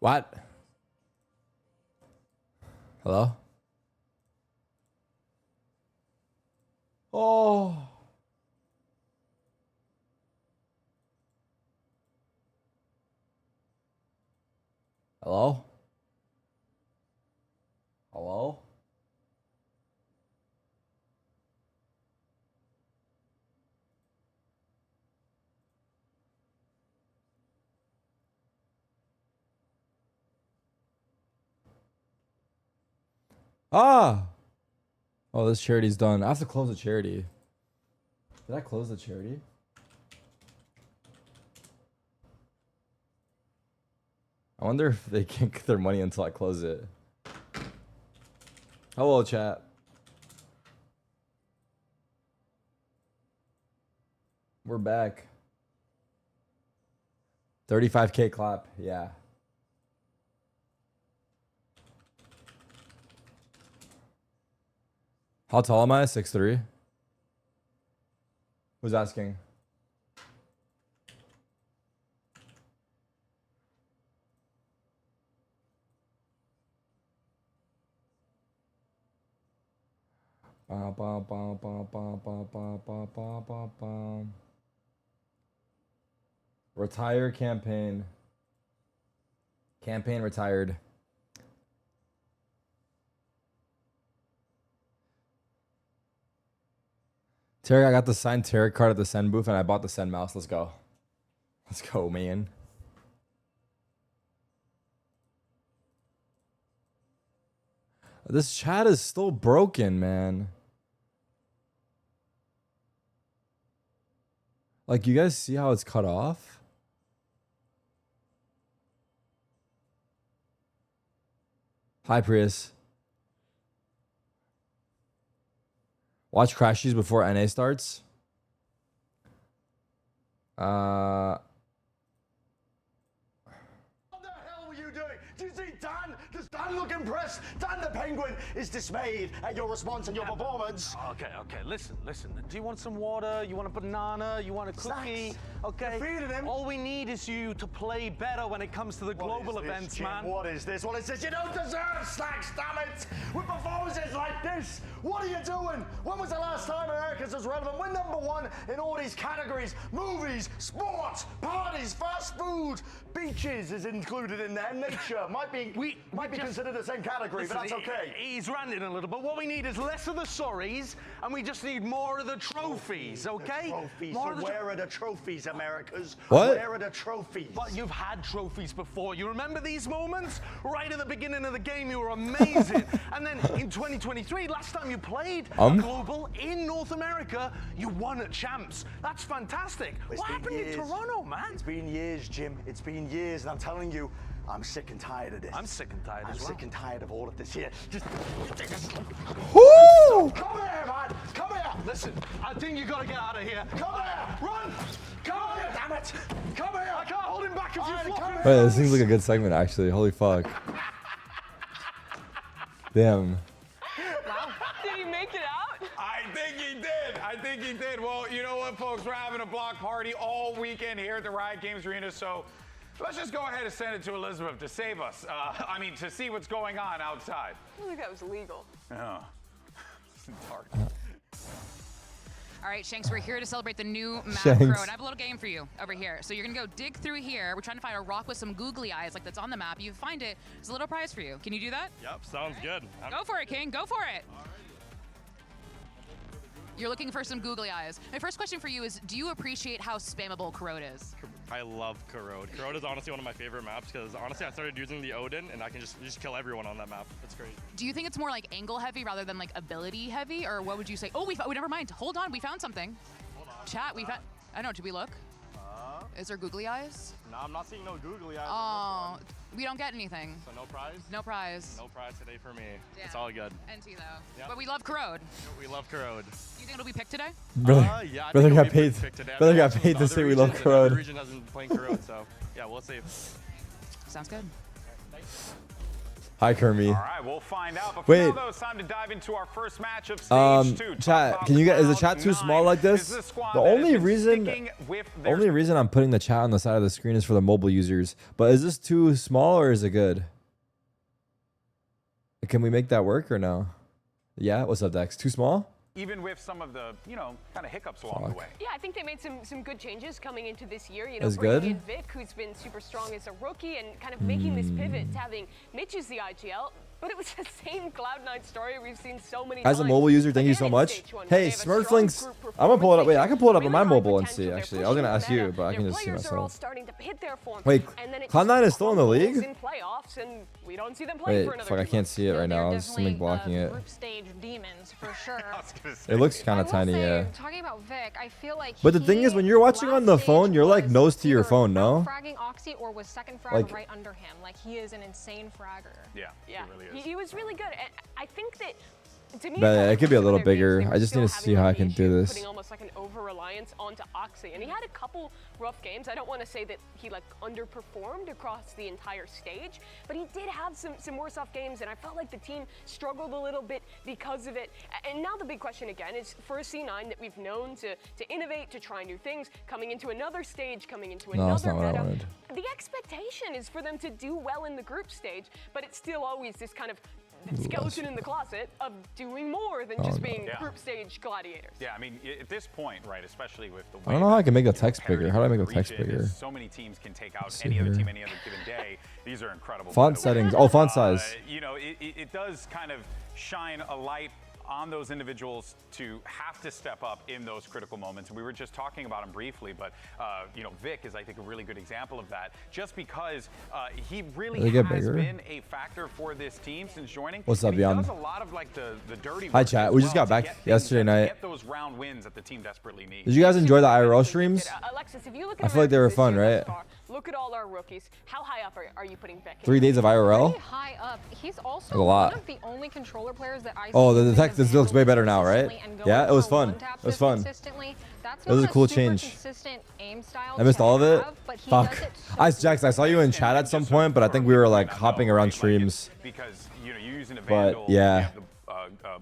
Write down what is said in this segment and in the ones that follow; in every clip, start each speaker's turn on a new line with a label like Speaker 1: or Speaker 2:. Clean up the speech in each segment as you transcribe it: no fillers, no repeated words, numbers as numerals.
Speaker 1: What? Hello? Oh. Hello? Hello? Ah! Oh, this charity's done. I have to close the charity. Did I close the charity? I wonder if they can get their money until I close it. Hello, chat. We're back. 35K clap. Yeah. How tall am I? 6'3". Who's asking? Retire campaign. Campaign retired. Tarik, I got the signed Tarik card at the Send booth and I bought the Send mouse. Let's go. Let's go, man. This chat is still broken, man. Like, you guys see how it's cut off? Hi, Prius. Watch Crashies before NA starts.
Speaker 2: What the hell were you doing? Do you see Dan? Does Dan look impressed? Dan the Penguin is dismayed at your response and your performance.
Speaker 3: Okay. Listen. Do you want some water? You want a banana? You want a cookie?
Speaker 2: Snacks.
Speaker 3: Okay.
Speaker 2: You're feeding him.
Speaker 3: All we need is you to play better when it comes to the global events,
Speaker 2: Jim?
Speaker 3: man.
Speaker 2: What is this? Well, it says you don't deserve snacks, damn it! With performances like this, what are you doing? When was the last time America's was relevant? We're #1 in all these categories: movies, sports, parties, fast food, beaches is included in there. Nature might be considered the same category, but that's okay.
Speaker 3: He's ranting a little, but what we need is less of the sorries, and we just need more of the trophies, okay?
Speaker 2: Trophies.
Speaker 3: More
Speaker 2: So
Speaker 3: of the
Speaker 2: where are the trophies, Americas?
Speaker 1: What?
Speaker 2: Where are the trophies?
Speaker 3: But you've had trophies before. You remember these moments? Right at the beginning of the game, you were amazing. And then in 2023, last time you played global in North America, you won at Champs. That's fantastic.
Speaker 2: It's
Speaker 3: What
Speaker 2: been
Speaker 3: happened
Speaker 2: years.
Speaker 3: in Toronto, man?
Speaker 2: It's been years, Jim. It's been years, and I'm telling you, I'm sick and tired of this.
Speaker 3: I'm sick and tired
Speaker 2: I'm
Speaker 3: as well.
Speaker 2: sick and tired of all of this here. Just
Speaker 1: Woo!
Speaker 2: come here, man. Come here.
Speaker 3: Listen, I think you gotta get out of here.
Speaker 2: Come here.
Speaker 3: Run!
Speaker 2: Come here, damn it. Come here.
Speaker 3: I can't hold him back if you
Speaker 2: Alright,
Speaker 3: flop
Speaker 2: come
Speaker 3: him.
Speaker 2: here.
Speaker 1: Wait, this seems like a good segment, actually. Holy fuck. Damn.
Speaker 4: Did he make it out?
Speaker 5: I think he did. Well, you know what, folks? We're having a block party all weekend here at the Riot Games Arena, so let's just go ahead and send it to Elizabeth to save us. To see what's going on outside.
Speaker 4: I don't think that was legal.
Speaker 5: Yeah. Dark.
Speaker 6: All right, Shanks, we're here to celebrate the new map
Speaker 1: Shanks.
Speaker 6: Crow, and I have a little game for you over here. So you're gonna go dig through here. We're trying to find a rock with some googly eyes, like that's on the map. You find it, there's a little prize for you. Can you do that?
Speaker 7: Yep, sounds good.
Speaker 6: Go for it, King, go for it. You're looking for some googly eyes. My first question for you is, do you appreciate how spammable Corrode is?
Speaker 7: I love Corrode. Corrode is honestly one of my favorite maps because honestly I started using the Odin and I can just kill everyone on that map. It's great.
Speaker 6: Do you think it's more like angle heavy rather than like ability heavy, or what would you say? Oh, never mind. Hold on, we found something.
Speaker 7: Hold on.
Speaker 6: Chat, we found. I don't know. Did we look? Is there googly eyes?
Speaker 7: No, I'm not seeing no googly eyes.
Speaker 6: Oh, we don't get anything.
Speaker 7: So no prize?
Speaker 6: No prize.
Speaker 7: No prize today for me.
Speaker 6: Yeah.
Speaker 7: It's all good.
Speaker 6: NT though.
Speaker 7: Yep.
Speaker 6: But we love Corrode.
Speaker 7: We love Corrode.
Speaker 6: You think it'll be picked today?
Speaker 1: Brother,
Speaker 7: Yeah, I
Speaker 1: brother
Speaker 7: think
Speaker 1: got
Speaker 7: it'll be
Speaker 1: paid.
Speaker 7: picked today.
Speaker 1: Brother got
Speaker 7: Some of
Speaker 1: paid
Speaker 7: the
Speaker 1: to
Speaker 7: other
Speaker 1: say we love
Speaker 7: regions, and every
Speaker 1: Corrode.
Speaker 7: region hasn't been playing Corrode, so yeah, we'll see.
Speaker 6: Sounds good.
Speaker 1: Hi, Kermie.
Speaker 5: All right, we'll find out. But
Speaker 1: Wait.
Speaker 5: for now, though, it's time to dive into our first match of stage 2.
Speaker 1: Chat, can you get? Is the chat too small like this? The only reason I'm putting the chat on the side of the screen is for the mobile users. But is this too small or is it good? Can we make that work or no? Yeah. What's up, Dex? Too small?
Speaker 5: Even with some of the, you know, kind of hiccups along the way.
Speaker 4: Yeah, I think they made some good changes coming into this year. You know,
Speaker 1: That's
Speaker 4: bringing
Speaker 1: good.
Speaker 4: in Vic, who's been super strong as a rookie, and kind of making this pivot to having Mitch as the IGL. But it was the same Cloud9 story we've seen so many times.
Speaker 1: As a mobile user, thank you so much. Hey, Smurflings, I'm gonna pull it up. Wait, I can pull it up on my mobile and see, actually. I was gonna ask you, but I can just see myself. Wait, Cloud9 is still in the league? Wait, fuck, I can't see it right now. There's something blocking it.
Speaker 8: Group stage demons for sure.
Speaker 1: It looks kind of tiny, yeah.
Speaker 8: Talking about Vic, I feel like
Speaker 1: But the thing is, when you're watching on the phone, you're like nose to your phone, no?
Speaker 8: Fragging Oxy or was second frag
Speaker 1: Like-
Speaker 8: right under him. Like he is an insane fragger.
Speaker 5: Yeah,
Speaker 4: Yeah,
Speaker 5: it really is.
Speaker 4: he was really good. And I think that, to me,
Speaker 1: But it could be a
Speaker 4: some of
Speaker 1: little
Speaker 4: their games,
Speaker 1: bigger.
Speaker 4: they were
Speaker 1: I just need
Speaker 4: still
Speaker 1: to see
Speaker 4: having
Speaker 1: how I
Speaker 4: the
Speaker 1: can
Speaker 4: issue
Speaker 1: do
Speaker 4: of
Speaker 1: this.
Speaker 4: Putting almost like an over-reliance onto Oxy, and he had a couple rough games. I don't want to say that he like underperformed across the entire stage, but he did have some worse off games, and I felt like the team struggled a little bit because of it. And now the big question again is for a C9 that we've known to innovate, to try new things, coming into another stage, coming into
Speaker 1: No, that's
Speaker 4: another
Speaker 1: not what I
Speaker 4: meta.
Speaker 1: wanted.
Speaker 4: The expectation is for them to do well in the group stage, but it's still always this kind of skeleton in the closet of doing more than just being
Speaker 5: Yeah.
Speaker 4: group stage gladiators.
Speaker 5: Yeah, I mean, at this point, right, especially with the way
Speaker 1: I don't know how I can make the
Speaker 5: that,
Speaker 1: text bigger. How do I make the text
Speaker 5: region
Speaker 1: bigger?
Speaker 5: is, so many teams can take out
Speaker 1: see
Speaker 5: any other
Speaker 1: here.
Speaker 5: team any other given day. These are incredible.
Speaker 1: Font
Speaker 5: by the way.
Speaker 1: settings. Oh, font size.
Speaker 5: You know, it does kind of shine a light on those individuals to have to step up in those critical moments. And we were just talking about him briefly, but you know, Vic is, I think, a really good example of that. Just because he really
Speaker 1: They get
Speaker 5: has
Speaker 1: bigger.
Speaker 5: been a factor for this team since joining.
Speaker 1: What's up,
Speaker 5: and he
Speaker 1: Yum?
Speaker 5: does a lot of like the dirty
Speaker 1: Hi,
Speaker 5: work
Speaker 1: chat.
Speaker 5: as
Speaker 1: We just
Speaker 5: well
Speaker 1: got
Speaker 5: to
Speaker 1: back
Speaker 5: get things
Speaker 1: yesterday
Speaker 5: done, to
Speaker 1: night.
Speaker 5: Get those round wins that the team desperately needs.
Speaker 1: Did you guys enjoy the IRL streams?
Speaker 4: Alexis, if you look at
Speaker 1: I feel like they were
Speaker 4: Americas
Speaker 1: fun,
Speaker 4: this year
Speaker 1: right?
Speaker 4: thus far, look at all our rookies. How high up are you putting Vic?
Speaker 1: 3 days of IRL?
Speaker 8: Pretty high up. He's also
Speaker 1: That's a lot.
Speaker 8: one of the only controller players that I
Speaker 1: Oh,
Speaker 8: see
Speaker 1: the
Speaker 8: make
Speaker 1: text-
Speaker 8: a
Speaker 1: this looks way better now, right?
Speaker 8: consistently and go
Speaker 1: Yeah, it was
Speaker 8: for
Speaker 1: fun.
Speaker 8: one-taps
Speaker 1: It was
Speaker 8: as
Speaker 1: fun.
Speaker 8: consistently. That's
Speaker 1: It was
Speaker 8: not
Speaker 1: a cool
Speaker 8: super
Speaker 1: change.
Speaker 8: consistent aim style
Speaker 1: I missed
Speaker 8: to
Speaker 1: all of it.
Speaker 8: have, but he
Speaker 1: Fuck.
Speaker 8: does it so
Speaker 1: Ice Jax, I saw you in chat at some point, but I think we were like hopping around streams.
Speaker 5: Because you know you're using a
Speaker 1: But,
Speaker 5: Vandal,
Speaker 1: yeah.
Speaker 5: you have the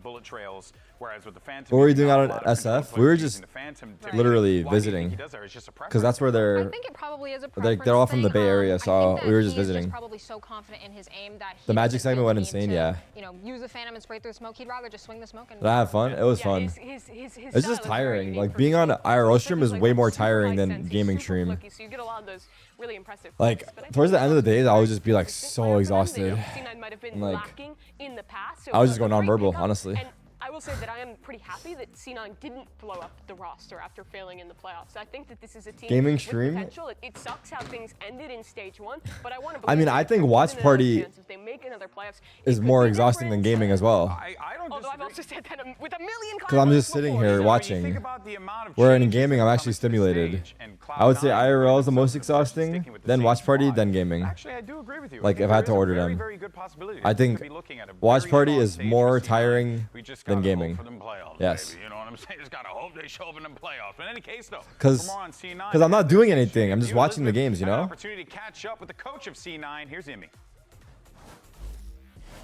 Speaker 5: bullet trails, whereas with the Phantom.
Speaker 1: What were you
Speaker 5: you
Speaker 1: doing
Speaker 5: got
Speaker 1: out
Speaker 5: a
Speaker 1: on
Speaker 5: lot of control
Speaker 1: SF? We
Speaker 5: players
Speaker 1: were
Speaker 5: using
Speaker 1: just
Speaker 5: the Phantom to-
Speaker 1: literally
Speaker 5: Why do you think
Speaker 1: visiting.
Speaker 5: he does that? It's just a
Speaker 1: Because that's where
Speaker 8: I
Speaker 1: they're
Speaker 8: think it probably is a
Speaker 1: they're
Speaker 8: preference
Speaker 1: all from the
Speaker 8: thing.
Speaker 1: Bay Area,
Speaker 8: I
Speaker 1: so
Speaker 8: think
Speaker 1: we were
Speaker 8: that
Speaker 1: just
Speaker 8: he is
Speaker 1: visiting.
Speaker 8: probably so confident in his aim that he
Speaker 1: The magic
Speaker 8: doesn't
Speaker 1: segment
Speaker 8: feel
Speaker 1: went
Speaker 8: the need
Speaker 1: insane,
Speaker 8: to,
Speaker 1: yeah.
Speaker 8: You know, use the Phantom and spray through smoke. He'd rather just swing the smoke and
Speaker 1: Did I have fun? It was
Speaker 4: Yeah,
Speaker 1: fun.
Speaker 4: his
Speaker 1: It's
Speaker 4: style
Speaker 1: just
Speaker 4: is very
Speaker 1: tiring.
Speaker 4: unique
Speaker 1: Like
Speaker 4: for
Speaker 1: being on
Speaker 4: sure.
Speaker 1: IRL
Speaker 4: Especially
Speaker 1: stream is
Speaker 4: like
Speaker 1: way
Speaker 4: that
Speaker 1: more
Speaker 4: super
Speaker 1: tiring
Speaker 4: high
Speaker 1: than
Speaker 4: sense, he's
Speaker 1: gaming
Speaker 4: super
Speaker 1: stream.
Speaker 4: flicky, so you get a lot of those really impressive
Speaker 1: Like
Speaker 4: flicks, but I
Speaker 1: towards the
Speaker 4: think
Speaker 1: end of the
Speaker 4: that's
Speaker 1: days, I would
Speaker 4: very
Speaker 1: just be like
Speaker 4: consistent
Speaker 1: so
Speaker 4: player for them.
Speaker 1: exhausted.
Speaker 4: C9 might have been
Speaker 1: Like,
Speaker 4: lacking in the past, so
Speaker 1: I was just going
Speaker 4: a great
Speaker 1: nonverbal,
Speaker 4: pickup,
Speaker 1: honestly.
Speaker 4: and I will say that I am pretty happy that C9 didn't blow up the roster after failing in the playoffs. I think that this is a team
Speaker 1: Gaming
Speaker 4: with
Speaker 1: stream?
Speaker 4: potential. It sucks how things ended in stage 1, but I want to
Speaker 1: I mean, I think watch party
Speaker 4: if they make another playoffs,
Speaker 1: is
Speaker 4: it could
Speaker 1: more
Speaker 4: be
Speaker 1: exhausting than
Speaker 4: different.
Speaker 1: gaming as well.
Speaker 5: I don't
Speaker 4: Although I've
Speaker 5: disagree.
Speaker 4: also said that with a million
Speaker 1: Because I'm just sitting here
Speaker 5: Think
Speaker 1: watching.
Speaker 5: about the amount of
Speaker 1: Where in
Speaker 5: changes
Speaker 1: gaming,
Speaker 5: that
Speaker 1: I'm
Speaker 5: come
Speaker 1: actually
Speaker 5: into the
Speaker 1: stimulated.
Speaker 5: stage, and
Speaker 1: I would say
Speaker 5: Cloud9
Speaker 1: IRL is the
Speaker 5: and
Speaker 1: most
Speaker 5: Sosa
Speaker 1: exhausting,
Speaker 5: sticking with the
Speaker 1: then
Speaker 5: same
Speaker 1: watch party,
Speaker 5: squad.
Speaker 1: then gaming.
Speaker 5: Actually, I do agree with you.
Speaker 1: Like, if I had to
Speaker 5: there is a
Speaker 1: order
Speaker 5: very,
Speaker 1: them.
Speaker 5: very good possibility.
Speaker 1: I
Speaker 5: We
Speaker 1: think
Speaker 5: could be looking at a
Speaker 1: watch
Speaker 5: very
Speaker 1: party
Speaker 5: strong
Speaker 1: is
Speaker 5: stage
Speaker 1: more
Speaker 5: for C9.
Speaker 1: tiring
Speaker 5: We just
Speaker 1: than
Speaker 5: gotta hope
Speaker 1: gaming.
Speaker 5: for them playoffs,
Speaker 1: Yes.
Speaker 5: baby. You know what I'm saying? Just gotta hope they show up in them playoffs. But in any case, though,
Speaker 1: Because
Speaker 5: for more on C9,
Speaker 1: I'm not doing anything.
Speaker 5: you,
Speaker 1: I'm just watching the games, you
Speaker 5: had an
Speaker 1: know?
Speaker 5: opportunity to catch up with the coach of C9. Here's Imi.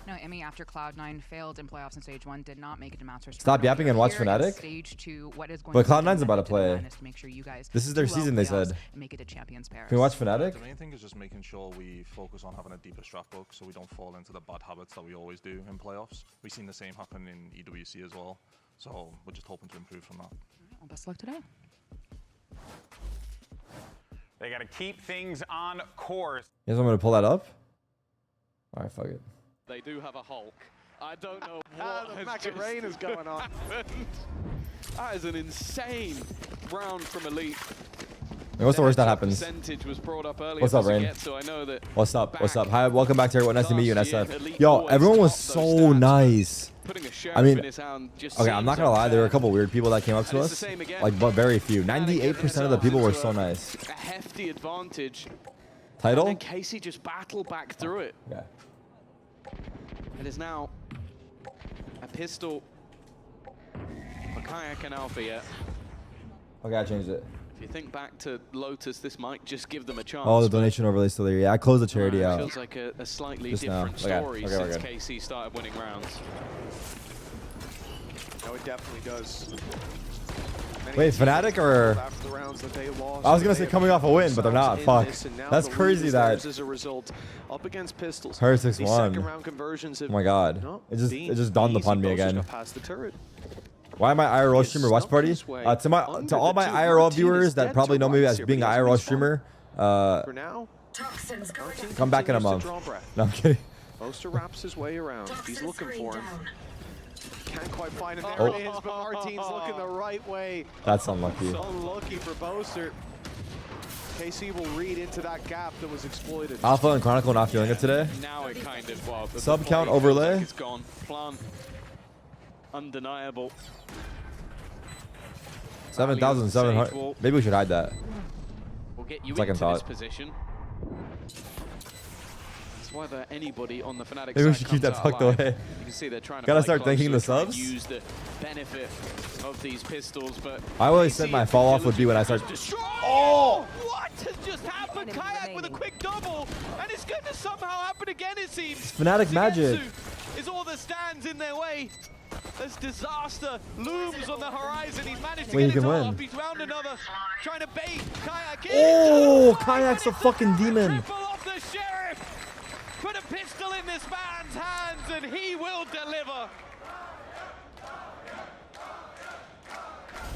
Speaker 6: No, Emmy, after Cloud9 failed in playoffs in stage 1, did not make it to Masters.
Speaker 1: Stop
Speaker 6: tournament.
Speaker 1: yapping and watch
Speaker 6: Here in
Speaker 1: Fnatic?
Speaker 6: Stage 2, what is going
Speaker 1: But
Speaker 6: to be
Speaker 1: Cloud9's about to
Speaker 6: the
Speaker 1: play.
Speaker 6: plan is to make sure you guys
Speaker 1: This is their
Speaker 6: do well
Speaker 1: season,
Speaker 6: in
Speaker 1: they
Speaker 6: playoffs
Speaker 1: said.
Speaker 6: and make it to Champions Paris.
Speaker 1: Can we watch Fnatic?
Speaker 9: The main thing is just making sure we focus on having a deeper strat book so we don't fall into the bad habits that we always do in playoffs. We've seen the same happen in EWC as well. So we're just hoping to improve from that.
Speaker 6: Well, best of luck today.
Speaker 5: They got to keep things on course.
Speaker 1: You guys want me to pull that up? All right, fuck it.
Speaker 10: They do have a Hulk. I don't know
Speaker 2: The
Speaker 10: what
Speaker 2: Macarena is going on.
Speaker 10: happened. That is an insane round from Elite.
Speaker 1: Wait, what's the worst that
Speaker 10: Their
Speaker 1: happens?
Speaker 10: percentage was brought up earlier.
Speaker 1: What's up,
Speaker 10: for
Speaker 1: Rain?
Speaker 10: Zagetsu. I know that
Speaker 1: What's up? What's
Speaker 10: back
Speaker 1: up? Hi, welcome back to everyone. Nice to meet you in
Speaker 10: last year,
Speaker 1: SF.
Speaker 10: Elite
Speaker 1: Yo,
Speaker 10: always
Speaker 1: everyone was
Speaker 10: topped those
Speaker 1: so
Speaker 10: stats, but
Speaker 1: nice.
Speaker 10: putting a
Speaker 1: I
Speaker 10: sheriff
Speaker 1: mean,
Speaker 10: in his hand just
Speaker 1: okay, I'm not gonna lie. There were a couple
Speaker 10: seems
Speaker 1: weird people that came up to
Speaker 10: And it's
Speaker 1: us,
Speaker 10: the same again.
Speaker 1: like, but very few.
Speaker 10: unfair.
Speaker 1: 98% of the people were so nice.
Speaker 10: A hefty advantage. And
Speaker 1: Title?
Speaker 10: then Casey just battled back through it.
Speaker 1: Yeah.
Speaker 10: It is now a pistol for Kayak and Alpha yet.
Speaker 1: Okay, I changed it.
Speaker 10: If you think back to Lotus, this might just give them a chance.
Speaker 1: Oh, the donation overlay still there. Yeah, I closed the charity out.
Speaker 10: Feels like a slightly
Speaker 1: Just
Speaker 10: different
Speaker 1: now.
Speaker 10: story
Speaker 1: Okay, we're
Speaker 10: since
Speaker 1: good.
Speaker 10: KC started winning rounds.
Speaker 11: No, it definitely does. Many
Speaker 1: Wait,
Speaker 11: teams
Speaker 1: Fnatic or?
Speaker 11: after the rounds that they lost,
Speaker 1: I was gonna
Speaker 11: they
Speaker 1: say
Speaker 11: have
Speaker 1: coming off a win, but they're not.
Speaker 11: themselves
Speaker 1: Fuck.
Speaker 11: in this, and now
Speaker 1: That's
Speaker 11: the lead
Speaker 1: crazy
Speaker 11: is
Speaker 1: that.
Speaker 11: theirs as a result up against Pistols.
Speaker 1: Her
Speaker 11: These
Speaker 1: 6-1.
Speaker 11: second round conversions have
Speaker 1: Oh my god.
Speaker 11: not
Speaker 1: It just
Speaker 11: been
Speaker 1: dawned
Speaker 11: easy.
Speaker 1: upon me
Speaker 11: Both just
Speaker 1: again.
Speaker 11: got past the turret.
Speaker 1: Why am I IRL
Speaker 11: He's
Speaker 1: streamer watch
Speaker 11: snuck
Speaker 1: party?
Speaker 11: his way
Speaker 1: To
Speaker 11: under
Speaker 1: all
Speaker 11: the
Speaker 1: my
Speaker 11: two.
Speaker 1: IRL
Speaker 11: Martinez
Speaker 1: viewers that
Speaker 11: dead
Speaker 1: probably
Speaker 11: to
Speaker 1: know me
Speaker 11: rights
Speaker 1: as
Speaker 11: here,
Speaker 1: being an
Speaker 11: but he has
Speaker 1: IRL
Speaker 11: respawned.
Speaker 1: streamer,
Speaker 11: For now, Martin
Speaker 1: come back in a
Speaker 11: continues
Speaker 1: month.
Speaker 11: to draw breath.
Speaker 1: No, I'm kidding.
Speaker 11: Boaster wraps his way around. He's looking for him. Can't quite find him. There
Speaker 1: Oh.
Speaker 11: it is, but Martin's looking the right way.
Speaker 1: That's unlucky.
Speaker 11: So unlucky for Boaster. KC will read into that gap that was exploited.
Speaker 1: Alpha and Chronicle not feeling it today.
Speaker 10: Now it kind of, well, the
Speaker 1: Sub count
Speaker 10: feels
Speaker 1: overlay.
Speaker 10: Like it's gone. Plan. Undeniable.
Speaker 1: 7,700. Maybe we should hide that.
Speaker 10: We'll get you
Speaker 1: Second
Speaker 10: into
Speaker 1: thought.
Speaker 10: this position. That's why anybody on the Fnatic
Speaker 1: Maybe we
Speaker 10: side
Speaker 1: should keep
Speaker 10: comes
Speaker 1: that
Speaker 10: out
Speaker 1: tucked
Speaker 10: alive.
Speaker 1: away.
Speaker 10: You can see they're trying to
Speaker 1: Gotta
Speaker 10: play
Speaker 1: start
Speaker 10: close
Speaker 1: thanking
Speaker 10: to
Speaker 1: the
Speaker 10: try and
Speaker 1: subs.
Speaker 10: use the benefit of these pistols, but
Speaker 1: I always said my fall off would be when I start.
Speaker 10: Oh! What has just happened? Kayak with a quick double, and it's going to somehow happen again, it seems.
Speaker 1: Fnatic magic.
Speaker 10: Is all that stands in their way. This disaster looms on the horizon. He's managed to
Speaker 1: Wait,
Speaker 10: get
Speaker 1: he
Speaker 10: it
Speaker 1: can
Speaker 10: off.
Speaker 1: win.
Speaker 10: He's found another, trying to bait Kayak in.
Speaker 1: Oh, Kayak's a fucking demon.
Speaker 10: Triple off the sheriff. Put a pistol in this man's hands, and he will deliver.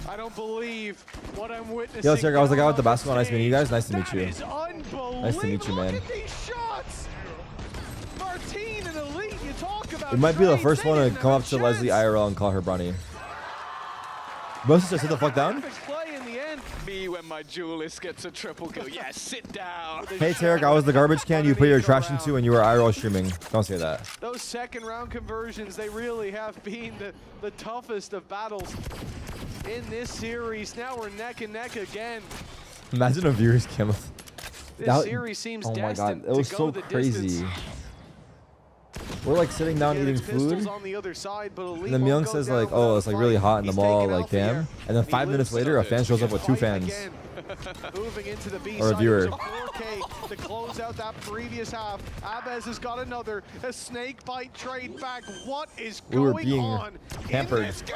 Speaker 11: I don't believe what I'm witnessing.
Speaker 1: Yo, Tarik, I was the guy with the
Speaker 11: now on
Speaker 1: basketball. Nice meeting you guys. Nice to meet
Speaker 11: That
Speaker 1: you.
Speaker 11: is unbelievable.
Speaker 1: Nice to meet you, man.
Speaker 11: Look at these shots. Martine and Elite, you talk about
Speaker 1: It might be the
Speaker 11: trades,
Speaker 1: first
Speaker 11: they
Speaker 1: one to
Speaker 11: didn't
Speaker 1: come
Speaker 11: have
Speaker 1: up
Speaker 11: a
Speaker 1: to Leslie
Speaker 11: chance.
Speaker 1: IRL and call her Brunny. Most just sit the fuck down.
Speaker 11: Perfect play in the end.
Speaker 10: Me when my duelist gets a triple kill. Yeah, sit down.
Speaker 1: Hey, Tarik, I was the garbage can you put your trash into when you were IRL streaming. Don't say that.
Speaker 11: Those second round conversions, they really have been the toughest of battles in this series. Now we're neck and neck again.
Speaker 1: Imagine a viewer's camera.
Speaker 11: This series seems
Speaker 1: Oh my god,
Speaker 11: destined
Speaker 1: it was
Speaker 11: to
Speaker 1: so
Speaker 11: go the
Speaker 1: crazy.
Speaker 11: distance.
Speaker 1: We're like sitting down
Speaker 11: Again,
Speaker 1: eating
Speaker 11: it's Pistols
Speaker 1: food.
Speaker 11: on the other side, but Elite
Speaker 1: And then
Speaker 11: won't
Speaker 1: Myung
Speaker 11: go
Speaker 1: says
Speaker 11: down
Speaker 1: like,
Speaker 11: without
Speaker 1: oh,
Speaker 11: a
Speaker 1: it's like
Speaker 11: fight.
Speaker 1: really hot in the
Speaker 11: He's
Speaker 1: mall,
Speaker 11: taken
Speaker 1: like
Speaker 11: Alpha
Speaker 1: damn.
Speaker 11: here.
Speaker 1: And then
Speaker 11: He
Speaker 1: 5 minutes
Speaker 11: lives
Speaker 1: later, a
Speaker 11: to
Speaker 1: fan shows up with 2
Speaker 11: fight
Speaker 1: fans.
Speaker 11: again. Moving into the B
Speaker 1: Or a
Speaker 11: side,
Speaker 1: viewer.
Speaker 11: there's 4K to close out that previous half. Abez has got another. A snake bite trade back. What is
Speaker 1: We were
Speaker 11: going
Speaker 1: being
Speaker 11: on
Speaker 1: hampered.
Speaker 11: in this game?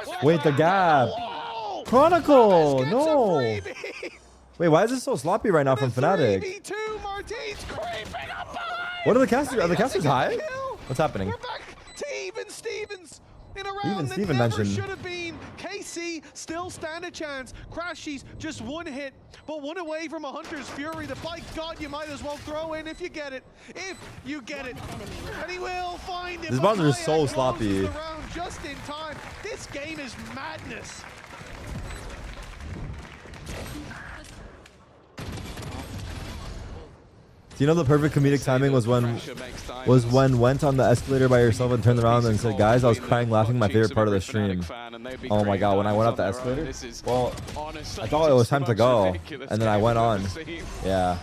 Speaker 11: There's
Speaker 1: Wait, the gap.
Speaker 11: Whoa!
Speaker 1: Chronicle,
Speaker 11: Abez gets a
Speaker 1: no.
Speaker 11: freebie.
Speaker 1: Wait, why is this so sloppy right now from Fnatic?
Speaker 11: 3v2, Martine's creeping up behind.
Speaker 1: What are the casters? Are the casters high?
Speaker 11: Kill.
Speaker 1: What's happening?
Speaker 11: We're back to Even Stevens in a
Speaker 1: Even
Speaker 11: round that
Speaker 1: Steven
Speaker 11: never
Speaker 1: mentioned-
Speaker 11: should have been. KC still stand a chance. Crashies just one hit, but one away from a Hunter's Fury that by God you might as well throw in if you get it. If you get it. And he will find it.
Speaker 1: These
Speaker 11: but
Speaker 1: bombs are so
Speaker 11: Kayak
Speaker 1: sloppy.
Speaker 11: closes the round just in time. This game is madness.
Speaker 1: Do you know the perfect comedic timing was when went on the escalator by yourself and turned around and said, guys, I was crying laughing, my favorite part of the stream. Oh my god, when I went up the escalator? Well, I thought it was time to go, and then I went on. Yeah,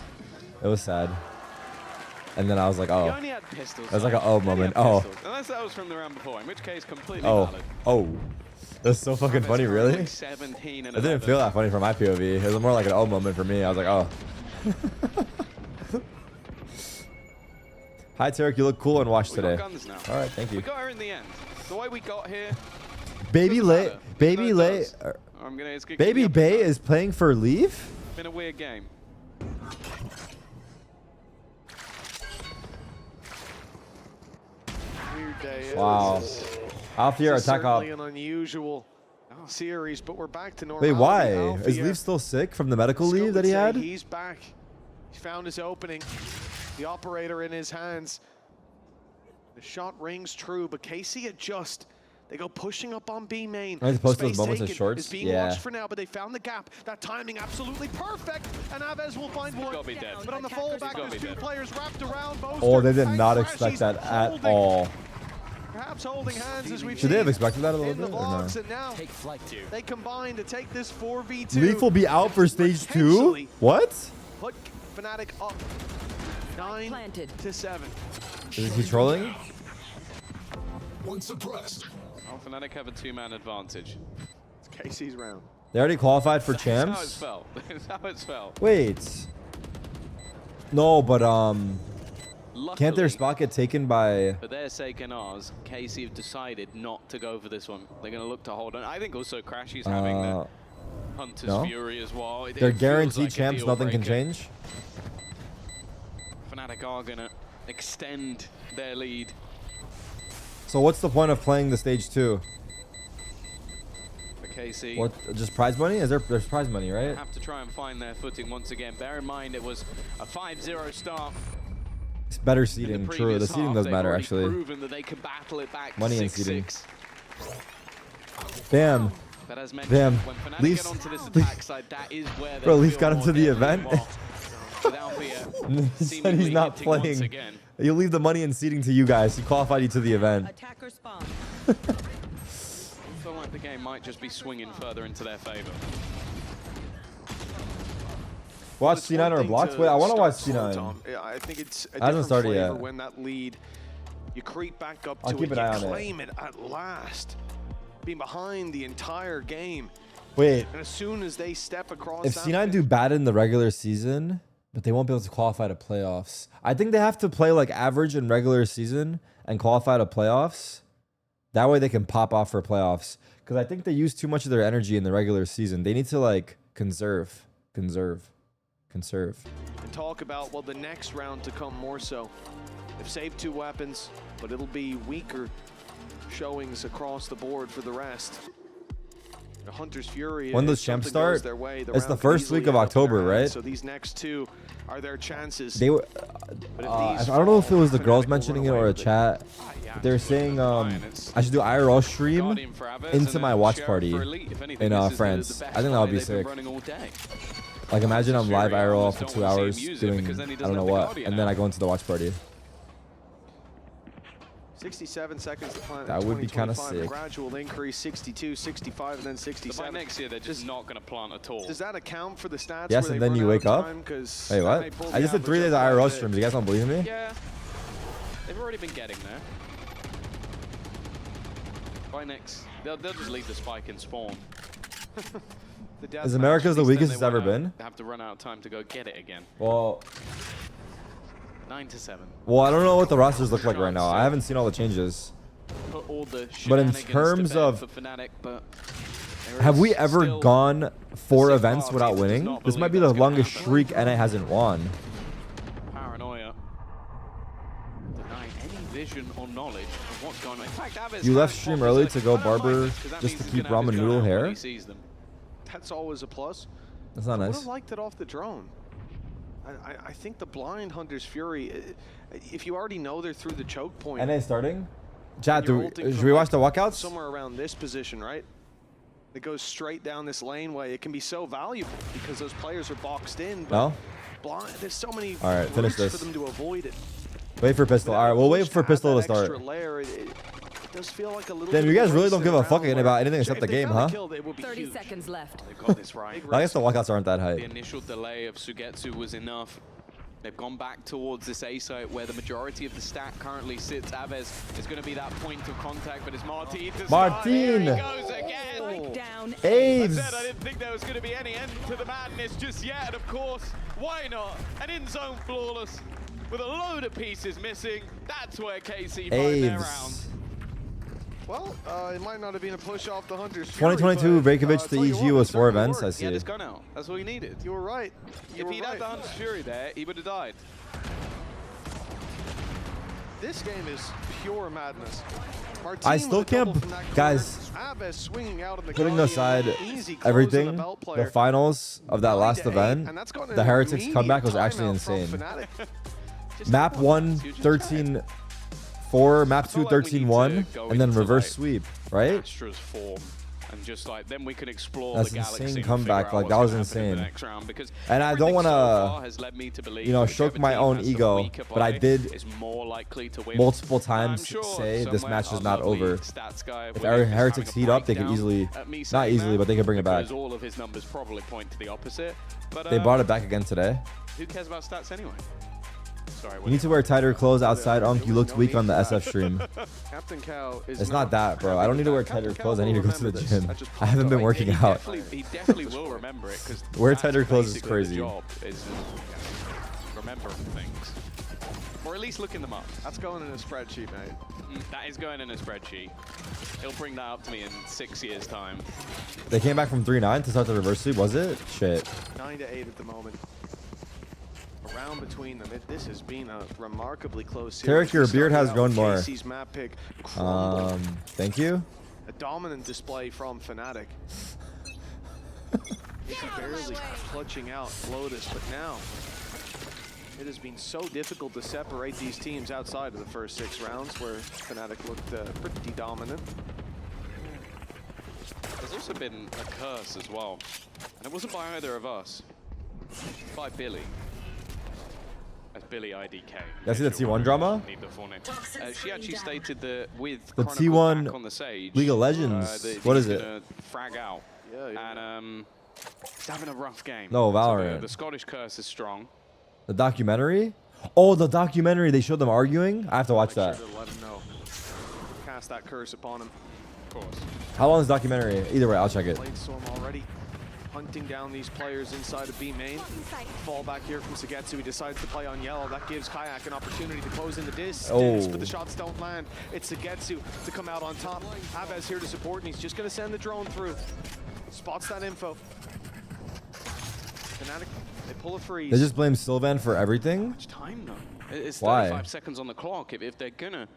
Speaker 1: it was sad. And then I was like,
Speaker 10: You
Speaker 1: oh.
Speaker 10: only had pistols.
Speaker 1: It was like an
Speaker 10: though.
Speaker 1: oh
Speaker 10: You only
Speaker 1: moment.
Speaker 10: had
Speaker 1: Oh.
Speaker 10: pistols. Unless that was from the round before, in which case completely
Speaker 1: Oh.
Speaker 10: valid.
Speaker 1: Oh. That's so fucking funny, really? It
Speaker 10: 17 and
Speaker 1: didn't feel that funny from my POV. It was more like an oh moment for me. I was like, oh. Hi, Tarik. You look cool and washed
Speaker 10: We got
Speaker 1: today.
Speaker 10: guns now.
Speaker 1: All right, thank
Speaker 10: We
Speaker 1: you.
Speaker 10: got her in the end. The way we got here.
Speaker 1: Baby
Speaker 10: doesn't
Speaker 1: Lay,
Speaker 10: matter.
Speaker 1: Baby
Speaker 10: No, it
Speaker 1: Lay,
Speaker 10: does. I'm gonna, it's gonna keep
Speaker 1: Baby
Speaker 10: me up at
Speaker 1: Bay
Speaker 10: night.
Speaker 1: is playing for Leave.
Speaker 10: Been a weird game.
Speaker 11: Weird day.
Speaker 1: Wow. Alfier
Speaker 11: This is
Speaker 1: attack up.
Speaker 11: certainly an unusual series, but we're back to normal.
Speaker 1: Wait, why? Is Leaf still sick from the medical leave that he had?
Speaker 11: He's back. He found his opening. The operator in his hands. The shot rings true, but KC adjust. They go pushing up on B main.
Speaker 1: I need to post those
Speaker 11: Space
Speaker 1: moments as
Speaker 11: taken
Speaker 1: shorts.
Speaker 11: is being
Speaker 1: Yeah.
Speaker 11: watched for now, but they found the gap. That timing absolutely perfect, and Aves will find one.
Speaker 10: gotta be dead.
Speaker 11: But on the fallback,
Speaker 10: gotta
Speaker 11: there's
Speaker 10: be
Speaker 11: two
Speaker 10: dead.
Speaker 11: players wrapped around both.
Speaker 1: Oh, they did not expect that at all.
Speaker 11: Perhaps holding hands as we've
Speaker 1: Should they have
Speaker 11: seen
Speaker 1: expected that a little
Speaker 11: in the
Speaker 1: bit or no?
Speaker 11: vlogs, and now they combine to take this 4v2.
Speaker 1: Leaf will be out for stage 2?
Speaker 11: Potentially
Speaker 1: What?
Speaker 11: Put Fnatic up 9-7.
Speaker 1: Is he trolling?
Speaker 10: Well, Fnatic have a 2-man advantage.
Speaker 11: It's KC's round.
Speaker 1: They already qualified for champs?
Speaker 12: That's how it's felt. That's how it's felt.
Speaker 1: Wait. No, but
Speaker 12: Luckily,
Speaker 1: can't their spot get taken by...
Speaker 12: For their sake and ours, KC have decided not to go for this one. They're going to look to hold on. I think also Crashy's having the Hunter's Fury as well.
Speaker 1: They're guaranteed champs, nothing can change?
Speaker 12: Fnatic are going to extend their lead.
Speaker 1: So what's the point of playing the stage 2?
Speaker 12: For KC.
Speaker 1: What, just prize money? There's prize money, right?
Speaker 12: Have to try and find their footing once again. Bear in mind it was a 5-0 start.
Speaker 1: It's better seeding, true. The seeding does matter, actually.
Speaker 12: Proven that they can battle it back
Speaker 1: Money and
Speaker 12: 6-6.
Speaker 1: seeding. Damn.
Speaker 12: But as mentioned,
Speaker 1: Damn.
Speaker 12: when Fnatic get onto this attack side, that is where
Speaker 1: Bro,
Speaker 12: they
Speaker 1: Leaf
Speaker 12: feel
Speaker 1: got
Speaker 12: more
Speaker 1: into the
Speaker 12: deadly
Speaker 1: event.
Speaker 12: without fear.
Speaker 1: He said he's not
Speaker 12: hitting once
Speaker 1: playing.
Speaker 12: again.
Speaker 1: You leave the money and seeding to you guys. He qualified you to the event.
Speaker 13: Attacker spawn.
Speaker 12: I feel like the game might just be swinging further into their favor.
Speaker 1: Watch C9 or blocks? Wait, I want to watch C9.
Speaker 14: I think it's a
Speaker 1: Hasn't
Speaker 14: different
Speaker 1: started
Speaker 14: flavor
Speaker 1: yet.
Speaker 14: when that lead, you creep back up
Speaker 1: I'll
Speaker 14: to
Speaker 1: keep
Speaker 14: it,
Speaker 1: an eye
Speaker 14: you
Speaker 1: on it.
Speaker 14: claim it at last. Being behind the entire game.
Speaker 1: Wait,
Speaker 14: And as soon as they step across
Speaker 1: if
Speaker 14: that
Speaker 1: C9 do bad in the regular season, but they won't be able to qualify to playoffs. I think they have to play like average in regular season and qualify to playoffs. That way they can pop off for playoffs. Because I think they use too much of their energy in the regular season. They need to like conserve.
Speaker 14: and talk about, well, the next round to come more so. They've saved 2 weapons, but it'll be weaker showings across the board for the rest. The Hunter's Fury.
Speaker 1: When does
Speaker 14: if
Speaker 1: champ
Speaker 14: something
Speaker 1: start?
Speaker 14: goes their way,
Speaker 1: It's
Speaker 14: round
Speaker 1: the
Speaker 14: could
Speaker 1: first
Speaker 14: easily
Speaker 1: week of
Speaker 14: end up in
Speaker 1: October,
Speaker 14: their hands.
Speaker 1: right?
Speaker 14: So these next 2 are their chances.
Speaker 1: They were. I don't know if it was the girls mentioning it or a chat. They're saying I should do IRL stream into my watch party in France. I think that would be sick. Like imagine I'm live IRL for 2 hours doing I don't know what, and then I go into the watch party.
Speaker 14: 67 seconds to plant.
Speaker 1: That would be kind of
Speaker 14: 2025,
Speaker 1: sick.
Speaker 14: Gradual increase, 62, 65, and then 67.
Speaker 12: By next year, they're just not going to plant at all.
Speaker 14: Does that account for the stats?
Speaker 1: Yes,
Speaker 14: where
Speaker 1: and
Speaker 14: they
Speaker 1: then
Speaker 14: run
Speaker 1: you
Speaker 14: out
Speaker 1: wake
Speaker 14: of
Speaker 1: up.
Speaker 14: time? 'Cause
Speaker 1: Wait,
Speaker 14: that
Speaker 1: what?
Speaker 14: may pull
Speaker 1: I just
Speaker 14: the
Speaker 1: did 3
Speaker 14: average
Speaker 1: days of
Speaker 14: up
Speaker 1: IRL
Speaker 14: quite a bit.
Speaker 1: streams. You guys don't believe me?
Speaker 12: Yeah, they've already been getting there. By next, they'll just leave the spike and spawn.
Speaker 1: Is America's the weakest it's ever been?
Speaker 12: They have to run out of time to go get it again.
Speaker 1: Well,
Speaker 12: 9-7.
Speaker 1: well, I don't know what the rosters look like right now. I haven't seen all the changes.
Speaker 12: Put all the
Speaker 1: But in
Speaker 12: shenanigans to
Speaker 1: terms
Speaker 12: bed
Speaker 1: of,
Speaker 12: for Fnatic, but there
Speaker 1: have
Speaker 12: is
Speaker 1: we ever
Speaker 12: still
Speaker 1: gone 4
Speaker 12: sick
Speaker 1: events
Speaker 12: party
Speaker 1: without
Speaker 12: that does
Speaker 1: winning?
Speaker 12: not
Speaker 1: This might be
Speaker 12: believe
Speaker 1: the
Speaker 12: that's gonna
Speaker 1: longest
Speaker 12: happen.
Speaker 1: streak NA hasn't won.
Speaker 12: Paranoia. Denying any vision or knowledge of what's going on. In fact, Aves
Speaker 1: You
Speaker 12: has
Speaker 1: left stream
Speaker 12: popped his
Speaker 1: early to go
Speaker 12: I don't mind
Speaker 1: barber
Speaker 12: this, 'cause that
Speaker 1: just
Speaker 12: means
Speaker 1: to
Speaker 12: he's
Speaker 1: keep
Speaker 12: gonna have
Speaker 1: ramen
Speaker 12: his
Speaker 1: noodle
Speaker 12: gun out when
Speaker 1: hair?
Speaker 12: he sees them.
Speaker 14: That's always a plus.
Speaker 1: That's not
Speaker 14: I would
Speaker 1: nice.
Speaker 14: have liked it off the drone. I think the blind Hunter's Fury, if you already know they're through the choke point.
Speaker 1: NA starting? Chat,
Speaker 14: and you're ulting
Speaker 1: should
Speaker 14: from,
Speaker 1: we
Speaker 14: like,
Speaker 1: watch the walkouts?
Speaker 14: Somewhere around this position, right? It goes straight down this laneway. It can be so valuable because those players are boxed in. But
Speaker 1: No?
Speaker 14: blind, there's so many
Speaker 1: All right, finish
Speaker 14: routes
Speaker 1: this.
Speaker 14: for them to avoid it.
Speaker 1: Wait for pistol. All right, we'll wait for pistol to
Speaker 14: That
Speaker 1: start.
Speaker 14: extra layer, it does feel like a little
Speaker 1: Damn,
Speaker 14: bit
Speaker 1: you
Speaker 14: of
Speaker 1: guys
Speaker 14: a
Speaker 1: really
Speaker 14: race
Speaker 1: don't
Speaker 14: to
Speaker 1: give
Speaker 14: the
Speaker 1: a fuck
Speaker 14: round
Speaker 1: about
Speaker 14: where
Speaker 1: anything
Speaker 14: if
Speaker 1: except the
Speaker 14: they
Speaker 1: game,
Speaker 14: found a
Speaker 1: huh?
Speaker 14: kill, it would be
Speaker 13: 30
Speaker 14: huge.
Speaker 13: seconds left.
Speaker 12: They've got this right.
Speaker 1: I guess the walkouts aren't that hype.
Speaker 12: The initial delay of Sugetsu was enough. They've gone back towards this A site where the majority of the stack currently sits. Aves is going to be that point of contact, but it's Martin. To start. Here he goes again.
Speaker 13: Down.
Speaker 1: Aves!
Speaker 3: I said I didn't think there was going to be any end to the madness just yet, and of course, why not? An in-zone flawless with a load of pieces missing. That's where KC find their round.
Speaker 1: Aves.
Speaker 14: Well, it might not have been a push off the Hunter's Fury,
Speaker 1: 2022
Speaker 14: but,
Speaker 1: Reykjavik to
Speaker 14: tell you
Speaker 1: EG
Speaker 14: what,
Speaker 1: was
Speaker 14: it
Speaker 1: 4
Speaker 14: certainly
Speaker 1: events, I
Speaker 14: worked.
Speaker 12: He had
Speaker 1: see.
Speaker 12: his gun out. That's all he needed.
Speaker 14: You were right.
Speaker 12: If he'd had the Hunter's Fury there, he would have died.
Speaker 14: This game is pure madness.
Speaker 1: I still can't, guys,
Speaker 14: swinging out in the
Speaker 1: putting
Speaker 14: gully,
Speaker 1: aside
Speaker 14: easy close on
Speaker 1: everything,
Speaker 14: the belt
Speaker 1: the
Speaker 14: player.
Speaker 1: finals of that last
Speaker 14: 9-8,
Speaker 1: event,
Speaker 14: and that's gotten
Speaker 1: the
Speaker 14: an
Speaker 1: Heretics
Speaker 14: immediate
Speaker 1: comeback was actually
Speaker 14: timeout from
Speaker 1: insane.
Speaker 14: Fnatic.
Speaker 1: Map 1, 13-4, map 2, 13-1, and then reverse sweep, right?
Speaker 12: Astra's form. And just like, then we can explore
Speaker 1: That's
Speaker 12: the galaxy
Speaker 1: insane
Speaker 12: and
Speaker 1: comeback,
Speaker 12: figure out
Speaker 1: like, that
Speaker 12: what's
Speaker 1: was
Speaker 12: gonna happen in the
Speaker 1: insane.
Speaker 12: next round, because
Speaker 1: And I don't
Speaker 12: everything
Speaker 1: want
Speaker 12: so far
Speaker 1: to,
Speaker 12: has led me to believe
Speaker 1: you know,
Speaker 12: whichever
Speaker 1: stroke my
Speaker 12: team
Speaker 1: own
Speaker 12: has the
Speaker 1: ego,
Speaker 12: weaker
Speaker 1: but I
Speaker 12: play
Speaker 1: did
Speaker 12: is more likely to win.
Speaker 1: multiple
Speaker 12: And I'm
Speaker 1: times
Speaker 12: sure
Speaker 1: say this
Speaker 12: somewhere
Speaker 1: match
Speaker 12: our
Speaker 1: is not
Speaker 12: lovely
Speaker 1: over.
Speaker 12: stats guy
Speaker 1: If
Speaker 12: William is
Speaker 1: Heretics
Speaker 12: having a
Speaker 1: heat up, they could
Speaker 12: breakdown
Speaker 1: easily,
Speaker 12: at me
Speaker 1: not
Speaker 12: saying
Speaker 1: easily,
Speaker 12: that,
Speaker 1: but they could bring it back.
Speaker 12: because all of his numbers probably point to the opposite. But
Speaker 1: They brought it back again today.
Speaker 12: who cares about stats anyway? Sorry.
Speaker 1: You need to wear tighter clothes outside, Unk. You looked weak on the SF stream.
Speaker 14: Captain Cow is
Speaker 1: It's not that, bro. I don't need to wear tighter clothes. I need to go to the gym. I haven't been working out.
Speaker 12: He definitely will remember it because
Speaker 1: Wear tighter clothes is crazy.
Speaker 12: job is remembering things, or at least looking them up.
Speaker 14: That's going in a spreadsheet, mate.
Speaker 12: That is going in a spreadsheet. He'll bring that up to me in 6 years' time.
Speaker 1: They came back from 3-9 to start the reverse sweep, was it? Shit.
Speaker 14: 9-8 at the moment. Around between them. This has been a remarkably close series.
Speaker 1: Tarik, your beard has grown more.
Speaker 14: Casey's map pick crumbled.
Speaker 1: Thank you.
Speaker 14: A dominant display from Fnatic. Casey barely clutching out Lotus, but now it has been so difficult to separate these teams outside of the first 6 rounds where Fnatic looked pretty dominant.
Speaker 12: There's also been a curse as well, and it wasn't by either of us. By Billy. That's Billy IDK.
Speaker 1: You see the T1 drama?
Speaker 12: Need the full name. She actually stated that with
Speaker 1: the
Speaker 12: Chronicle
Speaker 1: T1
Speaker 12: back on the Sage,
Speaker 1: League of Legends. What is it?
Speaker 12: Frag out.
Speaker 14: Yeah.
Speaker 12: And he's having a rough game.
Speaker 1: No,
Speaker 12: So
Speaker 1: Valorant.
Speaker 12: the Scottish curse is strong.
Speaker 1: The documentary? Oh, the documentary. They showed them arguing? I have to watch that.
Speaker 14: Sure to let him know. Cast that curse upon him.
Speaker 12: Of course.
Speaker 1: How long is the documentary? Either way, I'll check it.
Speaker 14: Blade Storm already hunting down these players inside of B main. Fall back here from Sugetsu. He decides to play on yellow. That gives Kayak an opportunity to close in the distance, but the shots don't land. It's Sugetsu to come out on top. Avez here to support, and he's just going to send the drone through. Spots that info. Fnatic, they pull a freeze.
Speaker 1: They just blame Sylvan for everything?
Speaker 12: Much time though. It's
Speaker 1: Why?
Speaker 12: 35 seconds on the clock. If they're gonna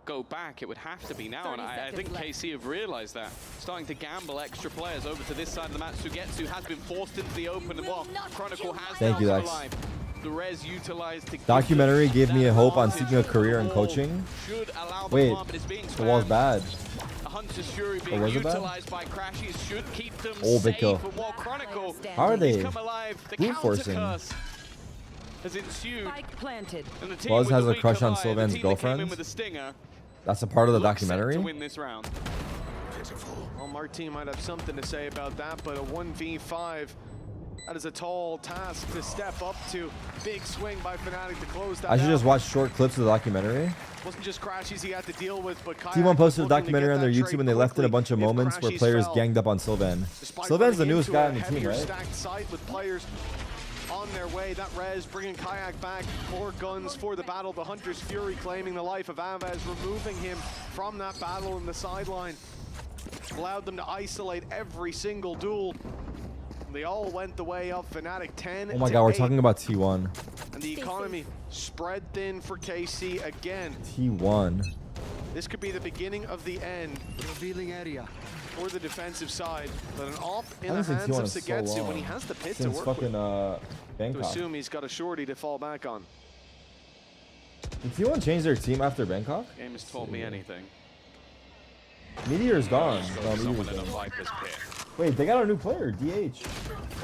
Speaker 12: go back, it would have to be now, and I think KC have realized that. Starting to gamble extra players over to this side of the map. Sugetsu has been forced into the open, and well, Chronicle has
Speaker 1: Thank you,
Speaker 12: come
Speaker 1: Lex.
Speaker 12: alive. The res utilized to
Speaker 1: Documentary gave me a hope on seeking a career in coaching. Wait, the wall's bad.
Speaker 12: Hunter's Fury
Speaker 1: Oh,
Speaker 12: being
Speaker 1: was it bad?
Speaker 12: utilized by Crashies should keep them
Speaker 1: Oh, big
Speaker 12: safe.
Speaker 1: kill.
Speaker 12: And while Chronicle
Speaker 1: How are they
Speaker 12: come alive, the
Speaker 1: brute forcing?
Speaker 12: counter-curse has ensued.
Speaker 13: Planted.
Speaker 12: And the team
Speaker 1: Buzz
Speaker 12: with
Speaker 1: has
Speaker 12: the
Speaker 1: a
Speaker 12: weaker
Speaker 1: crush on
Speaker 12: eye,
Speaker 1: Sylvan's
Speaker 12: the team that came in
Speaker 1: girlfriend?
Speaker 12: with a stinger,
Speaker 1: That's a part of the
Speaker 12: looks set
Speaker 1: documentary?
Speaker 12: to win this round.
Speaker 14: Well, Martin might have something to say about that, but a 1v5, that is a tall task to step up to. Big swing by Fnatic to close that
Speaker 1: I should
Speaker 14: out.
Speaker 1: just watch short clips of the documentary.
Speaker 14: Wasn't just Crashies he had to deal with, but Kayak
Speaker 1: T1 posted a
Speaker 14: looking to
Speaker 1: documentary
Speaker 14: get
Speaker 1: on their
Speaker 14: that
Speaker 1: YouTube
Speaker 14: trade
Speaker 1: and they left in a
Speaker 14: quickly
Speaker 1: bunch of
Speaker 14: if
Speaker 1: moments where
Speaker 14: Crashies
Speaker 1: players
Speaker 14: fell.
Speaker 1: ganged up on Sylvan.
Speaker 14: Despite
Speaker 1: Sylvan's the
Speaker 14: running
Speaker 1: newest
Speaker 14: into
Speaker 1: guy
Speaker 14: a
Speaker 1: on the team,
Speaker 14: heavier
Speaker 1: right?
Speaker 14: stacked site with players on their way. That res bringing Kayak back. More guns for the battle. The Hunter's Fury claiming the life of Avez, removing him from that battle in the sideline. Allowed them to isolate every single duel. They all went the way of Fnatic 10.
Speaker 1: Oh my god, we're talking about T1.
Speaker 14: And the economy spread thin for KC again.
Speaker 1: T1.
Speaker 14: This could be the beginning of the end.
Speaker 15: Revealing area.
Speaker 14: For the defensive side. But an op in
Speaker 1: I
Speaker 14: the
Speaker 1: haven't
Speaker 14: hands
Speaker 1: seen
Speaker 14: of
Speaker 1: T1 in so
Speaker 14: Sugetsu when he
Speaker 1: long.
Speaker 14: has the pit to
Speaker 1: Since
Speaker 14: work
Speaker 1: fucking
Speaker 14: with. To
Speaker 1: Bangkok.
Speaker 14: assume he's got a shorty to fall back on.
Speaker 1: Did T1 change their team after Bangkok?
Speaker 12: Game has told me anything.
Speaker 1: Meteor's gone. No,
Speaker 12: Someone
Speaker 1: Meteor's
Speaker 12: in a
Speaker 1: gone.
Speaker 12: Viper's pit.
Speaker 1: Wait, they got a new player, DH.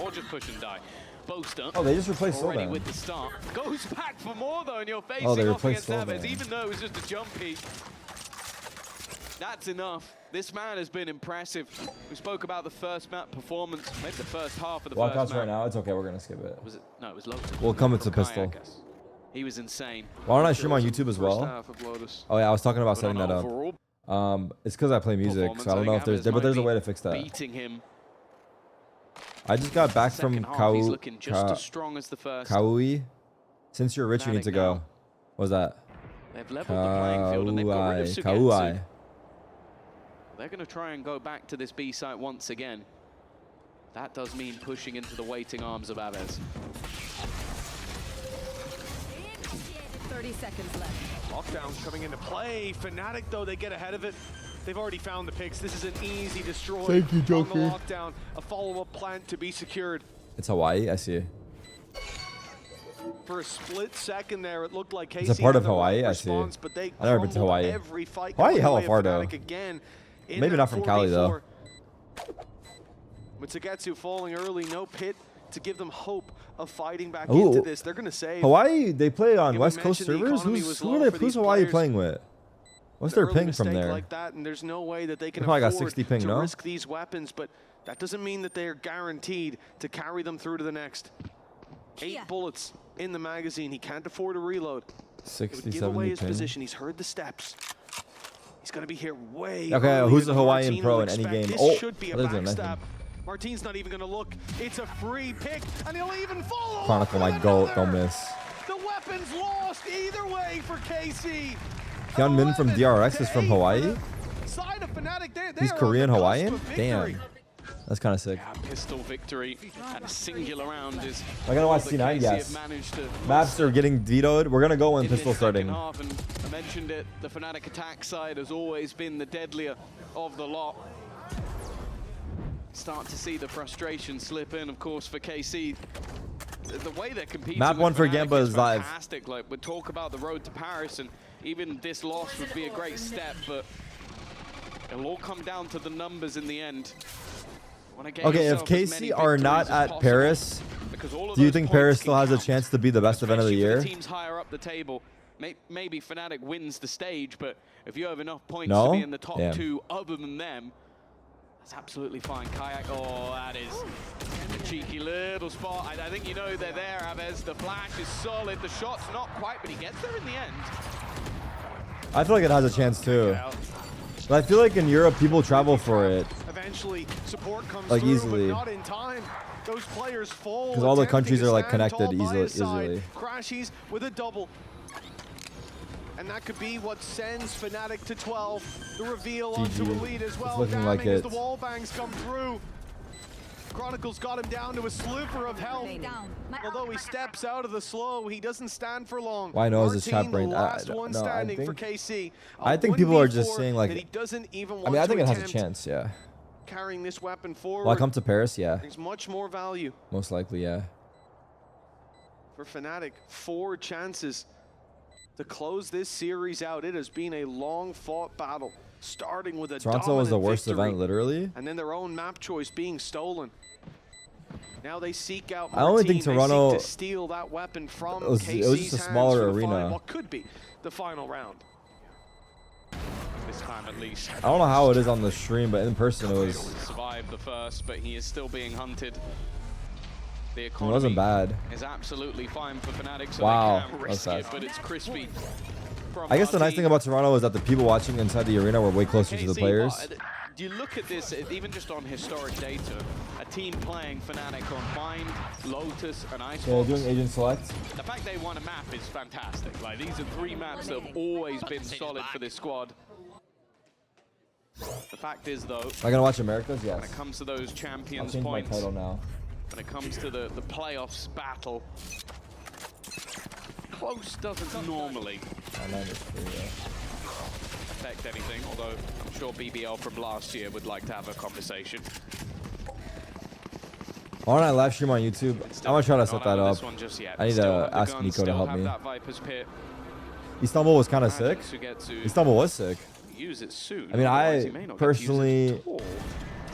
Speaker 12: Or just push and die. Boaster.
Speaker 1: Oh, they just replaced
Speaker 12: already
Speaker 1: Sylvan.
Speaker 12: with the start. Goes back for more though, and you're facing
Speaker 1: Oh, they
Speaker 12: off against
Speaker 1: replaced
Speaker 12: Avez,
Speaker 1: Sylvan.
Speaker 12: even though it was just a jumpy. That's enough. This man has been impressive. We spoke about the first map performance, maybe the first half of the first
Speaker 1: Walkouts
Speaker 12: map.
Speaker 1: right now. It's okay. We're gonna skip it.
Speaker 12: Was it? No, it was Lotus.
Speaker 1: We'll come
Speaker 12: From
Speaker 1: into
Speaker 12: Kayak,
Speaker 1: pistol.
Speaker 12: I guess. He was insane.
Speaker 1: Why don't I stream on YouTube as well?
Speaker 14: Half of Lotus.
Speaker 1: Oh yeah, I was talking about
Speaker 12: But
Speaker 1: setting
Speaker 12: on
Speaker 1: that
Speaker 12: overall
Speaker 1: up. It's because I play music, so I don't know if there's but there's a way to fix that.
Speaker 12: Beating him.
Speaker 1: I just got back from
Speaker 12: Second half, he's looking just as strong as the first.
Speaker 1: Kauai. Since you're rich, you need to go. What was that?
Speaker 12: They've leveled the playing field and they've got rid of Sugetsu.
Speaker 1: Kauai.
Speaker 12: They're going to try and go back to this B site once again. That does mean pushing into the waiting arms of Avez.
Speaker 13: 30 seconds left.
Speaker 14: Lockdown coming into play. Fnatic, though, they get ahead of it. They've already found the picks. This is an easy destroy.
Speaker 1: Thank you,
Speaker 14: on
Speaker 1: Joker.
Speaker 14: the lockdown. A follow-up plant to be secured.
Speaker 1: It's Hawaii. I see.
Speaker 14: For a split second there, it looked like Casey
Speaker 1: It's a part
Speaker 14: had
Speaker 1: of
Speaker 14: the right
Speaker 1: Hawaii. I see.
Speaker 14: response, but they
Speaker 1: I've never been to
Speaker 14: crumbled
Speaker 1: Hawaii.
Speaker 14: every fight
Speaker 1: Hawaii
Speaker 14: going
Speaker 1: hella
Speaker 14: away of
Speaker 1: far though.
Speaker 14: Fnatic again in
Speaker 1: Maybe
Speaker 14: that
Speaker 1: not from Cali though.
Speaker 14: 4v4. With Sugetsu falling early, no pit to give them hope of fighting back
Speaker 1: Ooh.
Speaker 14: into this. They're going to save.
Speaker 1: Hawaii. They play on
Speaker 14: Yeah, we
Speaker 1: West Coast
Speaker 14: mentioned the
Speaker 1: servers.
Speaker 14: economy was
Speaker 1: Who
Speaker 14: low
Speaker 1: are
Speaker 14: for
Speaker 1: they? Who's
Speaker 14: these
Speaker 1: Hawaii
Speaker 14: players.
Speaker 1: playing with? What's
Speaker 14: An
Speaker 1: their
Speaker 14: early
Speaker 1: ping from
Speaker 14: mistake
Speaker 1: there?
Speaker 14: like that, and there's no way that they can
Speaker 1: They probably got
Speaker 14: afford
Speaker 1: 60 ping,
Speaker 14: to
Speaker 1: no?
Speaker 14: risk these weapons, but that doesn't mean that they are guaranteed to carry them through to the next. 8 bullets in the magazine. He can't afford a reload.
Speaker 1: 60,
Speaker 14: It would give
Speaker 1: 70
Speaker 14: away his
Speaker 1: ping.
Speaker 14: position. He's heard the steps. He's going to be here way
Speaker 1: Okay,
Speaker 14: earlier
Speaker 1: who's the
Speaker 14: than
Speaker 1: Hawaiian
Speaker 14: Martin
Speaker 1: pro
Speaker 14: will
Speaker 1: in any
Speaker 14: expect.
Speaker 1: game?
Speaker 14: This
Speaker 1: Oh,
Speaker 14: should be a
Speaker 1: there's a nice
Speaker 14: backstab.
Speaker 1: one.
Speaker 14: Martin's not even going to look. It's a free pick, and he'll even follow up
Speaker 1: Chronicle,
Speaker 14: with
Speaker 1: my goat, don't
Speaker 14: another.
Speaker 1: miss.
Speaker 14: The weapon's lost either way for KC.
Speaker 1: Hyun Min from DRX is from Hawaii?
Speaker 14: Side of Fnatic,
Speaker 1: He's Korean Hawaiian? Damn. That's kind of sick.
Speaker 12: Pistol victory and a singular round is.
Speaker 1: I gotta watch
Speaker 12: all
Speaker 1: C9,
Speaker 12: that KC
Speaker 1: yes.
Speaker 12: have managed to
Speaker 1: Maps are getting vetoed. We're gonna go when
Speaker 12: in
Speaker 1: pistol
Speaker 12: this second
Speaker 1: starting.
Speaker 12: half, and I mentioned it, the Fnatic attack side has always been the deadlier of the lot. Start to see the frustration slip in, of course, for KC. The way they're competing
Speaker 1: Map
Speaker 12: with
Speaker 1: 1 for
Speaker 12: Fnatic
Speaker 1: Gamba is live.
Speaker 12: fantastic. Like, we talk about the road to Paris, and even this loss would be a great step, but it'll all come down to the numbers in the end.
Speaker 1: Okay, if KC are not at Paris, do you think Paris still has a chance to be the best event of the year?
Speaker 12: Teams higher up the table, maybe Fnatic wins the stage, but if you have enough points
Speaker 1: No?
Speaker 12: to be in the top
Speaker 1: Damn.
Speaker 12: 2 other than them, that's absolutely fine. Kayak, oh, that is a cheeky little spot. I think you know they're there, Aves. The flash is solid, the shot's not quite, but he gets there in the end.
Speaker 1: I feel like it has a chance too. But I feel like in Europe, people travel for it.
Speaker 14: Eventually, support comes
Speaker 1: Like
Speaker 14: through,
Speaker 1: easily.
Speaker 14: but not in time. Those players fall.
Speaker 1: 'Cause all the
Speaker 14: attempting
Speaker 1: countries
Speaker 14: to
Speaker 1: are, like,
Speaker 14: stand
Speaker 1: connected
Speaker 14: tall by his
Speaker 1: easily.
Speaker 14: side. Crashies with a double. And that could be what sends Fnatic to 12. The reveal onto
Speaker 1: GG.
Speaker 14: Elite as well.
Speaker 1: It's looking
Speaker 14: Damning
Speaker 1: like
Speaker 14: as
Speaker 1: it.
Speaker 14: the wall bangs come through. Chronicles got him down to a sliver of health. Although he steps out of the slow, he doesn't stand for long.
Speaker 1: Why no is his chat
Speaker 14: Martin,
Speaker 1: brain?
Speaker 14: the last one
Speaker 1: No, I
Speaker 14: standing for
Speaker 1: think,
Speaker 14: KC.
Speaker 1: I think people are just
Speaker 14: 1v4
Speaker 1: saying like,
Speaker 14: that he doesn't even
Speaker 1: I
Speaker 14: want
Speaker 1: mean, I
Speaker 14: to
Speaker 1: think it has a
Speaker 14: attempt.
Speaker 1: chance, yeah.
Speaker 14: Carrying this weapon forward
Speaker 1: Will I come to Paris? Yeah.
Speaker 14: brings much more value
Speaker 1: Most likely, yeah.
Speaker 14: for Fnatic. 4 chances to close this series out. It has been a long-fought battle, starting with a
Speaker 1: Toronto was the
Speaker 14: dominant
Speaker 1: worst
Speaker 14: victory,
Speaker 1: event, literally.
Speaker 14: and then their own map choice being stolen. Now they seek out
Speaker 1: I only think
Speaker 14: Martin.
Speaker 1: Toronto
Speaker 14: They seek to steal that weapon from
Speaker 1: it was
Speaker 14: KC's
Speaker 1: just a
Speaker 14: hands
Speaker 1: smaller
Speaker 14: for the
Speaker 1: arena.
Speaker 14: final, what could be the final round.
Speaker 12: This time at least.
Speaker 1: I don't know how it is on the stream, but in person it was.
Speaker 12: Survived the first, but he is still being hunted. The
Speaker 1: It
Speaker 12: economy
Speaker 1: wasn't bad.
Speaker 12: is absolutely fine for Fnatic, so
Speaker 1: Wow,
Speaker 12: they can
Speaker 1: that was
Speaker 12: risk it,
Speaker 1: fast.
Speaker 12: but it's crispy. from
Speaker 1: I guess the nice
Speaker 12: Martin.
Speaker 1: thing about Toronto is that the people watching inside the arena were way closer to the
Speaker 12: KC,
Speaker 1: players.
Speaker 12: you look at this, even just on historic data, a team playing Fnatic on Mind, Lotus, and Ice.
Speaker 1: Yeah, doing agent select.
Speaker 12: The fact they won a map is fantastic. Like, these are 3 maps that have always been solid for this squad. The fact is, though,
Speaker 1: Am I gonna watch Americas? Yes.
Speaker 12: when it comes to those
Speaker 1: I'll
Speaker 12: champions
Speaker 1: change my
Speaker 12: points,
Speaker 1: title now.
Speaker 12: when it comes to the playoffs battle, close doesn't normally affect anything, although I'm sure BBL from last year would like to have a conversation.
Speaker 1: Why don't I live stream on YouTube? I'm gonna try to set that up. I need
Speaker 12: Still
Speaker 1: to
Speaker 12: have the
Speaker 1: ask
Speaker 12: guns,
Speaker 1: Nico to
Speaker 12: still
Speaker 1: help
Speaker 12: have
Speaker 1: me.
Speaker 12: that Viper's Pit.
Speaker 1: Istanbul was kind of sick.
Speaker 12: Sugetsu
Speaker 1: Istanbul was sick.
Speaker 12: Use it soon.
Speaker 1: I mean,
Speaker 12: otherwise he
Speaker 1: I
Speaker 12: may not get to use it
Speaker 1: personally,
Speaker 12: at all.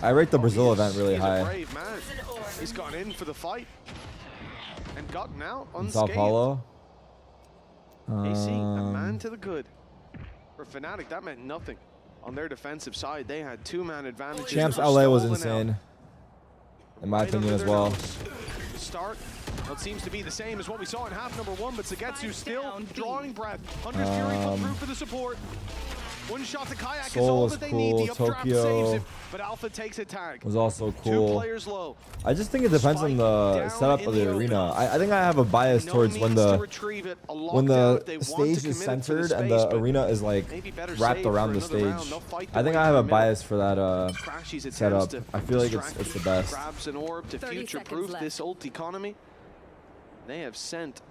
Speaker 1: I rate the Brazil event really
Speaker 14: He's a
Speaker 1: high.
Speaker 14: brave man. He's gone in for the fight and gotten out
Speaker 1: In
Speaker 14: unscathed.
Speaker 1: Sao Paulo.
Speaker 14: AC, a man to the good. For Fnatic, that meant nothing. On their defensive side, they had 2-man advantages.
Speaker 1: Champs
Speaker 14: that were
Speaker 1: LA was
Speaker 14: stolen
Speaker 1: insane,
Speaker 14: out
Speaker 1: in my
Speaker 14: right
Speaker 1: opinion
Speaker 14: under
Speaker 1: as
Speaker 14: their
Speaker 1: well.
Speaker 14: nose. The start, well, it seems to be the same as what we saw in half number 1, but Sugetsu still drawing breath. Hunter's Fury come through for the support. One shot to Kayak is
Speaker 1: Seoul
Speaker 14: all
Speaker 1: was
Speaker 14: that they
Speaker 1: cool.
Speaker 14: need. The updraft saves
Speaker 1: Tokyo
Speaker 14: him, but Alpha takes a tag.
Speaker 1: was also
Speaker 14: 2
Speaker 1: cool.
Speaker 14: players low.
Speaker 1: I just think it depends on the setup of the arena. I think I have a bias towards when the stage is centered and the arena is like wrapped around the stage. I think I have a bias for that setup. I feel like it's the best.
Speaker 14: Grabs an orb to future-proof this ult economy. They have sent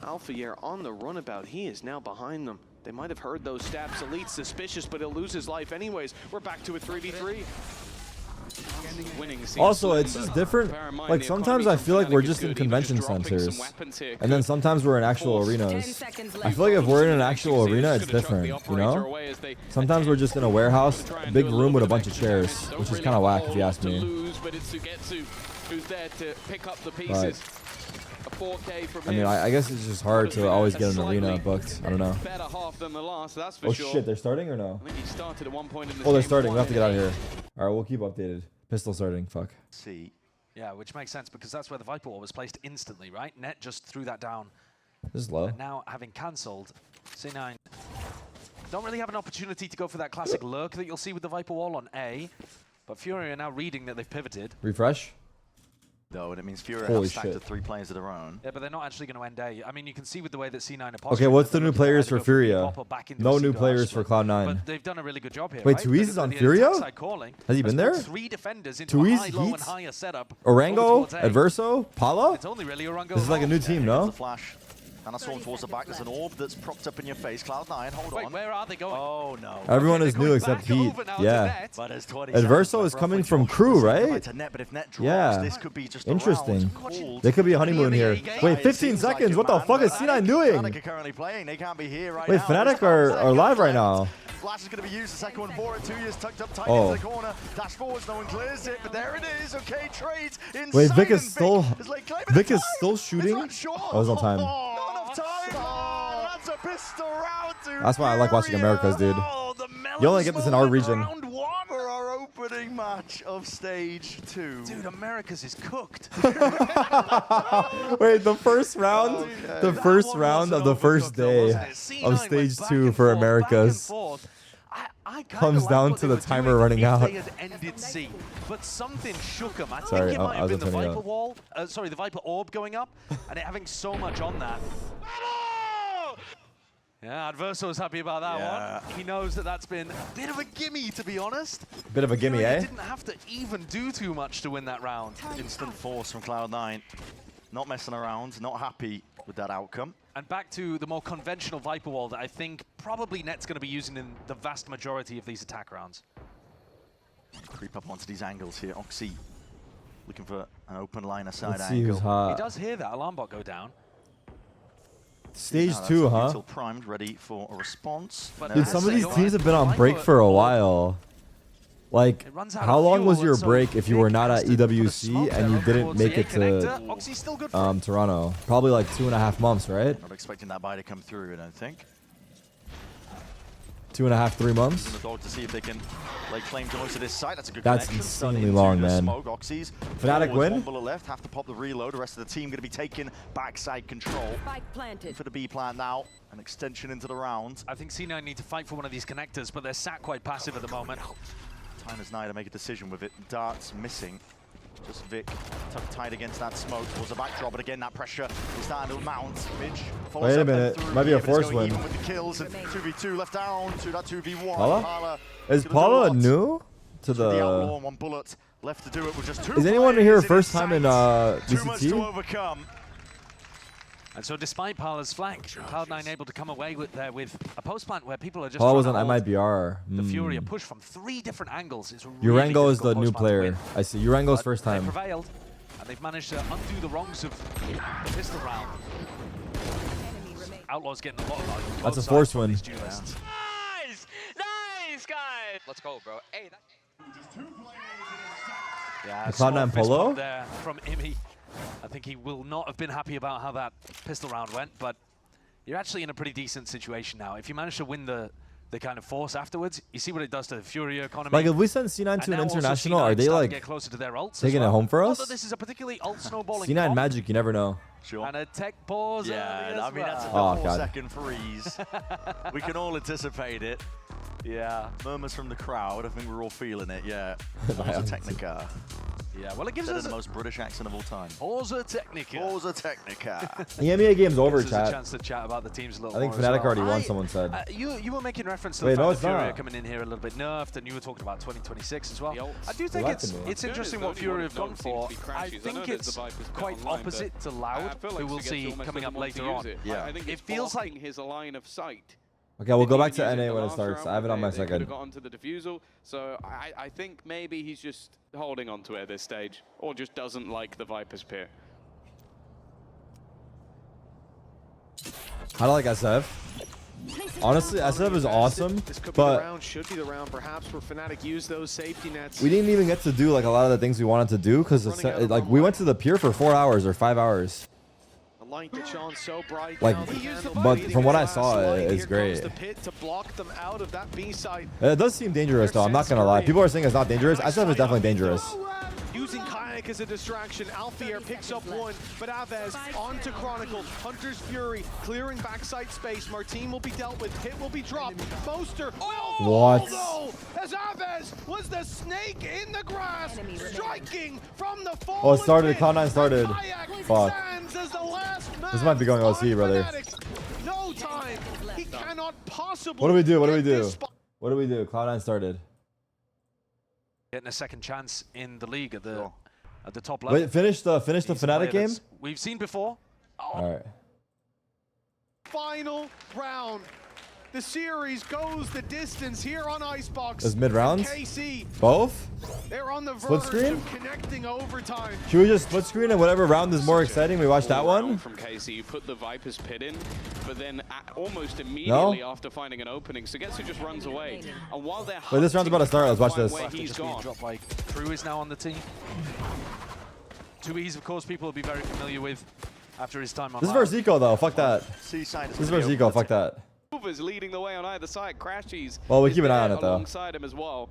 Speaker 14: Alpha Year on the runabout. He is now behind them. They might have heard those steps. Elite suspicious, but he'll lose his life anyways. We're back to a 3v3.
Speaker 1: Also, it's just different. Like sometimes I feel like we're just in convention centers, and then sometimes we're in actual arenas. I feel like if we're in an actual arena, it's different, you know? Sometimes we're just in a warehouse, a big room with a bunch of chairs, which is kind of whack if you ask me.
Speaker 12: But it's Sugetsu who's there to pick up the pieces.
Speaker 1: I mean, I guess it's just hard to always get an arena booked. I don't know.
Speaker 12: Better half than the last, that's for
Speaker 1: Oh
Speaker 12: sure.
Speaker 1: shit, they're starting or no?
Speaker 12: I think he started at one point in this
Speaker 1: Oh, they're
Speaker 12: game.
Speaker 1: starting. We have to get out of here. All right, we'll keep updated. Pistol starting. Fuck.
Speaker 15: See, Yeah, which makes sense because that's where the Viper Wall was placed instantly, right? Net just threw that down.
Speaker 1: This is low.
Speaker 15: And now, having cancelled, C9 don't really have an opportunity to go for that classic lurk that you'll see with the Viper Wall on A. But FURIA are now reading that they've pivoted.
Speaker 1: Refresh.
Speaker 16: Though, and it means FURIA
Speaker 1: Holy
Speaker 16: have stacked
Speaker 1: shit.
Speaker 16: to 3 players of their own.
Speaker 15: Yeah, but they're not actually going to end A. I mean, you can see with the way that C9 are
Speaker 1: Okay,
Speaker 15: posturing
Speaker 1: what's
Speaker 15: that
Speaker 1: the
Speaker 15: they're
Speaker 1: new players for
Speaker 15: looking to either go
Speaker 1: FURIA?
Speaker 15: Pop back into
Speaker 1: No
Speaker 15: a
Speaker 1: new
Speaker 15: C
Speaker 1: players for
Speaker 15: split.
Speaker 1: Cloud9.
Speaker 15: But they've done a really good job here.
Speaker 1: Wait,
Speaker 15: right?
Speaker 1: Tuiz is on
Speaker 15: The
Speaker 1: FURIA?
Speaker 15: attack side calling
Speaker 1: Has he been
Speaker 15: put
Speaker 1: there?
Speaker 15: 3 defenders into a
Speaker 1: Tuiz,
Speaker 15: high, low, and
Speaker 1: Heat,
Speaker 15: higher setup.
Speaker 1: Orango,
Speaker 15: over towards A.
Speaker 1: Adverso, Pala?
Speaker 15: It's only really Orango.
Speaker 1: This is like a new team, no?
Speaker 16: The flash. And I saw him towards the back. There's an orb that's propped up in your face. Cloud9, hold
Speaker 15: Wait,
Speaker 16: on.
Speaker 15: where are they going?
Speaker 16: Oh, no.
Speaker 1: Everyone is new except Heat. Yeah.
Speaker 16: But there's 20
Speaker 1: Adverso
Speaker 16: seconds
Speaker 1: is coming
Speaker 16: left.
Speaker 1: from Crew, right?
Speaker 16: To net, but if net draws,
Speaker 1: Yeah.
Speaker 16: this could be just a
Speaker 1: Interesting.
Speaker 16: round called.
Speaker 1: They could be a honeymoon here. Wait,
Speaker 16: It
Speaker 1: 15
Speaker 16: seems like
Speaker 1: seconds.
Speaker 16: it,
Speaker 1: What the
Speaker 16: man,
Speaker 1: fuck is
Speaker 16: but
Speaker 1: C9 doing?
Speaker 16: Fnatic are currently playing. They can't be here right
Speaker 1: Wait,
Speaker 16: now.
Speaker 1: Fnatic
Speaker 16: There's 5
Speaker 1: are live
Speaker 16: seconds
Speaker 1: right
Speaker 16: left.
Speaker 1: now.
Speaker 16: Flash is going to be used. The second one for it. 2 years tucked up tight
Speaker 1: Oh.
Speaker 16: into the corner. Dash forwards. No one clears it, but there it is. Okay, trades.
Speaker 1: Wait, Vic
Speaker 16: insane,
Speaker 1: is still
Speaker 16: like claiming
Speaker 1: Vic
Speaker 16: the
Speaker 1: is
Speaker 16: time.
Speaker 1: still shooting.
Speaker 16: It's not
Speaker 1: Oh, it was on time.
Speaker 16: Not enough time. Oh, that's a pistol round to
Speaker 1: That's why I like watching Americas, dude.
Speaker 16: Oh, the
Speaker 1: You only get this in our region.
Speaker 16: round 1 for our opening match of stage 2.
Speaker 15: Dude, Americas is cooked.
Speaker 1: Wait, the first round, the first round of the first day of stage 2 for Americas comes down to the timer running out.
Speaker 15: They had ended C, but something shook them. I
Speaker 1: Sorry,
Speaker 15: think it might
Speaker 1: I
Speaker 15: have
Speaker 1: was
Speaker 15: been the
Speaker 1: turning
Speaker 15: Viper
Speaker 1: up.
Speaker 15: Wall, sorry, the Viper Orb going up, and it having so much on that. Yeah, Adverso is happy about that one. He knows that that's been a bit of a gimme, to be honest.
Speaker 1: Bit of a gimme,
Speaker 15: FURIA
Speaker 1: eh?
Speaker 15: didn't have to even do too much to win that round.
Speaker 16: Instant force from Cloud9. Not messing around, not happy with that outcome.
Speaker 15: And back to the more conventional Viper Wall that I think probably Net's going to be using in the vast majority of these attack rounds.
Speaker 16: Creep up onto these angles here. Oxy looking for an open line aside
Speaker 1: Let's see
Speaker 16: angle.
Speaker 1: who's hot.
Speaker 15: He does hear that alarm bot go down.
Speaker 1: Stage
Speaker 16: That's
Speaker 1: 2, huh?
Speaker 16: Util primed, ready for a response.
Speaker 15: But
Speaker 1: Dude, some of these teams have been on break for a while. Like, how long was your break if you were not at EWC and you didn't make it to Toronto? Probably like 2.5 months, right?
Speaker 16: Not expecting that buy to come through, I don't think.
Speaker 1: 2.5, 3 months?
Speaker 16: The dog to see if they can lay claim to most of this site. That's a good
Speaker 1: That's
Speaker 16: connection.
Speaker 1: insanely
Speaker 16: Done into
Speaker 1: long,
Speaker 16: the
Speaker 1: man.
Speaker 16: Smoke. Oxys.
Speaker 1: Fnatic
Speaker 16: Forwards,
Speaker 1: win?
Speaker 16: 1 bullet left. Have to pop the reload. The rest of the team going to be taking backside control.
Speaker 13: Spike planted.
Speaker 16: For the B plant now. An extension into the round.
Speaker 15: I think C9 need to fight for one of these connectors, but they're sat quite passive at the moment.
Speaker 16: Time is nigh to make a decision with it. Darts missing. Just Vic tucked tight against that smoke. Was a backdrop, but again that pressure is starting to mount. Midge follows
Speaker 1: Wait a
Speaker 16: up and
Speaker 1: minute,
Speaker 16: through
Speaker 1: might be
Speaker 16: here,
Speaker 1: a
Speaker 16: but it's
Speaker 1: force
Speaker 16: going
Speaker 1: win.
Speaker 16: even with the kills and 2v2 left down to that 2v1.
Speaker 1: Pala? Is
Speaker 16: gonna do a
Speaker 1: Paula
Speaker 16: lot.
Speaker 1: new to
Speaker 16: The outlaw
Speaker 1: the...
Speaker 16: and 1 bullet left to do it with just 2
Speaker 1: Is anyone here
Speaker 16: players
Speaker 1: first time in
Speaker 16: Too much to
Speaker 1: VCT?
Speaker 16: overcome.
Speaker 15: And so despite Pala's flank, Cloud9 able to come away with a post plant where people are just
Speaker 1: Paula was
Speaker 15: trying
Speaker 1: on
Speaker 15: to hold
Speaker 1: MIBR.
Speaker 15: the
Speaker 1: Hmm.
Speaker 15: FURIA push from 3 different angles. It's a really
Speaker 1: Urango is the
Speaker 15: difficult
Speaker 1: new
Speaker 15: post plant to win.
Speaker 1: player. I see. Urango's
Speaker 15: But
Speaker 1: first
Speaker 15: they
Speaker 1: time.
Speaker 15: prevailed, and they've managed to undo the wrongs of the pistol round. Outlaw's getting a lot of value.
Speaker 1: That's a
Speaker 15: both
Speaker 1: force
Speaker 15: sides from
Speaker 1: win.
Speaker 15: these duelists.
Speaker 10: Nice! Nice, guys!
Speaker 17: Let's go, bro. Hey,
Speaker 15: Yeah,
Speaker 1: The
Speaker 15: small
Speaker 1: Cloud9
Speaker 15: fist
Speaker 1: Polo?
Speaker 15: bump there from Imi. I think he will not have been happy about how that pistol round went, but you're actually in a pretty decent situation now. If you manage to win the kind of force afterwards, you see what it does to the FURIA economy.
Speaker 1: Like, if we send C9
Speaker 15: And
Speaker 1: to an
Speaker 15: now also
Speaker 1: international,
Speaker 15: C9
Speaker 1: are they
Speaker 15: starting
Speaker 1: like
Speaker 15: to get closer to their ults as
Speaker 1: taking it
Speaker 15: well.
Speaker 1: home for
Speaker 15: Not
Speaker 1: us?
Speaker 15: that this is a particularly ult snowballing
Speaker 1: C9
Speaker 15: comp.
Speaker 1: Magic, you never know.
Speaker 16: Sure.
Speaker 15: And a tech pause.
Speaker 16: Yeah, I mean, that's a
Speaker 1: Oh,
Speaker 16: double
Speaker 1: God.
Speaker 16: second freeze. We can all anticipate it.
Speaker 15: Yeah.
Speaker 16: Murmurs from the crowd. I think we're all feeling it, yeah. Forza Technica.
Speaker 15: Yeah, well, it gives
Speaker 16: Instead
Speaker 15: us
Speaker 16: of the most British accent of all time.
Speaker 15: Forza Technica.
Speaker 16: Forza Technica.
Speaker 1: The NBA game's over,
Speaker 15: Gives us a
Speaker 1: chat.
Speaker 15: chance to chat about the teams a little
Speaker 1: I think
Speaker 15: more as
Speaker 1: Fnatic
Speaker 15: well.
Speaker 1: already won, someone said.
Speaker 15: You were making reference to
Speaker 1: Wait,
Speaker 15: the
Speaker 1: no,
Speaker 15: fact
Speaker 1: it's
Speaker 15: that FURIA
Speaker 1: not.
Speaker 15: coming in here a little bit nerfed, and you were talking about 2026 as well. I do
Speaker 1: They
Speaker 15: think
Speaker 1: like the move.
Speaker 15: it's interesting what FURIA have gone for. I think it's quite opposite to Loud, who we'll see coming up later on.
Speaker 16: Yeah.
Speaker 12: I think
Speaker 15: It
Speaker 12: it's
Speaker 15: feels like
Speaker 12: his line of sight.
Speaker 1: Okay, we'll go back to
Speaker 12: Use
Speaker 1: NA
Speaker 12: the
Speaker 1: when it
Speaker 12: last
Speaker 1: starts.
Speaker 12: round,
Speaker 1: I have it on my
Speaker 12: they could
Speaker 1: second.
Speaker 12: have got onto the defusal, so I think maybe he's just holding on to it at this stage, or just doesn't like the Viper's peer.
Speaker 1: I like SF. Honestly, SF is awesome,
Speaker 14: This could be the
Speaker 1: but
Speaker 14: round, should be the round, perhaps, where Fnatic use those safety nets.
Speaker 1: we didn't even get to do like a lot of the things we wanted to do because like we went to the pier for 4 hours or 5 hours.
Speaker 14: The light that shone so bright
Speaker 1: Like,
Speaker 14: down the candle,
Speaker 1: but
Speaker 14: beating
Speaker 1: from what
Speaker 14: the
Speaker 1: I
Speaker 14: last
Speaker 1: saw,
Speaker 14: light.
Speaker 1: it's
Speaker 14: Here comes
Speaker 1: great.
Speaker 14: the pit to block them out of that B site.
Speaker 1: It does seem dangerous though. I'm not gonna lie. People are saying it's not dangerous. SF is definitely dangerous.
Speaker 14: using Kayak as a distraction. Alfier picks up one, but Aves onto Chronicle. Hunter's Fury clearing backside space. Martin will be dealt with. Hit will be dropped. Boaster.
Speaker 1: What?
Speaker 14: No! As Aves was the snake in the grass, striking from the fall.
Speaker 1: Oh, it started. Cloud9 started. Fuck.
Speaker 14: As the last
Speaker 1: This might be going OC, brother.
Speaker 14: No time. He cannot possibly.
Speaker 1: What do we do? What do we do? What do we do? Cloud9 started.
Speaker 15: Getting a second chance in the league at the top level.
Speaker 1: Wait, finish the Fnatic game?
Speaker 15: We've seen before.
Speaker 1: All right.
Speaker 14: Final round. The series goes the distance here on Icebox.
Speaker 1: Is mid-rounds?
Speaker 14: KC.
Speaker 1: Both?
Speaker 14: They're on the
Speaker 1: Split
Speaker 14: verge
Speaker 1: screen?
Speaker 14: of connecting overtime.
Speaker 1: Should we just split screen and whatever round is more exciting, we watch that one?
Speaker 12: From KC, you put the Viper's pit in, but then almost immediately after finding an opening, Sugetsu just runs away. And while they're
Speaker 1: Wait, this round's about to start. Let's watch this.
Speaker 12: where he's gone.
Speaker 15: Dropped by Crew is now on the team. 2Es, of course, people will be very familiar with after his time on
Speaker 1: This is
Speaker 15: Live.
Speaker 1: versus Eco, though. Fuck that. This is versus Eco. Fuck that.
Speaker 12: Movers leading the way on either side. Crashies.
Speaker 1: Well, we
Speaker 12: is
Speaker 1: keep an eye on
Speaker 12: there
Speaker 1: it, though.
Speaker 12: Alongside him as well.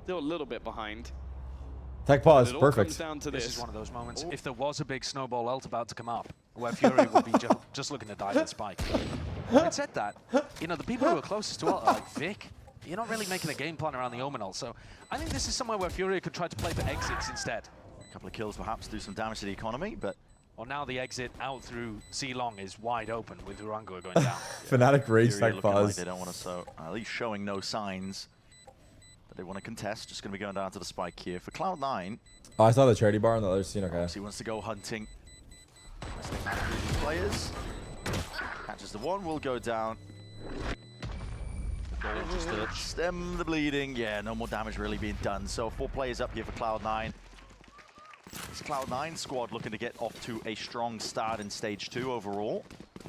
Speaker 12: Still a little bit behind.
Speaker 1: Tech pause.
Speaker 12: It all
Speaker 1: Perfect.
Speaker 12: comes down to
Speaker 15: This
Speaker 12: this.
Speaker 15: is one of those moments. If there was a big snowball ult about to come up, where Fury would be just looking to dive and spike. Having said that, you know, the people who are closest to ult are like Vic. You're not really making a game plan around the Omen ult, so I think this is somewhere where Fury could try to play for exits instead.
Speaker 16: A couple of kills perhaps do some damage to the economy, but...
Speaker 15: Well, now the exit out through C long is wide open with Urango going down.
Speaker 1: Fnatic rage
Speaker 16: Fury
Speaker 1: tech
Speaker 16: looking like
Speaker 1: pause.
Speaker 16: they don't want to at least showing no signs that they want to contest. Just going to be going down to the spike here. For Cloud9,
Speaker 1: Oh, I saw the charity bar on the other scene. Okay.
Speaker 16: he wants to go hunting. Players. Catches the one, will go down. The goal just to stem the bleeding. Yeah, no more damage really being done. So 4 players up here for Cloud9. This Cloud9 squad looking to get off to a strong start in Stage 2 overall.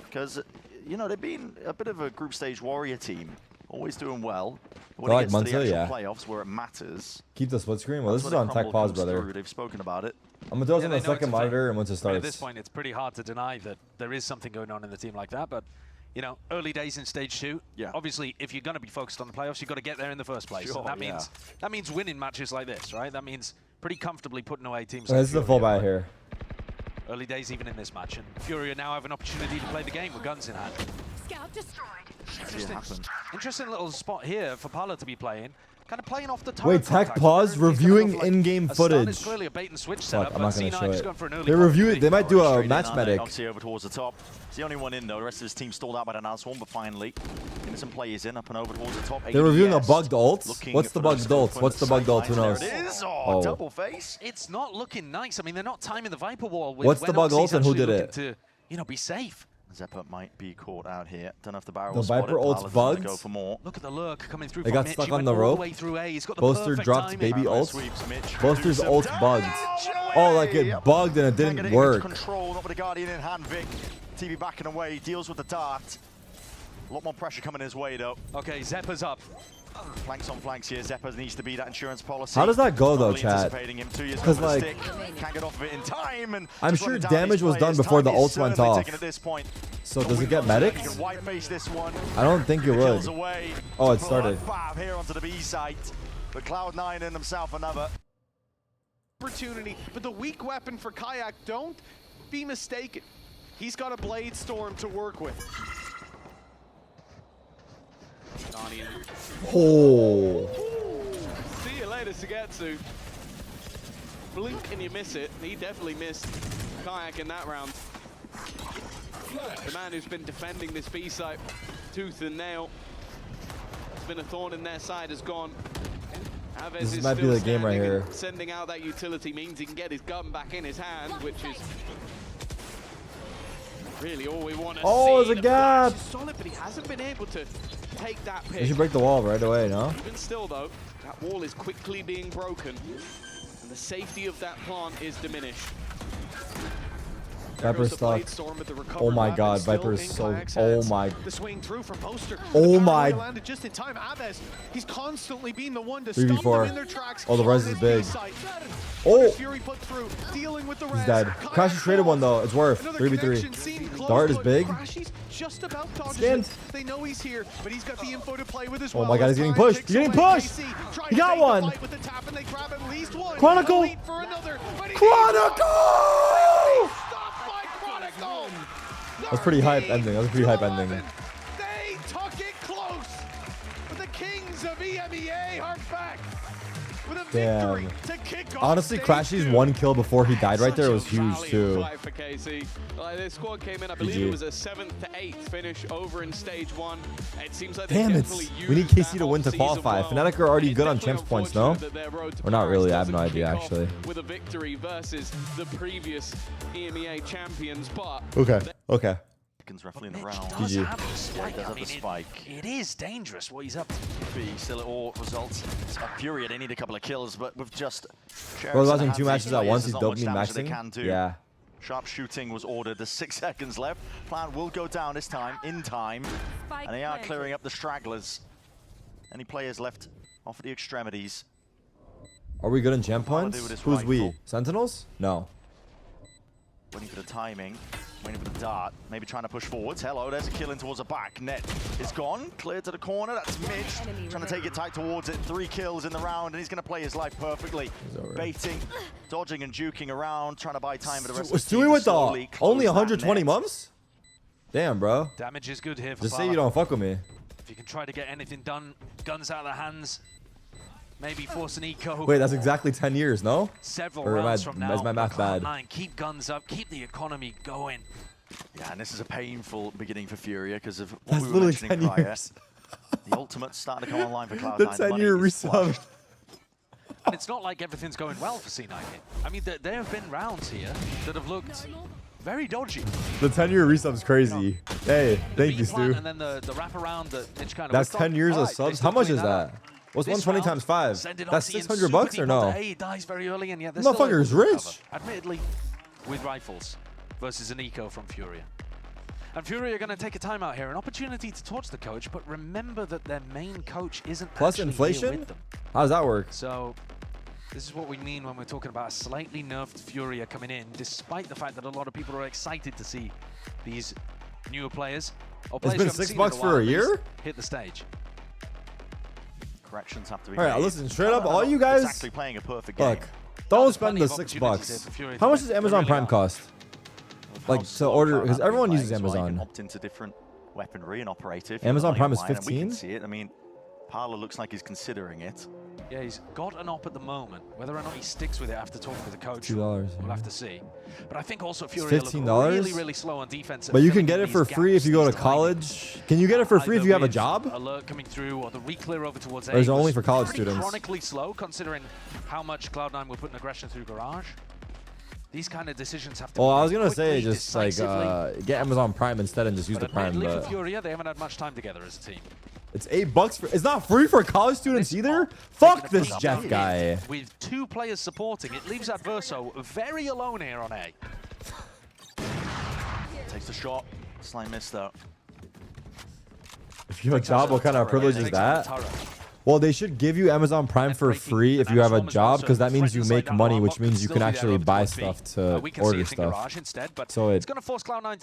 Speaker 16: Because, you know, they've been a bit of a group stage warrior team. Always doing well. But when it gets to the actual playoffs where it matters...
Speaker 1: Keep the split screen? Well, this is on tech pause, brother.
Speaker 16: They've spoken about it.
Speaker 1: I'm going to throw this on the second monitor and once it starts.
Speaker 15: At this point, it's pretty hard to deny that there is something going on in the team like that. But, you know, early days in Stage 2.
Speaker 16: Yeah.
Speaker 15: Obviously, if you're going to be focused on the playoffs, you've got to get there in the first place.
Speaker 16: Sure,
Speaker 15: and that means winning matches like this, right? That means pretty comfortably putting away teams
Speaker 1: Oh,
Speaker 15: like
Speaker 1: this is a
Speaker 15: Furia,
Speaker 1: full buy
Speaker 15: but
Speaker 1: here.
Speaker 15: Early days even in this match. And Furia now have an opportunity to play the game with guns in hand.
Speaker 13: Scout destroyed.
Speaker 15: Interesting little spot here for Pala to be playing. Kind of playing off the turret.
Speaker 1: Wait, tech pause, reviewing in-game footage.
Speaker 15: It's clearly a bait and switch
Speaker 1: Fuck,
Speaker 15: setup,
Speaker 1: I'm
Speaker 15: but
Speaker 1: not going to
Speaker 15: C9
Speaker 1: show
Speaker 15: just
Speaker 1: it.
Speaker 15: going for an early
Speaker 1: They review it. They might do a
Speaker 16: Straight
Speaker 1: match
Speaker 16: in,
Speaker 1: medic.
Speaker 16: Obviously over towards the top. It's the only one in though. The rest of his team stalled out by the last one, but finally getting some players in up and over towards the top.
Speaker 1: They're reviewing a
Speaker 16: ADS
Speaker 1: bugged ult.
Speaker 16: looking
Speaker 1: What's the
Speaker 16: for those
Speaker 1: bugged ult?
Speaker 16: scope
Speaker 1: What's the bugged ult? Who knows?
Speaker 16: There it is.
Speaker 1: Oh.
Speaker 16: Double face.
Speaker 15: It's not looking nice. I mean, they're not timing the Viper wall. With
Speaker 1: What's the bug ult and who did it?
Speaker 15: To, you know, be safe.
Speaker 16: Zeppa might be caught out here. Don't know if the barrel
Speaker 1: The
Speaker 16: will
Speaker 1: Viper ult's bugged.
Speaker 16: Go for more.
Speaker 15: Look at the lurk coming through.
Speaker 1: They
Speaker 15: from
Speaker 1: got
Speaker 15: Mitch.
Speaker 1: stuck
Speaker 15: He
Speaker 1: on
Speaker 15: went
Speaker 1: the
Speaker 15: all
Speaker 1: rope.
Speaker 15: way through A. He's got the
Speaker 1: Boaster
Speaker 15: perfect
Speaker 1: dropped
Speaker 15: timing.
Speaker 1: baby ult.
Speaker 16: Sweeps Mitch.
Speaker 1: Boaster's ult bugged. Oh, like it bugged and it didn't work.
Speaker 16: Control, not with the Guardian in hand. Vic, TV backing away, deals with the dart. A lot more pressure coming his way though.
Speaker 15: Okay, Zeppa's up.
Speaker 16: Flanks on flanks here. Zeppa needs to be that insurance policy.
Speaker 1: How does that go though,
Speaker 16: Totally
Speaker 1: chat?
Speaker 16: anticipating him. 2 years
Speaker 1: Because
Speaker 16: over the
Speaker 1: like,
Speaker 16: stick. Can't get off of it in time. And
Speaker 1: I'm
Speaker 16: just
Speaker 1: sure
Speaker 16: running down
Speaker 1: damage
Speaker 16: these
Speaker 1: was done
Speaker 16: players.
Speaker 1: before the
Speaker 16: Time is
Speaker 1: ult went
Speaker 16: certainly
Speaker 1: off.
Speaker 16: taken at this point.
Speaker 1: So does it get medics?
Speaker 16: You can white face this one.
Speaker 1: I don't think it would.
Speaker 16: Kills away.
Speaker 1: Oh, it started.
Speaker 16: Bloodbath here onto the B site. But Cloud9 in themselves another
Speaker 14: Opportunity, but the weak weapon for Kayak, don't be mistaken. He's got a Blade Storm to work with.
Speaker 1: Oh.
Speaker 12: See you later, Sugetsu. Blink and you miss it. He definitely missed Kayak in that round. The man who's been defending this B site tooth and nail. It's been a thorn in their side, has gone. Aves
Speaker 1: This
Speaker 12: is
Speaker 1: might be
Speaker 12: still
Speaker 1: the game right
Speaker 12: standing,
Speaker 1: here.
Speaker 12: and sending out that utility means he can get his gun back in his hand, which is really all we want to see.
Speaker 1: Oh, there's a
Speaker 12: The
Speaker 1: gap.
Speaker 12: flash is solid, but he hasn't been able to take that pick.
Speaker 1: They should break the wall right away, no?
Speaker 12: Even still, though, that wall is quickly being broken, and the safety of that plant is diminished.
Speaker 1: Viper's stuck. Oh my god, Viper is so... Oh my...
Speaker 14: The swing through from Poster.
Speaker 1: Oh my...
Speaker 14: Landed just in time. Aves, he's constantly been the one to
Speaker 1: 3v4.
Speaker 14: stop them in their tracks.
Speaker 1: Oh, the res is big. Oh!
Speaker 14: Fury put through, dealing with the
Speaker 1: He's dead. Crashy traded one though. It's worth. 3v3. Dart is big.
Speaker 14: Just about dodges
Speaker 1: Scanned.
Speaker 14: it. They know he's here, but he's got the info to play with as
Speaker 1: Oh
Speaker 14: well.
Speaker 1: my god, he's getting pushed. He's getting pushed. He got one. Chronicle. Chronicle. That's pretty hype ending. That was a pretty hype ending.
Speaker 14: They took it close, but the kings of EMEA are back with a victory to kick off.
Speaker 1: Honestly, Crashy's one kill before he died right there was huge too.
Speaker 12: For KC. Their squad came in, I believe it was a 7th to 8th finish over in stage 1. It seems like
Speaker 1: Damn it. We need KC to win to qualify. Fnatic are already good on champs points, no? Or not really, I have no idea actually.
Speaker 12: With a victory versus the previous EMEA champions, but
Speaker 1: Okay.
Speaker 16: Roughly in the round.
Speaker 1: GG.
Speaker 16: Yeah, he does have the spike.
Speaker 15: It is dangerous what he's up to.
Speaker 16: Still at all results. FURIA, they need a couple of kills, but with just...
Speaker 1: Bro, watching 2 matches at once, he's dopamine maxing. Yeah.
Speaker 16: Sharp shooting was ordered. There's 6 seconds left. Plan will go down this time, in time. And they are clearing up the stragglers. Any players left off at the extremities?
Speaker 1: Are we good in champ points? Who's we? Sentinels? No.
Speaker 16: Waiting for the timing. Waiting for the dart. Maybe trying to push forwards. Hello, there's a kill in towards the back. Net is gone. Cleared to the corner. That's Mitch. Trying to take it tight towards it. 3 kills in the round, and he's going to play his life perfectly. Baiting, dodging, and juking around. Trying to buy time for the rest of the team.
Speaker 1: Stewie with the only 120 months? Damn, bro.
Speaker 15: Damage is good here for
Speaker 1: Just say you don't fuck with me.
Speaker 15: If you can try to get anything done, guns out of the hands. Maybe force an eco.
Speaker 1: Wait, that's exactly 10 years, no?
Speaker 15: Several
Speaker 1: or
Speaker 15: rounds from now.
Speaker 1: Is my math bad?
Speaker 15: Keep guns up, keep the economy going.
Speaker 16: Yeah, and this is a painful beginning for FURIA because of what
Speaker 1: That's
Speaker 16: we were
Speaker 1: literally
Speaker 16: mentioning
Speaker 1: 10
Speaker 16: prior.
Speaker 1: years.
Speaker 16: The ultimate's starting to come online for Cloud9.
Speaker 1: The 10-year resub.
Speaker 15: And it's not like everything's going well for C9 here. I mean, there have been rounds here that have looked very dodgy.
Speaker 1: The 10-year resub's crazy. Hey, thank you, Stu.
Speaker 15: And then the wraparound that Mitch kind of
Speaker 1: That's 10 years of subs? How much is that? What's 120 times 5? That's 600 bucks or no?
Speaker 15: He dies very early, and yet
Speaker 1: this motherfucker's rich.
Speaker 15: Admittedly, with rifles versus an eco from FURIA. And FURIA are going to take a timeout here, an opportunity to torch the coach, but remember that their main coach isn't
Speaker 1: plus
Speaker 15: actually
Speaker 1: inflation
Speaker 15: here with them.
Speaker 1: How does that work?
Speaker 15: So this is what we mean when we're talking about a slightly nerfed FURIA coming in, despite the fact that a lot of people are excited to see these newer players. Or players
Speaker 1: it's been $6 for a year?
Speaker 15: Hit the stage.
Speaker 16: Corrections have to be
Speaker 1: made. All right, listen, straight up, all you guys,
Speaker 16: exactly playing a perfect game.
Speaker 1: Look, don't spend the $6. How much does Amazon Prime cost? Like to order, because everyone uses Amazon.
Speaker 16: Opt into different weaponry and operative.
Speaker 1: Amazon Prime is 15.
Speaker 16: We can see it. I mean, Parler looks like he's considering it.
Speaker 15: Yeah, he's got an op at the moment. Whether or not he sticks with it after talking with the coach,
Speaker 1: $2.
Speaker 15: We'll have to see. But I think also FURIA look really, really slow on defense.
Speaker 1: But you can get it for free if you go to college. Can you get it for free if you have a job?
Speaker 15: Alert coming through, or the re-clear over towards A.
Speaker 1: Or is it only for college students?
Speaker 12: Chronically slow, considering how much Cloud9 were putting aggression through Garage. These kind of decisions have to be
Speaker 1: Well, I was gonna say
Speaker 12: quickly,
Speaker 1: just like get Amazon Prime instead and just use the Prime.
Speaker 12: Admittedly
Speaker 1: But
Speaker 12: for FURIA, they haven't had much time together as a team.
Speaker 1: it's $8 for. It's not free for college students either. Fuck this Jeff guy.
Speaker 12: With 2 players supporting, it leaves Adverso very alone here on A.
Speaker 16: Takes the shot. Slight miss though.
Speaker 1: If you have a job, what kind of privilege is that? Well, they should give you Amazon Prime for free if you have a job, because that means you make money, which means you can actually buy stuff to order stuff. So it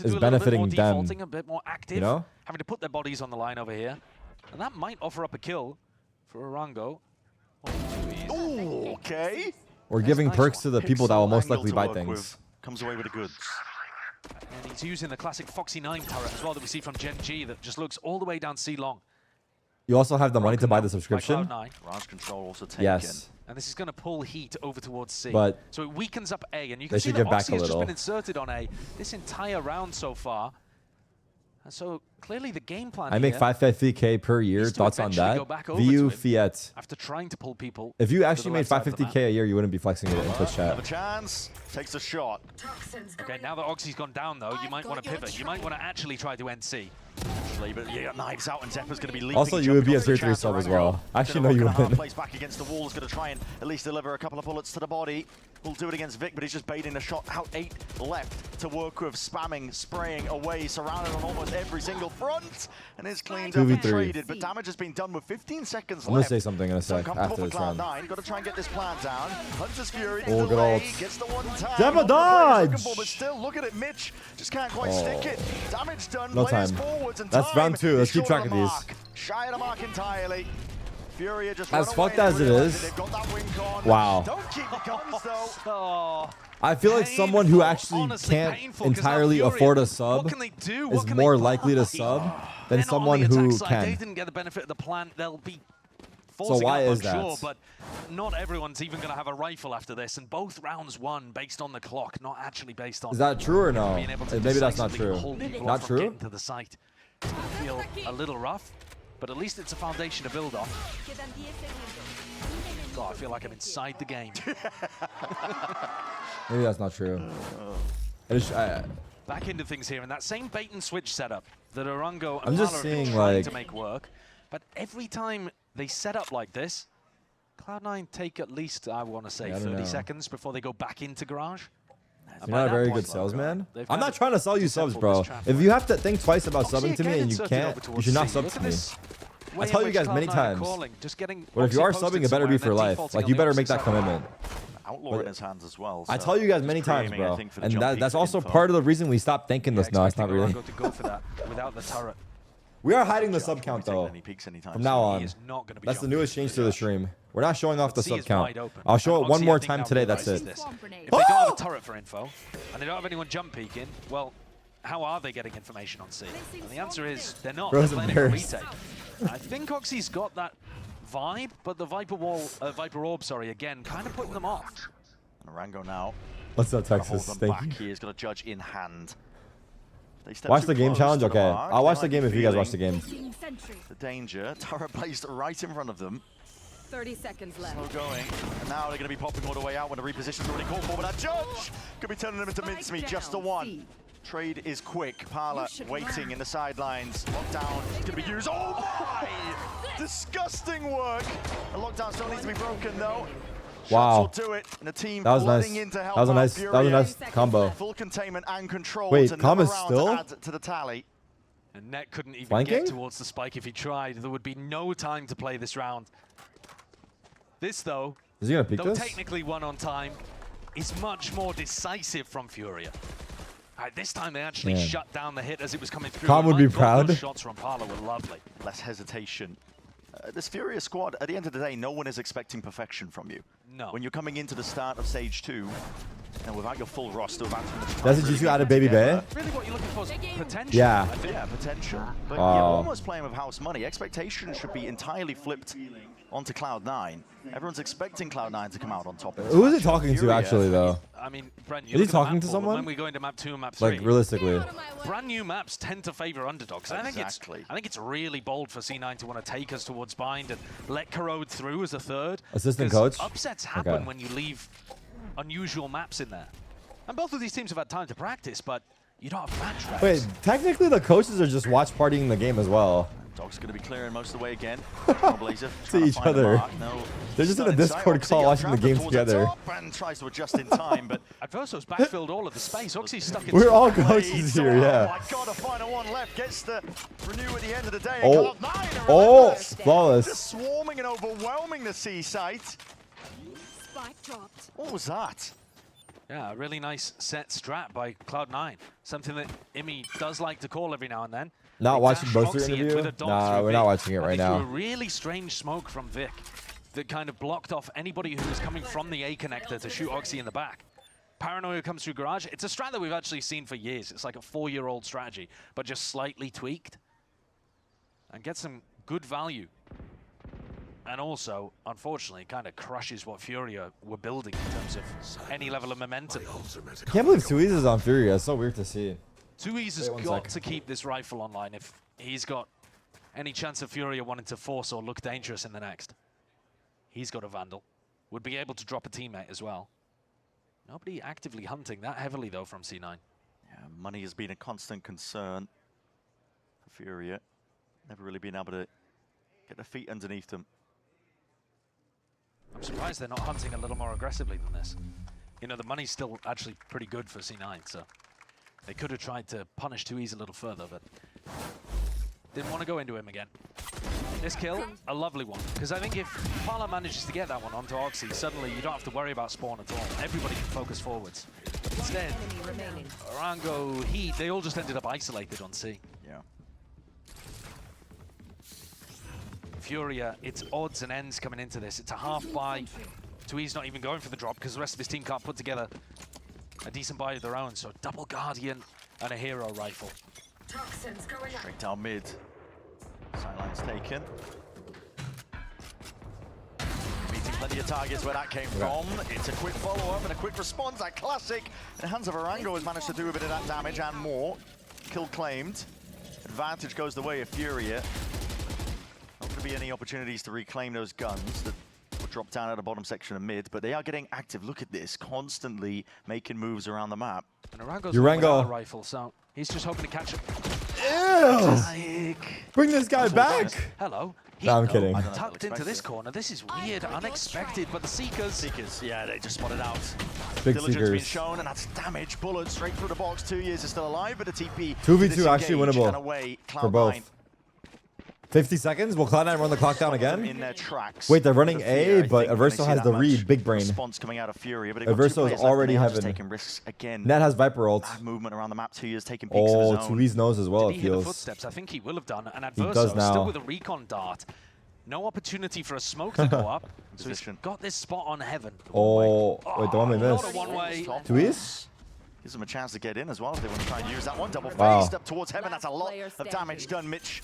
Speaker 1: is benefiting them,
Speaker 12: a bit more active,
Speaker 1: you know?
Speaker 12: having to put their bodies on the line over here. And that might offer up a kill for Orango.
Speaker 16: Ooh, okay.
Speaker 1: We're giving perks to the people that will most likely buy things.
Speaker 16: Comes away with the goods.
Speaker 12: And he's using the classic Foxy 9 turret as well that we see from Gen G that just looks all the way down C long.
Speaker 1: You also have the money to buy the subscription.
Speaker 16: Raj control also taken.
Speaker 1: Yes.
Speaker 12: And this is going to pull heat over towards C.
Speaker 1: But
Speaker 12: so it weakens up A, and you
Speaker 1: they
Speaker 12: can see
Speaker 1: should
Speaker 12: that
Speaker 1: give back
Speaker 12: Oxy
Speaker 1: a
Speaker 12: has just
Speaker 1: little.
Speaker 12: been inserted on A this entire round so far. And so clearly the game plan
Speaker 1: I make
Speaker 12: here
Speaker 1: 550K per year. Thoughts on that?
Speaker 12: go back over
Speaker 1: VU
Speaker 12: to him
Speaker 1: Fiat.
Speaker 12: after trying to pull people.
Speaker 1: If you
Speaker 12: to
Speaker 1: actually
Speaker 12: the
Speaker 1: made
Speaker 12: left side of the map.
Speaker 1: 550K a year, you wouldn't be flexing it in Twitch chat.
Speaker 16: Another chance. Takes a shot.
Speaker 12: Okay, now that Oxy's gone down though, you might want to pivot. You might want to actually try to end C.
Speaker 16: But you got knives out and Zeppa's going to be leaping.
Speaker 1: Also, you would be a tier 3 sub as well. Actually, no, you wouldn't.
Speaker 16: Place back against the wall is going to try and at least deliver a couple of bullets to the body. will do it against Vic, but he's just baiting a shot out. 8 left to work with, spamming, spraying away, surrounded on almost every single front, and it's cleaned up and
Speaker 1: 2v3.
Speaker 16: traded, but damage has been done with 15 seconds
Speaker 1: I'm gonna
Speaker 16: left.
Speaker 1: say something in a sec after this round.
Speaker 16: Got to try and get this plan down. Hunter's Fury,
Speaker 1: Oh, good
Speaker 16: delay,
Speaker 1: ult.
Speaker 16: gets the one tag.
Speaker 1: Devil dodge!
Speaker 16: But still, look at it, Mitch just can't quite stick it. Damage done,
Speaker 1: No
Speaker 16: players
Speaker 1: time.
Speaker 16: forwards, and
Speaker 1: That's
Speaker 16: time
Speaker 1: round 2. Let's
Speaker 16: is
Speaker 1: keep
Speaker 16: short
Speaker 1: track of
Speaker 16: the
Speaker 1: these.
Speaker 16: mark. Shy of the mark entirely. Furia just
Speaker 1: As
Speaker 16: run
Speaker 1: fucked
Speaker 16: away and
Speaker 1: as it
Speaker 16: realize
Speaker 1: is.
Speaker 16: that they've got that wing con.
Speaker 1: Wow.
Speaker 16: Don't keep the guns though.
Speaker 15: Oh,
Speaker 1: I feel like someone who actually
Speaker 15: honestly
Speaker 1: can't
Speaker 15: painful, 'cause now
Speaker 1: entirely
Speaker 15: Furia,
Speaker 1: afford a sub
Speaker 15: what can they do?
Speaker 1: is
Speaker 15: What can they
Speaker 1: more
Speaker 15: buy?
Speaker 1: likely to sub than
Speaker 15: They're not
Speaker 1: someone
Speaker 15: on the
Speaker 1: who
Speaker 15: attack side. They
Speaker 1: can.
Speaker 15: didn't get the benefit of the plan. They'll be
Speaker 1: So
Speaker 15: forcing
Speaker 1: why
Speaker 15: up,
Speaker 1: is
Speaker 15: I'm
Speaker 1: that?
Speaker 15: sure, but not everyone's even going to have a rifle after this, and both rounds won based on the clock, not actually based on.
Speaker 1: Is that true or no?
Speaker 15: being able to
Speaker 1: Maybe that's not
Speaker 15: decisively
Speaker 1: true.
Speaker 15: hold people
Speaker 1: Not
Speaker 15: off from
Speaker 1: true?
Speaker 15: getting to the site. I feel a little rough, but at least it's a foundation to build off. God, I feel like I'm inside the game.
Speaker 1: Maybe that's not true.
Speaker 15: Back into things here, and that same bait and switch setup that Orango
Speaker 1: I'm
Speaker 15: and
Speaker 1: just
Speaker 15: Pala have been
Speaker 1: seeing,
Speaker 15: trying
Speaker 1: like-
Speaker 15: to make work. But every time they set up like this, Cloud9 take at least, I want to say,
Speaker 1: Yeah, I don't
Speaker 15: 30
Speaker 1: know.
Speaker 15: seconds before they go back into Garage.
Speaker 1: You're not a very good salesman.
Speaker 15: they've
Speaker 1: I'm
Speaker 15: kind
Speaker 1: not
Speaker 15: of
Speaker 1: trying to sell you subs,
Speaker 15: disassembled
Speaker 1: bro.
Speaker 15: this trap
Speaker 1: If you have to think twice about
Speaker 15: Oxy
Speaker 1: subbing to me
Speaker 15: again
Speaker 1: and you
Speaker 15: inserted over
Speaker 1: can't, you
Speaker 15: towards
Speaker 1: should not
Speaker 15: C.
Speaker 1: sub
Speaker 15: Look
Speaker 1: to
Speaker 15: at
Speaker 1: me.
Speaker 15: this
Speaker 1: I
Speaker 15: way
Speaker 1: tell
Speaker 15: in
Speaker 1: you guys
Speaker 15: which
Speaker 1: many
Speaker 15: Cloud9 are
Speaker 1: times.
Speaker 15: calling, just getting
Speaker 1: But if you are
Speaker 15: Oxy
Speaker 1: subbing,
Speaker 15: posted
Speaker 1: it better be
Speaker 15: somewhere
Speaker 1: for
Speaker 15: and they're
Speaker 1: life.
Speaker 15: defaulting
Speaker 1: Like,
Speaker 15: on
Speaker 1: you
Speaker 15: the
Speaker 1: better
Speaker 15: opposite
Speaker 1: make that
Speaker 15: side.
Speaker 1: commitment.
Speaker 16: Outlaw
Speaker 1: But
Speaker 16: in his hands as well.
Speaker 1: I
Speaker 16: so
Speaker 1: tell you guys
Speaker 16: just
Speaker 1: many times,
Speaker 16: pre-aiming, I
Speaker 1: bro.
Speaker 16: think, for the
Speaker 1: And
Speaker 16: jump
Speaker 1: that's
Speaker 16: peek
Speaker 1: also
Speaker 16: info.
Speaker 1: part of the reason we stopped thinking this. No, it's not really.
Speaker 15: Orango to go for that without the turret.
Speaker 1: We are hiding the sub count, though. From now on. That's the newest change to the stream. We're not showing off the
Speaker 15: C
Speaker 1: sub
Speaker 15: is
Speaker 1: count.
Speaker 15: wide open.
Speaker 1: I'll show
Speaker 15: And
Speaker 1: it one
Speaker 15: Oxy,
Speaker 1: more
Speaker 15: I think,
Speaker 1: time
Speaker 15: now
Speaker 1: today. That's
Speaker 15: realizes
Speaker 1: it.
Speaker 15: this. If they don't have a turret for info, and they don't have anyone jump peeking, well, how are they getting information on C? And the answer is they're not.
Speaker 1: Bro's
Speaker 15: They're playing a
Speaker 1: embarrassed.
Speaker 15: retake. I think Oxy's got that vibe, but the Viper Orb, sorry, again, kind of putting them off.
Speaker 16: And Orango now.
Speaker 1: What's up,
Speaker 16: Gotta hold
Speaker 1: Texas?
Speaker 16: them
Speaker 1: Thank
Speaker 16: back.
Speaker 1: you.
Speaker 16: He is going to judge in hand. They step
Speaker 1: Watch
Speaker 16: too
Speaker 1: the game
Speaker 16: close
Speaker 1: challenge?
Speaker 16: to the
Speaker 1: Okay.
Speaker 16: mark,
Speaker 1: I'll
Speaker 16: they
Speaker 1: watch
Speaker 16: might
Speaker 1: the
Speaker 16: be
Speaker 1: game if you guys watch the
Speaker 16: feeling
Speaker 1: game.
Speaker 16: The danger. Turret placed right in front of them.
Speaker 13: 30 seconds left.
Speaker 16: Slow going. And now they're going to be popping all the way out when the reposition's already called for. But that judge could be turning them into mincemeat. Just the one. Trade is quick. Parla waiting in the sidelines. Lockdown is going to be used. Oh my! Disgusting work. The lockdown still needs to be broken though.
Speaker 1: Wow.
Speaker 16: Shots will do it. And the team
Speaker 1: That was
Speaker 16: flooding
Speaker 1: nice.
Speaker 16: in to
Speaker 1: That
Speaker 16: help
Speaker 1: was a
Speaker 16: out
Speaker 1: nice. That was a
Speaker 16: Furia.
Speaker 1: nice combo.
Speaker 16: Full containment and control.
Speaker 1: Wait,
Speaker 16: to
Speaker 1: Calm is
Speaker 16: another round
Speaker 1: still
Speaker 16: to add to the tally.
Speaker 15: And Net couldn't even
Speaker 1: Flanking?
Speaker 15: get towards the spike if he tried. There would be no time to play this round. This, though,
Speaker 1: Is he gonna peek
Speaker 15: though
Speaker 1: this?
Speaker 15: technically one on time, is much more decisive from Furia. This time they actually
Speaker 1: Man.
Speaker 15: shut down the hit as it was coming through.
Speaker 1: Calm
Speaker 15: And
Speaker 1: would
Speaker 15: my
Speaker 1: be
Speaker 15: God,
Speaker 1: proud.
Speaker 15: Those shots from Parla were lovely.
Speaker 16: Less hesitation. This Furia squad, at the end of the day, no one is expecting perfection from you.
Speaker 15: No.
Speaker 16: When you're coming into the start of stage 2, and without your full roster, without
Speaker 1: Does it just you out of Baby Bay?
Speaker 15: Really what you're looking for is potential.
Speaker 1: Yeah.
Speaker 15: I think.
Speaker 16: Yeah, potential. But
Speaker 1: Wow.
Speaker 16: you're almost playing with house money. Expectations should be entirely flipped onto Cloud9. Everyone's expecting Cloud9 to come out on top of this
Speaker 1: Who is
Speaker 16: match.
Speaker 1: it talking to,
Speaker 16: Furia,
Speaker 1: actually, though?
Speaker 15: I mean, Brent,
Speaker 1: Is he talking to someone?
Speaker 15: When we go into map 2 and map 3,
Speaker 1: Like, realistically.
Speaker 15: brand new maps tend to favor underdogs. I think it's really bold for C9 to want to take us towards Bind and let Corrode through as a third.
Speaker 1: Assistant
Speaker 15: 'cause
Speaker 1: coach?
Speaker 15: Upsets happen
Speaker 1: Okay.
Speaker 15: when you leave unusual maps in there. And both of these teams have had time to practice, but you don't have match reps.
Speaker 1: Wait, technically the coaches are just watch partying the game as well.
Speaker 16: Dog's going to be clearing most of the way again. Blazer
Speaker 1: To each other.
Speaker 16: No,
Speaker 1: They're just in a
Speaker 16: stun
Speaker 1: Discord
Speaker 16: inside.
Speaker 1: call
Speaker 16: Oxy
Speaker 1: watching the
Speaker 16: trapped
Speaker 1: game
Speaker 16: towards the
Speaker 1: together.
Speaker 16: top and tries to adjust in time, but
Speaker 15: Adverso's backfilled all of the space. Oxy's stuck in
Speaker 1: We're all
Speaker 15: spot.
Speaker 1: coaches here,
Speaker 16: Oh
Speaker 1: yeah.
Speaker 16: my god, a final one left. Gets the renew at the end of the day.
Speaker 1: Oh.
Speaker 16: And Cloud9 are
Speaker 1: Oh,
Speaker 16: relentless.
Speaker 1: flawless.
Speaker 16: Just swarming and overwhelming the C site.
Speaker 13: Spike dropped.
Speaker 16: What was that?
Speaker 15: Yeah, a really nice set strat by Cloud9. Something that Imi does like to call every now and then.
Speaker 1: Not
Speaker 15: They
Speaker 1: watching
Speaker 15: dash
Speaker 1: both
Speaker 15: Oxy
Speaker 1: their
Speaker 15: into
Speaker 1: interview?
Speaker 15: the dog
Speaker 1: Nah,
Speaker 15: through
Speaker 1: we're not
Speaker 15: Vic,
Speaker 1: watching it
Speaker 15: and
Speaker 1: right
Speaker 15: they threw
Speaker 1: now.
Speaker 15: a really strange smoke from Vic that kind of blocked off anybody who was coming from the A connector to shoot Oxy in the back. Paranoia comes through Garage. It's a strat that we've actually seen for years. It's like a 4-year-old strategy, but just slightly tweaked. And gets some good value. And also, unfortunately, kind of crushes what Furia were building in terms of any level of momentum.
Speaker 1: I can't believe Suiz is on Furia. It's so weird to see.
Speaker 15: Tuiz has
Speaker 1: Wait, one
Speaker 15: got
Speaker 1: sec.
Speaker 15: to keep this rifle online if he's got any chance of Furia wanting to force or look dangerous in the next. He's got a Vandal. Would be able to drop a teammate as well. Nobody actively hunting that heavily, though, from C9.
Speaker 16: Yeah, money has been a constant concern for Furia. Never really been able to get their feet underneath them.
Speaker 15: I'm surprised they're not hunting a little more aggressively than this. you know, the money's still actually pretty good for C9, so they could have tried to punish 2E's a little further, but didn't want to go into him again. This kill, a lovely one, because I think if Pala manages to get that one onto Oxy, suddenly you don't have to worry about spawn at all. Everybody can focus forwards. Instead, Orango, Heat, they all just ended up isolated on C.
Speaker 16: Yeah.
Speaker 15: Furia, it's odds and ends coming into this. It's a half buy. 2E's not even going for the drop because the rest of his team can't put together a decent buy of their own. So double Guardian and a hero rifle.
Speaker 16: Straight down mid. Sideline's taken. Meeting plenty of targets where that came from. It's a quick follow-up and a quick response. That classic. In the hands of Orango has managed to do a bit of that damage and more. Kill claimed. Advantage goes the way of Furia. Not going to be any opportunities to reclaim those guns that will drop down at the bottom section of mid, but they are getting active. Look at this, constantly making moves around the map.
Speaker 15: And Orango's without a rifle, so he's just hoping to catch him.
Speaker 1: Ew! Bring this guy back!
Speaker 15: Hello.
Speaker 1: No, I'm kidding.
Speaker 15: Tucked into this corner. This is weird, unexpected, but the Seekers,
Speaker 16: yeah, they just spotted out.
Speaker 1: Big
Speaker 16: Diligence
Speaker 1: Seekers.
Speaker 16: being shown, and that's damage. Bullet straight through the box. 2 years is still alive, but the TP
Speaker 1: 2v2 actually winnable
Speaker 16: and away,
Speaker 1: for both.
Speaker 16: Cloud9.
Speaker 1: 50 seconds. Will Cloud9 run the clock down again?
Speaker 16: In their tracks.
Speaker 1: Wait, they're running A, but Averso has the read. Big brain.
Speaker 16: Response coming out of Furia, but
Speaker 1: Averso is already having
Speaker 16: taking risks again.
Speaker 1: Net has Viper ult.
Speaker 16: Bad movement around the map. 2 years taking peeks of his own.
Speaker 1: 2E's knows as well.
Speaker 15: Did
Speaker 1: It
Speaker 15: he hit the
Speaker 1: feels.
Speaker 15: footsteps? I think he will have done. And
Speaker 1: He
Speaker 15: Adverso
Speaker 1: does now.
Speaker 15: still with a recon dart. No opportunity for a smoke to go up. So he's got this spot on heaven.
Speaker 1: Oh, wait, the one we
Speaker 15: Not
Speaker 1: missed.
Speaker 15: a one-way.
Speaker 1: 2E's?
Speaker 16: Gives them a chance to get in as well if they want to try and use that one. Double
Speaker 1: Wow.
Speaker 16: faced up towards heaven. That's a lot of damage done. Mitch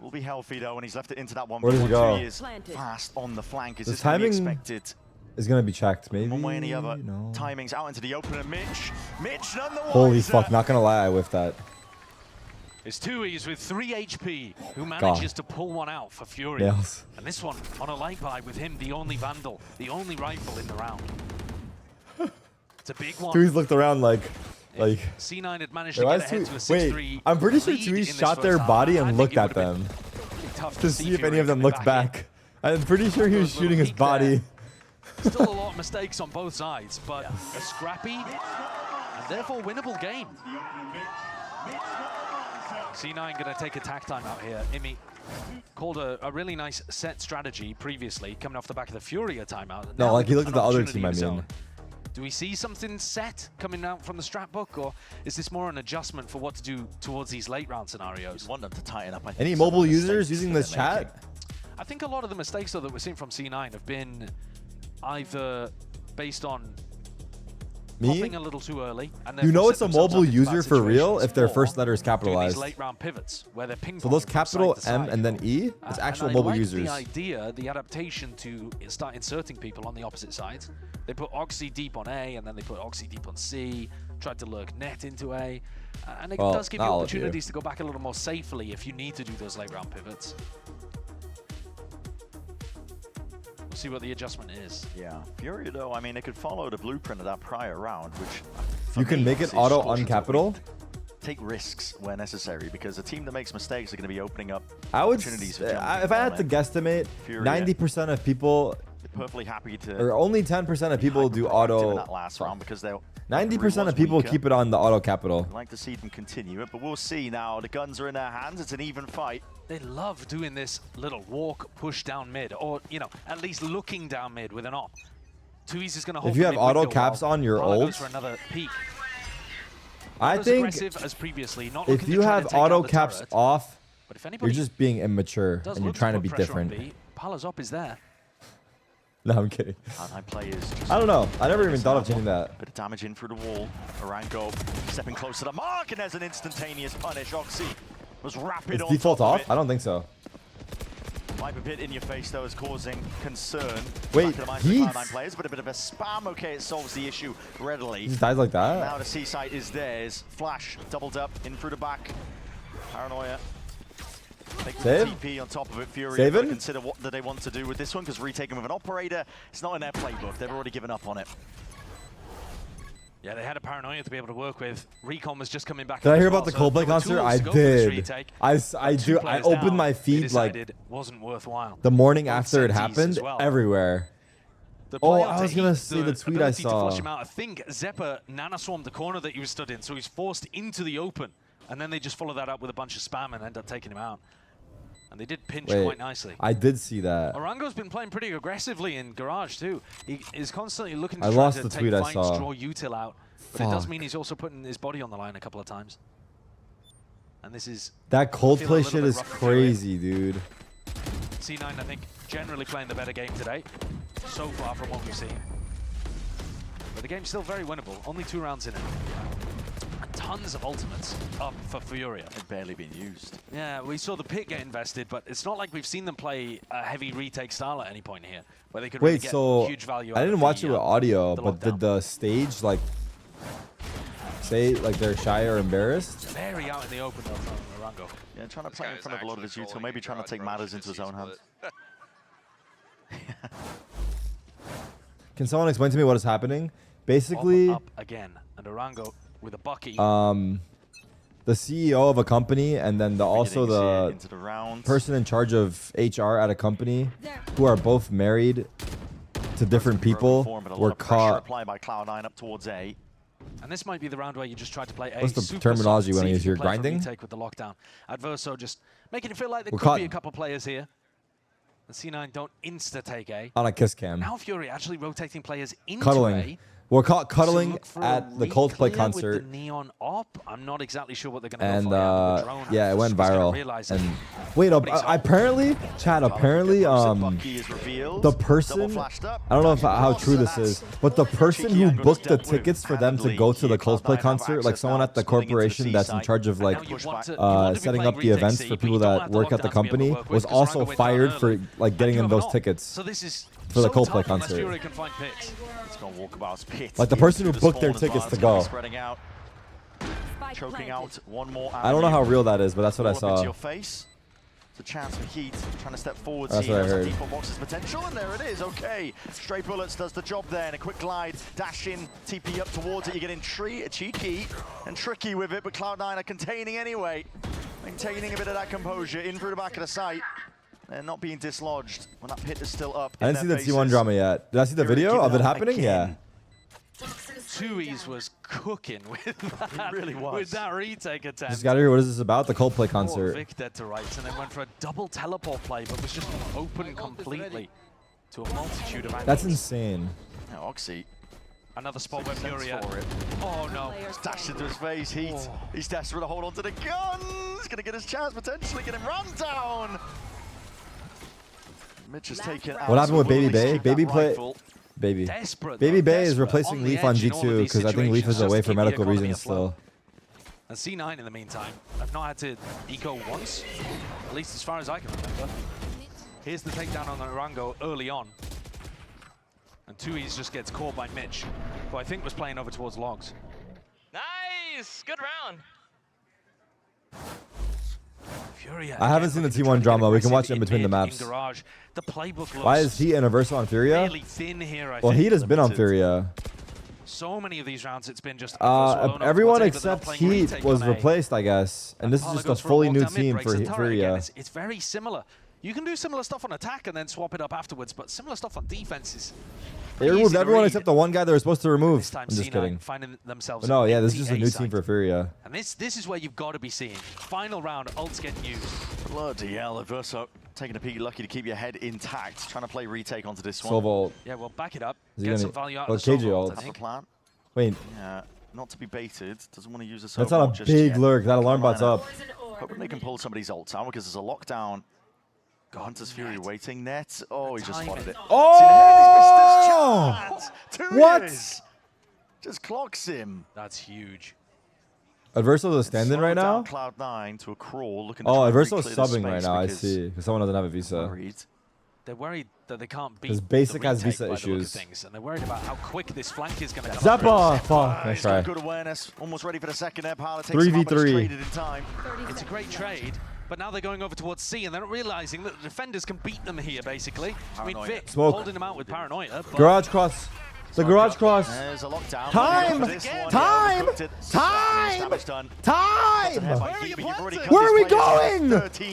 Speaker 16: will be healthy though, and he's left it into that one.
Speaker 1: Where does he go?
Speaker 16: 2 years fast on the flank. Is
Speaker 1: The
Speaker 16: this going to be
Speaker 1: timing
Speaker 16: expected?
Speaker 1: is going to be checked, maybe.
Speaker 16: One way or the other.
Speaker 1: No.
Speaker 16: Timings out into the open, and Mitch none the
Speaker 1: Holy
Speaker 16: wiser.
Speaker 1: fuck, not going to lie, I whiffed that.
Speaker 15: It's 2E's with 3 HP who manages to pull one out for Furia.
Speaker 1: Nails.
Speaker 15: And this one on a light buy with him, the only Vandal, the only rifle in the round. It's a big one.
Speaker 1: 2E's looked around like
Speaker 15: C9 had managed
Speaker 1: Wait,
Speaker 15: to
Speaker 1: why
Speaker 15: get
Speaker 1: is
Speaker 15: ahead to a 6-3.
Speaker 1: wait, I'm pretty sure
Speaker 15: lead
Speaker 1: 2E
Speaker 15: in this
Speaker 1: shot their
Speaker 15: first half.
Speaker 1: body
Speaker 15: I
Speaker 1: and
Speaker 15: think
Speaker 1: looked
Speaker 15: it
Speaker 1: at
Speaker 15: would have
Speaker 1: them
Speaker 15: been tough
Speaker 1: to see if
Speaker 15: Furia
Speaker 1: any of them
Speaker 15: coming
Speaker 1: looked
Speaker 15: back
Speaker 1: back. I'm pretty sure he was shooting his body.
Speaker 15: Still a lot of mistakes on both sides, but a scrappy and therefore winnable game. C9 going to take a tack time out here. Imi called a really nice set strategy previously, coming off the back of the Furia timeout.
Speaker 1: No,
Speaker 15: Now
Speaker 1: like he
Speaker 15: an
Speaker 1: looked at the other
Speaker 15: opportunity
Speaker 1: team, I
Speaker 15: of his
Speaker 1: mean.
Speaker 15: own. Do we see something set coming out from the strat book, or is this more an adjustment for what to do towards these late round scenarios?
Speaker 16: Want them to tighten up.
Speaker 1: Any mobile users using this chat?
Speaker 15: I think a lot of the mistakes though that we're seeing from C9 have been either based on
Speaker 1: Me?
Speaker 15: popping a little too early. And
Speaker 1: You know
Speaker 15: therefore
Speaker 1: it's a
Speaker 15: set themselves
Speaker 1: mobile
Speaker 15: up into
Speaker 1: user
Speaker 15: bad
Speaker 1: for real
Speaker 15: situations,
Speaker 1: if their
Speaker 15: or
Speaker 1: first letter is
Speaker 15: doing
Speaker 1: capitalized.
Speaker 15: these late round pivots where they're ping
Speaker 1: So those
Speaker 15: ponging from
Speaker 1: capital
Speaker 15: side to
Speaker 1: M
Speaker 15: side.
Speaker 1: and then E is actual
Speaker 15: And I
Speaker 1: mobile
Speaker 15: like
Speaker 1: users.
Speaker 15: the idea, the adaptation to start inserting people on the opposite sides. They put Oxy deep on A, and then they put Oxy deep on C, tried to lurk Net into A, and it
Speaker 1: Well,
Speaker 15: does give you
Speaker 1: not all of you.
Speaker 15: opportunities to go back a little more safely if you need to do those late round pivots. We'll see what the adjustment is.
Speaker 16: Yeah, Furia though, I mean, they could follow the blueprint of that prior round, which
Speaker 1: You can make it auto on capital.
Speaker 16: Take risks where necessary, because a team that makes mistakes are going to be opening up
Speaker 1: I would,
Speaker 16: opportunities for
Speaker 1: if
Speaker 16: jumping
Speaker 1: I had
Speaker 16: on
Speaker 1: to
Speaker 16: it.
Speaker 1: guesstimate,
Speaker 16: Furia.
Speaker 1: 90% of people,
Speaker 16: Perfectly happy to.
Speaker 1: or only 10% of people do
Speaker 16: in
Speaker 1: auto.
Speaker 16: that last round because they're
Speaker 1: 90% of people keep it on the auto capital.
Speaker 16: I'd like to see them continue it, but we'll see now. The guns are in their hands. It's an even fight.
Speaker 15: They love doing this little walk, push down mid, or, you know, at least looking down mid with an op. 2E's is going to hold
Speaker 1: If you
Speaker 15: the
Speaker 1: have
Speaker 15: mid
Speaker 1: auto
Speaker 15: window
Speaker 1: caps
Speaker 15: while
Speaker 1: on your
Speaker 15: Pala
Speaker 1: ult,
Speaker 15: goes for another peek.
Speaker 1: I
Speaker 15: Not as
Speaker 1: think
Speaker 15: aggressive as previously, not
Speaker 1: if
Speaker 15: looking
Speaker 1: you
Speaker 15: to try
Speaker 1: have
Speaker 15: to take
Speaker 1: auto
Speaker 15: out the
Speaker 1: caps
Speaker 15: turret.
Speaker 1: off,
Speaker 15: But if
Speaker 1: you're
Speaker 15: anybody
Speaker 1: just being immature
Speaker 15: does
Speaker 1: and you're
Speaker 15: look
Speaker 1: trying to
Speaker 15: put
Speaker 1: be
Speaker 15: pressure on
Speaker 1: different.
Speaker 15: B, Pala's op is there.
Speaker 1: No, I'm kidding.
Speaker 16: Cloud9 players just
Speaker 1: I don't know. I never even thought of changing that.
Speaker 16: Bit of damage in through the wall. Orango stepping close to the mark, and there's an instantaneous punish. Oxy was rapid
Speaker 1: Is
Speaker 16: on
Speaker 1: default
Speaker 16: top of
Speaker 1: off?
Speaker 16: it.
Speaker 1: I don't think so.
Speaker 16: Viper pit in your face though is causing concern.
Speaker 1: Wait,
Speaker 16: Back to the minds of
Speaker 1: he's-
Speaker 16: Cloud9 players, but a bit of a spam. Okay, it solves the issue readily.
Speaker 1: He just dies like that?
Speaker 16: Now the C site is theirs. Flash doubled up in through the back. Paranoia. Take
Speaker 1: Save?
Speaker 16: the TP on top of it. Furia
Speaker 1: Save
Speaker 16: gotta
Speaker 1: him?
Speaker 16: consider what do they want to do with this one, because retaking with an operator, it's not in their playbook. They've already given up on it.
Speaker 15: Yeah, they had a Paranoia to be able to work with. Recon was just coming back.
Speaker 1: Did I
Speaker 15: as
Speaker 1: hear
Speaker 15: well,
Speaker 1: about the
Speaker 15: so
Speaker 1: Coldplay
Speaker 15: there were
Speaker 1: concert?
Speaker 15: tools
Speaker 1: I
Speaker 15: to go for this
Speaker 1: did.
Speaker 15: retake.
Speaker 1: I
Speaker 15: But
Speaker 1: do. I
Speaker 15: players
Speaker 1: opened
Speaker 15: down,
Speaker 1: my
Speaker 15: they
Speaker 1: feed like
Speaker 15: decided it wasn't worthwhile.
Speaker 1: the morning
Speaker 15: Both
Speaker 1: after it
Speaker 15: Sentis
Speaker 1: happened
Speaker 15: as well.
Speaker 1: everywhere.
Speaker 15: The
Speaker 1: Oh,
Speaker 15: player
Speaker 1: I
Speaker 15: to
Speaker 1: was gonna
Speaker 15: eat,
Speaker 1: say the tweet I
Speaker 15: ability to
Speaker 1: saw.
Speaker 15: flush him out. I think Zeppa nano-swarmed the corner that he was stood in, so he's forced into the open. And then they just follow that up with a bunch of spam and end up taking him out. And they did pinch quite nicely.
Speaker 1: I did see that.
Speaker 15: Orango's been playing pretty aggressively in Garage too. He is constantly looking to
Speaker 1: I
Speaker 15: try
Speaker 1: lost
Speaker 15: to
Speaker 1: the
Speaker 15: take
Speaker 1: tweet I
Speaker 15: fights,
Speaker 1: saw.
Speaker 15: draw util out. But it does mean he's also putting his body on the line a couple of times. And this is...
Speaker 1: That Coldplay shit is
Speaker 15: rough for Furia.
Speaker 1: crazy, dude.
Speaker 15: C9, I think, generally playing the better game today. So far from what we've seen. But the game's still very winnable. Only 2 rounds in it. And tons of ultimates up for Furia.
Speaker 16: They've barely been used.
Speaker 15: Yeah, we saw the pit get invested, but it's not like we've seen them play a heavy retake style at any point here, where they could really
Speaker 1: Wait,
Speaker 15: get
Speaker 1: so
Speaker 15: huge value.
Speaker 1: I didn't watch it with audio,
Speaker 15: the
Speaker 1: but did the stage like say like they're shy or embarrassed?
Speaker 15: Very out in the open though from Orango.
Speaker 16: Yeah, trying to play in front of a lot of his util, maybe trying to take matters into his own hands.
Speaker 1: Can someone explain to me what is happening? Basically,
Speaker 15: Up again, and Orango with a bucky.
Speaker 1: the CEO of a company and then also the
Speaker 16: into the round.
Speaker 1: person in charge of HR at a company, who are both married to different people, were caught.
Speaker 16: Applied by Cloud9 up towards A.
Speaker 15: And this might be the round where you just try to play A.
Speaker 1: What's the
Speaker 15: super
Speaker 1: terminology
Speaker 15: soft,
Speaker 1: when
Speaker 15: see
Speaker 1: you
Speaker 15: if
Speaker 1: hear
Speaker 15: can play for
Speaker 1: grinding?
Speaker 15: retake with the lockdown. Adverso just making it feel like there
Speaker 1: We're
Speaker 15: could
Speaker 1: caught.
Speaker 15: be a couple players here. The C9 don't insta-take A.
Speaker 1: On a kiss cam.
Speaker 15: Now Fury actually rotating players into
Speaker 1: Cuddling.
Speaker 15: A.
Speaker 1: We're caught cuddling
Speaker 15: look for
Speaker 1: at
Speaker 15: a
Speaker 1: the Coldplay
Speaker 15: reclear
Speaker 1: concert.
Speaker 15: With the neon op. I'm not exactly sure what they're going to
Speaker 1: And
Speaker 15: go for. The drone
Speaker 1: yeah, it went
Speaker 15: was gonna
Speaker 1: viral.
Speaker 15: realize
Speaker 1: And
Speaker 15: it.
Speaker 1: wait,
Speaker 15: Nobody's home.
Speaker 1: apparently, Chad, apparently, the person, I don't know if how true this is, but the person who booked the tickets for them to go to the Coldplay concert, like someone at the corporation that's in charge of like setting up the events for people that work at the company, was also fired for like getting them those tickets
Speaker 15: So this is
Speaker 1: for the
Speaker 15: so
Speaker 1: Coldplay
Speaker 15: tough unless
Speaker 1: concert.
Speaker 15: Fury can find picks.
Speaker 16: It's going walkabout's pit.
Speaker 1: Like the person who booked their tickets to go.
Speaker 16: Spreading out, choking out one more.
Speaker 1: I don't know how real that is, but that's what I
Speaker 16: All up into
Speaker 1: saw.
Speaker 16: your face. It's a chance for Heat trying to step forward.
Speaker 1: That's what I heard.
Speaker 16: Default box's potential, and there it is. Okay, Stray Bullets does the job there, and a quick glide, dash in, TP up towards it. You're getting cheeky and tricky with it, but Cloud9 are containing anyway, maintaining a bit of that composure in through the back of the site. They're not being dislodged when that pit is still up.
Speaker 1: I didn't see the T1 drama yet. Did I see the video of it happening? Yeah.
Speaker 15: 2E's was cooking with that,
Speaker 16: really was.
Speaker 15: with that retake attempt.
Speaker 1: Just gotta hear what is this about? The Coldplay
Speaker 15: Poor
Speaker 1: concert.
Speaker 15: Vic dead to rights, and then went for a double teleport play, but was just open completely to a multitude of angles.
Speaker 1: That's insane.
Speaker 16: Now Oxy.
Speaker 15: Another spot where Furia.
Speaker 16: For it.
Speaker 15: Oh no!
Speaker 16: Dashed into his face. Heat. He's desperate to hold on to the gun. He's gonna get his chance potentially. Get him run down. Mitch has taken out.
Speaker 1: What happened with Baby Bay?
Speaker 16: That
Speaker 1: Baby play.
Speaker 16: rifle.
Speaker 1: Baby.
Speaker 15: Desperate,
Speaker 1: Baby
Speaker 15: though,
Speaker 1: Bay is
Speaker 15: desperate.
Speaker 1: replacing
Speaker 15: On the
Speaker 1: Leaf on
Speaker 15: edge in all of
Speaker 1: G2
Speaker 15: these
Speaker 1: because I think Leaf is
Speaker 15: situations,
Speaker 1: away
Speaker 15: just
Speaker 1: for
Speaker 15: keep the
Speaker 1: medical
Speaker 15: economy
Speaker 1: reasons
Speaker 15: afloat.
Speaker 1: still.
Speaker 15: And C9 in the meantime, I've not had to eco once, at least as far as I can remember. Here's the takedown on Orango early on. And 2E's just gets caught by Mitch, who I think was playing over towards Logs.
Speaker 17: Nice! Good round.
Speaker 15: Furia.
Speaker 1: I haven't seen the T1 drama. We can watch it in between the maps.
Speaker 15: Garage. The playbook looks
Speaker 1: Why is Heat and Universal on Furia?
Speaker 15: really thin here, I
Speaker 1: Well,
Speaker 15: think.
Speaker 1: Heat has been on Furia.
Speaker 15: So many of these rounds, it's been just
Speaker 1: Everyone except Heat was replaced, I guess. And this is just a fully new team for Furia.
Speaker 15: It's very similar. You can do similar stuff on attack and then swap it up afterwards, but similar stuff on defense is
Speaker 1: They removed everyone except the one guy they were supposed to remove.
Speaker 15: This time
Speaker 1: I'm just
Speaker 15: C9
Speaker 1: kidding.
Speaker 15: finding themselves
Speaker 1: But no, yeah, this is
Speaker 15: in
Speaker 1: just a
Speaker 15: the
Speaker 1: new
Speaker 15: A
Speaker 1: team
Speaker 15: side.
Speaker 1: for Furia.
Speaker 15: And this is where you've got to be seeing. Final round, ults getting used.
Speaker 16: Bloody hell, Verso taking a peek, lucky to keep your head intact. Trying to play retake onto this one.
Speaker 1: Soul Vault.
Speaker 15: Yeah, well, back it up.
Speaker 1: Is he
Speaker 15: Get
Speaker 1: gonna-
Speaker 15: some value out
Speaker 1: well,
Speaker 15: of the Soul
Speaker 1: KJ
Speaker 15: Vault,
Speaker 1: ult.
Speaker 15: I think.
Speaker 16: Plan.
Speaker 1: Wait,
Speaker 16: Yeah, not to be baited. Doesn't want to use a
Speaker 1: that's
Speaker 16: Soul
Speaker 1: not
Speaker 16: Vault
Speaker 1: a
Speaker 16: just
Speaker 1: big
Speaker 16: yet.
Speaker 1: lurk. That alarm bot's up.
Speaker 16: Hoping they can pull somebody's ults out because there's a lockdown. Hunter's Fury waiting net. Oh, he just spotted it.
Speaker 1: Oh! What?
Speaker 16: Just clocks him.
Speaker 15: That's huge.
Speaker 1: Adversal's a stand-in right now?
Speaker 16: Cloud9 to a crawl. Looking to
Speaker 1: Oh,
Speaker 16: try and
Speaker 1: Adversal's
Speaker 16: reclear the
Speaker 1: subbing right
Speaker 16: space
Speaker 1: now. I
Speaker 16: because
Speaker 1: see. Because someone doesn't have a visa.
Speaker 15: They're worried that they can't beat
Speaker 1: His basic
Speaker 15: the
Speaker 1: has
Speaker 15: retake
Speaker 1: visa
Speaker 15: by the look of
Speaker 1: issues.
Speaker 15: things, and they're worried about how quick this flank is going to come.
Speaker 1: Zappa! Fuck, nice
Speaker 16: He's got
Speaker 1: try.
Speaker 16: good awareness. Almost ready for the second air power. Takes him up and
Speaker 1: 3v3.
Speaker 16: traded in time.
Speaker 15: It's a great trade, but now they're going over towards C, and they're not realizing that the defenders can beat them here, basically. I mean, Vic
Speaker 1: Smoke.
Speaker 15: holding them out with paranoia. But
Speaker 1: Garage cross. The garage cross.
Speaker 16: There's a lockdown.
Speaker 1: Time!
Speaker 16: Time!
Speaker 1: Time! Time!
Speaker 16: Where
Speaker 1: are we going?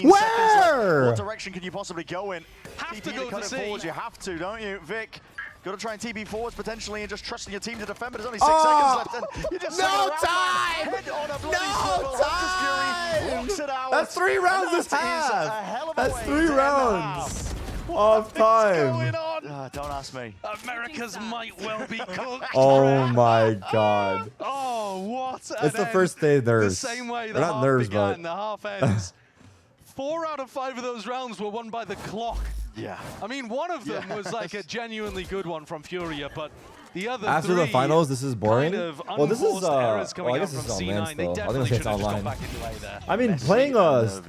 Speaker 1: Where?
Speaker 16: What direction can you possibly go in?
Speaker 15: Have
Speaker 16: TP
Speaker 15: to go
Speaker 16: cut
Speaker 15: to
Speaker 16: it
Speaker 15: C.
Speaker 16: forward, you have to, don't you? Vic Got to try and TB forwards potentially and just trusting your team to defend, but there's only 6 seconds left. And you just
Speaker 1: No time! No time! That's 3 rounds this half. That's 3 rounds of time.
Speaker 16: Don't ask me.
Speaker 15: America's might well be cooked.
Speaker 1: Oh my god.
Speaker 15: Oh, what
Speaker 1: It's the first day nerves.
Speaker 15: The same way
Speaker 1: Or
Speaker 15: the
Speaker 1: not
Speaker 15: half
Speaker 1: nerves,
Speaker 15: began,
Speaker 1: but
Speaker 15: the half ends. 4 out of 5 of those rounds were won by the clock.
Speaker 16: Yeah.
Speaker 15: I mean, one of them was like a genuinely good one from Furia, but the other
Speaker 1: after the finals, this is boring.
Speaker 15: Kind of
Speaker 1: well, this is
Speaker 15: unforced errors
Speaker 1: well,
Speaker 15: coming
Speaker 1: I guess
Speaker 15: out
Speaker 1: this is
Speaker 15: from
Speaker 1: on LAN
Speaker 15: C9.
Speaker 1: still.
Speaker 15: They
Speaker 1: I think
Speaker 15: definitely
Speaker 1: it's
Speaker 15: should have just gone
Speaker 1: online.
Speaker 15: back into play there.
Speaker 1: I mean, playing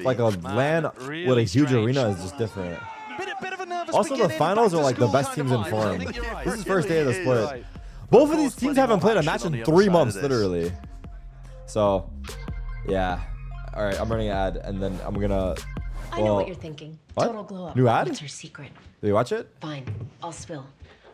Speaker 1: like a LAN with a huge arena is just different.
Speaker 15: Bit of a nervous
Speaker 1: Also, the
Speaker 15: beginning,
Speaker 1: finals
Speaker 15: back
Speaker 1: are
Speaker 15: to
Speaker 1: like the
Speaker 15: school
Speaker 1: best
Speaker 15: kind
Speaker 1: teams
Speaker 15: of
Speaker 1: in
Speaker 15: vibes. I
Speaker 1: form.
Speaker 15: think you're right.
Speaker 1: This is first day of the split.
Speaker 15: Right.
Speaker 1: Both of these teams
Speaker 16: plenty
Speaker 1: haven't
Speaker 16: more
Speaker 1: played a
Speaker 16: action
Speaker 1: match
Speaker 16: on
Speaker 1: in
Speaker 16: the
Speaker 1: 3
Speaker 16: other
Speaker 1: months,
Speaker 16: side of this.
Speaker 1: literally. So, yeah. All right, I'm running an ad, and then I'm gonna.
Speaker 18: I know what you're thinking.
Speaker 1: What?
Speaker 18: Total glow up.
Speaker 1: New ad?
Speaker 18: What's her secret?
Speaker 1: Did you watch it?
Speaker 18: Fine, I'll spill.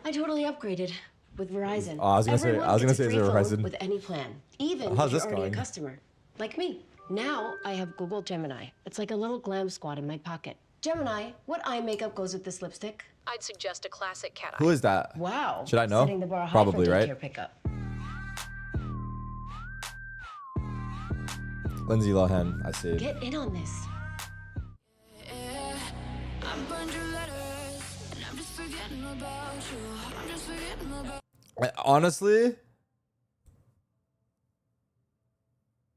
Speaker 18: I totally upgraded with Verizon.
Speaker 1: Oh, I was gonna say
Speaker 18: Everyone
Speaker 1: is
Speaker 18: gets
Speaker 1: it
Speaker 18: a free phone
Speaker 1: Verizon?
Speaker 18: with any plan, even
Speaker 1: How's
Speaker 18: if you're
Speaker 1: this
Speaker 18: already
Speaker 1: going?
Speaker 18: a customer, like me. Now I have Google Gemini. It's like a little glam squad in my pocket. Gemini, what eye makeup goes with this lipstick? I'd suggest a classic cat eye.
Speaker 1: Who is that?
Speaker 18: Wow.
Speaker 1: Should I know?
Speaker 18: Setting the bar high
Speaker 1: Probably,
Speaker 18: for
Speaker 1: right?
Speaker 18: daycare pickup.
Speaker 1: Lindsay Lohan, I see.
Speaker 18: Get in on this.
Speaker 1: Honestly,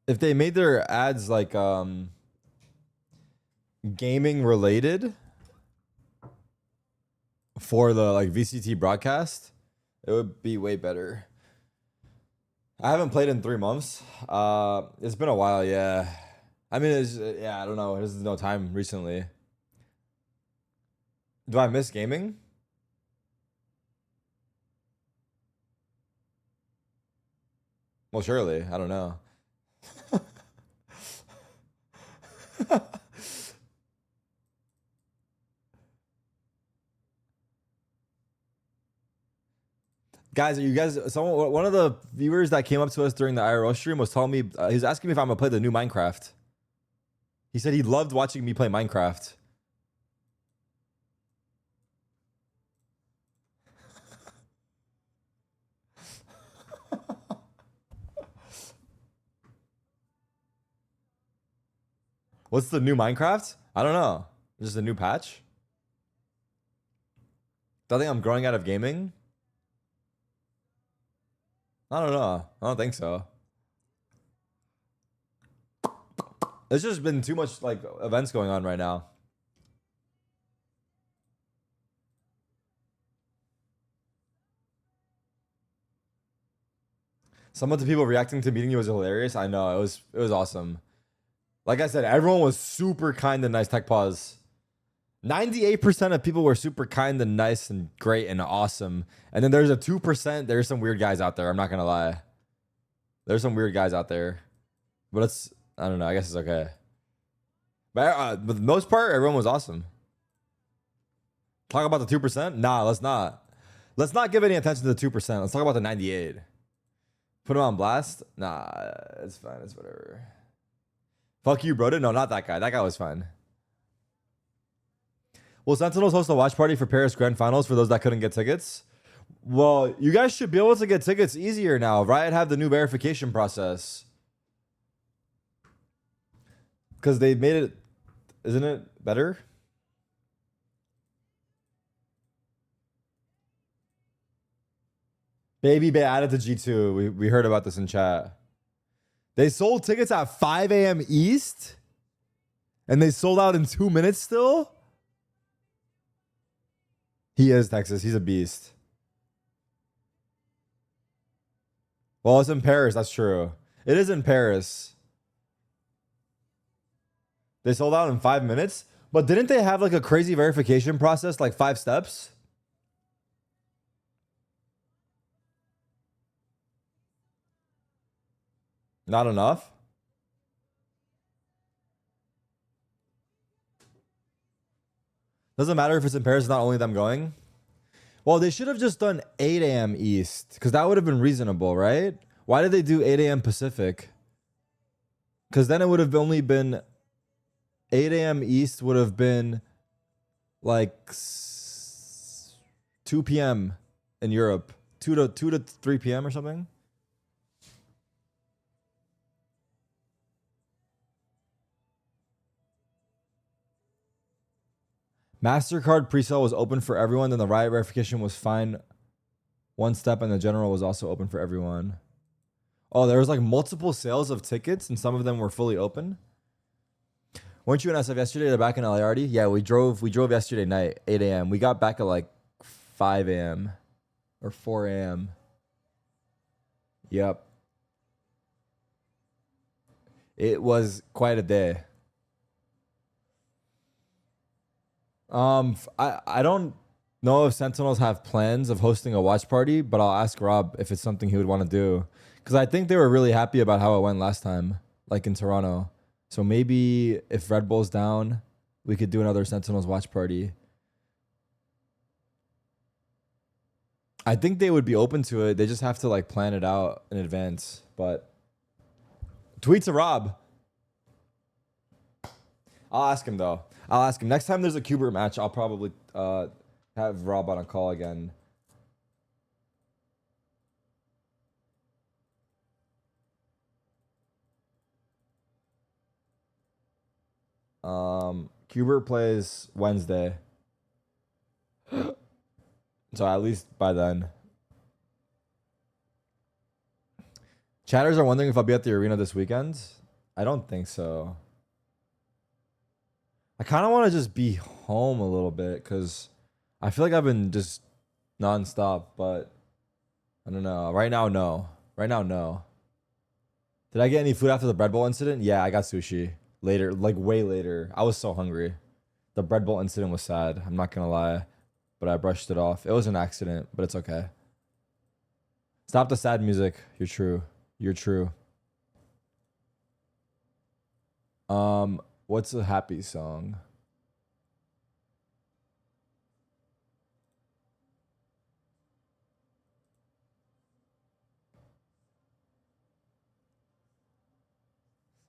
Speaker 1: if they made their ads like gaming related for the like VCT broadcast, it would be way better. I haven't played in 3 months. It's been a while, yeah. I mean, it's, yeah, I don't know. There's no time recently. Do I miss gaming? Well, surely. I don't know. Guys, are you guys? One of the viewers that came up to us during the IRL stream was telling me he was asking me if I'm gonna play the new Minecraft. He said he loved watching me play Minecraft. What's the new Minecraft? I don't know. Just a new patch? Do I think I'm growing out of gaming? I don't know. I don't think so. There's just been too much like events going on right now. Some of the people reacting to meeting you was hilarious. I know, it was awesome. Like I said, everyone was super kind and nice. Tech pause. 98% of people were super kind and nice and great and awesome. And then there's a 2%. There's some weird guys out there. I'm not going to lie. There's some weird guys out there. But it's, I don't know. I guess it's okay. But for the most part, everyone was awesome. Talk about the 2%? Nah, let's not. Let's not give any attention to the 2%. Let's talk about the 98. Put him on blast? Nah, it's fine. It's whatever. Fuck you, bro. No, not that guy. That guy was fine. Will Sentinels host a watch party for Paris Grand Finals for those that couldn't get tickets? Well, you guys should be able to get tickets easier now. Riot have the new verification process. Because they made it... Isn't it better? Baby Bay added to G2. We heard about this in chat. They sold tickets at 5 a.m. East? And they sold out in 2 minutes still? He is Texas. He's a beast. Well, it's in Paris. That's true. It is in Paris. They sold out in 5 minutes? But didn't they have like a crazy verification process, like 5 steps? Not enough? Doesn't matter if it's in Paris, it's not only them going. Well, they should have just done 8 a.m. East, because that would have been reasonable, right? Why did they do 8 a.m. Pacific? Because then it would have only been 8 a.m. East would have been like 2 p.m. in Europe. 2 to 3 p.m. or something. MasterCard presale was open for everyone, then the riot verification was fine. One step and the general was also open for everyone. Oh, there was like multiple sales of tickets and some of them were fully open. Weren't you in SF yesterday? They're back in LA already? Yeah, we drove yesterday night, 8 a.m. We got back at like 5 a.m. or 4 a.m. Yep. It was quite a day. I don't know if Sentinels have plans of hosting a watch party, but I'll ask Rob if it's something he would want to do. Because I think they were really happy about how it went last time, like in Toronto. So maybe if Red Bull's down, we could do another Sentinels watch party. I think they would be open to it. They just have to like plan it out in advance. But tweet to Rob. I'll ask him though. I'll ask him. Next time there's a Cubert match, I'll probably have Rob on a call again. Cubert plays Wednesday. So at least by then. Chatters are wondering if I'll be at the arena this weekend. I don't think so. I kind of want to just be home a little bit because I feel like I've been just nonstop, but I don't know. Right now, no. Right now, no. Did I get any food after the bread bowl incident? Yeah, I got sushi later, like way later. I was so hungry. The bread bowl incident was sad. I'm not going to lie, but I brushed it off. It was an accident, but it's okay. Stop the sad music. You're true. You're true. What's a happy song?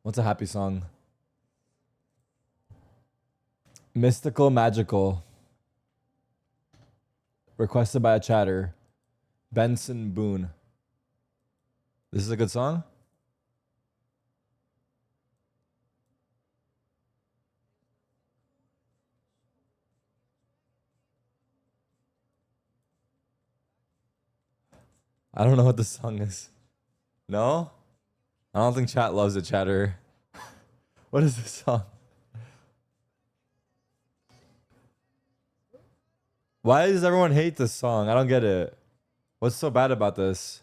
Speaker 1: What's a happy song? Mystical Magical. Requested by a chatter. Benson Boone. This is a good song? I don't know what the song is. No? I don't think chat loves it, chatter. What is this song? Why does everyone hate this song? I don't get it. What's so bad about this?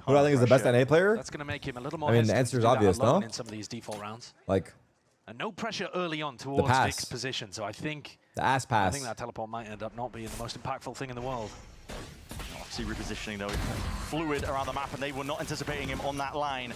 Speaker 1: Who do I think is the best NA player?
Speaker 15: That's going to make him a little more.
Speaker 1: I mean, the answer is obvious, no?
Speaker 15: In some of these default rounds.
Speaker 1: Like,
Speaker 15: and no pressure early on towards Vic's position, so I think
Speaker 1: the ass pass.
Speaker 15: I think that teleport might end up not being the most impactful thing in the world.
Speaker 16: Obviously repositioning though, fluid around the map, and they were not anticipating him on that line.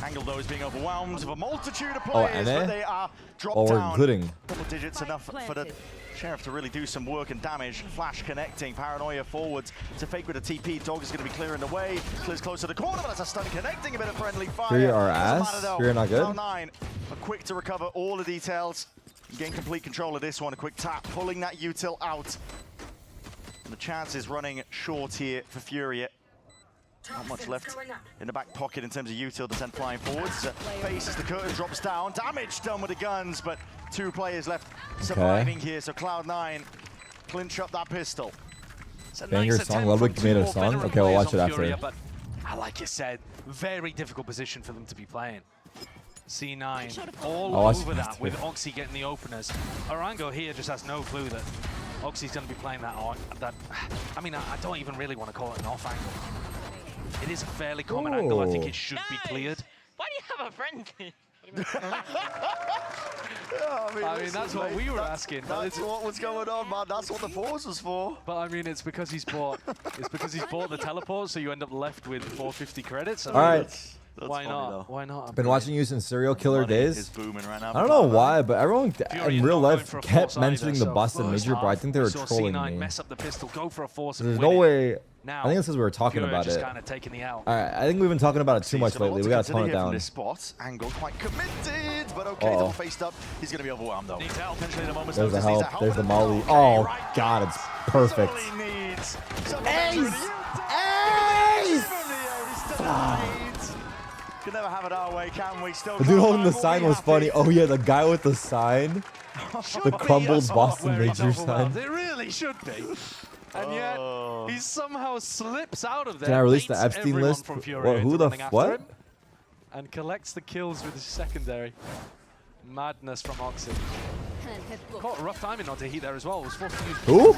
Speaker 16: Angle though is being overwhelmed with a multitude of players, but they are dropped down.
Speaker 1: Including
Speaker 16: Double digits enough for the Sheriff to really do some work and damage. Flash connecting, Paranoia forwards to fake with a TP. Dog is going to be clearing the way. Clears close to the corner, but it's a stun connecting, a bit of friendly fire.
Speaker 1: FURIA are ass. FURIA not good.
Speaker 16: Cloud9 are quick to recover all the details. Gain complete control of this one. A quick tap, pulling that util out. And the chance is running short here for FURIA. Not much left in the back pocket in terms of util to send flying forwards. Faces the curtain, drops down. Damage done with the guns, but 2 players left surviving here. So Cloud9 clinch up that pistol.
Speaker 1: Banger song, Ludwig made a song. Okay, we'll watch it after.
Speaker 15: FURIA, but like you said, very difficult position for them to be playing. C9 all over that with Oxy getting the openers. Orango here just has no clue that Oxy's going to be playing that on. I mean, I don't even really want to call it an off angle. It is a fairly common angle. I think it should be cleared.
Speaker 17: Why do you have a friend?
Speaker 16: I
Speaker 15: mean, that's what we were asking.
Speaker 16: That's what was going on, man. That's what the force was for.
Speaker 15: But I mean, it's because he's bought. It's because he's bought the teleport, so you end up left with 450 credits.
Speaker 1: All right.
Speaker 15: Why not? Why not?
Speaker 1: I've been watching you since serial killer days.
Speaker 16: Right now,
Speaker 1: I don't know why, but everyone in real life kept mentioning the Boston Major, but I think they were trolling me.
Speaker 15: Mess up the pistol, go for a force.
Speaker 1: There's no way. I think it's because we were talking about it.
Speaker 15: Kind of taking the out.
Speaker 1: All right, I think we've been talking about it too much lately. We gotta tone it down.
Speaker 16: This spot, Angle quite committed, but okay, double faced up. He's gonna be overwhelmed though.
Speaker 1: There's the help. There's the molly. Oh God, it's perfect.
Speaker 16: Can never have it our way, can we? Still
Speaker 1: the dude holding the sign was funny. Oh yeah, the guy with the sign, the crumbled Boston Major sign.
Speaker 15: It really should be. And yet, he somehow slips out of there.
Speaker 1: Can I release the Epstein list? What, who the what?
Speaker 15: And collects the kills with his secondary. Madness from Oxy. Caught a rough timing not to heat there as well. Was forced to use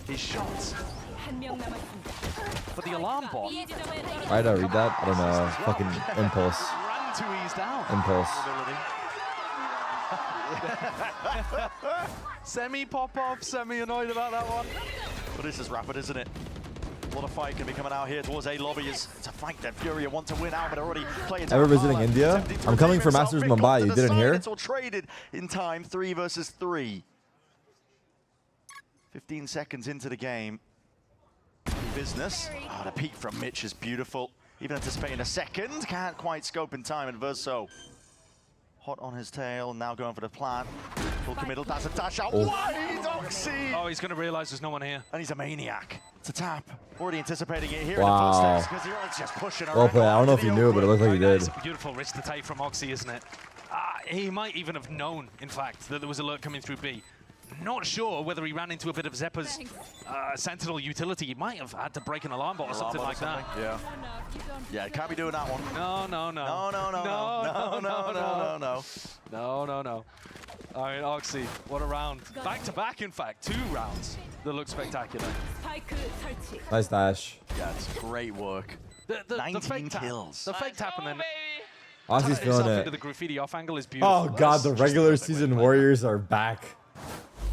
Speaker 15: his shots. But the alarm bot.
Speaker 1: Why did I read that? I don't know. Fucking impulse.
Speaker 15: Ran to ease down.
Speaker 1: Impulse.
Speaker 15: Semi pop off, semi annoyed about that one.
Speaker 16: But this is rapid, isn't it? A lot of fight can be coming out here towards A lobby. It's a fight that FURIA want to win out, but already playing.
Speaker 1: Ever visiting India? I'm coming for Masters Mumbai. You didn't hear?
Speaker 16: It's all traded in time. 3 versus 3. 15 seconds into the game. Business. Oh, the peek from Mitch is beautiful. Even anticipating a second. Can't quite scope in time. And Verso hot on his tail. Now going for the plant. Full committal. That's a dash out wide. Oxy.
Speaker 15: Oh, he's going to realize there's no one here.
Speaker 16: And he's a maniac. It's a tap. Already anticipating it here
Speaker 1: in
Speaker 16: the footsteps because he's just pushing around.
Speaker 1: Well played. I don't know if you knew, but it looked like he did.
Speaker 15: It's a beautiful risk to take from Oxy, isn't it? He might even have known, in fact, that there was alert coming through B. Not sure whether he ran into a bit of Zeppa's Sentinel utility. He might have had to break an alarm bot or something like that.
Speaker 16: Yeah. Yeah, can't be doing that one.
Speaker 15: No. All right, Oxy, what a round. Back to back, in fact, 2 rounds that look spectacular.
Speaker 1: Nice dash.
Speaker 16: Yeah, it's great work.
Speaker 15: The
Speaker 16: 19
Speaker 15: fake
Speaker 16: kills.
Speaker 15: The fake tap and then
Speaker 1: Oxy's feeling it.
Speaker 15: Into the graffiti off angle is beautiful.
Speaker 1: Oh God, the regular season Warriors are back.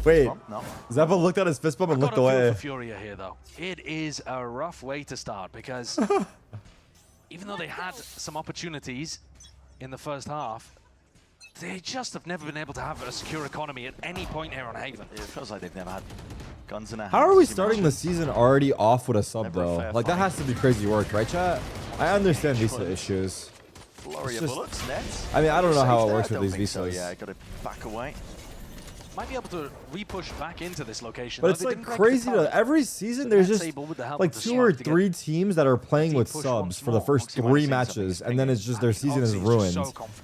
Speaker 1: Wait,
Speaker 16: no.
Speaker 1: Zeppa looked at his fist bump and looked away.
Speaker 15: For FURIA here, though. It is a rough way to start because even though they had some opportunities in the first half, they just have never been able to have a secure economy at any point here on Haven.
Speaker 16: It feels like they've never had guns in their hands.
Speaker 1: How are we starting the season already off with a sub, though? Like, that has to be crazy work, right, chat? I understand visa issues.
Speaker 16: Flurry of bullets, nets.
Speaker 1: I mean, I don't know how it works with these visas.
Speaker 16: Yeah, got to back away.
Speaker 15: Might be able to re-push back into this location.
Speaker 1: But it's like crazy to every season there's just like 2 or 3 teams that are playing with subs for the first 3 matches, and then it's just their season is ruined,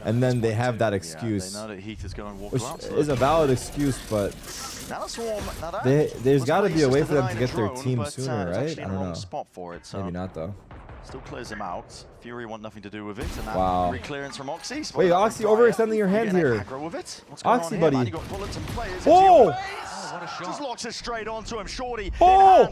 Speaker 1: and then they have that excuse, which is a valid excuse, but there's got to be a way for them to get their team sooner, right? I don't know. Maybe not though.
Speaker 16: Still clears him out. FURIA want nothing to do with it. And that reclearance from Oxy.
Speaker 1: Wait, Oxy overextending your hand here. Oxy, buddy.
Speaker 16: Whoa! What a shot. Just locks it straight onto him. Shorty.
Speaker 1: Oh!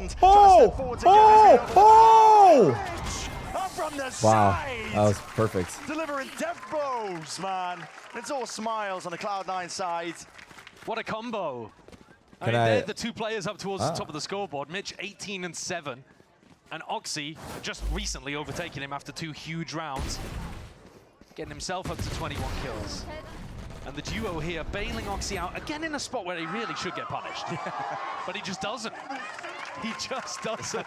Speaker 16: from the
Speaker 1: Wow,
Speaker 16: side.
Speaker 1: that was perfect.
Speaker 16: Delivering death blows, man. It's all smiles on the Cloud9 side.
Speaker 15: What a combo.
Speaker 1: Can
Speaker 15: They're the two players up towards the
Speaker 1: Ah.
Speaker 15: top of the scoreboard. Mitch 18 and 7. And Oxy just recently overtaking him after 2 huge rounds. Getting himself up to 21 kills. And the duo here bailing Oxy out again in a spot where he really should get punished. But he just doesn't. He just doesn't.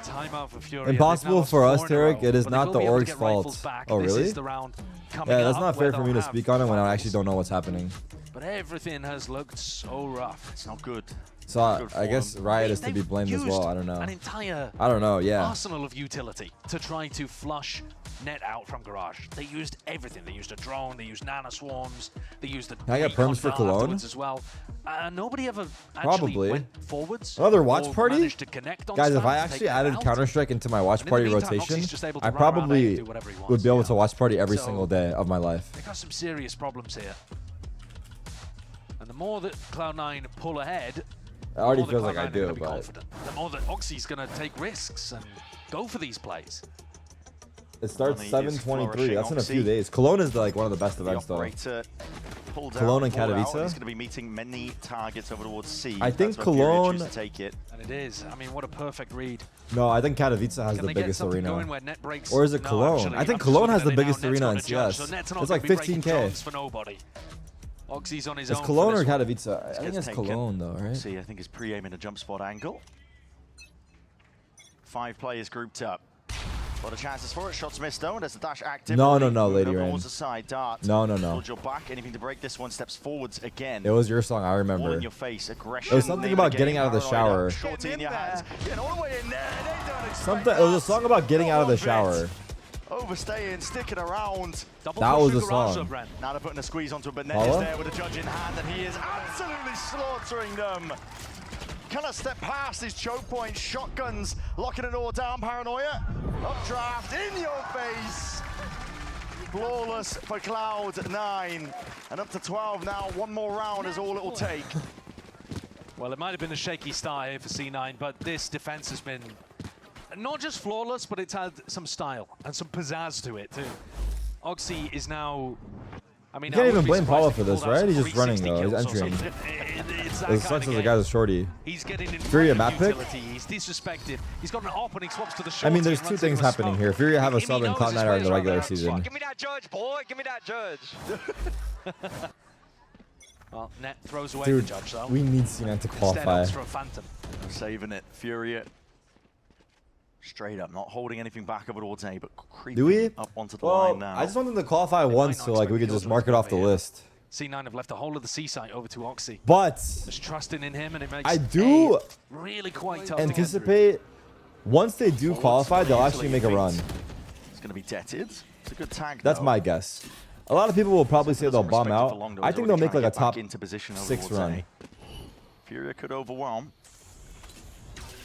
Speaker 15: Timeout for FURIA.
Speaker 1: Impossible for us, Tarik. It is not the org's
Speaker 15: This
Speaker 1: fault. Oh, really?
Speaker 15: is the round coming
Speaker 1: Yeah, that's
Speaker 15: up
Speaker 1: not
Speaker 15: where
Speaker 1: fair for me
Speaker 15: they'll
Speaker 1: to
Speaker 15: have
Speaker 1: speak on it when I actually don't know what's happening.
Speaker 15: But everything has looked so rough.
Speaker 16: It's not good.
Speaker 1: So I guess Riot is to be blamed as well. I don't know.
Speaker 15: An entire
Speaker 1: I don't know. Yeah.
Speaker 15: arsenal of utility to try to flush net out from Garage. They used everything. They used a drone. They used nano swarms. They used the.
Speaker 1: Can I get perms for Cologne?
Speaker 15: afterwards as well. Nobody ever actually
Speaker 1: Probably.
Speaker 15: went forwards.
Speaker 1: Another watch
Speaker 15: or
Speaker 1: party?
Speaker 15: managed to connect on
Speaker 1: Guys, if
Speaker 15: spam
Speaker 1: I
Speaker 15: to
Speaker 1: actually
Speaker 15: take that
Speaker 1: added
Speaker 15: out.
Speaker 1: Counter-Strike into my watch
Speaker 15: And in the
Speaker 1: party
Speaker 15: meantime,
Speaker 1: rotation,
Speaker 15: Oxy's just able to
Speaker 1: I
Speaker 15: run around A and
Speaker 1: probably
Speaker 15: do whatever he
Speaker 1: would
Speaker 15: wants,
Speaker 1: be able
Speaker 15: yeah.
Speaker 1: to watch party every
Speaker 15: So-
Speaker 1: single day of my life.
Speaker 15: They got some serious problems here. And the more that Cloud9 pull ahead,
Speaker 1: It already
Speaker 15: the more that
Speaker 1: feels like I
Speaker 15: Cloud9 are
Speaker 1: do,
Speaker 15: gonna be
Speaker 1: but
Speaker 15: confident. The more that Oxy's going to take risks and go for these plays.
Speaker 1: it starts
Speaker 16: Money is
Speaker 1: 7:23. That's in a
Speaker 16: flourishing,
Speaker 1: few days. Cologne is like one of the best
Speaker 16: The
Speaker 1: events, though.
Speaker 16: operator pulled
Speaker 1: Cologne
Speaker 16: out,
Speaker 1: and
Speaker 16: pulled out,
Speaker 1: Katowice?
Speaker 16: and he's going to be meeting many targets over towards C.
Speaker 1: I think
Speaker 16: That's where FURIA
Speaker 1: Cologne-
Speaker 16: choose to take it.
Speaker 15: And it is. I mean, what a perfect read.
Speaker 1: No, I think Katowice has
Speaker 15: Can
Speaker 1: the
Speaker 15: they get
Speaker 1: biggest
Speaker 15: something
Speaker 1: arena.
Speaker 15: going where net breaks?
Speaker 1: Or is it
Speaker 15: No,
Speaker 1: Cologne?
Speaker 15: actually,
Speaker 1: I think
Speaker 15: I'm just
Speaker 1: Cologne has
Speaker 15: looking
Speaker 1: the
Speaker 15: at it
Speaker 1: biggest
Speaker 15: now.
Speaker 1: arena in
Speaker 15: Net's gonna judge,
Speaker 1: CS.
Speaker 15: so Net's not
Speaker 1: It's
Speaker 15: gonna
Speaker 1: like
Speaker 15: be breaking
Speaker 1: 15K.
Speaker 15: cones for nobody. Oxy's on his
Speaker 1: It's
Speaker 15: own.
Speaker 1: Cologne
Speaker 15: for
Speaker 1: or
Speaker 15: this one.
Speaker 1: Katowice? I think it's Cologne, though, right?
Speaker 16: C, I think, is pre-aiming a jump spot angle. 5 players grouped up. A lot of chances for it. Shots missed though. There's the dash active.
Speaker 1: No,
Speaker 16: Only
Speaker 1: no, no,
Speaker 16: moved
Speaker 1: Lady
Speaker 16: over
Speaker 1: Rain.
Speaker 16: towards the side. Dart.
Speaker 1: No, no, no.
Speaker 16: Hold your back. Anything to break this one. Steps forwards again.
Speaker 1: It was your song, I
Speaker 16: All
Speaker 1: remember.
Speaker 16: in your face. Aggression.
Speaker 1: It was something
Speaker 16: name
Speaker 1: about
Speaker 16: the
Speaker 1: getting
Speaker 16: game,
Speaker 1: out of the
Speaker 16: paranoid
Speaker 1: shower.
Speaker 16: up, shorty in your hands. Getting all the way in there. They don't expect
Speaker 1: Something. It was a song about getting out of the shower.
Speaker 16: Overstaying, sticking around.
Speaker 1: That was the song.
Speaker 16: Now they're putting a squeeze onto it, but Ned
Speaker 1: Paula?
Speaker 16: is there with a judge in hand, and he is absolutely slaughtering them. Cannot step past his choke point. Shotguns locking it all down. Paranoia. Updraft in your face. Flawless for Cloud9. And up to 12 now. One more round is all it will take.
Speaker 15: Well, it might have been a shaky start here for C9, but this defense has been not just flawless, but it's had some style and some pizzazz to it too. Oxy is now. I mean,
Speaker 1: You can't
Speaker 15: I
Speaker 1: even
Speaker 15: wouldn't be
Speaker 1: blame
Speaker 15: surprised
Speaker 1: Paula
Speaker 15: if
Speaker 1: for
Speaker 15: he
Speaker 1: this,
Speaker 15: pulled out
Speaker 1: right? He's
Speaker 15: some
Speaker 1: just running
Speaker 15: 360
Speaker 1: though. He's
Speaker 15: kills or
Speaker 1: entering.
Speaker 15: something. It's that
Speaker 1: It
Speaker 15: kind
Speaker 1: sucks
Speaker 15: of
Speaker 1: as the
Speaker 15: game.
Speaker 1: guy's a shorty.
Speaker 15: He's getting in
Speaker 1: FURIA
Speaker 15: front
Speaker 1: map
Speaker 15: of
Speaker 1: pick?
Speaker 15: utility. He's disrespected. He's got an op and he swaps to the
Speaker 1: I
Speaker 15: short.
Speaker 1: mean, there's two things happening here. FURIA have a sub and Cloud9 are in the regular season.
Speaker 17: Give me that judge, boy. Give me that judge.
Speaker 15: Well, Net throws away
Speaker 1: Dude,
Speaker 15: the judge though.
Speaker 1: we need C9 to qualify.
Speaker 15: Instead, opts for a Phantom.
Speaker 16: Saving it. FURIA straight up, not holding anything back over towards A, but creeping
Speaker 1: Do we?
Speaker 16: up onto the
Speaker 1: Well,
Speaker 16: line now.
Speaker 1: I just want them to qualify once so like we could just mark it off the list.
Speaker 15: C9 have left the whole of the C site over to Oxy.
Speaker 1: But
Speaker 15: Just trusting in him, and it makes
Speaker 1: I do
Speaker 15: A really quite tough to get through.
Speaker 1: anticipate once they do qualify, they'll actually make a run.
Speaker 16: It's going to be detted. It's a good tag.
Speaker 1: That's
Speaker 16: though.
Speaker 1: my guess. A lot of people will probably say they'll bomb
Speaker 16: Respected for
Speaker 1: out.
Speaker 16: long, though.
Speaker 1: I
Speaker 16: He's
Speaker 1: think they'll
Speaker 16: already
Speaker 1: make like
Speaker 16: trying
Speaker 1: a
Speaker 16: to get back
Speaker 1: top
Speaker 16: into position over
Speaker 1: 6
Speaker 16: towards
Speaker 1: run.
Speaker 16: A. FURIA could overwhelm.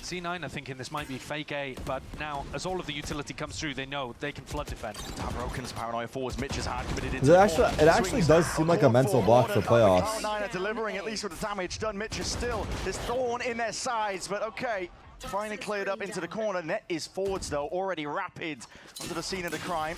Speaker 15: C9 are thinking this might be fake A, but now as all of the utility comes through, they know they can flood defend.
Speaker 16: Broken's paranoia forwards. Mitch is hard committed into
Speaker 1: It
Speaker 16: the
Speaker 1: actually,
Speaker 16: corner.
Speaker 1: it actually
Speaker 16: Swings
Speaker 1: does seem like a mental block for playoffs.
Speaker 16: Cloud9 are delivering at least with the damage done. Mitch is still thorn in their sides, but okay. Finally cleared up into the corner. Net is forwards though, already rapid onto the scene of the crime.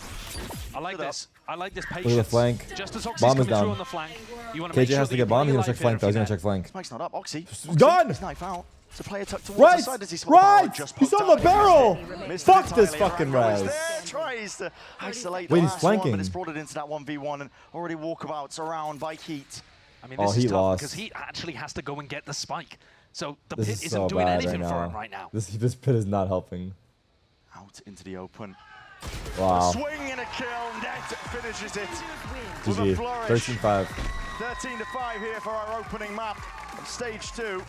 Speaker 15: I like this. I like this patience.
Speaker 1: Look at the flank.
Speaker 15: Just as Oxy's
Speaker 1: Bomb
Speaker 15: coming
Speaker 1: is down.
Speaker 15: through on the flank, you want to make
Speaker 1: KJ
Speaker 15: sure
Speaker 1: has
Speaker 15: that
Speaker 1: to
Speaker 15: you
Speaker 1: get bomb.
Speaker 15: play
Speaker 1: He's gonna
Speaker 15: your
Speaker 1: check
Speaker 15: life
Speaker 1: flank though. He's
Speaker 15: here
Speaker 1: gonna
Speaker 15: if
Speaker 1: check flank.
Speaker 16: Spike's not up. Oxy.
Speaker 1: Done!
Speaker 16: He's knife out. It's a player tucked towards
Speaker 1: Right!
Speaker 16: the side as he spotted
Speaker 1: Right!
Speaker 16: the just
Speaker 1: He's
Speaker 16: poked
Speaker 1: on the
Speaker 16: out.
Speaker 1: barrel!
Speaker 16: Missed
Speaker 1: Fuck
Speaker 16: it
Speaker 1: this
Speaker 16: entirely.
Speaker 1: fucking
Speaker 16: Rango is
Speaker 1: Raz.
Speaker 16: there, tries to isolate the
Speaker 1: Wait, he's
Speaker 16: last one,
Speaker 1: flanking.
Speaker 16: but it's brought it into that 1v1 and already walkabouts around by Heat.
Speaker 15: I mean,
Speaker 1: Oh,
Speaker 15: this
Speaker 1: he
Speaker 15: is tough
Speaker 1: lost.
Speaker 15: because he actually has to go and get the spike. So the
Speaker 1: This
Speaker 15: pit
Speaker 1: is
Speaker 15: isn't
Speaker 1: so
Speaker 15: doing
Speaker 1: bad
Speaker 15: anything
Speaker 1: right
Speaker 15: for him
Speaker 1: now.
Speaker 15: right now.
Speaker 1: This pit is not helping.
Speaker 16: Out into the open.
Speaker 1: Wow.
Speaker 16: A swing and a kill. Net finishes it with a
Speaker 1: GG.
Speaker 16: flourish.
Speaker 1: 13-5.
Speaker 16: 13-5 here for our opening map of stage 2.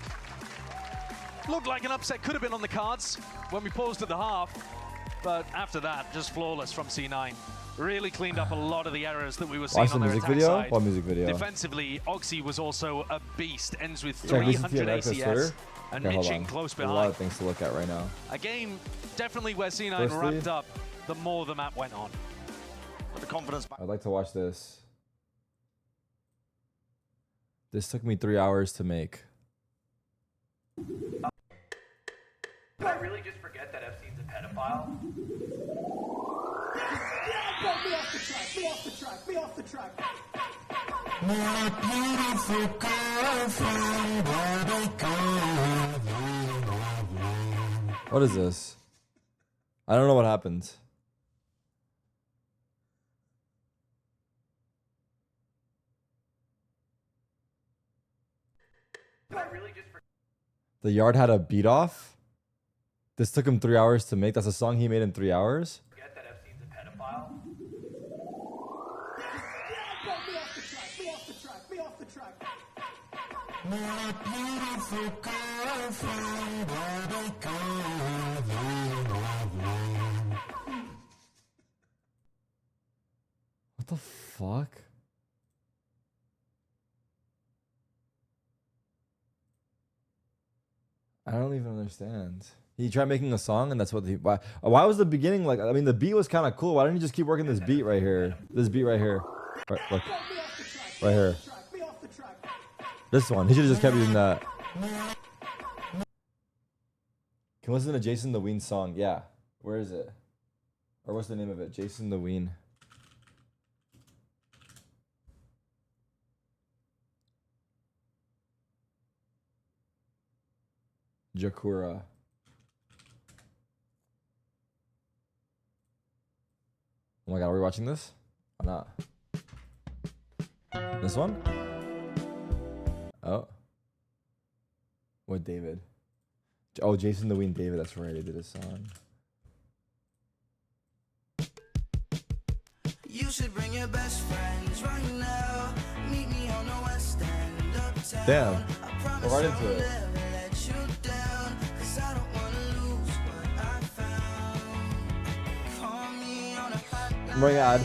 Speaker 15: Looked like an upset could have been on the cards when we paused at the half, but after that, just flawless from C9. Really cleaned up a lot of the errors that we were seeing
Speaker 1: Watch the
Speaker 15: on their
Speaker 1: music
Speaker 15: attack
Speaker 1: video?
Speaker 15: side.
Speaker 1: What music video?
Speaker 15: Defensively, Oxy was also a beast. Ends with
Speaker 1: Check VCT
Speaker 15: 300
Speaker 1: and Erica's
Speaker 15: ACS
Speaker 1: Twitter.
Speaker 15: and
Speaker 1: Okay, hold
Speaker 15: Mitching
Speaker 1: on.
Speaker 15: close
Speaker 1: There's a lot
Speaker 15: behind.
Speaker 1: of things to look at right now.
Speaker 15: A game definitely where C9
Speaker 1: Firstly-
Speaker 15: ramped up the more the map went on.
Speaker 16: The confidence back.
Speaker 1: I'd like to watch this. This took me 3 hours to make.
Speaker 19: Did I really just forget that Epstein's a pedophile?
Speaker 2: Be off the track, be off the track, be off the track.
Speaker 1: What is this? I don't know what happened. The yard had a beat off? This took him 3 hours to make. That's a song he made in 3 hours?
Speaker 19: Forget that Epstein's a pedophile?
Speaker 2: Be off the track, be off the track, be off the track.
Speaker 1: What the fuck? I don't even understand. He tried making a song, and that's what he. Why was the beginning like? I mean, the beat was kind of cool. Why didn't he just keep working this beat right here? This beat right here. Right, look. Right here. This one. He should have just kept using that. Can listen to Jason the Ween song. Yeah. Where is it? Or what's the name of it? Jason the Ween. Jakura. Oh my god, are we watching this? Or not? This one? Oh. What David? Oh, Jason the Ween David, that's right, he did a song.
Speaker 20: You should bring your best friends right now. Meet me on the west end uptown.
Speaker 1: Damn. We're right into it. Oh my god.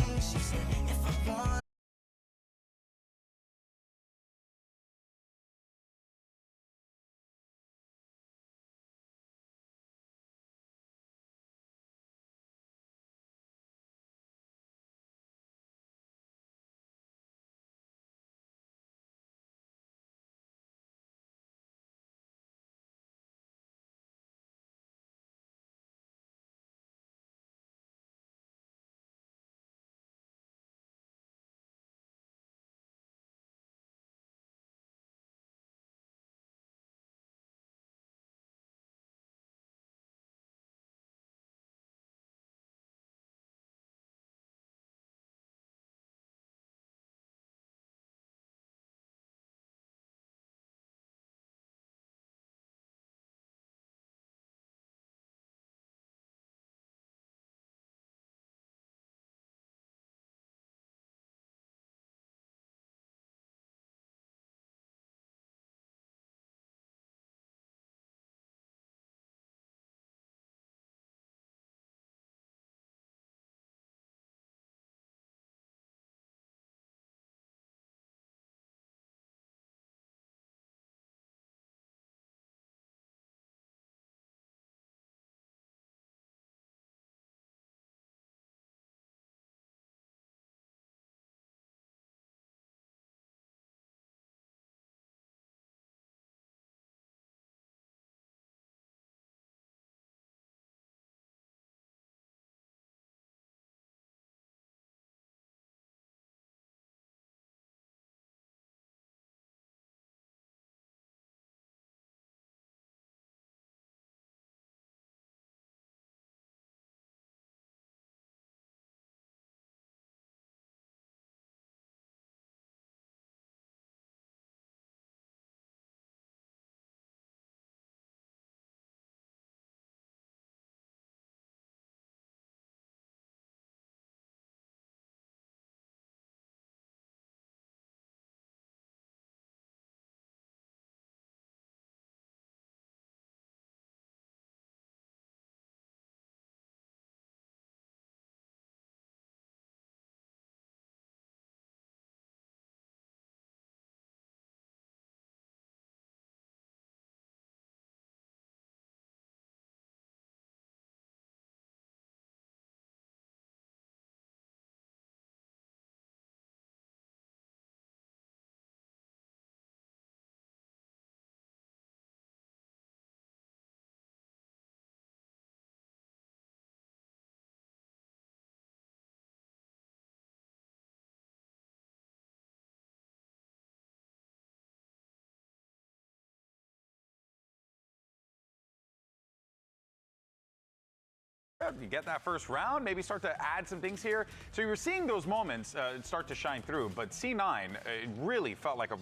Speaker 5: You get that first round, maybe start to add some things here. So you were seeing those moments start to shine through, but C9, it really felt like a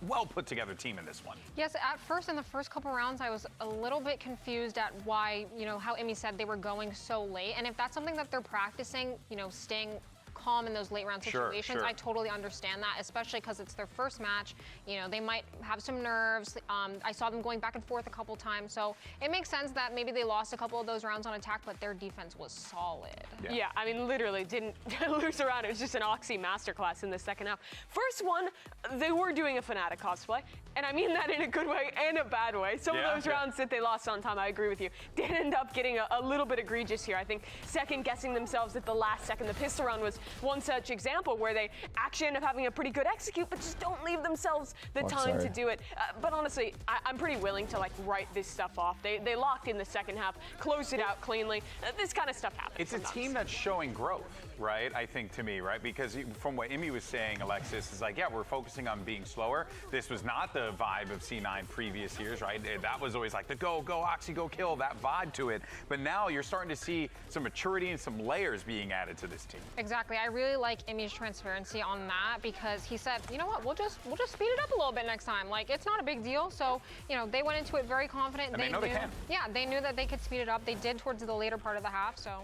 Speaker 5: well put together team in this one.
Speaker 8: Yes, at first, in the first couple rounds, I was a little bit confused at why, how Emmy said they were going so late. And if that's something that they're practicing, staying calm in those late round situations, I totally understand that, especially because it's their first match. They might have some nerves. I saw them going back and forth a couple times, so it makes sense that maybe they lost a couple of those rounds on attack, but their defense was solid.
Speaker 4: Yeah, I mean, literally didn't lose a round. It was just an Oxy masterclass in the second half. First one, they were doing a Fnatic cosplay, and I mean that in a good way and a bad way. Some of those rounds that they lost on time, I agree with you, did end up getting a little bit egregious here. I think second guessing themselves at the last second. The pistol round was one such example where they actually end up having a pretty good execute, but just don't leave themselves the time to do it. But honestly, I'm pretty willing to write this stuff off. They locked in the second half, closed it out cleanly. This kind of stuff happens.
Speaker 5: It's a team that's showing growth, right? I think to me, right? Because from what Emmy was saying, Alexis is like, yeah, we're focusing on being slower. This was not the vibe of C9 previous years, right? That was always like the go Oxy, go kill, that vibe to it. But now you're starting to see some maturity and some layers being added to this team.
Speaker 8: Exactly. I really like Emmy's transparency on that, because he said, you know what, we'll just speed it up a little bit next time. It's not a big deal. So, they went into it very confident.
Speaker 5: And they know they can.
Speaker 8: Yeah, they knew that they could speed it up. They did towards the later part of the half, so.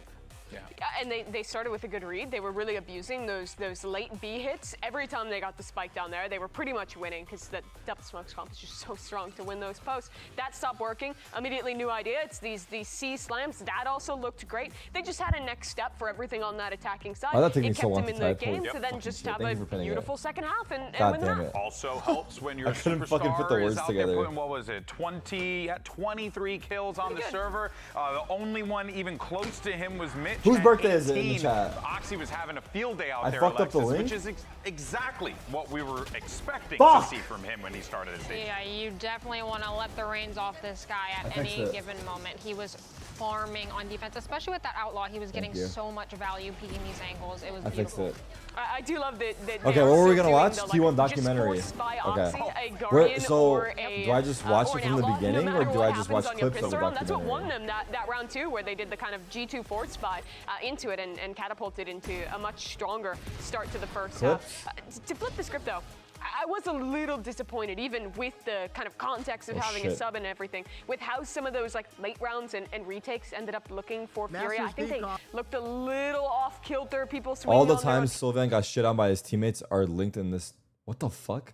Speaker 4: Yeah, and they started with a good read. They were really abusing those late B hits. Every time they got the spike down there, they were pretty much winning, because the double smokes comp is just so strong to win those posts. That stopped working. Immediately new idea. It's these C slams. That also looked great. They just had a next step for everything on that attacking side. It kept them in the game to then just have a beautiful second half and win that.
Speaker 5: Also helps when your
Speaker 1: I couldn't fucking put the words together.
Speaker 5: Putting, what was it, 23 kills on the server. The only one even close to him was Mitch.
Speaker 1: Whose birthday is it in the chat?
Speaker 5: Oxy was having a field day out
Speaker 1: I
Speaker 5: there,
Speaker 1: fucked
Speaker 5: Alexis,
Speaker 1: up the link?
Speaker 5: which is exactly what we were expecting to see from him when he started his day.
Speaker 8: Yeah, you definitely want to let the reins off this guy at any given moment. He was farming on defense, especially with that outlaw. He was getting so much value peeking these angles. It was beautiful.
Speaker 1: Fixed it.
Speaker 4: I do love that.
Speaker 1: Okay, what were we gonna watch? T1 documentary. Okay. So do I just watch it from the beginning, or do I just watch clips of the documentary?
Speaker 4: That's what won them that round two, where they did the kind of G2 forward spy into it and catapulted into a much stronger start to the first half. To flip the script though, I was a little disappointed, even with the kind of context of having a sub and everything, with how some of those late rounds and retakes ended up looking for FURIA. I think they looked a little off kilter. People swinging
Speaker 1: all the times Sylvain got shit on by his teammates are linked in this. What the fuck?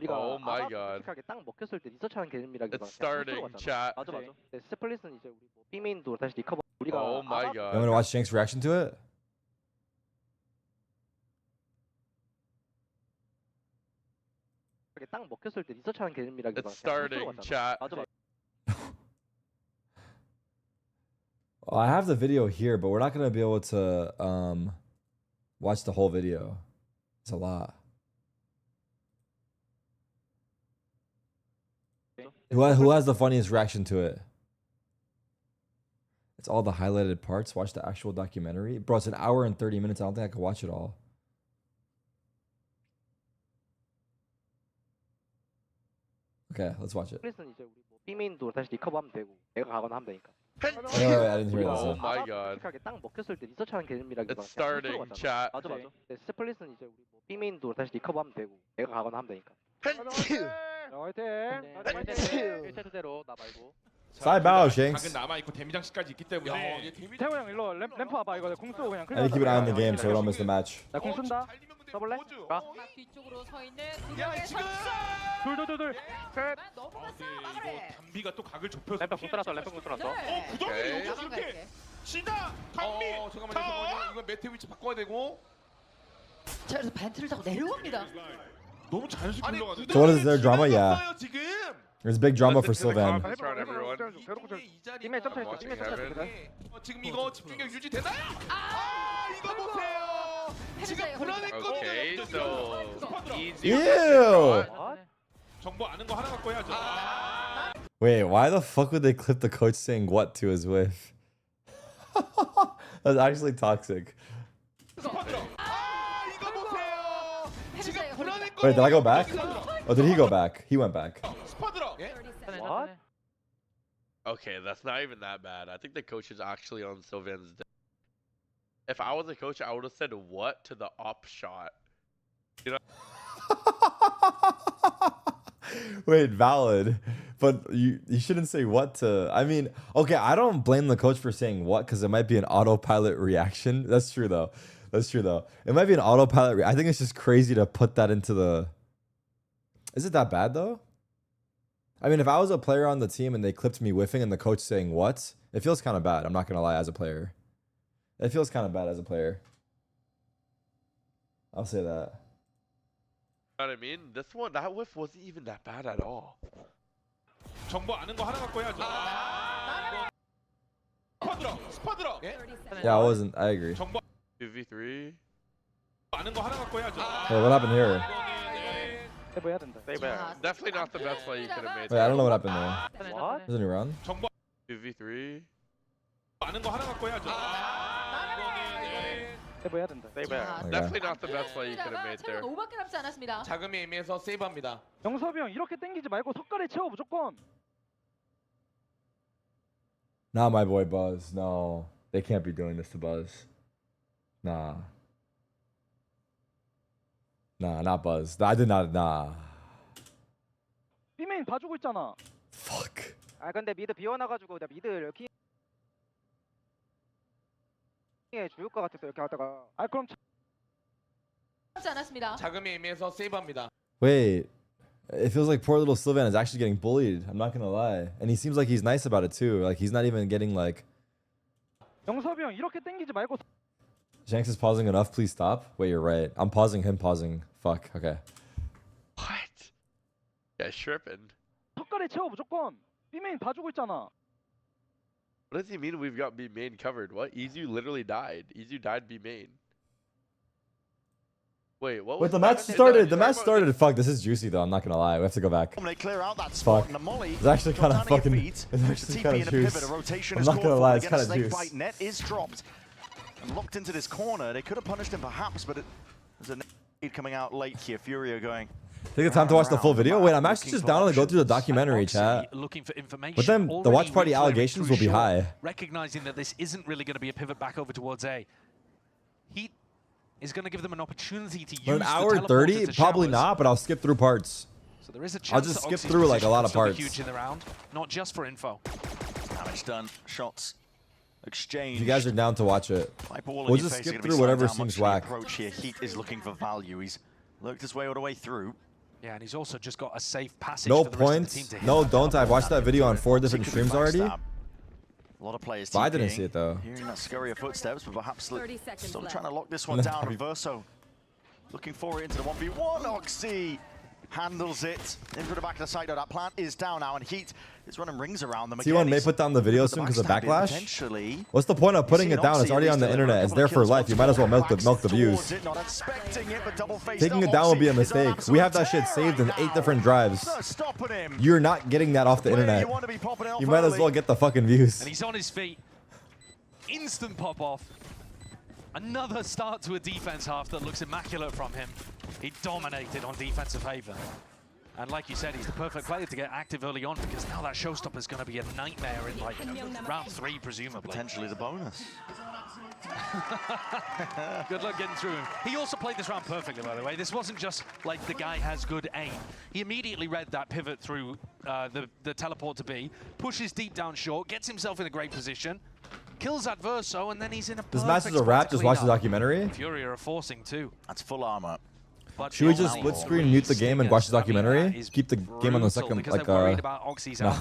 Speaker 21: Oh my god. It's starting, chat. Oh my god.
Speaker 1: You want to watch Shank's reaction to it?
Speaker 21: It's starting, chat.
Speaker 1: Well, I have the video here, but we're not gonna be able to watch the whole video. It's a lot. Who has the funniest reaction to it? It's all the highlighted parts. Watch the actual documentary. Bro, it's an hour and 30 minutes. I don't think I could watch it all. Okay, let's watch it.
Speaker 21: I didn't hear this. Oh my god. It's starting, chat.
Speaker 1: Side bow, Shanks.
Speaker 21: 방금 남아있고 데미장식까지 있기 때문에
Speaker 22: 태호 형 일로 램프 와봐. 이거 공 쏘고 그냥
Speaker 1: I need to keep an eye on the game so we don't miss the match.
Speaker 22: 나 공 쏜다. 써볼래? 가.
Speaker 6: 뒤쪽으로 서 있는
Speaker 22: 둘. 셋.
Speaker 21: 담비가 또 각을 좁혀서
Speaker 22: 램프 공 뚫었어. 램프 공 뚫었어.
Speaker 21: 구덩이를 여기서 이렇게 시다 담비. 잠깐만요. 이거 매트 위치 바꿔야 되고.
Speaker 23: 자, 그래서 벤트를 타고 내려갑니다.
Speaker 21: 너무 자연스럽게 올라가죠.
Speaker 1: So what is their drama? Yeah. There's big drama for Sylvain.
Speaker 22: 팀에 점프했어.
Speaker 21: 지금 이거 집중력 유지되나요? 아, 이거 보세요. 지금 불안했거든요.
Speaker 1: Ew.
Speaker 21: 정보 아는 거 하나 갖고 해야죠.
Speaker 1: Wait, why the fuck would they clip the coach saying what to his whiff? That's actually toxic. Wait, did I go back? Oh, did he go back? He went back.
Speaker 21: What?
Speaker 7: Okay, that's not even that bad. I think the coach is actually on Sylvan's deck. If I was a coach, I would have said what to the op shot. You know?
Speaker 1: Wait, valid. But you shouldn't say what to. I mean, okay, I don't blame the coach for saying what because it might be an autopilot reaction. That's true though. That's true though. It might be an autopilot. I think it's just crazy to put that into the. Is it that bad though? I mean, if I was a player on the team and they clipped me whiffing and the coach saying what, it feels kind of bad. I'm not gonna lie, as a player, it feels kind of bad as a player. I'll say that.
Speaker 7: You know what I mean? This one, that whiff wasn't even that bad at all.
Speaker 21: 정보 아는 거 하나 갖고 해야죠. 스파 들어.
Speaker 1: Yeah, I wasn't. I agree.
Speaker 21: 정보
Speaker 7: 2v3.
Speaker 21: 아는 거 하나 갖고 해야죠.
Speaker 1: Wait, what happened here?
Speaker 22: 세이브해야 된다. 세이브해야.
Speaker 7: Definitely not the best play you could have made.
Speaker 1: Wait, I don't know what happened there.
Speaker 22: What?
Speaker 1: There's a new round.
Speaker 21: 정보
Speaker 7: 2v3.
Speaker 21: 아는 거 하나 갖고 해야죠.
Speaker 22: 세이브해야 된다. 세이브해야.
Speaker 7: Definitely not the best play you could have made there.
Speaker 23: 5밖에 남지 않았습니다.
Speaker 21: 자금이 애매해서 세이브합니다.
Speaker 22: 영섭이 형 이렇게 땡기지 말고 석가래 채워 무조건.
Speaker 1: Not my boy Buzz. No, they can't be doing this to Buzz. Nah. Nah, not Buzz. I did not. Nah.
Speaker 22: B메인 봐주고 있잖아.
Speaker 1: Fuck.
Speaker 22: 아 근데 미드 비워놔가지고 나 미드 이렇게 죽을 것 같았어 이렇게 하다가. 아 그럼
Speaker 23: 남지 않았습니다.
Speaker 21: 자금이 애매해서 세이브합니다.
Speaker 1: Wait. It feels like poor little Sylvan is actually getting bullied. I'm not gonna lie. And he seems like he's nice about it too. Like he's not even getting like.
Speaker 22: 영섭이 형 이렇게 땡기지 말고.
Speaker 1: Shanks is pausing enough. Please stop. Wait, you're right. I'm pausing him pausing. Fuck. Okay.
Speaker 7: What? Yeah, tripping.
Speaker 22: 석가래 채워 무조건. B메인 봐주고 있잖아.
Speaker 7: What does he mean we've got B main covered? What? Izu literally died. Izu died B main. Wait, what was
Speaker 1: Wait, the match started. The match started. Fuck, this is juicy though. I'm not gonna lie. We have to go back.
Speaker 16: They clear out that spot
Speaker 1: Fuck.
Speaker 16: and the molly.
Speaker 1: It's actually kind of fucking. It's
Speaker 16: The
Speaker 1: actually
Speaker 16: TP
Speaker 1: kind
Speaker 16: in
Speaker 1: of
Speaker 16: a pivot,
Speaker 1: juice.
Speaker 16: a rotation
Speaker 1: I'm
Speaker 16: is
Speaker 1: not
Speaker 16: called
Speaker 1: gonna
Speaker 16: for
Speaker 1: lie.
Speaker 16: to
Speaker 1: It's
Speaker 16: get
Speaker 1: kind
Speaker 16: a
Speaker 1: of
Speaker 16: snake
Speaker 1: juice.
Speaker 16: bite. Net is dropped and locked into this corner. They could have punished him perhaps, but there's a nade coming out late here. Furia going.
Speaker 1: Take the time to watch the full video. Wait, I'm actually just down to go through the documentary, chat.
Speaker 15: Looking for information.
Speaker 1: But then the watch party allegations will be high.
Speaker 15: Recognizing that this isn't really going to be a pivot back over towards A. Heat is going to give them an opportunity to use
Speaker 1: But an
Speaker 15: the
Speaker 1: hour
Speaker 15: teleporter
Speaker 1: 30,
Speaker 15: to
Speaker 1: probably
Speaker 15: showers.
Speaker 1: not. But I'll skip through parts.
Speaker 15: So there is a
Speaker 1: I'll
Speaker 15: chance
Speaker 1: just
Speaker 15: that
Speaker 1: skip
Speaker 15: Oxy's
Speaker 1: through like a
Speaker 15: position
Speaker 1: lot
Speaker 15: could
Speaker 1: of
Speaker 15: still be
Speaker 1: parts.
Speaker 15: huge in the round, not just for info.
Speaker 16: Damage done. Shots exchanged.
Speaker 1: If you guys are down to watch it, we'll just skip through whatever seems whack.
Speaker 16: Approach here. Heat is looking for value. He's lurked his way all the way through.
Speaker 15: Yeah, and he's also just got a safe passage
Speaker 1: No
Speaker 15: for the rest of the team
Speaker 1: points.
Speaker 15: to hit.
Speaker 1: No, don't. I've watched that video on 4 different streams already.
Speaker 16: A lot of players
Speaker 1: But I didn't
Speaker 16: TPing,
Speaker 1: see it though.
Speaker 16: Hearing that scurry of footsteps, but perhaps
Speaker 13: 30 seconds
Speaker 16: still
Speaker 13: left.
Speaker 16: trying to lock this one down. Reverso looking for it into the 1v1. Oxy handles it in for the back of the site. Though that plant is down now, and Heat is running rings around them.
Speaker 1: T1 may put down the video soon because of backlash. What's the point of putting it down? It's already on the internet. It's there for life. You might as well milk the views. Taking it down will be a mistake. We have that shit saved in 8 different drives. You're not getting that off the internet. You might as well get the fucking views.
Speaker 15: And he's on his feet. Instant pop off. Another start to a defense half that looks immaculate from him. He dominated on defensive favor. And like you said, he's the perfect player to get active early on because now that showstopper is going to be a nightmare in like round 3, presumably.
Speaker 16: Potentially the bonus.
Speaker 15: Good luck getting through him. He also played this round perfectly, by the way. This wasn't just like the guy has good aim. He immediately read that pivot through the teleport to B, pushes deep down short, gets himself in a great position, kills Adverso, and then he's in a
Speaker 1: This match is a wrap. Just watch the documentary.
Speaker 15: FURIA are forcing too.
Speaker 16: That's full armor.
Speaker 15: But
Speaker 1: Should we just split screen, mute the game, and watch the documentary? Keep the game on the second, like,
Speaker 15: no, I'm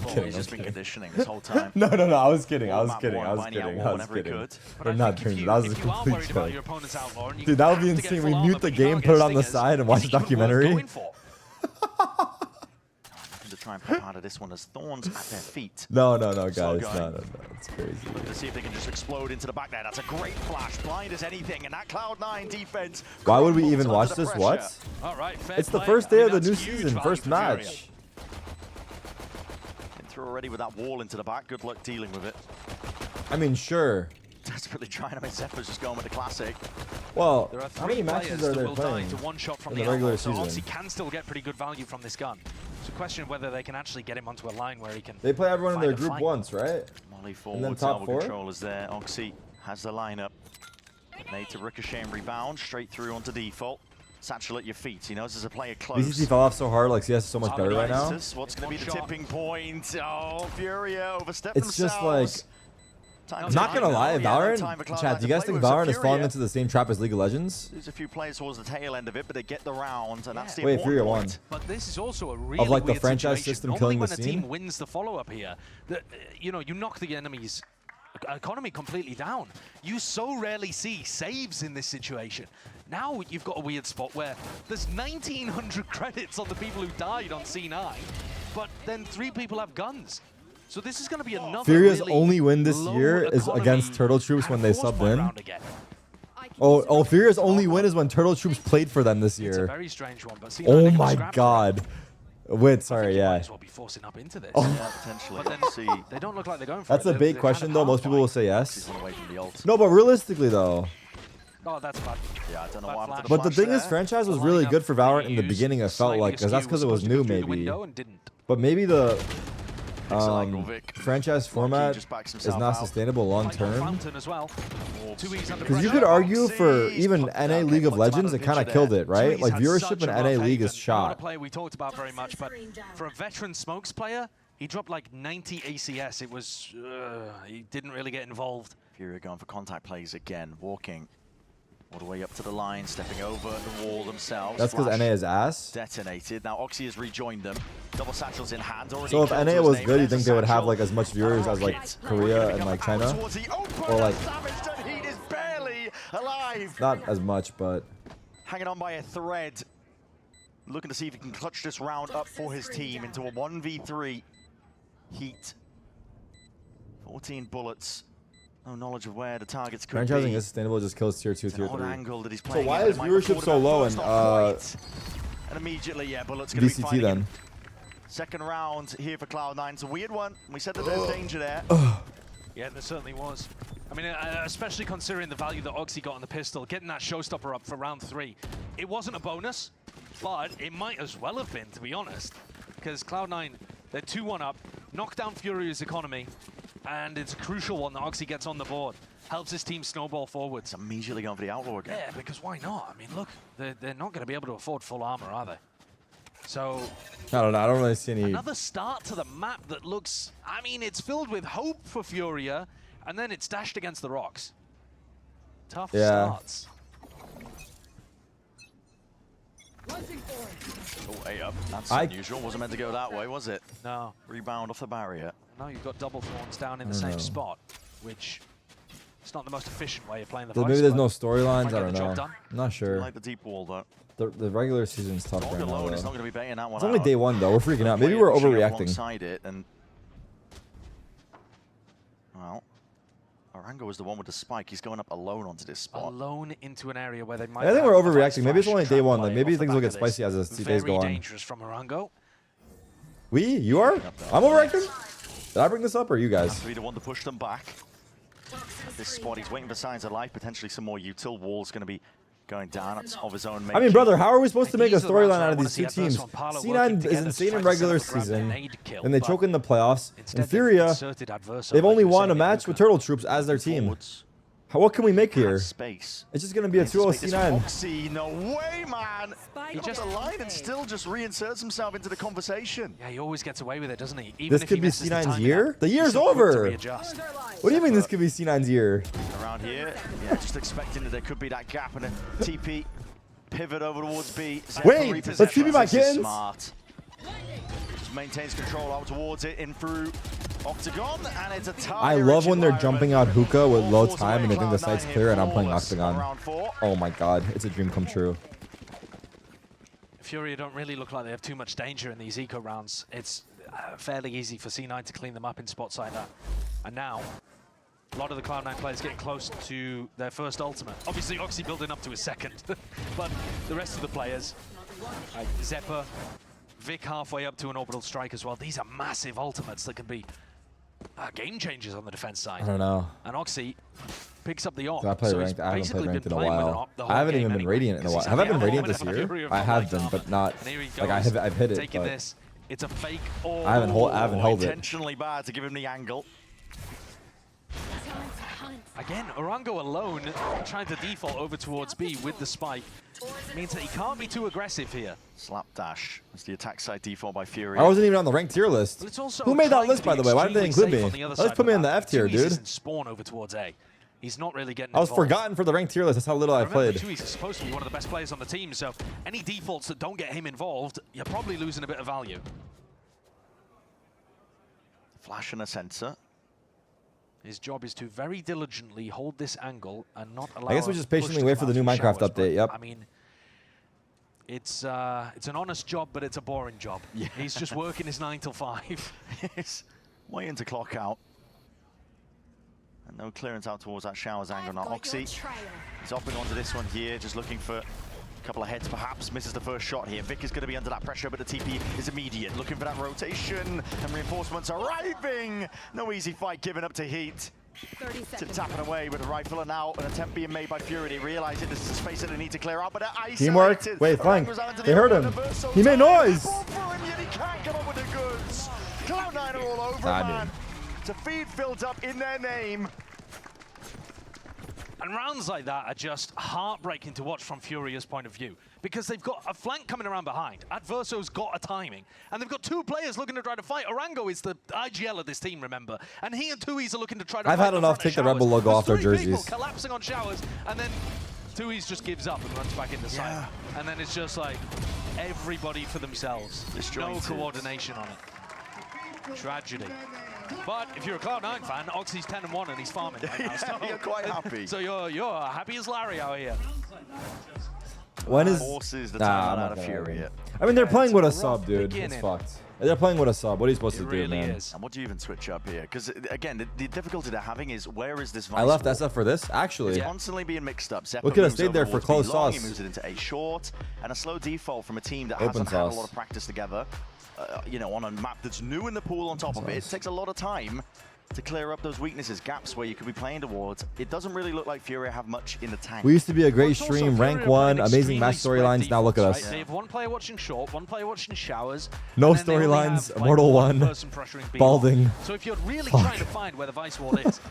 Speaker 1: kidding.
Speaker 16: He's just been conditioning this whole time.
Speaker 1: No, I was kidding. I was kidding. We're not doing that. That was a complete joke. Dude, that would be insane. We mute the game, put it on the side, and watch the documentary.
Speaker 16: To try and pop out of this one as thorns at their feet.
Speaker 1: No, guys. No. It's crazy.
Speaker 16: Let's see if they can just explode into the back there. That's a great flash, blind as anything, and that Cloud9 defense.
Speaker 1: Why would we even watch this? What?
Speaker 15: All right,
Speaker 1: it's the first day of the new season, first match.
Speaker 16: Been through already with that wall into the back. Good luck dealing with it.
Speaker 1: I mean, sure.
Speaker 16: Desperately trying to make Zephyrs just going with the classic.
Speaker 1: Well,
Speaker 15: there are
Speaker 1: how many matches are there playing
Speaker 15: to one shot from
Speaker 1: in the regular season?
Speaker 15: Oxy can still get pretty good value from this gun. It's a question of whether they can actually get him onto a line where he can.
Speaker 1: They play everyone in their
Speaker 15: find a
Speaker 1: group
Speaker 15: fight.
Speaker 1: once, right?
Speaker 16: Molly
Speaker 1: And
Speaker 16: forward,
Speaker 1: then top
Speaker 16: Tower
Speaker 1: 4.
Speaker 16: controllers there. Oxy has the lineup. Nade to ricochet and rebound, straight through onto default. Satchel at your feet. He knows there's a player close.
Speaker 1: BCT fell off so hard, like CS is so much better right now.
Speaker 16: What's going to be the tipping point? Oh, FURIA overstepped
Speaker 1: It's just like,
Speaker 16: themselves.
Speaker 1: I'm not gonna lie, Valorant, chat, do you guys think Valorant is falling into the same trap as League of Legends?
Speaker 16: There's a few players towards the tail end of it, but they get the round, and that's the
Speaker 1: Wait, FURIA won.
Speaker 15: But this is also a really
Speaker 1: like the
Speaker 15: weird
Speaker 1: franchise
Speaker 15: situation.
Speaker 1: system
Speaker 15: Normally
Speaker 1: killing
Speaker 15: when
Speaker 1: the
Speaker 15: a
Speaker 1: scene?
Speaker 15: team wins the follow-up here, you know, you knock the enemy's economy completely down. You so rarely see saves in this situation. Now you've got a weird spot where there's 1,900 credits on the people who died on C9, but then 3 people have guns. So this is going to be another
Speaker 1: Furia's
Speaker 15: really
Speaker 1: only win this year is against Turtle Troops when they subbed in. Oh, Furia's only win is when Turtle Troops played for them this
Speaker 15: It's a
Speaker 1: year.
Speaker 15: very strange one, but C9
Speaker 1: Oh
Speaker 15: they can
Speaker 1: my
Speaker 15: scrap it.
Speaker 1: god. Wait, sorry,
Speaker 15: Might
Speaker 1: yeah.
Speaker 15: as well be forcing up into this.
Speaker 1: Oh.
Speaker 16: Yeah, potentially.
Speaker 15: But then
Speaker 16: See,
Speaker 15: they don't look like they're going for
Speaker 1: That's
Speaker 15: it.
Speaker 1: a big question though. Most people will say yes.
Speaker 16: away from the ult.
Speaker 1: No, but realistically though.
Speaker 15: Oh, that's bad.
Speaker 16: Yeah, I don't know what happened to the
Speaker 1: But the
Speaker 16: flash
Speaker 1: thing is,
Speaker 16: there.
Speaker 1: franchise was really good for Valorant in the beginning. I felt like, because that's because it was new, maybe. But maybe the franchise format is not sustainable long term. Because you could argue for even NA League of Legends, it kind of killed it, right? Like viewership in NA League is
Speaker 15: Not a
Speaker 1: shot.
Speaker 15: player we talked about very much, but for a veteran Smokes player, he dropped like 90 ACS. It was he didn't really get involved.
Speaker 16: FURIA going for contact plays again, walking all the way up to the line, stepping over the wall themselves.
Speaker 1: That's because
Speaker 16: Flash
Speaker 1: NA is ass.
Speaker 16: detonated. Now Oxy has rejoined them. Double satchels in hand. Already
Speaker 1: So if
Speaker 16: killed
Speaker 1: NA
Speaker 16: to his
Speaker 1: was
Speaker 16: name.
Speaker 1: good, you
Speaker 16: There's
Speaker 1: think
Speaker 16: a
Speaker 1: they would have
Speaker 16: satchel.
Speaker 1: like as much viewers as like Korea and like China? Or like
Speaker 16: Savaged, and he is barely alive.
Speaker 1: not as much, but
Speaker 16: Hanging on by a thread. Looking to see if he can clutch this round up for his team into a 1v3 heat. 14 bullets. No knowledge of where the targets could
Speaker 1: franchising
Speaker 16: be.
Speaker 1: is sustainable. It just kills tier 2,
Speaker 16: It's an
Speaker 1: tier
Speaker 16: odd
Speaker 1: 3.
Speaker 16: angle that he's
Speaker 1: So
Speaker 16: playing
Speaker 1: why
Speaker 16: in.
Speaker 1: is
Speaker 16: It might
Speaker 1: viewership
Speaker 16: record
Speaker 1: so
Speaker 16: about
Speaker 1: low?
Speaker 16: first
Speaker 1: And
Speaker 16: not quite. And immediately, yeah, Bullet's going to be
Speaker 1: VCT
Speaker 16: finding
Speaker 1: then.
Speaker 16: him. Second round here for Cloud9. It's a weird one. We said that there's danger there.
Speaker 15: Yeah, there certainly was. I mean, especially considering the value that Oxy got on the pistol, getting that showstopper up for round 3. It wasn't a bonus, but it might as well have been, to be honest. Because Cloud9, they're 2-1 up, knock down Furia's economy, and it's a crucial one that Oxy gets on the board. Helps his team snowball forwards.
Speaker 16: Immediately going for the Outlaw again.
Speaker 15: Yeah, because why not? I mean, look, they're not going to be able to afford full armor, are they? So
Speaker 1: I don't know. I don't really see any.
Speaker 15: another start to the map that looks, I mean, it's filled with hope for Furia, and then it's dashed against the rocks. Tough starts.
Speaker 16: Oh, hey up. That's
Speaker 1: I-
Speaker 16: unusual. Wasn't meant to go that way, was it?
Speaker 15: No.
Speaker 16: Rebound off the barrier.
Speaker 15: Now you've got double thorns down in the
Speaker 1: I don't
Speaker 15: same
Speaker 1: know.
Speaker 15: spot, which it's not the most efficient way of playing the
Speaker 1: Maybe
Speaker 15: Vice,
Speaker 1: there's
Speaker 15: but
Speaker 1: no storylines.
Speaker 15: might
Speaker 1: I
Speaker 15: get
Speaker 1: don't
Speaker 15: the job
Speaker 1: know.
Speaker 15: done.
Speaker 1: I'm not sure.
Speaker 16: Like the deep wall, though.
Speaker 1: The regular season's tough
Speaker 16: Dog
Speaker 1: right now,
Speaker 16: alone is not
Speaker 1: though.
Speaker 16: going to be betting that one
Speaker 1: It's only
Speaker 16: out.
Speaker 1: day 1 though. We're freaking out. Maybe
Speaker 16: Way
Speaker 1: we're
Speaker 16: pushing up
Speaker 1: overreacting.
Speaker 16: alongside it, and well, Orango was the one with the spike. He's going up alone onto this spot.
Speaker 15: alone into an area where they might
Speaker 1: I think
Speaker 15: have
Speaker 1: we're
Speaker 15: a Vice
Speaker 1: overreacting. Maybe it's
Speaker 15: flash
Speaker 1: only day
Speaker 15: trap
Speaker 1: 1. Like
Speaker 15: play
Speaker 1: maybe
Speaker 15: off the
Speaker 1: things will
Speaker 15: back
Speaker 1: get
Speaker 15: of this.
Speaker 1: spicy as the days
Speaker 15: Very
Speaker 1: go on.
Speaker 15: dangerous from Orango.
Speaker 1: You are? I'm overreacting? Did I bring this up or you guys?
Speaker 16: Has to be the one to push them back. This spot, he's waiting for signs of life. Potentially some more util walls going to to be going down of his own making.
Speaker 1: I mean, brother, how are we supposed to make a
Speaker 15: These are the rounds
Speaker 1: storyline
Speaker 15: where I
Speaker 1: out of
Speaker 15: wanna
Speaker 1: these
Speaker 15: see
Speaker 1: two
Speaker 15: adverse
Speaker 1: teams?
Speaker 15: on Parlo working
Speaker 1: C9 is
Speaker 15: together to
Speaker 1: insane
Speaker 15: try
Speaker 1: in
Speaker 15: to
Speaker 1: regular
Speaker 15: set up a grab
Speaker 1: season,
Speaker 15: grenade kill,
Speaker 1: and they
Speaker 15: but
Speaker 1: choke in the playoffs.
Speaker 15: instead
Speaker 1: And
Speaker 15: they've
Speaker 1: Furia,
Speaker 15: inserted adverse
Speaker 1: they've
Speaker 15: like
Speaker 1: only
Speaker 15: you're
Speaker 1: won a
Speaker 15: saying,
Speaker 1: match with Turtle Troops as their team. What can we make here?
Speaker 16: Space.
Speaker 1: It's just going to be a 2-0 C9.
Speaker 16: Oxy, no way, man! He just the line and still just reinserts himself into the conversation.
Speaker 15: Yeah, he always gets away with it, doesn't he? Even
Speaker 1: This
Speaker 15: if
Speaker 1: could
Speaker 15: he
Speaker 1: be
Speaker 15: misses the
Speaker 1: C9's
Speaker 15: timing
Speaker 1: year?
Speaker 15: out,
Speaker 1: The
Speaker 15: he's
Speaker 1: year's
Speaker 15: so quick to
Speaker 1: over!
Speaker 15: readjust.
Speaker 1: What do you mean this could be C9's year?
Speaker 16: Around here, yeah, just expecting that there could be that gap and a TP pivot over towards B.
Speaker 1: Wait, let's TP my
Speaker 16: This is
Speaker 1: kittens.
Speaker 16: smart. Just maintains control out towards it, in through Octagon, and it's a tie.
Speaker 1: I love when they're jumping out hookah with low time and they think the site's clear and I'm playing Octagon. Oh my god, it's a dream come true.
Speaker 15: Furia don't really look like they have too much danger in these eco rounds. It's fairly easy for C9 to clean them up in spots like that. And now, a lot of the Cloud9 players getting close to their first ultimate. Obviously, Oxy building up to his second, but the rest of the players, like Zeppa, Vic halfway up to an orbital strike as well. These are massive ultimates that can be game changers on the defense side.
Speaker 1: I don't know.
Speaker 15: And Oxy picks up the op.
Speaker 1: Do I play
Speaker 15: so
Speaker 1: ranked?
Speaker 15: he's
Speaker 1: I haven't
Speaker 15: basically
Speaker 1: played ranked
Speaker 15: been
Speaker 1: in a
Speaker 15: playing with an
Speaker 1: while.
Speaker 15: op the whole
Speaker 1: I haven't
Speaker 15: game
Speaker 1: even been
Speaker 15: anyway,
Speaker 1: radiant in a
Speaker 15: 'cause
Speaker 1: while.
Speaker 15: he's
Speaker 1: Have I
Speaker 15: had
Speaker 1: been
Speaker 15: the
Speaker 1: radiant
Speaker 15: element
Speaker 1: this
Speaker 15: of a
Speaker 1: year?
Speaker 15: Fury of
Speaker 1: I have
Speaker 15: light
Speaker 1: been,
Speaker 15: armor.
Speaker 1: but not.
Speaker 15: And here he
Speaker 1: Like
Speaker 15: goes,
Speaker 1: I've hit it,
Speaker 15: taking
Speaker 1: but
Speaker 15: this. it's a fake or
Speaker 1: I haven't held it.
Speaker 16: Intentionally bad to give him the angle.
Speaker 15: Again, Orango alone trying to default over towards B with the spike means that he can't be too aggressive here.
Speaker 16: Slapdash as the attack side default by Furia.
Speaker 1: I wasn't even on the ranked tier list.
Speaker 15: But it's also
Speaker 1: Who made that
Speaker 15: trying
Speaker 1: list,
Speaker 15: to
Speaker 1: by
Speaker 15: be
Speaker 1: the way? Why did they include
Speaker 15: extremely
Speaker 1: me?
Speaker 15: safe on the other
Speaker 1: Let's
Speaker 15: side
Speaker 1: put me
Speaker 15: of
Speaker 1: in the
Speaker 15: that.
Speaker 1: F tier,
Speaker 15: Tui's
Speaker 1: dude.
Speaker 15: isn't spawn over towards A. He's not really getting
Speaker 1: I was
Speaker 15: involved.
Speaker 1: forgotten for the ranked tier list. That's how little I
Speaker 15: Remember,
Speaker 1: played.
Speaker 15: Tui's supposed to be one of the best players on the team, so any defaults that don't get him involved, you're probably losing a bit of value.
Speaker 16: Flash and a sensor.
Speaker 15: His job is to very diligently hold this angle and not allow.
Speaker 1: I guess we just patiently wait for the new Minecraft update. Yep.
Speaker 15: I mean, it's an honest job, but it's a boring job.
Speaker 16: Yeah.
Speaker 15: He's just working his 9 till 5.
Speaker 16: Yes. Waiting to clock out. And no clearance out towards that Showers angle. Now Oxy is hopping onto this one here, just looking for a couple of heads perhaps. Misses the first shot here. Vic is going to be under that pressure, but the TP is immediate. Looking for that rotation, and reinforcements arriving. No easy fight given up to Heat.
Speaker 13: 30 seconds.
Speaker 16: Tapping away with a rifle, and now an attempt being made by Fury. They realize it. This is a space that they need to clear out, but they're isolated.
Speaker 1: Teamwork. Wait, flank. They heard him. He made noise.
Speaker 16: He can't come up with the goods. Cloud9 are all over, man. To feed filled up in their name.
Speaker 15: And rounds like that are just heartbreaking to watch from Furia's point of view, because they've got a flank coming around behind. Adverso's got a timing, and they've got two players looking to try to fight. Orango is the IGL of this team, remember, and he and Tui's are looking to try to
Speaker 1: I've
Speaker 15: fight
Speaker 1: had enough. Take the Rebel logo off their
Speaker 15: There's three
Speaker 1: jerseys.
Speaker 15: people collapsing on Showers, and then Tui's just gives up and runs back into side. And then it's just like everybody for themselves. No coordination on it. Tragedy. But if you're a Cloud9 fan, Oxy's 10-1 and he's farming right now. So
Speaker 16: you're quite happy.
Speaker 15: So you're happy as Larry out here.
Speaker 1: When is
Speaker 16: forces the
Speaker 1: nah,
Speaker 16: timeout
Speaker 1: I'm
Speaker 16: out
Speaker 1: not
Speaker 16: of
Speaker 1: gonna
Speaker 16: Fury?
Speaker 1: argue. I mean, they're playing with a
Speaker 16: rough
Speaker 1: sub, dude. It's
Speaker 16: beginning.
Speaker 1: fucked. They're playing with a sub. What are you supposed to do, man?
Speaker 16: And what do you even switch up here? Because again, the difficulty they're having is where is this?
Speaker 1: I left SF for this, actually.
Speaker 16: It's constantly being mixed up.
Speaker 1: We could have stayed there for close
Speaker 16: long,
Speaker 1: sauce.
Speaker 16: He moves it into A short, and a slow default from a team that
Speaker 1: Open
Speaker 16: hasn't had a
Speaker 1: sauce.
Speaker 16: lot of practice together. You know, on a map that's new in the pool on top of it. It takes a lot of time to clear up those weaknesses, gaps where you could be playing towards. It doesn't really look like Furia have much in the tank.
Speaker 1: We used to be a great stream, rank 1, amazing match storylines. Now look at us.
Speaker 15: Right? They have one player watching short, one player watching Showers.
Speaker 1: No
Speaker 15: and then they only
Speaker 1: storylines,
Speaker 15: have,
Speaker 1: Immortal
Speaker 15: one
Speaker 1: 1,
Speaker 15: person pressuring B
Speaker 1: balding.
Speaker 15: So if you're really
Speaker 1: Fuck.
Speaker 15: trying to find where the vice wall is,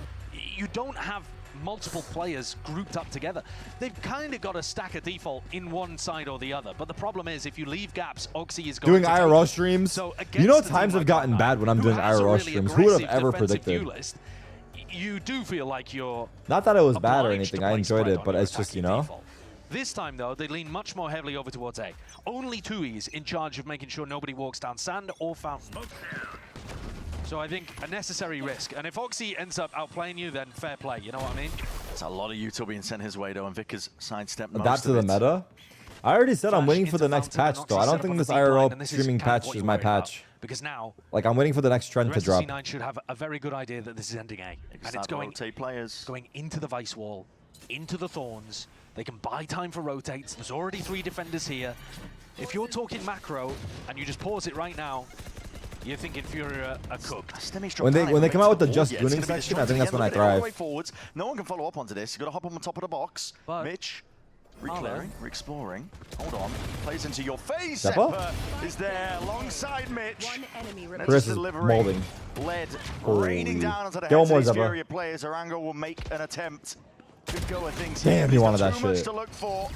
Speaker 15: you don't have multiple players grouped up together. They've kind of got a stack of default in one side or the other. But the problem is, if you leave gaps, Oxy is going
Speaker 1: Doing
Speaker 15: to
Speaker 1: IRL streams.
Speaker 15: So
Speaker 1: You know
Speaker 15: against a team
Speaker 1: times have
Speaker 15: like
Speaker 1: gotten
Speaker 15: Cloud9,
Speaker 1: bad when I'm
Speaker 15: who
Speaker 1: doing
Speaker 15: has a
Speaker 1: IRL
Speaker 15: really
Speaker 1: streams. Who would have
Speaker 15: aggressive
Speaker 1: ever
Speaker 15: defensive
Speaker 1: predicted?
Speaker 15: view list, you do feel like you're
Speaker 1: Not that it was bad or
Speaker 15: obliged
Speaker 1: anything.
Speaker 15: to
Speaker 1: I
Speaker 15: play
Speaker 1: enjoyed
Speaker 15: spread
Speaker 1: it,
Speaker 15: on
Speaker 1: but
Speaker 15: your
Speaker 1: it's just,
Speaker 15: attacking
Speaker 1: you know.
Speaker 15: default. This time, though, they lean much more heavily over towards A. Only Tui's in charge of making sure nobody walks down sand or fountain. So I think a necessary risk. And if Oxy ends up outplaying you, then fair play. You know what I mean?
Speaker 16: It's a lot of util being sent his way, though, and Vic has sidestepped most
Speaker 1: Adapt to
Speaker 16: of
Speaker 1: the
Speaker 16: it.
Speaker 1: meta. I already said I'm waiting for the next patch, though. I don't think this IRL streaming patch is my patch.
Speaker 15: Because now,
Speaker 1: Like, I'm waiting for the next trend
Speaker 15: the
Speaker 1: to
Speaker 15: rest of
Speaker 1: drop.
Speaker 15: C9 should have a very good idea that this is ending A. And it's
Speaker 16: start to
Speaker 15: going,
Speaker 16: rotate players.
Speaker 15: going into the Vice Wall, into the Thorns. They can buy time for rotates. There's already 3 defenders here. If you're talking macro, and you just pause it right now, you're thinking Furia are cooked.
Speaker 1: When they come out with the just gooning section, I think that's when I thrive.
Speaker 16: No one can follow up onto this. You've got to hop on the top of the box. Mitch, re-clearing, re-exploring. Hold on. Plays into your face.
Speaker 1: Zeppa
Speaker 16: is there alongside Mitch.
Speaker 1: Chris is molding.
Speaker 16: Lead
Speaker 1: Holy.
Speaker 16: raining down onto the
Speaker 1: Get one
Speaker 16: heads
Speaker 1: more,
Speaker 16: of these
Speaker 1: Zeppa.
Speaker 16: Furia players. Arango will make an attempt. Good go at things
Speaker 1: Damn,
Speaker 16: here.
Speaker 1: he
Speaker 16: He's got
Speaker 1: wanted that
Speaker 16: too much
Speaker 1: shit.
Speaker 16: to look for.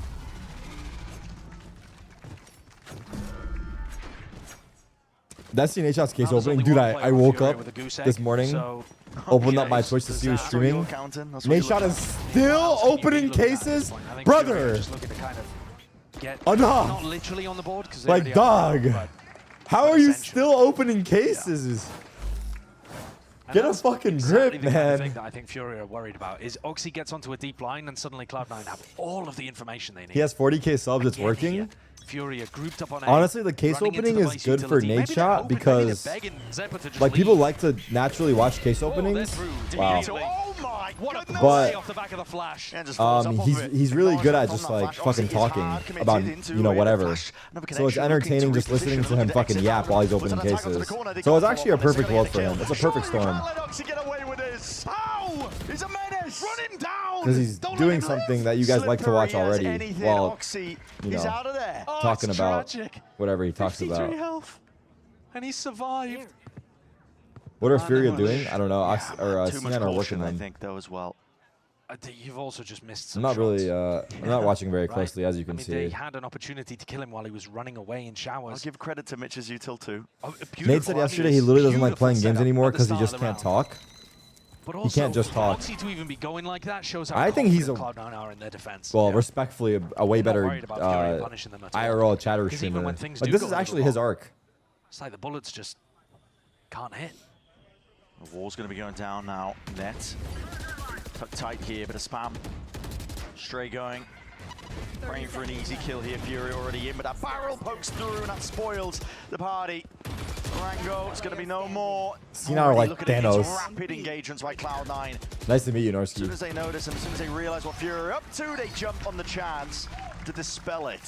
Speaker 1: That scene H-Shot's case opening, dude. I woke up this morning, opened up my Twitch to see who's streaming. Nate Shot is still opening cases, brother.
Speaker 15: Not
Speaker 1: Enough.
Speaker 15: literally on the board, because
Speaker 1: Like, dog. How are you still opening cases? Get a fucking grip,
Speaker 15: the kind of thing
Speaker 1: man.
Speaker 15: that I think Furia are worried about is Oxy gets onto a deep line and suddenly Cloud9 have all of the information they need.
Speaker 1: He has 40k subs. It's
Speaker 15: Again
Speaker 1: working.
Speaker 15: here, Furia grouped up on A,
Speaker 1: Honestly, the case
Speaker 15: running into
Speaker 1: opening
Speaker 15: the
Speaker 1: is
Speaker 15: Vice
Speaker 1: good for
Speaker 15: utility.
Speaker 1: Nate
Speaker 15: Maybe they're
Speaker 1: Shot
Speaker 15: hoping, maybe they're
Speaker 1: because,
Speaker 15: begging Zeppa to just
Speaker 1: like, people
Speaker 15: leave.
Speaker 1: like to naturally watch case openings. Wow.
Speaker 16: Oh my
Speaker 15: What a
Speaker 1: But-
Speaker 15: play off the back of the flash.
Speaker 1: He's really good at just like fucking talking about, you know, whatever. So it's entertaining just listening to him fucking yap while he's opening cases. So it's actually a perfect world for him. It's a perfect storm.
Speaker 16: Get away with this. How? He's a menace. Run him down.
Speaker 1: Because he's doing something that you guys like to watch already while, you
Speaker 16: He's
Speaker 1: know,
Speaker 16: out of there.
Speaker 1: talking about whatever he talks about.
Speaker 15: Health. And he survived.
Speaker 1: What are FURIA doing? I don't know.
Speaker 16: Yeah,
Speaker 1: or
Speaker 16: too much
Speaker 1: Sinan are
Speaker 16: caution,
Speaker 1: working
Speaker 16: I
Speaker 1: them.
Speaker 16: think, though, as well.
Speaker 15: You've also just missed
Speaker 1: I'm
Speaker 15: some
Speaker 1: not
Speaker 15: shots.
Speaker 1: really. I'm not watching very closely, as you can see.
Speaker 15: They had an opportunity to kill him while he was running away in showers.
Speaker 16: I'll give credit to Mitch's util too.
Speaker 1: Nate said yesterday he literally doesn't like playing games anymore because he just can't talk.
Speaker 15: But
Speaker 1: He
Speaker 15: also,
Speaker 1: can't just talk.
Speaker 15: Oxy to even be going like that shows how
Speaker 1: I think he's
Speaker 15: confident Cloud9 are in their defense.
Speaker 1: Well, respectfully, a way better
Speaker 15: worried about FURIA punishing them at all.
Speaker 1: IRL chatter
Speaker 15: 'Cause even
Speaker 1: streamer.
Speaker 15: when things
Speaker 1: Like
Speaker 15: do
Speaker 1: this
Speaker 15: go
Speaker 1: is
Speaker 15: a little
Speaker 1: actually his
Speaker 15: wrong,
Speaker 1: arc.
Speaker 15: It's like the bullets just can't hit.
Speaker 16: The wall's going to be going down now. Net. Tucked tight here, bit of spam. Stray going. Praying for an easy kill here. FURIA already in, but that barrel pokes through and that spoils the party. Rango, it's going to be no more.
Speaker 1: Sinan are like
Speaker 16: Look at these
Speaker 1: Thanos.
Speaker 16: rapid engagements by Cloud9.
Speaker 1: Nice to meet you,
Speaker 16: As soon
Speaker 1: Norsky.
Speaker 16: as they notice and as soon as they realize what FURIA are up to, they jump on the chance to dispel it.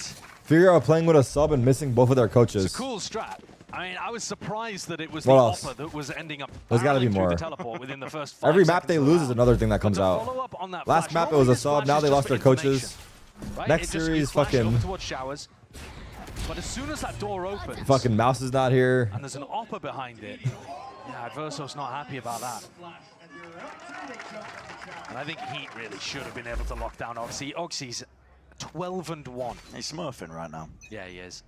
Speaker 1: FURIA are playing with a sub and missing both of their coaches.
Speaker 15: It's a cool strat. I mean, I was surprised that it was
Speaker 1: What
Speaker 15: the
Speaker 1: else?
Speaker 15: offer that was ending up
Speaker 1: There's got to be
Speaker 15: barreling through
Speaker 1: more.
Speaker 15: the teleport within the first 5
Speaker 1: Every map they
Speaker 15: seconds of
Speaker 1: lose
Speaker 15: the
Speaker 1: is another thing that comes
Speaker 15: follow
Speaker 1: out.
Speaker 15: up on that
Speaker 1: Last
Speaker 15: flash,
Speaker 1: map it was a
Speaker 15: normally this
Speaker 1: sub.
Speaker 15: flash
Speaker 1: Now
Speaker 15: is
Speaker 1: they
Speaker 15: just
Speaker 1: lost
Speaker 15: for
Speaker 1: their coaches.
Speaker 15: information, right?
Speaker 1: Next
Speaker 15: It just-
Speaker 1: series,
Speaker 15: you flash over
Speaker 1: fucking
Speaker 15: towards showers. But as soon as that door opens,
Speaker 1: fucking Mouse is not here.
Speaker 15: and there's an opper behind it, yeah, Adverso's not happy about that. And I think Heat really should have been able to lock down Oxy. Oxy's 12-1.
Speaker 16: He's smurfing right now.
Speaker 15: Yeah, he is.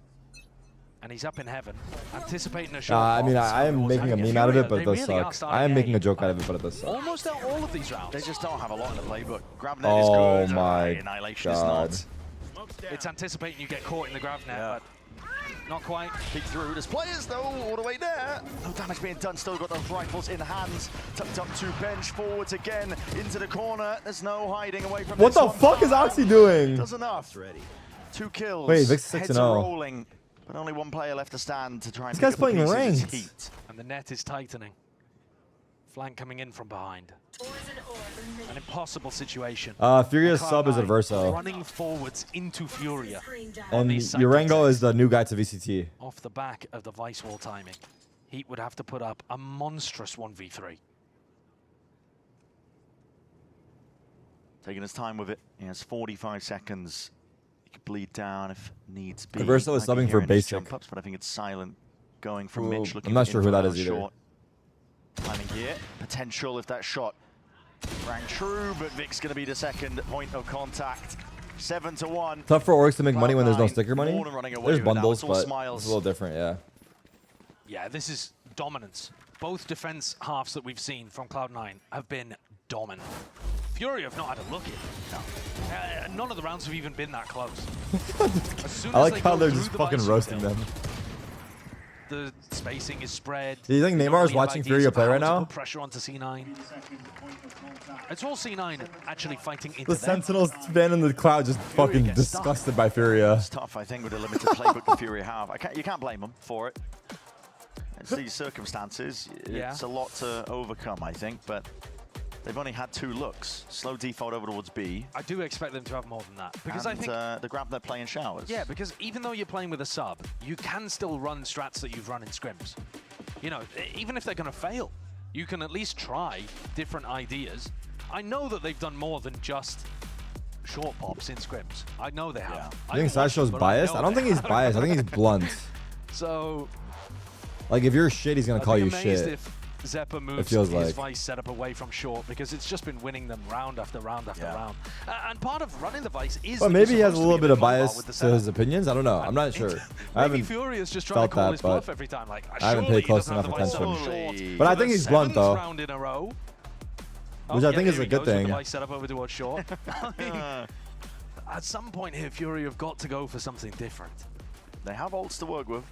Speaker 15: And he's up in heaven, anticipating a shot.
Speaker 1: I mean, I am making a meme out of it, but it does suck. I am making a joke out of it, but it does suck.
Speaker 15: Almost out all of these rounds.
Speaker 16: They just don't have a lot in the playbook. Grab net is good.
Speaker 1: Oh my
Speaker 16: Annihilation
Speaker 1: god.
Speaker 16: is not.
Speaker 15: It's anticipating you get caught in the grab net, but not quite.
Speaker 16: Peek through. There's players though, all the way there. No damage being done. Still got those rifles in hands. Tucked up to bench, forwards again into the corner. There's no hiding away from
Speaker 1: What
Speaker 16: this
Speaker 1: the
Speaker 16: one.
Speaker 1: fuck is Oxy doing?
Speaker 16: Does enough. 2 kills.
Speaker 1: Wait, Vic's
Speaker 16: Heads
Speaker 1: 6-0.
Speaker 16: are rolling, but only one player left to stand to try and
Speaker 1: This
Speaker 16: pick
Speaker 1: guy's
Speaker 16: up the
Speaker 1: playing
Speaker 16: pieces.
Speaker 1: ranked.
Speaker 16: Heat.
Speaker 15: And the net is tightening. Flank coming in from behind. An impossible situation.
Speaker 1: FURIA's sub is
Speaker 15: Cloud9
Speaker 1: Adverso.
Speaker 15: running forwards into FURIA.
Speaker 1: And
Speaker 15: these side
Speaker 1: Urango
Speaker 15: contests.
Speaker 1: is the new guy to VCT.
Speaker 15: Off the back of the Vice Wall timing, Heat would have to put up a monstrous 1v3.
Speaker 16: Taking his time with it. He has 45 seconds. He could bleed down if needs be.
Speaker 1: Adverso is
Speaker 16: Might be
Speaker 1: subbing for
Speaker 16: hearing his
Speaker 1: basic.
Speaker 16: jump ups, but I think it's silent going from
Speaker 1: Ooh,
Speaker 16: Mitch. Looking
Speaker 1: I'm not sure
Speaker 16: in
Speaker 1: who
Speaker 16: for
Speaker 1: that
Speaker 16: another
Speaker 1: is either.
Speaker 16: shot. Timing here. Potential if that shot rang true, but Vic's going to be the second point of contact. 7-1.
Speaker 1: Tough for orcs to make money when there's no
Speaker 16: Cloud9
Speaker 1: sticker money.
Speaker 16: more than running away
Speaker 1: There's
Speaker 16: with that.
Speaker 1: bundles,
Speaker 16: It's all
Speaker 1: but
Speaker 16: smiles.
Speaker 1: it's a little different, yeah.
Speaker 15: Yeah, this is dominance. Both defense halves that we've seen from Cloud9 have been dominant. FURIA have not had a look at it. None of the rounds have even been that close. As soon
Speaker 1: I
Speaker 15: as
Speaker 1: like
Speaker 15: they
Speaker 1: how
Speaker 15: go
Speaker 1: they're
Speaker 15: through
Speaker 1: just
Speaker 15: the
Speaker 1: fucking
Speaker 15: Vice
Speaker 1: roasting
Speaker 15: Wall,
Speaker 1: them.
Speaker 15: The spacing is spread.
Speaker 1: Do you think
Speaker 15: They
Speaker 1: Neymar
Speaker 15: don't
Speaker 1: is
Speaker 15: really have
Speaker 1: watching
Speaker 15: ideas
Speaker 1: FURIA
Speaker 15: of
Speaker 1: play
Speaker 15: how
Speaker 1: right
Speaker 15: to
Speaker 1: now?
Speaker 15: put pressure onto C9. It's all C9 actually fighting into
Speaker 1: The
Speaker 15: them.
Speaker 1: Sentinels fan in the cloud just fucking
Speaker 15: gets stuck.
Speaker 1: disgusted by FURIA.
Speaker 16: It's tough, I think, with the limited playbook the FURIA have. You can't blame them for it. It's these circumstances.
Speaker 15: Yeah.
Speaker 16: It's a lot to overcome, I think, but they've only had 2 looks. Slow default over towards B.
Speaker 15: I do expect them to have more than that. Because
Speaker 16: and,
Speaker 15: I think
Speaker 16: the grab they're playing showers.
Speaker 15: yeah, because even though you're playing with a sub, you can still run strats that you've run in scrims. You know, even if they're going to fail, you can at least try different ideas. I know that they've done more than just short pops in scrims. I know they have.
Speaker 1: You think Sideshow's biased? I don't think he's biased. I think he's blunt.
Speaker 15: So,
Speaker 1: Like, if you're shit, he's gonna call you
Speaker 15: amazed
Speaker 1: shit.
Speaker 15: if Zeppa moves
Speaker 1: feels
Speaker 15: his
Speaker 1: like.
Speaker 15: Vice setup away from short, because it's just been winning them round after round after round. And part of running the Vice is
Speaker 1: Well,
Speaker 15: that
Speaker 1: maybe
Speaker 15: you're
Speaker 1: he has a
Speaker 15: supposed to
Speaker 1: little
Speaker 15: be
Speaker 1: bit of
Speaker 15: mobile
Speaker 1: bias
Speaker 15: with the
Speaker 1: to his
Speaker 15: setup.
Speaker 1: opinions. I don't know. I'm not sure. I
Speaker 15: Maybe
Speaker 1: haven't
Speaker 15: Furia's just trying
Speaker 1: felt
Speaker 15: to call
Speaker 1: that,
Speaker 15: his bluff
Speaker 1: but
Speaker 15: every time. Like,
Speaker 1: I haven't
Speaker 15: surely
Speaker 1: paid
Speaker 15: he
Speaker 1: close
Speaker 15: doesn't have
Speaker 1: enough
Speaker 15: the Vice
Speaker 1: attention.
Speaker 15: setup short
Speaker 1: But I
Speaker 15: for
Speaker 1: think
Speaker 15: the
Speaker 1: he's blunt,
Speaker 15: 7th
Speaker 1: though.
Speaker 15: round in a row.
Speaker 1: Which I think is
Speaker 15: here
Speaker 1: a
Speaker 15: he
Speaker 1: good
Speaker 15: goes with
Speaker 1: thing.
Speaker 15: The Vice setup over towards short. I mean, at some point here, Fury have got to go for something different.
Speaker 16: They have ults to work with.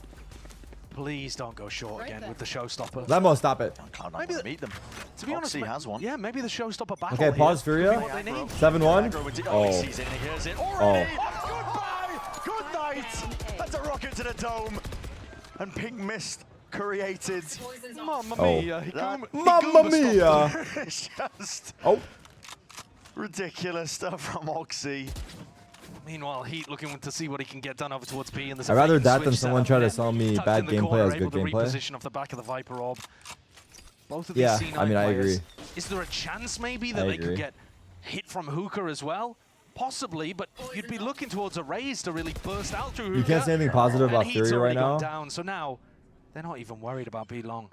Speaker 15: Please don't go short again with the showstopper.
Speaker 1: Lemmo, stop it.
Speaker 16: Maybe meet them.
Speaker 15: To be honest,
Speaker 16: Oxy has one.
Speaker 15: Yeah, maybe the showstopper battle.
Speaker 1: Okay,
Speaker 15: here
Speaker 1: pause
Speaker 15: could be
Speaker 1: FURIA.
Speaker 15: what they need.
Speaker 1: 7-1.
Speaker 16: Oh, he
Speaker 1: Oh.
Speaker 16: sees it and he hears it.
Speaker 1: Oh.
Speaker 16: Already! Goodbye! Good night! That's a rocket to the dome. And pink mist created.
Speaker 15: Mamma
Speaker 1: Oh.
Speaker 15: mia.
Speaker 1: Mamma mia!
Speaker 16: It's just
Speaker 1: Oh.
Speaker 16: ridiculous stuff from Oxy.
Speaker 15: Meanwhile, Heat looking to see what he can get done over towards B. And there's
Speaker 1: I'd
Speaker 15: a
Speaker 1: rather
Speaker 15: fake
Speaker 1: that than
Speaker 15: switch
Speaker 1: someone
Speaker 15: setup
Speaker 1: try to
Speaker 15: there.
Speaker 1: sell me
Speaker 15: Tucked
Speaker 1: bad
Speaker 15: in the
Speaker 1: gameplay
Speaker 15: corner,
Speaker 1: as
Speaker 15: able
Speaker 1: good
Speaker 15: to
Speaker 1: gameplay.
Speaker 15: reposition off the back of the Viper Orb. Both of
Speaker 1: Yeah,
Speaker 15: these C9
Speaker 1: I mean, I
Speaker 15: players.
Speaker 1: agree.
Speaker 15: Is there a chance maybe that
Speaker 1: I
Speaker 15: they could
Speaker 1: agree.
Speaker 15: get hit from Hookah as well? Possibly, but you'd be looking towards a raise to really burst out through Hookah.
Speaker 1: You can't say anything positive
Speaker 15: And
Speaker 1: about
Speaker 15: Heat's
Speaker 1: FURIA right
Speaker 15: already gone
Speaker 1: now.
Speaker 15: down, so now They're not even worried about B long.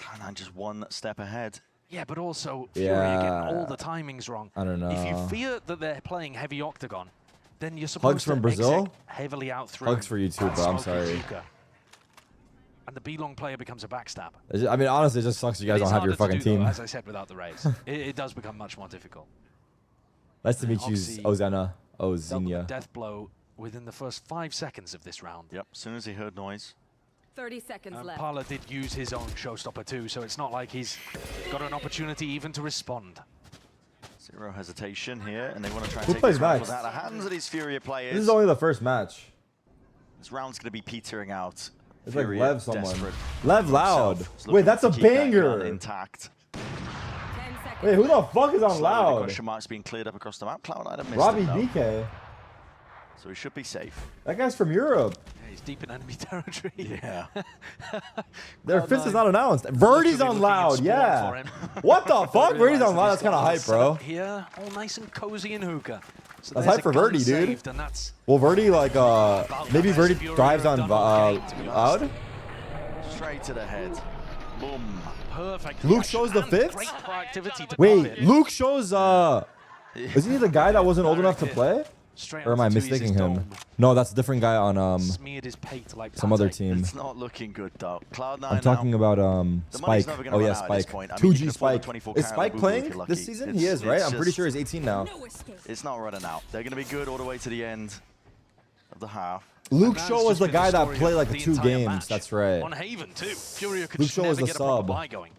Speaker 16: Cloud9 just one step ahead.
Speaker 15: Yeah, but also FURIA getting all the timings wrong.
Speaker 1: I don't know.
Speaker 15: If you fear that they're playing heavy octagon, then you're supposed
Speaker 1: Hugs from
Speaker 15: to
Speaker 1: Brazil?
Speaker 15: exec heavily out through.
Speaker 1: Hugs for you too, bro. I'm sorry.
Speaker 15: And the B long player becomes a backstab.
Speaker 1: I mean, honestly, it just sucks you guys don't have your fucking team.
Speaker 15: Though, as I said, without the raise, it does become much more difficult.
Speaker 1: Nice to meet you, Ozena. Ozenia.
Speaker 15: Death blow within the first 5 seconds of this round.
Speaker 16: Yep, as soon as he heard noise.
Speaker 23: 30 seconds left.
Speaker 15: Parla did use his own showstopper too, so it's not like he's got an opportunity even to respond.
Speaker 16: Zero hesitation here, and they want to try and
Speaker 1: Who
Speaker 16: take
Speaker 1: plays
Speaker 16: this round
Speaker 1: next?
Speaker 16: without the hands of these FURIA players.
Speaker 1: This is only the first match.
Speaker 16: This round's going to be petering out.
Speaker 1: It's
Speaker 16: FURIA
Speaker 1: like Lev someone.
Speaker 16: desperate
Speaker 1: Lev Loud.
Speaker 16: himself,
Speaker 1: Wait, that's a
Speaker 16: looking to keep that
Speaker 1: banger.
Speaker 16: gun intact.
Speaker 1: Wait, who the fuck is on
Speaker 16: Slowly,
Speaker 1: Loud?
Speaker 16: the question marks being cleared up across the map. Cloud9 have missed
Speaker 1: Robbie
Speaker 16: it, though.
Speaker 1: BK.
Speaker 16: So he should be safe.
Speaker 1: That guy's from Europe.
Speaker 15: Yeah, he's deep in enemy territory.
Speaker 16: Yeah.
Speaker 1: Their fifth is not announced. Verdi's on Loud, yeah. What the fuck? Verdi's on Loud. That's kind of hype, bro.
Speaker 15: Here, all nice and cozy in hookah. So
Speaker 1: That's
Speaker 15: there's
Speaker 1: hype
Speaker 15: a
Speaker 1: for
Speaker 15: gun
Speaker 1: Verdi, dude.
Speaker 15: saved, and that's
Speaker 1: Well, Verdi, like, maybe Verdi thrives on Loud.
Speaker 16: Straight to the head. Boom.
Speaker 15: Perfect.
Speaker 1: Luke shows the fifth?
Speaker 15: Great proactivity to
Speaker 1: Wait,
Speaker 15: pop it.
Speaker 1: Luke shows, isn't he the guy that wasn't old enough to play?
Speaker 15: Straight
Speaker 1: Or am I
Speaker 15: onto his
Speaker 1: mistaking him?
Speaker 15: dome.
Speaker 1: No, that's a different guy on,
Speaker 15: Smeared his pate like
Speaker 1: some other
Speaker 15: pate.
Speaker 1: team.
Speaker 16: It's not looking good, though. Cloud9
Speaker 1: I'm talking about,
Speaker 16: The money's
Speaker 1: Spike.
Speaker 16: never gonna
Speaker 1: Oh,
Speaker 16: run
Speaker 1: yeah,
Speaker 16: out at this
Speaker 1: Spike.
Speaker 16: point. I mean, you
Speaker 1: 2G
Speaker 16: can afford
Speaker 1: Spike.
Speaker 16: 24
Speaker 1: Is
Speaker 16: carat
Speaker 1: Spike
Speaker 16: Boo Boo if
Speaker 1: playing
Speaker 16: you're
Speaker 1: this
Speaker 16: lucky.
Speaker 1: season?
Speaker 16: It's-
Speaker 1: He is, right?
Speaker 16: it's
Speaker 1: I'm pretty
Speaker 16: just-
Speaker 1: sure he's 18 now.
Speaker 16: It's not running out. They're going to be good all the way to the end of the half.
Speaker 1: Luke
Speaker 15: And
Speaker 1: Shaw
Speaker 15: that's
Speaker 1: was
Speaker 15: just
Speaker 1: the
Speaker 15: been
Speaker 1: guy that
Speaker 15: story
Speaker 1: played
Speaker 15: of
Speaker 1: like
Speaker 15: the
Speaker 1: 2
Speaker 15: entire
Speaker 1: games.
Speaker 15: match.
Speaker 1: That's right.
Speaker 15: On Haven too. FURIA could
Speaker 1: Luke
Speaker 15: just
Speaker 1: Shaw
Speaker 15: never
Speaker 1: was the
Speaker 15: get a proper
Speaker 1: sub.
Speaker 15: buy going.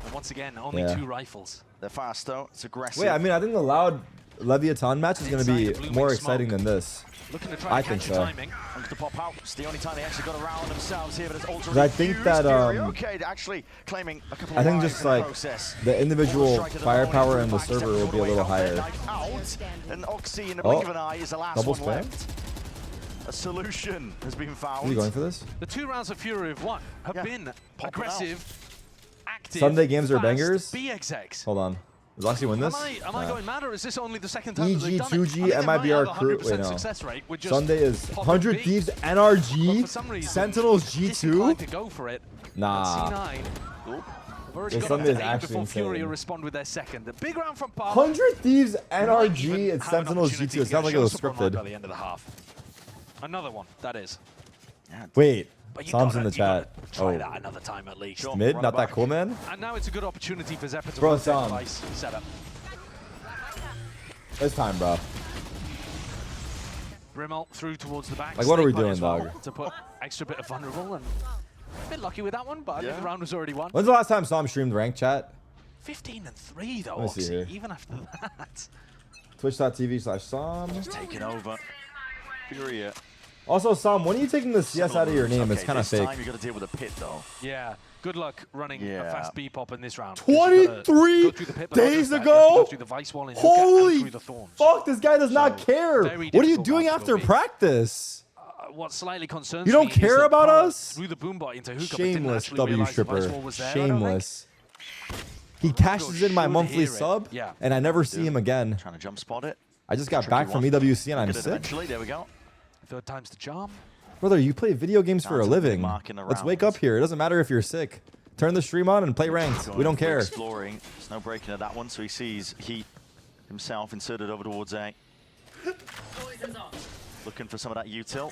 Speaker 15: And once again, only
Speaker 1: Yeah.
Speaker 15: 2 rifles.
Speaker 16: They're fast, though. It's aggressive.
Speaker 1: Wait, I mean, I think the Loud Leviathan match is going to be more exciting than this.
Speaker 15: Looking to try
Speaker 1: I
Speaker 15: to
Speaker 1: think
Speaker 15: catch
Speaker 1: so.
Speaker 15: timing.
Speaker 16: Looks to pop out. It's the only time they actually got around themselves here, but it's ultra.
Speaker 1: I think that,
Speaker 16: okay, they're actually claiming a couple
Speaker 1: I
Speaker 16: of
Speaker 1: think
Speaker 16: lives
Speaker 1: just
Speaker 16: in the
Speaker 1: like
Speaker 16: process.
Speaker 1: the individual firepower in the server will be a little higher.
Speaker 16: Out, and Oxy in the
Speaker 1: Oh,
Speaker 16: blink of an eye is the last
Speaker 1: double
Speaker 16: one
Speaker 1: spam?
Speaker 16: left. A solution has been found.
Speaker 1: Are you going for this?
Speaker 15: The 2 rounds of FURIA have won have been aggressive, active.
Speaker 1: Sunday games are
Speaker 15: fast
Speaker 1: bangers?
Speaker 15: B execs.
Speaker 1: Hold on. Does Oxy win this?
Speaker 15: Am I
Speaker 1: Nah.
Speaker 15: going mad, or is this only the second time that they've
Speaker 1: EG,
Speaker 15: done
Speaker 1: 2G,
Speaker 15: it? I think they might
Speaker 1: MIBR
Speaker 15: have a
Speaker 1: crew.
Speaker 15: 100%
Speaker 1: Wait, no.
Speaker 15: success rate with just
Speaker 1: Sunday is
Speaker 15: popping
Speaker 1: 100
Speaker 15: B,
Speaker 1: Thieves,
Speaker 15: but for
Speaker 1: NRG,
Speaker 15: some reason,
Speaker 1: Sentinels
Speaker 15: disinclined
Speaker 1: G2.
Speaker 15: to go for it.
Speaker 1: Nah.
Speaker 15: C9. They've already
Speaker 1: Yeah,
Speaker 15: got
Speaker 1: Sunday
Speaker 15: up
Speaker 1: is
Speaker 15: to 8
Speaker 1: actually
Speaker 15: before FURIA
Speaker 1: insane.
Speaker 15: respond with their second. The big round from Parla.
Speaker 1: 100 Thieves, NRG, and
Speaker 15: have an
Speaker 1: Sentinels
Speaker 15: opportunity
Speaker 1: G2. It
Speaker 15: to
Speaker 1: sounds like
Speaker 15: get
Speaker 1: it was
Speaker 15: showstopper online by
Speaker 1: scripted.
Speaker 15: the end of the half. Another one, that is.
Speaker 1: Wait,
Speaker 15: But you
Speaker 1: Sam's in
Speaker 15: gotta-
Speaker 1: the
Speaker 15: you gotta
Speaker 1: chat.
Speaker 15: Try
Speaker 1: Oh,
Speaker 15: that another time at least.
Speaker 1: mid, not that cool, man.
Speaker 15: And now it's a good opportunity for Zephyr to
Speaker 1: Bro,
Speaker 15: rotate
Speaker 1: Sam.
Speaker 15: device setup.
Speaker 1: It's time, bro.
Speaker 15: Brimalt through towards the back.
Speaker 1: Like, what are we
Speaker 15: Snake Bite
Speaker 1: doing,
Speaker 15: as well
Speaker 1: dog?
Speaker 15: To put extra bit of vulnerable, and a bit lucky with that one, but I think the round was already won.
Speaker 1: When's the last time Sam streamed ranked chat?
Speaker 15: 15-3 though,
Speaker 1: Let me see
Speaker 15: Oxy,
Speaker 1: here.
Speaker 15: even after that.
Speaker 1: Twitch.tv/Sam.
Speaker 16: Taking over. FURIA.
Speaker 1: Also, Sam, when are you taking the CS out of your name?
Speaker 16: Okay,
Speaker 1: It's kind of
Speaker 16: this
Speaker 1: fake.
Speaker 16: time you got to deal with a pit, though.
Speaker 15: Yeah, good luck running a
Speaker 16: Yeah.
Speaker 15: fast B-pop in this round. 'cause you gotta
Speaker 1: 23
Speaker 15: go through the pit, but not
Speaker 1: days
Speaker 15: just that, you have to
Speaker 1: ago?
Speaker 15: go through the vice wall in hookah and
Speaker 1: Holy
Speaker 15: through the thorns.
Speaker 1: fuck, this guy does not care.
Speaker 15: very
Speaker 1: What are you
Speaker 15: difficult
Speaker 1: doing
Speaker 15: round to
Speaker 1: after
Speaker 15: go
Speaker 1: practice?
Speaker 15: What slightly concerns
Speaker 1: You don't
Speaker 15: me is
Speaker 1: care
Speaker 15: that
Speaker 1: about
Speaker 15: Parla
Speaker 1: us?
Speaker 15: threw the boombot into hookah, but didn't
Speaker 1: Shameless
Speaker 15: actually
Speaker 1: W
Speaker 15: realize the vice
Speaker 1: stripper.
Speaker 15: wall was there, I don't think.
Speaker 1: Shameless. He cashes in my
Speaker 15: should
Speaker 1: monthly
Speaker 15: hear it.
Speaker 1: sub,
Speaker 15: Yeah.
Speaker 1: and I never see him again.
Speaker 16: Trying to jump spot it.
Speaker 1: I just got
Speaker 16: Tricky
Speaker 1: back from
Speaker 16: one.
Speaker 1: EWC and I'm
Speaker 16: Look at it
Speaker 1: sick.
Speaker 16: eventually. There we go.
Speaker 15: Third time's the charm.
Speaker 1: Brother, you play video games for a
Speaker 16: Down to the big
Speaker 1: living.
Speaker 16: mark in the
Speaker 1: Let's wake
Speaker 16: round.
Speaker 1: up here. It doesn't matter if you're sick. Turn the stream on and play ranked. We don't
Speaker 16: For
Speaker 1: care.
Speaker 16: Exploring. There's no breaking of that one, so he sees Heat himself inserted over towards A. Looking for some of that util.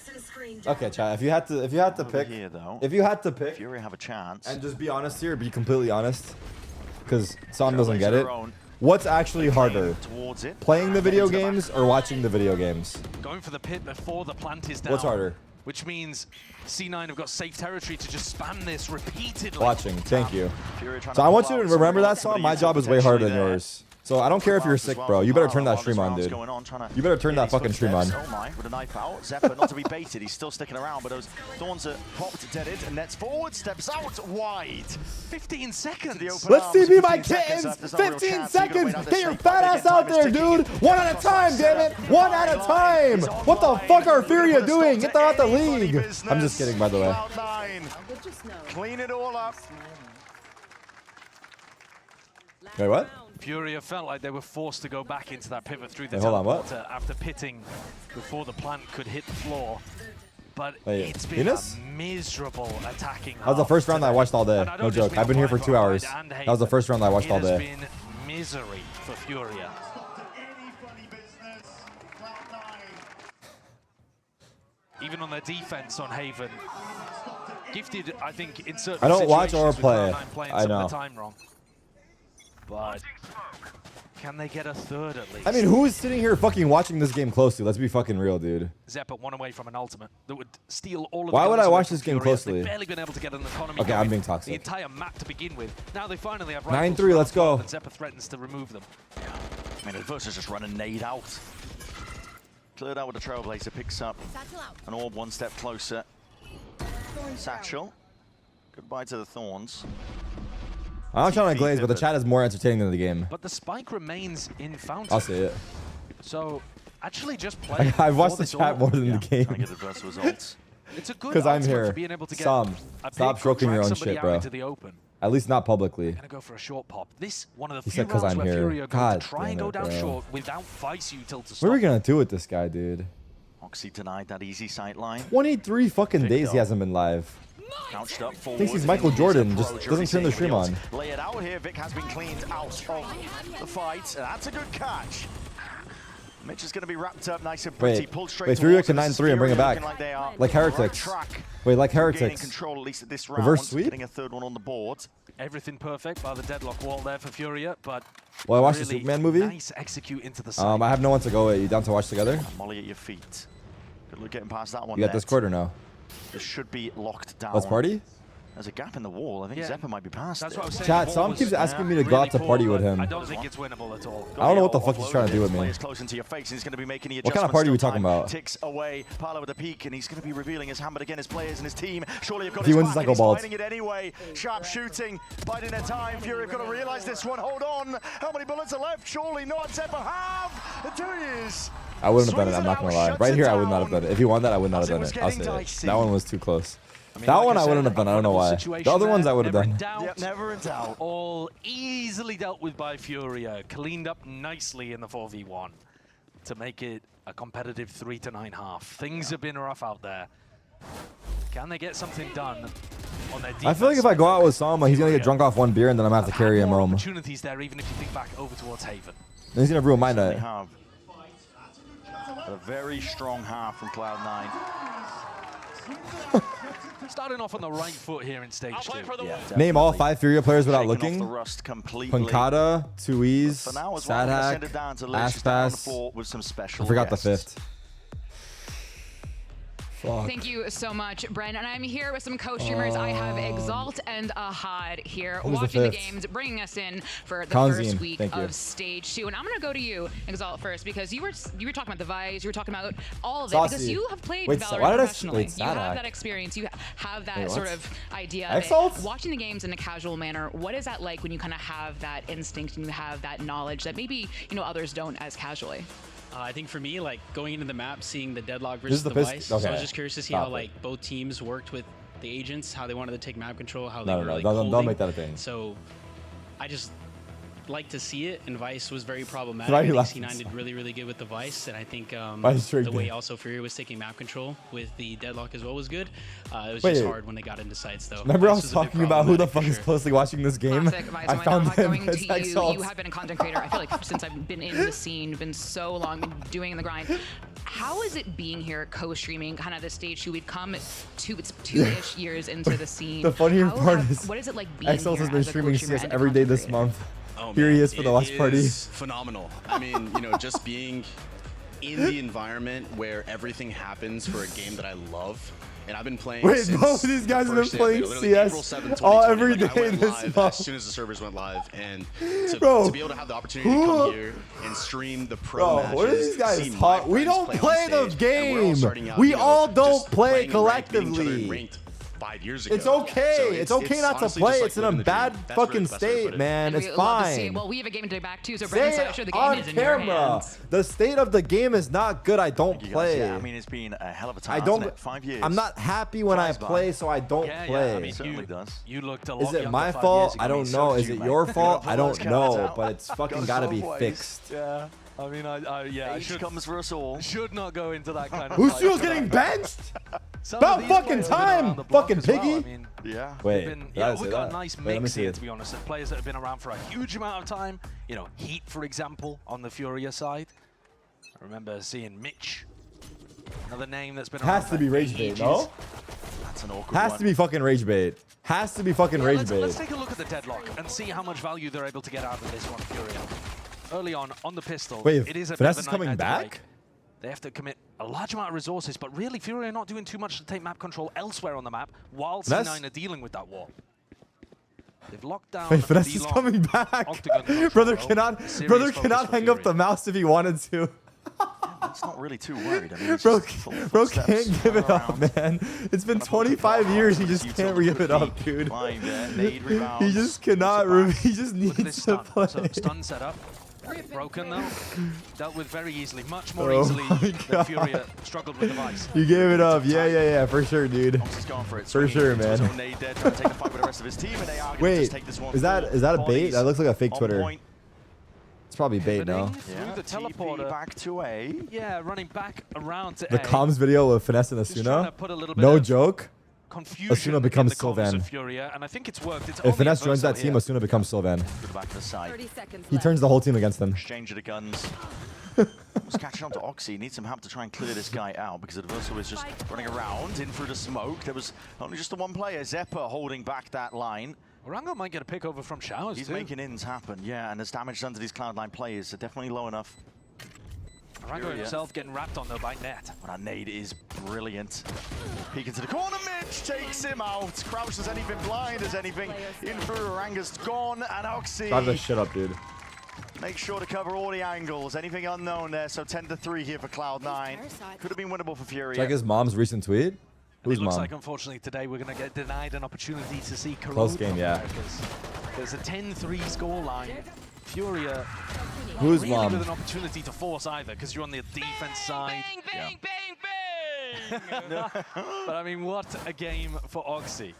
Speaker 1: Okay, chat. If you had to pick,
Speaker 16: here, though,
Speaker 1: if you had to pick,
Speaker 16: FURIA have a chance.
Speaker 1: and just be honest here, be completely honest, because Sam doesn't
Speaker 16: Trailblazer
Speaker 1: get it.
Speaker 16: their own.
Speaker 1: What's actually harder,
Speaker 16: Towards it.
Speaker 1: playing the video
Speaker 16: Into the back.
Speaker 1: games or watching the video games?
Speaker 15: Going for the pit before the plant is down.
Speaker 1: What's harder?
Speaker 15: Which means C9 have got safe territory to just spam this repeatedly.
Speaker 1: Watching. Thank you.
Speaker 16: FURIA trying
Speaker 1: So
Speaker 16: to
Speaker 1: I want
Speaker 16: pull
Speaker 1: you to
Speaker 16: out some
Speaker 1: remember that,
Speaker 16: of
Speaker 1: Sam.
Speaker 16: the
Speaker 1: My
Speaker 16: util
Speaker 1: job is way harder than
Speaker 16: potentially there.
Speaker 1: yours. So I don't care if you're sick, bro. You better turn that stream on, dude. You better turn that fucking stream on.
Speaker 16: Oh my, with a knife out. Zephyr not to be baited. He's still sticking around, but those thorns are popped, deaded, and nets forward, steps out wide.
Speaker 15: 15 seconds.
Speaker 1: Let's see me, my kittens. 15 seconds. Get your fat ass out there, dude. One at a time, damn it. One at a time. What the fuck are FURIA doing? Get them out the league. I'm just kidding, by the way.
Speaker 16: Clean it all up.
Speaker 1: Wait, what?
Speaker 15: FURIA felt like they were forced to go back into that pivot through the
Speaker 1: Wait, hold on, what?
Speaker 15: teleporter after pitting before the plant could hit the floor. but
Speaker 1: Wait,
Speaker 15: it's been
Speaker 1: Venus?
Speaker 15: a miserable attacking.
Speaker 1: That was the first round that I watched all day. No joke. I've been here for 2 hours. That was the first round that I watched all day.
Speaker 15: It has been misery for Furia. Even on their defense on Haven. Gifted, I think, in certain
Speaker 1: I don't watch or
Speaker 15: situations with
Speaker 1: play.
Speaker 15: Cloud9 playing
Speaker 1: I
Speaker 15: some
Speaker 1: know.
Speaker 15: of the time wrong. But can they get a third at least?
Speaker 1: I mean, who is sitting here fucking watching this game closely? Let's be fucking real, dude.
Speaker 15: Zephyr one away from an ultimate that would steal all of
Speaker 1: Why
Speaker 15: the
Speaker 1: would
Speaker 15: guns
Speaker 1: I
Speaker 15: away
Speaker 1: watch
Speaker 15: from
Speaker 1: this game
Speaker 15: Furia.
Speaker 1: closely?
Speaker 15: They've barely been able to get an economy
Speaker 1: Okay, I'm
Speaker 15: going.
Speaker 1: being toxic.
Speaker 15: The entire map to begin with. Now they finally have
Speaker 1: 9-3, let's go.
Speaker 15: And Zephyr threatens to remove them.
Speaker 16: I mean, Adversa's just run a nade out. Cleared out with the Trailblazer, picks up an orb one step closer. Satchel. Goodbye to the Thorns.
Speaker 1: I'm trying to glaze, but the chat is more entertaining than the game.
Speaker 15: But the spike remains in Fountain.
Speaker 1: I'll say it.
Speaker 15: So, actually just play.
Speaker 1: I've watched the chat more than the game.
Speaker 16: Trying to get adverse results.
Speaker 15: It's a good
Speaker 1: Because I'm
Speaker 15: ultimate
Speaker 1: here.
Speaker 15: for being able to get
Speaker 1: Stop
Speaker 15: pick,
Speaker 1: stroking your
Speaker 15: drag
Speaker 1: own
Speaker 15: somebody
Speaker 1: shit,
Speaker 15: out
Speaker 1: bro.
Speaker 15: into the open.
Speaker 1: At least not publicly.
Speaker 15: Gonna go for a short pop. This one of the
Speaker 1: He
Speaker 15: few
Speaker 1: said 'cause
Speaker 15: rounds
Speaker 1: I'm
Speaker 15: where
Speaker 1: here.
Speaker 15: Furia go
Speaker 1: God
Speaker 15: to try and
Speaker 1: damn
Speaker 15: go
Speaker 1: it,
Speaker 15: down
Speaker 1: bro.
Speaker 15: short without Vice Util to stop.
Speaker 1: What are we gonna do with this guy, dude?
Speaker 16: Oxy denied that easy sight line.
Speaker 1: 23 fucking days he hasn't been live.
Speaker 16: Couched up forward.
Speaker 1: Thinks he's Michael Jordan, just doesn't turn the stream on.
Speaker 16: Lay it out here. Vic has been cleaned out of the fight. And that's a good catch. Mitch is going to be wrapped up nice and pretty.
Speaker 1: Wait,
Speaker 16: Pulled straight
Speaker 1: wait, Furia
Speaker 16: towards
Speaker 1: can
Speaker 16: us.
Speaker 1: 9-3 and bring it
Speaker 16: Furia
Speaker 1: back.
Speaker 16: looking like they are
Speaker 1: Like
Speaker 16: on the right
Speaker 1: heretics.
Speaker 16: track.
Speaker 1: Wait, like
Speaker 16: Gaining
Speaker 1: heretics.
Speaker 16: control at least at this round.
Speaker 1: Reverse sweep?
Speaker 16: Getting a third one on the board.
Speaker 15: Everything perfect by the deadlock wall there for Furia, but
Speaker 1: Well, I watched
Speaker 15: really
Speaker 1: the Superman movie.
Speaker 15: Nice execute into the side.
Speaker 1: I have no one to go with. You down to watch together?
Speaker 16: Molly at your feet. Good luck getting past that one.
Speaker 1: You got Discord or no?
Speaker 16: This should be locked down.
Speaker 1: Let's party?
Speaker 16: There's a gap in the wall. I think Zephyr might be past
Speaker 15: That's
Speaker 16: it.
Speaker 15: what I was saying.
Speaker 1: Chat,
Speaker 15: The
Speaker 1: someone
Speaker 15: ball
Speaker 1: keeps
Speaker 15: was
Speaker 1: asking me to go
Speaker 15: really
Speaker 1: out to
Speaker 15: poor,
Speaker 1: party with
Speaker 15: but
Speaker 1: him.
Speaker 15: I don't think it's winnable at all.
Speaker 1: I don't know what the fuck he's trying to do with me.
Speaker 16: Players close into your face, and he's going to be making the
Speaker 1: What kind of
Speaker 16: adjustments.
Speaker 1: party are we
Speaker 16: Still
Speaker 1: talking
Speaker 16: time
Speaker 1: about?
Speaker 16: Ticks away. Parla with a peek, and he's going to be revealing his hand, but again, his players and his team. Surely have got
Speaker 1: If he
Speaker 16: his
Speaker 1: wins,
Speaker 16: back,
Speaker 1: it's like
Speaker 16: and he's
Speaker 1: a ball.
Speaker 16: fighting it anyway. Sharp shooting, biding their time. Fury have got to realize this one. Hold on. How many bullets are left? Surely not. Zephyr have. The 2 years.
Speaker 1: I wouldn't have done it. I'm not gonna lie. Right here, I would not have done it. If he won that, I would not have done it. I'll say it. That one was too close. That one I wouldn't have done. I don't know why. The other ones I would have done.
Speaker 16: Never in doubt.
Speaker 15: All easily dealt with by Furia. Cleaned up nicely in the 4v1 to make it a competitive 3-9 Things have been rough out there. Can they get something done on their defense?
Speaker 1: I feel like if I go out with Sama, he's gonna get drunk off one beer, and then I'm gonna have to carry him
Speaker 15: more
Speaker 1: home.
Speaker 15: opportunities there, even if you think back over towards Haven.
Speaker 1: Then he's gonna ruin my
Speaker 16: They
Speaker 1: night.
Speaker 16: have a very strong half from Cloud9.
Speaker 15: Starting off on the right foot here in stage 2.
Speaker 16: Yeah,
Speaker 1: Name all 5 Furia players without
Speaker 16: Shaking off
Speaker 1: looking.
Speaker 16: the rust completely.
Speaker 1: Pancada, Tuiz,
Speaker 16: For now, as well, I'm gonna send it down to Lish, just down on the
Speaker 1: Ashpass.
Speaker 16: floor with some special
Speaker 1: I forgot the
Speaker 16: guests.
Speaker 1: 5th. Fuck.
Speaker 6: Thank you so much, Bren. And I'm here with some co-streamers. I have Exalt and Ahad here
Speaker 1: Who's the
Speaker 6: watching the
Speaker 1: 5th?
Speaker 6: games, bringing us in for the
Speaker 1: Kanzine,
Speaker 6: first week
Speaker 1: thank you.
Speaker 6: of stage 2. And I'm going to go to you, Exalt, first, because you were talking about the Vice, you were talking about all of it,
Speaker 1: Saucy.
Speaker 6: because you have played
Speaker 1: Wait,
Speaker 6: Valorant
Speaker 1: why did I
Speaker 6: professionally.
Speaker 1: wait,
Speaker 6: You have
Speaker 1: Sadak?
Speaker 6: that experience. You have that
Speaker 1: Wait, what?
Speaker 6: sort of idea of
Speaker 1: Exalt?
Speaker 6: it. Watching the games in a casual manner, what is that like when you kind of have that instinct and you have that knowledge that maybe others don't as casually?
Speaker 3: I think for me, like going into the map, seeing the deadlock
Speaker 1: This is
Speaker 3: versus
Speaker 1: the
Speaker 3: the
Speaker 1: pist-
Speaker 3: Vice, so I
Speaker 1: okay.
Speaker 3: was just curious to see
Speaker 1: Stop
Speaker 3: how
Speaker 1: it.
Speaker 3: like both teams worked with the agents, how they wanted to take map control, how they
Speaker 1: No,
Speaker 3: were
Speaker 1: no,
Speaker 3: like
Speaker 1: don't
Speaker 3: holding.
Speaker 1: make that a thing.
Speaker 3: So I just like to see it, and Vice was very problematic.
Speaker 1: Why are
Speaker 3: I
Speaker 1: you
Speaker 3: think
Speaker 1: laughing?
Speaker 3: C9 did really, really good with the Vice, and I think
Speaker 1: Vice tricked
Speaker 3: the way
Speaker 1: me.
Speaker 3: also Furia was taking map control with the deadlock as well was good. It was
Speaker 1: Wait,
Speaker 3: just hard when they got into sites though.
Speaker 1: Remember I
Speaker 3: Vice
Speaker 1: was
Speaker 3: a bit
Speaker 1: talking about who the fuck
Speaker 3: problematic
Speaker 1: is
Speaker 3: for sure.
Speaker 1: closely watching this game?
Speaker 6: Classic Vice.
Speaker 1: I found him.
Speaker 6: Going
Speaker 1: It's
Speaker 6: to
Speaker 1: Exalt.
Speaker 6: you have been a content creator. I feel like since I've been in the scene, been so long, been doing the grind. How is it being here, co-streaming, kind of the stage 2? We've come it's 2-ish years into the scene.
Speaker 1: The funnier part is
Speaker 6: what is it like being
Speaker 1: Exalt
Speaker 6: here
Speaker 1: has been
Speaker 6: as a
Speaker 1: streaming
Speaker 6: co-streamer
Speaker 1: CS
Speaker 6: and a
Speaker 1: every day
Speaker 6: content
Speaker 1: this
Speaker 6: creator?
Speaker 1: month.
Speaker 12: Oh,
Speaker 1: Here
Speaker 12: man,
Speaker 1: he is for the watch party.
Speaker 12: Is phenomenal. I mean, just being in the environment where everything happens for a game that I love. And I've been playing.
Speaker 1: Wait,
Speaker 12: since
Speaker 1: both of these guys have
Speaker 12: the
Speaker 1: been
Speaker 12: first day,
Speaker 1: playing
Speaker 12: literally
Speaker 1: CS
Speaker 12: April 7th,
Speaker 1: all
Speaker 12: 2020.
Speaker 1: every
Speaker 12: Like, I
Speaker 1: day
Speaker 12: went
Speaker 1: this
Speaker 12: live
Speaker 1: month.
Speaker 12: as soon as the servers went live, and
Speaker 1: Bro,
Speaker 12: to be able to have the opportunity to come here and stream the pro
Speaker 1: Bro,
Speaker 12: matches.
Speaker 1: what are these guys
Speaker 12: see my
Speaker 1: talk? We
Speaker 12: friends
Speaker 1: don't
Speaker 12: play
Speaker 1: play
Speaker 12: on
Speaker 1: the
Speaker 12: stage, and we're all
Speaker 1: game.
Speaker 12: starting out,
Speaker 1: We all don't
Speaker 12: just
Speaker 1: play
Speaker 12: playing and ranked, beating each other in
Speaker 1: collectively.
Speaker 12: ranked 5 years ago.
Speaker 1: It's okay.
Speaker 12: So
Speaker 1: it's okay not to
Speaker 12: honestly
Speaker 1: play.
Speaker 12: just,
Speaker 1: It's
Speaker 12: like,
Speaker 1: in a
Speaker 12: living the
Speaker 1: bad
Speaker 12: dream. That's
Speaker 1: fucking
Speaker 12: really the best way to
Speaker 1: state,
Speaker 12: put it.
Speaker 1: man.
Speaker 6: And
Speaker 1: It's
Speaker 6: we love to see it.
Speaker 1: fine.
Speaker 6: Well, we have a game to back too, so
Speaker 1: Say
Speaker 6: Brendan's
Speaker 1: it
Speaker 6: sure the game
Speaker 1: on
Speaker 6: is in your
Speaker 1: camera.
Speaker 6: hands.
Speaker 1: The state of the game is not good. I don't play.
Speaker 16: Yeah, I mean, it's been a hell of a time.
Speaker 1: I
Speaker 16: hasn't
Speaker 1: don't.
Speaker 16: it? 5 years.
Speaker 1: I'm not happy when I
Speaker 16: Flies by.
Speaker 1: play, so I don't
Speaker 15: Yeah,
Speaker 1: play.
Speaker 15: yeah, I mean,
Speaker 16: It certainly does.
Speaker 15: You looked a lot
Speaker 1: Is it
Speaker 15: younger
Speaker 1: my
Speaker 15: 5
Speaker 1: fault?
Speaker 15: years ago.
Speaker 1: I don't
Speaker 16: so
Speaker 1: know.
Speaker 16: did
Speaker 1: Is
Speaker 16: you,
Speaker 1: it
Speaker 16: mate.
Speaker 1: your
Speaker 16: Good
Speaker 1: fault?
Speaker 16: old
Speaker 1: I don't
Speaker 16: boys counts
Speaker 1: know.
Speaker 16: out.
Speaker 1: But it's fucking
Speaker 16: Goes
Speaker 1: gotta
Speaker 16: both
Speaker 1: be
Speaker 16: ways.
Speaker 1: fixed.
Speaker 15: Yeah, I mean, yeah, I
Speaker 16: Age
Speaker 15: should
Speaker 16: comes for us all.
Speaker 15: should not go into that kind of.
Speaker 1: Who's getting benched? About fucking time, fucking piggy.
Speaker 15: Well. I mean,
Speaker 16: yeah.
Speaker 1: Wait,
Speaker 15: we've got a nice mix here, to be honest, of players that have been around for a huge amount of time. You know, Heat, for example, on the FURIA side. I remember seeing Mitch, another name that's been around.
Speaker 1: Has to be rage bait, no?
Speaker 16: That's an awkward
Speaker 1: Has to be fucking rage bait. Has to be fucking rage bait.
Speaker 15: Let's take a look at the deadlock and see how much value they're able to get out of this one, FURIA. Early on the pistol,
Speaker 1: Wait,
Speaker 15: it is a
Speaker 1: Finesse is coming back?
Speaker 15: break. They have to commit a large amount of resources, but really, FURIA are not doing too much to take map control elsewhere on the map, while C9 are dealing with that wall. They've locked down.
Speaker 1: Wait, Finesse is coming back. Brother cannot hang up the mouse if he wanted to.
Speaker 16: It's not really too worried. I mean,
Speaker 1: bro can't give it up, man. It's been 25 years. He just can't give it up, dude. He just cannot. He just needs to play.
Speaker 15: So stun set up. Broken though. Dealt with very easily, much more easily than FURIA struggled with the Vice.
Speaker 1: You gave it up. Yeah, for sure, dude. For sure, man. Wait, is that a bait? That looks like a fake Twitter. It's probably bait, no?
Speaker 15: Yeah, the teleporter
Speaker 16: back to A.
Speaker 15: Yeah, running back around to
Speaker 1: The
Speaker 15: A.
Speaker 1: comms video of Finesse and Asuna. No joke. Asuna becomes Sylvan.
Speaker 15: FURIA, and I think it's worked.
Speaker 1: If Finesse joins that team, Asuna becomes Sylvan. He turns the whole team against them.
Speaker 16: Exchange of the guns. Was catching on to Oxy. Needs some help to try and clear this guy out because Adverso is just running around in through the smoke. There was only just the one player, Zeppa, holding back that line.
Speaker 15: Orango might get a pick over from Showers.
Speaker 16: He's making ins happen, yeah, and his damage done to these Cloud9 players are definitely low enough.
Speaker 15: Orango himself getting wrapped on though by Net.
Speaker 16: Well, that nade is brilliant. Peek into the corner, Mitch takes him out. Crouch as anything, blind as anything. In through, Oranga's gone, and Oxy.
Speaker 1: Drive this shit up, dude.
Speaker 16: Make sure to cover all the angles. Anything unknown there, so 10-3 here for Cloud9. Could have been winnable for FURIA.
Speaker 1: Check his mom's recent tweet. Who's
Speaker 15: it looks
Speaker 1: mom?
Speaker 15: like, unfortunately, today we're going to get denied an opportunity to see Corrode.
Speaker 1: Close game, yeah.
Speaker 15: There's a 10-3 scoreline. FURIA
Speaker 1: Who's
Speaker 15: really
Speaker 1: mom?
Speaker 15: with an opportunity to force either, because you're on the defense side.
Speaker 7: Bang, bang,
Speaker 15: But I mean, what a game for Oxy.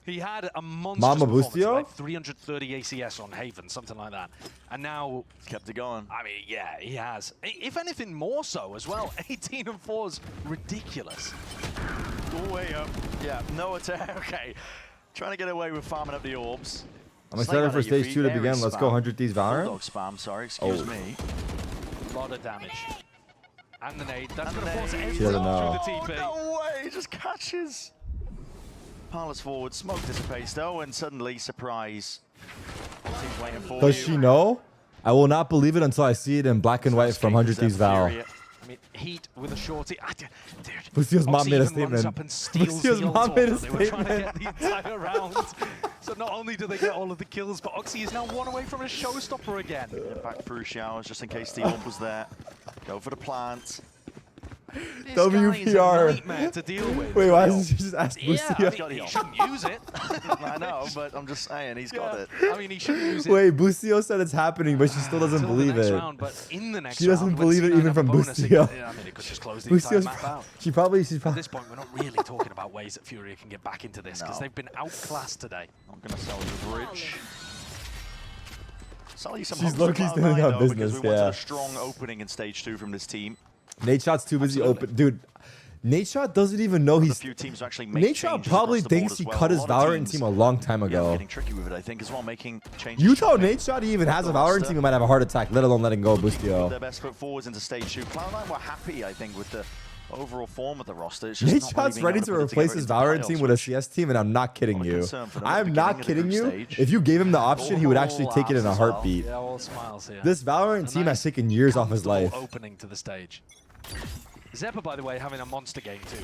Speaker 15: He had a monstrous
Speaker 1: Mama
Speaker 15: performance,
Speaker 1: Bustio?
Speaker 15: like 330 ACS on Haven, something like that. And now...
Speaker 16: kept it going.
Speaker 15: I mean, yeah, he has. If anything, more so as well. 18 and 4 is ridiculous.
Speaker 16: All way up. Yeah, no attack. Okay. Trying to get away with farming up the orbs.
Speaker 1: I'm excited for stage 2 to begin. Let's go 100 Thieves Valorant.
Speaker 16: Bulldog spam, sorry, excuse me.
Speaker 15: A lot of damage. And the nade. That's going to force everyone
Speaker 1: She doesn't know.
Speaker 15: through the TP.
Speaker 16: No way, just catches. Parlors forward, smoke dissipates though, and suddenly, surprise. Team's waiting for
Speaker 1: Does
Speaker 16: you.
Speaker 1: she know? I will not believe it until I see it in black and white from 100 Thieves Val.
Speaker 15: I mean, Heat with a shorty. Dude,
Speaker 1: Lucio's mom
Speaker 15: Oxy
Speaker 1: made a
Speaker 15: even runs
Speaker 1: statement.
Speaker 15: up and steals
Speaker 1: Lucio's
Speaker 15: the
Speaker 1: mom
Speaker 15: ult
Speaker 1: made a
Speaker 15: order. They were trying to
Speaker 1: statement.
Speaker 15: get the entire round. So not only do they get all of the kills, but Oxy is now one away from a showstopper again.
Speaker 16: Back through Showers just in case the orb was there. Go for the plant.
Speaker 15: This guy is a
Speaker 1: WPR.
Speaker 15: nightmare to deal with.
Speaker 1: Wait, why doesn't she just ask
Speaker 15: Yeah,
Speaker 1: Busio?
Speaker 15: I mean, he shouldn't use it.
Speaker 16: I know, but I'm just saying, he's got it.
Speaker 15: I mean, he shouldn't use it.
Speaker 1: Wait, Busio said it's happening, but she still doesn't
Speaker 15: Until the
Speaker 1: believe
Speaker 15: next
Speaker 1: it.
Speaker 15: round, but in the next
Speaker 1: She doesn't
Speaker 15: round, when
Speaker 1: believe it
Speaker 15: C9
Speaker 1: even
Speaker 15: have
Speaker 1: from
Speaker 15: a bonus,
Speaker 1: Busio.
Speaker 15: yeah, I mean, it could just close the entire
Speaker 1: Busio's
Speaker 15: map out.
Speaker 1: she's probably
Speaker 15: At this point, we're not really talking about ways that FURIA can get back into this because they've been outclassed today.
Speaker 16: I'm going to sell the bridge. Sell you some
Speaker 1: She's
Speaker 16: hopes
Speaker 1: low-key
Speaker 16: for
Speaker 1: standing
Speaker 16: Cloud9
Speaker 1: on
Speaker 16: though,
Speaker 1: business,
Speaker 16: because we wanted
Speaker 1: yeah.
Speaker 16: a strong opening in stage 2 from this team.
Speaker 1: Nate Shot's too busy open. Dude, Nate Shot doesn't even know
Speaker 16: A
Speaker 1: he's...
Speaker 16: few teams actually make
Speaker 1: Nate Shot
Speaker 16: changes
Speaker 1: probably
Speaker 16: across the board
Speaker 1: thinks
Speaker 16: as
Speaker 1: he
Speaker 16: well.
Speaker 1: cut
Speaker 16: A
Speaker 1: his
Speaker 16: lot of
Speaker 1: Valorant
Speaker 16: teams,
Speaker 1: team a long time
Speaker 16: yeah,
Speaker 1: ago.
Speaker 16: getting tricky with it, I think, as well, making changes.
Speaker 1: You tell Nate Shot he even has a Valorant team, he might have a heart attack, let alone letting go of
Speaker 16: Put
Speaker 1: Bustio.
Speaker 16: their best foot forwards into stage 2. Cloud9 were happy, I think, with the overall form of the roster. It's just
Speaker 1: Nate
Speaker 16: not really
Speaker 1: Shot's
Speaker 16: being
Speaker 1: ready
Speaker 16: able
Speaker 1: to
Speaker 16: put it
Speaker 1: replace
Speaker 16: together
Speaker 1: his
Speaker 16: into
Speaker 1: Valorant
Speaker 16: playoffs,
Speaker 1: team with a
Speaker 16: which
Speaker 1: CS team, and I'm not kidding
Speaker 16: Not a
Speaker 1: you.
Speaker 16: concern for them at the
Speaker 1: I'm
Speaker 16: beginning
Speaker 1: not
Speaker 16: of the
Speaker 1: kidding
Speaker 16: group
Speaker 1: you.
Speaker 16: stage.
Speaker 1: If you gave him the option, he would
Speaker 16: All
Speaker 1: actually take it in a
Speaker 16: laughs as well.
Speaker 1: heartbeat.
Speaker 15: Yeah, all smiles here.
Speaker 1: This Valorant team has taken years off his life.
Speaker 15: Opening to the stage. Zeppa, by the way, having a monster game too,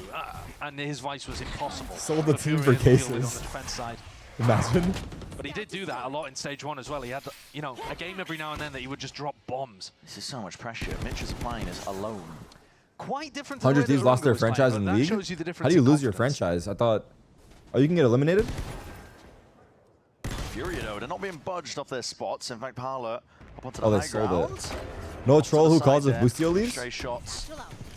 Speaker 15: and his Vice was impossible.
Speaker 1: Sold the team
Speaker 15: FURIA
Speaker 1: for
Speaker 15: to deal with
Speaker 1: cases.
Speaker 15: on the defense side.
Speaker 1: Imagine.
Speaker 15: But he did do that a lot in stage 1 as well. He had, you know, a game every now and then that he would just drop bombs.
Speaker 16: This is so much pressure. Mitch's playing is alone.
Speaker 15: Quite different to the way
Speaker 1: 100 Thieves
Speaker 15: that
Speaker 1: lost their
Speaker 15: Orango was playing,
Speaker 1: franchise
Speaker 15: but
Speaker 1: in the
Speaker 15: that
Speaker 1: league?
Speaker 15: shows you the
Speaker 1: How
Speaker 15: difference
Speaker 1: do you
Speaker 15: in
Speaker 1: lose your
Speaker 15: confidence.
Speaker 1: franchise? I thought... Oh, you can get eliminated?
Speaker 16: FURIA, though, they're not being budged off their spots. In fact, Parler up onto the
Speaker 1: Oh, they
Speaker 16: high
Speaker 1: sold
Speaker 16: ground.
Speaker 1: it. No troll who calls if Bustio leaves?
Speaker 16: Stray shots.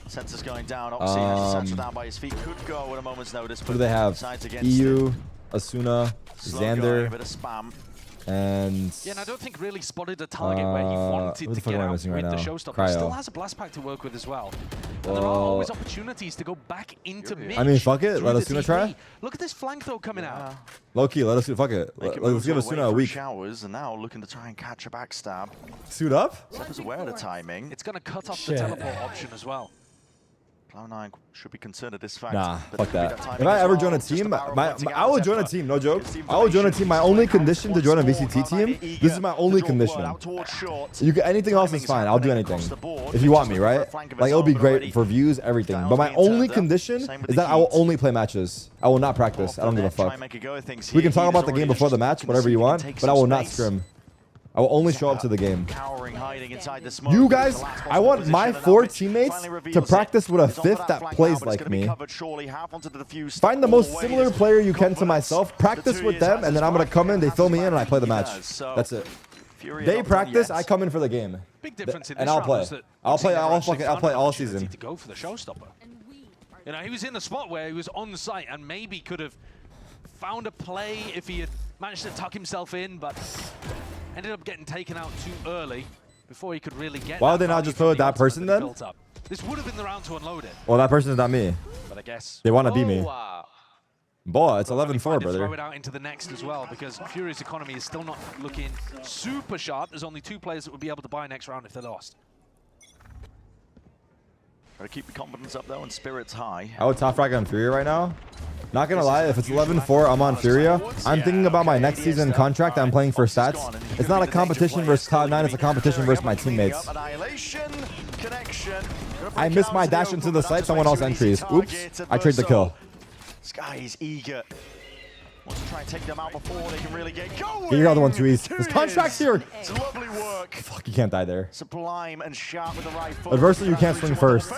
Speaker 16: Sensors going down. Oxy has the sensor down by his feet. Could go at a moment's notice.
Speaker 1: Who do they have?
Speaker 16: Decides against
Speaker 1: EU,
Speaker 16: it.
Speaker 1: Asuna,
Speaker 16: Slow going, a
Speaker 1: Xander.
Speaker 16: bit of spam.
Speaker 1: And
Speaker 15: yeah, and I don't think really spotted a target where he wanted
Speaker 1: what the
Speaker 15: to
Speaker 1: fuck
Speaker 15: get
Speaker 1: am I
Speaker 15: out
Speaker 1: missing
Speaker 15: with
Speaker 1: right
Speaker 15: the
Speaker 1: now?
Speaker 15: showstopper.
Speaker 1: Cryo.
Speaker 15: Still has a blast pack to work with as well. And there are always opportunities to go back into mid.
Speaker 1: I mean, fuck it. Let Asuna try.
Speaker 15: Look at this flank though coming out.
Speaker 1: Low key, let us fuck it. Let's give Asuna a week.
Speaker 16: Showers and now looking to try and catch a backstab.
Speaker 1: Suit up?
Speaker 16: Zephyr's aware of the timing.
Speaker 15: It's going to cut off the teleport option as well.
Speaker 16: Cloud9 should be concerned at this fact.
Speaker 1: Nah,
Speaker 16: but
Speaker 1: fuck that.
Speaker 16: timing
Speaker 1: If I
Speaker 16: as
Speaker 1: ever
Speaker 16: well,
Speaker 1: join a
Speaker 16: just
Speaker 1: team,
Speaker 16: about pointing
Speaker 1: I
Speaker 16: out
Speaker 1: will join a
Speaker 16: Zephyr.
Speaker 1: team, no joke. I will join a team. My only condition to join a VCT team, this is my only condition. You can, anything else is fine. I'll do anything. If you want me, right? Like, it'll be great for views, everything. But my only condition is that I will only play matches. I will not practice. I don't give a fuck. We can talk about the game before the match, whatever you want, but I will not scrim. I will only show up to the game. You guys, I want my 4 teammates to practice with a 5th that plays like me. Find the most similar player you can to myself, practice with them, and then I'm going to come in, they fill me in, and I play the match. That's it. They practice, I come in for the game.
Speaker 15: Big difference in
Speaker 1: and
Speaker 15: this
Speaker 1: I'll
Speaker 15: round
Speaker 1: play.
Speaker 15: was that
Speaker 1: I'll play all
Speaker 15: opportunity
Speaker 1: season.
Speaker 15: to go for the showstopper. You know, he was in the spot where he was on site and maybe could have found a play if he had managed to tuck himself in, but ended up getting taken out too early before he could really get.
Speaker 1: Why would they not just play with that person then?
Speaker 15: This would have been the round to unload it.
Speaker 1: Well, that person is not me.
Speaker 15: But I guess
Speaker 1: they want to be me. Boy, it's 11-4, brother.
Speaker 15: Throw it out into the next as well because Furia's economy is still not looking super sharp. There's only 2 players that would be able to buy next round if they lost.
Speaker 16: Try to keep the confidence up though and spirits high.
Speaker 1: I would top frag on Furia right now. Not gonna lie, if it's 11-4, I'm on Furia. I'm thinking about my next season contract. I'm playing for stats. It's not a competition versus Cloud9. It's a competition versus my teammates. I missed my dash into the site. Someone else entries. Oops. I trade the kill.
Speaker 16: Sky is eager. Wants to try and take them out before they can really get going.
Speaker 1: Get your other one, Twiz. His contract's here.
Speaker 16: It's lovely work.
Speaker 1: Fuck, you can't die there.
Speaker 16: Sublime and sharp with the right foot.
Speaker 1: Adversely, you can't swing first.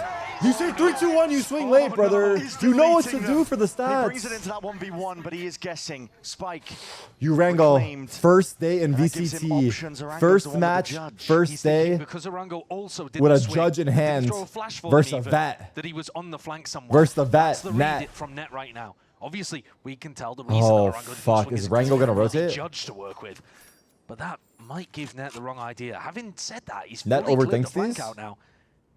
Speaker 1: You say 3-2-1, you swing late, brother. You know what to do for the stats.
Speaker 16: He brings it into that 1v1, but he is guessing. Spike.
Speaker 1: You Rango, first day in VCT. First match, first day.
Speaker 15: Because Arango also did
Speaker 1: with a
Speaker 15: swing,
Speaker 1: judge in hand versus a vet.
Speaker 15: That he was on the flank somewhere.
Speaker 1: Versus the vet,
Speaker 15: That's the
Speaker 1: Nat.
Speaker 15: from Net right now. Obviously, we can tell the reason
Speaker 1: Oh,
Speaker 15: that Arango
Speaker 1: fuck. Is Rango going to rotate?
Speaker 15: Judge to work with. But that might give Net the wrong idea. Having said that, he's
Speaker 1: Net
Speaker 15: fully cleared the
Speaker 1: overthinks
Speaker 15: flank
Speaker 1: these?
Speaker 15: out now.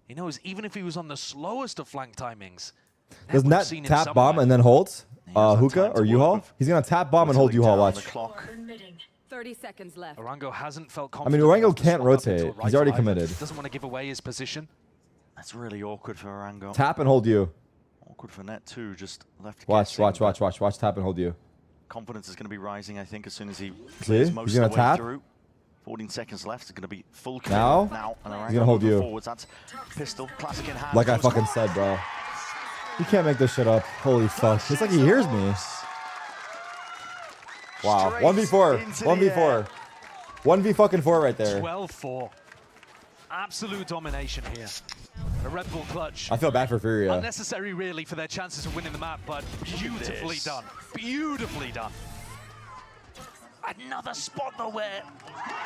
Speaker 15: He knows even if he was on the slowest of flank timings,
Speaker 1: Does
Speaker 15: would have
Speaker 1: Net
Speaker 15: seen him
Speaker 1: tap bomb
Speaker 15: somewhere.
Speaker 1: and then hold hookah or U-Haul? He's going to tap bomb and hold U-Haul, watch.
Speaker 13: 30 seconds left.
Speaker 15: Arango hasn't felt
Speaker 1: I mean,
Speaker 15: confident.
Speaker 1: Arango
Speaker 15: enough to
Speaker 1: can't
Speaker 15: swap up into
Speaker 1: rotate.
Speaker 15: a right
Speaker 1: He's already
Speaker 15: five.
Speaker 1: committed.
Speaker 15: Doesn't want to give away his position.
Speaker 16: That's really awkward for Arango.
Speaker 1: Tap and hold you.
Speaker 16: Awkward for Net too, just left
Speaker 1: Watch,
Speaker 16: guessing,
Speaker 1: watch,
Speaker 16: but
Speaker 1: watch, watch. Watch tap and hold you.
Speaker 16: confidence is going to be rising, I think, as soon as he
Speaker 1: See?
Speaker 16: clears most
Speaker 1: He's
Speaker 16: of
Speaker 1: gonna
Speaker 16: the way
Speaker 1: tap.
Speaker 16: through. 14 seconds left. It's going to be full clear
Speaker 1: Now?
Speaker 16: And
Speaker 1: He's gonna hold you.
Speaker 16: Forwards. That's pistol, classic in hand.
Speaker 1: Like I fucking said, bro. You can't make this shit up. Holy fuck. It's like he hears me. Wow. 1v4. 1v4. 1v4 right there.
Speaker 15: 12-4. Absolute domination here. A Red Bull clutch.
Speaker 1: I feel bad for Furia.
Speaker 15: Unnecessary, really, for their chances of winning the map, but beautifully done. Beautifully done. Another spot though where...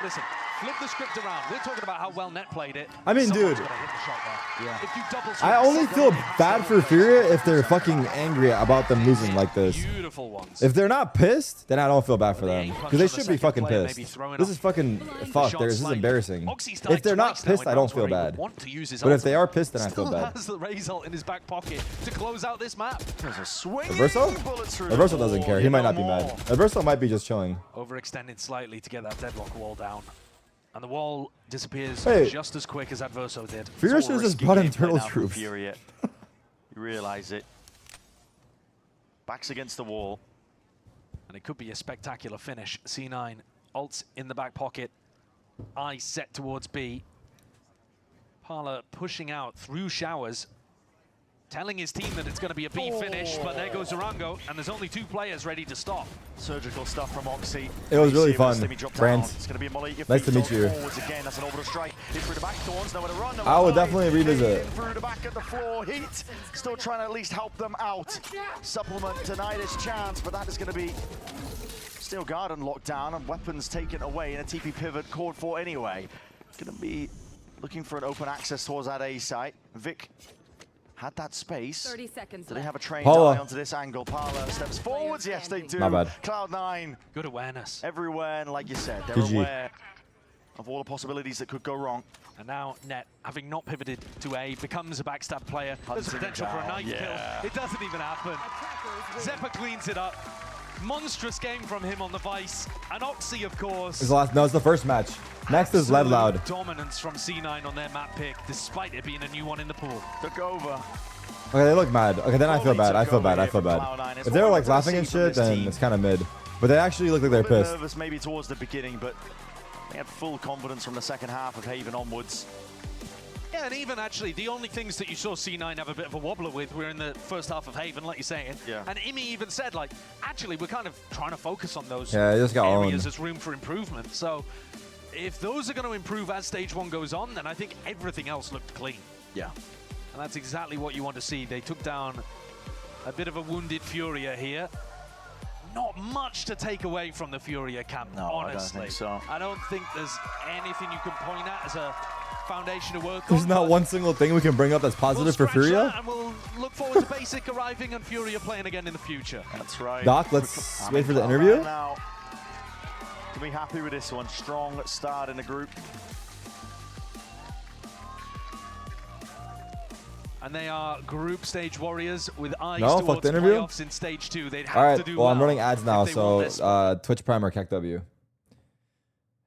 Speaker 15: Listen, flip the script around. We're talking about how well Net played it.
Speaker 1: I mean,
Speaker 15: Someone's
Speaker 1: dude.
Speaker 15: gotta hit the shot there. Yeah. If you double
Speaker 1: I only feel bad for Furia if they're fucking angry about them losing like this.
Speaker 15: Beautiful ones.
Speaker 1: If they're not pissed, then I don't feel bad for them. Because they should be fucking pissed. This is fucking... Fuck, this is embarrassing. If they're not pissed, I don't feel bad. But if they are pissed, then I feel bad.
Speaker 15: Has the result in his back pocket to close out this map.
Speaker 16: There's a swing.
Speaker 1: Adverso? Adverso doesn't care. He might not be mad. Adverso might be just chilling.
Speaker 15: Overextended slightly to get that deadlock wall down. And the wall disappears
Speaker 1: Hey.
Speaker 15: just as quick as Adverso did.
Speaker 1: Furia should have just brought in turtle troops.
Speaker 16: You realize it. Backs against the wall.
Speaker 15: And it could be a spectacular finish. C9, ults in the back pocket. Eye set towards B. Parla pushing out through showers. Telling his team that it's going to be a B finish, but there goes Arango, and there's only 2 players ready to stop.
Speaker 16: Surgical stuff from Oxy.
Speaker 1: It was really fun, Brent.
Speaker 16: It's going to be a molly.
Speaker 1: Nice to meet you.
Speaker 16: Again, that's an orbital strike. Hit through the back, Thorns nowhere to run.
Speaker 1: I would definitely revisit.
Speaker 16: Through the back of the floor, Heat still trying to at least help them out. Supplement denied his chance, but that is going to be Steel Garden locked down and weapons taken away, and a TP pivot called for anyway. Going to be looking for an open access towards that A site. Vic had that space.
Speaker 23: 30 seconds
Speaker 16: Do they have a trained
Speaker 1: Paula.
Speaker 16: eye onto this angle? Paula steps forwards. Yes, they do.
Speaker 1: Not bad.
Speaker 16: Cloud9.
Speaker 15: Good awareness.
Speaker 16: Everywhere, and like you said, they're
Speaker 1: GG.
Speaker 16: aware of all the possibilities that could go wrong.
Speaker 15: And now Net, having not pivoted to A, becomes a backstab player. There's
Speaker 16: Hunting
Speaker 15: potential for a
Speaker 16: down,
Speaker 15: knife
Speaker 16: yeah.
Speaker 15: kill. It doesn't even happen. Zeppa cleans it up. Monstrous game from him on the Vice. And Oxy, of course.
Speaker 1: It's the last. No, it's the first match. Next is Lev Loud.
Speaker 15: Dominance from C9 on their map pick, despite it being a new one in the pool.
Speaker 16: Took over.
Speaker 1: Okay, they look mad. Okay, then I feel bad. I feel bad. I feel bad. If they were like laughing and shit, then it's kind of mid. But they actually look like they're pissed.
Speaker 16: Nervous maybe towards the beginning, but they had full confidence from the second half of Haven onwards.
Speaker 15: Yeah, and even actually, the only things that you saw C9 have a bit of a wobbler with were in the first half of Haven, like you're saying.
Speaker 16: Yeah.
Speaker 15: And Imi even said, like, actually, we're kind of trying to focus on those
Speaker 1: Yeah, they just got
Speaker 15: areas.
Speaker 1: owned.
Speaker 15: There's room for improvement. So if those are going to improve as stage 1 goes on, then I think everything else looked clean.
Speaker 16: Yeah.
Speaker 15: And that's exactly what you want to see. They took down a bit of a wounded Furia here. Not much to take away from the Furia camp, honestly.
Speaker 16: I don't think so.
Speaker 15: I don't think there's anything you can point at as a foundation to work
Speaker 1: There's
Speaker 15: on.
Speaker 1: not one single thing we can bring up that's positive for Furia.
Speaker 15: And we'll look forward to Basic arriving and Furia playing again in the future.
Speaker 16: That's right.
Speaker 1: Doc, let's wait for the interview.
Speaker 16: Now, to be happy with this one. Strong start in the group.
Speaker 15: And they are group stage warriors with eyes
Speaker 1: No, fuck
Speaker 15: towards
Speaker 1: the interview.
Speaker 15: playoffs in stage 2. They'd have
Speaker 1: All right.
Speaker 15: to do
Speaker 1: Well,
Speaker 15: well.
Speaker 1: I'm running ads now,
Speaker 15: if they want
Speaker 1: so
Speaker 15: this.
Speaker 1: Twitch Prime or KEKW.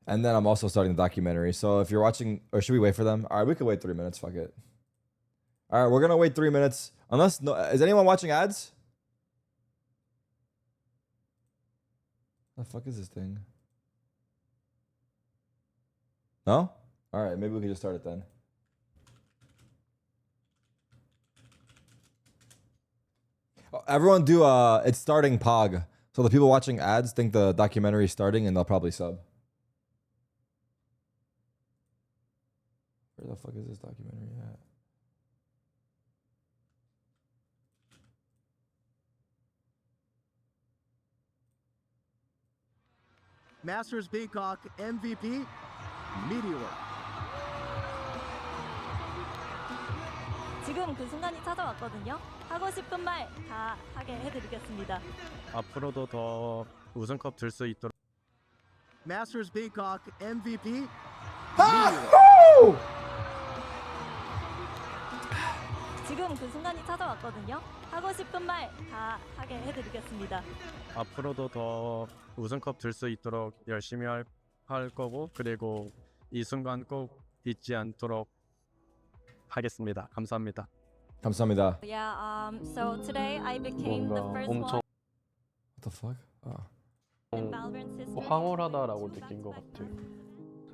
Speaker 1: And then I'm also starting the documentary. So if you're watching, or should we wait for them? All right, we could wait 3 minutes. Fuck it. All right, we're gonna wait 3 minutes. Unless no, is anyone watching ads? The fuck is this thing? No? All right, maybe we can just start it then. Everyone do it's starting Pog. So the people watching ads think the documentary is starting and they'll probably sub. Where the fuck is this documentary at?
Speaker 9: Masters Peacock MVP Meteor.
Speaker 10: 지금 그 순간이 찾아왔거든요. 하고 싶은 말 다 하게 해드리겠습니다.
Speaker 11: 앞으로도 더 우승컵 들 수 있도록.
Speaker 9: Masters Peacock MVP
Speaker 10: Meteor. 지금 그 순간이 찾아왔거든요. 하고 싶은 말 다 하게 해드리겠습니다.
Speaker 11: 앞으로도 더 우승컵 들 수 있도록 열심히 할 거고 그리고 이 순간 꼭 잊지 않도록 하겠습니다. 감사합니다.
Speaker 1: 감사합니다.
Speaker 10: Yeah, so today I became the first one.
Speaker 1: What the fuck?
Speaker 24: 황홀하다라고 느낀 것 같아요.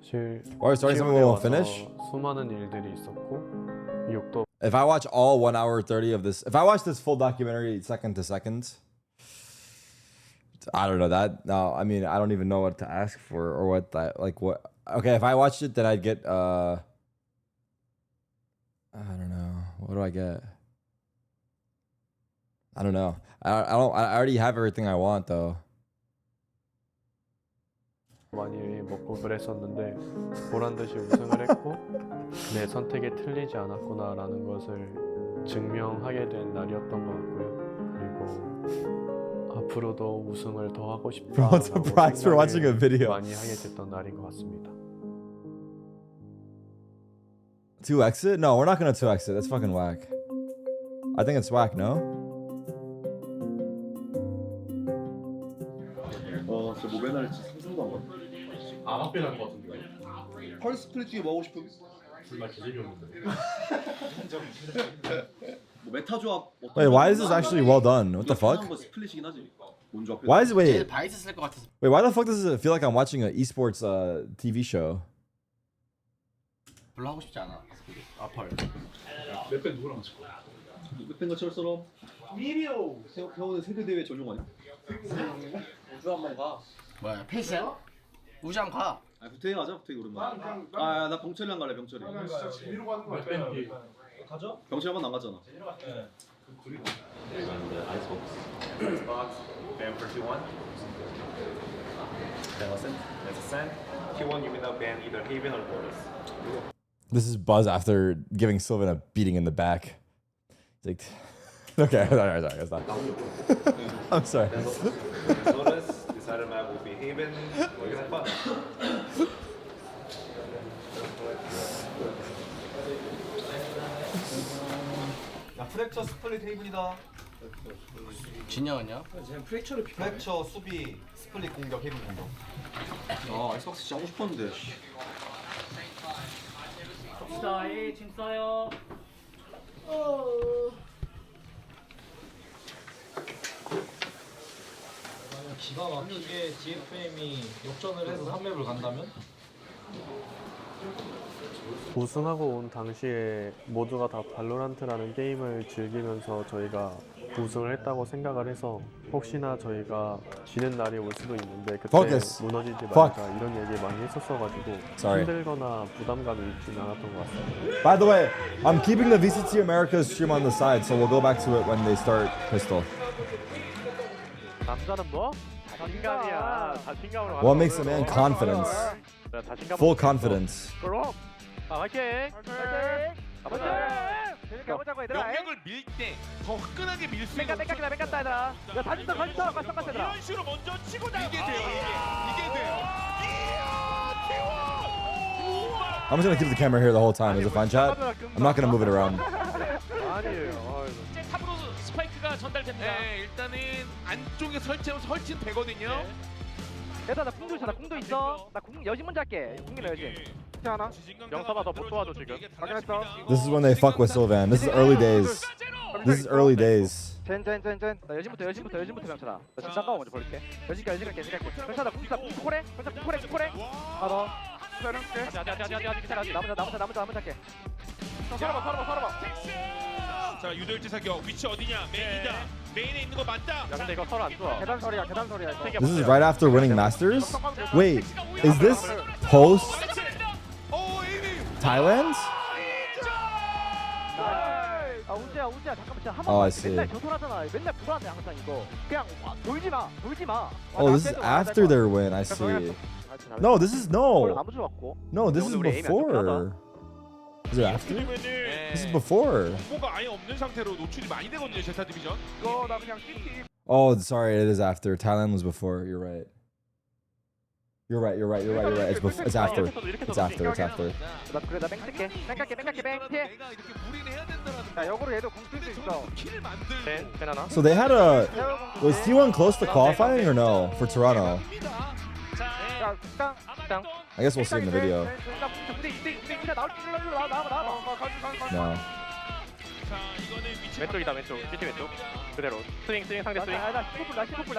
Speaker 24: 사실
Speaker 1: Or starting something we won't finish?
Speaker 24: 수많은 일들이 있었고 욕도.
Speaker 1: If I watch all 1 hour 30 of this, if I watch this full documentary second to second, I don't know that. No, I mean, I don't even know what to ask for or what that, like what. Okay, if I watched it, then I'd get, I don't know. What do I get? I don't know. I already have everything I want though.
Speaker 24: 많이 먹고 그랬었는데 보란듯이 우승을 했고 내 선택이 틀리지 않았구나라는 것을 증명하게 된 날이었던 것 같고요. 그리고 앞으로도 우승을 더 하고 싶다라고
Speaker 1: Bro, surprised for watching a video.
Speaker 24: 많이 하게 됐던 날인 것 같습니다.
Speaker 1: 2 exit? No, we're not gonna 2 exit. That's fucking whack. I think it's whack, no?
Speaker 25: 저 모베나를 상상도 안 봤는데. 안 합변할 것 같은데. 펄스 스플릿 중에 뭐 하고 싶은? 정말 개재미 없는데. 뭐 메타 조합.
Speaker 1: Wait, why is this actually well done? What the fuck?
Speaker 25: 스플릿이긴 하지. 뭔 조합?
Speaker 1: Why is it, wait?
Speaker 25: 바이스 쓸 것 같아서.
Speaker 1: Wait, why the fuck does it feel like I'm watching an esports TV show?
Speaker 25: 별로 하고 싶지 않아. 아파요. 몇팬 누구랑 맞을 거야? 몇팬 것처럼 미리오 세우는 세계 대회 전용 아니야? 우주 한번 가. 뭐야 패스야? 우주 한번 가. 아 부태이 가자 부태이 오랜만에. 아나 병철이랑 갈래 병철이. 진짜 재미로 가는 거 같아. 가죠? 병철이 한번 안 갔잖아. 네.
Speaker 26: And the Icebox, ban for 2-1. Then listen, it's a send. 2-1, you may now ban either Haven or Boris.
Speaker 1: This is Buzz after giving Sylvan a beating in the back. Like, okay, sorry. I'm sorry.
Speaker 26: Notice this other map will be Haven. We're gonna have fun.
Speaker 2: 야, 프랙처 스플릿 헤이븐이다.
Speaker 14: 진영은요?
Speaker 2: 지금 프랙처 수비 스플릿 공격 헤이븐 공격. 아, 엑스박스 진짜 하고 싶었는데.
Speaker 17: 갑시다. 팀 써요.
Speaker 18: 기가 막히게 DFM이 역전을 해서 3맵을 간다면?
Speaker 24: 우승하고 온 당시에 모두가 다 발로란트라는 게임을 즐기면서 저희가 우승을 했다고 생각을 해서 혹시나 저희가 지는 날이 올 수도 있는데 그때
Speaker 1: Focus.
Speaker 24: 무너지지
Speaker 1: Fuck.
Speaker 24: 말자 이런 얘기 많이 했었어가지고
Speaker 1: Sorry.
Speaker 24: 힘들거나 부담감이 있지는 않았던 것 같습니다.
Speaker 1: By the way, I'm keeping the VCT America stream on the side, so we'll go back to it when they start Pistol.
Speaker 11: 남자는 뭐? 자신감이야. 자신감으로 가는
Speaker 1: What makes a
Speaker 11: 거거든.
Speaker 1: man confidence?
Speaker 11: 내가 자신감
Speaker 1: Full
Speaker 11: 없겠어.
Speaker 1: confidence.
Speaker 11: 그럼. 화이팅! 화이팅! 재밌게 해보자고 얘들아.
Speaker 21: 영역을 밀 때 더 화끈하게 밀 수 있는
Speaker 11: 뺑까 얘들아. 야 다진다 얘들아.
Speaker 21: 이런 식으로 먼저 치고 나가. 이게 돼요. 이게 돼요.
Speaker 1: I'm just gonna keep the camera here the whole time. Is it fine, chat? I'm not gonna move it around.
Speaker 11: 아니에요.
Speaker 17: 이제 탑으로 스파이크가 전달됩니다.
Speaker 21: 네, 일단은 안쪽에 설치는 되거든요.
Speaker 22: 얘들아 나 궁도 있어. 나 궁도 있어. 나 궁 여신 먼저 할게. 궁이나 여신. 하나.
Speaker 11: 영사가 더 못 도와줘 지금.
Speaker 22: 확인했어.
Speaker 1: This is when they fuck with Sylvan. This is early days. This is early days.
Speaker 22: 젠. 나 여신부터 명쳐라. 나 지금 잠깐 먼저 볼게. 여신 갈게. 괜찮아. 궁 코레. 너. 나머지 할게. 살아봐.
Speaker 21: 자, 유도일지 사격 위치 어디냐? 메인이다. 메인에 있는 거 맞다.
Speaker 11: 야 근데 이거 서로 안 좋아.
Speaker 22: 계단 소리야.
Speaker 1: This is right after winning Masters? Wait, is this post Thailand?
Speaker 22: 우지야 잠깐만 진짜 한
Speaker 1: Oh, I
Speaker 22: 번만
Speaker 1: see.
Speaker 22: 맨날 저설하잖아. 맨날 불안해 항상 이거. 그냥 돌지 마.
Speaker 1: Oh, this is after their win. I see. No, this is no. No, this is before. Is it after? This is before.
Speaker 21: 정보가 아예 없는 상태로 노출이 많이 되거든요, 제타 디비전.
Speaker 22: 이거 나 그냥 CT.
Speaker 1: Oh, sorry, it is after. Thailand was before. You're right. You're right. It's after. It's after.
Speaker 22: 나 그래 나 뺑쓸게. 뺑. 야 역으로 얘도 공쓸 수 있어.
Speaker 11: 벤 하나.
Speaker 1: So they had a. Was T1 close to qualifying or no for Toronto? I guess we'll see in the video. No.
Speaker 11: 왼쪽이다 왼쪽. CT 왼쪽. 그대로. 스윙 상대 스윙.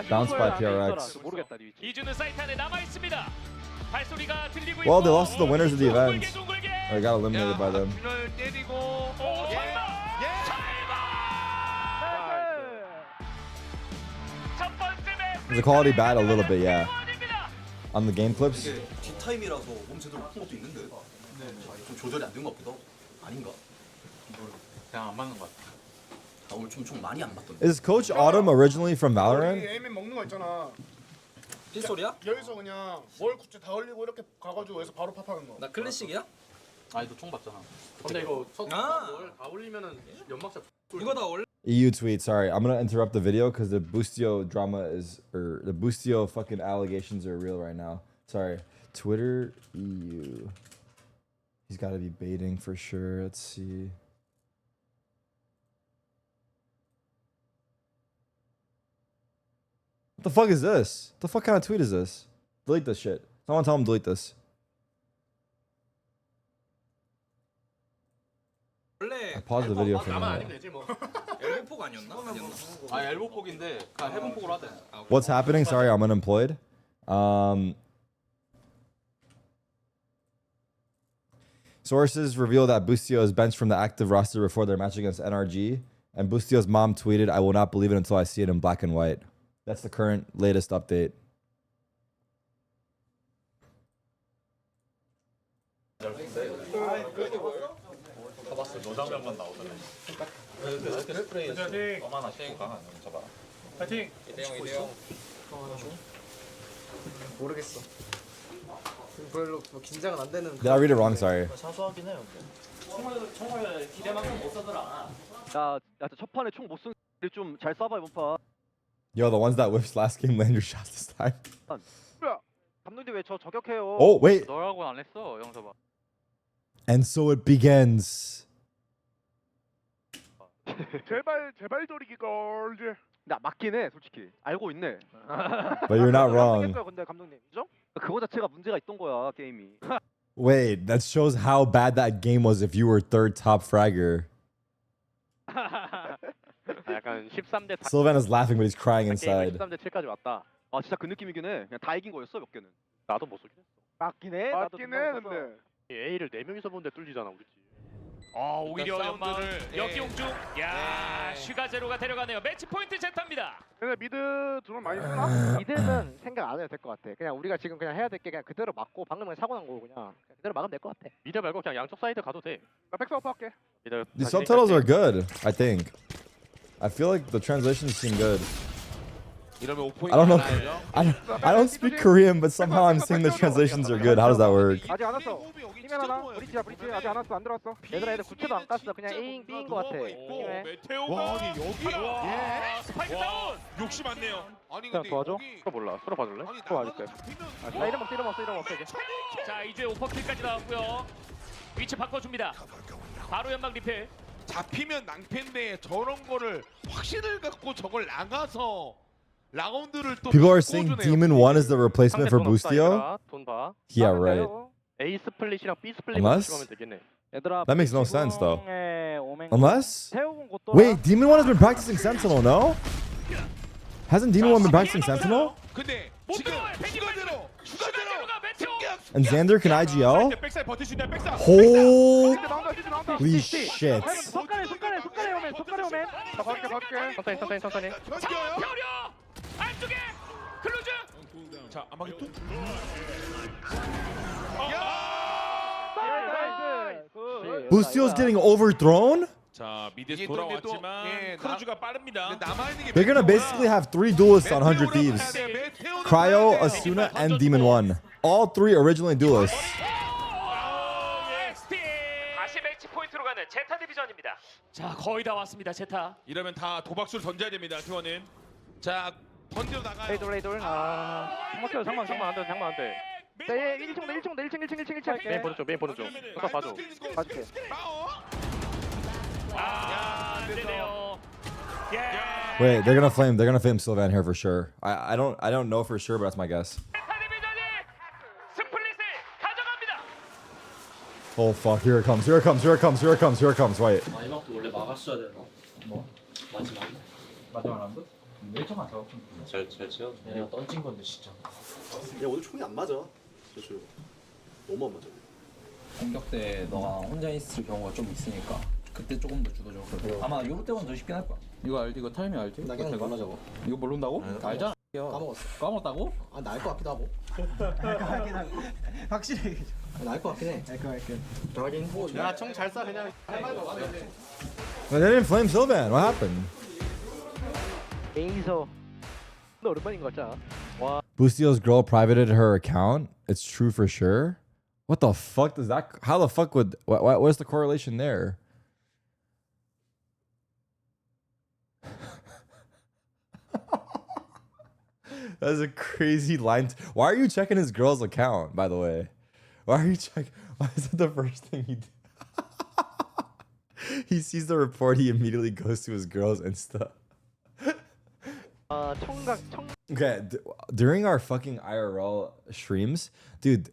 Speaker 1: Bounced by PRX.
Speaker 22: 모르겠다 니 위치.
Speaker 17: 이주는 사이트 안에 남아 있습니다. 발소리가 들리고
Speaker 1: Well, they lost to the winners of the event. Or got eliminated by them.
Speaker 21: 균을 때리고.
Speaker 1: Was the quality bad? A little bit, yeah. On the game clips?
Speaker 2: 뒷타임이라서 몸 제대로 푼 것도 있는데. 좀 조절이 안 된 것 같기도 하고. 아닌가? 그냥 안 맞는 것 같아. 나 오늘 좀 많이 안 맞던데.
Speaker 1: Is Coach Autumn originally from Valorant?
Speaker 19: 에이맨 먹는 거 있잖아.
Speaker 2: 빗소리야?
Speaker 19: 여기서 그냥 뭘 굿즈 다 흘리고 이렇게 가가지고 여기서 바로 팝하는 거.
Speaker 2: 나 클래식이야? 아니 너 총 봤잖아.
Speaker 11: 근데 이거
Speaker 2: 다
Speaker 11: 올리면은 연막자.
Speaker 2: 이거 다 원래
Speaker 1: EU tweet. Sorry, I'm gonna interrupt the video because the Boostio drama is, or the Boostio fucking allegations are real right now. Sorry. Twitter EU. He's got to be baiting for sure. Let's see. What the fuck is this? What the fuck kind of tweet is this? Delete this shit. Someone tell him delete this. I paused the video for a minute.
Speaker 2: 엘보폭 아니었나? 아 엘보폭인데 그냥 해본폭으로 하대.
Speaker 1: What's happening? Sorry, I'm unemployed. Sources reveal that Boostio is benched from the active roster before their match against NRG, and Boostio's mom tweeted, "I will not believe it until I see it in black and white." That's the current latest update.
Speaker 25: 가봤어. 너 장면만 나오잖아. 스프레이 너만 하시고 가. 잡아. 파이팅.
Speaker 18: 이대영. 모르겠어. 별로 뭐 긴장은 안 되는.
Speaker 1: Did I read it wrong? Sorry.
Speaker 18: 사소하긴 해요. 총알 기대만큼 못 쏘더라.
Speaker 22: 첫 판에 총 못 쏜 좀 잘 쏴봐 이번 판.
Speaker 1: Yo, the ones that whiffed last game land your shots this time.
Speaker 22: 감독님 왜 저 저격해요?
Speaker 1: Oh, wait.
Speaker 22: 너라고 안 했어, 영서봐.
Speaker 1: And so it begins.
Speaker 19: 제발 저리기 걸.
Speaker 22: 나 맞긴 해, 솔직히. 알고 있네.
Speaker 1: But you're not wrong.
Speaker 22: 근데 감독님, 인정? 그거 자체가 문제가 있던 거야, 게임이.
Speaker 1: Wait, that shows how bad that game was if you were third top fragger.
Speaker 22: 약간 13대 4.
Speaker 1: Sylvan is laughing, but he's crying inside.
Speaker 22: 13대 7까지 왔다. 아, 진짜 그 느낌이긴 해. 그냥 다 이긴 거였어, 몇 개는. 나도 못 쏘긴 했어. 맞긴 해.
Speaker 19: 맞긴 해, 근데.
Speaker 22: A를 4명이서 보는데 뚫리잖아, 우리 팀.
Speaker 17: 오히려 연막 역용중. 야, 슈가 제로가 데려가네요. 매치 포인트 제타입니다.
Speaker 19: 근데 미드 드론 많이 쓰나?
Speaker 22: 미드는 생각 안 해도 될 것 같아. 그냥 우리가 지금 그냥 해야 될 게 그냥 그대로 막고 방금 그냥 사고 난 거고 그냥 그대로 막으면 될 것 같아. 미드 말고 그냥 양쪽 사이드 가도 돼.
Speaker 19: 나 백사우프 할게.
Speaker 22: 미드
Speaker 1: The subtitles are good, I think. I feel like the translations seem good.
Speaker 21: 이러면 5포인트
Speaker 1: I don't know.
Speaker 21: 하나예요?
Speaker 1: I don't speak Korean, but somehow I'm seeing the translations are good. How does that work?
Speaker 22: 아직 안 왔어. 팀에 하나. 브리지야, 브리지. 아직 안 왔어. 안 들어왔어. 얘들아, 얘들 구체도 안 깠어. 그냥 A인 B인 거 같아.
Speaker 21: 와, 아니 여기가
Speaker 17: 스파이크 다운.
Speaker 21: 욕심 많네요. 아니
Speaker 22: 그냥
Speaker 21: 근데
Speaker 22: 도와줘?
Speaker 21: 여기
Speaker 22: 서로 몰라. 서로 봐줄래?
Speaker 21: 아니
Speaker 22: 서로 봐줄게. 나 이름 없어, 이름 없어, 이름 없어 이제.
Speaker 17: 자, 이제 오퍼킬까지 나왔고요. 위치 바꿔줍니다. 바로 연막 리필.
Speaker 21: 잡히면 낭패인데 저런 거를 확신을 갖고 저걸 나가서 라운드를 또
Speaker 1: People are saying Demon 1 is the replacement for Boostio?
Speaker 22: 돈 봐.
Speaker 1: Yeah, right.
Speaker 22: A 스플릿이랑 B 스플릿
Speaker 1: Unless?
Speaker 22: 하면 되겠네. 얘들아.
Speaker 1: That makes no sense, though.
Speaker 22: 오멘.
Speaker 1: Unless?
Speaker 22: 태우군 것도.
Speaker 1: Wait, Demon 1 has been practicing Sentinel, no? Hasn't Demon 1 been practicing Sentinel?
Speaker 21: 근데 지금 슈가제로
Speaker 1: And Xander can IGL?
Speaker 21: 백사이드 버틸 수 있냐 백사.
Speaker 1: Holy shit.
Speaker 22: 손가락에 오멘. 갈게. 천천히.
Speaker 17: 자, 펴려. 안쪽에 클로즈.
Speaker 21: 자, 아마겟돈.
Speaker 1: Boostio's getting overthrown?
Speaker 21: 자, 미드에서 돌아왔지만 크루즈가 빠릅니다.
Speaker 1: They're gonna basically have 3 duelists on 100 Thieves. Cryo, Asuna, and Demon 1. All 3 originally duelists.
Speaker 17: 다시 매치 포인트로 가는 제타 디비전입니다. 자, 거의 다 왔습니다. 제타.
Speaker 21: 이러면 다 도박수를 던져야 됩니다. T1은. 자, 던지러 나가요.
Speaker 22: 레이돌. 장만 안 돼. 자, 얘 1층. 메인 보는 중. 잠깐 봐줄게.
Speaker 17: 안 되네요.
Speaker 1: Wait, they're gonna flame Sylvan here for sure. I don't know for sure, but that's my guess. Oh fuck, here it comes. Wait.
Speaker 18: 마지막도 원래 막았어야 되나? 뭐? 마지막 라운드? 1점 안 잡았군. 잘 채워. 내가 던진 건데 진짜.
Speaker 2: 야, 오늘 총이 안 맞아. 사실 너무 안 맞아.
Speaker 18: 공격 때 너가 혼자 있을 경우가 좀 있으니까 그때 조금 더 주도적으로. 아마 요거 때보다 더 쉽긴 할 거야. 이거 타이밍 알지?
Speaker 2: 나 그냥 몰라 저거.
Speaker 18: 이거 모른다고? 알잖아.
Speaker 2: 까먹었어.
Speaker 18: 까먹었다고?
Speaker 2: 아, 나 알 것 같기도 하고.
Speaker 18: 확실히.
Speaker 2: 나 알 것 같긴 해. 확인.
Speaker 22: 야, 총 잘 쏴 그냥.
Speaker 1: They didn't flame Sylvan. What happened?
Speaker 22: 에이서. 너 오랜만인 거 같잖아. 와.
Speaker 1: Boostio's girl privated her account. It's true for sure. What the fuck does that? How the fuck would? What's the correlation there? That's a crazy line. Why are you checking his girl's account, by the way? Why are you checking? Why is that the first thing he do? He sees the report, he immediately goes to his girl's Insta. Okay, during our fucking IRL streams, dude,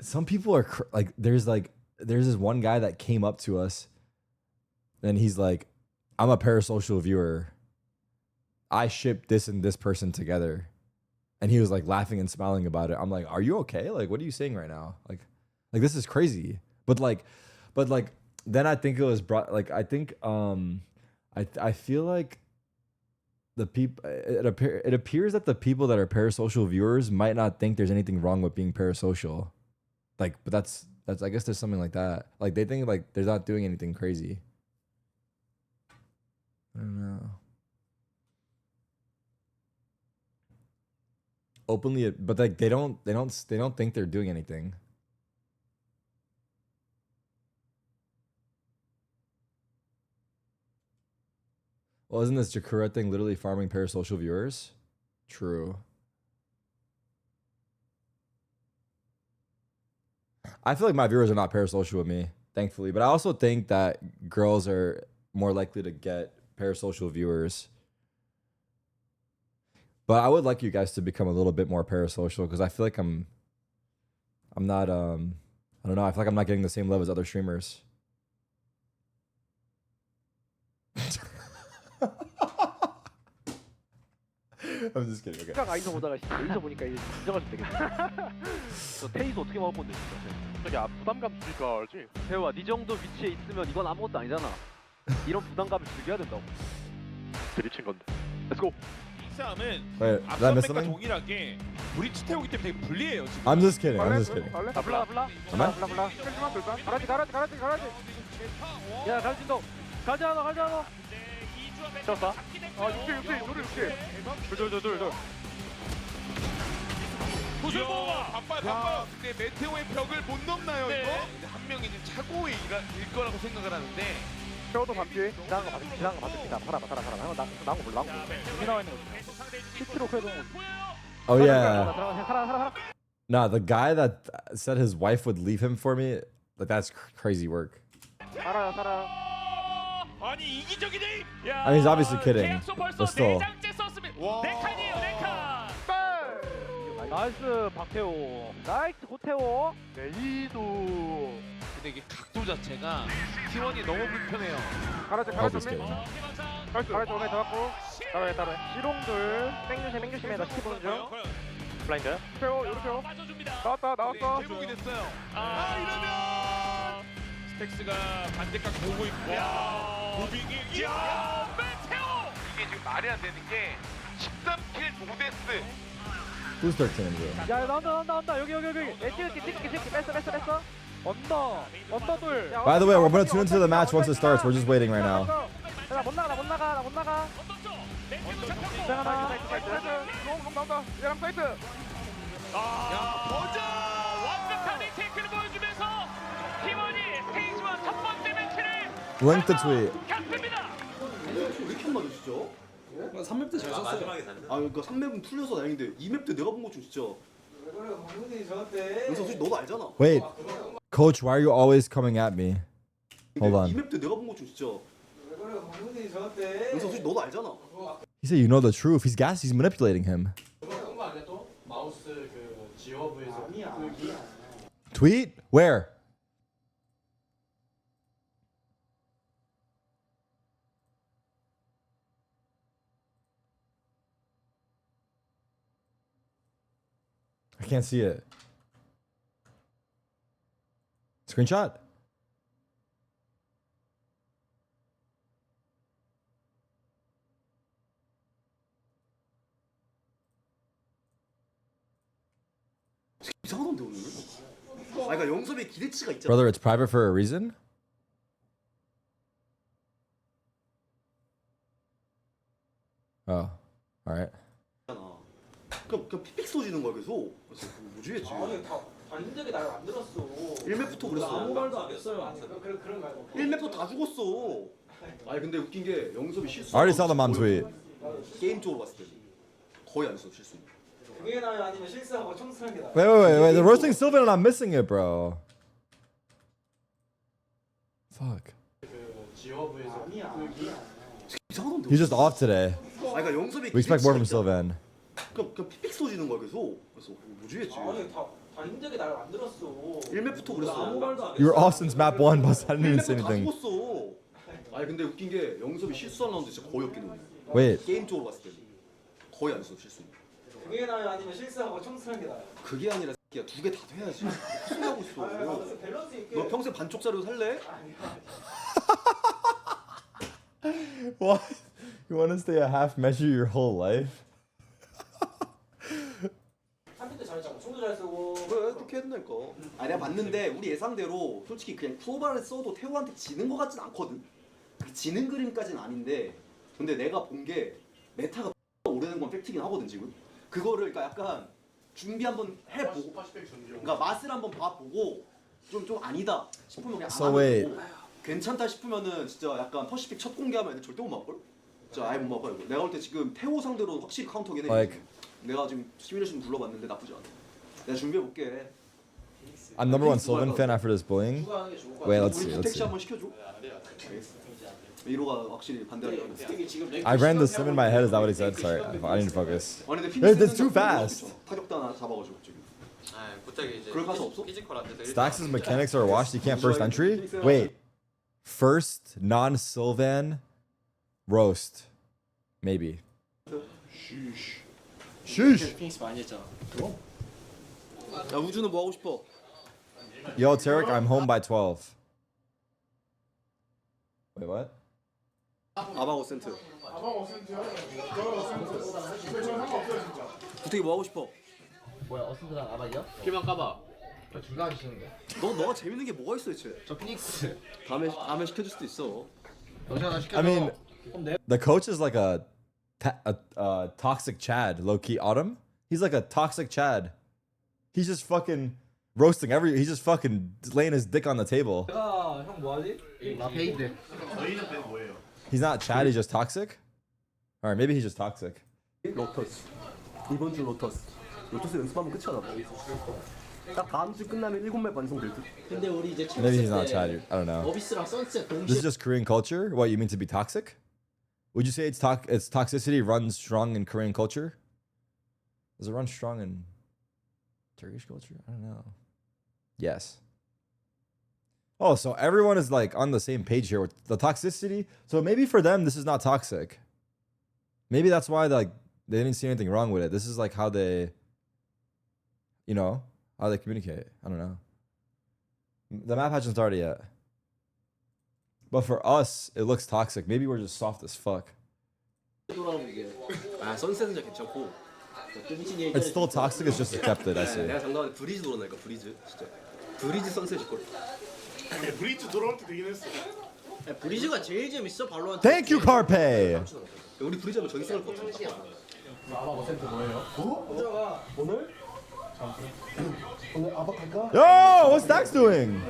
Speaker 1: some people are like, there's this one guy that came up to us and he's like, I'm a parasocial viewer. I shipped this and this person together. And he was like laughing and smiling about it. I'm like, are you okay? Like, what are you saying right now? Like this is crazy. But then I think it was brought, like, I think, I feel like the people, it appears that the people that are parasocial viewers might not think there's anything wrong with being parasocial. Like, but that's, I guess there's something like that. Like, they think like they're not doing anything crazy. I don't know. Openly, but like they don't think they're doing anything. Wasn't this Jakura thing literally farming parasocial viewers? True. I feel like my viewers are not parasocial with me, thankfully. But I also think that girls are more likely to get parasocial viewers. But I would like you guys to become a little bit more parasocial because I feel like I'm not, I don't know. I feel like I'm not getting the same love as other streamers. I'm just kidding. Okay.
Speaker 22: 아이서 보다가 여기서 보니까 이제 진정가 좀 되겠네. 저 테이스 어떻게 먹을 건데 진짜. 저기 부담감 줄까 알지? 태우야, 네 정도 위치에 있으면 이건 아무것도 아니잖아. 이런 부담감을 즐겨야 된다고. 들이친 건데. Let's go.
Speaker 21: 이 싸움은
Speaker 1: Wait, did I
Speaker 21: 앞선
Speaker 1: miss
Speaker 21: 맥과
Speaker 1: something?
Speaker 21: 동일하게 브리치 태우기 때문에 되게 불리해요 지금.
Speaker 1: I'm just kidding. I'm just kidding.
Speaker 22: 불라.
Speaker 1: Am I?
Speaker 22: 끌지마 끌까? 가라지. 야, 갈진도. 가지 않아. 쳤어. 60. 둘.
Speaker 21: 구슬보가 바빠요. 근데 메테오의 벽을 못 넘나요 이거? 한 명이 이제 차고에 일 거라고 생각을 하는데.
Speaker 22: 태워도 반피. 지나간 거 받습니다. 팔아봐. 나온 거 몰라. 이미 나와 있는 거. 10kg 회동.
Speaker 1: Oh yeah.
Speaker 22: 살아.
Speaker 1: Nah, the guy that said his wife would leave him for me, like that's crazy work.
Speaker 22: 살아.
Speaker 17: 아니 이기적이네.
Speaker 1: I mean, he's obviously kidding, but still.
Speaker 17: 네 칸이에요.
Speaker 22: 나이스 박태호. 나이스 고태호. 레이도.
Speaker 21: 근데 이게 각도 자체가 T1이 너무 불편해요.
Speaker 22: 가라지.
Speaker 1: Help is kidding.
Speaker 22: 가라지 오메 잡았고. 따로. 시롱들. 맹조심해. 나 스키 보는 중. 블라인드. 태호. 나왔어.
Speaker 21: 회복이 됐어요. 이러면 스택스가 반대각 보고 있고. 무빙이. 메테오. 이게 지금 말이 안 되는 게 13킬 노데스.
Speaker 1: Who's 13 in here?
Speaker 22: 야, 나온다. 여기. 찍기. 뺐어. 언더 둘.
Speaker 1: By the way, we're gonna tune into the match once it starts. We're just waiting right now.
Speaker 22: 나 못 나가. 나온다. 얘랑 사이트.
Speaker 17: 버전 완벽한 리테이크를 보여주면서 T1이 스테이지 1 첫 번째 매치를
Speaker 1: Link the tweet.
Speaker 17: 갖습니다.
Speaker 2: 왜 이렇게 안 맞아 진짜? 3맵 때 잘 썼어요. 그러니까 3맵은 풀려서 다행인데 2맵 때 내가 본 거 좀 진짜. 그래서 솔직히 너도 알잖아.
Speaker 1: Wait, Coach, why are you always coming at me? Hold on.
Speaker 2: 2맵 때 내가 본 거 좀 진짜. 그래서 솔직히 너도 알잖아.
Speaker 1: He said you know the truth. He's manipulating him. Tweet? Where? I can't see it. Screenshot?
Speaker 2: 이상하던데 오늘. 그러니까 영섭의 기대치가 있잖아.
Speaker 1: Brother, it's private for a reason? Oh, alright.
Speaker 2: 그럼 픽 쏘지는 거야 계속. 뭐지 했지?
Speaker 18: 아니 다 힘들게 날 만들었어.
Speaker 2: 1맵부터 그랬어.
Speaker 18: 아무 말도 안 했어요. 그런 말고.
Speaker 2: 1맵부터 다 죽었어. 아니 근데 웃긴 게 영섭이 실수.
Speaker 1: I already saw the mom tweet.
Speaker 2: 게임 쪽으로 봤을 때 거의 안 했어 실수.
Speaker 18: 그게 나요 아니면 실수하고 총 쓰는 게 나요?
Speaker 1: Wait. They're roasting Sylvan and I'm missing it, bro. Fuck. He's just off today.
Speaker 2: 그러니까 영섭이
Speaker 1: We expect more from Sylvan.
Speaker 2: 그럼 픽 쏘지는 거야 계속. 그래서 뭐지 했지?
Speaker 18: 아니 다 힘들게 날 만들었어.
Speaker 2: 1맵부터 그랬어.
Speaker 18: 아무 말도 안 했어.
Speaker 1: You were off since map 1, but I didn't even say
Speaker 2: 1맵부터 다
Speaker 1: anything.
Speaker 2: 죽었어. 아니 근데 웃긴 게 영섭이 실수한 라운드 진짜 거의 없긴 해.
Speaker 1: Wait.
Speaker 2: 게임 쪽으로 봤을 때 거의 안 했어 실수.
Speaker 18: 그게 나요 아니면 실수하고 총 쓰는 게 나요?
Speaker 2: 그게 아니라 야 두 개 다 돼야지. 무슨 하고 있어?
Speaker 18: 밸런스 있게.
Speaker 2: 너 평생 반쪽짜리로 살래?
Speaker 1: What? You want to stay a half measure your whole life?
Speaker 18: 3피 때 잘했잖아. 총도 잘 쓰고.
Speaker 2: 그래 그렇게 해야 된다니까. 아 내가 봤는데 우리 예상대로 솔직히 그냥 프로바를 써도 태호한테 지는 것 같진 않거든. 지는 그림까지는 아닌데 근데 내가 본 게 메타가 오래된 건 팩트긴 하거든 지금. 그거를 그러니까 약간 준비 한번 해보고 그러니까 맛을 한번 봐보고 좀 아니다 싶으면 그냥 안
Speaker 1: So
Speaker 2: 하면
Speaker 1: wait.
Speaker 2: 되고 괜찮다 싶으면은 진짜 약간 퍼시픽 첫 공개하면 애들 절대 못 막걸? 진짜 아예 못 막아 이거. 내가 볼 때 지금 태호 상대로 확실히 카운터긴 해.
Speaker 1: Like-
Speaker 2: 내가 지금 시뮬레이션 불러봤는데 나쁘지 않아. 내가 준비해 볼게.
Speaker 1: I'm number one Sylvan fan after this bullying. Wait, let's see. Let's
Speaker 2: 택시
Speaker 1: see.
Speaker 2: 한번 시켜줘. 알겠어. 이로가 확실히 반대하는.
Speaker 1: I ran the sim in my head. Is that what he said? Sorry, I need to focus.
Speaker 2: 아니 근데
Speaker 1: That's too fast.
Speaker 2: 타격도 하나 잡아가지고 지금.
Speaker 3: 부탁이 이제
Speaker 2: 그럴 가수 없어?
Speaker 3: 피지컬한테
Speaker 1: Stax's mechanics are washed. You can't first entry. Wait, first non-Sylvan roast, maybe. Sheesh.
Speaker 3: 피닉스 많이 했잖아.
Speaker 2: 야 우주는 뭐 하고 싶어?
Speaker 1: Yo, Tarik, I'm home by 12. Wait, what?
Speaker 2: 아바고 센트. 부탁이 뭐 하고 싶어?
Speaker 25: 뭐야 어센트랑 아바이야? 길만 까봐. 저 둘 다 하기 싫은데.
Speaker 2: 너가 재밌는 게 뭐가 있어 대체?
Speaker 25: 저 피닉스.
Speaker 2: 다음에 시켜줄 수도 있어.
Speaker 1: I mean, the coach is like a toxic Chad, low key. Autumn, he's like a toxic Chad. He's just fucking roasting he's just fucking laying his dick on the table.
Speaker 25: 내가 형 뭐하지? 나 베이드. 저희는 베이드 뭐예요?
Speaker 1: He's not Chad, he's just toxic? Alright, maybe he's just toxic.
Speaker 2: 로터스. 이번 주 로터스. 로터스 연습하면 끝이야 나. 딱 다음 주 끝나면 7맵 완성될 듯.
Speaker 3: 근데 우리 이제
Speaker 1: Maybe he's not Chad. I don't know.
Speaker 3: 어비스랑 선셋
Speaker 1: This
Speaker 3: 동시에
Speaker 1: is just Korean culture? What, you mean to be toxic? Would you say it's toxicity runs strong in Korean culture? Does it run strong in Turkish culture? I don't know. Yes. Oh, so everyone is like on the same page here with the toxicity. So maybe for them, this is not toxic. Maybe that's why they didn't see anything wrong with it. This is like how they, how they communicate. I don't know. The map hasn't started yet. But for us, it looks toxic. Maybe we're just soft as fuck.
Speaker 2: 아 선셋은 진짜 괜찮고.
Speaker 1: It's still toxic. It's just accepted. I see.
Speaker 2: 내가 장담하는데 브리즈 돌아오니까 브리즈 진짜. 브리즈 선셋일 걸.
Speaker 19: 브리즈 돌아올 때 되긴 했어.
Speaker 3: 브리즈가 제일 재밌어 발로한테.
Speaker 1: Thank you, Carpe.
Speaker 2: 우리 브리즈 하면 저기 생길 것 같은데.
Speaker 25: 아바 어센트 뭐예요?
Speaker 2: 오늘? 오늘 아바 갈까?
Speaker 1: Yo, what's Dax doing?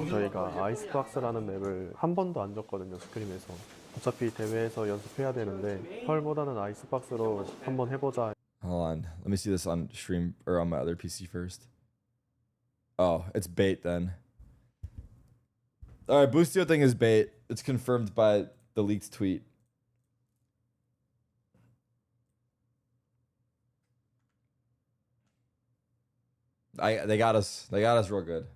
Speaker 24: 저희가 아이스박스라는 맵을 한 번도 안 줬거든요, 스크림에서. 어차피 대회에서 연습해야 되는데 펄보다는 아이스박스로 한번 해보자.
Speaker 1: Hold on. Let me see this on stream or on my other PC first. Oh, it's bait then. All right, Boostio thing is bait. It's confirmed by the leaked tweet. They got us. They got us real good.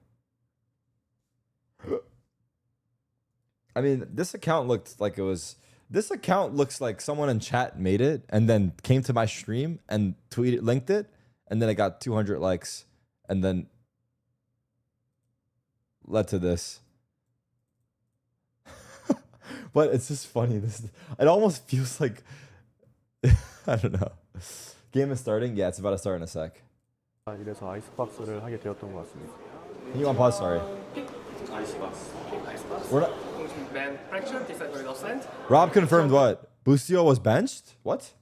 Speaker 1: I mean, this account looked like it was. This account looks like someone in chat made it and then came to my stream and linked it, and then it got 200 likes, and then led to this. But it's just funny. It almost feels like I don't know. Game is starting. Yeah, it's about to start in a sec.
Speaker 24: 이래서 아이스박스를 하게 되었던 것 같습니다.
Speaker 1: Can you unpause? Sorry. We're not.
Speaker 25: Man, fraction, disagree percent.
Speaker 1: Rob confirmed what? Boostio was benched? What?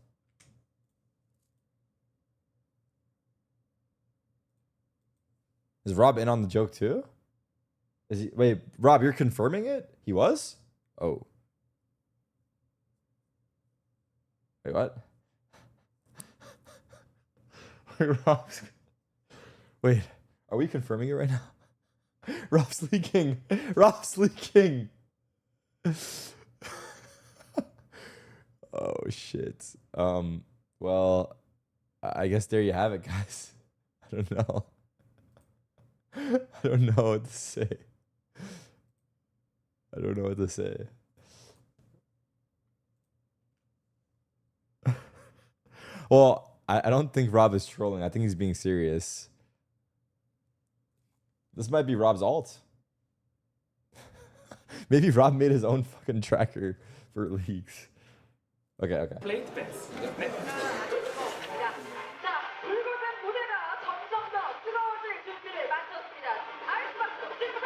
Speaker 1: Is Rob in on the joke too? Is he? Wait, Rob, you're confirming it? He was? Oh. Wait, what? Wait, Rob's. Wait, are we confirming it right now? Rob's leaking. Rob's leaking. Oh shit. Well, I guess there you have it, guys. I don't know. I don't know what to say. I don't know what to say. Well, I don't think Rob is trolling. I think he's being serious. This might be Rob's alt. Maybe Rob made his own fucking tracker for leaks. Okay, okay.
Speaker 25: Plate pass.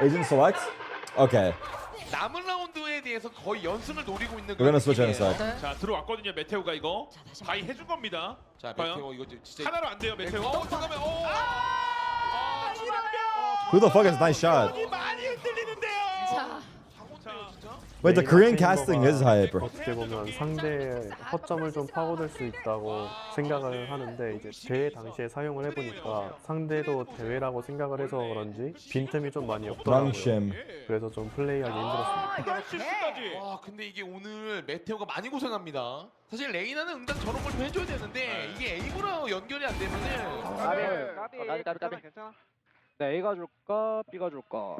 Speaker 1: Agent select? Okay.
Speaker 21: 남은 라운드에 대해서 거의 연승을 노리고 있는
Speaker 1: We're gonna switch in a
Speaker 21: 느낌이에요.
Speaker 1: sec.
Speaker 21: 자, 들어왔거든요. 메테오가 이거. 바이 해준 겁니다. 자,
Speaker 12: 메테오 이거 진짜
Speaker 21: 하나로 안 돼요, 메테오. 잠깐만.
Speaker 1: Who the fuck is nice shot?
Speaker 21: 많이 흔들리는데요.
Speaker 10: 자,
Speaker 1: Wait, the Korean casting is hype.
Speaker 24: 어떻게 보면 상대의 허점을 좀 파고들 수 있다고 생각을 하는데 이제 대회 당시에 사용을 해보니까 상대도 대회라고 생각을 해서 그런지 빈틈이 좀 많이 없더라고요. 그래서 좀 플레이하기 힘들었습니다.
Speaker 21: 이런 실수까지. 와, 근데 이게 오늘 메테오가 많이 고생합니다. 사실 레이나는 응당 저런 걸 좀 해줘야 되는데 이게 에이브랑 연결이 안 되면은.
Speaker 22: 까비 괜찮아. 네, A가 줄까 B가 줄까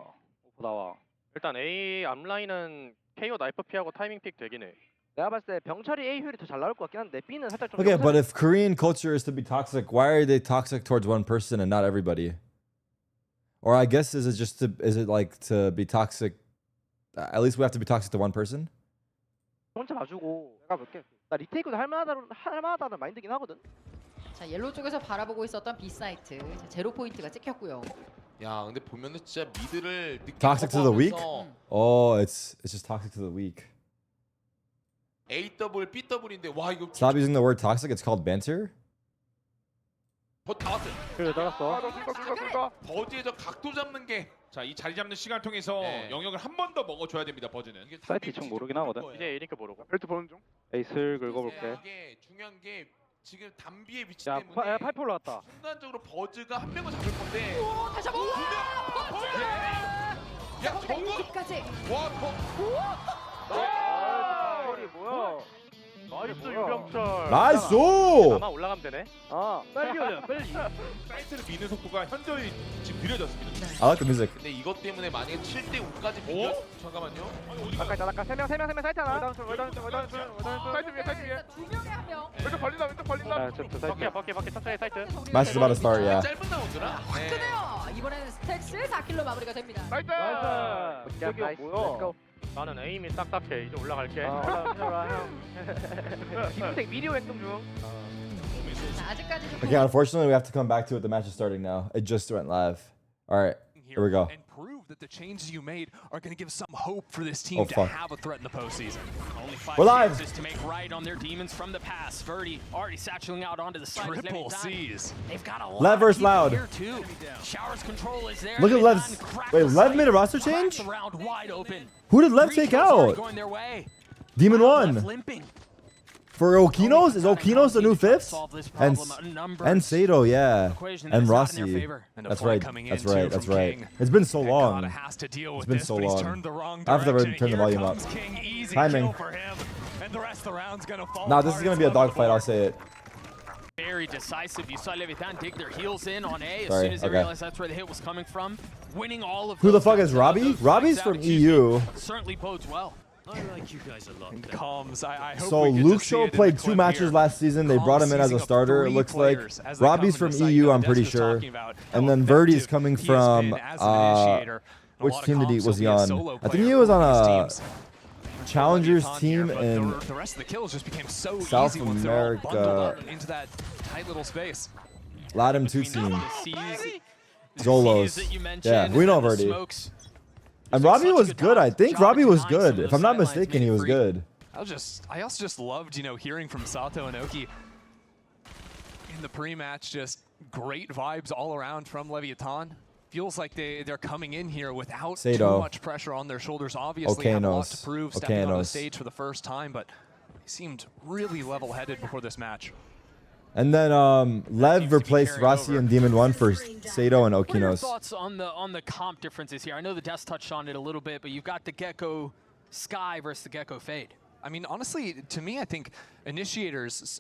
Speaker 22: 나와.
Speaker 23: 일단 A 앞라인은 KO 나이프 피하고 타이밍 픽 되긴 해.
Speaker 22: 내가 봤을 때 병철이 A 효율이 더 잘 나올 것 같긴 한데 B는 살짝 좀.
Speaker 1: Okay, but if Korean culture is to be toxic, why are they toxic towards one person and not everybody? Or I guess is it like to be toxic? At least we have to be toxic to one person.
Speaker 22: 혼자 봐주고 내가 볼게. 나 리테이크도 할만하다는 마인드긴 하거든.
Speaker 13: 자, 옐로우 쪽에서 바라보고 있었던 B 사이트. 자, 제로 포인트가 찍혔고요.
Speaker 21: 야, 근데 보면은 진짜 미드를 늦게
Speaker 1: Toxic to the weak?
Speaker 21: 커버하면서
Speaker 1: Oh, it's just toxic to the weak.
Speaker 21: AW, BW인데 와 이거
Speaker 1: Stop using the word toxic. It's called banter.
Speaker 21: 다 왔어요.
Speaker 22: 그래 나갔어.
Speaker 21: 버즈의 저 각도 잡는 게.
Speaker 17: 자, 이 자리 잡는 시간을 통해서 영역을 한 번 더 먹어줘야 됩니다. 버즈는.
Speaker 22: 사이트 2층 모르긴 하거든.
Speaker 23: 이제 A링크 모르고.
Speaker 22: 벨트 보는 중. 에이슬 긁어볼게.
Speaker 21: 이게 중요한 게 지금 담비의 위치
Speaker 22: 야,
Speaker 21: 때문에
Speaker 22: 파이프 올라왔다.
Speaker 21: 순간적으로 버즈가 한 명을 잡을 건데.
Speaker 13: 다시 잡아.
Speaker 21: 야, 저거.
Speaker 13: 까지.
Speaker 21: 와,
Speaker 22: 머리 뭐야?
Speaker 23: 나이스 유병철.
Speaker 1: 나이스!
Speaker 23: 아마 올라가면 되네.
Speaker 22: 빨리 오자 빨리.
Speaker 17: 사이트를 미는 속도가 현저히 지금 느려졌습니다.
Speaker 1: I like the music.
Speaker 21: 근데 이것 때문에 만약에 7대 5까지 밀려. 잠깐만요.
Speaker 22: 아까 있잖아. 3명 사이트 하나.
Speaker 19: 사이트 위에.
Speaker 13: 두 명에 한 명.
Speaker 19: 왼쪽 벌린다.
Speaker 22: 저 사이트.
Speaker 23: 밖에 천천히 사이트.
Speaker 1: Match is about to start. Yeah.
Speaker 21: 짧은 라운드라.
Speaker 13: 크네요. 이번에는 스택스 4킬로 마무리가 됩니다.
Speaker 19: 나이스.
Speaker 22: 저기 뭐야?
Speaker 23: 나는 에임이 딱딱해. 이제 올라갈게.
Speaker 22: 김색 미디어 행동 중.
Speaker 13: 자, 아직까지 좀
Speaker 1: Okay, unfortunately, we have to come back to it. The match is starting now. It just went live. All right, here we go.
Speaker 4: And prove that the changes you made are going to give some hope for this team
Speaker 1: Oh,
Speaker 4: to
Speaker 1: fuck.
Speaker 4: have a threat in the postseason.
Speaker 5: Only 5
Speaker 1: We're live.
Speaker 5: chances to make right on their demons from the past. Verdi already satcheling out onto the side.
Speaker 4: Triple C's.
Speaker 5: They've got a lot
Speaker 1: Lev
Speaker 5: of
Speaker 1: versus
Speaker 5: people
Speaker 1: Loud.
Speaker 5: here too. Shower's control is there.
Speaker 1: Look at
Speaker 5: Lev
Speaker 1: Lev's. Wait, Lev made a roster change?
Speaker 5: The round wide open.
Speaker 1: Who did Lev
Speaker 5: 3
Speaker 1: take
Speaker 5: kills already
Speaker 1: out?
Speaker 5: going their way.
Speaker 1: Demon
Speaker 5: Lev
Speaker 1: 1.
Speaker 5: limping.
Speaker 1: For Okinos? Is Okinos the new fifth? And Sato, yeah. And Rossi. That's right. That's right. That's right. It's been so long. It's been so long. I have to turn the volume up. Timing. Nah, this is going to be a dogfight, I'll say it.
Speaker 5: Very decisive. You saw Leviathan dig their heels in on A as
Speaker 1: Sorry,
Speaker 5: soon as they
Speaker 1: okay.
Speaker 5: realized that's where the hit was coming from. Winning all of
Speaker 1: Who the
Speaker 5: those
Speaker 1: fuck
Speaker 5: guns
Speaker 1: is Robbie?
Speaker 5: those
Speaker 1: Robbie's
Speaker 5: fights
Speaker 1: from
Speaker 5: out, excuse
Speaker 1: EU.
Speaker 5: me, certainly bodes well.
Speaker 4: I like you guys a lot. Comms, I hope
Speaker 1: So
Speaker 4: we get to
Speaker 1: Luke
Speaker 4: see
Speaker 1: Show
Speaker 4: it in the
Speaker 1: played 2
Speaker 4: clip
Speaker 1: matches
Speaker 4: here.
Speaker 1: last season. They brought him in as a starter, it looks like. Robbie's from EU, I'm pretty sure. And then Verdi's coming from, which team was he on? I think he was on a Challengers team in
Speaker 4: the rest of the kills just became so
Speaker 1: South
Speaker 4: easy once they're all bundled
Speaker 1: America.
Speaker 4: up into that tight little space.
Speaker 1: Latim 2 team.
Speaker 5: The
Speaker 1: Zolos.
Speaker 5: that you mentioned,
Speaker 1: Yeah, we know
Speaker 5: and the
Speaker 1: Verdi.
Speaker 5: smokes.
Speaker 1: And Robbie was good, I think. Robbie was good. If I'm not mistaken, he was good.
Speaker 4: I also just loved, hearing from Sato and Oki in the pre-match. Just great vibes all around from Leviathan. Feels like they're coming in here without too much pressure on their shoulders. Obviously, have a lot to prove, stepping on the stage for the first time, but they seemed really level-headed before this match.
Speaker 1: And then Lev replaced Rossi and Demon 1 for Sato and
Speaker 5: What are your
Speaker 1: Okinos.
Speaker 5: thoughts on the comp differences here? I know the Death touched on it a little bit, but you've got the Gecko Sky versus the Gecko Fade.
Speaker 4: I mean, honestly, to me, I think Initiators,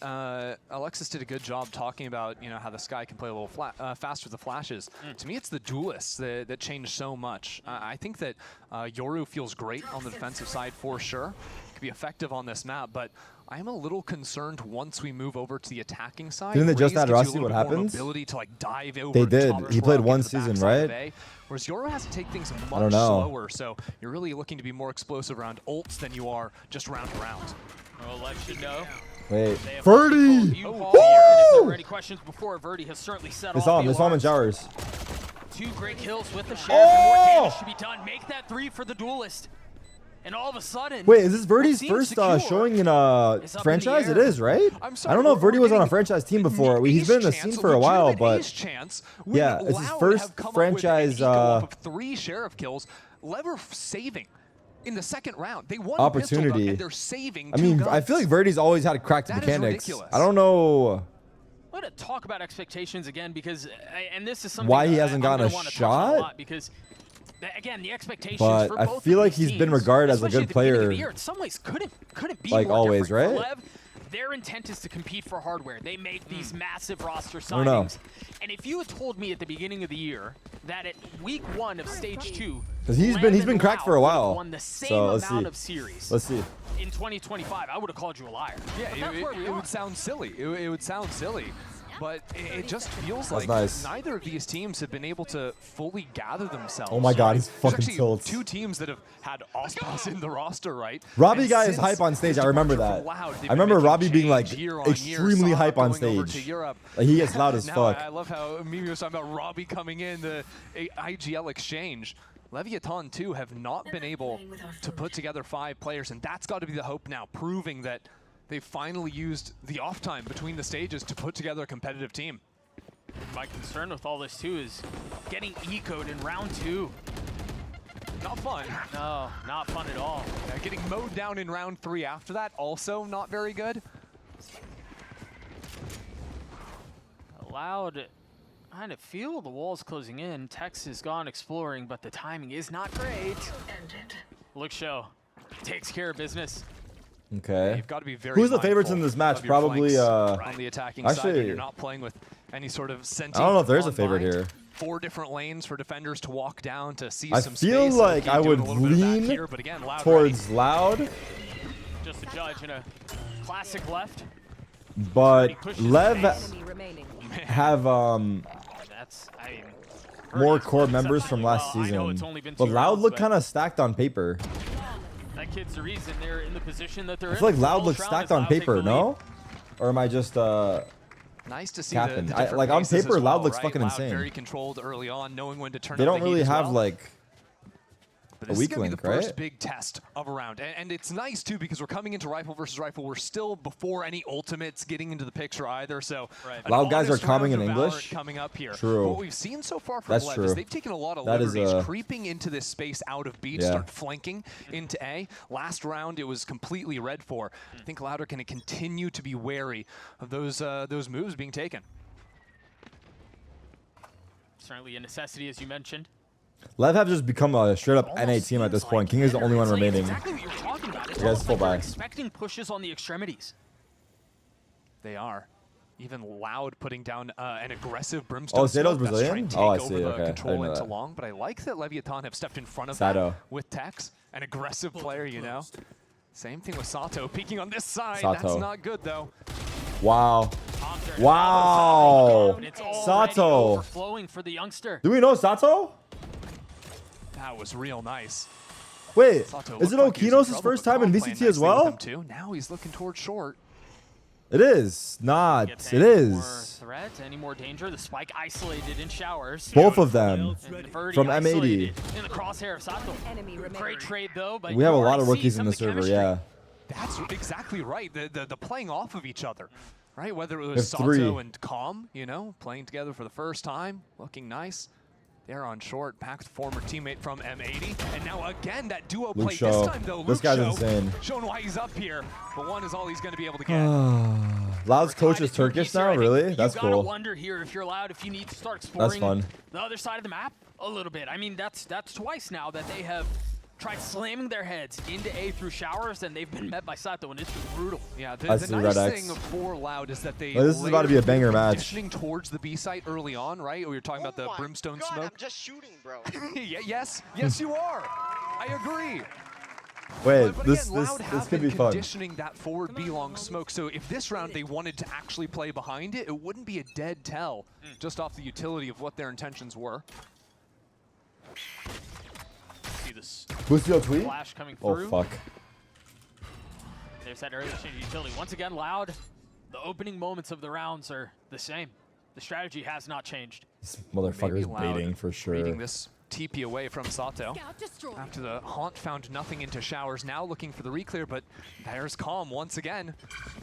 Speaker 4: Alexis did a good job talking about, how the Sky can play a little faster with the flashes. To me, it's the Duelists that changed so much. I think that Yoru feels great on the defensive side for sure. Could be effective on this map, but I'm a little concerned once we move over to the attacking side.
Speaker 1: Didn't they just
Speaker 4: Raze
Speaker 1: add
Speaker 4: gives you a
Speaker 1: Rossi?
Speaker 4: little
Speaker 1: What
Speaker 4: bit more
Speaker 1: happens?
Speaker 4: mobility to dive over
Speaker 1: They did.
Speaker 4: top
Speaker 1: He played
Speaker 4: row,
Speaker 1: one
Speaker 4: get to the
Speaker 1: season,
Speaker 4: backside of
Speaker 1: right?
Speaker 4: A, whereas Yoru has to take things
Speaker 1: I don't
Speaker 4: much
Speaker 1: know.
Speaker 4: slower, so you're really looking to be more explosive around ults than you are just round to round.
Speaker 5: Well, Lev should know.
Speaker 1: Wait.
Speaker 5: They have
Speaker 1: Verdi!
Speaker 5: If there were any questions before, Verdi has certainly set
Speaker 1: They
Speaker 5: off
Speaker 1: saw him.
Speaker 5: the
Speaker 1: They saw him in
Speaker 5: alarms.
Speaker 1: showers.
Speaker 5: 2 great kills with the sheriff, and more damage to be done. Make that 3 for the Duelist. And all of a sudden,
Speaker 1: Wait, is this Verdi's
Speaker 5: seems
Speaker 1: first
Speaker 5: secure.
Speaker 1: showing in a
Speaker 5: It's up in
Speaker 1: franchise?
Speaker 5: the
Speaker 1: It
Speaker 5: air.
Speaker 1: is, right?
Speaker 4: I'm sorry,
Speaker 1: I don't know if
Speaker 4: we're
Speaker 1: Verdi was on a
Speaker 4: getting
Speaker 1: franchise team before. He's been in the scene for a while, but yeah, it's his first franchise.
Speaker 4: 3 sheriff kills. Lever saving. in the second round. They won
Speaker 1: opportunity.
Speaker 4: pistol, and they're saving
Speaker 1: I mean,
Speaker 4: two
Speaker 1: I feel like
Speaker 4: guns.
Speaker 1: Verdi's always had cracked
Speaker 5: That is
Speaker 1: mechanics.
Speaker 5: ridiculous.
Speaker 1: I don't know
Speaker 5: I'm going to talk about expectations again because, and this is something
Speaker 1: why he
Speaker 5: that
Speaker 1: hasn't
Speaker 5: I'm
Speaker 1: gotten
Speaker 5: gonna
Speaker 1: a
Speaker 5: wanna touch on a
Speaker 1: shot.
Speaker 5: lot because, again, the expectations
Speaker 1: But
Speaker 5: for
Speaker 1: I
Speaker 5: both
Speaker 1: feel
Speaker 5: of
Speaker 1: like
Speaker 5: these
Speaker 1: he's been
Speaker 5: teams,
Speaker 1: regarded as a
Speaker 5: especially
Speaker 1: good
Speaker 5: at the beginning of
Speaker 1: player.
Speaker 5: the year, in some ways couldn't be
Speaker 1: Like
Speaker 5: more
Speaker 1: always,
Speaker 5: different.
Speaker 1: right?
Speaker 5: For LEV, their intent is to compete for hardware. They make these massive roster
Speaker 1: I don't know.
Speaker 5: signings. And if you had told me at the beginning of the year that at week 1 of stage 2,
Speaker 1: Because he's been cracked for a while.
Speaker 5: won the same
Speaker 1: So let's
Speaker 5: amount
Speaker 1: see.
Speaker 5: of series
Speaker 1: Let's see.
Speaker 5: in 2025, I would have called you a liar.
Speaker 4: Yeah,
Speaker 5: But that's where we
Speaker 4: it
Speaker 5: are.
Speaker 4: would sound silly. It would sound silly. But it just feels
Speaker 1: That's
Speaker 4: like
Speaker 1: nice.
Speaker 4: neither of these teams have been able to fully gather themselves.
Speaker 1: Oh my God, he's
Speaker 4: There's
Speaker 1: fucking
Speaker 4: actually
Speaker 1: tilts.
Speaker 4: 2 teams that have had Ospas in the roster, right?
Speaker 1: Robbie
Speaker 4: And
Speaker 1: guy is
Speaker 4: since
Speaker 1: hype on stage.
Speaker 4: his
Speaker 1: I remember
Speaker 4: departure
Speaker 1: that.
Speaker 4: from Loud, they've
Speaker 1: I
Speaker 4: been
Speaker 1: remember
Speaker 4: making
Speaker 1: Robbie being like
Speaker 4: change year on year.
Speaker 1: extremely
Speaker 4: Saw
Speaker 1: hype on
Speaker 4: going over to
Speaker 1: stage.
Speaker 4: Europe.
Speaker 1: Like he gets loud as
Speaker 4: Now,
Speaker 1: fuck.
Speaker 4: I love how Mimi was talking about Robbie coming in, the IGL exchange. Leviathan, too, have not been able to put together 5 players, and that's got to be the hope now, proving that they've finally used the off time between the stages to put together a competitive team.
Speaker 5: My concern with all this, too, is getting ecoed in round 2.
Speaker 4: Not fun.
Speaker 5: No, not fun at all.
Speaker 4: Yeah, getting mowed down in round 3 after that, also not very good.
Speaker 5: Loud, kind of feel the walls closing in. Tex has gone exploring, but the timing is not great. Look show takes care of business.
Speaker 1: Okay.
Speaker 4: You've got to be very
Speaker 1: Who's the favorites in
Speaker 4: mindful
Speaker 1: this match?
Speaker 4: of your
Speaker 1: Probably
Speaker 4: flanks on the attacking side when
Speaker 1: actually,
Speaker 4: you're not playing with any sort of sentient.
Speaker 1: I don't know if there's a favorite
Speaker 4: bind.
Speaker 1: here.
Speaker 4: 4 different lanes for defenders to walk down to see
Speaker 1: I
Speaker 4: some
Speaker 1: feel
Speaker 4: space.
Speaker 1: like
Speaker 4: Keep
Speaker 1: I
Speaker 4: doing
Speaker 1: would
Speaker 4: a little bit of that
Speaker 1: lean
Speaker 4: here, but again, Loud
Speaker 1: towards
Speaker 4: ready.
Speaker 1: Loud,
Speaker 5: Just a judge in a classic left.
Speaker 1: but
Speaker 5: Pushes
Speaker 1: Lev
Speaker 5: space.
Speaker 1: have
Speaker 5: That's, I mean,
Speaker 1: more core members from last
Speaker 5: well. I know
Speaker 1: season.
Speaker 5: it's only been
Speaker 1: But
Speaker 5: 2
Speaker 1: Loud
Speaker 5: rounds,
Speaker 1: look
Speaker 5: but
Speaker 1: kind of stacked on paper.
Speaker 5: that kid's the reason they're in the position that they're in.
Speaker 1: I feel like Loud
Speaker 5: First
Speaker 1: looks
Speaker 5: round
Speaker 1: stacked
Speaker 5: is
Speaker 1: on
Speaker 5: Loud take
Speaker 1: paper,
Speaker 5: the
Speaker 1: no?
Speaker 5: lead.
Speaker 1: Or am I just
Speaker 4: Nice to see
Speaker 1: capping?
Speaker 4: the different
Speaker 1: Like on
Speaker 4: paces
Speaker 1: paper,
Speaker 4: as
Speaker 1: Loud
Speaker 4: well,
Speaker 1: looks
Speaker 4: right?
Speaker 1: fucking
Speaker 4: Loud
Speaker 1: insane.
Speaker 4: Very controlled early on, knowing when to turn
Speaker 1: They
Speaker 4: up
Speaker 1: don't
Speaker 4: the heat
Speaker 1: really
Speaker 4: as
Speaker 1: have
Speaker 4: well.
Speaker 1: like
Speaker 4: But
Speaker 1: a
Speaker 4: this is
Speaker 1: weak
Speaker 4: gonna be
Speaker 1: link,
Speaker 4: the first
Speaker 1: right?
Speaker 4: big test of a round, and it's nice too because we're coming into rifle versus rifle. We're still before any ultimates getting into the picture either. So an
Speaker 1: Loud guys are
Speaker 4: honest
Speaker 1: coming
Speaker 4: round
Speaker 1: in
Speaker 4: of
Speaker 1: English.
Speaker 4: Valorant coming up here.
Speaker 1: True.
Speaker 4: What we've seen so far from
Speaker 1: That's
Speaker 4: LEV
Speaker 1: true.
Speaker 4: is they've taken a lot of
Speaker 1: That is,
Speaker 4: liberties creeping into this space out of B to
Speaker 1: yeah.
Speaker 4: start flanking into A. Last round it was completely red for. I think Loud are going to continue to be wary of those moves being taken.
Speaker 5: Certainly a necessity, as you mentioned.
Speaker 1: Lev have just become a straight up NA team at this point. King is the only one
Speaker 5: It's like
Speaker 1: remaining.
Speaker 5: exactly what you're talking about. It's
Speaker 1: You guys
Speaker 5: almost
Speaker 1: full
Speaker 5: like they're
Speaker 1: buy.
Speaker 5: expecting pushes on the extremities.
Speaker 4: They are. Even Loud putting down an aggressive Brimstone.
Speaker 1: Oh, Sato's
Speaker 4: smoke that's
Speaker 1: Brazilian?
Speaker 4: trying to
Speaker 1: Oh, I
Speaker 4: take
Speaker 1: see.
Speaker 4: over the
Speaker 1: Okay. I didn't
Speaker 4: control
Speaker 1: know
Speaker 4: into
Speaker 1: that.
Speaker 4: long, but I like that Leviathan have stepped in front of
Speaker 1: Sato.
Speaker 4: that with Tex. An aggressive player, you know. Same thing with Sato. Peeking on this side.
Speaker 1: Sato.
Speaker 4: That's not good, though.
Speaker 1: Wow. Wow.
Speaker 5: It's already
Speaker 1: Sato.
Speaker 5: overflowing for the youngster.
Speaker 1: Do we know Sato?
Speaker 4: That was real nice.
Speaker 1: Wait,
Speaker 4: Sato
Speaker 1: is it
Speaker 4: looked like he was in
Speaker 1: Okino's
Speaker 4: trouble,
Speaker 1: first
Speaker 4: but
Speaker 1: time in
Speaker 4: Kong playing
Speaker 1: VCT as
Speaker 4: nicely with
Speaker 1: well?
Speaker 4: him too. Now he's looking towards short.
Speaker 1: It is not.
Speaker 5: Gets
Speaker 1: It
Speaker 5: any more
Speaker 1: is.
Speaker 5: threat, any more danger? The spike isolated in showers.
Speaker 1: Both of them
Speaker 5: And Verdi
Speaker 1: from
Speaker 5: isolated
Speaker 1: M80.
Speaker 5: In the crosshair of Sato. Great trade though, but
Speaker 1: We have a
Speaker 5: you
Speaker 1: lot of
Speaker 5: already see
Speaker 1: rookies in
Speaker 5: some
Speaker 1: the
Speaker 5: of
Speaker 1: server,
Speaker 5: chemistry.
Speaker 1: yeah.
Speaker 4: That's exactly right. The playing off of each other, right? Whether it was
Speaker 1: There's
Speaker 4: Sato
Speaker 1: three.
Speaker 4: and Calm, you know, playing together for the first time, looking nice. They're on short. Packed former teammate from M80, and now again that duo
Speaker 1: Luke
Speaker 4: play.
Speaker 1: Shaw.
Speaker 4: This time though,
Speaker 1: This
Speaker 4: Luke
Speaker 1: guy's
Speaker 4: Shaw
Speaker 1: insane.
Speaker 4: showing why he's up here. But one is all he's going to be able to get.
Speaker 1: Loud's coach is Turkish now, really? That's
Speaker 5: You gotta
Speaker 1: cool.
Speaker 5: wonder here if you're allowed, if you need to start exploring
Speaker 1: fun.
Speaker 5: the other side of the map a little bit. I mean, that's twice now that they have tried slamming their heads into A through showers, and they've been met by Sato, and it's been brutal.
Speaker 4: Yeah,
Speaker 1: I
Speaker 4: the
Speaker 1: see
Speaker 4: nice
Speaker 1: Red
Speaker 4: thing
Speaker 1: X.
Speaker 4: for Loud is that they
Speaker 1: Well, this is about to be a banger match.
Speaker 4: conditioning towards the B site early on, right? We were talking about the Brimstone smoke.
Speaker 6: I'm just shooting, bro.
Speaker 4: Yes, you are. I agree.
Speaker 1: Wait,
Speaker 4: But
Speaker 1: this
Speaker 4: again, Loud have
Speaker 1: could be
Speaker 4: been
Speaker 1: fun.
Speaker 4: conditioning that forward B-long smoke, so if this round they wanted to actually play behind it, it wouldn't be a dead tell, just off the utility of what their intentions were.
Speaker 5: See this
Speaker 1: Boost your tweet?
Speaker 5: flash coming
Speaker 1: Oh
Speaker 5: through.
Speaker 1: fuck.
Speaker 5: There's that early change of utility. Once again, Loud, the opening moments of the rounds are the same. The strategy has not changed.
Speaker 1: This motherfucker
Speaker 4: Maybe
Speaker 1: is
Speaker 4: Loud
Speaker 1: baiting for sure.
Speaker 4: reading this TP away from Sato. After the Haunt found nothing into showers, now looking for the reclear, but there's Calm once again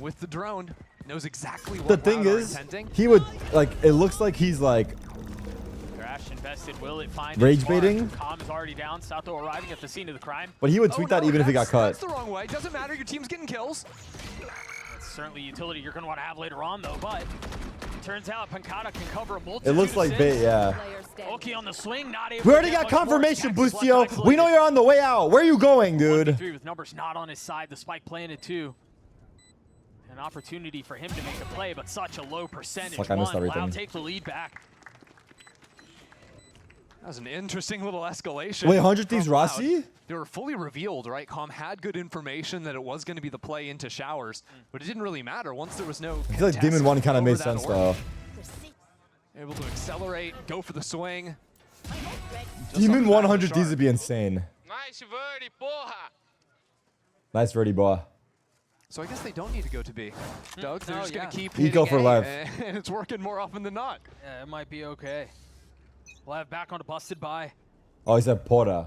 Speaker 4: with the drone. Knows exactly what
Speaker 1: The thing
Speaker 4: Loud are
Speaker 1: is,
Speaker 4: intending.
Speaker 1: he would like. It looks like he's like
Speaker 5: Crash invested. Will it find
Speaker 1: Rage baiting?
Speaker 5: Calm is already down. Sato arriving at the scene of the crime.
Speaker 1: But he would tweet that even if he got cut.
Speaker 4: That's the wrong way. Doesn't matter. Your team's getting kills.
Speaker 5: That's certainly utility you're going to want to have later on, though. But it turns out Pancata can cover a multitude.
Speaker 1: It looks like bait, yeah.
Speaker 5: Oki on the swing, not able
Speaker 1: We already
Speaker 5: to get
Speaker 1: got
Speaker 5: much
Speaker 1: confirmation,
Speaker 5: more. Texas left
Speaker 1: Bustio.
Speaker 5: isolated.
Speaker 1: We know you're on the way out. Where are you going, dude?
Speaker 5: 1v3 with numbers not on his side. The spike planted too. An opportunity for him to make a play, but such a low percentage.
Speaker 1: Fuck, I missed everything.
Speaker 5: Loud take the lead back.
Speaker 4: That was an interesting little escalation.
Speaker 1: Wait, 100 Thieves
Speaker 4: from Loud.
Speaker 1: Rossi?
Speaker 4: They were fully revealed, right? Com had good information that it was going to be the play into showers, but it didn't really matter once there was no.
Speaker 1: I feel like Demon 1 kind of made sense, though.
Speaker 4: Able to accelerate, go for the swing.
Speaker 1: Demon 100 Thieves would be insane.
Speaker 21: Nice Verdi, porra!
Speaker 1: Nice Verdi, boy.
Speaker 4: So I guess they don't need to go to B. Doug, they're just going to keep
Speaker 1: Eco
Speaker 4: hitting
Speaker 1: for
Speaker 4: A,
Speaker 1: Lev.
Speaker 4: and it's working more often than not.
Speaker 5: Yeah, it might be okay. Lev back onto busted by.
Speaker 1: Oh, he said Porta.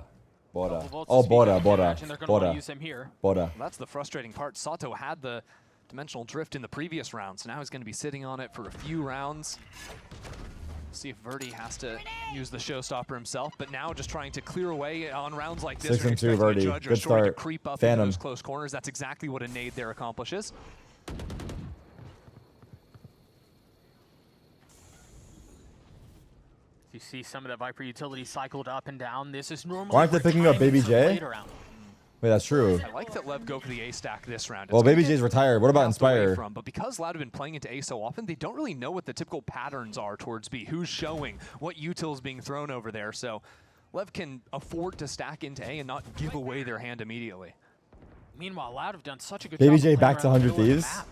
Speaker 1: Bora.
Speaker 5: Volts
Speaker 1: Oh,
Speaker 5: to speak
Speaker 1: Bora,
Speaker 5: of. I
Speaker 1: Bora.
Speaker 5: imagine they're gonna wanna
Speaker 1: Bora.
Speaker 5: use him here.
Speaker 1: Bora.
Speaker 4: That's the frustrating part. Sato had the dimensional drift in the previous round, so now he's going to be sitting on it for a few rounds. See if Verdi has to use the showstopper himself, but now just trying to clear away on rounds like this.
Speaker 1: 6 and 2 Verdi. Good
Speaker 4: To
Speaker 1: start.
Speaker 4: creep up
Speaker 1: Phantom.
Speaker 4: into those close corners. That's exactly what a nade there accomplishes.
Speaker 5: You see some of the Viper utility cycled up and down. This is normal.
Speaker 1: Why aren't they picking up Baby J? Wait, that's true.
Speaker 4: I like that Lev go for the A stack this round.
Speaker 1: Well,
Speaker 4: It's gonna
Speaker 1: Baby
Speaker 4: get
Speaker 1: J's retired. What about
Speaker 4: bounced away
Speaker 1: Inspire?
Speaker 4: from, but because Loud have been playing into A so often, they don't really know what the typical patterns are towards B. Who's showing? What util is being thrown over there? So Lev can afford to stack into A and not give away their hand immediately.
Speaker 5: Meanwhile, Loud have done such a good
Speaker 1: Baby
Speaker 5: job.
Speaker 1: J
Speaker 5: of
Speaker 1: back
Speaker 5: playing
Speaker 1: to
Speaker 5: around the
Speaker 1: 100
Speaker 5: middle of the
Speaker 1: Thieves.
Speaker 5: map.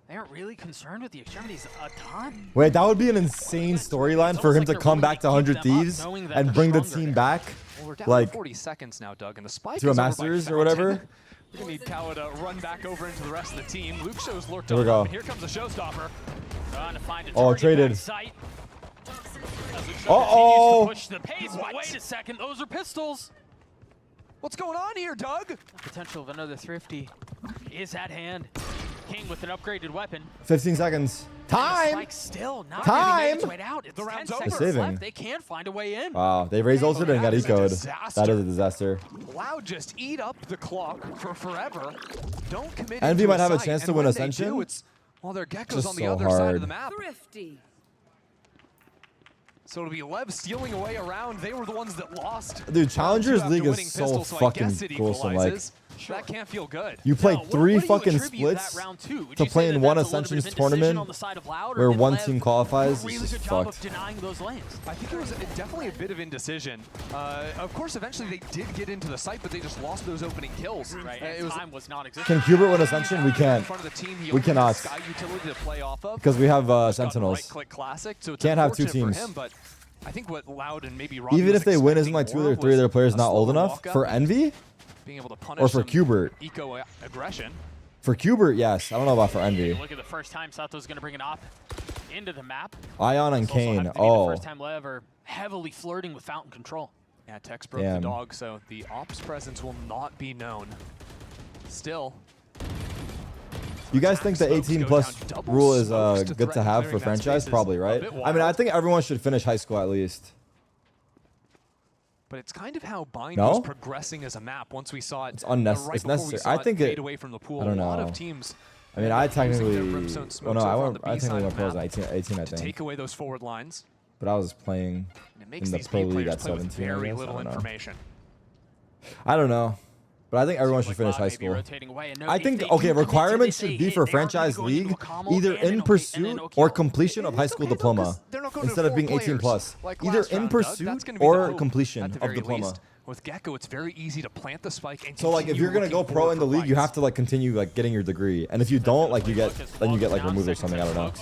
Speaker 5: They aren't really concerned with the extremities a ton.
Speaker 1: Wait, that would be an insane storyline for him to come back to 100 Thieves and bring the team back,
Speaker 4: Well, we're down
Speaker 1: like,
Speaker 4: to 40 seconds now, Doug, and the spike
Speaker 1: to a
Speaker 4: is over by
Speaker 1: Masters or
Speaker 4: Fountain.
Speaker 1: whatever.
Speaker 4: We're gonna need Kawa to run back over into the rest of the team. Luke shows lurked
Speaker 1: Here we
Speaker 4: on
Speaker 1: go.
Speaker 4: up, and here comes the showstopper.
Speaker 5: Trying to find a
Speaker 1: Oh,
Speaker 5: target
Speaker 1: traded.
Speaker 5: back sight.
Speaker 1: Uh-oh.
Speaker 5: Push the pace, but wait a second, those are pistols.
Speaker 4: What's going on here, Doug?
Speaker 5: Potential of another thrifty is at hand. King with an upgraded weapon.
Speaker 1: 15 seconds. Time!
Speaker 5: Spike still not
Speaker 1: Time!
Speaker 5: getting its way out. It's
Speaker 4: The
Speaker 5: 10
Speaker 4: round's
Speaker 5: seconds
Speaker 4: over.
Speaker 1: They're saving.
Speaker 5: left. They can find a way in.
Speaker 1: Wow, they raised ulted and got
Speaker 4: That is a
Speaker 1: ecoed.
Speaker 4: disaster.
Speaker 1: That is a disaster.
Speaker 4: Loud just eat up the clock for forever. Don't commit.
Speaker 1: Envy
Speaker 4: into
Speaker 1: might have a
Speaker 4: site,
Speaker 1: chance to
Speaker 4: and
Speaker 1: win
Speaker 4: when they
Speaker 1: Ascension.
Speaker 4: do, it's, well, their Gekko's
Speaker 1: Just
Speaker 4: on the
Speaker 1: so
Speaker 4: other side of
Speaker 1: hard.
Speaker 4: the map.
Speaker 13: Thrifty.
Speaker 4: So it'll be Lev stealing away around. They were the ones that lost.
Speaker 1: Dude, Challengers
Speaker 4: Round two
Speaker 1: League
Speaker 4: after
Speaker 1: is
Speaker 4: winning
Speaker 1: so
Speaker 4: pistol, so I
Speaker 1: fucking
Speaker 4: guess it
Speaker 1: gruesome. Like,
Speaker 4: equalizes. That can't feel good.
Speaker 1: you played
Speaker 5: Now, what
Speaker 1: 3
Speaker 5: do you
Speaker 1: fucking
Speaker 5: attribute that
Speaker 1: splits
Speaker 5: round to? Would
Speaker 1: to
Speaker 5: you
Speaker 1: play
Speaker 5: say
Speaker 1: in
Speaker 5: that
Speaker 1: one
Speaker 5: that's a little bit
Speaker 1: Ascensions
Speaker 5: of indecision
Speaker 1: tournament
Speaker 5: on the side of Loud, or
Speaker 1: where
Speaker 5: did
Speaker 1: one
Speaker 5: Lev
Speaker 1: team qualifies.
Speaker 5: do a
Speaker 1: It's
Speaker 5: really
Speaker 1: just
Speaker 5: good job
Speaker 1: fucked.
Speaker 5: of denying those lanes?
Speaker 4: I think it was definitely a bit of indecision. Of course, eventually they did get into the site, but they just lost those opening kills.
Speaker 5: Right,
Speaker 4: It
Speaker 5: and
Speaker 4: was
Speaker 5: time was non-existent.
Speaker 1: Can Hubert win Ascension? We can't.
Speaker 4: in front of the team. He
Speaker 1: We
Speaker 4: opened
Speaker 1: cannot.
Speaker 4: the Sky utility to play off of.
Speaker 1: Because we have
Speaker 4: Just got
Speaker 1: Sentinels.
Speaker 4: Right-click classic, so it's
Speaker 1: Can't have two
Speaker 4: unfortunate
Speaker 1: teams.
Speaker 4: for him, but I think what Loud and maybe Robbie
Speaker 1: Even
Speaker 4: was
Speaker 1: if they win, isn't
Speaker 4: expecting
Speaker 1: like 2
Speaker 4: more
Speaker 1: or 3 of
Speaker 4: was
Speaker 1: their players
Speaker 4: a
Speaker 1: not old
Speaker 4: slower
Speaker 1: enough?
Speaker 4: walk-up,
Speaker 1: For Envy?
Speaker 4: being able to punish
Speaker 1: Or for
Speaker 4: some
Speaker 1: Qbert?
Speaker 4: eco aggression.
Speaker 1: For Qbert, yes. I don't know about for Envy.
Speaker 5: Look at the first time Sato's going to bring an op into the map.
Speaker 1: Ion and
Speaker 5: It's also
Speaker 1: Kane.
Speaker 5: happened to be the
Speaker 1: Oh.
Speaker 5: first time Lev are heavily flirting with fountain control.
Speaker 4: Yeah, Tex broke
Speaker 1: Damn.
Speaker 4: the dog, so the ops presence will not be known. Still.
Speaker 1: You guys think the 18 plus rule is good to have for franchise? Probably, right? I mean, I think everyone should finish high school at least.
Speaker 4: But it's kind of how Bind
Speaker 1: No?
Speaker 4: was progressing as a map once we saw it.
Speaker 1: It's
Speaker 4: right
Speaker 1: unnecessary. It's
Speaker 4: before we
Speaker 1: necessary.
Speaker 4: saw
Speaker 1: I think
Speaker 4: fade
Speaker 1: it.
Speaker 4: away from the pool.
Speaker 1: I don't
Speaker 4: A lot
Speaker 1: know.
Speaker 4: of teams.
Speaker 1: I mean, I
Speaker 4: using their
Speaker 1: technically.
Speaker 4: brimstone
Speaker 1: Well,
Speaker 4: smokes
Speaker 1: no,
Speaker 4: over on
Speaker 1: I
Speaker 4: the
Speaker 1: technically
Speaker 4: B-side
Speaker 1: went
Speaker 4: of the
Speaker 1: pros
Speaker 4: map
Speaker 1: at 18, I
Speaker 4: to
Speaker 1: think.
Speaker 4: take away those forward lines.
Speaker 1: But I was playing
Speaker 4: And it makes
Speaker 1: in the
Speaker 4: these
Speaker 1: pro
Speaker 4: B
Speaker 1: league
Speaker 4: players
Speaker 1: at
Speaker 4: play with
Speaker 1: 17. I
Speaker 4: very
Speaker 1: guess. I
Speaker 4: little
Speaker 1: don't know.
Speaker 4: information.
Speaker 1: I don't know. But I think everyone should finish high school. I think, okay, requirements should be for franchise league either in pursuit or completion of high school diploma instead of being 18 plus. Either in pursuit or completion of diploma.
Speaker 4: With Gekko, it's very easy to plant the spike and
Speaker 1: So like if
Speaker 4: continue
Speaker 1: you're gonna go
Speaker 4: looking
Speaker 1: pro
Speaker 4: forward
Speaker 1: in the
Speaker 4: for
Speaker 1: league, you
Speaker 4: fights.
Speaker 1: have to like continue like getting your degree. And if you don't, like you get then you get like removed or something. I don't know.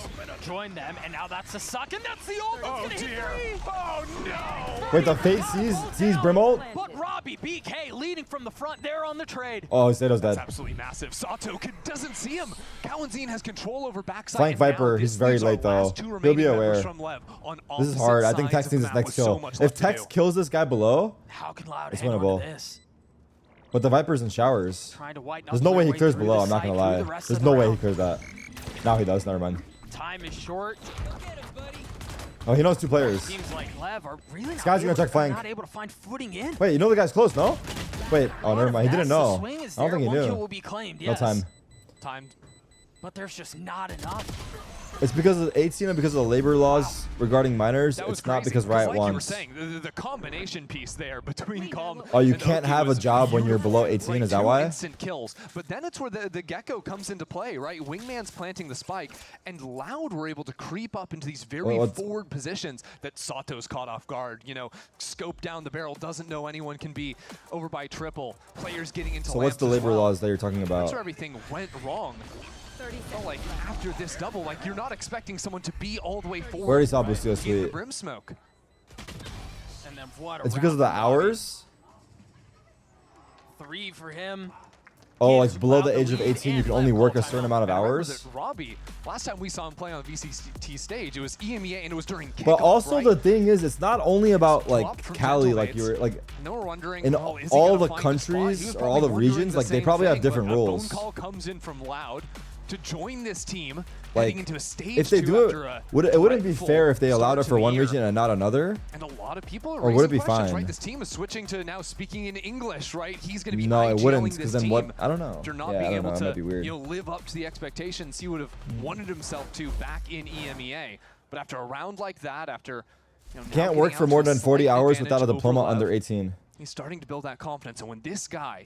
Speaker 5: Join them, and now that's a suck, and that's the ult. That's gonna hit 3.
Speaker 17: Oh no!
Speaker 1: Wait, the Fate sees Brimult?
Speaker 5: But Robbie BK leading from the front there on the trade.
Speaker 1: Oh, Zeto's dead.
Speaker 4: That's absolutely massive. Sato doesn't see him. Kawanzine has control over backside.
Speaker 1: Flank
Speaker 4: and now
Speaker 1: Viper,
Speaker 4: this
Speaker 1: he's very
Speaker 4: leaves our
Speaker 1: late though.
Speaker 4: last 2
Speaker 1: He'll
Speaker 4: remaining
Speaker 1: be
Speaker 4: members
Speaker 1: aware.
Speaker 4: from Lev on
Speaker 1: This is
Speaker 4: opposite
Speaker 1: hard. I think
Speaker 4: sides
Speaker 1: Tex
Speaker 4: of
Speaker 1: needs
Speaker 4: the
Speaker 1: his
Speaker 4: map
Speaker 1: next
Speaker 4: with so
Speaker 1: kill.
Speaker 4: much
Speaker 1: If
Speaker 4: left to
Speaker 1: Tex
Speaker 4: do.
Speaker 1: kills this guy below,
Speaker 5: How can Loud
Speaker 1: it's
Speaker 5: hang on to
Speaker 1: winnable.
Speaker 5: this?
Speaker 1: But the Viper's in showers.
Speaker 5: Trying to whiten up
Speaker 1: There's no
Speaker 5: their
Speaker 1: way he
Speaker 5: way
Speaker 1: clears
Speaker 5: through
Speaker 1: below,
Speaker 5: the
Speaker 1: I'm not
Speaker 5: site,
Speaker 1: gonna
Speaker 5: through
Speaker 1: lie.
Speaker 5: the rest
Speaker 1: There's
Speaker 5: of
Speaker 1: no
Speaker 5: the
Speaker 1: way he
Speaker 5: round.
Speaker 1: clears that. Now he does, never mind.
Speaker 5: Time is short.
Speaker 1: Oh, he knows two players.
Speaker 5: Teams like LEV are really
Speaker 1: This guy's gonna check flank.
Speaker 5: not able to find footing in.
Speaker 1: Wait, you know the guy's close, no? Wait, oh, never mind. He didn't know.
Speaker 5: The swing is
Speaker 1: I don't think he
Speaker 5: there. One
Speaker 1: knew.
Speaker 5: kill will be claimed,
Speaker 1: No
Speaker 5: yes.
Speaker 1: time.
Speaker 5: Timed. But there's just not enough.
Speaker 1: It's because of 18 and because of the labor laws regarding minors.
Speaker 4: That was
Speaker 1: It's not
Speaker 4: crazy,
Speaker 1: because Riot
Speaker 4: like you were
Speaker 1: wants.
Speaker 4: saying, the combination piece there between Calm.
Speaker 1: Oh, you
Speaker 4: and
Speaker 1: can't
Speaker 4: Oki
Speaker 1: have a
Speaker 4: was
Speaker 1: job when you're below
Speaker 4: beautiful,
Speaker 1: 18.
Speaker 4: right?
Speaker 1: Is that
Speaker 4: Two
Speaker 1: why?
Speaker 4: instant kills, but then it's where the Gecko comes into play, right? Wingman's planting the spike, and Loud were able to creep up into these very forward positions that Sato's caught off guard. You know, scope down the barrel, doesn't know anyone can be over by triple. Players getting into.
Speaker 1: So what's the labor laws that you're talking about?
Speaker 4: That's where everything went wrong. Felt like after this double, like you're not expecting someone to be all the way forward.
Speaker 1: We already saw Bustio sweet.
Speaker 4: The brim smoke.
Speaker 5: And then what?
Speaker 1: It's because of the hours?
Speaker 5: 3 for him.
Speaker 1: Oh, like below the age of 18, you can only work a certain amount of
Speaker 4: And I remember
Speaker 1: hours?
Speaker 4: that Robbie, last time we saw him play on the VCT stage, it was EMEA and it was during kickoff,
Speaker 1: But also
Speaker 4: right?
Speaker 1: the thing is, it's not only about like
Speaker 4: Flop from
Speaker 1: Cali,
Speaker 4: Gentle
Speaker 1: like you were
Speaker 4: Mates.
Speaker 1: like
Speaker 4: No, we're wondering,
Speaker 1: in
Speaker 4: oh, is he
Speaker 1: all
Speaker 4: gonna
Speaker 1: the
Speaker 4: find a spot? He was
Speaker 1: countries or all the
Speaker 4: probably wondering
Speaker 1: regions,
Speaker 4: the
Speaker 1: like they
Speaker 4: same
Speaker 1: probably have
Speaker 4: thing,
Speaker 1: different
Speaker 4: but
Speaker 1: rules.
Speaker 4: A phone call comes in from Loud to join this team,
Speaker 1: Like
Speaker 4: heading into a stage
Speaker 1: if they
Speaker 4: two
Speaker 1: do
Speaker 4: after
Speaker 1: it,
Speaker 4: a
Speaker 1: it wouldn't be
Speaker 4: dreadful
Speaker 1: fair if they allowed
Speaker 4: start
Speaker 1: it
Speaker 4: to
Speaker 1: for
Speaker 4: the
Speaker 1: one
Speaker 4: year.
Speaker 1: region and not another.
Speaker 4: And a lot of people are
Speaker 1: Or would it
Speaker 4: raising
Speaker 1: be
Speaker 4: questions,
Speaker 1: fine?
Speaker 4: right? This team is switching to now speaking in English, right? He's going to be
Speaker 1: No, it wouldn't,
Speaker 4: IGLing
Speaker 1: because
Speaker 4: this
Speaker 1: then what?
Speaker 4: team
Speaker 1: I don't know.
Speaker 4: after not
Speaker 1: Yeah, I
Speaker 4: being
Speaker 1: don't know.
Speaker 4: able
Speaker 1: It might be
Speaker 4: to
Speaker 1: weird.
Speaker 4: live up to the expectations he would have wanted himself to back in EMEA. But after a round like that, after now
Speaker 1: Can't
Speaker 4: getting
Speaker 1: work
Speaker 4: out
Speaker 1: for
Speaker 4: to
Speaker 1: more
Speaker 4: a
Speaker 1: than 40
Speaker 4: slight
Speaker 1: hours without a
Speaker 4: advantage
Speaker 1: diploma
Speaker 4: over
Speaker 1: under
Speaker 4: Lev,
Speaker 1: 18.
Speaker 4: he's starting to build that confidence. And when this guy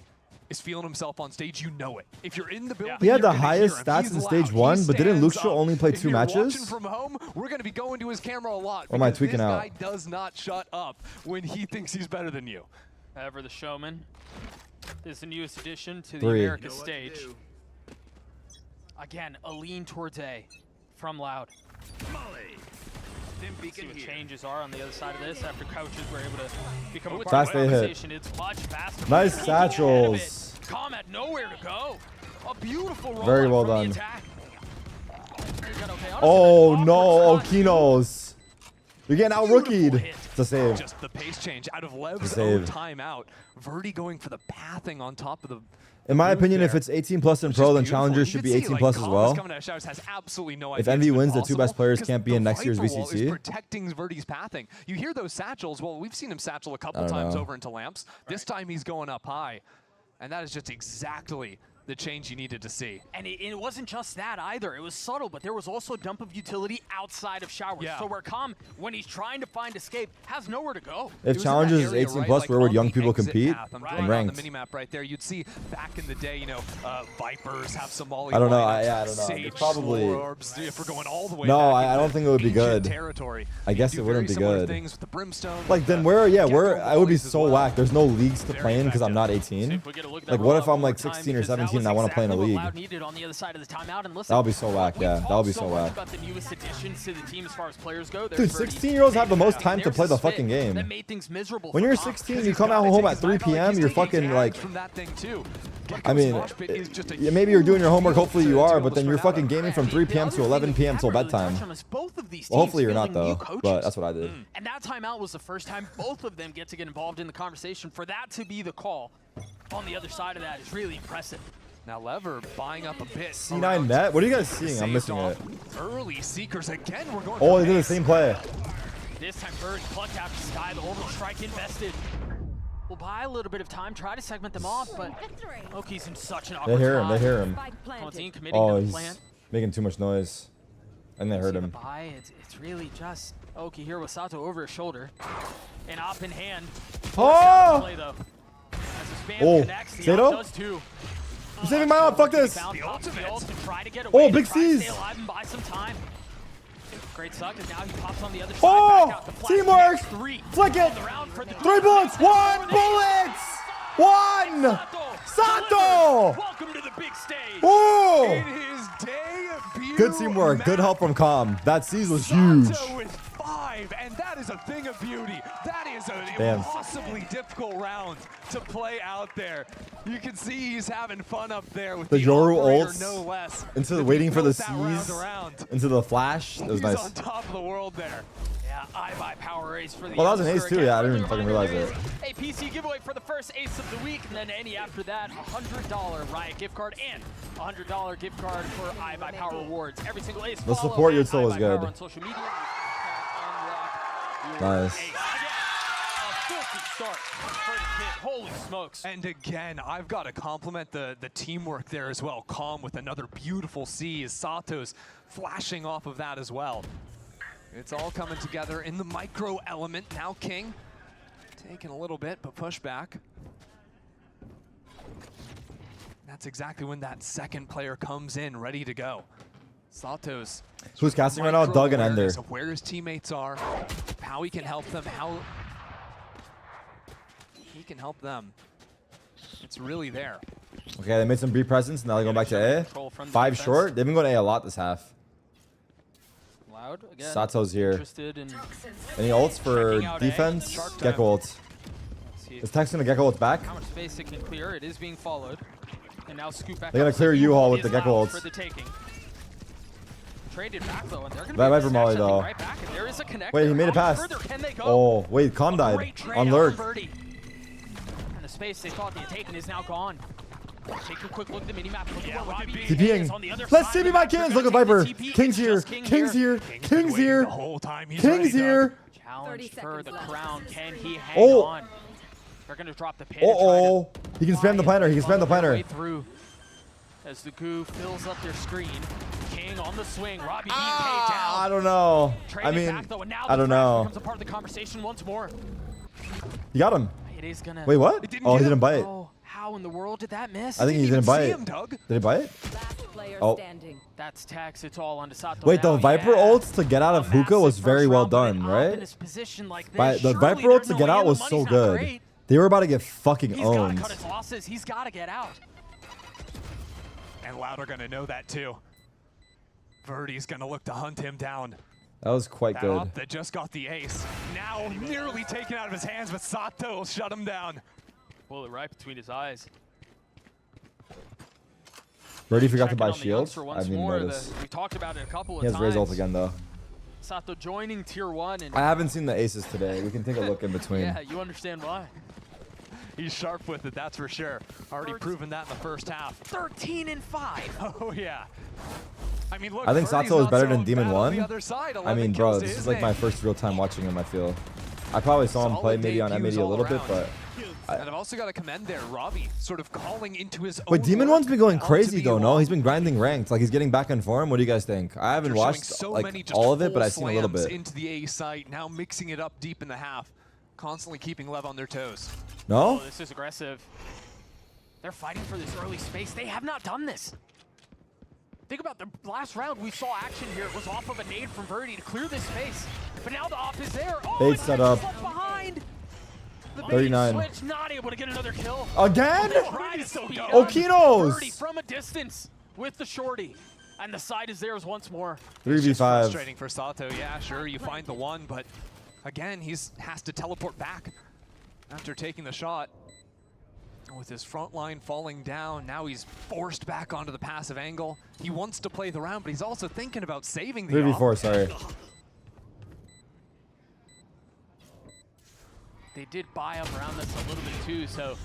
Speaker 4: is feeling himself on stage, you know it. If you're in the building,
Speaker 1: He had
Speaker 4: you're
Speaker 1: the
Speaker 4: gonna
Speaker 1: highest
Speaker 4: hear him.
Speaker 1: stats
Speaker 4: He's
Speaker 1: in
Speaker 4: loud.
Speaker 1: stage
Speaker 4: He
Speaker 1: 1, but didn't
Speaker 4: stands
Speaker 1: Luxio
Speaker 4: up.
Speaker 1: only play
Speaker 4: If
Speaker 1: 2
Speaker 4: you're watching
Speaker 1: matches?
Speaker 4: from home, we're going to be going to his camera a lot.
Speaker 1: Or am I
Speaker 4: because
Speaker 1: tweaking
Speaker 4: this
Speaker 1: out?
Speaker 4: guy does not shut up when he thinks he's better than you.
Speaker 5: Ever the showman. This is the newest addition to the
Speaker 1: 3.
Speaker 5: America stage. Again, a lean towards A from Loud. Let's see what changes are on the other side of this after coaches were able to become a part
Speaker 1: Fast
Speaker 5: of the
Speaker 1: they hit.
Speaker 5: conversation. It's much faster.
Speaker 1: Nice
Speaker 5: Peeking ahead of it.
Speaker 1: satchels.
Speaker 5: Calm had nowhere to go. A beautiful roll
Speaker 1: Very well
Speaker 5: from
Speaker 1: done.
Speaker 5: the attack.
Speaker 1: Oh no, Okinos. You're getting out rookied. It's a save.
Speaker 4: Just the pace change out of Lev's
Speaker 1: It's a
Speaker 4: own
Speaker 1: save.
Speaker 4: timeout. Verdi going for the pathing on top of the.
Speaker 1: In my
Speaker 4: booth
Speaker 1: opinion, if
Speaker 4: there.
Speaker 1: it's 18 plus in
Speaker 4: Which
Speaker 1: pro,
Speaker 4: is
Speaker 1: then
Speaker 4: beautiful.
Speaker 1: challengers
Speaker 4: You
Speaker 1: should
Speaker 4: can
Speaker 1: be
Speaker 4: see,
Speaker 1: 18
Speaker 4: like,
Speaker 1: plus as
Speaker 4: Calm
Speaker 1: well.
Speaker 4: coming out of Showers has absolutely no
Speaker 1: If
Speaker 4: idea
Speaker 1: Envy
Speaker 4: it's
Speaker 1: wins, the
Speaker 4: possible
Speaker 1: 2 best players
Speaker 4: 'cause
Speaker 1: can't be
Speaker 4: the
Speaker 1: in next year's
Speaker 4: Viper wall is
Speaker 1: VCT.
Speaker 4: protecting Verdi's pathing. You hear those satchels. Well, we've seen him satchel a couple
Speaker 1: I don't
Speaker 4: times
Speaker 1: know.
Speaker 4: over into lamps. This time he's going up high, and that is just exactly the change you needed to see.
Speaker 5: And it wasn't just that either. It was subtle, but there was also a dump of utility outside of Showers.
Speaker 4: Yeah.
Speaker 5: So where Calm, when he's trying to find escape, has nowhere to go.
Speaker 1: If challengers is 18 plus, where would young people compete?
Speaker 4: I'm
Speaker 1: In
Speaker 4: drawing on
Speaker 1: ranked.
Speaker 4: the minimap right there. You'd see back in the day, you know, Vipers have some Molly.
Speaker 1: I don't know.
Speaker 4: lineups,
Speaker 1: I don't know.
Speaker 4: Sage,
Speaker 1: Probably-
Speaker 4: Orbs, if we're going all the way
Speaker 1: No,
Speaker 4: back
Speaker 1: I don't
Speaker 4: into
Speaker 1: think it would be
Speaker 4: ancient
Speaker 1: good.
Speaker 4: Territory.
Speaker 1: I
Speaker 4: You
Speaker 1: guess
Speaker 4: do
Speaker 1: it wouldn't
Speaker 4: very
Speaker 1: be
Speaker 4: similar
Speaker 1: good.
Speaker 4: things with the Brimstone,
Speaker 1: Like
Speaker 4: with
Speaker 1: then
Speaker 4: the
Speaker 1: where? Yeah,
Speaker 4: Gecko
Speaker 1: where? I would be
Speaker 4: volleys as
Speaker 1: so
Speaker 4: well.
Speaker 1: whack. There's no leagues to play in because I'm not 18. Like what if I'm like 16 or 17 and I want to play in a league?
Speaker 5: Needed on the other side of the timeout. And listen,
Speaker 1: That would be so whack. Yeah, that would be so
Speaker 5: much
Speaker 1: whack.
Speaker 5: about the newest additions to the team as far as players go.
Speaker 1: Dude,
Speaker 5: There's Verdi.
Speaker 1: 16-year-olds have the most time to
Speaker 5: There's
Speaker 1: play the
Speaker 5: a spit
Speaker 1: fucking game.
Speaker 5: that made things miserable
Speaker 1: When
Speaker 5: for
Speaker 1: you're
Speaker 5: Calm.
Speaker 1: 16, you come out home at 3 p.m. You're fucking like.
Speaker 4: from that thing too.
Speaker 1: I mean, yeah, maybe you're doing your homework. Hopefully you are, but then you're fucking gaming from 3 p.m. to 11 p.m. till bedtime.
Speaker 5: Both of these
Speaker 1: Well, hopefully you're
Speaker 5: teams
Speaker 1: not
Speaker 5: fielding new
Speaker 1: though.
Speaker 5: coaches.
Speaker 1: But that's what I did.
Speaker 5: And that timeout was the first time both of them get to get involved in the conversation. For that to be the call on the other side of that is really impressive.
Speaker 4: Now Lever buying up a bit.
Speaker 1: C9 net. What are you guys seeing? I'm missing it.
Speaker 4: Early Seekers again. We're going.
Speaker 1: Oh,
Speaker 4: for
Speaker 1: they did the
Speaker 4: base.
Speaker 1: same play.
Speaker 5: This time Bird plucked out the sky, the orbital strike invested. We'll buy a little bit of time, try to segment them off, but Oki's in such an awkward
Speaker 1: They hear him.
Speaker 5: spot.
Speaker 1: They hear him.
Speaker 5: Fontaine committing
Speaker 1: Oh,
Speaker 5: to the
Speaker 1: he's
Speaker 5: plant.
Speaker 1: making too much noise. And they heard him.
Speaker 5: Buy. It's really just Oki here with Sato over his shoulder. And op in hand.
Speaker 1: Oh!
Speaker 5: Play, though. As the spam
Speaker 1: Oh,
Speaker 5: connects, the
Speaker 1: Sato?
Speaker 5: op does too.
Speaker 1: I'm saving my op. Fuck this.
Speaker 5: Found top of the ult to try to get
Speaker 1: Oh,
Speaker 5: away,
Speaker 1: big
Speaker 5: to try to
Speaker 1: C's.
Speaker 5: stay alive and buy some time. Great suck as now he pops on the other side.
Speaker 1: Oh!
Speaker 5: Back out the flash.
Speaker 1: Teamwork!
Speaker 5: Three.
Speaker 1: Flick it!
Speaker 5: On the round for the
Speaker 1: 3 bullets! 1 bullets! 1! Sato!
Speaker 5: Welcome to the big stage.
Speaker 1: Whoa!
Speaker 4: In his debut.
Speaker 1: Good teamwork. Good help from Calm. That C's was huge.
Speaker 4: Sato with 5, and that is a thing of beauty. That is an
Speaker 1: Damn.
Speaker 4: impossibly difficult round to play out there. You can see he's having fun up there with
Speaker 1: The
Speaker 4: the
Speaker 1: Yoru
Speaker 4: operator,
Speaker 1: ults
Speaker 4: no less.
Speaker 1: into the
Speaker 4: That
Speaker 1: waiting
Speaker 4: he
Speaker 1: for the
Speaker 4: built that round
Speaker 1: C's
Speaker 4: around.
Speaker 1: into the flash. It was
Speaker 4: He's
Speaker 1: nice.
Speaker 4: on top of the world there.
Speaker 5: Yeah, I buy power race for the
Speaker 1: Well, that was an
Speaker 5: youngster
Speaker 1: ace too.
Speaker 5: again.
Speaker 1: Yeah, I didn't even
Speaker 5: Friendly
Speaker 1: fucking realize
Speaker 5: reminder,
Speaker 1: it.
Speaker 5: there is a PC giveaway for the first ace of the week, and then any after that, $100 Riot gift card and $100 gift card for iBuyPower rewards. Every single ace.
Speaker 1: The
Speaker 5: follow
Speaker 1: support
Speaker 5: at
Speaker 1: you'd still was
Speaker 5: iBuyPower
Speaker 1: good.
Speaker 5: on social media. On
Speaker 1: Nice.
Speaker 5: Start for the kid. Holy smokes.
Speaker 4: And again, I've got to compliment the teamwork there as well. Calm with another beautiful C as Sato's flashing off of that as well. It's all coming together in the micro element. Now King taking a little bit, but push back. That's exactly when that second player comes in, ready to go. Sato's
Speaker 1: Who's casting right now? Doug and Ender.
Speaker 4: of where his teammates are, how he can help them, how he can help them. It's really there.
Speaker 1: Okay, they made some B presence. Now they're going back to A. 5 short. They've been going A a lot this half.
Speaker 5: Loud again.
Speaker 1: Sato's here.
Speaker 5: Interested in
Speaker 1: Any ults for defense? Gecko ults. Is Tex gonna Gecko ults back?
Speaker 5: how much space it can clear. It is being followed. And now scoop back.
Speaker 1: They're gonna
Speaker 5: up.
Speaker 1: clear U-Haul with
Speaker 5: Is
Speaker 1: the Gecko
Speaker 5: loud
Speaker 1: ults.
Speaker 5: for the taking. Traded back though, and they're gonna
Speaker 1: That
Speaker 5: be able
Speaker 1: Viper
Speaker 5: to
Speaker 1: Molly
Speaker 5: snatch that
Speaker 1: though.
Speaker 5: thing right back, and there is a connector.
Speaker 1: Wait, he made it
Speaker 5: How
Speaker 1: past.
Speaker 5: further can they go?
Speaker 1: Oh, wait, Calm died
Speaker 5: Great trade
Speaker 1: on
Speaker 5: out
Speaker 1: lurk.
Speaker 5: from Birdie. And the space they thought they had taken is now gone. Take a quick look at the minimap. Look at where Robbie
Speaker 1: TPing.
Speaker 5: is on the other
Speaker 1: Let's
Speaker 5: side.
Speaker 1: TP my Kings. Look at Viper. King's here. King's here. King's here. King's here.
Speaker 5: Challenge for the crown. Can he hang
Speaker 1: Oh.
Speaker 5: on? They're gonna drop the pin.
Speaker 1: Oh. He can spam the planner. He can spam the planner.
Speaker 5: Way through as the goo fills up their screen. King on the swing. Robbie BK down.
Speaker 1: I don't know.
Speaker 5: Trading
Speaker 1: I mean,
Speaker 5: back, though, and now
Speaker 1: I don't
Speaker 5: the flash
Speaker 1: know.
Speaker 5: becomes a part of the conversation once more.
Speaker 1: You got him.
Speaker 5: It is gonna.
Speaker 1: Wait, what? Oh, he didn't bite.
Speaker 5: Oh, how in the world did that miss?
Speaker 1: I think he didn't bite. Did he bite? Oh.
Speaker 5: That's Tax. It's all on to Sato.
Speaker 1: Wait, the
Speaker 5: now.
Speaker 1: Viper ults to get out of hookah was very well done, right? The Viper ults to get out was so good. They were about to get fucking
Speaker 5: He's gotta
Speaker 1: owned.
Speaker 5: cut his losses. He's got to get out.
Speaker 4: And Loud are gonna know that too. Verdi's gonna look to hunt him down.
Speaker 1: That was quite
Speaker 4: That
Speaker 1: good.
Speaker 4: op that just got the ace. Now nearly taken out of his hands, but Sato will shut him down.
Speaker 5: Bullet right between his eyes.
Speaker 1: Birdie forgot to
Speaker 5: Checking
Speaker 1: buy
Speaker 5: on the
Speaker 1: shields.
Speaker 5: youngster
Speaker 1: I
Speaker 5: once
Speaker 1: didn't
Speaker 5: more.
Speaker 1: notice.
Speaker 5: We talked about it a couple of
Speaker 1: He has
Speaker 5: times.
Speaker 1: Raze ult again though.
Speaker 5: Sato joining tier 1. And
Speaker 1: I haven't seen the aces today. We can take a look in between.
Speaker 5: yeah, you understand why.
Speaker 4: He's sharp with it, that's for sure. Already proven that in the first half.
Speaker 5: 13 and 5.
Speaker 4: Oh yeah. I mean, look,
Speaker 1: I think
Speaker 4: Verdi's
Speaker 1: Sato is
Speaker 4: not
Speaker 1: better
Speaker 4: so
Speaker 1: than Demon
Speaker 4: bad on
Speaker 1: 1.
Speaker 4: the other side.
Speaker 1: I
Speaker 4: 11
Speaker 1: mean, bro,
Speaker 4: kills to
Speaker 1: this
Speaker 4: his
Speaker 1: is like my
Speaker 4: name.
Speaker 1: first real time watching him, I feel. I probably saw him play
Speaker 4: Solid
Speaker 1: maybe on
Speaker 4: debuts
Speaker 1: M80 a
Speaker 4: all
Speaker 1: little bit,
Speaker 4: around.
Speaker 1: but...
Speaker 4: And I've also got to commend there, Robbie, sort of calling into his own.
Speaker 1: Wait, Demon
Speaker 4: work
Speaker 1: 1's been going
Speaker 4: to
Speaker 1: crazy
Speaker 4: be
Speaker 1: though, no?
Speaker 4: wrong.
Speaker 1: He's been grinding ranked. Like, he's getting back in form. What do you guys think? I haven't
Speaker 4: After showing
Speaker 1: watched
Speaker 4: so
Speaker 1: like
Speaker 4: many just
Speaker 1: all of it, but
Speaker 4: full
Speaker 1: I've seen a little
Speaker 4: slams
Speaker 1: bit.
Speaker 4: into the A site, now mixing it up deep in the half, constantly keeping Lev on their toes.
Speaker 1: No?
Speaker 5: Oh, this is aggressive. They're fighting for this early space. They have not done this. Think about the last round we saw action here. It was off of a nade from Verdi to clear this space. But now the op is there. Oh,
Speaker 1: Bait
Speaker 5: it's
Speaker 1: set up.
Speaker 5: left behind. The bait
Speaker 1: 39.
Speaker 5: switch, not able to get another kill.
Speaker 1: Again?
Speaker 5: Try to speed up.
Speaker 1: Okinos!
Speaker 5: Verdi from a distance with the shorty. And the side is theirs once more.
Speaker 1: 3v5.
Speaker 4: Frustrating for Sato. Yeah, sure, you find the one, but again, has to teleport back after taking the shot. With his front line falling down, now he's forced back onto the passive angle. He wants to play the round, but he's also thinking about saving the
Speaker 1: 3v4,
Speaker 4: op.
Speaker 1: sorry.
Speaker 5: They did buy up around this a little bit too, so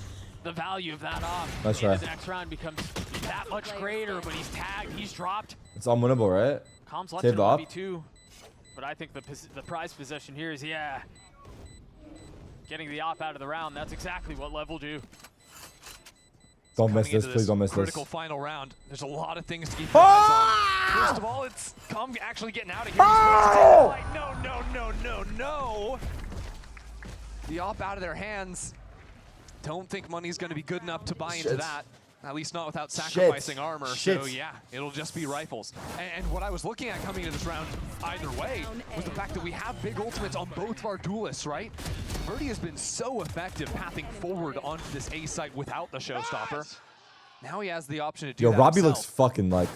Speaker 5: the value of that op
Speaker 1: Nice
Speaker 5: in
Speaker 1: try.
Speaker 5: the next round becomes that much greater, but he's tagged, he's dropped.
Speaker 1: It's unwinnable, right?
Speaker 5: Comms left
Speaker 1: Save
Speaker 5: in
Speaker 1: the op.
Speaker 5: 1v2, but I think the prize possession here is, yeah, getting the op out of the round. That's exactly what Lev will do.
Speaker 1: Don't miss
Speaker 4: Coming
Speaker 1: this,
Speaker 4: into
Speaker 1: please don't miss
Speaker 4: critical
Speaker 1: this.
Speaker 4: final round. There's a lot of things to keep your eyes on. First of all, it's Com actually getting out of here. He's supposed to take the fight. No, no, no, no, no. The op out of their hands. Don't think money's going to be good enough to buy into
Speaker 1: Shit.
Speaker 4: that. At least not without sacrificing armor.
Speaker 1: Shit.
Speaker 4: So yeah, it'll just be rifles. And what I was looking at coming into this round, either way, was the fact that we have big ultimates on both of our duelists, right? Verdi has been so effective pathing forward onto this A site without the showstopper. Now he has the option to do
Speaker 1: Yo,
Speaker 4: that
Speaker 1: Robbie
Speaker 4: himself.
Speaker 1: looks fucking like...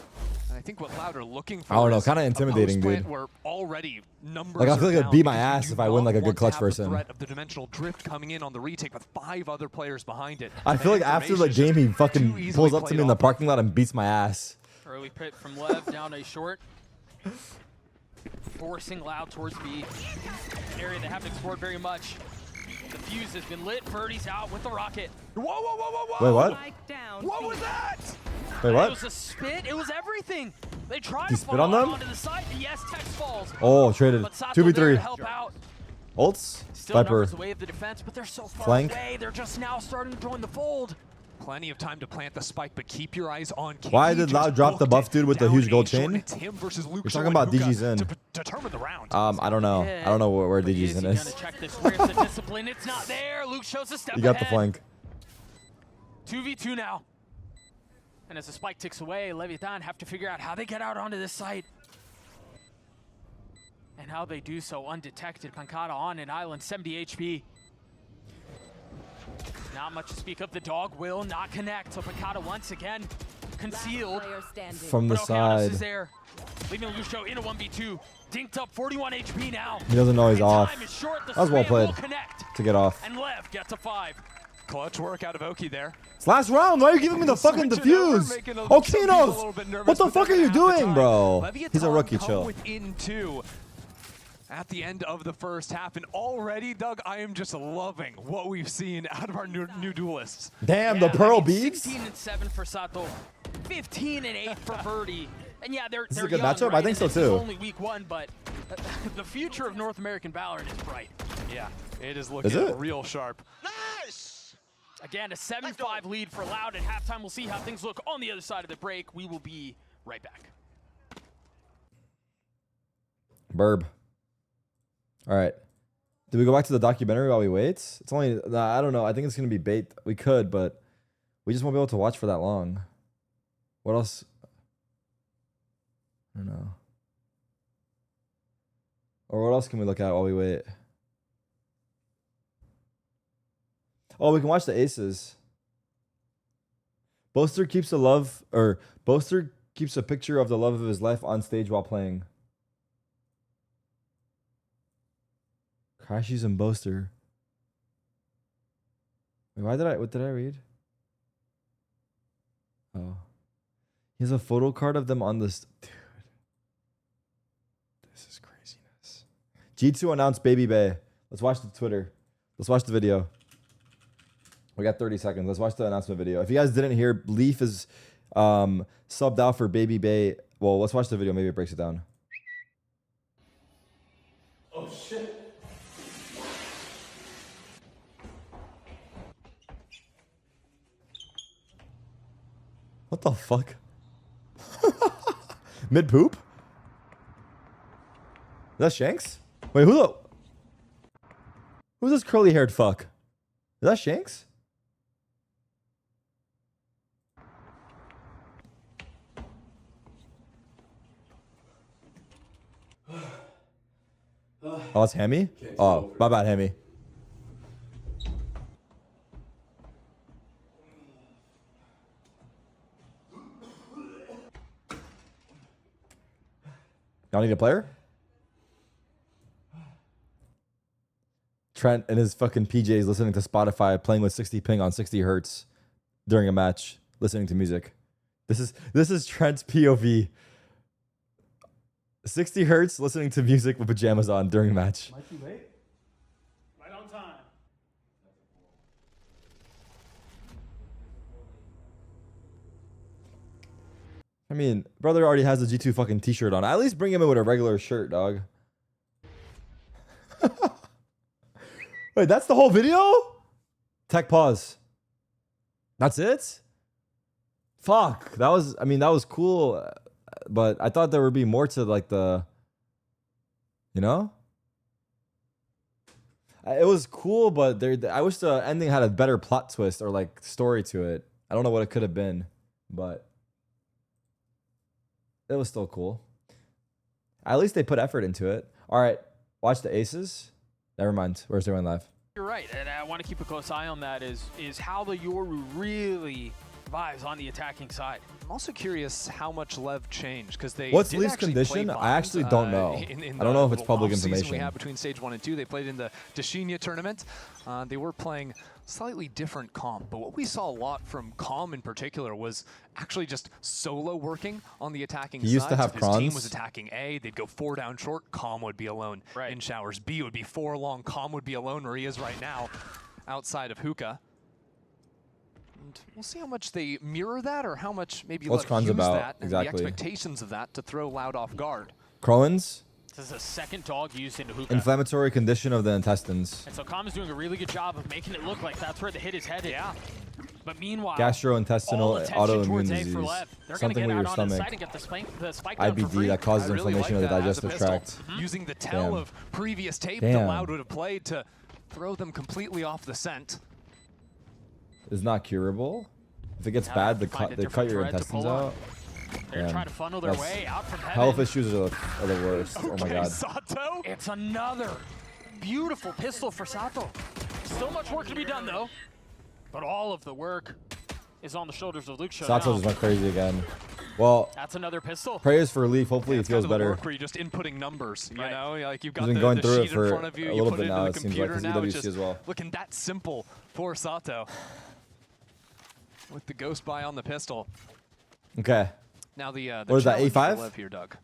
Speaker 4: And I think what Loud are looking for
Speaker 1: I don't know,
Speaker 4: is
Speaker 1: kinda intimidating,
Speaker 4: a post-plant
Speaker 1: dude.
Speaker 4: where already numbers
Speaker 1: Like, I feel
Speaker 4: are
Speaker 1: like it'd
Speaker 4: down
Speaker 1: beat my
Speaker 4: because you
Speaker 1: ass
Speaker 4: do
Speaker 1: if I win,
Speaker 4: not
Speaker 1: like, a good
Speaker 4: want to
Speaker 1: clutch
Speaker 4: have the
Speaker 1: person.
Speaker 4: threat of the dimensional drift coming in on the retake with 5 other players behind it.
Speaker 1: I feel like after the game, he fucking pulls up to me in the parking lot and beats my ass.
Speaker 5: Early pit from Lev down a short. Forcing Loud towards B. An area they haven't explored very much. The fuse has been lit. Verdi's out with the rocket.
Speaker 4: Whoa, whoa, whoa, whoa, whoa!
Speaker 1: Wait, what?
Speaker 4: What was that?
Speaker 1: Wait, what?
Speaker 5: It was a spit. It was everything. They tried
Speaker 1: You
Speaker 5: to
Speaker 1: spit
Speaker 5: fall
Speaker 1: on them?
Speaker 5: onto the side. Yes, Tex falls.
Speaker 1: Oh, traded.
Speaker 5: But Sato there to
Speaker 1: 2v3.
Speaker 5: help out.
Speaker 1: Ults.
Speaker 5: Still
Speaker 1: Viper.
Speaker 5: numbers away of the defense, but they're so far
Speaker 1: Flank.
Speaker 5: away. They're just now starting to join the fold.
Speaker 4: Plenty of time to plant the spike, but keep your eyes on KD.
Speaker 1: Why did Loud drop the buff dude with the huge gold chain?
Speaker 4: It's him versus Luke
Speaker 1: You're talking about DG's in.
Speaker 4: to determine the round.
Speaker 1: I don't know. I don't know where DG's in is.
Speaker 5: Check this. Where's the discipline? It's not there. Luke shows a step
Speaker 1: You got the
Speaker 5: ahead.
Speaker 1: flank.
Speaker 5: 2v2 now. And as the spike ticks away, Leviathan have to figure out how they get out onto this site. And how they do so undetected. Pancada on an island, 70 HP. Not much to speak of. The dog will not connect. So Pancada once again concealed
Speaker 1: From the
Speaker 5: but Okeanos
Speaker 1: side.
Speaker 5: is there, leaving Lucio in a 1v2. Dinked up 41 HP now.
Speaker 1: He doesn't know he's off.
Speaker 5: Time is short. The
Speaker 1: That was well
Speaker 5: spam will
Speaker 1: played
Speaker 5: connect.
Speaker 1: to get off.
Speaker 5: And Lev gets a 5.
Speaker 4: Clutch work out of Oki there.
Speaker 1: It's last round. Why are you giving me the fucking defuse? Okeanos! What the fuck are you doing, bro? He's a rookie, chill.
Speaker 4: Within 2 at the end of the first half, and already, Doug, I am just loving what we've seen out of our new duelists.
Speaker 1: Damn, the Pearl beads.
Speaker 5: 16 and 7 for Sato, 15 and 8 for Verdi. And yeah, they're
Speaker 1: This is a good
Speaker 5: young,
Speaker 1: matchup?
Speaker 5: right?
Speaker 1: I think so
Speaker 5: And this is
Speaker 1: too.
Speaker 5: only week 1, but the future of North American Valorant is bright.
Speaker 4: Yeah, it is looking
Speaker 1: it?
Speaker 4: real sharp.
Speaker 5: Again, a 7-5 lead for Loud at halftime. We'll see how things look on the other side of the break. We will be right back.
Speaker 1: Burb. All right. Do we go back to the documentary while we wait? It's only, I don't know. I think it's going to be bait. We could, but we just won't be able to watch for that long. What else? I don't know. Or what else can we look at while we wait? Oh, we can watch the aces. Boaster keeps Boaster keeps a picture of the love of his life on stage while playing. Crashies and Boaster. Wait, what did I read? Oh. He has a photo card of them on this. Dude. This is craziness. G2 announced Baby Bay. Let's watch the Twitter. Let's watch the video. We got 30 seconds. Let's watch the announcement video. If you guys didn't hear, Leaf is subbed out for Baby Bay. Well, let's watch the video. Maybe it breaks it down.
Speaker 21: Oh shit.
Speaker 1: What the fuck? Mid poop? Is that Shanks? Wait, who's this curly haired fuck? Is that Shanks? Oh, it's Hemi? Oh, my bad, Hemi. Y'all need a player? Trent and his fucking PJs listening to Spotify, playing with 60 ping on 60 hertz during a match, listening to music. This is Trent's POV. 60 hertz, listening to music with pajamas on during a match.
Speaker 21: Might be late. Right on time.
Speaker 1: I mean, brother already has the G2 fucking t-shirt on. At least bring him in with a regular shirt, dog. Wait, that's the whole video? Tech pause. That's it? Fuck. That was cool. But I thought there would be more to like the, you know? It was cool, but I wish the ending had a better plot twist or like story to it. I don't know what it could have been, but it was still cool. At least they put effort into it. All right, watch the aces. Never mind. Where's everyone live?
Speaker 5: You're right, and I want to keep a close eye on that is how the Yoru really vibes on the attacking side.
Speaker 4: I'm also curious how much Lev changed because they.
Speaker 1: What's
Speaker 4: did
Speaker 1: Leaf's
Speaker 4: actually
Speaker 1: condition?
Speaker 4: play
Speaker 1: I actually don't know.
Speaker 4: In
Speaker 1: I don't know if it's
Speaker 4: little
Speaker 1: public
Speaker 4: off-season
Speaker 1: information.
Speaker 4: We have between stage 1 and 2. They played in the Dashinia tournament. They were playing slightly different comp, but what we saw a lot from Calm in particular was actually just solo working on the attacking side.
Speaker 1: He used to have
Speaker 4: so his team
Speaker 1: crons.
Speaker 4: was attacking A, they'd go 4 down short, Calm would be alone in showers. B would be 4 long, Calm would be alone where he is right now outside of Hookah. And we'll see how much they mirror that or how much maybe
Speaker 1: What's
Speaker 4: let
Speaker 1: Kron's
Speaker 4: use
Speaker 1: about?
Speaker 4: that and
Speaker 1: Exactly.
Speaker 4: the expectations of that to throw Loud off guard.
Speaker 1: Crowans?
Speaker 5: This is a second dog used into hookah.
Speaker 1: Inflammatory condition of the intestines.
Speaker 5: And so Calm is doing a really good job of making it look like that's where the hit is headed. Yeah. But meanwhile,
Speaker 1: Gastrointestinal autoimmune disease. Something with your stomach. IBD that causes inflammation of the digestive tract.
Speaker 4: Using the tell of previous tape that Loud would have played to throw them completely off the scent.
Speaker 1: Is not curable. If it gets bad, they cut your intestines out.
Speaker 5: They're trying to funnel their way out from heaven.
Speaker 1: Health issues are the worst. Oh my god.
Speaker 5: Sato. It's another beautiful pistol for Sato. Still much work to be done though. But all of the work is on the shoulders of Luke Show.
Speaker 1: Sato just went crazy again. Well,
Speaker 5: that's another pistol.
Speaker 1: Prayers for Leaf. Hopefully he feels better.
Speaker 4: Where you're just inputting numbers, you know, like you've got
Speaker 1: He's been going through it
Speaker 4: sheet
Speaker 1: for
Speaker 4: in front of you,
Speaker 1: a
Speaker 4: you
Speaker 1: little
Speaker 4: put
Speaker 1: bit
Speaker 4: it
Speaker 1: now.
Speaker 4: into
Speaker 1: It
Speaker 4: the
Speaker 1: seems like
Speaker 4: computer
Speaker 1: his
Speaker 4: now. It's
Speaker 1: EWC
Speaker 4: just
Speaker 1: as well.
Speaker 4: looking that simple for Sato. With the ghost buy on the pistol.
Speaker 1: Okay.
Speaker 4: Now the
Speaker 1: what is that?
Speaker 4: challenge
Speaker 1: A5?
Speaker 4: for Lev here, Doug.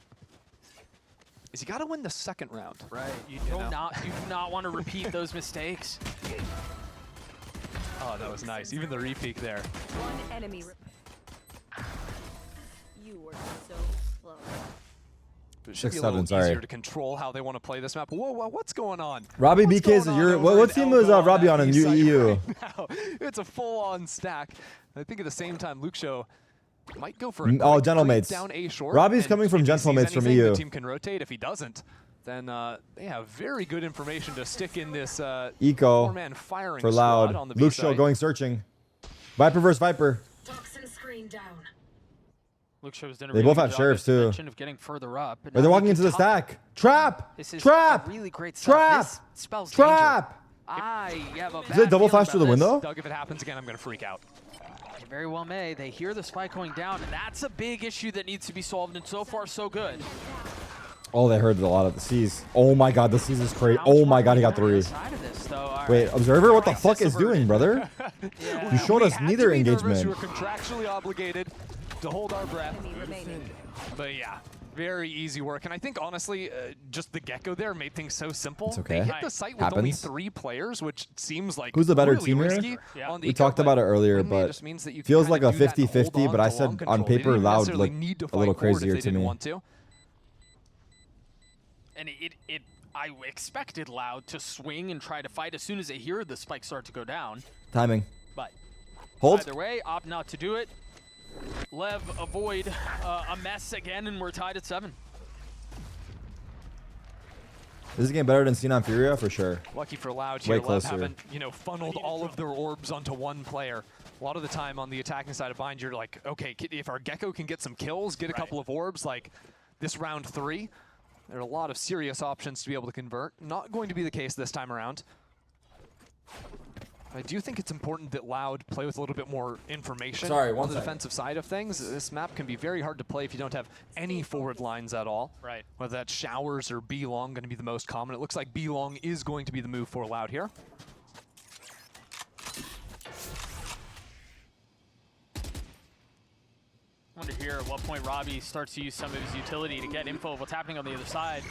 Speaker 4: Is you got to win the second round,
Speaker 5: right? You do not want to repeat those mistakes.
Speaker 4: Oh, that was nice. Even the repeat there.
Speaker 10: One enemy. You were so close.
Speaker 4: It should be a
Speaker 1: 6-7,
Speaker 4: little
Speaker 1: sorry.
Speaker 4: easier to control how they want to play this map. Whoa, what's going on?
Speaker 1: Robbie BK's what team was Robbie on in EU?
Speaker 4: It's a full-on stack. I think at the same time, Luke Show might go for a
Speaker 1: Gentlemates.
Speaker 4: down A short.
Speaker 1: Robbie's coming from Gentlemates from EU.
Speaker 4: The team can rotate. If he doesn't, then they have very good information to stick in this
Speaker 1: Eco
Speaker 4: four-man firing
Speaker 1: for
Speaker 4: squad on
Speaker 1: Loud.
Speaker 4: the
Speaker 1: Luke
Speaker 4: B
Speaker 1: Show
Speaker 4: side.
Speaker 1: going searching. Viper versus Viper.
Speaker 6: Toxin screen down.
Speaker 5: Luke Show's done a
Speaker 1: They
Speaker 5: really
Speaker 1: both
Speaker 5: good
Speaker 1: have
Speaker 5: job,
Speaker 1: sheriffs
Speaker 5: as you
Speaker 1: too.
Speaker 5: mentioned, of getting further up.
Speaker 1: Or they're walking into the stack. Trap!
Speaker 5: This is
Speaker 1: Trap!
Speaker 5: really great stuff.
Speaker 1: Trap!
Speaker 5: This spells
Speaker 1: Trap!
Speaker 5: I have a
Speaker 1: Is it double flash through the window?
Speaker 4: Doug, if it happens again, I'm going to freak out.
Speaker 5: It very well may. They hear the spike going down, and that's a big issue that needs to be solved, and so far, so good.
Speaker 1: Oh, they heard a lot of the C's. Oh my god, the C's is crazy. Oh my god, he got 3. Wait, Observer, what the fuck is doing, brother? You showed us neither engagement.
Speaker 4: We're contractually obligated to hold our breath. But yeah, very easy work. And I think, honestly, just the Gecko there made things so simple.
Speaker 1: It's okay.
Speaker 4: They hit the site with only 3 players, which seems like
Speaker 1: Who's the better
Speaker 4: really
Speaker 1: team here?
Speaker 4: risky on the
Speaker 1: We
Speaker 4: Eco,
Speaker 1: talked about it earlier,
Speaker 4: winning
Speaker 1: but
Speaker 4: just means that you can
Speaker 1: feels
Speaker 4: kind
Speaker 1: like
Speaker 4: of
Speaker 1: a
Speaker 4: do that and
Speaker 1: 50-50,
Speaker 4: hold
Speaker 1: but I
Speaker 4: on to
Speaker 1: said
Speaker 4: long control.
Speaker 1: on
Speaker 4: They
Speaker 1: paper
Speaker 4: didn't
Speaker 1: Loud
Speaker 4: necessarily
Speaker 1: looked
Speaker 4: need to
Speaker 1: a little
Speaker 4: fight forward if
Speaker 1: crazier
Speaker 4: they
Speaker 1: to
Speaker 4: didn't
Speaker 1: me.
Speaker 4: want to.
Speaker 5: And I expected Loud to swing and try to fight as soon as they hear the spike start to go down.
Speaker 1: Timing.
Speaker 5: But
Speaker 1: Hold.
Speaker 5: either way, opt not to do it. Lev avoid a mess again, and we're tied at 7.
Speaker 1: This is getting better than seen on FURIA for sure.
Speaker 4: Lucky for Loud
Speaker 1: Way
Speaker 4: here, Lev
Speaker 1: closer.
Speaker 4: haven't, funneled all of their orbs onto one player. A lot of the time on the attacking side of Bind, you're like, okay, if our Gecko can get some kills, get a couple of orbs, like this round 3, there are a lot of serious options to be able to convert. Not going to be the case this time around. I do think it's important that Loud play with a little bit more information
Speaker 1: Sorry,
Speaker 4: on
Speaker 1: one
Speaker 4: the
Speaker 1: second.
Speaker 4: defensive side of things. This map can be very hard to play if you don't have any forward lines at all.
Speaker 5: Right.
Speaker 4: Whether that's Showers or B-Long going to be the most common. It looks like B-Long is going to be the move for Loud here.
Speaker 5: I wonder here at what point Robbie starts to use some of his utility to get info of what's happening on the other side.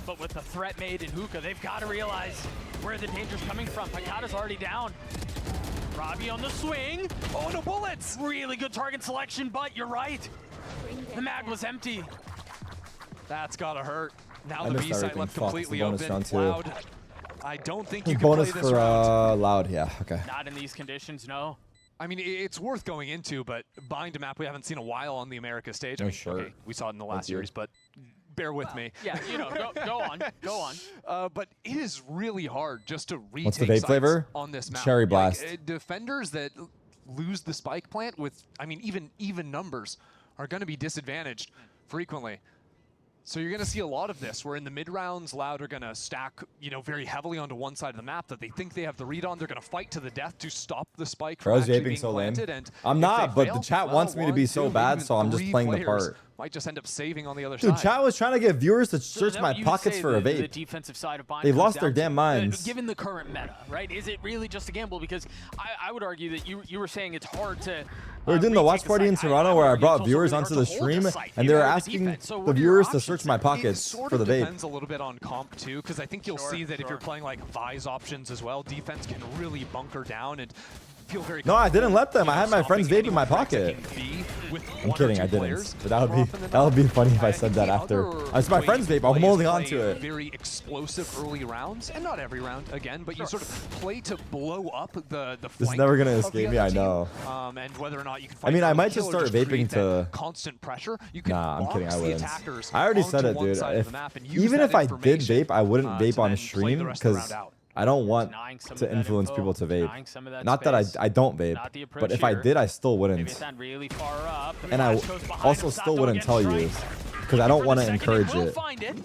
Speaker 5: But with the threat made in hookah, they've got to realize where the danger's coming from. Hakata's already down. Robbie on the swing. Oh, no bullets! Really good target selection, but you're right. The mag was empty.
Speaker 4: That's gotta hurt. Now
Speaker 1: I
Speaker 4: the
Speaker 1: missed
Speaker 4: B side
Speaker 1: everything.
Speaker 4: left
Speaker 1: Fuck,
Speaker 4: completely
Speaker 1: it's a bonus
Speaker 4: open.
Speaker 1: round too.
Speaker 4: Loud. I don't think you can
Speaker 1: Bonus
Speaker 4: play this
Speaker 1: for
Speaker 4: round.
Speaker 1: Loud, yeah, okay.
Speaker 5: Not in these conditions, no.
Speaker 4: I mean, it's worth going into, but Bind a map we haven't seen a while on the America stage. I
Speaker 1: No
Speaker 4: mean,
Speaker 1: shirt.
Speaker 4: okay, we saw it in the last
Speaker 1: you.
Speaker 4: series, but bear with me.
Speaker 5: Yeah, go on, go on.
Speaker 4: But it is really hard just to retake
Speaker 1: What's the vape
Speaker 4: sites
Speaker 1: flavor?
Speaker 4: on this map.
Speaker 1: Cherry
Speaker 4: Like,
Speaker 1: Blast.
Speaker 4: Defenders that lose the spike plant with, I mean, even numbers are going to be disadvantaged frequently. So you're going to see a lot of this, where in the mid-rounds, Loud are going to stack, very heavily onto one side of the map that they think they have the read on. They're going to fight to the death to stop the spike from
Speaker 1: Bro's
Speaker 4: actually
Speaker 1: vaping
Speaker 4: being
Speaker 1: so lame.
Speaker 4: planted. And
Speaker 1: I'm
Speaker 4: if
Speaker 1: not,
Speaker 4: they
Speaker 1: but
Speaker 4: fail,
Speaker 1: the chat
Speaker 4: well,
Speaker 1: wants me to be
Speaker 4: 1,
Speaker 1: so
Speaker 4: 2,
Speaker 1: bad,
Speaker 4: even
Speaker 1: so I'm just
Speaker 4: 3
Speaker 1: playing the
Speaker 4: players
Speaker 1: part.
Speaker 4: might just end up saving on the other
Speaker 1: Dude,
Speaker 4: side.
Speaker 1: chat was trying to get viewers to search my
Speaker 5: You
Speaker 1: pockets
Speaker 5: say
Speaker 1: for a
Speaker 5: the
Speaker 1: vape.
Speaker 5: defensive side of Bind
Speaker 1: They've
Speaker 5: comes
Speaker 1: lost
Speaker 5: down
Speaker 1: their
Speaker 5: to-
Speaker 1: damn minds.
Speaker 5: Given the current meta, right? Is it really just a gamble? Because I would argue that you were saying it's hard to.
Speaker 1: We were doing the watch party in Toronto where I brought viewers onto the stream, and they were asking the viewers to search my pockets for the vape.
Speaker 4: Depends a little bit on comp too, because I think you'll see that if you're playing like Vi's options as well, defense can really bunker down and feel very.
Speaker 1: No, I didn't let them. I had my friend's vape in my pocket.
Speaker 4: with
Speaker 1: I'm
Speaker 4: one
Speaker 1: kidding,
Speaker 4: or
Speaker 1: I
Speaker 4: two
Speaker 1: didn't.
Speaker 4: players
Speaker 1: But that
Speaker 4: more often than
Speaker 1: would be
Speaker 4: not.
Speaker 1: funny if I
Speaker 4: I
Speaker 1: said
Speaker 4: think
Speaker 1: that
Speaker 4: the
Speaker 1: after.
Speaker 4: other
Speaker 1: It's my
Speaker 4: way
Speaker 1: friend's
Speaker 4: you
Speaker 1: vape. I'm
Speaker 4: play
Speaker 1: holding
Speaker 4: is
Speaker 1: on
Speaker 4: play
Speaker 1: to it.
Speaker 4: Very explosive early rounds, and not every round again, but you sort of play to blow up the
Speaker 1: This is
Speaker 4: flank
Speaker 1: never gonna
Speaker 4: of the
Speaker 1: escape me,
Speaker 4: other
Speaker 1: I
Speaker 4: team.
Speaker 1: know.
Speaker 4: And whether or not you can
Speaker 1: I mean, I
Speaker 4: find
Speaker 1: might
Speaker 4: the
Speaker 1: just
Speaker 4: kill or
Speaker 1: start
Speaker 4: create
Speaker 1: vaping
Speaker 4: that
Speaker 1: to.
Speaker 4: constant pressure. You can
Speaker 1: Nah, I'm kidding. I
Speaker 4: box the
Speaker 1: wouldn't.
Speaker 4: attackers
Speaker 1: I already said
Speaker 4: onto
Speaker 1: it,
Speaker 4: one
Speaker 1: dude.
Speaker 4: side of
Speaker 1: If,
Speaker 4: the map and use
Speaker 1: even
Speaker 4: that
Speaker 1: if I did
Speaker 4: information,
Speaker 1: vape, I wouldn't vape
Speaker 4: to
Speaker 1: on
Speaker 4: then play
Speaker 1: stream
Speaker 4: the rest of the
Speaker 1: because
Speaker 4: round out.
Speaker 1: I don't want
Speaker 5: Denying some
Speaker 1: to
Speaker 5: of that
Speaker 1: influence
Speaker 5: info,
Speaker 1: people to vape.
Speaker 5: denying some of that
Speaker 1: Not that
Speaker 5: space.
Speaker 1: I don't vape,
Speaker 5: Not the approach
Speaker 1: but if I
Speaker 5: here.
Speaker 1: did, I still
Speaker 5: Maybe
Speaker 1: wouldn't.
Speaker 5: it's not really far up. The
Speaker 1: And I
Speaker 5: flash goes behind
Speaker 1: also
Speaker 5: him.
Speaker 1: still
Speaker 5: Sato
Speaker 1: wouldn't
Speaker 5: again
Speaker 1: tell you
Speaker 5: strikes.
Speaker 1: because I don't want to
Speaker 5: Second,
Speaker 1: encourage
Speaker 5: he will
Speaker 1: it.
Speaker 5: find it.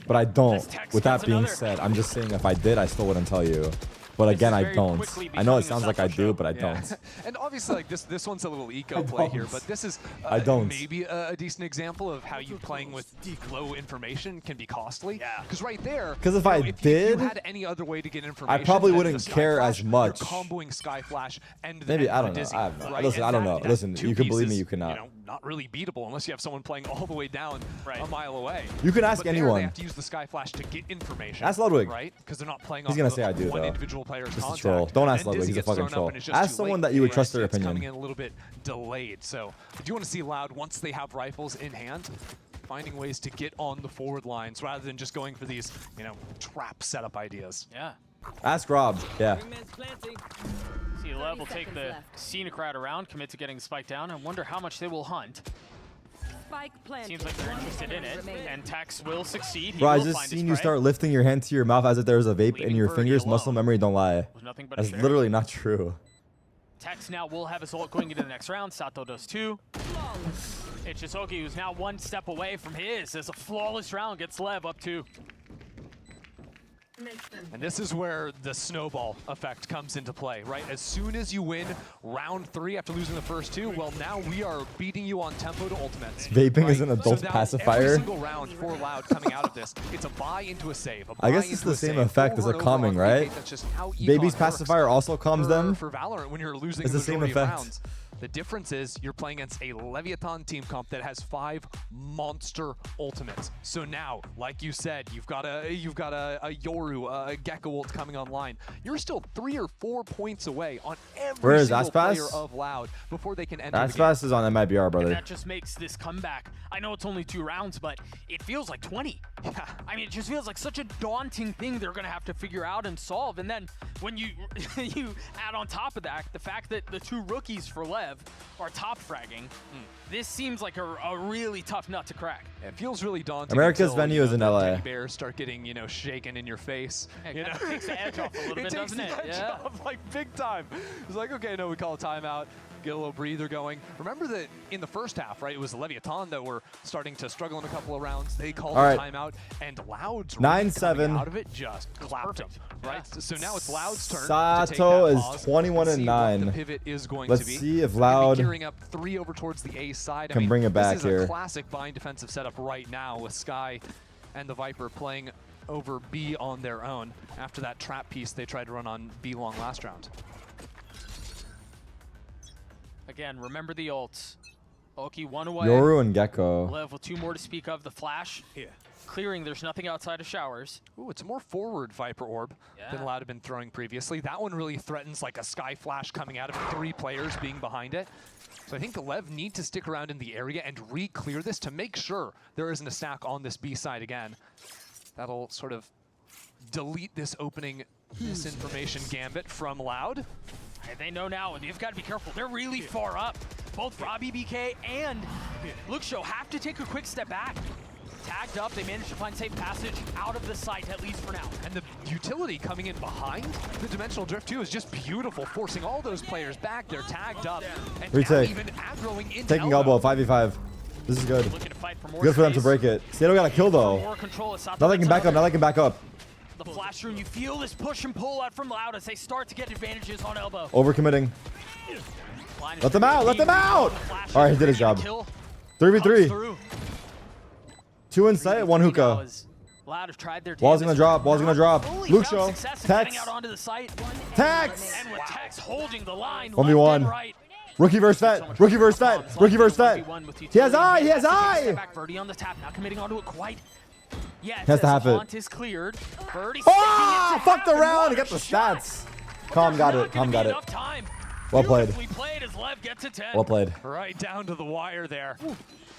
Speaker 1: But I don't.
Speaker 5: Tex
Speaker 1: With that
Speaker 5: gets
Speaker 1: being
Speaker 5: another.
Speaker 1: said, I'm just saying if I did, I still wouldn't tell you. But again, I don't. I know it sounds like I do, but I don't.
Speaker 4: And obviously, like this one's a little eco play here, but this is
Speaker 1: I don't.
Speaker 4: maybe a decent example of how you playing with low information can can be costly. Yeah. Because right there.
Speaker 1: 'Cause if
Speaker 4: you
Speaker 1: I
Speaker 4: know, if
Speaker 1: did,
Speaker 4: you had any other way to get information,
Speaker 1: I probably
Speaker 4: than
Speaker 1: wouldn't
Speaker 4: the Sky
Speaker 1: care
Speaker 4: Flash,
Speaker 1: as much.
Speaker 4: You're comboing Sky Flash and
Speaker 1: Maybe I
Speaker 4: and
Speaker 1: don't know.
Speaker 4: Dizzy,
Speaker 1: I have no.
Speaker 4: right?
Speaker 1: Listen,
Speaker 4: And
Speaker 1: I don't
Speaker 4: that-
Speaker 1: know. Listen,
Speaker 4: that
Speaker 1: you can believe
Speaker 4: two-piece
Speaker 1: me,
Speaker 4: is,
Speaker 1: you cannot.
Speaker 4: You know, not really beatable unless you have someone playing all the way down a mile away.
Speaker 1: You can ask
Speaker 4: But there
Speaker 1: anyone.
Speaker 4: They have to use the Sky Flash to get information.
Speaker 1: Ask Ludwig.
Speaker 4: Right? Because they're not playing
Speaker 1: He's
Speaker 4: off
Speaker 1: gonna
Speaker 4: of
Speaker 1: say I do
Speaker 4: one
Speaker 1: though.
Speaker 4: individual player's
Speaker 1: Just a
Speaker 4: contact.
Speaker 1: troll. Don't
Speaker 4: And
Speaker 1: ask
Speaker 4: then
Speaker 1: Ludwig.
Speaker 4: Dizzy
Speaker 1: He's a
Speaker 4: gets
Speaker 1: fucking
Speaker 4: thrown up
Speaker 1: troll.
Speaker 4: and it's just
Speaker 1: Ask
Speaker 4: too
Speaker 1: someone
Speaker 4: late.
Speaker 1: that you would
Speaker 4: The
Speaker 1: trust their
Speaker 4: State's
Speaker 1: opinion.
Speaker 4: coming in a little bit delayed. So I do want to see Loud once they have rifles in hand, finding ways to get on the forward lines rather than just going for these, you know, trap setup ideas.
Speaker 5: Yeah.
Speaker 1: Ask Rob. Yeah.
Speaker 5: See, LEV will take the scenic route around, commit to getting the spike down, and wonder how much they will hunt. Seems like they're interested in it, and Tex will succeed. He
Speaker 1: Bro, I
Speaker 5: will
Speaker 1: just
Speaker 5: find his
Speaker 1: seen you
Speaker 5: prey.
Speaker 1: start lifting your hand to your mouth as if there was a vape in
Speaker 5: Leaving
Speaker 1: your
Speaker 5: Birdie
Speaker 1: fingers.
Speaker 5: alone.
Speaker 1: Muscle memory don't lie.
Speaker 5: Was nothing but a
Speaker 1: That's
Speaker 5: fair.
Speaker 1: literally not true.
Speaker 5: Tex now will have his ult going into the next round. Sato does too. It's Chisoki who's now one step away from his as a flawless round gets LEV up 2.
Speaker 4: And this is where the snowball effect comes into play, right? As soon as you win round 3 after losing the first 2, well, now we are beating you on tempo to ultimates.
Speaker 1: Vaping
Speaker 4: right?
Speaker 1: is an adult
Speaker 4: so now
Speaker 1: pacifier?
Speaker 4: Every single round for Loud coming out of this, it's a buy into a save.
Speaker 1: I guess it's the same effect as a calming, right?
Speaker 4: That's just how econ
Speaker 1: Baby's
Speaker 4: works
Speaker 1: pacifier also calms them.
Speaker 4: for Valorant when you're losing
Speaker 1: It's
Speaker 4: the
Speaker 1: the same
Speaker 4: majority of
Speaker 1: effect.
Speaker 4: rounds. The difference is you're playing against a Leviathan team comp that has 5 monster ultimates. So now, like you said, you've got a Yoru, a Gecko ult coming online. You're still 3 or 4 points away on every
Speaker 1: Where is
Speaker 4: single
Speaker 1: Aspas?
Speaker 4: player of Loud before they can enter the game.
Speaker 1: Aspas is on MIBR,
Speaker 5: And
Speaker 1: brother.
Speaker 5: that just makes this comeback. I know it's only 2 rounds, but it feels like 20. Yeah. I mean, it just feels like such a daunting thing they're going to have to figure out and solve. And then when you you add on top of that the fact that the 2 rookies for LEV are top fragging, this seems like a really tough nut to crack.
Speaker 4: It feels really daunting.
Speaker 1: America's
Speaker 4: until,
Speaker 1: venue
Speaker 4: you know,
Speaker 1: is in
Speaker 4: the
Speaker 1: LA.
Speaker 4: teddy bears start getting, shaken in your face.
Speaker 5: It
Speaker 4: You know?
Speaker 5: kind of takes the edge off a little bit,
Speaker 4: takes
Speaker 5: doesn't
Speaker 4: the
Speaker 5: it?
Speaker 4: edge
Speaker 5: Yeah.
Speaker 4: off, like big time. It's like, okay, no, we call a timeout, get a little breather going. Remember that in the first half, right, it was Leviathan that were starting to struggle in a couple of rounds. They called
Speaker 1: All
Speaker 4: a
Speaker 1: right.
Speaker 4: timeout, and Loud's
Speaker 1: 9-7.
Speaker 4: coming out of it just clapped him, right? So now it's Loud's turn. to take
Speaker 1: Sato
Speaker 4: that
Speaker 1: is
Speaker 4: pause,
Speaker 1: 21 and
Speaker 4: see what the
Speaker 1: 9.
Speaker 4: pivot is going
Speaker 1: Let's
Speaker 4: to be.
Speaker 1: see if
Speaker 4: They're gonna be
Speaker 1: Loud
Speaker 4: gearing up 3 over towards the A side.
Speaker 1: can bring it back
Speaker 4: this is
Speaker 1: here.
Speaker 4: a classic bind defensive setup right now with Sky and the Viper playing over B on their own after that trap piece they tried to run on B long last round.
Speaker 5: Again, remember the ults. Oki 1 away.
Speaker 1: Yoru and Gecko.
Speaker 5: LEV with 2 more to speak of. The flash.
Speaker 4: Yeah.
Speaker 5: Clearing, there's nothing outside of showers.
Speaker 4: Ooh, it's a more forward Viper Orb than Loud had been throwing previously. That one really threatens like a Sky Flash coming out of 3 players being behind it. So I think the LEV need to stick around in the area and re-clear this to make sure there isn't a stack on this B side again. That'll sort of delete this opening misinformation gambit from Loud.
Speaker 5: And they know now, and they've got to be careful. They're really far up. Both Robbie BK and Luke Show have to take a quick step back. Tagged up, they managed to find safe passage out of the site, at least for now.
Speaker 4: And the utility coming in behind the Dimensional Drift too is just beautiful, forcing all those players back. They're tagged up. And now
Speaker 1: Retake.
Speaker 4: even aggroing into
Speaker 1: Taking elbow, 5v5. This is good.
Speaker 5: Looking to fight for more
Speaker 1: Good for them to
Speaker 5: space.
Speaker 1: break it. Sato got a kill though.
Speaker 5: More control as Sato
Speaker 1: Now they can
Speaker 5: gets
Speaker 1: back up.
Speaker 5: another.
Speaker 1: Now they can back up.
Speaker 5: The flash room, you feel this push and pull out from Loud as they start to get advantages on elbow.
Speaker 1: Overcommitting.
Speaker 5: Line is
Speaker 1: Let them out. Let them out.
Speaker 5: Flash
Speaker 1: All right, he
Speaker 5: is
Speaker 1: did his
Speaker 5: gonna
Speaker 1: job.
Speaker 5: kill.
Speaker 1: 3v3.
Speaker 5: Through.
Speaker 1: 2 in sight, 1 hookah.
Speaker 5: Loud have tried their
Speaker 1: Wall's gonna drop. Wall's gonna drop.
Speaker 5: Only
Speaker 1: Luke
Speaker 5: found
Speaker 1: Show.
Speaker 5: success in getting
Speaker 1: Tex.
Speaker 5: out onto the site.
Speaker 1: Tex.
Speaker 5: And with Tex holding the line
Speaker 1: 1v1.
Speaker 5: left and right.
Speaker 1: Rookie versus vet. Rookie versus vet. Rookie versus vet. He has eye. He has eye.
Speaker 5: Back Birdie on the tap, not committing onto it quite yet.
Speaker 1: Has to have it.
Speaker 5: Haunt is cleared. Birdie
Speaker 1: Ah!
Speaker 5: sticking it to
Speaker 1: Fuck the
Speaker 5: happen.
Speaker 1: round.
Speaker 5: What
Speaker 1: He got
Speaker 5: a
Speaker 1: the
Speaker 5: shot.
Speaker 1: stats. Calm got it. Calm got it.
Speaker 5: Enough time
Speaker 1: Well played.
Speaker 5: Beautifully played as Lev gets to 10.
Speaker 1: Well played.
Speaker 4: Right down to the wire there.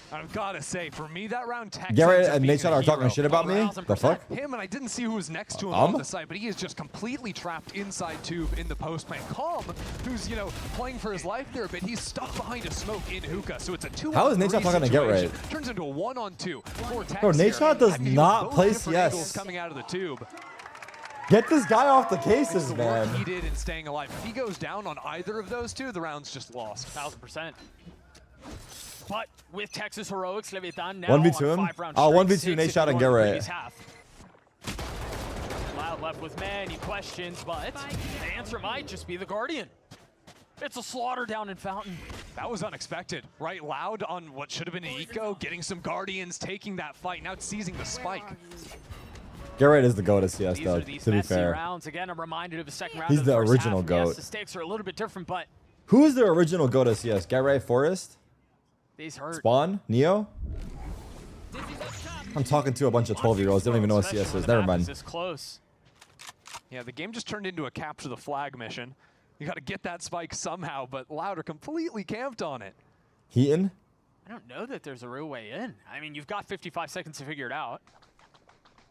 Speaker 4: I've got to say, for me, that round Tex
Speaker 1: Garrett
Speaker 4: ends up
Speaker 1: and
Speaker 4: being
Speaker 1: Nate Shot
Speaker 4: a
Speaker 1: are talking
Speaker 4: hero.
Speaker 1: shit about me? The fuck?
Speaker 4: Him, and I didn't see who was next to him on the side, but he is just completely trapped inside tube in the post plant. Calm, who's, you know, playing for his life there, but he's stuck behind a smoke in hookah, so it's a 2-on-3
Speaker 1: How is Nate Shot talking to Garrett?
Speaker 4: Turns into a 1-on-2 for Tex.
Speaker 1: Bro, Nate Shot does not play
Speaker 4: CS.
Speaker 1: CS.
Speaker 4: Coming out of the tube.
Speaker 1: Get this guy off the cases,
Speaker 4: The
Speaker 1: man.
Speaker 4: work he did in staying alive. If he goes down on either of those two, the round's just lost.
Speaker 5: 1000%. But with Texas Heroics, Leviathan now
Speaker 1: 1v2
Speaker 5: on
Speaker 1: him?
Speaker 5: 5-round
Speaker 1: Oh,
Speaker 5: streak,
Speaker 1: 1v2 Nate Shot and Garrett.
Speaker 5: Loud left with many questions, but the answer might just be the Guardian. It's a slaughter down in Fountain.
Speaker 4: That was unexpected, right? Loud on what should have been an eco, getting some Guardians, taking that fight, now it's seizing the spike.
Speaker 1: Garrett is the GOAT of CS, though,
Speaker 5: These
Speaker 1: to be
Speaker 5: messy
Speaker 1: fair.
Speaker 5: rounds. Again, I'm reminded of the second round
Speaker 1: He's
Speaker 5: of
Speaker 1: the
Speaker 5: first
Speaker 1: original
Speaker 5: half.
Speaker 1: GOAT.
Speaker 5: Yes, the stakes are a little bit different, but
Speaker 1: Who is the original GOAT of CS? Garrett, Forrest?
Speaker 5: these hurt.
Speaker 1: Spawn? Neo? I'm talking to a bunch of 12-year-olds. They don't even know what CS is. Never mind.
Speaker 5: This close.
Speaker 4: Yeah, the game just turned into a capture the flag mission. You got to get that spike somehow, but Loud are completely camped on it.
Speaker 1: Heaton?
Speaker 5: I don't know that there's a real way in. I mean, you've got 55 seconds to figure it out.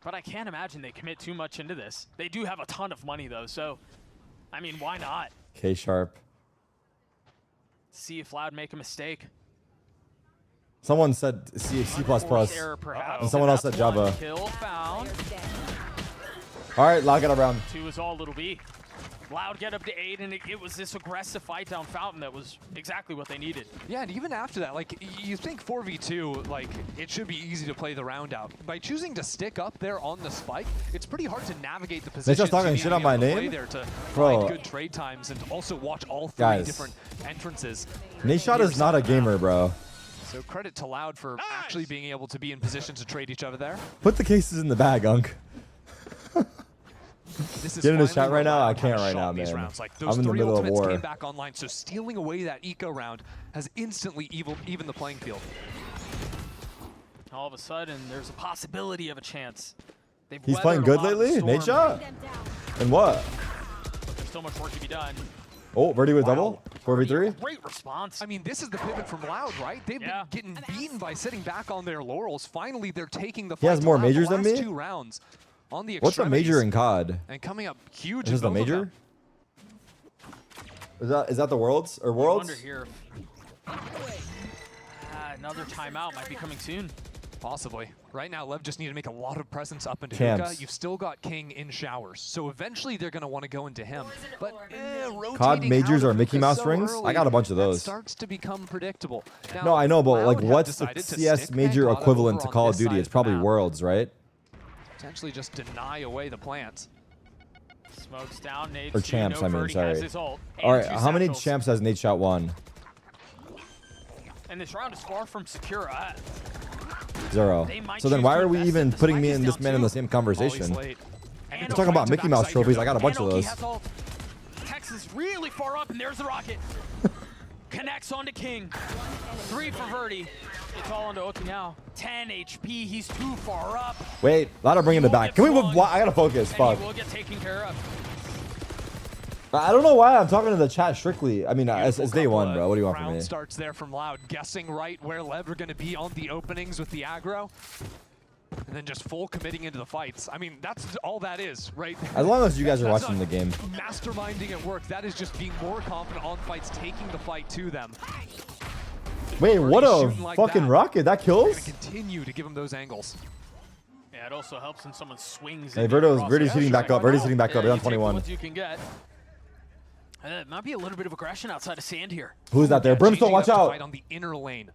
Speaker 5: But I can't imagine they commit too much into this. They do have a ton of money, though, so, I mean, why not?
Speaker 1: K-Sharp.
Speaker 5: See if Loud make a mistake.
Speaker 1: Someone said C++.
Speaker 5: Error, perhaps.
Speaker 1: And someone else said Java.
Speaker 5: Kill found.
Speaker 1: All right, lock it around.
Speaker 5: 2 is all it'll be. Loud get up to 8, and it was this aggressive fight down Fountain that was exactly what they needed.
Speaker 4: Yeah, and even after that, like, you think 4v2, like, it should be easy to play the round out. By choosing to stick up there on the spike, it's pretty hard to navigate the position.
Speaker 1: They just talking shit on my name?
Speaker 4: There to
Speaker 1: Bro.
Speaker 4: find good trade times and also watch all 3
Speaker 1: Guys.
Speaker 4: different entrances.
Speaker 1: Nate Shot is not a gamer, bro.
Speaker 4: So credit to Loud for actually being able to be in position to trade each other there.
Speaker 1: Put the cases in the bag, Unk.
Speaker 4: This is
Speaker 1: Get in his
Speaker 4: finally
Speaker 1: chat right
Speaker 4: where
Speaker 1: now? I
Speaker 4: Loud
Speaker 1: can't
Speaker 4: have
Speaker 1: right
Speaker 4: shot
Speaker 1: now,
Speaker 4: these
Speaker 1: man.
Speaker 4: rounds. Like, those
Speaker 1: I'm in the
Speaker 4: 3
Speaker 1: middle of
Speaker 4: ultimates
Speaker 1: war.
Speaker 4: came back online, so stealing away that eco round has instantly even the playing field.
Speaker 5: All of a sudden, there's a possibility of a chance. They've
Speaker 1: He's
Speaker 5: weathered
Speaker 1: playing
Speaker 5: a
Speaker 1: good
Speaker 5: lot of the
Speaker 1: lately? Nate
Speaker 5: storm.
Speaker 1: Shot? And what?
Speaker 5: But there's so much work to be done.
Speaker 1: Oh, Verdi with double? 4v3?
Speaker 5: Great response.
Speaker 4: I mean, this is the pivot from Loud, right? They've been getting beaten by sitting back on their laurels. Finally, they're taking the fight.
Speaker 1: He has
Speaker 4: to
Speaker 1: more
Speaker 4: Loud the
Speaker 1: majors than
Speaker 4: last
Speaker 1: me?
Speaker 4: 2 rounds on the
Speaker 1: What's a major in
Speaker 4: extremities.
Speaker 1: COD?
Speaker 4: And coming up huge.
Speaker 1: Is this
Speaker 4: in
Speaker 1: the
Speaker 4: both of
Speaker 1: major?
Speaker 4: them.
Speaker 1: Is that the Worlds? Or
Speaker 5: I
Speaker 1: Worlds?
Speaker 5: wonder here. Another timeout might be coming soon.
Speaker 4: Possibly. Right now, Lev just need to make a lot of presence up into
Speaker 1: Camps.
Speaker 4: Hookah. You've still got King in showers, so eventually they're going to want to go into him. But rotating
Speaker 1: COD majors
Speaker 4: out
Speaker 1: are
Speaker 4: of
Speaker 1: Mickey
Speaker 4: Hookah
Speaker 1: Mouse
Speaker 4: so
Speaker 1: rings?
Speaker 4: early,
Speaker 1: I got a bunch of
Speaker 4: that
Speaker 1: those.
Speaker 4: starts to become predictable. Now,
Speaker 1: No, I know, but
Speaker 4: Loud
Speaker 1: like,
Speaker 4: have
Speaker 1: what's the
Speaker 4: decided to
Speaker 1: CS
Speaker 4: stick
Speaker 1: major
Speaker 4: Vanguard
Speaker 1: equivalent
Speaker 4: over
Speaker 1: to
Speaker 4: on
Speaker 1: Call of
Speaker 4: this
Speaker 1: Duty?
Speaker 4: side
Speaker 1: It's
Speaker 4: of the
Speaker 1: probably
Speaker 4: map.
Speaker 1: Worlds, right?
Speaker 4: Potentially just deny away the plants.
Speaker 5: Smokes down, Nate.
Speaker 1: Or champs, I mean,
Speaker 5: Has
Speaker 1: sorry.
Speaker 5: his ult
Speaker 1: All
Speaker 5: and
Speaker 1: right,
Speaker 5: 2
Speaker 1: how many
Speaker 5: satchels.
Speaker 1: champs has Nate Shot won?
Speaker 5: And this round is far from secure.
Speaker 1: 0.
Speaker 5: They might
Speaker 1: So then
Speaker 5: choose
Speaker 1: why
Speaker 5: to
Speaker 1: are we
Speaker 5: invest
Speaker 1: even
Speaker 5: in the
Speaker 1: putting me
Speaker 5: spike
Speaker 1: and
Speaker 5: is
Speaker 1: this
Speaker 5: down
Speaker 1: man in
Speaker 5: 2.
Speaker 1: the same conversation?
Speaker 4: Always late.
Speaker 5: And
Speaker 1: We're talking about Mickey Mouse trophies. I got a bunch of
Speaker 5: Oki
Speaker 1: those.
Speaker 5: has ult. Texas really far up, and there's the rocket. Connects onto King. 3 for Verdi. It's all onto Oki now. 10 HP. He's too far up.
Speaker 1: Wait, Louder bringing it back. Can we? I gotta focus.
Speaker 5: And
Speaker 1: Fuck.
Speaker 5: he will get taken care of.
Speaker 1: I don't know why I'm talking to the chat strictly. I mean, it's day 1, bro. What do you want from
Speaker 4: Round
Speaker 1: me?
Speaker 4: starts there from Loud, guessing right where Lev are going to be on the openings with the aggro. And then just full committing into the fights. I mean, that's all that is, right?
Speaker 1: As long as you guys are
Speaker 4: That's
Speaker 1: watching
Speaker 4: not
Speaker 1: the game.
Speaker 4: Masterminding at work. That is just being more confident on fights, taking the fight to them.
Speaker 1: Wait, what a
Speaker 4: Shooting like
Speaker 1: fucking
Speaker 4: that.
Speaker 1: rocket. That
Speaker 4: They're
Speaker 1: kills?
Speaker 4: gonna continue to give him those angles.
Speaker 5: Yeah, it also helps when someone swings.
Speaker 1: Hey,
Speaker 5: into
Speaker 1: Verdi's
Speaker 5: across
Speaker 1: hitting
Speaker 5: the
Speaker 1: back up.
Speaker 5: airstrike.
Speaker 1: Verdi's hitting back up. They're on
Speaker 5: you take the
Speaker 1: 21.
Speaker 5: ones you can get. It might be a little bit of aggression outside of sand here.
Speaker 1: Who's that there? Brimstone,
Speaker 4: Changing
Speaker 1: watch
Speaker 4: up to
Speaker 1: out.
Speaker 4: fight on the inner lane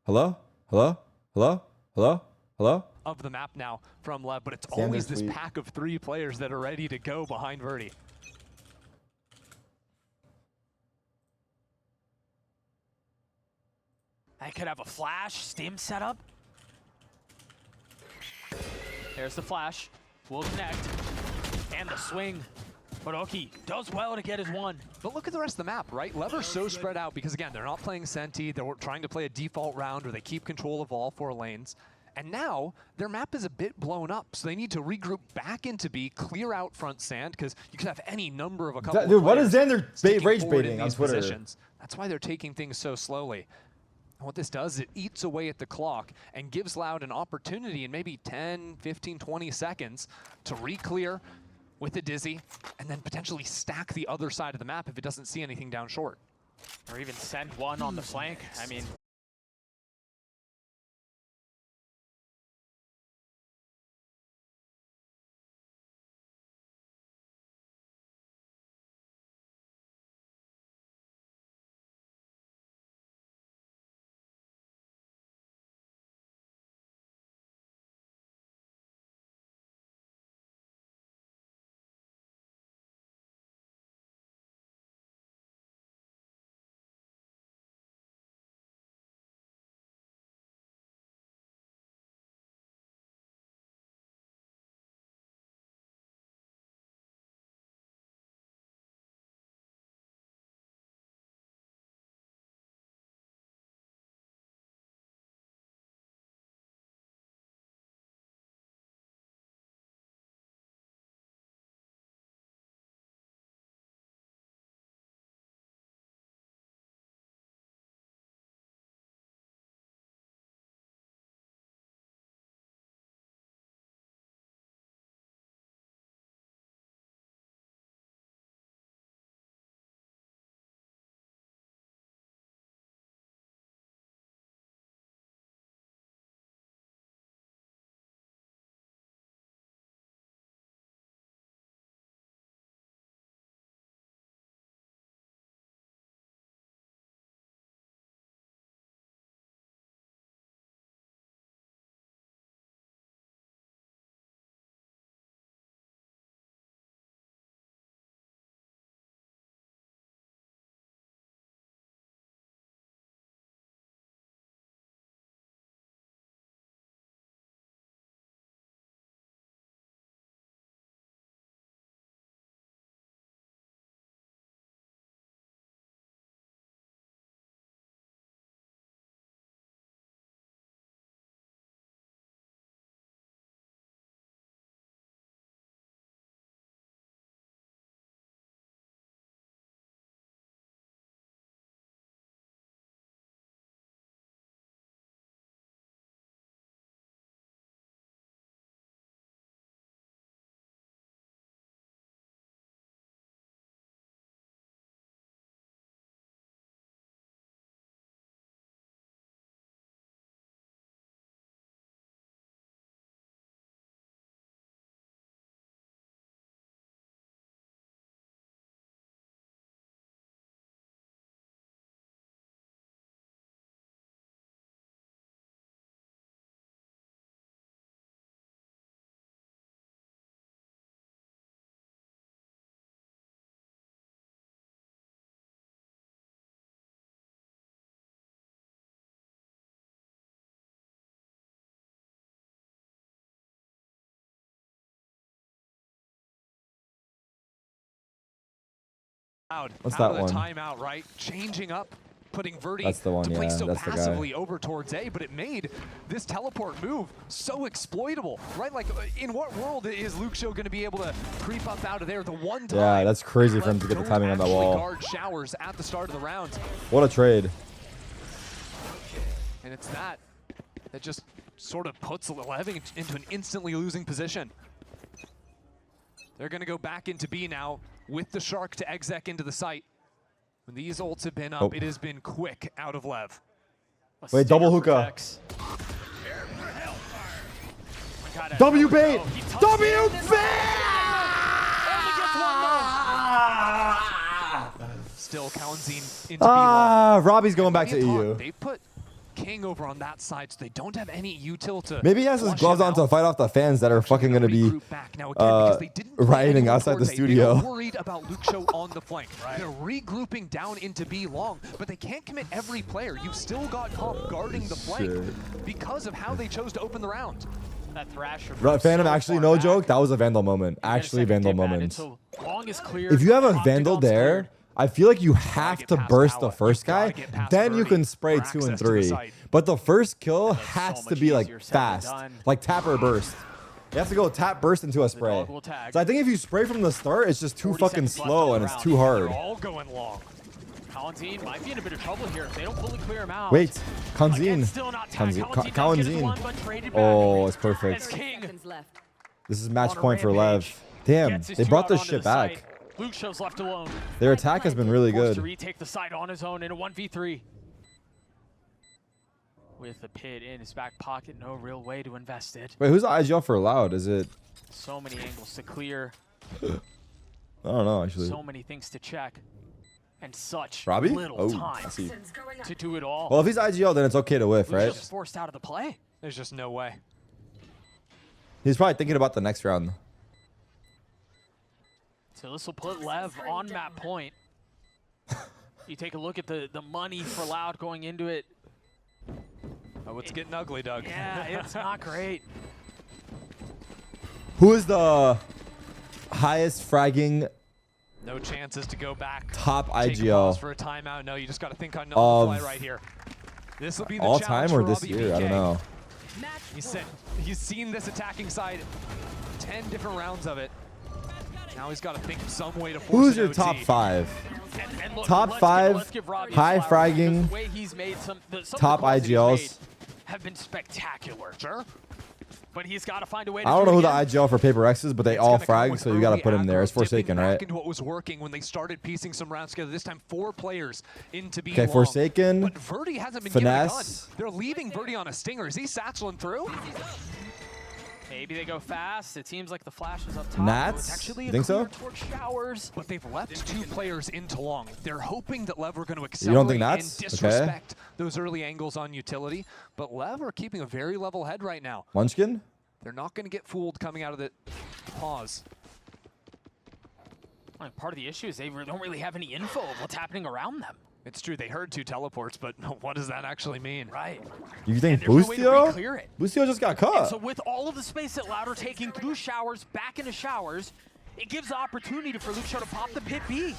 Speaker 1: Hello? Hello? Hello? Hello? Hello?
Speaker 4: of the map now from Lev, but it's
Speaker 1: Sanders
Speaker 4: always this
Speaker 1: tweet.
Speaker 4: pack of 3 players that are ready to go behind Verdi.
Speaker 5: I could have a flash, stim setup. There's the flash. Will connect. And the swing. But Oki does well to get his 1.
Speaker 4: But look at the rest of the map, right? Lev are so spread out because, again, they're not playing Senti. They're trying to play a default round where they keep control of all 4 lanes. And now their map is a bit blown up, so they need to regroup back into B, clear out front sand, because you could have any number of a couple
Speaker 1: Dude,
Speaker 4: of
Speaker 1: what is
Speaker 4: players
Speaker 1: Xander rage baiting on
Speaker 4: these
Speaker 1: Twitter?
Speaker 4: positions. That's why they're taking things so slowly. And what this does is it eats away at the clock and gives Loud an opportunity in maybe 10, 15, 20 seconds to re-clear with a Dizzy and then potentially stack the other side of the map if it doesn't see anything down short.
Speaker 5: Or even send one on the flank. I mean,
Speaker 1: What's
Speaker 4: out
Speaker 1: that
Speaker 4: of the
Speaker 1: one?
Speaker 4: timeout, right? Changing up, putting Verdi
Speaker 1: That's the one,
Speaker 4: to play
Speaker 1: yeah,
Speaker 4: so
Speaker 1: that's the guy.
Speaker 4: passively over towards A, but it made this teleport move so exploitable, right? Like, in what world is Luke Show going to be able to creep up out of there the one time?
Speaker 1: Yeah, that's crazy for him to get the timing on that wall.
Speaker 4: Guard showers at the start of the round.
Speaker 1: What a trade.
Speaker 4: And it's that just sort of puts LEV into an instantly losing position. They're going to go back into B now with the Shark to exec into the site. When these ults have been up, it has been quick out of LEV.
Speaker 1: Wait, double hookah. W bait! W bait!
Speaker 4: Still Kalenzine into B long.
Speaker 1: Robbie's going back to EU.
Speaker 4: They put King over on that side, so they don't have any util to.
Speaker 1: Maybe he has his gloves on to fight off the fans that are fucking going to be rioting outside the studio.
Speaker 4: They're worried about Luke Show on the flank. They're regrouping down into B long, but they can't commit every player. You've still got Comp guarding the flank because of how they chose to open the round.
Speaker 5: That Thrasher.
Speaker 1: Phantom, actually, no joke, that was a Vandal moment. Actually, Vandal moment. If you have a Vandal there, I feel like you have to burst the first guy, then you can spray 2 and 3. But the first kill has to be like fast, like tap or burst. You have to go tap burst into a spray. So I think if you spray from the start, it's just too fucking slow and it's too hard.
Speaker 5: They're all going long. Kalanzin might be in a bit of trouble here if they don't fully clear him out.
Speaker 1: Wait, Kanzin. Kanzin. Oh, it's perfect. This is match point for Lev. Damn, they brought this shit back.
Speaker 5: Luke shows left alone.
Speaker 1: Their attack has been really good.
Speaker 5: To retake the side on his own in a 1v3. With the pit in his back pocket, no real way to invest it.
Speaker 1: Wait, who's the IGL for Loud? Is it?
Speaker 5: So many angles to clear.
Speaker 1: I don't know, actually.
Speaker 5: So many things to check. And such
Speaker 1: Robbie?
Speaker 5: little time
Speaker 1: I see.
Speaker 5: to do it all.
Speaker 1: Well, if he's IGL, then it's okay to whiff, right?
Speaker 5: Just forced out of the play.
Speaker 4: There's just no way.
Speaker 1: He's probably thinking about the next round.
Speaker 5: So this will put Lev on map point. You take a look at the money for Loud going into it.
Speaker 4: Oh, it's getting ugly, Doug.
Speaker 5: Yeah, it's not great.
Speaker 1: Who is the highest fragging?
Speaker 4: No chances to go back.
Speaker 1: Top
Speaker 4: Take a
Speaker 1: IGL.
Speaker 4: pause for a timeout. No, you just got to think on the fly right here. This will be the
Speaker 1: all
Speaker 4: challenge
Speaker 1: time or
Speaker 4: for
Speaker 1: this
Speaker 4: Robbie
Speaker 1: year?
Speaker 4: BK.
Speaker 1: I don't know.
Speaker 4: He said he's seen this attacking side 10 different rounds of it. Now he's got to think of some way to force
Speaker 1: Who's
Speaker 4: an
Speaker 1: your
Speaker 4: OT.
Speaker 1: top 5?
Speaker 5: And look,
Speaker 1: Top 5 high fragging
Speaker 5: the way he's made some
Speaker 1: top IGLs.
Speaker 5: have been spectacular. Sure. But he's got to find a way to
Speaker 1: I don't know who the
Speaker 5: again.
Speaker 1: IGL for Paper X is, but they all frag, so you got to put him there. It's Forsaken, right?
Speaker 4: Into what was working when they started piecing some rounds together. This time 4 players into B.
Speaker 1: Okay, Forsaken,
Speaker 4: But Verdi hasn't been
Speaker 1: Finesse.
Speaker 4: getting it done. They're leaving Verdi on a stinger. Is he satcheling through?
Speaker 5: Maybe they go fast. It seems like the flash is up top.
Speaker 1: Nats?
Speaker 5: It's actually
Speaker 1: You think so?
Speaker 5: towards showers.
Speaker 4: But they've left 2 players into long. They're hoping that Lev are going to
Speaker 1: You don't
Speaker 4: accelerate
Speaker 1: think
Speaker 4: and
Speaker 1: Nats?
Speaker 4: disrespect those early angles on utility. But Lev are keeping a very level head right now.
Speaker 1: Munchkin?
Speaker 4: They're not going to get fooled coming out of the pause.
Speaker 5: Part of the issue is they don't really have any info of what's happening around them.
Speaker 4: It's true, they heard 2 teleports, but what does that actually mean?
Speaker 5: Right.
Speaker 1: You think
Speaker 5: no way to
Speaker 1: Boostio?
Speaker 5: re-clear it.
Speaker 1: Boostio just got
Speaker 5: And
Speaker 1: cut.
Speaker 5: so with all of the space that Loud are taking through showers, back into showers, it gives the opportunity for Luke Show to pop the pit B.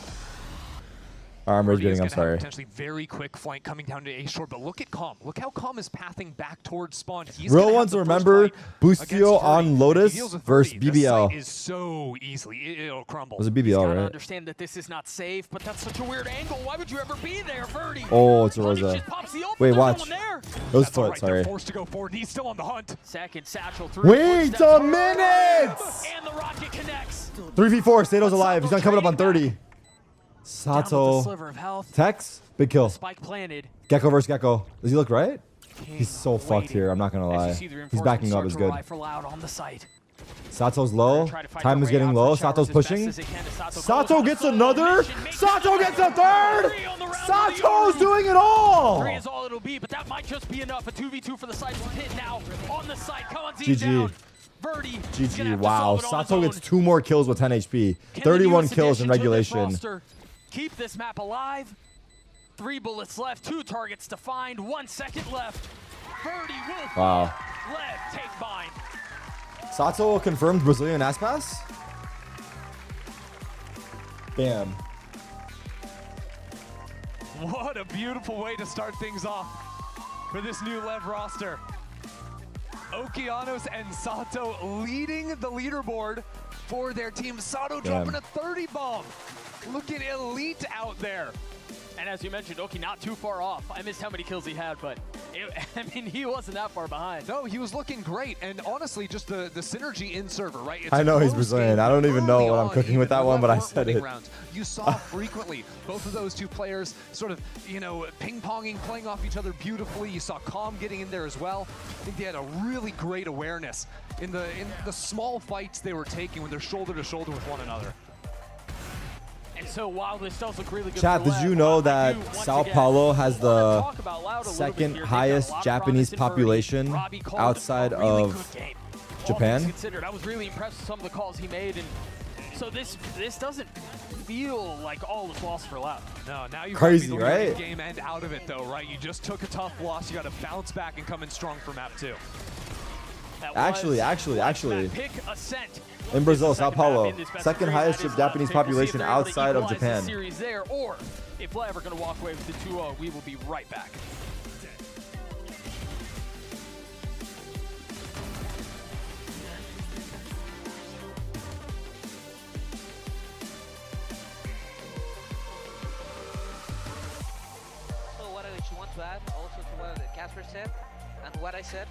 Speaker 1: I'm rage
Speaker 4: Verdi is
Speaker 1: getting, I'm
Speaker 4: gonna have
Speaker 1: sorry.
Speaker 4: Potentially very quick flank coming down to A short, but look at Calm. Look how Calm is pathing back towards spawn. He's
Speaker 1: Real
Speaker 4: gonna have
Speaker 1: ones
Speaker 4: the first
Speaker 1: remember
Speaker 4: fight against
Speaker 1: Boostio on
Speaker 4: Verdi.
Speaker 1: Lotus
Speaker 4: He deals with
Speaker 1: versus
Speaker 4: Verdi. This
Speaker 1: BBL.
Speaker 4: site is so easily, it'll crumble.
Speaker 1: It was a
Speaker 5: Gotta
Speaker 1: BBL, right?
Speaker 5: understand that this is not safe, but that's such a weird angle. Why would you ever be there, Verdi?
Speaker 1: Oh, it's a Rosa. Wait, watch. It was foot,
Speaker 4: Right,
Speaker 1: sorry.
Speaker 4: they're forced to go forward. He's still on the hunt.
Speaker 5: Second satchel through.
Speaker 1: Wait a minute!
Speaker 5: And the rocket connects.
Speaker 1: 3v4, Sato's alive. He's not coming up on 30. Sato.
Speaker 5: Sliver of health.
Speaker 1: Tex, big kill.
Speaker 5: Spike planted.
Speaker 1: Gecko versus Gecko. Does he look right? He's so fucked here, I'm not gonna lie. He's backing up, is good.
Speaker 5: On the site.
Speaker 1: Sato's low. Time is getting low. Sato's pushing. Sato gets another. Sato gets a third. Sato's doing it all.
Speaker 5: 3 is all it'll be, but that might just be enough. A 2v2 for the side pit now on the site. Come on,
Speaker 1: GG.
Speaker 5: down. Verdi.
Speaker 1: GG. Wow. Sato gets 2 more kills with 10 HP. 31 kills in regulation.
Speaker 5: Keep this map alive. 3 bullets left. 2 targets to find. 1 second left. Verdi will
Speaker 1: Wow.
Speaker 5: Lev take bind.
Speaker 1: Sato confirmed Brazilian ass pass. Bam.
Speaker 4: What a beautiful way to start things off for this new Lev roster. Okeanos and Sato leading the leaderboard for their team. Sato dropping a 30 bomb. Looking elite out there.
Speaker 5: And as you mentioned, Oki not too far off. I missed how many kills he had, but I mean, he wasn't that far behind.
Speaker 4: No, he was looking great. And honestly, just the synergy in server, right? It's
Speaker 1: I know he's
Speaker 4: close
Speaker 1: Brazilian.
Speaker 4: game
Speaker 1: I don't even know
Speaker 4: early
Speaker 1: what I'm
Speaker 4: on,
Speaker 1: cooking with
Speaker 4: even
Speaker 1: that one, but I
Speaker 4: weren't
Speaker 1: said
Speaker 4: winning
Speaker 1: it.
Speaker 4: rounds. You saw frequently both of those 2 players sort of, you know, ping-ponging, playing off each other beautifully. You saw Calm getting in there as well. I think they had a really great awareness in the small fights they were taking when they're shoulder to shoulder with one another.
Speaker 5: And so while this does look really good
Speaker 1: Chat,
Speaker 5: for
Speaker 1: did
Speaker 5: Lev,
Speaker 1: you know
Speaker 5: I
Speaker 1: that
Speaker 5: do, once
Speaker 1: Sao
Speaker 5: again,
Speaker 1: Paulo has the
Speaker 5: talk about Loud a little bit
Speaker 1: second
Speaker 5: here. They've got a
Speaker 1: highest
Speaker 5: lot of
Speaker 1: Japanese
Speaker 5: promise in Verdi.
Speaker 1: population
Speaker 5: Robbie called
Speaker 1: outside
Speaker 5: a really
Speaker 1: of
Speaker 5: good game. All
Speaker 1: Japan?
Speaker 5: things considered, I was really impressed with some of the calls he made, and so this doesn't feel like all is lost for Loud.
Speaker 4: No, now you
Speaker 1: Crazy,
Speaker 4: gotta be the
Speaker 1: right?
Speaker 4: game and out of it though, right? You just took a tough loss. You got to bounce back and come in strong for map 2.
Speaker 1: Actually,
Speaker 5: Pick ascent.
Speaker 1: in Brazil, Sao Paulo, second highest Japanese population outside of Japan.
Speaker 5: Series there, or if we're ever going to walk away with the 2-0, we will be right back.
Speaker 6: said and what I said,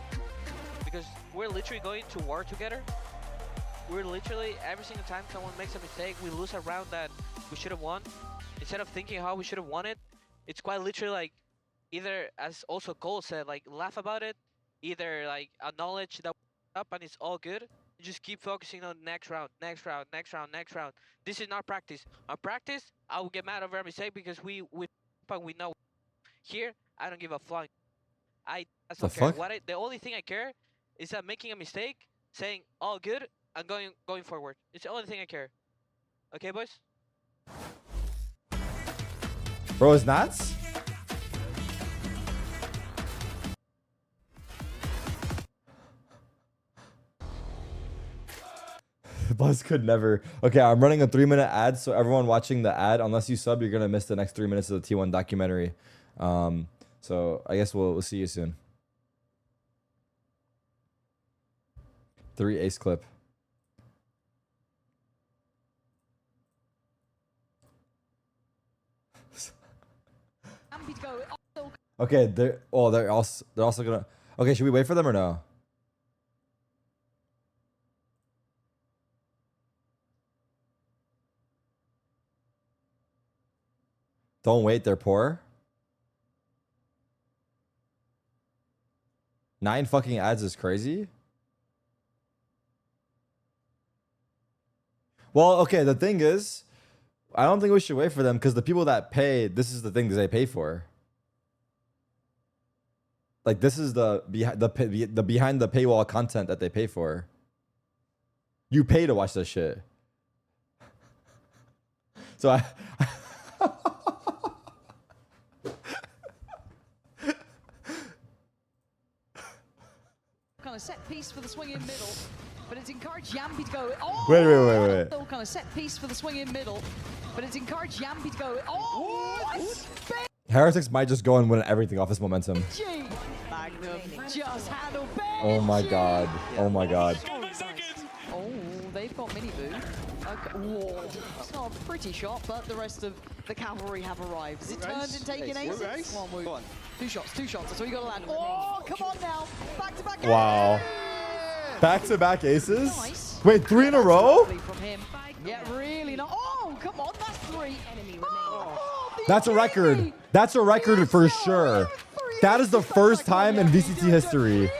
Speaker 6: because we're literally going to war together. We're literally, every single time someone makes a mistake, we lose a round that we should have won. Instead of thinking how we should have won it, it's quite literally like, either, as also Cole said, like laugh about it, either like acknowledge that we're up and it's all good, and just keep focusing on next round, next round, next round, next round. This is not practice. On practice, I will get mad over a mistake because we know. Here, I don't give a flying. I don't care. The only thing I care is that making a mistake, saying all good, and going forward. It's the only thing I care. Okay, boys?
Speaker 1: Bro, it's nuts? Buzz could never. Okay, I'm running a 3-minute ad, so everyone watching the ad, unless you sub, you're gonna miss the next 3 minutes of the T1 documentary. So I guess we'll see you soon. 3 ace clip. Okay, they're also gonna. Okay, should we wait for them or no? Don't wait, they're poor. 9 fucking ads is crazy. Well, okay, the thing is, I don't think we should wait for them because the people that pay, this is the thing that they pay for. Like, this is the behind the paywall content that they pay for. You pay to watch this shit. So I
Speaker 7: kind of set piece for the swing in middle, but it's encouraged Yampi to go. Oh,
Speaker 1: wait.
Speaker 7: Still kind of set piece for the swing in middle, but it's encouraged Yampi to go. Oh,
Speaker 1: Heretics might just go and win everything off his momentum.
Speaker 7: Magnum just handled Benji.
Speaker 1: Oh my god. Oh my god.
Speaker 7: Oh, they've got mini boo. Okay. Whoa. It's not a pretty shot, but the rest of the cavalry have arrived. Is it turned and taken aces? One move. Two shots. That's all you gotta land. Oh, come on now. Back to back.
Speaker 1: Wow. Back to back aces?
Speaker 7: Nice.
Speaker 1: Wait, 3 in a row?
Speaker 7: From him. Yeah, really not. Oh, come on. That's 3.
Speaker 1: That's a record. That's a record for sure. That is the first time in VCT history.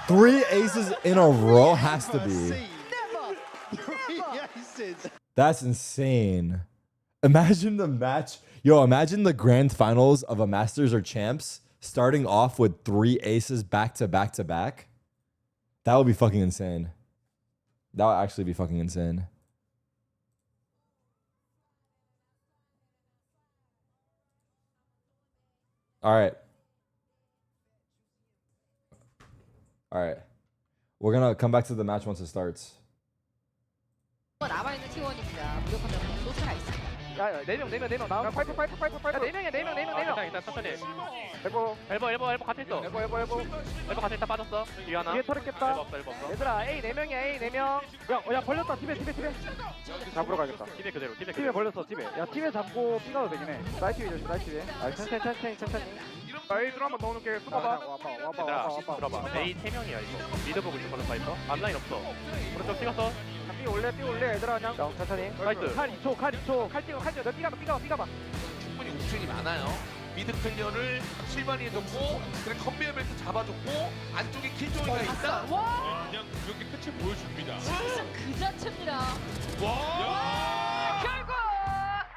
Speaker 1: 3 aces in a row has to be. That's insane. Imagine the match. Yo, imagine the grand finals of a Masters or Champs starting off with 3 aces back to back to back. That would be fucking insane. That would actually be fucking insane. All right. We're gonna come back to the match once it starts.
Speaker 13: 남아있는 T1입니다. 무력하면 소스가 있습니다.
Speaker 22: 야, 4명 나와. 파이프. 야, 4명이야. 일단 천천히. 엘보 같이 있어. 엘보 같이 있다 빠졌어. 뒤에 하나. 뒤에 털었겠다. 엘보 없어. 얘들아, A 4명이야. A 4명. 야, 걸렸다. 집에. 잡으러 가야겠다. 집에 그대로. 집에 걸렸어. 집에. 야, 집에 잡고 삐가도 되긴 해. 라이트 위에. 아, 천천히. 에이들 한번 넣어놓을게. 쏘봐봐. 와봐. 들어봐. A 3명이야 이거. 미드 보고 있어. 파이퍼. 앞라인 없어. 오른쪽 찍었어. 삐 올래. 얘들아 그냥. 천천히. 나이스. 칼 2초. 칼 찍어. 너 삐가봐.
Speaker 21: 충분히 옵션이 많아요. 미드 클리어를 실반이 해줬고, 그래 컨베이어 벨트 잡아줬고, 안쪽에 킬조이가 있다. 그냥 그렇게 끝을 보여줍니다.
Speaker 7: 진짜 그 자체입니다.
Speaker 8: 결국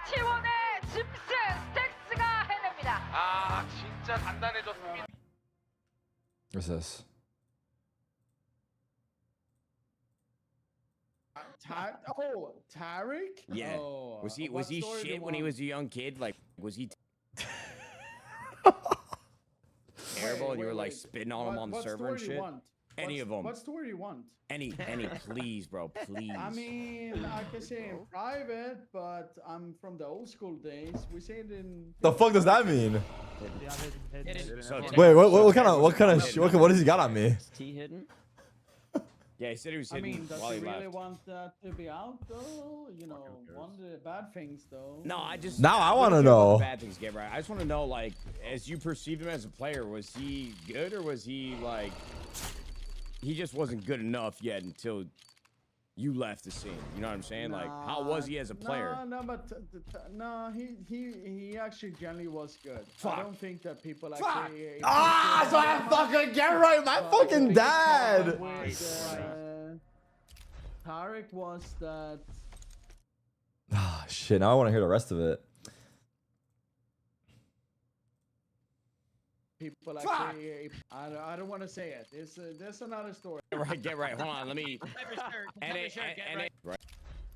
Speaker 8: T1의 짐승 스택스가 해냅니다.
Speaker 21: 아, 진짜 단단해졌습니다.
Speaker 1: What's this?
Speaker 14: Tarik?
Speaker 16: Yeah.
Speaker 14: Oh,
Speaker 16: was he shit when he was a young kid? Like, was he terrible and you were like spitting on him on the server and shit? Any of them.
Speaker 14: What story do you want?
Speaker 16: Any, please, bro, please.
Speaker 14: I mean, I can say in private, but I'm from the old school days. We say it in.
Speaker 1: The fuck does that mean?
Speaker 16: So
Speaker 1: Wait, what kind of what has he got on me?
Speaker 16: T hidden? Yeah, he said he was
Speaker 14: I
Speaker 16: hitting
Speaker 14: mean, does
Speaker 16: while
Speaker 14: he
Speaker 16: he
Speaker 14: really
Speaker 16: left.
Speaker 14: want that to be out though? You know, one of the bad things though.
Speaker 16: No, I just
Speaker 1: Now I
Speaker 16: we
Speaker 1: want to
Speaker 16: don't care about
Speaker 1: know.
Speaker 16: the bad things, get right. I just want to know, like, as you perceive him as a player, was he good or was he like he just wasn't good enough yet until you left the scene? You know what I'm saying? Like, how was he as a player?
Speaker 14: No, but no, he actually generally was good.
Speaker 16: Fuck.
Speaker 14: I don't think that people actually.
Speaker 1: Ah, so I fucking get right. My fucking dad.
Speaker 14: Tarik was that.
Speaker 1: Ah, shit. Now I want to hear the rest of it.
Speaker 14: People actually, I don't want to say it. There's another story.
Speaker 16: Get right. Hold on. Let me.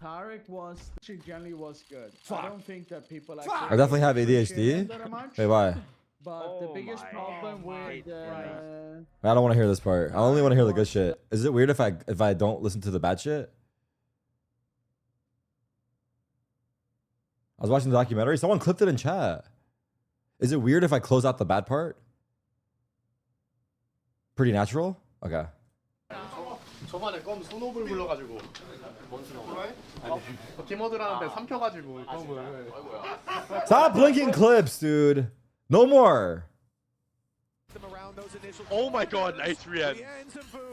Speaker 14: Tarik was actually generally was good.
Speaker 16: Fuck.
Speaker 14: I don't think that people actually.
Speaker 1: I definitely have ADHD. Wait, why?
Speaker 14: But the biggest problem with
Speaker 1: I don't want to hear this part. I only want to hear the good shit. Is it weird if I don't listen to the bad shit? I was watching the documentary. Someone clipped it in chat. Is it weird if I close out the bad part? Pretty natural? Okay.
Speaker 19: 저번에 껌 스노블 불러가지고 팀워드라는데 삼켜가지고 껌을.
Speaker 1: Stop blinking clips, dude. No more.
Speaker 22: Oh my god, nice react.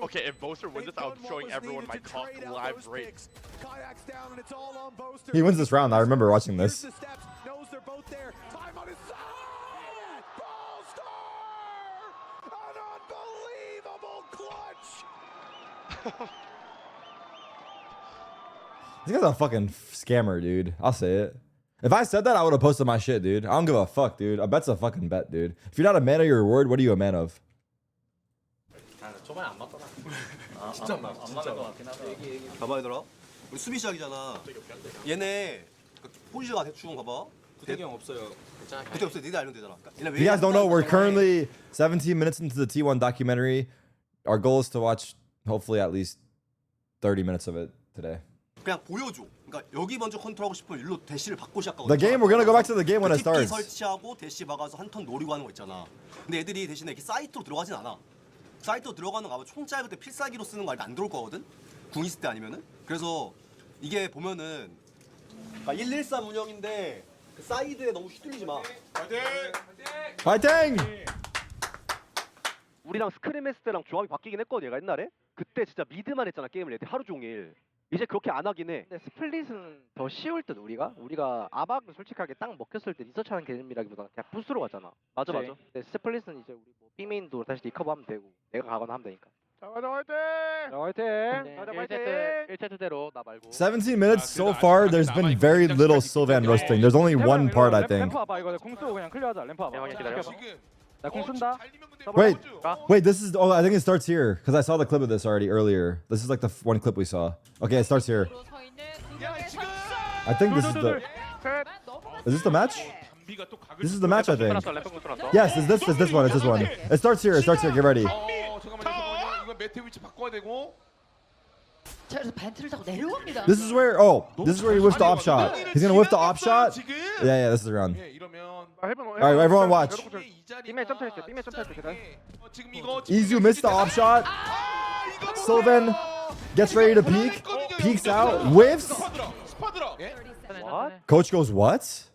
Speaker 22: Okay, if Boaster wins this, I'm showing everyone my top live rate.
Speaker 1: He wins this round. I remember watching this. This guy's a fucking scammer, dude. I'll say it. If I said that, I would have posted my shit, dude. I don't give a fuck, dude. A bet's a fucking bet, dude. If you're not a man of your word, what are you a man of?
Speaker 25: 초반에 안 맞더라. 진짜 안 맞아. 진짜. 봐봐 얘들아. 우리 수비 시작이잖아. 얘네 포지가 대충 봐봐. 구태기 형 없어요. 구태기 없어요. 니들 알면 되잖아.
Speaker 1: If you guys don't know, we're currently 17 minutes into the T1 documentary. Our goal is to watch, hopefully, at least 30 minutes of it today.
Speaker 25: 그냥 보여줘. 그러니까 여기 먼저 컨트롤하고 싶으면 일로 대시를 받고 시작하거든.
Speaker 1: The game, we're gonna go back to the game when it starts.
Speaker 25: 설치하고 대시 박아서 한 턴 노리고 하는 거 있잖아. 근데 애들이 대신에 이렇게 사이트로 들어가진 않아. 사이트로 들어가는 거 아마 총 짧을 때 필살기로 쓰는 거 안 들어올 거거든. 궁 있을 때 아니면은. 그래서 이게 보면은 그러니까 113 운영인데 그 사이드에 너무 휘둘리지 마.
Speaker 1: 파이팅!
Speaker 22: 우리랑 스크림 했을 때랑 조합이 바뀌긴 했거든 얘가 옛날에. 그때 진짜 미드만 했잖아 게임을 애들 하루 종일. 이제 그렇게 안 하긴 해.
Speaker 3: 근데 스플릿은 더 쉬울 듯 우리가 아박은 솔직하게 딱 먹혔을 때 리서치하는 개념이라기보다 그냥 부스로 가잖아.
Speaker 22: 맞아.
Speaker 3: 근데 스플릿은 이제 우리 뭐 B메인도 다시 리커버하면 되고 내가 가거나 하면 되니까.
Speaker 22: 자 화이팅!
Speaker 3: 가자 화이팅! 1세트대로 나 말고.
Speaker 1: 17 minutes so far. There's been very little Sylvan roasting. There's only one part, I think.
Speaker 22: 램프 와봐 이거 공 쓰고 그냥 클리어하자. 램프 와봐.
Speaker 3: 기다려.
Speaker 22: 나공 쓴다.
Speaker 1: Wait, this is, oh, I think it starts here, because I saw the clip of this already earlier. This is like the one clip we saw. Okay, it starts here. I think this is the, is this the match? This is the match, I think. Yes, it's this one, it's this one. It starts here, get ready.
Speaker 21: 이거 매트 위치 바꿔야 되고.
Speaker 13: 자, 그래서 벤트를 타고 내려옵니다.
Speaker 1: This is where, this is where he whiffs the op shot. He's gonna whiff the op shot? Yeah, this is the round. Alright, everyone watch.
Speaker 22: B맨 점프했어. B맨 점프했어.
Speaker 1: Izu missed the op shot. Sylvan gets ready to peek. Peeks out. Whiffs.
Speaker 22: What?
Speaker 1: Coach goes, what?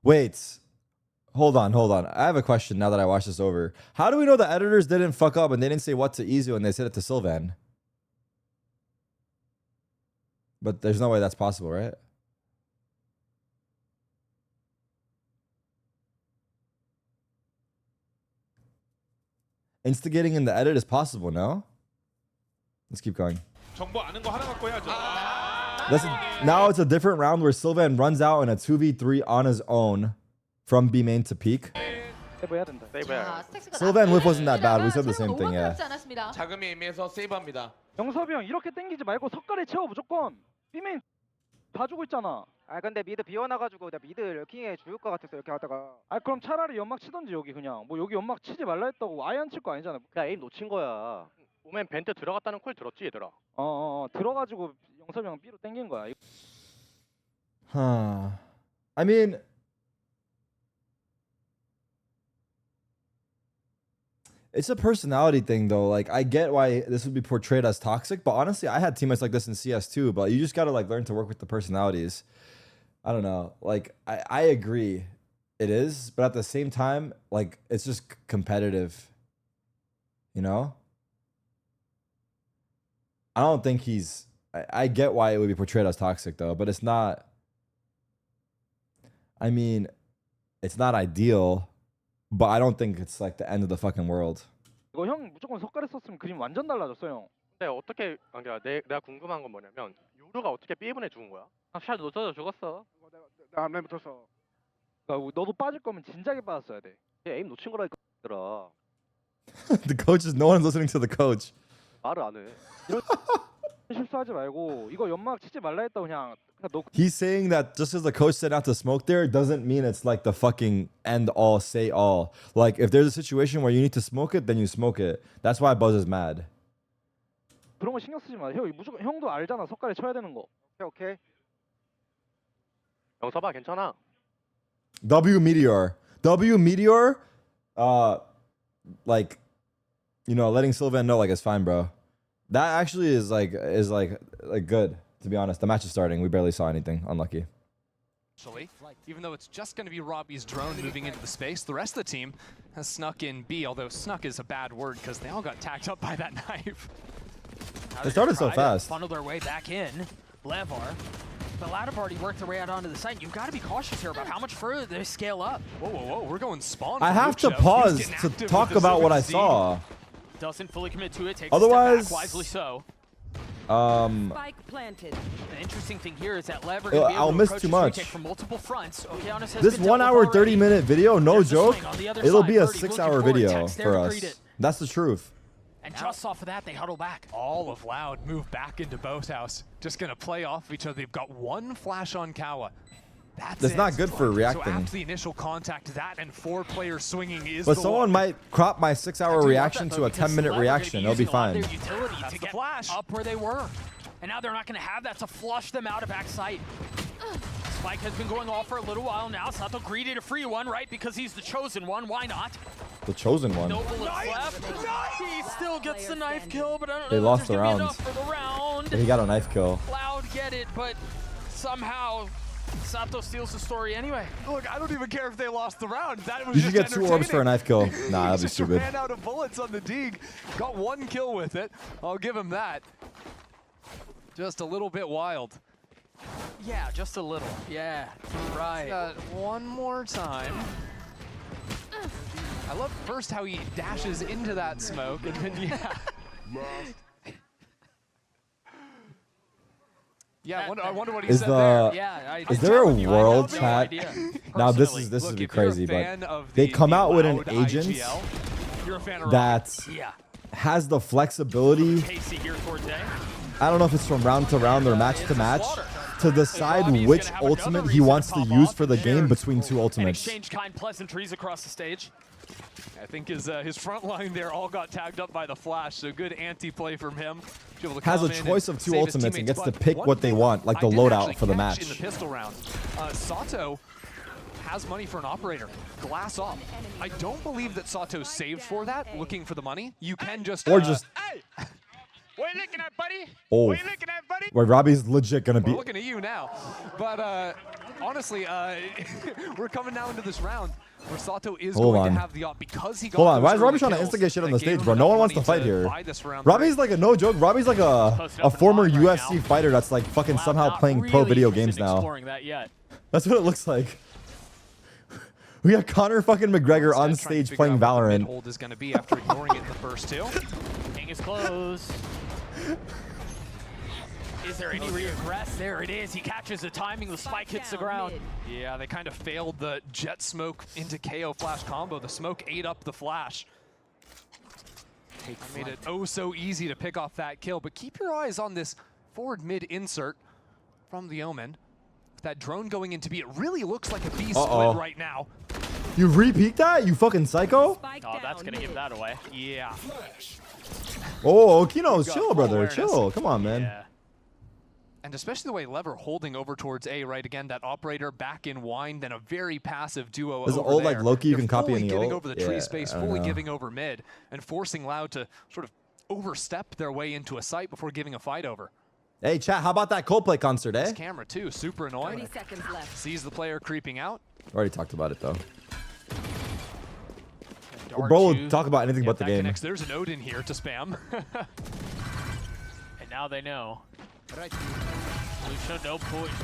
Speaker 1: Wait. Hold on. I have a question now that I watched this over. How do we know the editors didn't fuck up and they didn't say what to Izu and they said it to Sylvan? But there's no way that's possible, right? Instigating in the edit is possible, no? Let's keep going.
Speaker 21: 정보 아는 거 하나 갖고 해야죠.
Speaker 1: Now it's a different round where Sylvan runs out in a 2v3 on his own from B main to peak. Sylvan whiff wasn't that bad. We said the same thing, yeah.
Speaker 21: 자금이 애매해서 세이브합니다.
Speaker 22: 영섭이 형 이렇게 땡기지 말고 석가래 채워 무조건. B맨 봐주고 있잖아.
Speaker 3: 아 근데 미드 비워놔가지고 내가 미드 럴킹에 죽을 것 같았어 이렇게 하다가.
Speaker 22: 아 그럼 차라리 연막 치던지 여기 그냥. 뭐 여기 연막 치지 말라 했다고 아예 안 칠 거 아니잖아.
Speaker 23: 그냥 에임 놓친 거야. 오멘 벤트 들어갔다는 콜 들었지 얘들아?
Speaker 22: 들어가지고 영섭이 형 B로 땡긴 거야.
Speaker 1: Huh. I mean, It's a personality thing, though. Like, I get why this would be portrayed as toxic, but honestly, I had teammates like this in CS too. But you just gotta like learn to work with the personalities. I don't know. Like, I agree, it is, but at the same time, like, it's just competitive. You know? I don't think he's. I get why it would be portrayed as toxic, though, but it's not. I mean, it's not ideal, but I don't think it's like the end of the fucking world.
Speaker 22: 이거 형 무조건 석가래 썼으면 그림 완전 달라졌어 형.
Speaker 23: 근데 어떻게 그러니까 내가 궁금한 건 뭐냐면 요루가 어떻게 B분에 죽은 거야?
Speaker 22: 샷 놓쳐서 죽었어.
Speaker 19: 나 앞라인 붙었어.
Speaker 22: 그러니까 너도 빠질 거면 진작에 빠졌어야 돼. 에임 놓친 거라니까.
Speaker 1: The coach is no one's listening to the coach.
Speaker 22: 말을 안 해. 이런 실수하지 말고 이거 연막 치지 말라 했다 그냥 너.
Speaker 1: He's saying that just as the coach said not to smoke there doesn't mean it's like the fucking end all say all. Like if there's a situation where you need to smoke it, then you smoke it. That's why Buzz is mad.
Speaker 22: 그런 거 신경 쓰지 마. 형 무조건 형도 알잖아 석가래 쳐야 되는 거. 오케이.
Speaker 23: 형 써봐 괜찮아.
Speaker 1: W Meteor, like, you know, letting Sylvan know like it's fine, bro. That actually is like good. To be honest, the match is starting. We barely saw anything. Unlucky.
Speaker 4: Actually, even though it's just going to be Robbie's drone moving into the space, the rest of the team has snuck in B, although snuck is a bad word because they all got tagged up by that knife.
Speaker 1: They started so fast.
Speaker 5: Funnel their way back in. Levar. The ladder party worked their way out onto the site. You've got to be cautious here about how much further they scale up.
Speaker 4: Whoa, whoa, whoa. We're going spawn.
Speaker 1: I have to pause to talk about what I saw.
Speaker 5: Doesn't fully commit to it. Takes
Speaker 1: Otherwise,
Speaker 5: a step back, wisely so.
Speaker 8: Spike planted.
Speaker 5: The interesting thing here is that Levar
Speaker 1: I'll miss too much.
Speaker 5: from multiple fronts.
Speaker 1: This 1 hour 30-minute video, no joke, it'll be a 6-hour video for us. That's the truth.
Speaker 5: And just off of that, they huddle back.
Speaker 4: All of Loud move back into Boathouse. Just going to play off each other. They've got one flash on Kawa.
Speaker 1: That's not good for reacting.
Speaker 4: So after the initial contact, that and 4-player swinging is
Speaker 1: but someone might crop my 6-hour reaction to a 10-minute reaction. It'll be fine.
Speaker 5: That's to get flash up where they were. And now they're not going to have that to flush them out of backside. Spike has been going off for a little while now. Sato greedy to free one, right? Because he's the chosen one. Why not?
Speaker 1: The chosen one.
Speaker 5: No bullets left. He still gets the knife kill, but I don't know.
Speaker 1: They lost the round.
Speaker 5: round.
Speaker 1: He got a knife kill.
Speaker 5: Loud get it, but somehow Sato steals the story anyway.
Speaker 4: Look, I don't even care if they lost the round. That was
Speaker 1: You should get 2 orbs for a knife kill. Nah, that'd be stupid.
Speaker 4: Ran out of bullets on the Deeg. Got 1 kill with it. I'll give him that. Just a little bit wild.
Speaker 5: Yeah, just a little. Yeah, right.
Speaker 4: One more time. I love first how he dashes into that smoke and then yeah. I wonder what he said there.
Speaker 5: Yeah,
Speaker 1: is there a world chat? Now this would be crazy, but they come out with an agent that has the flexibility. I don't know if it's from round to round or match to match, to decide which ultimate he wants to use for the game between 2 ultimates.
Speaker 5: Exchange kind pleasantries across the stage.
Speaker 4: I think his front line there all got tagged up by the flash, so good anti-play from him.
Speaker 1: Has a choice of 2 ultimates and gets to pick what they want, like the loadout for the match.
Speaker 4: In the pistol round, Sato has money for an operator. Glass off. I don't believe that Sato saved for that, looking for the money. You can just...
Speaker 1: Or just...
Speaker 5: What are you looking at, buddy?
Speaker 1: Oh,
Speaker 5: what are you looking at, buddy?
Speaker 1: Where Robbie's legit gonna be...
Speaker 4: We're looking at you now. But honestly, we're coming now into this round where Sato is going to have the op because he got...
Speaker 1: Hold on, why is Robbie trying to instigate shit on the stage, bro? No one wants to fight here. Robbie's like a no joke. Robbie's like a former UFC fighter that's like fucking somehow playing pro video games now. That's what it looks like. We got Conor fucking McGregor on stage playing Valorant.
Speaker 4: Hold is going to be after ignoring it in the first 2.
Speaker 5: King is close. Is there any regress? There it is. He catches the timing. The spike hits the ground.
Speaker 4: Yeah, they kind of failed the jet smoke into KO flash combo. The smoke ate up the flash. Made it oh so easy to pick off that kill. But keep your eyes on this forward mid insert from the Omen. With that drone going into B, it really looks like a B split right now.
Speaker 1: You re-peeked that? You fucking psycho?
Speaker 17: Oh, that's gonna give that away.
Speaker 4: Yeah.
Speaker 1: Oh, Okino's chill, brother. Chill. Come on, man.
Speaker 17: Yeah.
Speaker 4: And especially the way LEV are holding over towards A, right? Again, that operator back in wine, then a very passive duo
Speaker 1: There's an
Speaker 4: over
Speaker 1: old
Speaker 4: there.
Speaker 1: like Loki you
Speaker 4: They're
Speaker 1: can copy
Speaker 4: fully
Speaker 1: any
Speaker 4: giving
Speaker 1: ult.
Speaker 4: over the tree
Speaker 1: Yeah,
Speaker 4: space,
Speaker 1: I don't
Speaker 4: fully
Speaker 1: know.
Speaker 4: giving over mid, and forcing Loud to sort of overstep their way into a site before giving a fight over.
Speaker 1: Hey, chat, how about that Coldplay concert, eh?
Speaker 4: This camera, too, super annoying.
Speaker 8: 30 seconds left.
Speaker 4: Sees the player creeping out.
Speaker 1: Already talked about it, though.
Speaker 5: Dart
Speaker 1: Bro will
Speaker 5: two.
Speaker 1: talk about anything
Speaker 4: Yeah,
Speaker 1: but the
Speaker 4: that
Speaker 1: game.
Speaker 4: connects. There's an Odin here to spam.
Speaker 5: And now they know. Lucio,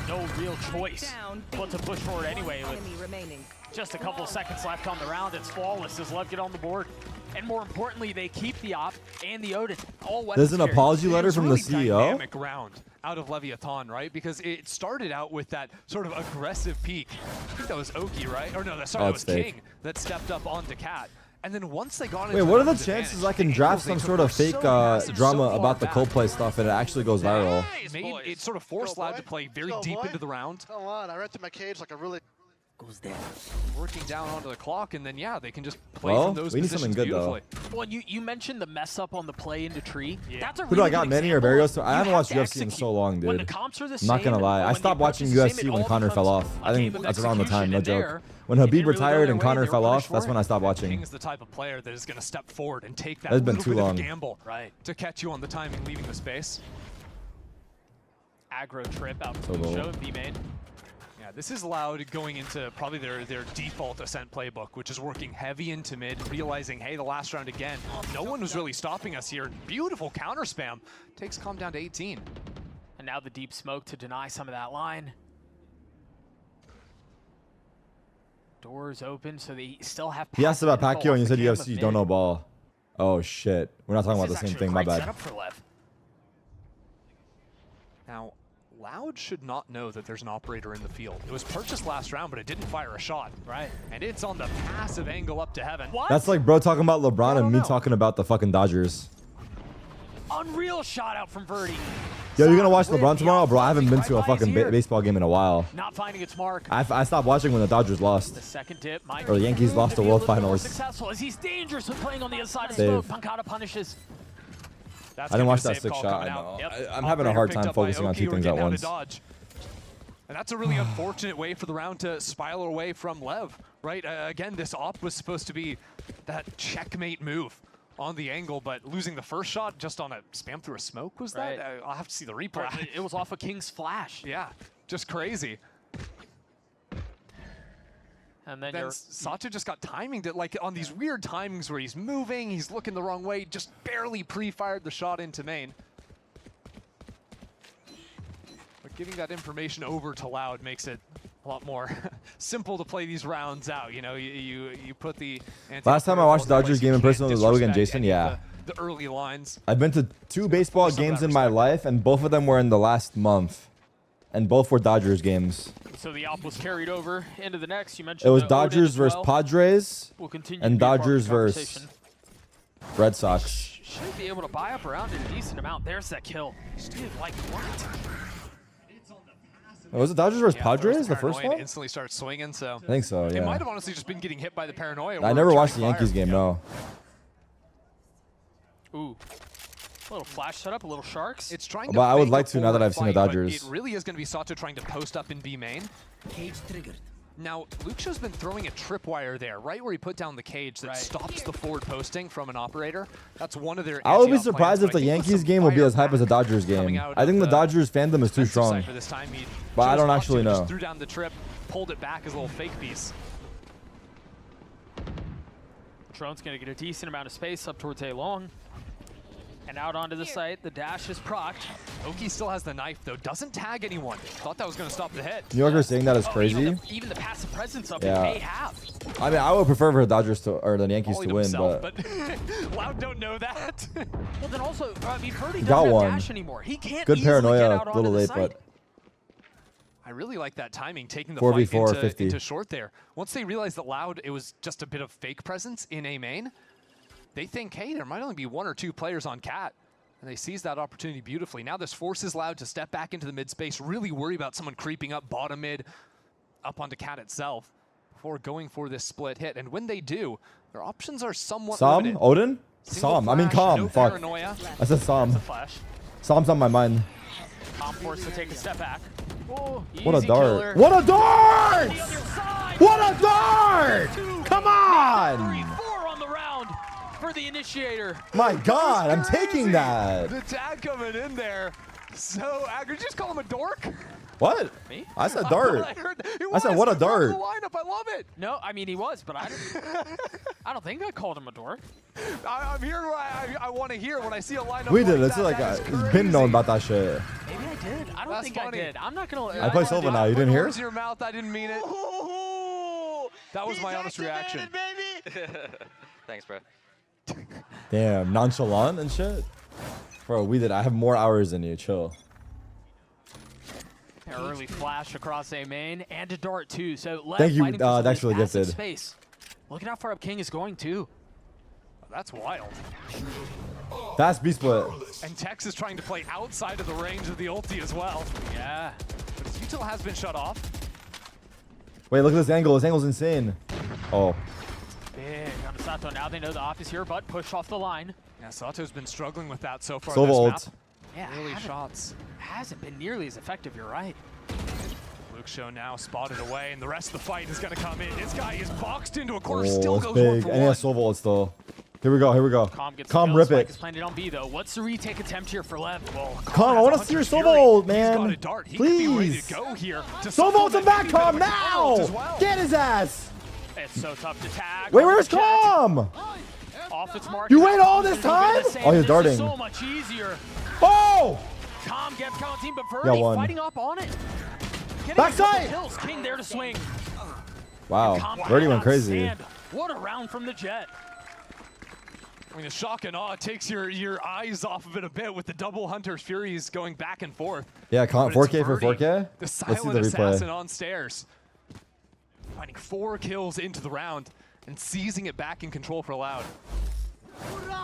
Speaker 5: no real choice but to push forward anyway. With
Speaker 8: Enemy remaining.
Speaker 5: just a couple of seconds left on the round, it's flawless as LEV get on the board. And more importantly, they keep the op and the Odin. All
Speaker 1: There's an apology letter from the
Speaker 4: Really
Speaker 1: CEO.
Speaker 4: dynamic round out of Leviathan, right? Because it started out with that sort of aggressive peak. I think that was Oki, right? Or no, that
Speaker 1: Oh,
Speaker 4: was
Speaker 1: it's fake.
Speaker 4: King that stepped up onto Cat. And then once they got
Speaker 1: Wait,
Speaker 4: into
Speaker 1: what are the
Speaker 4: numbers
Speaker 1: chances
Speaker 4: advantage,
Speaker 1: I can
Speaker 4: the
Speaker 1: draft
Speaker 4: angles they
Speaker 1: some
Speaker 4: took
Speaker 1: sort
Speaker 4: were
Speaker 1: of fake
Speaker 4: so massive,
Speaker 1: drama
Speaker 4: so far
Speaker 1: about the
Speaker 4: back.
Speaker 1: Coldplay stuff and it actually goes viral?
Speaker 4: It sort of forced Loud to play very deep into the round.
Speaker 19: Come on, I rented my cage like a really
Speaker 4: Goes down. Working down onto the clock, and then yeah, they can just play
Speaker 1: Well,
Speaker 4: from those
Speaker 1: we need
Speaker 4: positions
Speaker 1: something good, though.
Speaker 4: beautifully.
Speaker 5: Well, you mentioned the mess up on the play into tree. That's a
Speaker 1: Who do I
Speaker 5: really
Speaker 1: got,
Speaker 5: good
Speaker 1: Manny or
Speaker 5: example
Speaker 1: Barrios?
Speaker 5: of
Speaker 1: I
Speaker 5: you
Speaker 1: haven't
Speaker 5: have
Speaker 1: watched
Speaker 5: to
Speaker 1: UFC in
Speaker 5: execute.
Speaker 1: so long,
Speaker 5: When
Speaker 1: dude.
Speaker 5: the comps are the
Speaker 1: I'm not
Speaker 5: same
Speaker 1: gonna lie.
Speaker 5: and
Speaker 1: I
Speaker 5: when
Speaker 1: stopped
Speaker 5: the
Speaker 1: watching
Speaker 5: approach is the
Speaker 1: UFC
Speaker 5: same,
Speaker 1: when
Speaker 5: it all
Speaker 1: Connor fell
Speaker 5: becomes
Speaker 1: off.
Speaker 5: a
Speaker 1: I
Speaker 5: game
Speaker 1: think
Speaker 5: of
Speaker 1: that's around the time, no
Speaker 5: execution,
Speaker 1: joke.
Speaker 5: and
Speaker 1: When
Speaker 5: there, it
Speaker 1: Habib
Speaker 5: didn't really go
Speaker 1: retired
Speaker 5: their
Speaker 1: and
Speaker 5: way,
Speaker 1: Connor
Speaker 5: they were
Speaker 1: fell off,
Speaker 5: punished
Speaker 1: that's
Speaker 5: for
Speaker 1: when
Speaker 5: it.
Speaker 1: I stopped watching.
Speaker 4: King's the type of player that is going to step forward and take that
Speaker 1: That's been
Speaker 4: little
Speaker 1: too
Speaker 4: bit
Speaker 1: long.
Speaker 4: of a gamble
Speaker 5: Right.
Speaker 4: to catch you on the timing leaving the space.
Speaker 5: Aggro trip out
Speaker 1: So
Speaker 5: from
Speaker 1: low.
Speaker 5: Lucio and B main.
Speaker 4: Yeah, this is Loud going into probably their default Ascent playbook, which is working heavy into mid, realizing, hey, the last round again, no one was really stopping us here. Beautiful counter spam. Takes Calm down to 18.
Speaker 5: And now the deep smoke to deny some of that line. Doors open, so they still have.
Speaker 1: He asked about
Speaker 5: passive info
Speaker 1: Pacquiao and you
Speaker 5: off
Speaker 1: said
Speaker 5: the cam
Speaker 1: UFC,
Speaker 5: of
Speaker 1: you don't
Speaker 5: mid.
Speaker 1: know ball. Oh, shit. We're not talking about
Speaker 5: This
Speaker 1: the
Speaker 5: is
Speaker 1: same
Speaker 5: actually a
Speaker 1: thing, my
Speaker 5: great
Speaker 1: bad.
Speaker 5: setup for LEV.
Speaker 4: Now, Loud should not know that there's an operator in the field. It was purchased last round, but it didn't fire a shot.
Speaker 5: Right.
Speaker 4: And it's on the passive angle up to heaven.
Speaker 5: What?
Speaker 1: That's like bro talking about LeBron and me talking about the fucking Dodgers.
Speaker 5: Unreal shot out from Verdi.
Speaker 1: Yo, you're gonna watch LeBron tomorrow? Bro, I haven't been to a fucking baseball game in a while.
Speaker 5: Not finding its mark.
Speaker 1: I stopped watching when the Dodgers lost.
Speaker 5: The second dip might
Speaker 1: Or the Yankees lost the
Speaker 5: be a
Speaker 1: World
Speaker 5: little bit more
Speaker 1: Finals.
Speaker 5: successful as he's dangerously playing on the other side of
Speaker 1: Save.
Speaker 5: smoke. Pancada punishes.
Speaker 4: That's
Speaker 1: I didn't
Speaker 4: gonna
Speaker 1: watch
Speaker 4: be a
Speaker 1: that
Speaker 4: safe
Speaker 1: sick
Speaker 4: call
Speaker 1: shot,
Speaker 4: coming
Speaker 1: I
Speaker 4: out.
Speaker 1: know.
Speaker 4: Yep.
Speaker 1: I'm having a hard
Speaker 4: Operator
Speaker 1: time
Speaker 4: picked up by
Speaker 1: focusing on
Speaker 4: Oki,
Speaker 1: two
Speaker 4: who are
Speaker 1: things at
Speaker 4: getting out of
Speaker 1: once.
Speaker 4: dodge. And that's a really unfortunate way for the round to spiral away from LEV, right? Again, this op was supposed to be that checkmate move on the angle, but losing the first shot just on a spam through a smoke, was that?
Speaker 5: Right.
Speaker 4: I'll have to see the replay.
Speaker 5: It was off of King's flash.
Speaker 4: Yeah, just crazy.
Speaker 5: And then
Speaker 4: Sacha just got timing to, like, on these weird timings where he's moving, he's looking the wrong way, just barely pre-fired the shot into main. But giving that information over to Loud makes it a lot more simple to play these rounds out. You know, you put the
Speaker 1: Last time I watched the Dodgers game in person was Logan
Speaker 4: disrespect
Speaker 1: Jason,
Speaker 4: any of
Speaker 1: yeah.
Speaker 4: The early lines.
Speaker 1: I've been to 2 baseball games in my life, and both of them were in the last month. And both were Dodgers games.
Speaker 5: So the op was carried over into the next. You mentioned
Speaker 1: It was
Speaker 5: the Odin
Speaker 1: Dodgers
Speaker 5: as
Speaker 1: versus
Speaker 5: well.
Speaker 1: Padres
Speaker 5: Will continue to
Speaker 1: and
Speaker 5: be a part of the
Speaker 1: Dodgers versus
Speaker 5: conversation.
Speaker 1: Red Sox.
Speaker 5: Should be able to buy up around it a decent amount. There's that kill. Dude, like what?
Speaker 1: Was it Dodgers versus Padres, the first
Speaker 4: Paranoia
Speaker 1: one?
Speaker 4: instantly starts swinging, so
Speaker 1: I think so,
Speaker 4: They
Speaker 1: yeah.
Speaker 4: might have honestly just been getting hit by the paranoia.
Speaker 1: I
Speaker 4: or
Speaker 1: never
Speaker 4: trying
Speaker 1: watched
Speaker 4: to
Speaker 1: the Yankees
Speaker 4: fire.
Speaker 1: game, no.
Speaker 5: Ooh. A little flash setup, a little sharks.
Speaker 4: It's trying
Speaker 1: But
Speaker 4: to
Speaker 1: I would
Speaker 4: fake
Speaker 1: like
Speaker 4: a
Speaker 1: to now that
Speaker 4: forward
Speaker 1: I've seen the
Speaker 4: fight, but
Speaker 1: Dodgers.
Speaker 4: It really is going to be Sato trying to post up in B main.
Speaker 8: Cage triggered.
Speaker 4: Now, Luxio's been throwing a tripwire there, right where he put down the cage that stops the forward posting from an operator. That's one of their
Speaker 1: I would be
Speaker 4: anti-op
Speaker 1: surprised
Speaker 4: plans,
Speaker 1: if
Speaker 4: but
Speaker 1: the
Speaker 4: I think with
Speaker 1: Yankees
Speaker 4: some
Speaker 1: game will be
Speaker 4: fire
Speaker 1: as hype as the Dodgers
Speaker 4: coming
Speaker 1: game.
Speaker 4: out
Speaker 1: I think
Speaker 4: of
Speaker 1: the Dodgers fandom is too
Speaker 4: defensive
Speaker 1: strong.
Speaker 4: side for this time, he
Speaker 1: But I
Speaker 4: chose
Speaker 1: don't
Speaker 4: not
Speaker 1: actually
Speaker 4: to, just
Speaker 1: know.
Speaker 4: threw down the trip, pulled it back as a little fake piece.
Speaker 5: Drone's going to get a decent amount of space up towards A long. And out onto the site, the dash is procced.
Speaker 4: Oki still has the knife, though. Doesn't tag anyone. Thought that was going to stop the hit.
Speaker 1: New Yorkers saying that is
Speaker 5: Oh,
Speaker 1: crazy.
Speaker 5: even the passive presence of
Speaker 1: Yeah.
Speaker 5: it may have.
Speaker 1: I mean, I would prefer for the Dodgers to, or the Yankees
Speaker 4: Volleyed
Speaker 1: to win,
Speaker 4: himself,
Speaker 1: but
Speaker 4: Loud don't know that.
Speaker 5: Well, then also, I mean, Verdi
Speaker 1: Got
Speaker 5: doesn't have
Speaker 1: one.
Speaker 5: dash anymore. He can't
Speaker 1: good
Speaker 5: easily get
Speaker 1: paranoia,
Speaker 5: out
Speaker 1: a
Speaker 5: onto
Speaker 1: little
Speaker 5: the
Speaker 1: late,
Speaker 5: site.
Speaker 1: but
Speaker 4: I really like that timing, taking the
Speaker 1: 4v4,
Speaker 4: fight
Speaker 1: 50.
Speaker 4: into short there. Once they realized that Loud, it was just a bit of fake presence in A main, they think, hey, there might only be 1 or 2 players on Cat. And they seize that opportunity beautifully. Now this forces Loud to step back into the mid space, really worry about someone creeping up bottom mid, up onto Cat itself, before going for this split hit. And when they do, their options are somewhat
Speaker 1: Sam?
Speaker 4: limited.
Speaker 1: Odin?
Speaker 4: Single
Speaker 1: Sam. I mean,
Speaker 4: flash,
Speaker 1: Calm.
Speaker 4: no
Speaker 1: Fuck.
Speaker 4: paranoia.
Speaker 1: I said Sam.
Speaker 5: That's a flash.
Speaker 1: Sam's on my mind.
Speaker 5: Calm forced to take a step back. Oh,
Speaker 1: What a
Speaker 5: easy
Speaker 1: dart.
Speaker 5: killer.
Speaker 1: What a dart! What a dart! Come on!
Speaker 5: 3-4 on the round for the initiator.
Speaker 1: My God, I'm taking that.
Speaker 4: The tag coming in there. So angry. Did you just call him a dork?
Speaker 1: What?
Speaker 5: Me?
Speaker 1: I said dart. I said what a dart.
Speaker 4: The lineup. I love it.
Speaker 5: No, I mean he was, but I don't think I called him a dork.
Speaker 4: I'm here. I want to hear when I see a lineup.
Speaker 1: We did.
Speaker 4: Like
Speaker 1: It's
Speaker 4: that.
Speaker 1: like
Speaker 4: That is
Speaker 1: it's been known about that shit.
Speaker 5: Maybe I did. I don't think
Speaker 4: funny.
Speaker 5: I did. I'm not gonna.
Speaker 1: I play Silva now. You didn't hear?
Speaker 4: Words in your mouth. I didn't mean it. That was my honest reaction.
Speaker 9: Thanks, bro.
Speaker 1: Damn, nonchalant and shit. Bro, we did. I have more hours than you. Chill.
Speaker 5: Early flash across A main and a dart too. So
Speaker 1: Thank you,
Speaker 5: fighting for some of
Speaker 1: that's
Speaker 5: this
Speaker 1: really
Speaker 5: passive
Speaker 1: gifted.
Speaker 5: Space. Look at how far up King is going too.
Speaker 4: That's wild.
Speaker 1: Fast B split.
Speaker 4: And Tex is trying to play outside of the range of the ulti as well.
Speaker 5: Yeah.
Speaker 4: But his util has been shut off.
Speaker 1: Wait, look at this angle. This angle's insane. Oh.
Speaker 5: Big on Sato. Now they know the off is here, but push off the line.
Speaker 4: Yeah, Sato's been struggling with that so far.
Speaker 1: Silva
Speaker 4: this
Speaker 1: ult.
Speaker 4: map.
Speaker 5: Yeah,
Speaker 4: Early shots.
Speaker 5: Hasn't been nearly as effective. You're right.
Speaker 4: Luke Show now spotted away, and the rest of the fight is going to come in. This guy is boxed into a corner,
Speaker 1: Oh,
Speaker 4: still
Speaker 1: it's
Speaker 4: goes 1
Speaker 1: big.
Speaker 4: for
Speaker 1: And he has
Speaker 4: 1.
Speaker 1: Silva ult still. Here we go. Here we go.
Speaker 5: Gets
Speaker 1: Calm,
Speaker 5: the
Speaker 1: rip
Speaker 5: Spike
Speaker 1: it.
Speaker 5: is planted on B though. What's the retake attempt here for Lev? Well,
Speaker 1: Calm, I want to see your Silva ult, man. Please. Silva ult him back, Calm, now. Get his ass.
Speaker 5: It's so tough to tag.
Speaker 1: Wait, where's Calm?
Speaker 5: Off its mark.
Speaker 1: You wait all this time? Oh, he's darting.
Speaker 5: So much easier.
Speaker 1: Oh!
Speaker 5: Calm gets count team, but
Speaker 1: Yeah,
Speaker 5: Verdi
Speaker 1: one.
Speaker 5: fighting up on it. Getting
Speaker 1: Backside!
Speaker 5: kills. King there to swing.
Speaker 1: Wow. Verdi went crazy.
Speaker 5: Stand. What a round from the Jet.
Speaker 4: I mean, the shock and awe takes your eyes off of it a bit with the double Hunter's Furies going back and forth.
Speaker 1: Yeah,
Speaker 4: But it's
Speaker 1: 4K for
Speaker 4: Verdi,
Speaker 1: 4K.
Speaker 4: The
Speaker 1: Let's see
Speaker 4: silent
Speaker 1: the
Speaker 4: assassin
Speaker 1: replay.
Speaker 4: on stairs. Finding 4 kills into the round and seizing it back in control for Loud.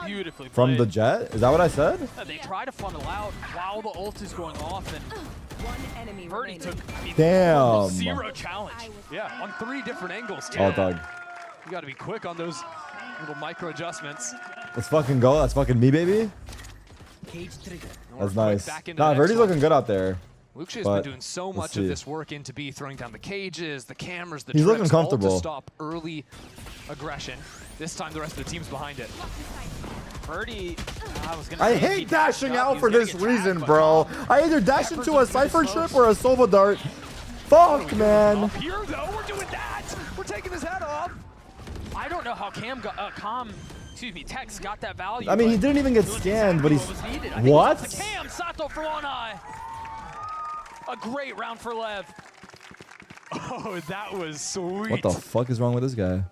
Speaker 5: Beautifully
Speaker 1: From
Speaker 5: played.
Speaker 1: the Jet? Is that what I said?
Speaker 5: They try to funnel out while the ult is going off, and Verdi took
Speaker 1: Damn.
Speaker 5: almost 0 challenge.
Speaker 4: Yeah, on 3 different angles too.
Speaker 1: Oh, dog.
Speaker 4: You got to be quick on those little micro adjustments.
Speaker 1: Let's fucking go. That's fucking me, baby. That's nice.
Speaker 4: back into
Speaker 1: Nah,
Speaker 4: the next
Speaker 1: Verdi's
Speaker 4: one.
Speaker 1: looking good out there.
Speaker 4: Luke has
Speaker 1: But
Speaker 4: been doing so
Speaker 1: let's
Speaker 4: much
Speaker 1: see.
Speaker 4: of this work into B, throwing down the cages, the cameras, the
Speaker 1: He's looking
Speaker 4: trips, all
Speaker 1: comfortable.
Speaker 4: to stop early aggression. This time, the rest of the team's behind it.
Speaker 5: Verdi,
Speaker 1: I hate dashing out for this reason, bro. I either dash into a Cypher trip or a Silva dart. Fuck, man.
Speaker 4: Here, though, we're doing that. We're taking his head off.
Speaker 5: I don't know how Tex got that value.
Speaker 1: I mean, he
Speaker 5: but
Speaker 1: didn't even get
Speaker 5: it was
Speaker 1: scanned, but
Speaker 5: exactly
Speaker 1: he's...
Speaker 5: what was needed. I think it was
Speaker 1: What?
Speaker 5: up to Cam, Sato for 1 eye. A great round for Lev.
Speaker 4: Oh, that was sweet.
Speaker 1: What the fuck is wrong with this guy?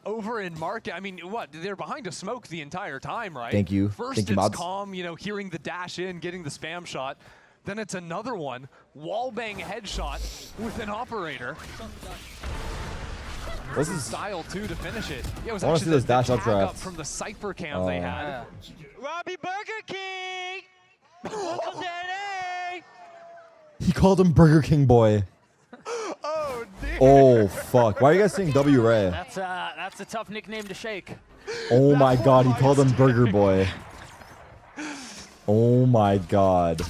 Speaker 4: Over in market, I mean, what? They're behind a smoke the entire time, right?
Speaker 1: Thank you.
Speaker 4: First
Speaker 1: Thank you,
Speaker 4: it's
Speaker 1: mods.
Speaker 4: Calm, you know, hearing the dash in, getting the spam shot. Then it's another one, wallbang headshot with an operator.
Speaker 1: This is...
Speaker 4: Style too to finish it. Yeah, it was
Speaker 1: I wanna
Speaker 4: actually
Speaker 1: see this
Speaker 4: the
Speaker 1: dash
Speaker 4: tag
Speaker 1: updraft.
Speaker 4: up from the Cypher cam they had.
Speaker 9: Robbie Burger King! Uncle Daddy!
Speaker 1: He called him Burger King boy. Oh, fuck. Why are you guys saying W Ray?
Speaker 5: That's a tough nickname to shake.
Speaker 1: Oh my god, he called him Burger Boy. Oh my god.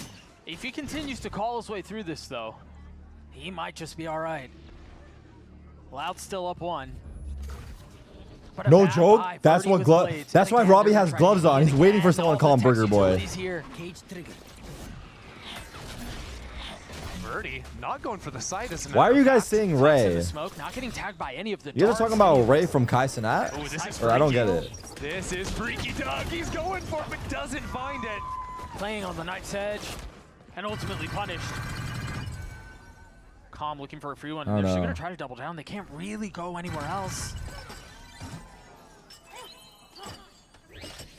Speaker 5: If he continues to call his way through this, though, he might just be all right. Loud's still up 1. But a
Speaker 1: No
Speaker 5: bad
Speaker 1: joke.
Speaker 5: buy.
Speaker 1: That's
Speaker 5: Verdi
Speaker 1: what
Speaker 5: with
Speaker 1: glove.
Speaker 5: blades.
Speaker 1: That's why
Speaker 5: Again,
Speaker 1: Robbie
Speaker 5: they're
Speaker 1: has
Speaker 5: trying
Speaker 1: gloves
Speaker 5: to
Speaker 1: on. He's
Speaker 5: get
Speaker 1: waiting for
Speaker 5: again.
Speaker 1: someone to
Speaker 5: All
Speaker 1: call him
Speaker 5: the
Speaker 1: Burger
Speaker 5: Tex
Speaker 1: Boy.
Speaker 5: utilities here.
Speaker 4: Verdi not going for the side as a
Speaker 1: Why are
Speaker 4: matter
Speaker 1: you
Speaker 4: of
Speaker 1: guys
Speaker 4: fact.
Speaker 1: saying
Speaker 5: In
Speaker 1: Ray?
Speaker 5: the smoke, not getting tagged by any of the
Speaker 1: You guys are talking about Ray from Kai
Speaker 4: Oh,
Speaker 1: Cenat?
Speaker 4: this is
Speaker 1: Or I don't
Speaker 4: freaky.
Speaker 1: get it.
Speaker 4: This is freaky Doug. He's going for it, but doesn't find it.
Speaker 5: Playing on the Knight's Edge and ultimately punished. Calm looking for a free one.
Speaker 1: I
Speaker 5: They're
Speaker 1: don't
Speaker 5: still
Speaker 1: know.
Speaker 5: going to try to double down. They can't really go anywhere else.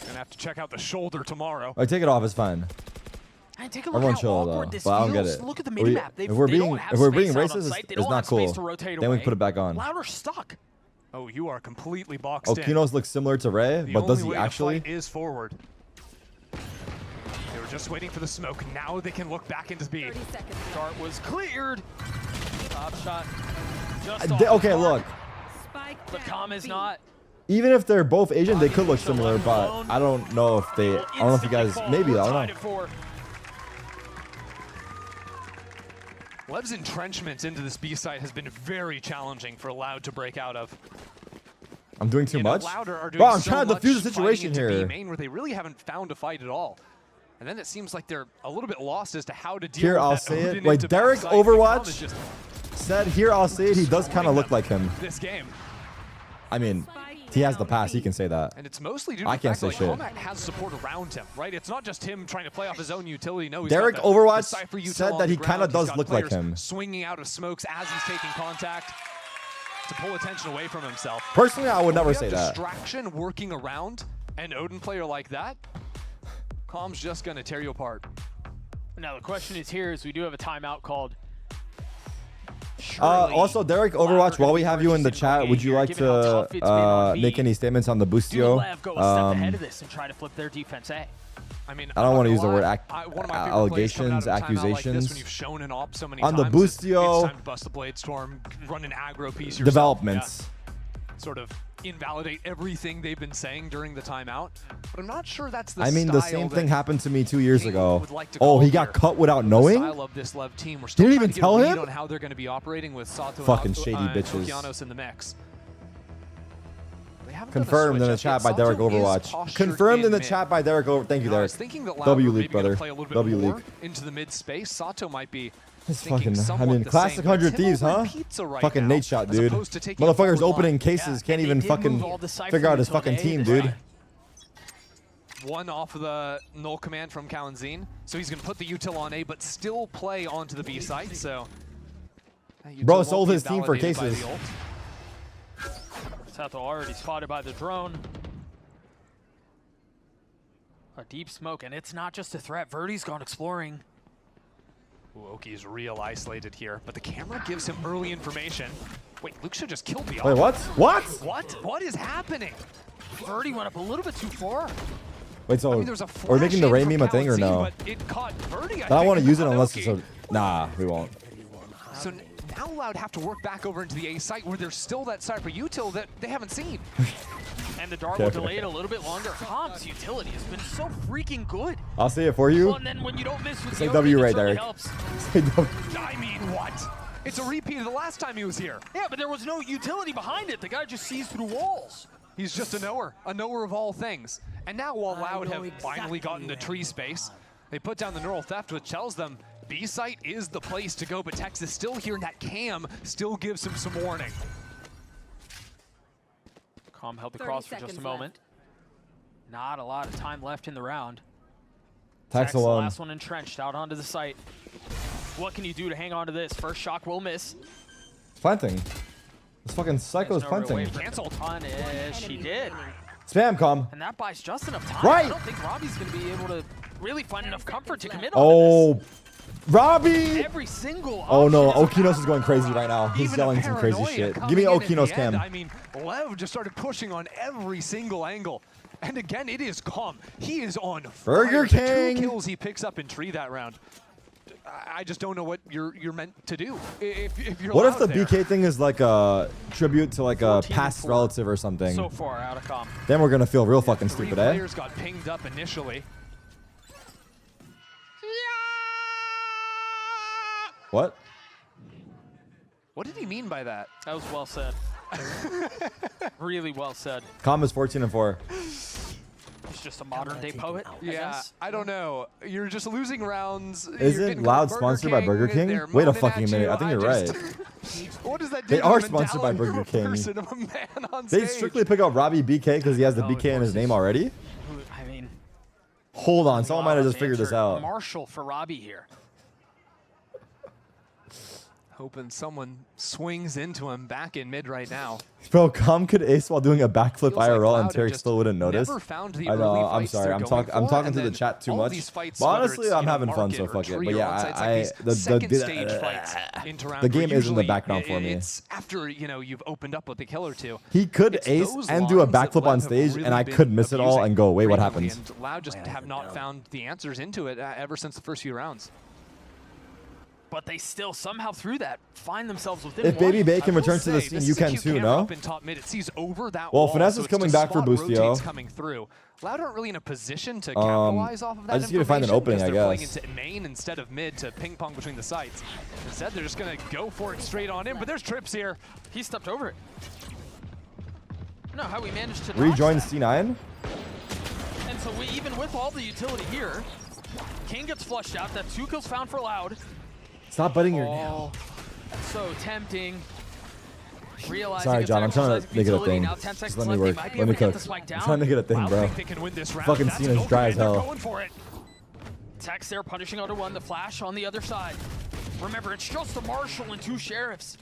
Speaker 4: Gonna have to check out the shoulder tomorrow.
Speaker 1: I take it off. It's fine.
Speaker 5: And take a look
Speaker 1: Everyone
Speaker 5: how
Speaker 1: chill
Speaker 5: awkward
Speaker 1: though.
Speaker 5: this
Speaker 1: But I don't get
Speaker 5: feels.
Speaker 1: it.
Speaker 5: Look at the
Speaker 1: We-
Speaker 5: minimap.
Speaker 1: If we're
Speaker 5: they don't
Speaker 1: being
Speaker 5: have
Speaker 1: if we're
Speaker 5: space
Speaker 1: being
Speaker 5: out on
Speaker 1: racist,
Speaker 5: site. They
Speaker 1: it's
Speaker 5: don't
Speaker 1: not
Speaker 5: have space
Speaker 1: cool.
Speaker 5: to rotate
Speaker 1: Then we
Speaker 5: away.
Speaker 1: put it back on.
Speaker 5: Loud are stuck.
Speaker 4: Oh, you are completely boxed in.
Speaker 1: Okinos looks similar to Ray,
Speaker 4: The
Speaker 1: but does
Speaker 4: only
Speaker 1: he
Speaker 4: way to
Speaker 1: actually?
Speaker 4: fight is forward. They were just waiting for the smoke. Now they can look back into B.
Speaker 5: Dart was cleared. Top shot. Just
Speaker 1: Okay, look.
Speaker 5: But Calm is not.
Speaker 1: Even if they're both Asian, they could look similar, but I don't know if they. I don't know if you guys. Maybe I don't know.
Speaker 4: Lev's entrenchment into this B site has been very challenging for Loud to break out of.
Speaker 1: I'm doing too much?
Speaker 4: Loud are doing
Speaker 1: Bro, I'm
Speaker 4: so
Speaker 1: trying to
Speaker 4: much
Speaker 1: defuse the
Speaker 4: fighting
Speaker 1: situation
Speaker 4: into B
Speaker 1: here.
Speaker 4: main where they really haven't found a fight at all. And then it seems like they're a little bit lost as to how to deal
Speaker 1: Here,
Speaker 4: with
Speaker 1: I'll
Speaker 4: that
Speaker 1: say
Speaker 4: Odin
Speaker 1: it. Wait,
Speaker 4: into
Speaker 1: Derek
Speaker 4: backside. Calm is
Speaker 1: Overwatch
Speaker 4: just
Speaker 1: said, here, I'll say it. He does kind of look like him.
Speaker 4: this game.
Speaker 1: I mean, he has the pass. He can say that.
Speaker 4: And it's mostly due to
Speaker 1: I
Speaker 4: the
Speaker 1: can't
Speaker 4: fact
Speaker 1: say
Speaker 4: that
Speaker 1: shit.
Speaker 4: Comac has support around him, right? It's not just him trying to play off his own utility. No, he's
Speaker 1: Derek
Speaker 4: got the
Speaker 1: Overwatch
Speaker 4: Cypher util
Speaker 1: said
Speaker 4: on
Speaker 1: that
Speaker 4: the
Speaker 1: he kind of
Speaker 4: ground. He's
Speaker 1: does
Speaker 4: got
Speaker 1: look like
Speaker 4: players
Speaker 1: him.
Speaker 4: swinging out of smokes as he's taking contact to pull attention away from himself.
Speaker 1: Personally, I would never
Speaker 4: When you
Speaker 1: say
Speaker 4: have
Speaker 1: that.
Speaker 4: distraction working around an Odin player like that, Calm's just going to tear you apart.
Speaker 5: Now the question is here is we do have a timeout called.
Speaker 1: Also, Derek Overwatch, while we have you in the chat, would you like to make any statements on the Boostio?
Speaker 5: LEV go a step ahead of this and try to flip their defense A.
Speaker 4: I mean,
Speaker 1: I don't want to use the word
Speaker 4: one of my favorite plays coming out
Speaker 1: allegations,
Speaker 4: of a timeout like this
Speaker 1: accusations.
Speaker 4: when you've shown an op so many
Speaker 1: On the
Speaker 4: times, it's
Speaker 1: Boostio,
Speaker 4: time to bust the Blade Storm, run an aggro piece yourself.
Speaker 1: developments.
Speaker 4: Yeah. Sort of invalidate everything they've been saying during the timeout. But I'm not sure that's the
Speaker 1: I mean, the
Speaker 4: style
Speaker 1: same
Speaker 4: that
Speaker 1: thing happened to me 2 years ago.
Speaker 4: would like to
Speaker 1: Oh,
Speaker 4: call
Speaker 1: he got
Speaker 4: here.
Speaker 1: cut without
Speaker 4: The
Speaker 1: knowing?
Speaker 4: style of this LEV team. We're still
Speaker 1: Didn't
Speaker 4: trying
Speaker 1: even
Speaker 4: to get
Speaker 1: tell
Speaker 4: a read
Speaker 1: him?
Speaker 4: on how they're going to be operating with Sato
Speaker 1: Fucking
Speaker 4: and
Speaker 1: shady bitches.
Speaker 4: Okeanos in the mix. They haven't done a
Speaker 1: Confirmed in
Speaker 4: switch
Speaker 1: the
Speaker 4: up
Speaker 1: chat
Speaker 4: yet.
Speaker 1: by Derek
Speaker 4: Sato is
Speaker 1: Overwatch.
Speaker 4: postured
Speaker 1: Confirmed in the
Speaker 4: mid.
Speaker 1: chat by Derek Over. Thank you,
Speaker 4: You know, I
Speaker 1: Derek.
Speaker 4: was thinking that Loud
Speaker 1: W
Speaker 4: were maybe
Speaker 1: League,
Speaker 4: gonna
Speaker 1: brother.
Speaker 4: play a little bit
Speaker 1: W
Speaker 4: more
Speaker 1: League.
Speaker 4: into the mid space. Sato might be
Speaker 1: It's
Speaker 4: thinking
Speaker 1: fucking, I
Speaker 4: somewhat
Speaker 1: mean,
Speaker 4: the
Speaker 1: classic
Speaker 4: same.
Speaker 1: 100
Speaker 4: But
Speaker 1: Thieves,
Speaker 4: Tim
Speaker 1: huh?
Speaker 4: over Pizza right
Speaker 1: Fucking
Speaker 4: now,
Speaker 1: Nate shot,
Speaker 4: as
Speaker 1: dude.
Speaker 4: opposed to taking a
Speaker 1: Motherfucker's
Speaker 4: forward
Speaker 1: opening
Speaker 4: line.
Speaker 1: cases, can't even
Speaker 5: did move
Speaker 1: fucking
Speaker 5: all the Cypher
Speaker 1: figure out his
Speaker 5: until
Speaker 1: fucking
Speaker 5: A
Speaker 1: team,
Speaker 5: this
Speaker 1: dude.
Speaker 5: time.
Speaker 4: One off of the null command from Kalanzine, so he's going to put the util on A, but still play onto the B site. So, util
Speaker 1: Bro
Speaker 4: won't
Speaker 1: sold
Speaker 4: be
Speaker 1: his team for
Speaker 4: invalidated by
Speaker 1: cases.
Speaker 4: the ult.
Speaker 5: Sato already spotted by the drone. A deep smoke, and it's not just a threat. Verdi's gone exploring.
Speaker 4: Uoki's real isolated here, but the camera gives him early information. Wait, Luxia just killed the
Speaker 1: Wait, what? What?
Speaker 4: What is happening?
Speaker 5: Verdi went up a little bit too far.
Speaker 1: Wait, so
Speaker 4: I mean, there's a
Speaker 1: are we making the
Speaker 4: flash
Speaker 1: Ray
Speaker 4: in
Speaker 1: meme a
Speaker 4: from
Speaker 1: thing or
Speaker 4: Kalanzine,
Speaker 1: no?
Speaker 4: But it caught Verdi,
Speaker 1: I don't want to
Speaker 4: think,
Speaker 1: use it
Speaker 4: and
Speaker 1: unless
Speaker 4: Uoki.
Speaker 1: it's a... Nah, we won't.
Speaker 4: So now Loud have to work back over into the A site where there's still that Cypher util that they haven't seen.
Speaker 5: And the dart will delay it a little bit longer. Calm's utility has been so freaking good.
Speaker 1: I'll say it for you.
Speaker 5: Well, and then when you don't miss with
Speaker 1: Say
Speaker 5: the
Speaker 1: W
Speaker 5: opening,
Speaker 1: Ray,
Speaker 5: it certainly
Speaker 1: Derek.
Speaker 5: helps.
Speaker 1: Say W.
Speaker 4: I mean, what? It's a repeat of the last time he was here.
Speaker 5: Yeah, but there was no utility behind it. The guy just sees through walls.
Speaker 4: He's just a knower of all things. And now while Loud have finally gotten to tree space, they put down the neural theft, which tells them B-site is the place to go, but Texas still here, and that cam still gives him some warning.
Speaker 5: Calm held the cross for just a moment. Not a lot of time left in the round.
Speaker 1: Tax
Speaker 5: the
Speaker 1: alone.
Speaker 5: last one entrenched out onto the site. What can you do to hang on to this? First shock will miss.
Speaker 1: Planting. This fucking psycho's planting.
Speaker 5: Cancel punish. He did.
Speaker 1: Spam com.
Speaker 5: And that buys just enough time.
Speaker 1: Right.
Speaker 5: I don't think Robbie's going to be able to really find enough comfort to commit on
Speaker 1: Oh, Robbie!
Speaker 5: this. Every single
Speaker 1: Oh no,
Speaker 5: option is
Speaker 1: Okeanos is going crazy right now. He's
Speaker 4: Even
Speaker 1: yelling
Speaker 4: a
Speaker 1: some crazy
Speaker 4: paranoia
Speaker 1: shit.
Speaker 4: coming
Speaker 1: Give me
Speaker 4: in at the
Speaker 1: Okeanos
Speaker 4: end.
Speaker 1: cam.
Speaker 4: I mean, Lev just started pushing on every single angle. And again, it is Calm. He is on fire.
Speaker 1: Burger
Speaker 4: The
Speaker 1: King.
Speaker 4: 2 kills he picks up in tree that round. I just don't know what you're meant to do. If you're
Speaker 1: What if
Speaker 4: allowed
Speaker 1: the
Speaker 4: there.
Speaker 1: BK thing is like a tribute to like a past relative or something?
Speaker 5: so far out of Calm.
Speaker 1: Then we're gonna feel real fucking
Speaker 4: 3
Speaker 1: stupid, eh?
Speaker 4: players got pinged up initially.
Speaker 1: What?
Speaker 4: What did he mean by that?
Speaker 5: That was well said. Really well said.
Speaker 1: Com is 14-4.
Speaker 5: He's just a modern day poet. I
Speaker 4: Yeah,
Speaker 5: guess.
Speaker 4: I don't know. You're just losing rounds. You're
Speaker 1: Isn't
Speaker 4: getting
Speaker 1: Loud
Speaker 4: Burger
Speaker 1: sponsored by Burger King?
Speaker 4: They're
Speaker 1: Wait a
Speaker 4: moaning
Speaker 1: fucking
Speaker 4: at
Speaker 1: minute.
Speaker 4: you.
Speaker 1: I think you're
Speaker 4: just-
Speaker 1: right.
Speaker 4: What does that do
Speaker 1: They
Speaker 4: to
Speaker 1: are
Speaker 4: the
Speaker 1: sponsored by
Speaker 4: mentality
Speaker 1: Burger
Speaker 4: of a
Speaker 1: King.
Speaker 4: person, of a man on
Speaker 1: They
Speaker 4: stage?
Speaker 1: strictly pick up Robbie BK because he has the BK in his name already?
Speaker 5: I mean,
Speaker 1: Hold on, someone might have just figured this out.
Speaker 5: Marshall for Robbie here.
Speaker 4: Hoping someone swings into him back in mid right now.
Speaker 1: Bro, Com could ace while doing a backflip
Speaker 4: Feels like
Speaker 1: IRL
Speaker 4: Loud
Speaker 1: and Tarik
Speaker 4: just
Speaker 1: still wouldn't notice.
Speaker 4: never found the
Speaker 1: I know,
Speaker 4: early
Speaker 1: I'm
Speaker 4: fights
Speaker 1: sorry.
Speaker 4: they're
Speaker 1: I'm
Speaker 4: going
Speaker 1: talking
Speaker 4: for,
Speaker 1: to
Speaker 4: and
Speaker 1: the
Speaker 4: then
Speaker 1: chat too
Speaker 4: all
Speaker 1: much.
Speaker 4: these fights,
Speaker 1: But
Speaker 4: whether
Speaker 1: honestly,
Speaker 4: it's,
Speaker 1: I'm
Speaker 4: you know,
Speaker 1: having fun,
Speaker 4: market
Speaker 1: so
Speaker 4: or
Speaker 1: fuck it. But
Speaker 4: tree or
Speaker 1: yeah,
Speaker 4: onside, it's like these second stage fights into round
Speaker 1: the
Speaker 4: where
Speaker 1: game is in the
Speaker 4: usually
Speaker 1: background for me.
Speaker 4: It's after, you know, you've opened up with a kill or two.
Speaker 1: He could
Speaker 4: It's
Speaker 1: ace
Speaker 4: those
Speaker 1: and do a
Speaker 4: lines that
Speaker 1: backflip
Speaker 4: Lev
Speaker 1: on
Speaker 4: have
Speaker 1: stage,
Speaker 4: really
Speaker 1: and I
Speaker 4: been
Speaker 1: could miss it all
Speaker 4: abusing
Speaker 1: and go, wait, what
Speaker 4: frequently,
Speaker 1: happened?
Speaker 4: And Loud just have not found the answers into it ever since the first few rounds.
Speaker 5: But they still somehow through that find themselves within
Speaker 1: If Baby Bay can return to the scene, you can too, no?
Speaker 4: Up in top mid, it sees over that
Speaker 1: Well,
Speaker 4: wall,
Speaker 1: Finesse
Speaker 4: so
Speaker 1: is
Speaker 4: it's
Speaker 1: coming
Speaker 4: to
Speaker 1: back for
Speaker 4: spot
Speaker 1: Boostio.
Speaker 4: rotates coming through. Loud aren't really in a position to capitalize off of that.
Speaker 1: I just need to find an opening, I
Speaker 4: they're playing
Speaker 1: guess.
Speaker 4: into main instead of mid to ping pong between the sites. Instead, they're just gonna go for it straight on in. But there's Trips here.
Speaker 5: He stepped over it. No, how we managed to
Speaker 1: Rejoin
Speaker 5: dodge that.
Speaker 1: C9.
Speaker 5: And so we, even with all the utility here, King gets flushed out. That 2 kills found for Loud.
Speaker 1: Stop biting your nail.
Speaker 5: That's so tempting. Realizing
Speaker 1: Sorry,
Speaker 5: it's
Speaker 1: John.
Speaker 5: an
Speaker 1: I'm trying to
Speaker 5: exercise of
Speaker 1: make it a
Speaker 5: utility.
Speaker 1: thing.
Speaker 5: Now 10
Speaker 1: Just
Speaker 5: seconds
Speaker 1: let me
Speaker 5: left. They
Speaker 1: work.
Speaker 5: might be
Speaker 1: Let
Speaker 5: able
Speaker 1: me
Speaker 5: to get
Speaker 1: cook.
Speaker 5: the spike
Speaker 1: I'm
Speaker 5: down.
Speaker 1: trying to get a thing,
Speaker 4: Loud
Speaker 1: bro.
Speaker 4: think they can win this round.
Speaker 1: Fucking
Speaker 4: That's
Speaker 1: Cena's
Speaker 4: an
Speaker 1: dry
Speaker 4: opening.
Speaker 1: as
Speaker 4: They're
Speaker 1: hell.
Speaker 4: going for it.
Speaker 5: Tex there punishing onto one. The flash on the other side. Remember, it's just a Marshal and 2 Sheriffs.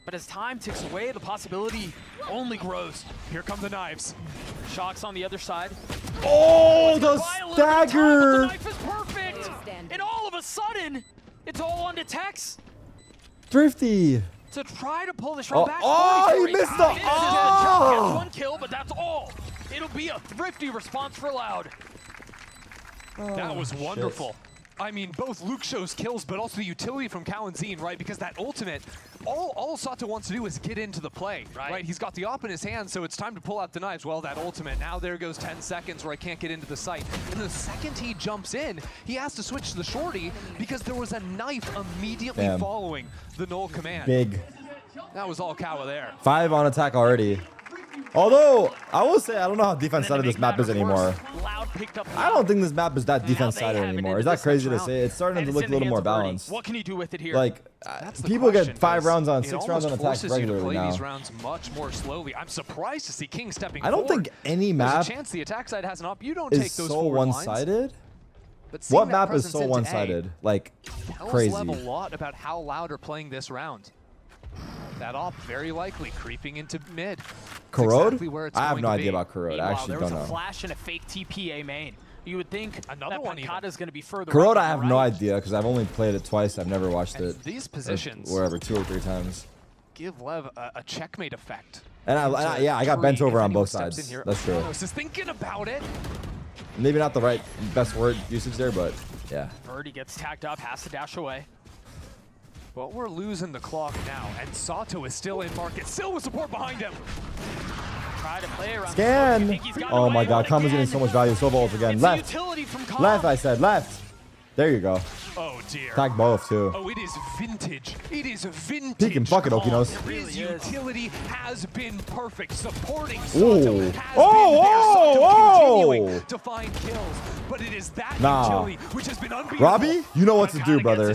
Speaker 5: But as time ticks away, the possibility only grows.
Speaker 4: Here come the knives.
Speaker 5: Shocks on the other side.
Speaker 1: Oh, the stagger!
Speaker 5: The knife is perfect! And all of a sudden, it's all on to Tex
Speaker 1: Thrifty.
Speaker 5: to try to pull this round back.
Speaker 1: Oh, he missed the.
Speaker 5: Gets
Speaker 1: Oh!
Speaker 5: 1 kill, but that's all. It'll be a thrifty response for Loud.
Speaker 4: That was wonderful. I mean, both Luke shows kills, but also the utility from Cal and Zine, right? Because that ultimate, all Sato wants to do is get into the play, right? He's got the op in his hand, so it's time to pull out the knives. Well, that ultimate, now there goes 10 seconds where I can't get into the site. And the second he jumps in, he has to switch to the shorty because there was a knife immediately following the null command.
Speaker 1: Big.
Speaker 4: That was all Kawa there.
Speaker 1: 5 on attack already. Although, I will say, I don't know how defense-sided this map is anymore. I don't think this map is that defense-sided anymore. Is that crazy to say? It's starting to look a little more balanced.
Speaker 5: What can you do with it here?
Speaker 1: Like, people get 5 rounds on, 6 rounds on attack regularly now.
Speaker 4: These rounds much more slowly. I'm surprised to see King stepping
Speaker 1: I don't
Speaker 4: forward.
Speaker 1: think any
Speaker 4: There's
Speaker 1: map
Speaker 4: a chance the attack side has an op. You don't
Speaker 1: is
Speaker 4: take those
Speaker 1: so
Speaker 4: forward lines.
Speaker 1: one-sided.
Speaker 4: But seeing
Speaker 1: What
Speaker 4: that
Speaker 1: map is
Speaker 4: presence
Speaker 1: so
Speaker 4: into A
Speaker 1: one-sided? Like,
Speaker 4: tells
Speaker 1: crazy.
Speaker 4: Lev a lot about how Loud are playing this round. That op very likely creeping into mid.
Speaker 1: Corrode?
Speaker 4: Exactly where it's
Speaker 1: I have
Speaker 4: going
Speaker 1: no
Speaker 4: to
Speaker 1: idea
Speaker 4: be.
Speaker 1: about Corrode. I
Speaker 5: Meanwhile,
Speaker 1: actually
Speaker 5: there
Speaker 1: don't
Speaker 5: was
Speaker 1: know.
Speaker 5: a flash and a fake TPA main. You would think
Speaker 4: Another
Speaker 5: that
Speaker 4: one
Speaker 5: Pancada's going to be further
Speaker 1: Corrode,
Speaker 5: up
Speaker 1: I
Speaker 5: on
Speaker 1: have
Speaker 5: the
Speaker 1: no
Speaker 5: right.
Speaker 1: idea because I've only played it twice. I've never watched it.
Speaker 4: These positions
Speaker 1: Or wherever, 2 or 3 times.
Speaker 4: give Lev a checkmate effect.
Speaker 1: And yeah, I got bent over on both sides. That's true.
Speaker 4: I was just thinking about it.
Speaker 1: Maybe not the right best word usage there, but yeah.
Speaker 5: Verdi gets tagged up, has to dash away.
Speaker 4: Well, we're losing the clock now, and Sato is still in market, still with support behind him.
Speaker 5: Try to play around.
Speaker 1: Scan! Oh my god, Kama's getting so much value. So bold again. Left. Left, I said. Left. There you go.
Speaker 4: Oh dear.
Speaker 1: Tag both too.
Speaker 4: Oh, it is vintage. It is vintage.
Speaker 1: He can fuck it, Okinos.
Speaker 4: His utility has been perfect. Supporting
Speaker 1: Ooh.
Speaker 4: Sato has been there.
Speaker 1: Oh,
Speaker 4: Sato
Speaker 1: oh!
Speaker 4: continuing to find kills. But it is that
Speaker 1: Nah.
Speaker 4: utility which has been unbeatable.
Speaker 1: Robbie, you know what to do, brother.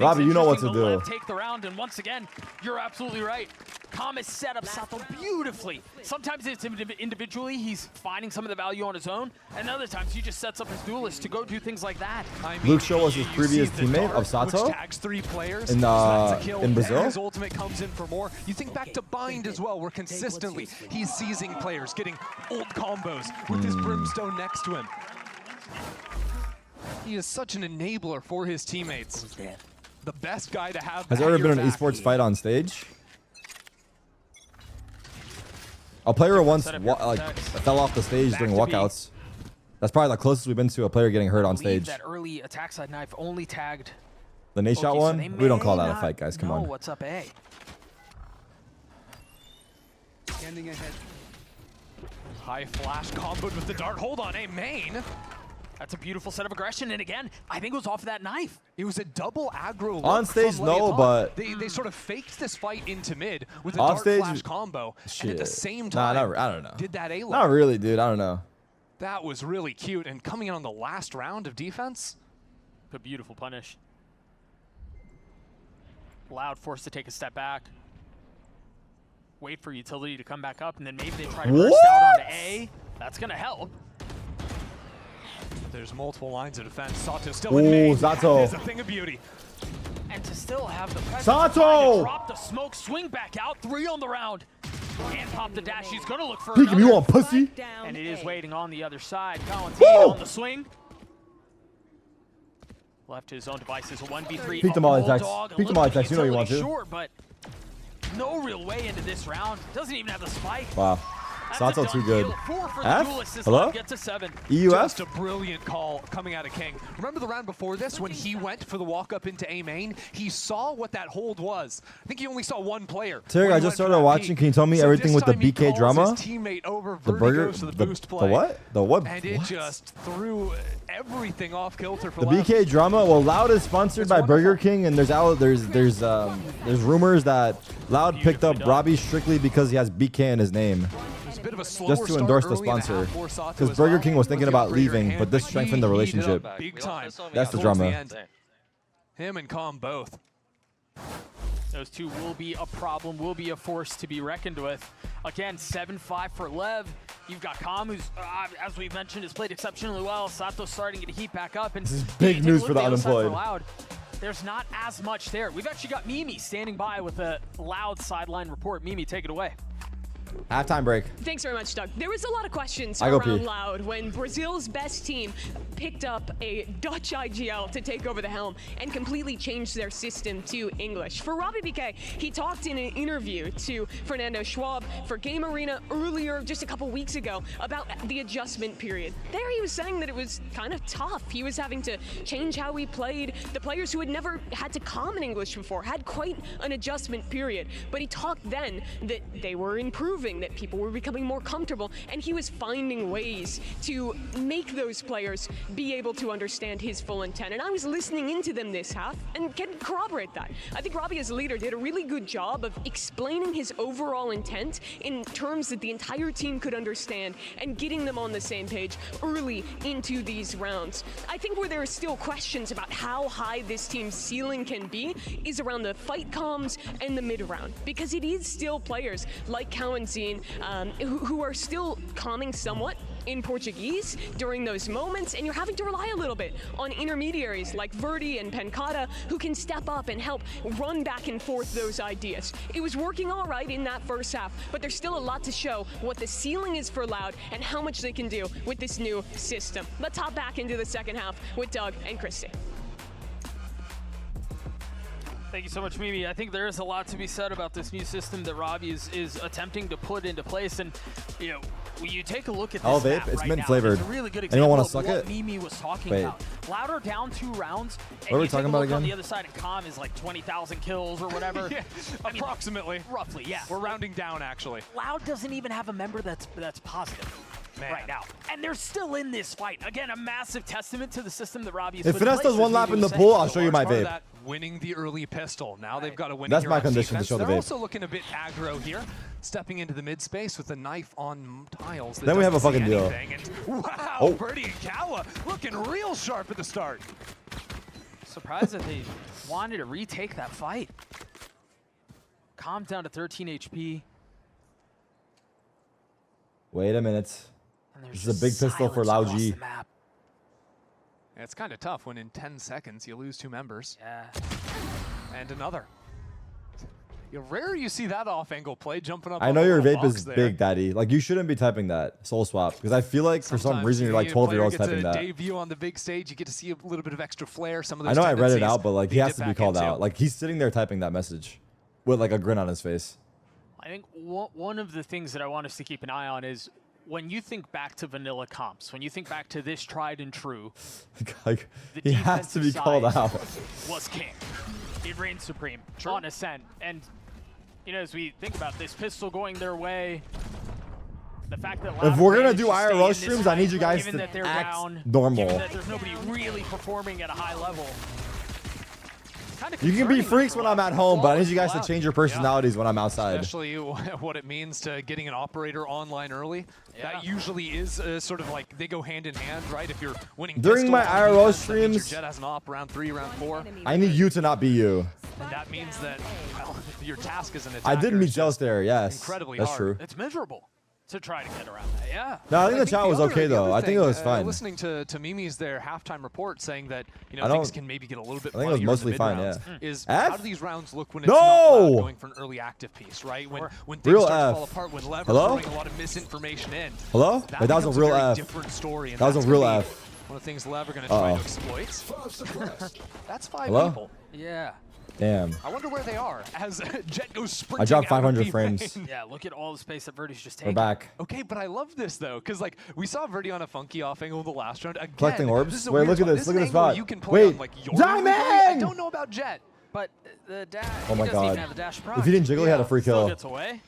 Speaker 1: Robbie, you know what to do.
Speaker 5: Lev take the round, and once again, you're absolutely right. Kama set up Sato beautifully. Sometimes it's individually, he's finding some of the value on his own, and other times he just sets up his duelist to go do things like that.
Speaker 4: I mean,
Speaker 1: Luke Shaw was his previous teammate of
Speaker 4: which
Speaker 1: Sato
Speaker 4: tags 3 players,
Speaker 1: in
Speaker 4: so that's a kill,
Speaker 1: in Brazil.
Speaker 4: and his ultimate comes in for more. You think back to Bind as well, where consistently he's seizing players, getting old combos with his Brimstone next to him. He is such an enabler for his teammates. The best guy to have.
Speaker 1: Has there ever been an esports fight on stage? A player once fell off the stage during walkouts. That's probably the closest we've been to a player getting hurt on stage.
Speaker 5: That early attack side knife only tagged.
Speaker 1: The nade shot
Speaker 5: so
Speaker 1: one?
Speaker 5: they
Speaker 1: We don't call
Speaker 5: may
Speaker 1: that a
Speaker 5: not
Speaker 1: fight, guys. Come
Speaker 5: know
Speaker 1: on.
Speaker 5: What's up, A?
Speaker 4: Standing ahead. High flash comboed with the dart. Hold on, A main.
Speaker 5: That's a beautiful set of aggression, and again, I think it was off of that knife.
Speaker 4: It was a double aggro look
Speaker 1: On stage,
Speaker 4: from
Speaker 1: no,
Speaker 4: Leviathan.
Speaker 1: but
Speaker 4: they sort of faked this fight into mid with a
Speaker 1: off
Speaker 4: dart
Speaker 1: stage,
Speaker 4: flash combo, and at the same
Speaker 1: Nah,
Speaker 4: time,
Speaker 1: I don't know.
Speaker 4: did that A look.
Speaker 1: Not really, dude. I don't know.
Speaker 4: That was really cute, and coming in on the last round of defense.
Speaker 5: A beautiful punish. Loud forced to take a step back. Wait for utility to come back up, and then maybe they try to burst out onto A. That's gonna help.
Speaker 4: There's multiple lines of defense. Sato still in main.
Speaker 1: Sato.
Speaker 4: That is a thing of beauty.
Speaker 5: And to still have the presence
Speaker 1: Sato!
Speaker 5: to drop the smoke, swing back out, 3 on the round. And pop the dash. He's gonna look for
Speaker 1: Peek him, you
Speaker 5: another.
Speaker 1: want pussy?
Speaker 5: And it is waiting on the other side. Valentine on the swing. Left his own devices, a 1v3.
Speaker 1: Peek the molly attacks. Peek the molly attacks. You know you want to.
Speaker 5: Short, but no real way into this round. Doesn't even have the spike.
Speaker 1: Wow. Sato too good.
Speaker 5: 4 for the
Speaker 1: F?
Speaker 5: duelists as
Speaker 1: Hello?
Speaker 5: Lev gets to 7.
Speaker 1: EUF?
Speaker 4: Just a brilliant call coming out of King. Remember the round before this when he went for the walk up into A main? He saw what that hold was. I think he only saw one player.
Speaker 1: Tarik, I just started watching. Can you tell me everything with the BK drama? The burger, the what? The what?
Speaker 4: And it just threw everything off kilter for
Speaker 1: The
Speaker 4: Lev.
Speaker 1: BK drama. Well, Loud is sponsored by Burger King, and there's rumors that Loud picked up Robbie strictly because he has BK in his name, just to endorse the sponsor. Because Burger King was thinking about leaving, but this strengthened the relationship.
Speaker 4: Big time.
Speaker 1: That's the drama.
Speaker 4: Him and Calm both.
Speaker 5: Those two will be a problem, will be a force to be reckoned with. Again, 7-5 for Lev. You've got Calm, who's, as we mentioned, has played exceptionally well. Sato's starting to heat back up. And
Speaker 1: this is big news for the unemployed.
Speaker 5: There's not as much there. We've actually got Mimi standing by with a Loud sideline report. Mimi, take it away.
Speaker 1: Halftime break.
Speaker 2: Thanks very much, Doug. There was a lot of questions
Speaker 1: I go
Speaker 2: around
Speaker 1: pee.
Speaker 2: Loud when Brazil's best team picked up a Dutch IGL to take over the helm and completely changed their system to English. For Robbie BK, he talked in an interview to Fernando Schwab for Game Arena earlier, just a couple weeks ago, about the adjustment period. There he was saying that it was kind of tough. He was having to change how he played. The players who had never had to common English before had quite an adjustment period. But he talked then that they were improving, that people were becoming more comfortable, and he was finding ways to make those players be able to understand his full intent. And I was listening into them this half and can corroborate that. I think Robbie as a leader did a really good job of explaining his overall intent in terms that the entire team could understand and getting them on the same page early into these rounds. I think where there are still questions about how high this team's ceiling can be is around the fight comms and the mid round, because it is still players like Cow and Zine who are still calming somewhat in Portuguese during those moments, and you're having to rely a little bit on intermediaries like Verdi and Pencata who can step up and help run back and forth those ideas. It was working all right in that first half, but there's still a lot to show what the ceiling is for Loud and how much they can do with this new system. Let's hop back into the second half with Doug and Christy.
Speaker 5: Thank you so much, Mimi. I think there is a lot to be said about this new system that Robbie is attempting to put into place. And, you know, when you take a look at this
Speaker 1: Oh, vape,
Speaker 5: map
Speaker 1: it's
Speaker 5: right
Speaker 1: mint
Speaker 5: now,
Speaker 1: flavored.
Speaker 5: it's a really good
Speaker 1: Anyone
Speaker 5: example
Speaker 1: want
Speaker 5: of
Speaker 1: to suck
Speaker 5: what
Speaker 1: it?
Speaker 5: Mimi was talking
Speaker 1: Wait.
Speaker 5: about. Louder down 2 rounds.
Speaker 1: What are we talking about again?
Speaker 5: On the other side, and Calm is like 20,000 kills or whatever.
Speaker 4: Yeah, approximately.
Speaker 5: Roughly, yeah.
Speaker 4: We're rounding down, actually.
Speaker 5: Loud doesn't even have a member that's positive.
Speaker 4: Man.
Speaker 5: Right now. And they're still in this fight. Again, a massive testament to the system that Robbie is
Speaker 1: If Finesse does one lap in the pool, I'll show you my
Speaker 4: Part of
Speaker 1: vape.
Speaker 4: that, winning the early pistol. Now they've got to win.
Speaker 1: That's
Speaker 4: here
Speaker 1: my
Speaker 4: on
Speaker 1: condition to
Speaker 4: defense.
Speaker 1: show the
Speaker 4: They're
Speaker 1: vape.
Speaker 4: also looking a bit aggro here, stepping into the mid space with a knife on tiles. That
Speaker 1: Then we have a
Speaker 4: doesn't see
Speaker 1: fucking deal.
Speaker 4: anything. And wow,
Speaker 1: Oh.
Speaker 4: Birdie and Kawa looking real sharp at the start.
Speaker 5: Surprised that they wanted to retake that fight. Calm down to 13 HP.
Speaker 1: Wait a minute.
Speaker 5: And
Speaker 1: This is a big pistol for Lao G.
Speaker 4: Yeah, it's kind of tough when in 10 seconds you lose 2 members.
Speaker 5: Yeah.
Speaker 4: And another. Rare you see that off-angle play jumping up.
Speaker 1: I
Speaker 4: on
Speaker 1: know
Speaker 4: the
Speaker 1: your
Speaker 4: little
Speaker 1: vape
Speaker 4: box
Speaker 1: is
Speaker 4: there.
Speaker 1: big, Daddy. Like, you shouldn't be typing that. Soul swap. Because I feel like for some
Speaker 4: Sometimes
Speaker 1: reason you're like
Speaker 4: a
Speaker 1: 12-year-olds
Speaker 4: player
Speaker 1: typing
Speaker 4: gets
Speaker 1: that.
Speaker 4: a debut on the big stage. You get to see a little bit of extra flair. Some of
Speaker 1: I
Speaker 4: those
Speaker 1: know I read it
Speaker 4: tendencies
Speaker 1: out, but like he
Speaker 4: they
Speaker 1: has
Speaker 4: dip
Speaker 1: to be
Speaker 4: back
Speaker 1: called
Speaker 4: into.
Speaker 1: out. Like he's sitting there typing that message with like a grin on his face.
Speaker 5: I think one of the things that I want us to keep an eye on is when you think back to vanilla comps, when you think back to this tried and true,
Speaker 1: Like
Speaker 5: the
Speaker 1: he has to be
Speaker 5: defensive
Speaker 1: called
Speaker 5: side
Speaker 1: out.
Speaker 5: was king. It reigned supreme on Ascent. And, you know, as we think about this pistol going their way, the fact that
Speaker 1: If we're gonna
Speaker 5: managed
Speaker 1: do
Speaker 5: to stay in
Speaker 1: IRL
Speaker 5: this
Speaker 1: streams, I need you
Speaker 5: fight,
Speaker 1: guys
Speaker 5: given
Speaker 1: to
Speaker 5: that they're
Speaker 1: act
Speaker 5: down,
Speaker 1: normal.
Speaker 5: given that there's nobody really performing at a high level.
Speaker 1: You can be freaks when I'm at home, but I need you guys to change your personalities when I'm outside.
Speaker 4: Especially what it means to getting an operator online early. That usually is sort of like they go hand in hand, right? If you're winning
Speaker 1: During my
Speaker 4: pistol on
Speaker 1: IRL
Speaker 4: defense, that means your
Speaker 1: streams,
Speaker 4: Jet has an op round 3, round 4.
Speaker 1: I need you to not be you.
Speaker 4: And that means that well, your task as an attacker
Speaker 1: I did meet
Speaker 4: is
Speaker 1: Jealous
Speaker 4: just
Speaker 1: there, yes.
Speaker 4: incredibly
Speaker 1: That's
Speaker 4: hard.
Speaker 1: true.
Speaker 5: It's miserable to try to get around that. Yeah.
Speaker 1: No, I think the chat was okay though. I think it was fine.
Speaker 4: Listening to Mimi's their halftime report saying that
Speaker 1: I don't-
Speaker 4: things can maybe get a little bit
Speaker 1: I think it was
Speaker 4: muddier in the
Speaker 1: mostly fine,
Speaker 4: mid-rounds,
Speaker 1: yeah.
Speaker 4: is
Speaker 1: F?
Speaker 4: how do these rounds look when it's
Speaker 1: No!
Speaker 4: not Loud going for an early active piece, right? When things
Speaker 1: Real
Speaker 4: start to
Speaker 1: F.
Speaker 4: fall apart, when Lev
Speaker 1: Hello?
Speaker 4: throwing a lot of misinformation in.
Speaker 1: Hello?
Speaker 4: That,
Speaker 1: Wait, that was a
Speaker 4: becomes
Speaker 1: real
Speaker 4: very
Speaker 1: F.
Speaker 4: different story. And
Speaker 1: That was
Speaker 4: that's
Speaker 1: a real
Speaker 4: gonna be
Speaker 1: F.
Speaker 4: One of the things Lev are going to try to exploit. That's 5
Speaker 1: Hello?
Speaker 4: people.
Speaker 5: Yeah.
Speaker 1: Damn.
Speaker 4: I wonder where they are as Jet goes sprinting.
Speaker 1: I dropped
Speaker 4: out of
Speaker 1: 500
Speaker 4: B
Speaker 1: frames.
Speaker 4: main.
Speaker 5: Yeah, look at all the space that Verdi's just
Speaker 1: We're
Speaker 5: taking.
Speaker 1: back.
Speaker 4: Okay, but I love this though, because like we saw Verdi on a funky off angle the last round. Again,
Speaker 1: Collecting
Speaker 4: this
Speaker 1: orbs.
Speaker 4: is a
Speaker 1: Wait,
Speaker 4: weird
Speaker 1: look at
Speaker 4: spot.
Speaker 1: this. Look
Speaker 4: is
Speaker 1: at
Speaker 4: an
Speaker 1: this
Speaker 4: angle
Speaker 1: spot.
Speaker 4: You can play
Speaker 1: Wait.
Speaker 4: on, like, your
Speaker 1: Diamond!
Speaker 4: I don't know about Jet.
Speaker 5: But the dash.
Speaker 1: Oh my
Speaker 5: he doesn't even
Speaker 1: God.
Speaker 5: have a dash
Speaker 1: If he didn't jiggle, he had a free
Speaker 5: Still
Speaker 1: kill.
Speaker 5: gets away.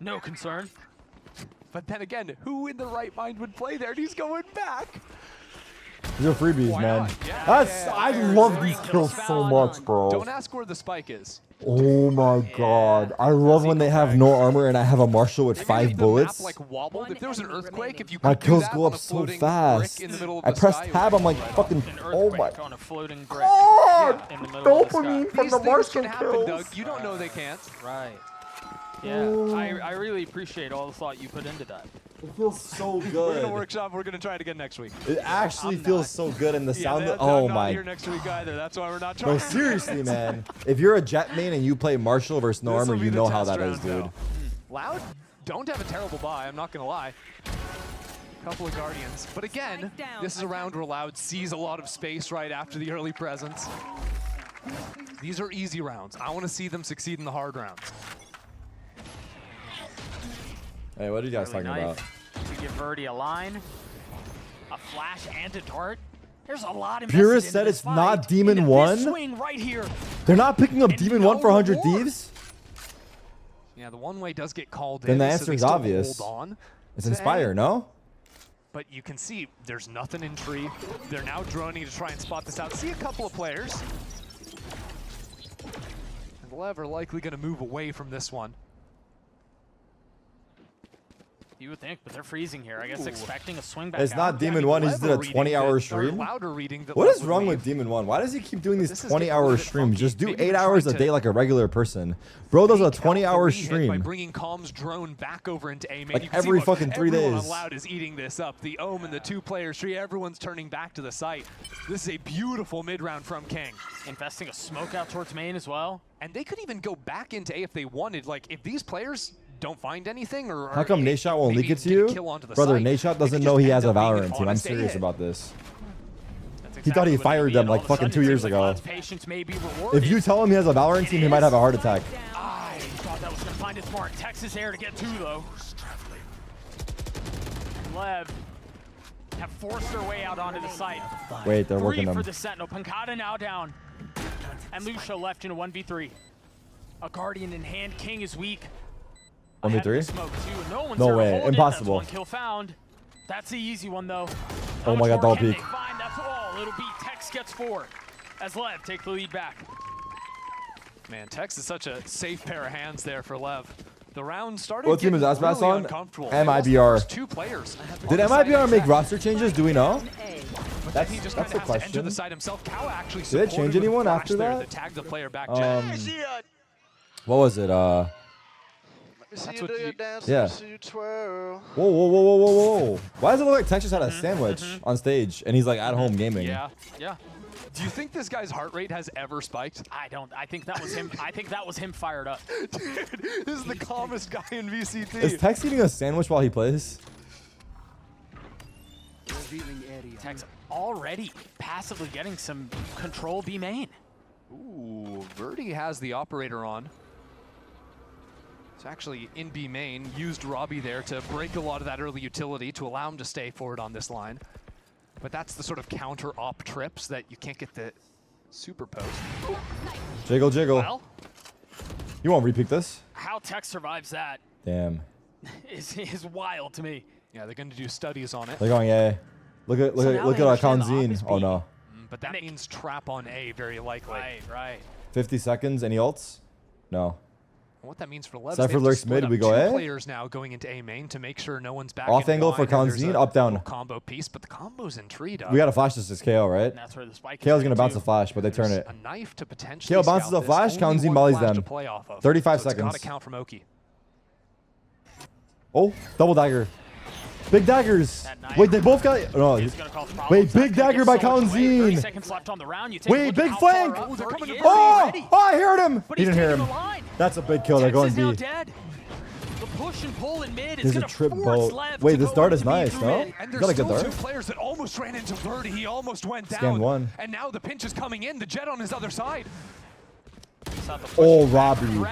Speaker 5: No concern.
Speaker 4: But then again, who in the right mind would play there? And he's going back.
Speaker 1: These are freebies,
Speaker 4: Why
Speaker 1: man.
Speaker 4: not? Yeah,
Speaker 1: That's
Speaker 4: yeah,
Speaker 1: I
Speaker 4: yeah.
Speaker 1: love these kills so much, bro.
Speaker 4: Don't ask where the spike is.
Speaker 1: Oh my God. I love when they have no armor and I have a Marshall with 5 bullets.
Speaker 4: Map, like, wobbled. If there was an earthquake, if you
Speaker 1: My
Speaker 4: could do
Speaker 1: kills
Speaker 4: that
Speaker 1: go
Speaker 4: on
Speaker 1: up
Speaker 4: a
Speaker 1: so
Speaker 4: floating
Speaker 1: fast.
Speaker 4: brick in the middle of
Speaker 1: I
Speaker 4: the
Speaker 1: press
Speaker 4: sky,
Speaker 1: tab, I'm like fucking, oh my.
Speaker 5: On a floating brick.
Speaker 1: Oh,
Speaker 5: in the middle of the
Speaker 1: dopamine
Speaker 5: sky.
Speaker 1: from
Speaker 4: These
Speaker 1: the
Speaker 4: things
Speaker 1: Marshall
Speaker 4: can happen,
Speaker 1: kills.
Speaker 4: Doug. You don't know they can't.
Speaker 5: Right. Yeah, I really appreciate all the thought you put into that.
Speaker 1: It feels so
Speaker 4: We're
Speaker 1: good.
Speaker 4: gonna workshop. We're gonna try it again next week.
Speaker 1: It actually feels so good, and the sound.
Speaker 4: Yeah,
Speaker 1: Oh
Speaker 4: I'm
Speaker 1: my.
Speaker 4: not here next week either. That's why we're not trying.
Speaker 1: No, seriously, man. If you're a Jet main and you play Marshall versus no armor, you know how that is, dude.
Speaker 4: Loud don't have a terrible buy. I'm not gonna lie. Couple of Guardians, but again, this is a round where Loud sees a lot of space right after the early presence. These are easy rounds. I want to see them succeed in the hard rounds.
Speaker 1: Hey, what are you guys talking about?
Speaker 5: To give Verdi a line, a flash, and a dart. There's a lot of.
Speaker 1: Purist said it's not Demon 1?
Speaker 5: Swing right here.
Speaker 1: They're not picking up Demon 1 for 100 Thieves?
Speaker 4: Yeah, the one way does get called
Speaker 1: Then
Speaker 4: in.
Speaker 1: the
Speaker 4: so
Speaker 1: answer
Speaker 4: they
Speaker 1: is
Speaker 4: still
Speaker 1: obvious.
Speaker 4: Hold on
Speaker 1: It's
Speaker 4: to
Speaker 1: Inspire,
Speaker 4: A.
Speaker 1: no?
Speaker 4: But you can see there's nothing in tree. They're now droning to try and spot this out. See a couple of players. And LEV are likely going to move away from this one.
Speaker 5: You would think, but they're freezing here. I guess expecting a swing back.
Speaker 1: It's not
Speaker 5: out.
Speaker 1: Demon 1. He just did a 20-hour stream. What is wrong with Demon 1? Why does he keep doing these 20-hour streams? Just do 8 hours a day like a regular person. Bro does a 20-hour
Speaker 4: By
Speaker 1: stream.
Speaker 4: bringing Calm's drone back over into A main.
Speaker 1: Like
Speaker 4: You can
Speaker 1: every
Speaker 4: see, look,
Speaker 1: fucking 3
Speaker 4: everyone
Speaker 1: days.
Speaker 4: on Loud is eating this up. The Ohm and the two-player tree, everyone's turning back to the site. This is a beautiful mid-round from King.
Speaker 5: Investing a smoke out towards main as well.
Speaker 4: And they could even go back into A if they wanted. Like, if these players don't find anything, or
Speaker 1: How come Nashot won't leak it to you? Brother, Nashot doesn't know he has a Valorant team. I'm serious about this. He thought he fired them like fucking 2 years ago. If you tell him he has a Valorant team, he might have a heart attack.
Speaker 5: I thought that was going to find its mark. Texas air to get two, though. LEV have forced their way out onto the site.
Speaker 1: Wait, they're working
Speaker 5: Three
Speaker 1: them.
Speaker 5: for the Sentinel. Pancada now down. And Lucio left in a 1v3. A Guardian in hand. King is weak.
Speaker 1: 1v3?
Speaker 5: Smoke too. No one's
Speaker 1: No
Speaker 5: there to
Speaker 1: way.
Speaker 5: hold it.
Speaker 1: Impossible.
Speaker 5: That's one kill found. That's the easy one, though.
Speaker 1: Oh my god, double peek.
Speaker 5: Fine, that's all. It'll be Tex gets 4 as LEV take the lead back.
Speaker 4: Man, Tex is such a safe pair of hands there for LEV. The round started
Speaker 1: What team is
Speaker 4: getting
Speaker 1: Aspas
Speaker 4: really
Speaker 1: on?
Speaker 4: uncomfortable.
Speaker 1: MIBR.
Speaker 4: Two players.
Speaker 1: Did MIBR make roster changes? Do we know?
Speaker 4: That's he just
Speaker 1: that's
Speaker 4: kind
Speaker 1: the
Speaker 4: of has to enter
Speaker 1: question.
Speaker 4: the side himself. Cow actually
Speaker 1: Did they change
Speaker 4: supported with
Speaker 1: anyone
Speaker 4: flash
Speaker 1: after
Speaker 4: there
Speaker 1: that?
Speaker 4: to tag the player back.
Speaker 1: What was it?
Speaker 4: That's what you,
Speaker 1: Yeah. Whoa, whoa, whoa, whoa, whoa, whoa. Why does it look like Tex just had a sandwich on stage and he's like at home gaming?
Speaker 4: Yeah, yeah. Do you think this guy's heart rate has ever spiked?
Speaker 5: I don't. I think that was him. I think that was him fired up.
Speaker 4: Dude, this is the calmest guy in VCT.
Speaker 1: Is Tex eating a sandwich while he plays?
Speaker 5: Tex already passively getting some control B main.
Speaker 4: Ooh, Verdi has the operator on. It's actually in B main, used Robbie there to break a lot of that early utility to allow him to stay forward on this line. But that's the sort of counter-op trips that you can't get the super post.
Speaker 1: Jiggle, jiggle.
Speaker 5: Well,
Speaker 1: You won't repeat this?
Speaker 5: how Tex survives that
Speaker 1: Damn.
Speaker 5: is wild to me.
Speaker 4: Yeah, they're going to do studies on it.
Speaker 1: They're going A. Look at our Kanzine. Oh no.
Speaker 4: But that means trap on A very likely.
Speaker 5: Right, right.
Speaker 1: 50 seconds. Any ults? No.
Speaker 4: What that means for LEV,
Speaker 1: Cypher lurks mid, we go A?
Speaker 4: Players now going into A main to make sure no one's back.
Speaker 1: Off
Speaker 4: in
Speaker 1: angle for
Speaker 4: wide, and there's
Speaker 1: Kanzine,
Speaker 4: a
Speaker 1: up down.
Speaker 4: little combo piece, but the combo's in tree, Doug.
Speaker 1: We gotta flash this as KO, right?
Speaker 5: That's where the spike is
Speaker 1: KO's gonna
Speaker 5: headed
Speaker 1: bounce
Speaker 5: to.
Speaker 1: the flash, but they turn
Speaker 4: There's
Speaker 1: it.
Speaker 4: a knife to potentially
Speaker 1: KO bounces
Speaker 4: scout
Speaker 1: the flash,
Speaker 4: this. Only
Speaker 1: Kanzine
Speaker 4: one
Speaker 1: mollies
Speaker 4: flash
Speaker 1: them.
Speaker 4: to play off of.
Speaker 1: 35
Speaker 4: so
Speaker 1: seconds.
Speaker 4: It's gotta count from Oki.
Speaker 1: Oh, double dagger. Big daggers. Wait, they both got. No. Wait, big dagger by
Speaker 5: 30
Speaker 1: Kanzine.
Speaker 5: seconds left on the round. You take a
Speaker 1: Wait,
Speaker 5: look at
Speaker 1: big
Speaker 5: how
Speaker 1: flank.
Speaker 5: far up Verdi is.
Speaker 1: Oh, I heard him.
Speaker 5: But
Speaker 1: He
Speaker 5: he's
Speaker 1: didn't hear
Speaker 5: taking
Speaker 1: him.
Speaker 5: the line.
Speaker 1: That's a big kill. They're
Speaker 5: Tex
Speaker 1: going
Speaker 5: is now
Speaker 1: B.
Speaker 5: dead. The push and pull in mid is
Speaker 1: There's a
Speaker 5: going to
Speaker 1: trip
Speaker 5: force
Speaker 1: boat.
Speaker 5: LEV
Speaker 1: Wait,
Speaker 5: to
Speaker 1: this
Speaker 5: go
Speaker 1: dart is
Speaker 5: into B
Speaker 1: nice,
Speaker 5: through
Speaker 1: no?
Speaker 5: mid.
Speaker 4: And
Speaker 1: You
Speaker 4: there's
Speaker 1: got a good
Speaker 4: still
Speaker 1: dart.
Speaker 4: two players that almost ran into Verdi. He almost went down.
Speaker 1: Scan one.
Speaker 4: And now the pinch is coming in. The Jet on his other side.
Speaker 1: Oh, Robbie.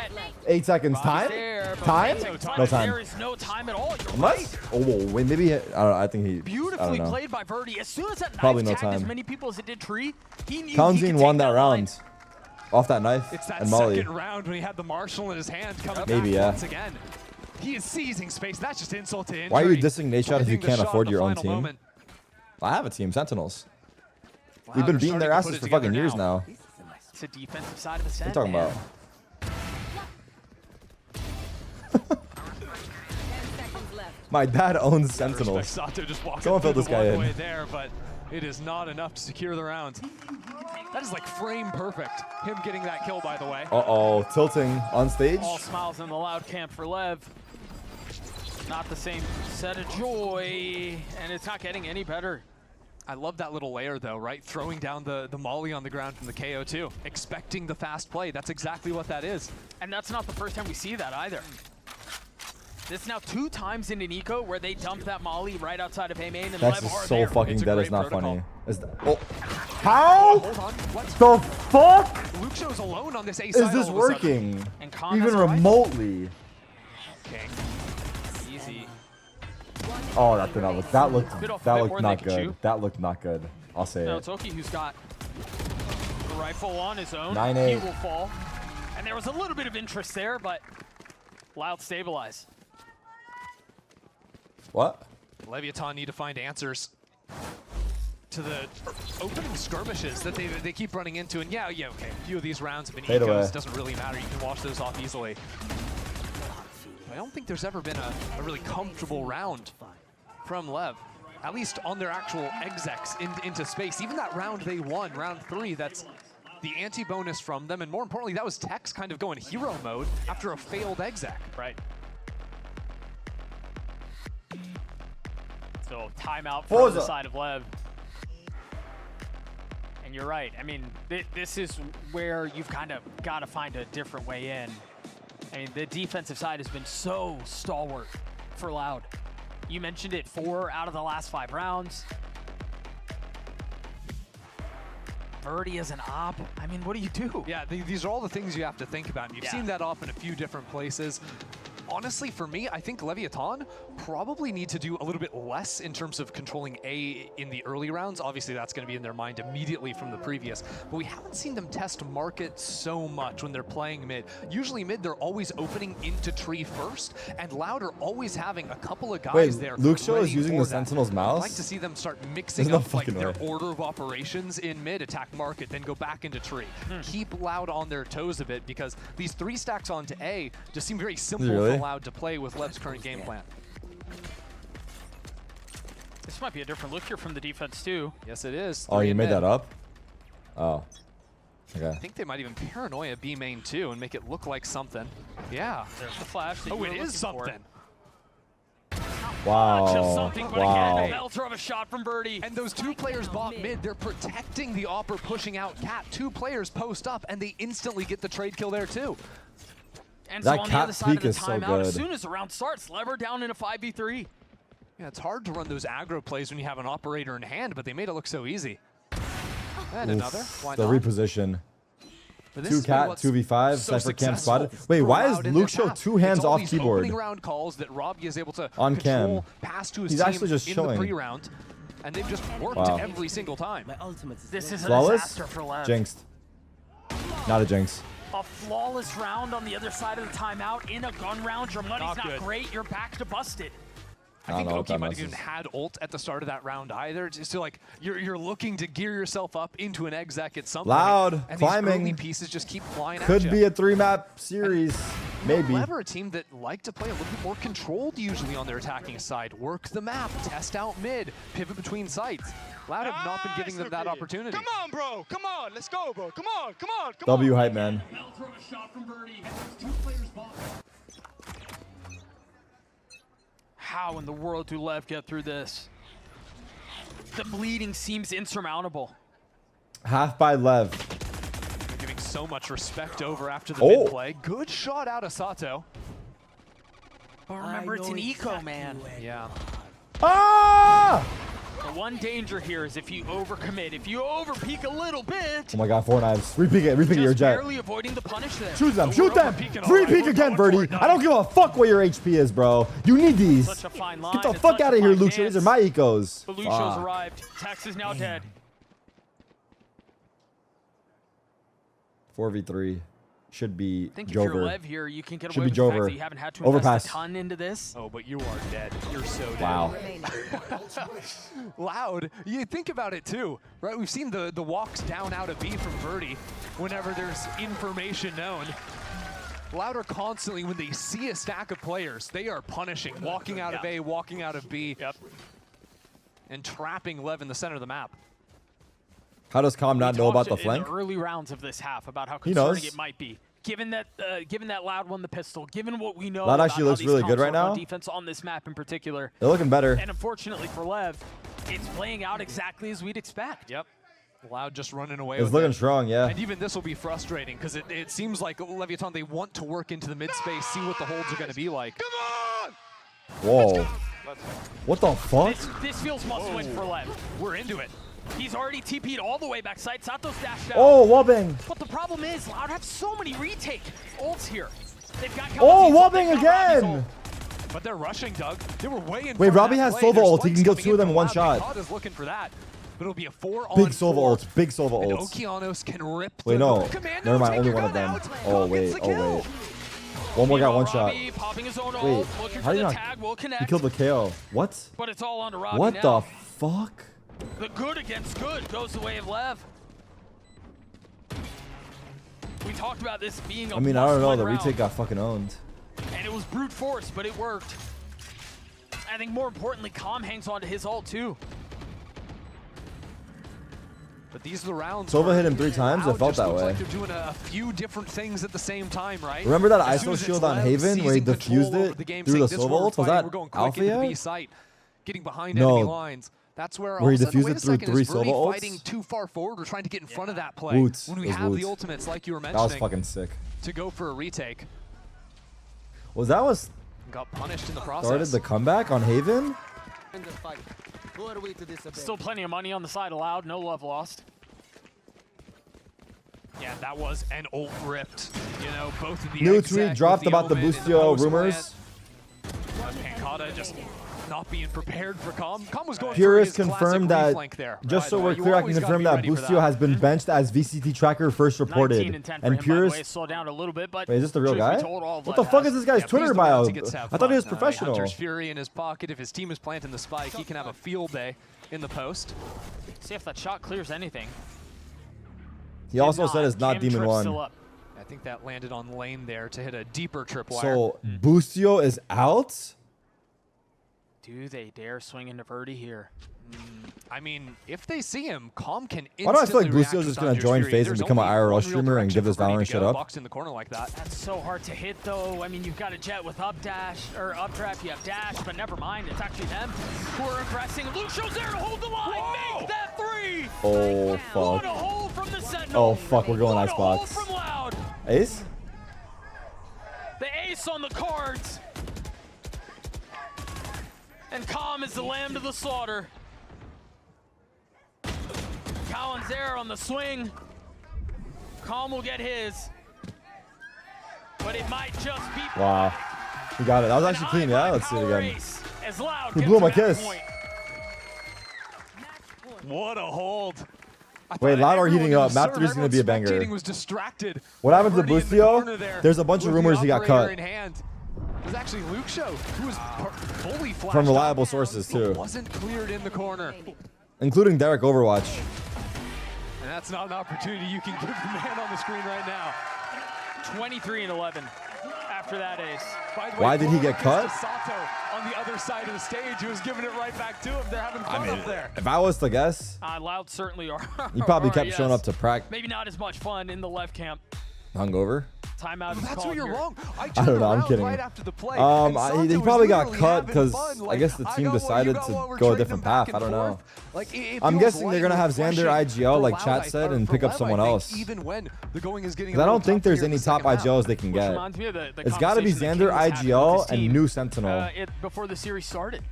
Speaker 1: 8 seconds. Time? Time? No time.
Speaker 5: There is no time at all. You're
Speaker 1: Unless? Oh, wait, maybe he, I don't know. I think he.
Speaker 5: Beautifully played by Verdi. As soon as that
Speaker 1: Probably
Speaker 5: knife
Speaker 1: no
Speaker 5: tagged as
Speaker 1: time.
Speaker 5: many people as it did Tree, he knew
Speaker 1: Kalnzine won that round. Off that knife
Speaker 4: It's that
Speaker 1: and Molly.
Speaker 4: second round when he had the Marshall in his hand coming
Speaker 1: Maybe,
Speaker 4: back
Speaker 1: yeah.
Speaker 4: once again. He is seizing space. That's just insult to injury.
Speaker 1: Why are you dissing Nate Shot if you
Speaker 4: Finding the
Speaker 1: can't
Speaker 4: shot
Speaker 1: afford
Speaker 4: at the
Speaker 1: your own
Speaker 4: final
Speaker 1: team?
Speaker 4: moment.
Speaker 1: I have a team, Sentinels.
Speaker 4: Wow,
Speaker 1: We've been
Speaker 4: they're
Speaker 1: beating their
Speaker 4: starting to
Speaker 1: asses
Speaker 4: put
Speaker 1: for
Speaker 4: it
Speaker 1: fucking years
Speaker 4: together
Speaker 1: now.
Speaker 5: It's a defensive side of the set.
Speaker 1: What are you talking about? My dad owns Sentinels.
Speaker 4: Sato just walking
Speaker 1: Someone fill
Speaker 4: through
Speaker 1: this
Speaker 4: the
Speaker 1: guy in.
Speaker 4: walkway there, but it is not enough to secure the round. That is like frame perfect. Him getting that kill, by the way.
Speaker 1: Uh-oh, tilting on stage.
Speaker 5: All smiles in the loud camp for Lev. Not the same set of joy, and it's not getting any better.
Speaker 4: I love that little layer though, right? Throwing down the molly on the ground from the KO too. Expecting the fast play. That's exactly what that is.
Speaker 5: And that's not the first time we see that either. This is now 2 times in an eco where they dump that molly right outside of A main and
Speaker 1: That's
Speaker 5: Lev
Speaker 1: just
Speaker 5: are
Speaker 1: so
Speaker 5: there.
Speaker 1: fucking dead. It's not
Speaker 4: protocol.
Speaker 1: funny. Oh. How?
Speaker 4: Hold on. What?
Speaker 1: The fuck?
Speaker 4: Luke Show's alone on this A
Speaker 1: Is
Speaker 4: side
Speaker 1: this
Speaker 4: all of a sudden.
Speaker 1: working?
Speaker 5: And Khan
Speaker 1: Even
Speaker 5: has a rifle.
Speaker 1: remotely?
Speaker 4: King. Easy.
Speaker 1: Oh, that did not look. That looked.
Speaker 5: Bit off
Speaker 1: That
Speaker 5: a bit
Speaker 1: looked
Speaker 5: more than
Speaker 1: not
Speaker 5: they could chew.
Speaker 1: good. That looked not good. I'll say
Speaker 5: Now
Speaker 1: it.
Speaker 5: it's Oki who's got the rifle on his own.
Speaker 1: 9-8.
Speaker 5: He will fall. And there was a little bit of interest there, but Loud stabilize.
Speaker 1: What?
Speaker 4: Leviathan need to find answers to the opening skirmishes that they keep running into. And yeah, okay, a few of these rounds have been
Speaker 1: Fade away.
Speaker 4: ecos. Doesn't really matter. You can wash those off easily. I don't think there's ever been a really comfortable round from Lev, at least on their actual execs into space. Even that round they won, round 3, that's the anti-bonus from them. And more importantly, that was Tex kind of going hero mode after a failed exec.
Speaker 5: Right. So timeout from the side of Lev. And you're right. I mean, this is where you've kind of got to find a different way in. I mean, the defensive side has been so stalwart for Loud. You mentioned it, 4 out of the last 5 rounds. Verdi as an op. I mean, what do you do?
Speaker 4: Yeah, these are all the things you have to think about. You've seen that op in a few different places. Honestly, for me, I think Leviathan probably need to do a little bit less in terms of controlling A in the early rounds. Obviously, that's going to be in their mind immediately from the previous. But we haven't seen them test market so much when they're playing mid. Usually mid, they're always opening into tree first, and Loud are always having a couple of guys there.
Speaker 1: Luke Show is
Speaker 4: ready
Speaker 1: using
Speaker 4: for
Speaker 1: the
Speaker 4: that.
Speaker 1: Sentinel's mouse?
Speaker 4: I'd like to see them start mixing
Speaker 1: There's no
Speaker 4: up like
Speaker 1: fucking
Speaker 4: their
Speaker 1: way.
Speaker 4: order of operations in mid, attack market, then go back into tree. Keep Loud on their toes a bit, because these 3 stacks onto A just seem very simple
Speaker 1: Really?
Speaker 4: for Loud to play with Lev's current game plan.
Speaker 5: This might be a different look here from the defense too.
Speaker 4: Yes, it is.
Speaker 1: Oh,
Speaker 4: 3
Speaker 1: you
Speaker 4: in
Speaker 1: made
Speaker 4: mid.
Speaker 1: that up? Oh. Okay.
Speaker 4: I think they might even paranoia B main too and make it look like something. Yeah.
Speaker 5: There's the flash. That
Speaker 4: Oh,
Speaker 5: you
Speaker 4: it
Speaker 5: were
Speaker 4: is
Speaker 5: looking for.
Speaker 4: something.
Speaker 1: Wow.
Speaker 5: Just something, but
Speaker 1: Wow.
Speaker 5: again, belter of a shot from Birdie.
Speaker 4: And those 2 players bought mid. They're protecting the opper, pushing out Cat. 2 players post up, and they instantly get the trade kill there too.
Speaker 5: And
Speaker 1: That
Speaker 5: so on the
Speaker 1: Cat
Speaker 5: other side of
Speaker 1: peek
Speaker 5: the
Speaker 1: is so
Speaker 5: timeout, as
Speaker 1: good.
Speaker 5: soon as the round starts, Lever down in a 5v3.
Speaker 4: Yeah, it's hard to run those aggro plays when you have an operator in hand, but they made it look so easy. And
Speaker 1: Oof,
Speaker 4: another. Why
Speaker 1: the
Speaker 4: not?
Speaker 1: reposition.
Speaker 4: But this
Speaker 1: 2
Speaker 4: has been
Speaker 1: cat,
Speaker 4: what's
Speaker 1: 2v5,
Speaker 4: so
Speaker 1: Cypher Cam
Speaker 4: successful
Speaker 1: spotted. Wait,
Speaker 4: for
Speaker 1: why is
Speaker 4: Loud in
Speaker 1: Luke
Speaker 4: their
Speaker 1: Show
Speaker 4: path.
Speaker 1: 2 hands
Speaker 4: It's all
Speaker 1: off
Speaker 4: these
Speaker 1: keyboard?
Speaker 4: opening round calls that Robbie is able to
Speaker 1: On
Speaker 4: control,
Speaker 1: cam.
Speaker 4: pass to his
Speaker 1: He's
Speaker 4: team
Speaker 1: actually just
Speaker 4: in
Speaker 1: chilling.
Speaker 4: the pre-round, and they've just worked
Speaker 1: Wow.
Speaker 4: every single time.
Speaker 5: This is a
Speaker 1: Flawless?
Speaker 5: disaster for Lev.
Speaker 1: Jinxed. Not a jinx.
Speaker 5: A flawless round on the other side of the timeout in a gun round. Your money's not
Speaker 4: good.
Speaker 5: great. You're back to busted.
Speaker 4: I
Speaker 1: I
Speaker 4: think
Speaker 1: don't know what
Speaker 4: Oki
Speaker 1: that
Speaker 4: might have
Speaker 1: messes.
Speaker 4: even had ult at the start of that round either. Just to like, you're looking to gear yourself up into an exec at some
Speaker 1: Loud,
Speaker 4: point. And
Speaker 1: climbing.
Speaker 4: these early pieces just keep flying at
Speaker 1: Could
Speaker 4: you.
Speaker 1: be a 3-map series. Maybe.
Speaker 4: Lev are a team that like to play a little bit more controlled usually on their attacking side. Work the map, test out mid, pivot between sites. Loud have not been giving them that opportunity.
Speaker 21: Come on, bro. Come on. Let's go, bro. Come on. Come on. Come
Speaker 1: W hype, man.
Speaker 5: How in the world do Lev get through this? The bleeding seems insurmountable.
Speaker 1: Half by Lev.
Speaker 4: They're giving so much respect over after the
Speaker 1: Oh.
Speaker 4: mid play. Good shot out of Sato.
Speaker 5: But remember, it's an eco, man.
Speaker 4: Yeah.
Speaker 1: Ah!
Speaker 5: one danger here is if you overcommit. If you overpeak a little bit.
Speaker 1: Oh my God, 4 knives. Repeat it, your jet.
Speaker 5: Barely avoiding the punish there.
Speaker 1: Shoot them, shoot them. Free peek again, Verdi. I don't give a fuck what your HP is, bro. You need these.
Speaker 5: Such a fine line.
Speaker 1: Get the fuck out of here, Lucio. These are my ecos.
Speaker 5: But Lucio's arrived. Tex is now dead.
Speaker 1: 4v3 should be
Speaker 5: I think if you're
Speaker 1: Jover.
Speaker 5: LEV here, you can get
Speaker 1: Should
Speaker 5: away
Speaker 1: be
Speaker 5: with the fact
Speaker 1: Jover.
Speaker 5: that you haven't had to
Speaker 1: Overpass.
Speaker 5: invest a ton into this.
Speaker 4: Oh, but you are dead. You're so dead.
Speaker 1: Wow.
Speaker 4: Loud. You think about it too, right? We've seen the walks down out of B from Verdi whenever there's information known. Loud are constantly, when they see a stack of players, they are punishing, walking out of A, walking out of B, and trapping LEV in the center of the map.
Speaker 1: How does Com not know about the flank?
Speaker 5: In the early rounds of this half about how
Speaker 1: He
Speaker 5: concerning
Speaker 1: knows.
Speaker 5: it might be. Given that Loud won the pistol, given what we know
Speaker 1: Loud
Speaker 5: about
Speaker 1: actually
Speaker 5: how
Speaker 1: looks
Speaker 5: these
Speaker 1: really
Speaker 5: comps
Speaker 1: good right
Speaker 5: work on
Speaker 1: now.
Speaker 5: defense on this map in particular.
Speaker 1: They're looking better.
Speaker 5: And unfortunately for LEV, it's playing out exactly as we'd expect.
Speaker 4: Yep. Loud just running away
Speaker 1: It's
Speaker 4: with
Speaker 1: looking
Speaker 4: it.
Speaker 1: strong, yeah.
Speaker 4: And even this will be frustrating because it seems like Leviathan, they want to work into the mid space, see what the holds are going to be like.
Speaker 1: Whoa. What the fuck?
Speaker 5: This feels must win for LEV.
Speaker 4: We're into it.
Speaker 5: He's already TP'd all the way back side. Sato's dashed out.
Speaker 1: Oh, wallbang.
Speaker 5: But the problem is, Loud have so many retake ults here. They've got
Speaker 1: Oh,
Speaker 5: Calatin's ult,
Speaker 1: wallbang
Speaker 5: they've got Robbie's
Speaker 1: again.
Speaker 5: ult.
Speaker 4: But they're rushing, Doug. They were way in
Speaker 1: Wait,
Speaker 4: front
Speaker 1: Robbie
Speaker 4: of that
Speaker 1: has
Speaker 4: play.
Speaker 1: Sova
Speaker 4: There's
Speaker 1: ult. He can
Speaker 4: flanks
Speaker 1: kill
Speaker 4: coming
Speaker 1: 2 of them in one
Speaker 4: from
Speaker 1: shot.
Speaker 4: Loud is looking for that. But it'll be a 4-on-4.
Speaker 1: Big Sova ult. Big Sova
Speaker 4: And
Speaker 1: ult.
Speaker 4: Okeanos can rip
Speaker 1: Wait,
Speaker 4: the
Speaker 1: no.
Speaker 4: Commando,
Speaker 1: Never mind.
Speaker 4: take
Speaker 1: Only
Speaker 4: your
Speaker 1: one of
Speaker 4: gun
Speaker 1: them.
Speaker 4: out.
Speaker 1: Oh,
Speaker 4: Come
Speaker 1: wait.
Speaker 4: gets the
Speaker 1: Oh,
Speaker 4: kill.
Speaker 1: wait. One more got one shot.
Speaker 5: Robbie popping his own
Speaker 1: Wait,
Speaker 5: ult, looking
Speaker 1: how
Speaker 5: for
Speaker 1: did
Speaker 5: the
Speaker 1: he
Speaker 5: tag, will
Speaker 1: not?
Speaker 5: connect.
Speaker 1: He killed the KO. What?
Speaker 5: But it's all onto Robbie
Speaker 1: What
Speaker 5: now.
Speaker 1: the fuck?
Speaker 5: The good against good goes the way of LEV. We talked about this being a
Speaker 1: I mean, I don't know.
Speaker 5: must-win
Speaker 1: The
Speaker 5: round.
Speaker 1: retake got fucking owned.
Speaker 5: And it was brute force, but it worked. I think more importantly, Calm hangs on to his ult too.
Speaker 4: But these are the rounds.
Speaker 1: Sova
Speaker 4: where
Speaker 1: hit him 3 times. It
Speaker 4: Loud
Speaker 1: felt
Speaker 4: just
Speaker 1: that
Speaker 4: looks
Speaker 1: way.
Speaker 4: like they're doing a few different things at the same time, right?
Speaker 1: Remember that
Speaker 4: As soon
Speaker 1: ISO
Speaker 4: as it's
Speaker 1: shield on
Speaker 4: LEV,
Speaker 1: Haven where he
Speaker 4: seizing
Speaker 1: diffused
Speaker 4: control over
Speaker 1: it
Speaker 4: the game,
Speaker 1: through
Speaker 4: saying,
Speaker 1: the
Speaker 4: "This is
Speaker 1: Sova
Speaker 4: where we're
Speaker 1: ult? Was
Speaker 4: fighting,
Speaker 1: that
Speaker 4: we're going quick
Speaker 1: Alpha
Speaker 4: into the
Speaker 1: yet?
Speaker 4: B site, getting behind
Speaker 1: No.
Speaker 4: enemy lines." That's where all
Speaker 1: Where he
Speaker 4: of a sudden,
Speaker 1: diffused
Speaker 4: wait
Speaker 1: it
Speaker 4: a
Speaker 1: through
Speaker 4: second,
Speaker 1: 3
Speaker 4: is Verdi
Speaker 1: Sova ults?
Speaker 4: fighting too far forward? We're trying to get in front of that play.
Speaker 1: Woots.
Speaker 4: When
Speaker 1: It
Speaker 4: we
Speaker 1: was
Speaker 4: have the
Speaker 1: Woots.
Speaker 4: ultimates, like you were
Speaker 1: That
Speaker 4: mentioning,
Speaker 1: was fucking sick.
Speaker 4: to go for a retake.
Speaker 1: Was that was
Speaker 4: Got punished in the process.
Speaker 1: started the comeback on Haven?
Speaker 5: Still plenty of money on the side allowed, no love lost.
Speaker 4: Yeah, that was an ult ripped. You know, both of the
Speaker 1: New
Speaker 4: exec
Speaker 1: tweet
Speaker 4: with
Speaker 1: dropped
Speaker 4: the
Speaker 1: about the
Speaker 4: omen and
Speaker 1: Boostio
Speaker 4: post
Speaker 1: rumors.
Speaker 4: plant. Pancata just not being prepared for Com. Com was going
Speaker 1: Purist
Speaker 4: for his classic
Speaker 1: confirmed that,
Speaker 4: reflank there.
Speaker 1: just
Speaker 4: by
Speaker 1: so
Speaker 4: the
Speaker 1: we're
Speaker 4: way. You
Speaker 1: clear, I can
Speaker 4: always gotta
Speaker 1: confirm
Speaker 4: be
Speaker 1: that
Speaker 4: ready for
Speaker 1: Boostio has been benched as VCT Tracker first
Speaker 5: 19
Speaker 1: reported.
Speaker 5: and 10 for
Speaker 1: And
Speaker 5: him, by the way.
Speaker 1: Purist,
Speaker 5: Slowed down a little bit, but
Speaker 1: wait, is this the real
Speaker 5: truth be
Speaker 1: guy?
Speaker 5: told, all
Speaker 1: What the
Speaker 5: Vlad
Speaker 1: fuck
Speaker 5: has.
Speaker 1: is this guy's
Speaker 4: Yeah,
Speaker 1: Twitter
Speaker 4: please don't
Speaker 1: bio?
Speaker 4: let it get to have
Speaker 1: I thought he was
Speaker 4: fun.
Speaker 1: professional.
Speaker 4: Hunter's Fury in his pocket. If his team is planting the spike, he can have a field day in the post.
Speaker 5: See if that shot clears anything.
Speaker 1: He also said it's not
Speaker 5: Kim
Speaker 1: Demon
Speaker 5: Tripp's still
Speaker 1: 1.
Speaker 5: up.
Speaker 4: I think that landed on lane there to hit a deeper tripwire.
Speaker 1: So Boostio is out?
Speaker 5: Do they dare swing into Verdi here?
Speaker 4: I mean, if they see him, Com can instantly
Speaker 1: Why do I feel like
Speaker 4: react
Speaker 1: Boostio's
Speaker 4: with
Speaker 1: just gonna
Speaker 4: Hunter's
Speaker 1: join
Speaker 4: Fury.
Speaker 1: FaZe and
Speaker 4: There's
Speaker 1: become an
Speaker 4: only
Speaker 1: IRL
Speaker 4: one real
Speaker 1: streamer and give
Speaker 4: direction
Speaker 1: this
Speaker 4: for Verdi
Speaker 1: Valorant
Speaker 4: to
Speaker 1: shit
Speaker 4: go.
Speaker 1: up?
Speaker 4: Boxed in the corner like that.
Speaker 5: That's so hard to hit, though. I mean, you've got a Jet with up dash, or updraft, you have dash, but never mind. It's actually them who are aggressing. Lucio's there to hold the line. Make that 3!
Speaker 1: Oh,
Speaker 5: What a
Speaker 1: fuck.
Speaker 5: hold from the Sentinel.
Speaker 1: Oh, fuck, we're going
Speaker 5: What a hold
Speaker 1: icebox.
Speaker 5: from Loud.
Speaker 1: Ace?
Speaker 5: The ace on the cards. And Calm is the lamb to the slaughter. Cowan's there on the swing. Calm will get his. But it might just be
Speaker 1: Wow. He got it. That was actually clean, yeah? Let's see it again.
Speaker 5: as Loud
Speaker 1: He
Speaker 5: gets
Speaker 1: blew him a
Speaker 5: match
Speaker 1: kiss.
Speaker 5: point.
Speaker 4: What a hold.
Speaker 1: Wait, Loud are heating up. Map
Speaker 4: Map
Speaker 1: 3 is going to be a banger.
Speaker 4: Was distracted.
Speaker 1: What happened to
Speaker 4: Verdi in the corner
Speaker 1: Boostio?
Speaker 4: there
Speaker 1: There's a bunch of
Speaker 4: with the
Speaker 1: rumors he got
Speaker 4: operator
Speaker 1: cut.
Speaker 4: in hand. It was actually Luke Show who was fully flashed
Speaker 1: From
Speaker 4: up,
Speaker 1: reliable sources,
Speaker 4: but
Speaker 1: too.
Speaker 4: wasn't cleared in the corner.
Speaker 1: Including Derek Overwatch.
Speaker 4: And that's not an opportunity you can give the man on the screen right now.
Speaker 5: 23 and 11 after that ace.
Speaker 4: By the way,
Speaker 1: Why did he get cut?
Speaker 4: Sato on the other side of the stage, who was giving it right back to him. They're having fun up there.
Speaker 1: If I was to guess,
Speaker 5: Loud certainly are.
Speaker 1: he probably kept
Speaker 5: yes.
Speaker 1: showing up to prac
Speaker 5: Maybe not as much fun in the left camp.
Speaker 1: hungover.
Speaker 5: Timeout is
Speaker 4: That's
Speaker 5: called
Speaker 4: where you're
Speaker 5: here.
Speaker 4: wrong.
Speaker 1: I don't know, I'm kidding.
Speaker 4: Right after the play,
Speaker 1: He probably got cut because I guess the team decided to go a different path. I don't know. I'm guessing they're gonna have Xander IGL, like chat said, and pick up someone else.
Speaker 4: Even when the going is getting
Speaker 1: Because I don't think there's any top IGLs they can
Speaker 5: Which
Speaker 1: get.
Speaker 5: reminds me of the
Speaker 1: It's got to be
Speaker 5: conversation that
Speaker 1: Xander
Speaker 5: King was having with
Speaker 1: IGL
Speaker 5: his
Speaker 1: and
Speaker 5: team,
Speaker 1: New Sentinel.
Speaker 5: before the series started.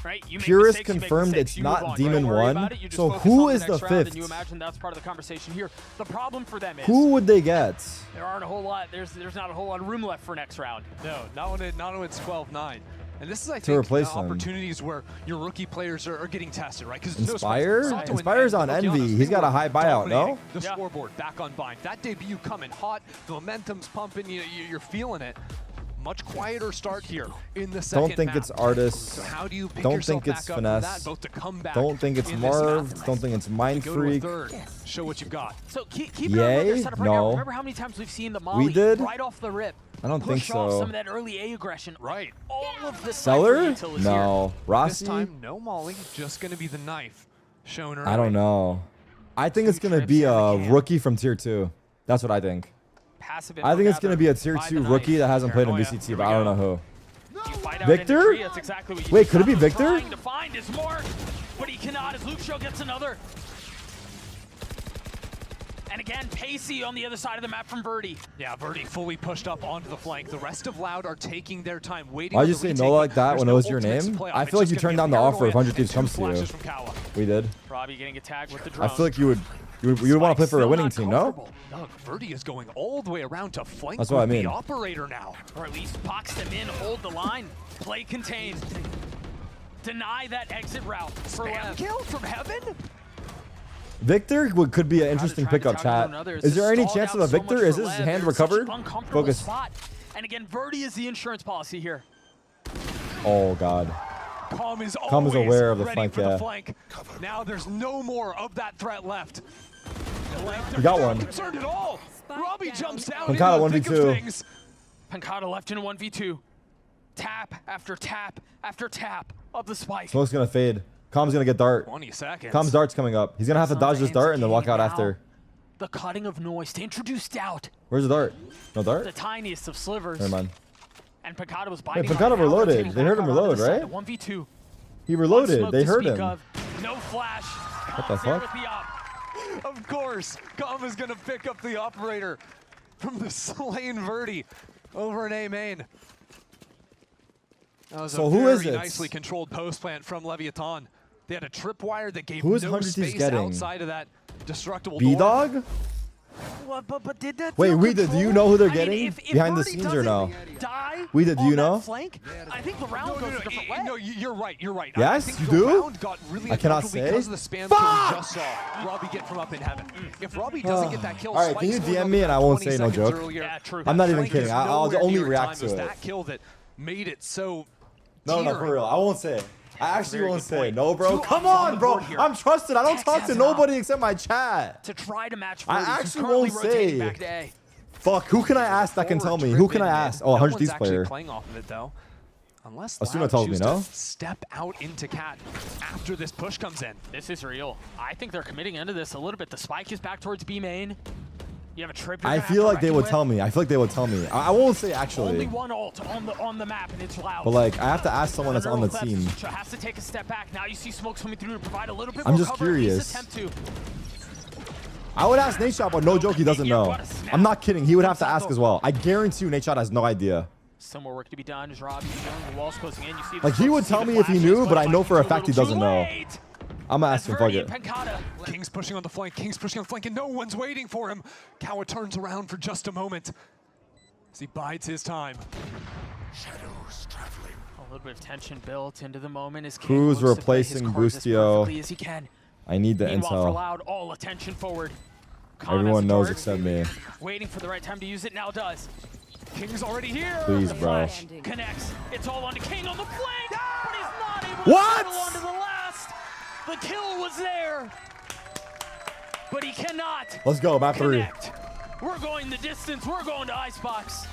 Speaker 5: Right? You make
Speaker 1: Purist
Speaker 5: mistakes, you make
Speaker 1: confirmed
Speaker 5: mistakes,
Speaker 1: it's
Speaker 5: you move
Speaker 1: not
Speaker 5: on.
Speaker 1: Demon
Speaker 5: Don't worry
Speaker 1: 1.
Speaker 5: about it, you just
Speaker 1: So
Speaker 5: focus
Speaker 1: who
Speaker 5: on
Speaker 1: is
Speaker 5: the
Speaker 1: the
Speaker 5: next round, and
Speaker 1: fifth?
Speaker 5: you imagine that's part of the conversation here. The problem for them is
Speaker 1: Who would they get?
Speaker 5: there aren't a whole lot. There's not a whole lot of room left for next round.
Speaker 4: No, not when it's 12-9. And this is, I
Speaker 1: To
Speaker 4: think,
Speaker 1: replace them.
Speaker 4: opportunities where your rookie players are getting tested, right? Because
Speaker 1: Inspire? Inspire's on Envy. He's got a high buyout, no?
Speaker 4: The scoreboard back on Bind. That debut coming hot. The momentum's pumping. You're feeling it. Much quieter start here in the second
Speaker 1: Don't think
Speaker 4: map.
Speaker 1: it's Artist.
Speaker 4: So how do you pick
Speaker 1: Don't
Speaker 4: yourself
Speaker 1: think it's
Speaker 4: back up from that,
Speaker 1: Finesse.
Speaker 4: both to come back
Speaker 1: Don't think it's
Speaker 4: in this
Speaker 1: Marv.
Speaker 4: map?
Speaker 1: Don't think it's Mind
Speaker 4: Go
Speaker 1: Freak.
Speaker 4: to a third. Show what you've got.
Speaker 5: So keep it on their
Speaker 1: Yay?
Speaker 5: setup right now.
Speaker 1: No.
Speaker 5: Remember how many times we've seen the Molly
Speaker 1: did?
Speaker 5: right off the rip.
Speaker 1: I don't think
Speaker 5: push off
Speaker 1: so.
Speaker 5: some of that early A aggression.
Speaker 4: Right.
Speaker 5: All of the
Speaker 1: Seller?
Speaker 5: util is
Speaker 1: No.
Speaker 4: This
Speaker 1: Rossi?
Speaker 4: time, no Molly. Just going to be the knife shown early.
Speaker 1: I don't know. I think it's going to be a rookie from Tier 2. That's what I think.
Speaker 5: Passive
Speaker 1: I think it's going to be a Tier
Speaker 5: by
Speaker 1: 2
Speaker 5: the
Speaker 1: rookie
Speaker 5: knife.
Speaker 1: that hasn't played in
Speaker 5: Paranoia.
Speaker 1: VCT,
Speaker 5: Here
Speaker 1: but
Speaker 5: we
Speaker 1: I don't
Speaker 5: go.
Speaker 1: know who.
Speaker 5: You fight out
Speaker 1: Victor?
Speaker 5: in the tree, that's exactly what you
Speaker 1: Wait,
Speaker 5: just
Speaker 1: could it be
Speaker 5: was
Speaker 1: Victor?
Speaker 5: trying to find his mark, but he cannot as Luke Show gets another. And again, Pacey on the other side of the map from Verdi.
Speaker 4: Yeah, Verdi fully pushed up onto the flank. The rest of Loud are taking their time, waiting.
Speaker 1: Why'd
Speaker 4: for
Speaker 1: you
Speaker 4: the
Speaker 1: say
Speaker 4: retake,
Speaker 1: no like
Speaker 4: but
Speaker 1: that
Speaker 4: there's
Speaker 1: when it
Speaker 4: no
Speaker 1: was your
Speaker 4: ultimates
Speaker 1: name?
Speaker 4: to play off.
Speaker 1: I
Speaker 4: It's
Speaker 1: feel like
Speaker 4: just
Speaker 1: you
Speaker 4: gonna
Speaker 1: turned
Speaker 4: be
Speaker 1: down the offer if
Speaker 4: Paranoia
Speaker 1: 100 Thieves
Speaker 4: and
Speaker 1: comes
Speaker 4: two
Speaker 1: to you.
Speaker 4: flashes from Kawa.
Speaker 1: We did.
Speaker 5: Robbie getting attacked with the
Speaker 1: I
Speaker 5: drone.
Speaker 1: feel like you would want to play for a winning team, no?
Speaker 4: Look, Verdi is going all the way around to flank
Speaker 1: That's what I
Speaker 4: with
Speaker 1: mean.
Speaker 4: the operator now.
Speaker 5: Or at least box them in, hold the line, play contained. Deny that exit route. For
Speaker 4: Spam
Speaker 5: Lev.
Speaker 4: kill from heaven?
Speaker 1: Victor could be an interesting
Speaker 5: Trying to
Speaker 1: pickup,
Speaker 5: toggle
Speaker 1: chat.
Speaker 5: to another. It's
Speaker 1: Is there any
Speaker 5: stalled
Speaker 1: chance
Speaker 5: out
Speaker 1: of a
Speaker 5: so much
Speaker 1: Victor?
Speaker 5: for
Speaker 1: Is his
Speaker 5: Lev.
Speaker 1: hand
Speaker 5: They're in such an
Speaker 1: recovered?
Speaker 5: uncomfortable
Speaker 1: Focus.
Speaker 5: spot. And again, Verdi is the insurance policy here.
Speaker 1: Oh, God.
Speaker 4: Calm is
Speaker 1: Calm is
Speaker 4: always
Speaker 1: aware of the
Speaker 4: ready
Speaker 1: flank,
Speaker 4: for
Speaker 1: yeah.
Speaker 4: the flank. Now there's no more of that threat left.
Speaker 1: We got one.
Speaker 4: Not concerned at all. Robbie jumps down
Speaker 1: Pancada
Speaker 4: in the thick of
Speaker 1: 1v2.
Speaker 4: things.
Speaker 5: Pancada left in a 1v2. Tap after tap after tap of the spike.
Speaker 1: Smoke's going to fade. Calm's going to get dart.
Speaker 4: 20 seconds.
Speaker 1: Calm's dart's coming up. He's going to have to dodge this dart and then walk out after.
Speaker 5: The cutting of noise to introduce doubt.
Speaker 1: Where's the dart? No dart?
Speaker 5: The tiniest of slivers.
Speaker 1: Never mind.
Speaker 5: And Pancada was
Speaker 1: Wait,
Speaker 5: biting.
Speaker 1: Pancada reloaded. They heard him reload, right?
Speaker 5: 1v2.
Speaker 1: He reloaded.
Speaker 5: Smoke
Speaker 1: They
Speaker 5: to
Speaker 1: heard
Speaker 5: speak
Speaker 1: him.
Speaker 5: of. No flash.
Speaker 1: What the
Speaker 5: There
Speaker 1: fuck?
Speaker 5: with the op.
Speaker 4: Of course, Calm is going to pick up the operator from the slain Verdi over an A main. That was
Speaker 1: So
Speaker 4: a
Speaker 1: who is
Speaker 4: very
Speaker 1: it?
Speaker 4: nicely controlled post plant from Leviathan. They had a tripwire that gave
Speaker 1: Who is
Speaker 4: no
Speaker 1: 100 Thieves
Speaker 4: space
Speaker 1: getting?
Speaker 4: outside of that destructible door.
Speaker 1: B-Dog?
Speaker 5: What, but did that
Speaker 1: Wait,
Speaker 5: feel
Speaker 1: we did. Do you know who they're getting
Speaker 5: if
Speaker 1: behind the
Speaker 5: Verdi
Speaker 1: scenes or no?
Speaker 5: doesn't die
Speaker 1: We did. Do
Speaker 5: on
Speaker 1: you know?
Speaker 5: that flank, I think the round goes a different way.
Speaker 4: No, you're right. You're right.
Speaker 1: Yes,
Speaker 4: I think
Speaker 1: you
Speaker 4: the
Speaker 1: do?
Speaker 4: round got really
Speaker 1: I cannot
Speaker 4: uncomfortable
Speaker 1: say.
Speaker 4: because of the spam kill we just saw Robbie get from up in heaven. If Robbie doesn't get that kill,
Speaker 1: All right, can you
Speaker 4: Spike's going
Speaker 1: DM
Speaker 4: up
Speaker 1: me and I won't
Speaker 4: 20
Speaker 1: say no
Speaker 4: seconds
Speaker 1: joke?
Speaker 4: earlier.
Speaker 5: Yeah, true.
Speaker 1: I'm not even
Speaker 4: Flank
Speaker 1: kidding.
Speaker 4: is
Speaker 1: I'll
Speaker 4: nowhere
Speaker 1: only
Speaker 4: near
Speaker 1: react
Speaker 4: time.
Speaker 1: to
Speaker 4: It was
Speaker 1: it.
Speaker 4: that kill that made it so
Speaker 1: No,
Speaker 4: teetering.
Speaker 1: for real. I won't say it. I actually
Speaker 5: Very
Speaker 1: won't
Speaker 5: good
Speaker 1: say it.
Speaker 5: point.
Speaker 1: No, bro.
Speaker 5: Two
Speaker 1: Come
Speaker 5: ops on
Speaker 1: on,
Speaker 5: the
Speaker 1: bro.
Speaker 5: board here.
Speaker 1: I'm trusted. I don't
Speaker 5: Tex
Speaker 1: talk
Speaker 5: has
Speaker 1: to
Speaker 5: an
Speaker 1: nobody except my chat.
Speaker 5: To try to match
Speaker 1: I
Speaker 5: Verdi, who's
Speaker 1: actually
Speaker 5: currently
Speaker 1: won't
Speaker 5: rotating
Speaker 1: say.
Speaker 5: back to A.
Speaker 1: Fuck, who can I ask that can tell me? Who can I ask? Oh, 100 Thieves
Speaker 4: actually
Speaker 1: player.
Speaker 4: playing off of it though. Unless
Speaker 1: Asuna
Speaker 4: Loud
Speaker 1: tells me
Speaker 4: choose
Speaker 1: no.
Speaker 4: to step out into Cat after this push comes in.
Speaker 5: This is real. I think they're committing into this a little bit. The spike is back towards B main. You have a trip. you're
Speaker 1: I
Speaker 5: gonna have
Speaker 1: feel
Speaker 5: to
Speaker 1: like they
Speaker 5: reckon
Speaker 1: would
Speaker 5: with.
Speaker 1: tell me. I feel like they would tell me. I won't say
Speaker 5: Only
Speaker 1: actually.
Speaker 5: one ult on the map, and it's Loud.
Speaker 1: But like, I have to ask someone that's on the
Speaker 5: Neural
Speaker 1: team.
Speaker 5: Eclipse has to take a step back. Now you see Smokes coming through to provide a little bit
Speaker 1: I'm
Speaker 5: more
Speaker 1: just
Speaker 5: cover. At least
Speaker 1: curious.
Speaker 5: attempt to.
Speaker 1: I would ask Nate Shot, but no joke, he doesn't know. I'm not kidding. He would have to ask as well. I guarantee you Nate Shot has no idea.
Speaker 5: Some more work to be done as Robbie showing the walls closing in. You see the
Speaker 1: Like, he would
Speaker 5: see
Speaker 1: tell
Speaker 5: the
Speaker 1: me if he
Speaker 5: flashes,
Speaker 1: knew, but I know for a
Speaker 5: Vikings
Speaker 1: fact he
Speaker 5: little
Speaker 1: doesn't
Speaker 5: too
Speaker 1: know.
Speaker 5: late.
Speaker 1: I'm gonna ask him, fuck
Speaker 5: Verdi
Speaker 1: it.
Speaker 5: and Pancada.
Speaker 4: King's pushing on the flank. King's pushing on the flank, and no one's waiting for him. Kawa turns around for just a moment as he bides his time.
Speaker 5: Shadows traveling. A little bit of tension built into the moment as King
Speaker 1: Who's
Speaker 5: looks to play his
Speaker 1: replacing
Speaker 5: cards as
Speaker 1: Boostio?
Speaker 5: perfectly as he can.
Speaker 1: I need the
Speaker 5: Meanwhile, for
Speaker 1: intel.
Speaker 5: Loud, all attention forward. Khan
Speaker 1: Everyone
Speaker 5: has a
Speaker 1: knows
Speaker 5: dart,
Speaker 1: except me.
Speaker 5: waiting for the right time to use it. Now does.
Speaker 4: King's already here.
Speaker 1: Please,
Speaker 5: The
Speaker 1: bro.
Speaker 5: flash connects. It's all onto King on the flank, but he's not able to
Speaker 1: What?
Speaker 5: settle onto the last. The kill was there, but he cannot.
Speaker 1: Let's go, map 3.
Speaker 5: Connect. We're going the distance. We're going to Icebox.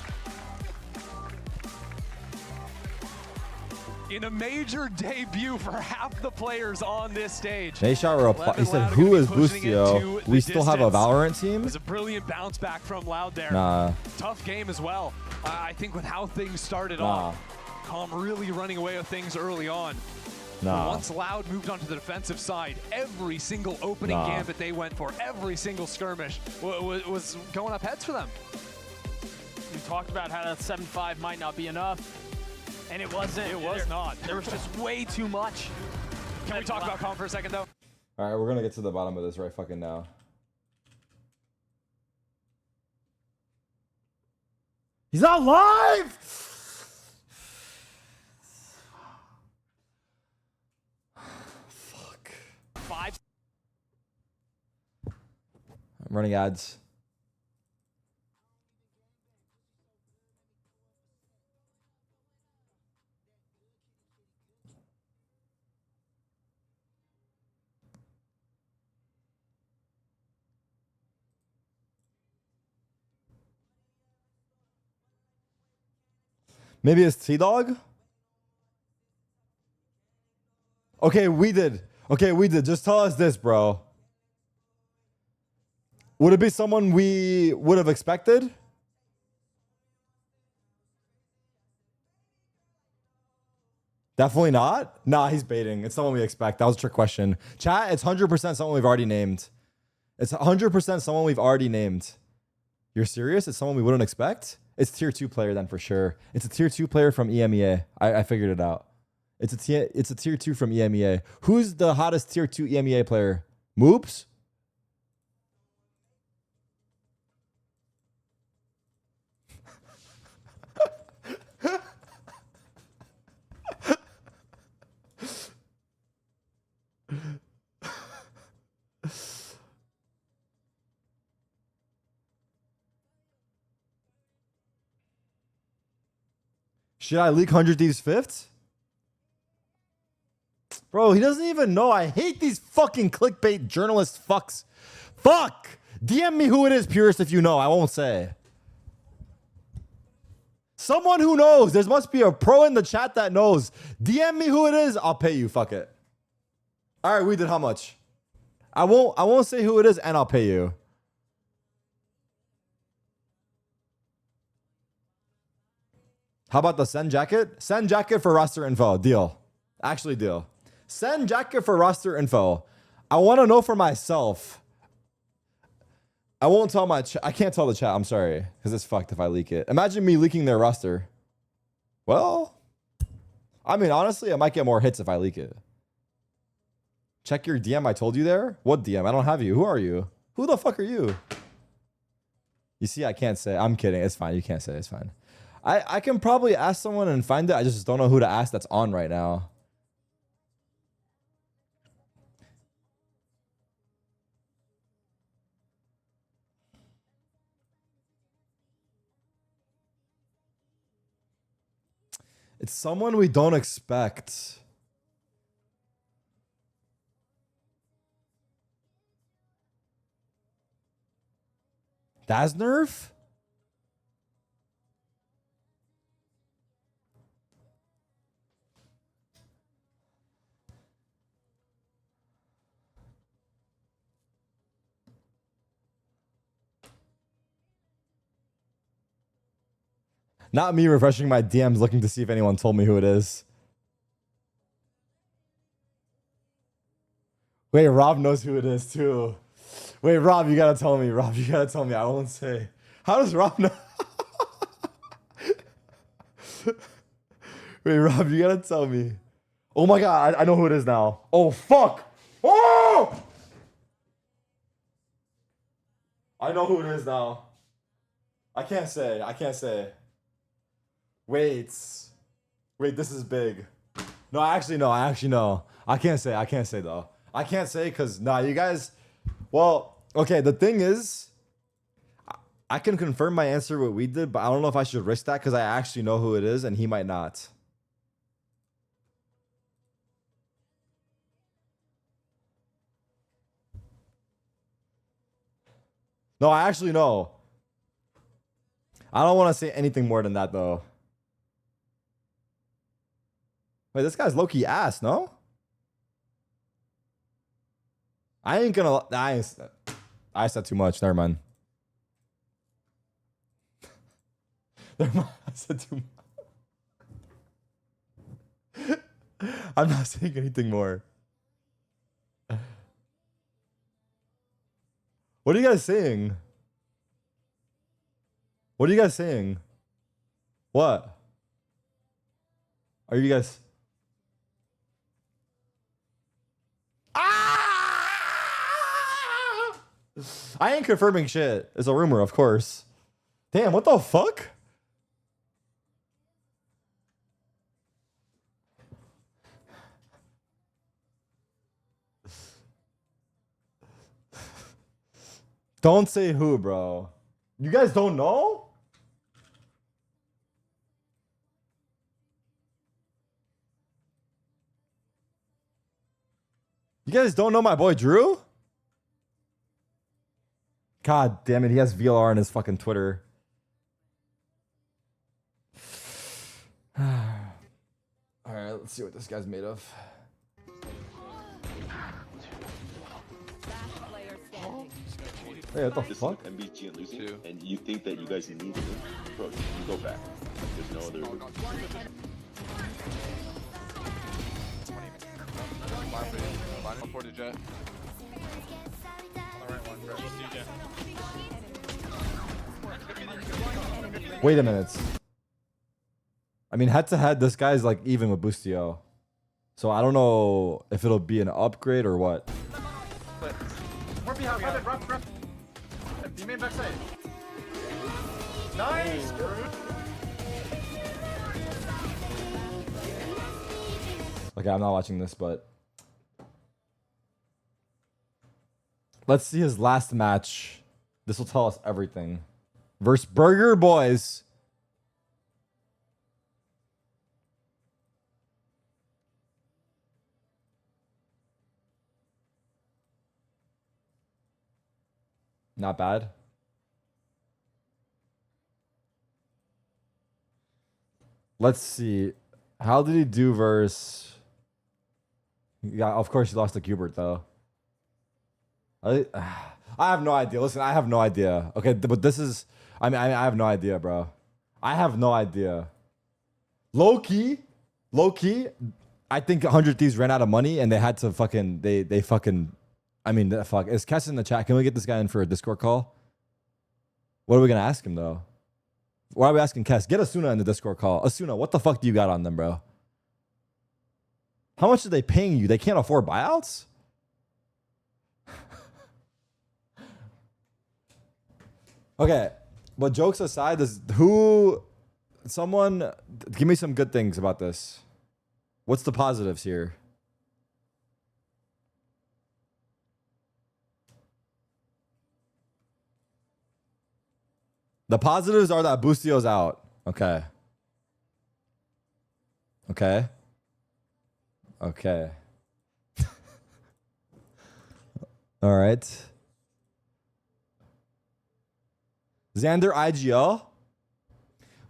Speaker 4: In a major debut for half the players on this stage.
Speaker 1: Nate Shot reply. He said,
Speaker 4: Loud are
Speaker 1: "Who
Speaker 4: gonna
Speaker 1: is
Speaker 4: be pushing it
Speaker 1: Boostio?
Speaker 4: to
Speaker 1: We
Speaker 4: the
Speaker 1: still have a
Speaker 4: distance.
Speaker 1: Valorant team?"
Speaker 4: It was a brilliant bounce back from Loud there.
Speaker 1: Nah.
Speaker 4: Tough game as well. I think with how things started
Speaker 1: Nah.
Speaker 4: off, Calm really running away with things early on.
Speaker 1: Nah.
Speaker 4: Once Loud moved onto the defensive side, every single opening
Speaker 1: Nah.
Speaker 4: gambit they went for, every single skirmish was going up heads for them.
Speaker 5: We talked about how that 7-5 might not be enough. And it wasn't.
Speaker 4: It was not.
Speaker 5: There was just way too much.
Speaker 4: Can we talk about Calm for a second, though?
Speaker 1: All right, we're gonna get to the bottom of this right fucking now. He's not live! Fuck.
Speaker 5: 5.
Speaker 1: I'm running ads. Maybe it's T-Dog? Okay, we did. Okay, we did. Just tell us this, bro. Would it be someone we would have expected? Definitely not? Nah, he's baiting. It's someone we expect. That was a trick question. Chat, it's 100% someone we've already named. It's 100% someone we've already named. You're serious? It's someone we wouldn't expect? It's tier 2 player then for sure. It's a tier 2 player from EMEA. I figured it out. It's a tier 2 from EMEA. Who's the hottest tier 2 EMEA player? Moops? Should I leak 100 Thieves 5th? Bro, he doesn't even know. I hate these fucking clickbait journalist fucks. Fuck! DM me who it is, Purist, if you know. I won't say. Someone who knows. There must be a pro in the chat that knows. DM me who it is. I'll pay you. Fuck it. All right, we did how much? I won't say who it is, and I'll pay you. How about the send jacket? Send jacket for roster info. Deal. Actually, deal. Send jacket for roster info. I want to know for myself. I won't tell my I can't tell the chat. I'm sorry. Because it's fucked if I leak it. Imagine me leaking their roster. Well, I mean, honestly, I might get more hits if I leak it. Check your DM I told you there. What DM? I don't have you. Who are you? Who the fuck are you? You see, I can't say. I'm kidding. It's fine. You can't say. It's fine. I can probably ask someone and find it. I just don't know who to ask that's on right now. It's someone we don't expect. Daznerf? Not me refreshing my DMs looking to see if anyone told me who it is. Wait, Rob knows who it is too. Wait, Rob, you gotta tell me. Rob, you gotta tell me. I won't say. How does Rob know? Wait, Rob, you gotta tell me. Oh my god, I know who it is now. Oh, fuck. Oh! I know who it is now. I can't say. I can't say. Wait, this is big. No, I actually know. I can't say though. I can't say because, nah, you guys, well, okay, the thing is, I can confirm my answer what we did, but I don't know if I should risk that because I actually know who it is and he might not. No, I actually know. I don't want to say anything more than that though. Wait, this guy's low-key ass, no? I ain't gonna... I said too much. Never mind. Never mind. I said too much. I'm not saying anything more. What are you guys saying? What are you guys saying? What? Are you guys? I ain't confirming shit. It's a rumor, of course. Damn, what the fuck? Don't say who, bro. You guys don't know? You guys don't know my boy Drew? God damn it, he has VLR on his fucking Twitter. Alright, let's see what this guy's made of. Hey, what the fuck?
Speaker 11: MBG and losing, and you think that you guys need it, bro, you go back. There's no other.
Speaker 1: Wait a minute. I mean, head to head, this guy's like even with Bustio. So I don't know if it'll be an upgrade or what.
Speaker 19: More behind, run. You made backside. Nice,
Speaker 1: Okay, I'm not watching this, but let's see his last match. This will tell us everything. Versus Burger Boys. Not bad. Let's see. How did he do versus... Yeah, of course he lost to Gubert, though. I have no idea. Listen, I have no idea. Okay, but this is... I mean, I have no idea, bro. I have no idea. Low-key, I think 100 Thieves ran out of money and they had to fucking... They fucking... I mean, fuck. Is Kess in the chat? Can we get this guy in for a Discord call? What are we going to ask him, though? Why are we asking Kess? Get Asuna in the Discord call. Asuna, what the fuck do you got on them, bro? How much are they paying you? They can't afford buyouts? Okay, but jokes aside, someone give me some good things about this. What's the positives here? The positives are that Bustio's out. Okay. Okay. All right. Xander IGL?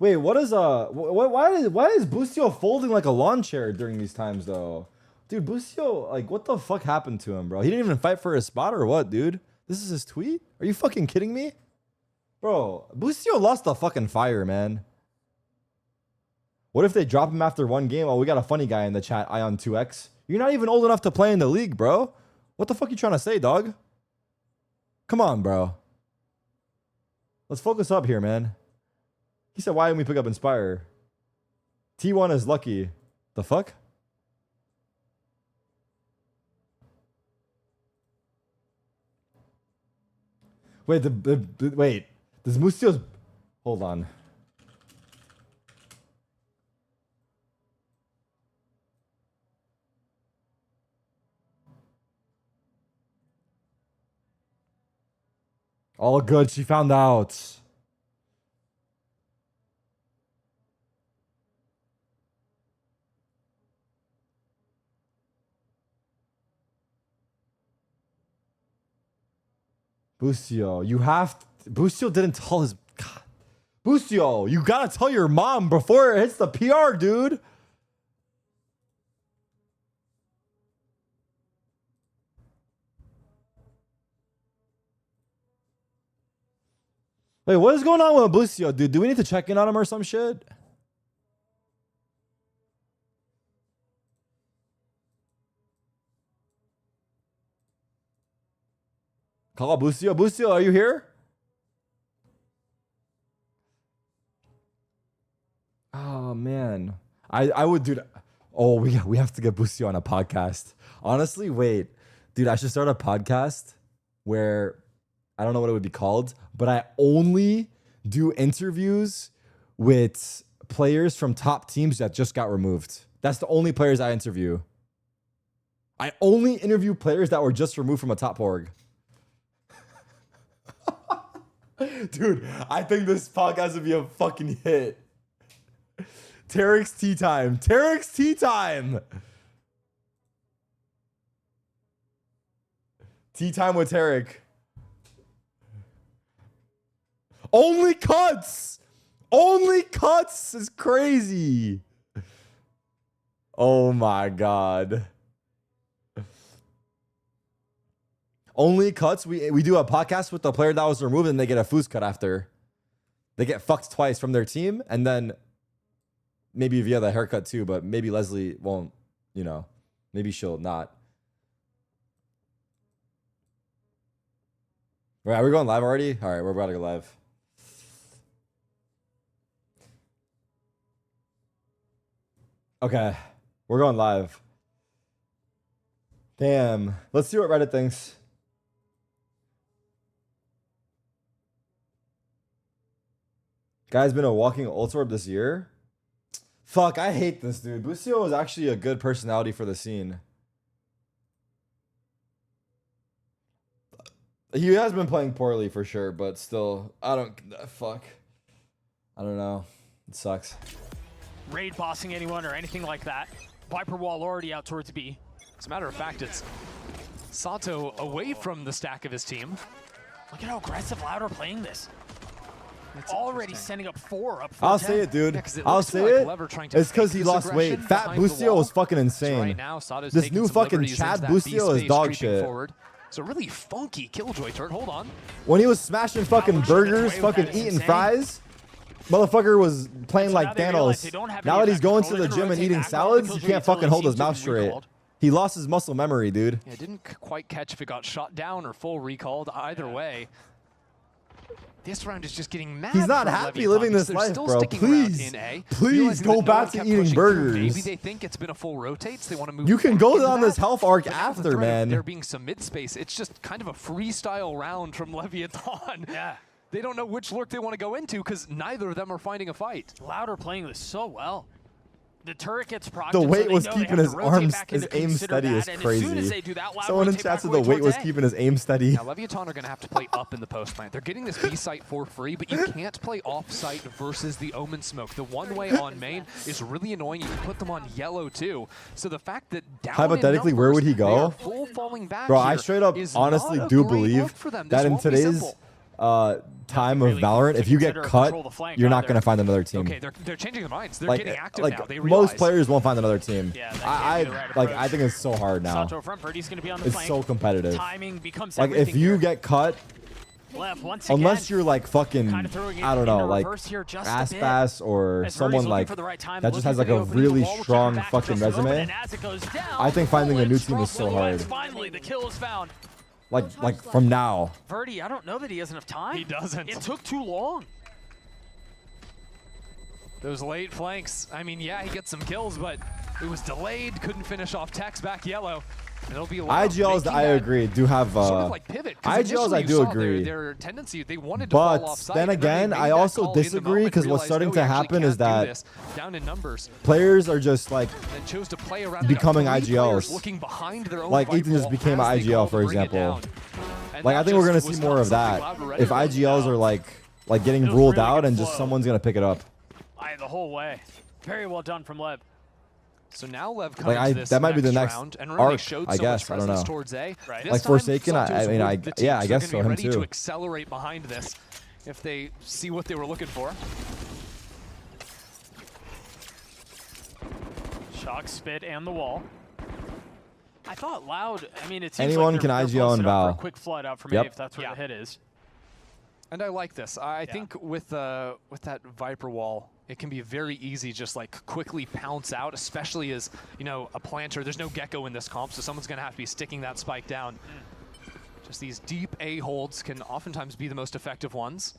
Speaker 1: Wait, what is why is Bustio folding like a lawn chair during these times though? Dude, Bustio, like what the fuck happened to him, bro? He didn't even fight for his spot or what, dude? This is his tweet? Are you fucking kidding me? Bro, Bustio lost the fucking fire, man. What if they drop him after one game? Oh, we got a funny guy in the chat, Ion2X. You're not even old enough to play in the league, bro. What the fuck you trying to say, dog? Come on, bro. Let's focus up here, man. He said, why didn't we pick up Inspire? T1 is lucky. The fuck? Wait, wait. Does Bustio's... Hold on. All good. She found out. Bustio, you have... Bustio didn't tell his... God. Bustio, you gotta tell your mom before it hits the PR, dude. Wait, what is going on with Bustio, dude? Do we need to check in on him or some shit? Call Bustio. Bustio, are you here? Oh, man. I would do that. Oh, we have to get Busio on a podcast. Honestly, wait. Dude, I should start a podcast where I don't know what it would be called, but I only do interviews with players from top teams that just got removed. That's the only players I interview. I only interview players that were just removed from a top org. Dude, I think this podcast would be a fucking hit. Tarik's tea time. Tarik's tea time. Tea time with Tarik. Only cuts. Only cuts is crazy. Oh my God. Only cuts. We do a podcast with the player that was removed and they get a foos cut after. They get fucked twice from their team and then maybe via the haircut too, but maybe Leslie won't, you know, maybe she'll not. All right, are we going live already? All right, we're about to go live. Okay, we're going live. Damn. Let's see what Reddit thinks. Guy's been a walking Ultorb this year. Fuck, I hate this dude. Busio is actually a good personality for the scene. He has been playing poorly for sure, but still, fuck. I don't know. It sucks.
Speaker 5: Raid bossing anyone or anything like that. Viper wall already out towards B.
Speaker 4: As a matter of fact, it's Sato away from the stack of his team.
Speaker 5: Look at how aggressive Loud are playing this. It's already sending up 4 up.
Speaker 1: I'll say it, dude. I'll say it. It's because he lost weight. Fat Busio was fucking insane.
Speaker 4: Right now,
Speaker 1: this new fucking Chad Busio is dog shit.
Speaker 4: So really funky Killjoy turret. Hold on.
Speaker 1: When he was smashing fucking burgers, fucking eating fries, motherfucker was playing like Thanos. Now that he's going to the gym and eating salads, he can't fucking hold his mouth straight. He lost his muscle memory, dude.
Speaker 4: Yeah, didn't quite catch if it got shot down or full recalled. Either way. This round is just getting mad.
Speaker 1: He's not happy living this life, bro. Please go back to eating burgers.
Speaker 4: Maybe they think it's been a full rotate, so they want to move.
Speaker 1: You can go down this health arc after, man.
Speaker 4: There being some mid space. It's just kind of a freestyle round from Leviathan.
Speaker 5: Yeah.
Speaker 4: They don't know which lurk they want to go into because neither of them are finding a fight.
Speaker 5: Loud are playing this so well. The turret gets procced.
Speaker 1: The weight was keeping his arms, his aim steady is crazy. Someone in chat said the weight was keeping his aim steady.
Speaker 4: Now Leviathan are going to have to play up in the post plant. They're getting this B site for free, but you can't play off site versus the Omen smoke. The one way on main is really annoying. You can put them on yellow too. So the fact that down
Speaker 1: hypothetically, where would he go?
Speaker 4: Full falling back
Speaker 1: bro, I straight up honestly do believe that in today's time of Valorant, if you get cut, you're not going to find another team.
Speaker 4: Okay, they're changing their minds. They're getting active now. They
Speaker 1: most players won't find another team.
Speaker 5: Yeah,
Speaker 1: I think it's so hard now. It's so competitive.
Speaker 5: Timing becomes
Speaker 1: like if you get cut, unless you're like fucking, I don't know, like ass or someone like that just has like a really strong fucking resume, I think finding a new team is so hard.
Speaker 5: Finally, the kill is found.
Speaker 1: Like from now.
Speaker 5: Verdi, I don't know that he has enough time.
Speaker 4: He doesn't.
Speaker 5: It took too long.
Speaker 4: Those late flanks. I mean, yeah, he gets some kills, but it was delayed. Couldn't finish off Tex back yellow. And it'll be a
Speaker 1: IGLs, I agree, do have
Speaker 4: sort of like pivot.
Speaker 1: IGLs, I do agree.
Speaker 4: Their tendency, they wanted to fall off site,
Speaker 1: then again, I also disagree because what's starting to happen is that
Speaker 4: down in numbers,
Speaker 1: players are just like
Speaker 4: chose to play around
Speaker 1: becoming IGLs.
Speaker 4: Looking behind their own
Speaker 1: like Ethan just became an IGL, for example. Like I think we're gonna see more of that if IGLs are like getting ruled out and just someone's gonna pick it up.
Speaker 5: The whole way. Very well done from Lev.
Speaker 4: So now Lev comes to this
Speaker 1: that might be the next
Speaker 4: round, and
Speaker 1: arc,
Speaker 4: showed
Speaker 1: I
Speaker 4: so
Speaker 1: guess. I don't know.
Speaker 4: Towards A.
Speaker 1: Like Forsaken, I mean, yeah, I guess so. Him
Speaker 4: ready
Speaker 1: too.
Speaker 4: to accelerate behind this if they see what they were looking for.
Speaker 5: Shock, spit, and the wall. I thought Loud. I mean, it seems
Speaker 1: anyone
Speaker 5: like
Speaker 1: can IGL and Val.
Speaker 5: A quick flood out from A if that's where the hit is.
Speaker 4: And I like this. I think with that Viper wall, it can be very easy just like quickly pounce out, especially as, you know, a planter. There's no Gecko in this comp, so someone's going to have to be sticking that spike down. Just these deep A holds can oftentimes be the most effective ones.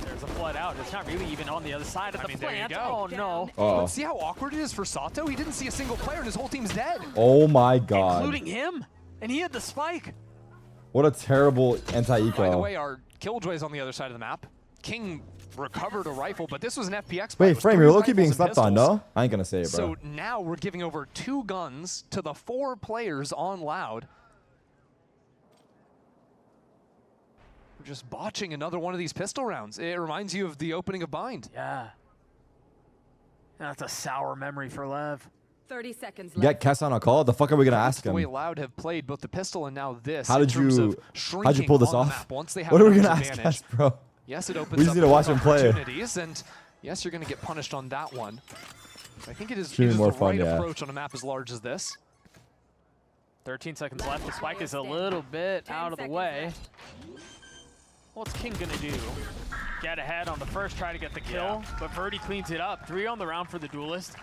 Speaker 5: There's a flood out. It's not really even on the other side of the
Speaker 4: there you
Speaker 5: plant.
Speaker 4: go.
Speaker 5: Oh, no.
Speaker 4: But see how awkward it is for Sato? He didn't see a single player and his whole team's dead.
Speaker 1: Oh my god.
Speaker 5: Including him. And he had the spike.
Speaker 1: What a terrible anti-eco.
Speaker 4: By the way, our Killjoy's on the other side of the map. King recovered a rifle, but this was an FPX.
Speaker 1: Wait, Frame, you're low-key being slept on, no? I ain't gonna say it, bro.
Speaker 4: So now we're giving over 2 guns to the 4 players on Loud. We're just botching another one of these pistol rounds. It reminds you of the opening of Bind.
Speaker 5: Yeah. That's a sour memory for Lev.
Speaker 8: 30 seconds
Speaker 1: You
Speaker 8: left.
Speaker 1: got Kess on a call? The fuck are we gonna ask
Speaker 4: The way
Speaker 1: him?
Speaker 4: Loud have played both the pistol and now this.
Speaker 1: How'd you pull this off?
Speaker 4: Once they have
Speaker 1: What are we
Speaker 4: an
Speaker 1: gonna ask
Speaker 4: advantage.
Speaker 1: Kess, bro?
Speaker 4: Yes, it opens
Speaker 1: We just
Speaker 4: up
Speaker 1: need to watch him play.
Speaker 4: opportunities, and yes, you're going to get punished on that one. I think it is,
Speaker 1: Should be more
Speaker 4: the
Speaker 1: fun,
Speaker 4: right
Speaker 1: yeah.
Speaker 4: approach on a map as large as this.
Speaker 5: 13 seconds left. The spike is a little bit out of the way. What's King going to do? Get ahead on the first, try to get the kill, but Verdi cleans it up. 3 on the round for the Duelist.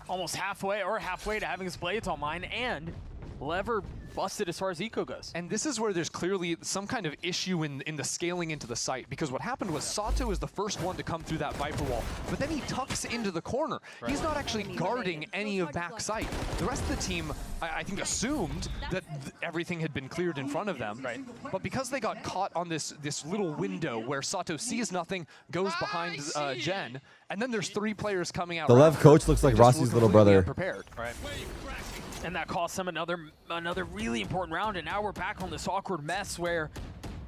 Speaker 5: Almost halfway to having his blades on mine, and Lever busted as far as eco goes.
Speaker 4: And this is where there's clearly some kind of issue in the scaling into the site, because what happened was Sato is the first one to come through that Viper wall, but then he tucks into the corner. Right. He's not actually guarding any of back site. The rest of the team, I think, assumed that everything had been cleared in front of them. Right. But because they got caught on this little window where Sato sees nothing, goes behind Jen, and then there's 3 players coming out.
Speaker 1: The Lev coach looks like Rossi's little brother.
Speaker 4: Prepared. Right.
Speaker 5: And that cost them another really important round, and now we're back on this awkward mess where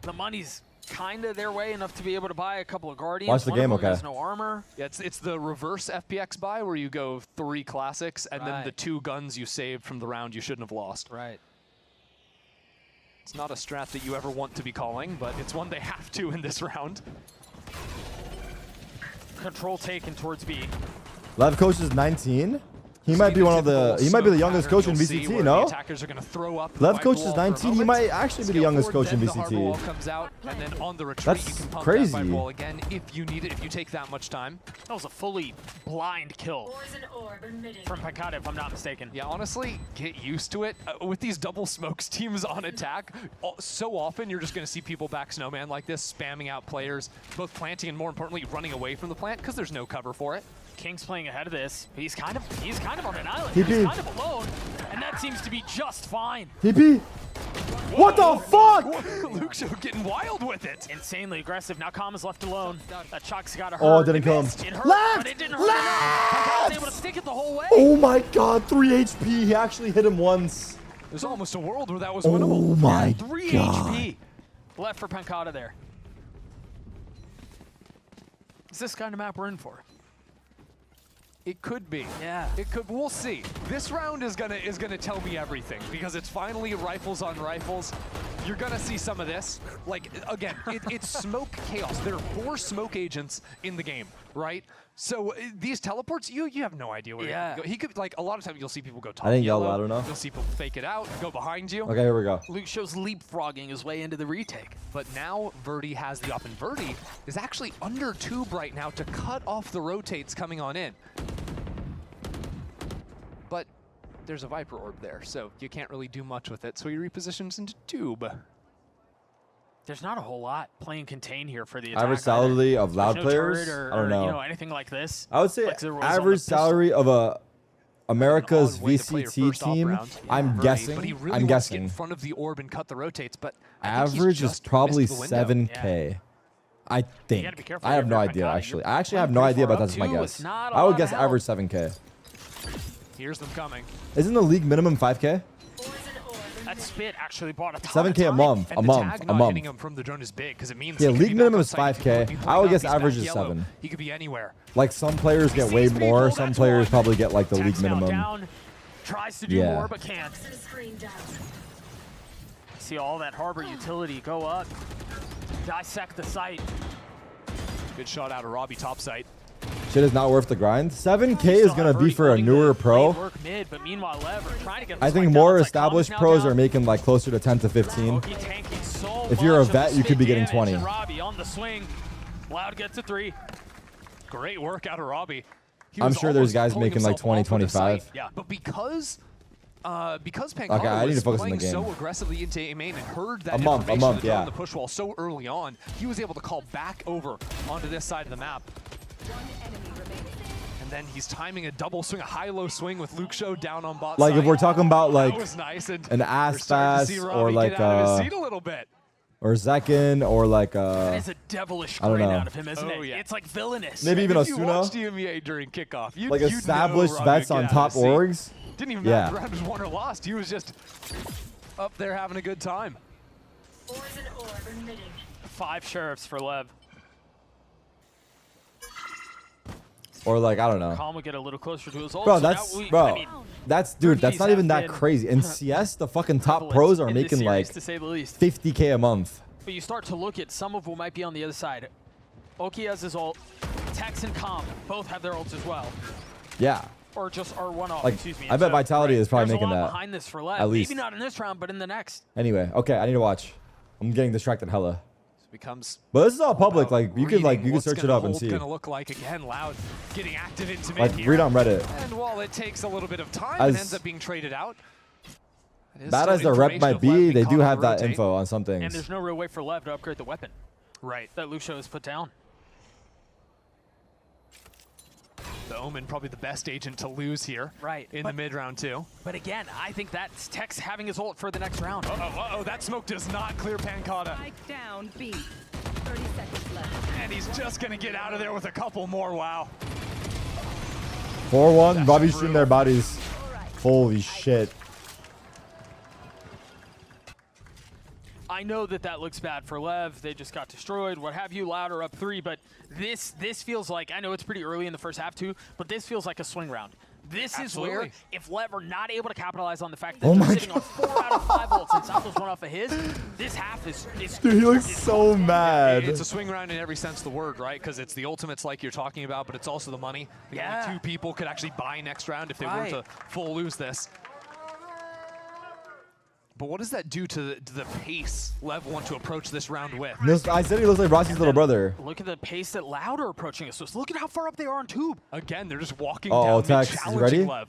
Speaker 5: the money's kind of their way enough to be able to buy a couple of Guardians.
Speaker 1: Watch the game, okay.
Speaker 5: Has no armor.
Speaker 4: Yeah, it's the reverse FPX buy where you go 3 classics and then the 2 guns you saved from the round you shouldn't have lost.
Speaker 5: Right.
Speaker 4: It's not a strat that you ever want to be calling, but it's one they have to in this round.
Speaker 5: Control taken towards B.
Speaker 1: Lev coach is 19. He might be one of the. He might be the youngest coach in VCT. No.
Speaker 4: Attackers are going to throw up.
Speaker 1: Lev coach is 19. He might actually be the youngest coach in VCT.
Speaker 4: Comes out, and then on the retreat,
Speaker 1: That's
Speaker 4: you can pump
Speaker 1: crazy.
Speaker 4: that wall again if you need it. If you take that much time.
Speaker 5: That was a fully blind kill from Pankata, if I'm not mistaken.
Speaker 4: Yeah, honestly, get used to it. With these double smokes teams on attack, so often you're just going to see people back Snowman like this, spamming out players, both planting and more importantly running away from the plant because there's no cover for it.
Speaker 5: King's playing ahead of this. He's kind of on an island.
Speaker 1: TP.
Speaker 5: He's kind of alone, and that seems to be just fine.
Speaker 1: TP. What the fuck?
Speaker 4: Luke Show getting wild with it.
Speaker 5: Insanely aggressive. Now Calm is left alone. That Chuck's got to hurt.
Speaker 1: Oh, it didn't kill him.
Speaker 5: It hurt, but it didn't hurt enough. Pankata was able to stick it the whole way.
Speaker 1: Oh my god, 3 HP. He actually hit him once.
Speaker 4: There's almost a world where that was winnable.
Speaker 1: Oh my
Speaker 5: 3
Speaker 1: god.
Speaker 5: HP left for Pankata there. Is this kind of map we're in for?
Speaker 4: It could be.
Speaker 5: Yeah.
Speaker 4: It could. We'll see. This round is gonna tell me everything because it's finally rifles on rifles. You're gonna see some of this. Like again, it's smoke chaos. There are 4 smoke agents in the game, right? So these teleports, you have no idea where
Speaker 5: Yeah.
Speaker 4: he could, like, a lot of times you'll see people go top
Speaker 1: I didn't yell
Speaker 4: yellow,
Speaker 1: loud enough.
Speaker 4: You'll see people fake it out, go behind you.
Speaker 1: Okay, here we go.
Speaker 5: Luke Show's leapfrogging his way into the retake.
Speaker 4: But now Verdi has the up, and Verdi is actually under tube right now to cut off the rotates coming on in. But there's a Viper orb there, so you can't really do much with it, so he repositions into tube.
Speaker 5: There's not a whole lot playing contain here for the
Speaker 1: Average
Speaker 5: attack
Speaker 1: salary of Loud
Speaker 5: no
Speaker 1: players?
Speaker 5: turret
Speaker 1: I don't know.
Speaker 5: You know, anything like this.
Speaker 1: I would say
Speaker 5: Like there was on the
Speaker 1: average
Speaker 5: pistol.
Speaker 1: salary of a America's
Speaker 4: Way to play your
Speaker 1: VCT
Speaker 4: first op
Speaker 1: team.
Speaker 4: round.
Speaker 1: I'm
Speaker 4: Verdi,
Speaker 1: guessing.
Speaker 4: But he really
Speaker 1: I'm
Speaker 4: wants to get
Speaker 1: guessing.
Speaker 4: in front of the orb and cut the rotates, but I think he's
Speaker 1: Average is
Speaker 4: just
Speaker 1: probably
Speaker 4: missed the window.
Speaker 1: 7K. I think.
Speaker 5: gotta be careful
Speaker 1: I have
Speaker 5: here,
Speaker 1: no
Speaker 5: Pankata.
Speaker 1: idea,
Speaker 5: You're
Speaker 1: actually. I actually have
Speaker 5: playing
Speaker 1: no
Speaker 5: pretty
Speaker 1: idea,
Speaker 5: far
Speaker 1: but
Speaker 5: up
Speaker 1: that's my
Speaker 5: too.
Speaker 1: guess.
Speaker 5: It's not a
Speaker 1: I would
Speaker 5: lot
Speaker 1: guess
Speaker 5: of
Speaker 1: average
Speaker 5: help.
Speaker 1: 7K.
Speaker 4: Here's them coming.
Speaker 1: Isn't the league minimum 5K?
Speaker 5: That spit actually bought a ton
Speaker 1: 7K a
Speaker 5: of
Speaker 1: month.
Speaker 4: And
Speaker 1: A
Speaker 4: the
Speaker 1: month.
Speaker 4: tag
Speaker 1: A
Speaker 4: not
Speaker 1: month.
Speaker 4: hitting him from the drone is big because it means
Speaker 1: Yeah,
Speaker 4: he could
Speaker 1: league
Speaker 4: be back
Speaker 1: minimum
Speaker 4: on
Speaker 1: is
Speaker 4: site, he could
Speaker 1: 5K.
Speaker 4: be
Speaker 1: I would
Speaker 4: pulling
Speaker 1: guess
Speaker 4: up, he's
Speaker 1: average
Speaker 4: back
Speaker 1: is
Speaker 4: yellow.
Speaker 1: 7.
Speaker 4: He could be anywhere.
Speaker 1: Like some players get way more. Some players probably get like the league
Speaker 5: Tags now
Speaker 1: minimum.
Speaker 5: down, tries to do
Speaker 1: Yeah.
Speaker 5: more but can't. See all that harbor utility go up, dissect the site.
Speaker 4: Good shot out of Robbie top site.
Speaker 1: Shit is not worth the grind. 7K is going to be for a newer pro.
Speaker 5: Work mid, but meanwhile, Lev are trying to get
Speaker 1: I think more established pros are making like closer to 10 to 15. If you're a vet, you could be getting 20.
Speaker 5: Robbie on the swing. Loud gets a 3.
Speaker 4: Great work out of Robbie. He
Speaker 1: I'm
Speaker 4: was
Speaker 1: sure there's
Speaker 4: almost
Speaker 1: guys
Speaker 4: pulling
Speaker 1: making like
Speaker 4: himself
Speaker 1: 20,
Speaker 4: off of the site.
Speaker 1: 25.
Speaker 4: Yeah, but because because
Speaker 1: Okay,
Speaker 4: Pancala
Speaker 1: I need to
Speaker 4: was
Speaker 1: focus on the
Speaker 4: playing
Speaker 1: game.
Speaker 4: so aggressively into A main and heard that
Speaker 1: A month,
Speaker 4: information
Speaker 1: yeah.
Speaker 4: on the push wall so early on, he was able to call back over onto this side of the map. And then he's timing a double swing, a high-low swing with Luke Show down on bot
Speaker 1: Like
Speaker 4: side.
Speaker 1: if we're talking about like
Speaker 4: That was nice, and
Speaker 1: an
Speaker 4: we're
Speaker 1: ass
Speaker 4: starting to see
Speaker 1: pass
Speaker 4: Robbie
Speaker 1: or like
Speaker 4: get out of his seat a little bit.
Speaker 1: or Zekin or like
Speaker 5: That is a devilish
Speaker 1: I don't
Speaker 5: grin
Speaker 1: know.
Speaker 5: out of him, isn't
Speaker 4: Oh,
Speaker 5: it?
Speaker 4: yeah.
Speaker 5: It's like villainous.
Speaker 1: Maybe even
Speaker 4: If you
Speaker 1: Asuna?
Speaker 4: watched EMEA during kickoff,
Speaker 1: like
Speaker 4: you'd
Speaker 1: established
Speaker 4: know Robbie
Speaker 1: vets
Speaker 4: would
Speaker 1: on
Speaker 4: get out of
Speaker 1: top
Speaker 4: his seat.
Speaker 1: orgs.
Speaker 4: Didn't even
Speaker 1: Yeah.
Speaker 4: matter if the round was won or lost. He was just up there having a good time.
Speaker 17: 5 sheriffs for Lev.
Speaker 1: Or like I don't know.
Speaker 5: Calm would get a little closer to his ult.
Speaker 1: Bro,
Speaker 5: so now
Speaker 1: that's
Speaker 5: we,
Speaker 1: bro.
Speaker 5: I mean,
Speaker 1: That's dude. That's
Speaker 5: rookies
Speaker 1: not even
Speaker 5: have
Speaker 1: that
Speaker 5: been
Speaker 1: crazy. In CS, the fucking top
Speaker 5: prevalent
Speaker 1: pros are
Speaker 5: in this
Speaker 1: making
Speaker 5: series,
Speaker 1: like
Speaker 5: to say the least.
Speaker 1: 50K a month.
Speaker 5: But you start to look at some of what might be on the other side. Oki has his ult. Tex and Calm both have their ults as well.
Speaker 1: Yeah.
Speaker 5: Or just are one off,
Speaker 1: Like
Speaker 5: excuse me.
Speaker 1: I bet Vitality is probably
Speaker 5: There's
Speaker 1: making
Speaker 5: a lot
Speaker 1: that.
Speaker 5: behind this for Lev.
Speaker 1: At least.
Speaker 5: Maybe not in this round, but in the next.
Speaker 1: Anyway, okay. I need to watch. I'm getting distracted hella.
Speaker 4: Becomes
Speaker 1: But this is all public. Like you can
Speaker 4: what's
Speaker 1: search it
Speaker 4: gonna
Speaker 1: up and
Speaker 4: hold
Speaker 1: see.
Speaker 4: Gonna look like again, Loud getting active into mid
Speaker 1: Like
Speaker 4: here.
Speaker 1: read on Reddit.
Speaker 4: And while it takes a little bit of time
Speaker 1: As
Speaker 4: and ends up being traded out, it is
Speaker 1: Bad
Speaker 4: still
Speaker 1: as the rep
Speaker 4: information
Speaker 1: might
Speaker 4: of Lev
Speaker 1: be,
Speaker 4: being
Speaker 1: they do
Speaker 4: caught
Speaker 1: have
Speaker 4: on
Speaker 1: that
Speaker 4: rotate.
Speaker 1: info on some
Speaker 5: And
Speaker 1: things.
Speaker 5: there's no real way for Lev to upgrade the weapon.
Speaker 4: Right.
Speaker 5: That Lucio has put down.
Speaker 4: The Omen probably the best agent to lose here.
Speaker 5: Right.
Speaker 4: In the mid round too.
Speaker 5: But again, I think that's Tex having his ult for the next round.
Speaker 4: Uh-oh, that smoke does not clear Pancata.
Speaker 8: Spike down B. 30 seconds left.
Speaker 4: And he's just gonna get out of there with a couple more, wow.
Speaker 1: 4-1. Robbie's shooting their bodies. Holy shit.
Speaker 5: I know that that looks bad for Lev. They just got destroyed, what have you. Louder up 3, but this feels like, I know it's pretty early in the first half too, but this feels like a swing round. This is where,
Speaker 4: Absolutely.
Speaker 5: if Lev are not able to capitalize on the fact that they're sitting on 4 out of 5 ults and Santos one off of his, this half is
Speaker 1: Dude, he looks so mad.
Speaker 4: It's a swing round in every sense of the word, right? Because it's the ultimates like you're talking about, but it's also the money.
Speaker 5: Yeah.
Speaker 4: Only 2 people could actually buy next round if they were to full lose this. But what does that do to the pace Lev want to approach this round with?
Speaker 1: I said he looks like Rossi's little brother.
Speaker 5: Look at the pace that Loud are approaching us. So look at how far up they are on tube.
Speaker 4: Again, they're just walking
Speaker 1: Uh-oh,
Speaker 4: down,
Speaker 1: Tex, is he
Speaker 4: challenging
Speaker 1: ready?
Speaker 4: Lev.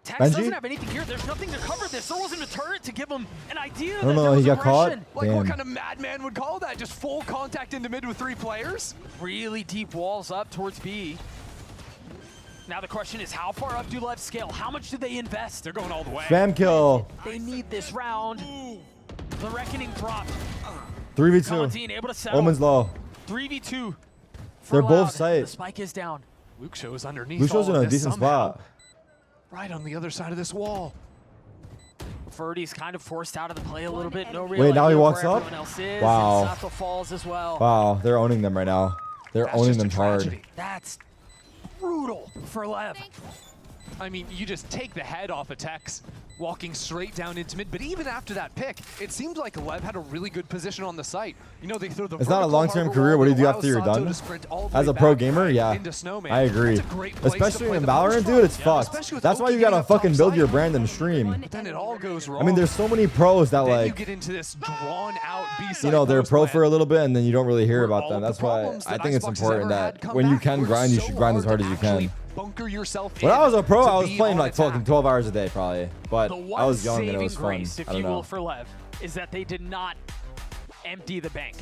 Speaker 5: Tex
Speaker 1: Benji?
Speaker 5: doesn't have anything here. There's nothing to cover this. There wasn't a turret to give him an idea
Speaker 1: I don't
Speaker 5: that
Speaker 1: know,
Speaker 5: there was
Speaker 1: he got caught?
Speaker 5: aggression.
Speaker 4: Like, what
Speaker 1: Damn.
Speaker 4: kind of madman would call that? Just full contact into mid with 3 players?
Speaker 5: Really deep walls up towards B. Now the question is, how far up do Lev scale? How much do they invest?
Speaker 4: They're going all the way.
Speaker 1: Spam kill.
Speaker 5: They need this round. The Reckoning dropped.
Speaker 1: 3v2.
Speaker 5: Valentine able to settle.
Speaker 1: Omen's low.
Speaker 5: 3v2.
Speaker 1: They're both
Speaker 5: Loud.
Speaker 1: sight.
Speaker 5: The spike is down.
Speaker 4: Luke Show's underneath
Speaker 1: Lucia's
Speaker 4: all
Speaker 1: in
Speaker 4: of
Speaker 1: a
Speaker 4: this
Speaker 1: decent
Speaker 4: somehow.
Speaker 1: spot.
Speaker 4: Right on the other side of this wall.
Speaker 5: Verdi's kind of forced out of the play a little bit. No real
Speaker 1: Wait, now he
Speaker 5: idea
Speaker 1: walks
Speaker 5: where
Speaker 1: up?
Speaker 5: everyone else is,
Speaker 1: Wow.
Speaker 5: and Sato falls as well.
Speaker 1: Wow, they're owning them right now. They're
Speaker 4: That's
Speaker 1: owning
Speaker 4: just a
Speaker 1: them hard.
Speaker 4: tragedy.
Speaker 5: That's brutal for Lev.
Speaker 4: I mean, you just take the head off of Tex, walking straight down into mid. But even after that pick, it seemed like Lev had a really good position on the site. You know, they throw the
Speaker 1: It's not a
Speaker 4: vertical
Speaker 1: long-term
Speaker 4: harbor
Speaker 1: career.
Speaker 4: wall
Speaker 1: What do you
Speaker 4: that
Speaker 1: do after
Speaker 4: allows
Speaker 1: you're
Speaker 4: Sato
Speaker 1: done?
Speaker 4: to sprint all the
Speaker 1: As
Speaker 4: way
Speaker 1: a pro
Speaker 4: back
Speaker 1: gamer, yeah.
Speaker 4: into Snowman.
Speaker 1: I agree.
Speaker 4: That's a great place to
Speaker 1: Especially
Speaker 4: play
Speaker 1: in
Speaker 4: the
Speaker 1: Valorant,
Speaker 4: most
Speaker 1: dude, it's
Speaker 4: from.
Speaker 1: fucked.
Speaker 4: Especially with
Speaker 1: That's why
Speaker 4: Oki
Speaker 1: you gotta
Speaker 4: getting up top
Speaker 1: fucking build your
Speaker 4: side.
Speaker 1: brand and stream.
Speaker 4: But then it all goes wrong.
Speaker 1: I mean, there's so many pros that
Speaker 4: Then you
Speaker 1: like,
Speaker 4: get into this drawn-out B-side
Speaker 1: you know, they're
Speaker 4: post
Speaker 1: pro
Speaker 4: plan.
Speaker 1: for a little bit and then you don't really hear about
Speaker 4: all
Speaker 1: them.
Speaker 4: of the
Speaker 1: That's why
Speaker 4: problems
Speaker 1: I
Speaker 4: that
Speaker 1: think it's
Speaker 4: Icebox has
Speaker 1: important
Speaker 4: ever had
Speaker 1: that
Speaker 4: come
Speaker 1: when you
Speaker 4: back.
Speaker 1: can
Speaker 4: We're
Speaker 1: grind, you
Speaker 4: so
Speaker 1: should grind as hard as you
Speaker 4: actually
Speaker 1: can.
Speaker 4: bunker yourself
Speaker 1: When I was a pro,
Speaker 4: to
Speaker 1: I was
Speaker 4: be
Speaker 1: playing
Speaker 4: on
Speaker 1: like
Speaker 4: attack.
Speaker 1: fucking 12 hours a day probably. But
Speaker 5: The one
Speaker 1: I was young and it
Speaker 5: saving
Speaker 1: was fun.
Speaker 5: grace, if
Speaker 1: I don't
Speaker 5: you will,
Speaker 1: know.
Speaker 5: for Lev, is that they did not empty the bank.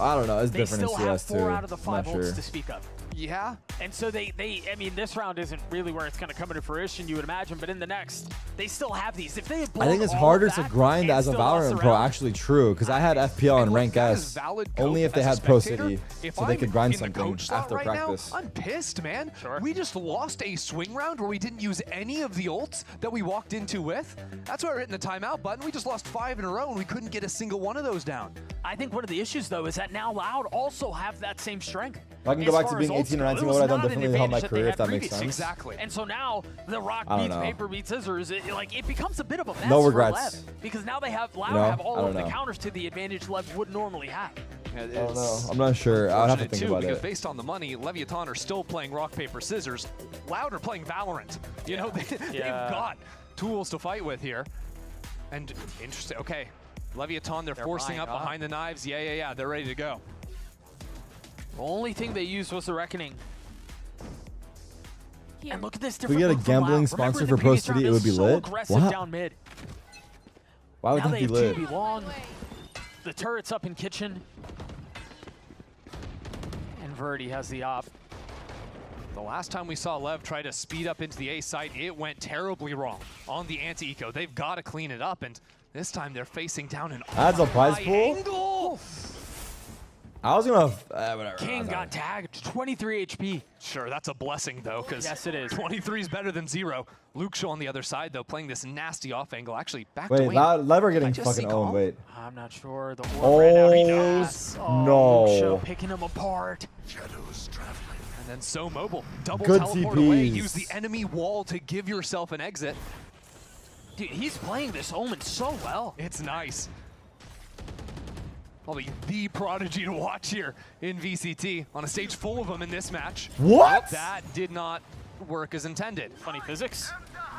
Speaker 1: I don't know. It's
Speaker 5: They
Speaker 1: different in
Speaker 5: still have
Speaker 1: CS
Speaker 5: 4
Speaker 1: too.
Speaker 5: out of the 5
Speaker 1: I'm not
Speaker 5: ults
Speaker 1: sure.
Speaker 5: to speak of.
Speaker 4: Yeah.
Speaker 5: And so I mean, this round isn't really where it's going to come into fruition, you would imagine, but in the next, they still have these. If they had blown
Speaker 1: I think it's
Speaker 5: all
Speaker 1: harder
Speaker 5: of
Speaker 1: to
Speaker 5: that
Speaker 1: grind
Speaker 5: and
Speaker 1: as a
Speaker 5: still lost
Speaker 1: Valorant
Speaker 5: the
Speaker 1: pro.
Speaker 5: round,
Speaker 1: Actually, true, because I had FPL and rank
Speaker 4: that is
Speaker 1: S
Speaker 4: valid
Speaker 1: only
Speaker 4: cope
Speaker 1: if they
Speaker 4: as a
Speaker 1: had Pro
Speaker 4: spectator.
Speaker 1: City,
Speaker 4: If
Speaker 1: so they
Speaker 4: I'm
Speaker 1: could grind
Speaker 4: in the
Speaker 1: something
Speaker 4: coach slot
Speaker 1: after
Speaker 4: right
Speaker 1: practice.
Speaker 4: Now, I'm pissed, man. We just lost a swing round where we didn't use any of the ults that we walked into with. That's why we're hitting the timeout button. We just lost 5 in a row and we couldn't get a single one of those down.
Speaker 5: I think one of the issues, though, is that now Loud also have that same strength.
Speaker 1: If I can go
Speaker 5: As
Speaker 1: back to
Speaker 5: far
Speaker 1: being
Speaker 5: as
Speaker 1: 18 or
Speaker 5: ults
Speaker 1: 19,
Speaker 5: go,
Speaker 1: what would I
Speaker 5: it
Speaker 1: done
Speaker 5: was not an
Speaker 1: differently to help my
Speaker 5: advantage
Speaker 1: career, if that makes
Speaker 5: previously.
Speaker 1: sense?
Speaker 4: Exactly.
Speaker 5: And so now the rock
Speaker 1: I don't
Speaker 5: beats
Speaker 1: know.
Speaker 5: paper beats scissors. It becomes a bit of a mess
Speaker 1: No
Speaker 5: for
Speaker 1: regrets.
Speaker 5: Lev, because now they have Loud
Speaker 1: You know?
Speaker 5: have all
Speaker 1: I don't
Speaker 5: of the
Speaker 1: know.
Speaker 5: counters to the advantage Lev would normally have.
Speaker 1: I don't know. I'm not sure. I'll have to
Speaker 4: Unfortunate
Speaker 1: think
Speaker 4: too,
Speaker 1: about
Speaker 4: because
Speaker 1: it.
Speaker 4: based on the money, Leviathan are still playing rock, paper, scissors. Loud are playing Valorant. You know, they've got tools to fight with here. And interesting, okay. Leviathan, they're forcing
Speaker 5: buying
Speaker 4: up behind the knives. Yeah, they're ready to go.
Speaker 5: The only thing they used was the Reckoning. And look at this
Speaker 1: If we
Speaker 5: different
Speaker 1: get a
Speaker 5: look from
Speaker 1: gambling
Speaker 5: Loud.
Speaker 1: sponsor
Speaker 5: Remember
Speaker 1: for
Speaker 5: in the
Speaker 1: Pro
Speaker 5: previous round,
Speaker 1: Studio, it
Speaker 5: was
Speaker 1: would be
Speaker 5: so
Speaker 1: lit.
Speaker 5: aggressive
Speaker 1: What?
Speaker 5: down mid.
Speaker 1: Why would
Speaker 5: Now
Speaker 1: that
Speaker 5: they
Speaker 1: be
Speaker 5: have
Speaker 1: lit?
Speaker 5: TB long. The turret's up in kitchen. And Verdi has the op.
Speaker 4: The last time we saw Lev try to speed up into the A site, it went terribly wrong on the anti-eco. They've got to clean it up, and this time they're facing down an
Speaker 1: That's a prize
Speaker 4: high
Speaker 1: pool?
Speaker 4: angle.
Speaker 1: I was gonna whatever.
Speaker 5: King got tagged, 23 HP.
Speaker 4: Sure, that's a blessing though, because
Speaker 5: yes, it is.
Speaker 4: 23 is better than 0. Luke Shaw on the other side though, playing this nasty off angle. Actually, back
Speaker 1: Wait,
Speaker 4: to Wayne.
Speaker 1: Lever
Speaker 4: Did I
Speaker 1: getting
Speaker 4: just
Speaker 1: fucking
Speaker 4: see
Speaker 1: owned.
Speaker 4: Calm?
Speaker 1: Wait.
Speaker 5: I'm not sure. The orb ran out. He does.
Speaker 1: No.
Speaker 5: Luke Shaw picking him apart.
Speaker 4: And then so mobile. Double
Speaker 1: Good
Speaker 4: teleport away.
Speaker 1: TPs.
Speaker 4: Use the enemy wall to give yourself an exit.
Speaker 5: Dude, he's playing this Omen so well.
Speaker 4: It's nice. Probably the prodigy to watch here in VCT on a stage full of them in this match.
Speaker 1: What?
Speaker 4: That did not work as intended.
Speaker 5: Funny physics.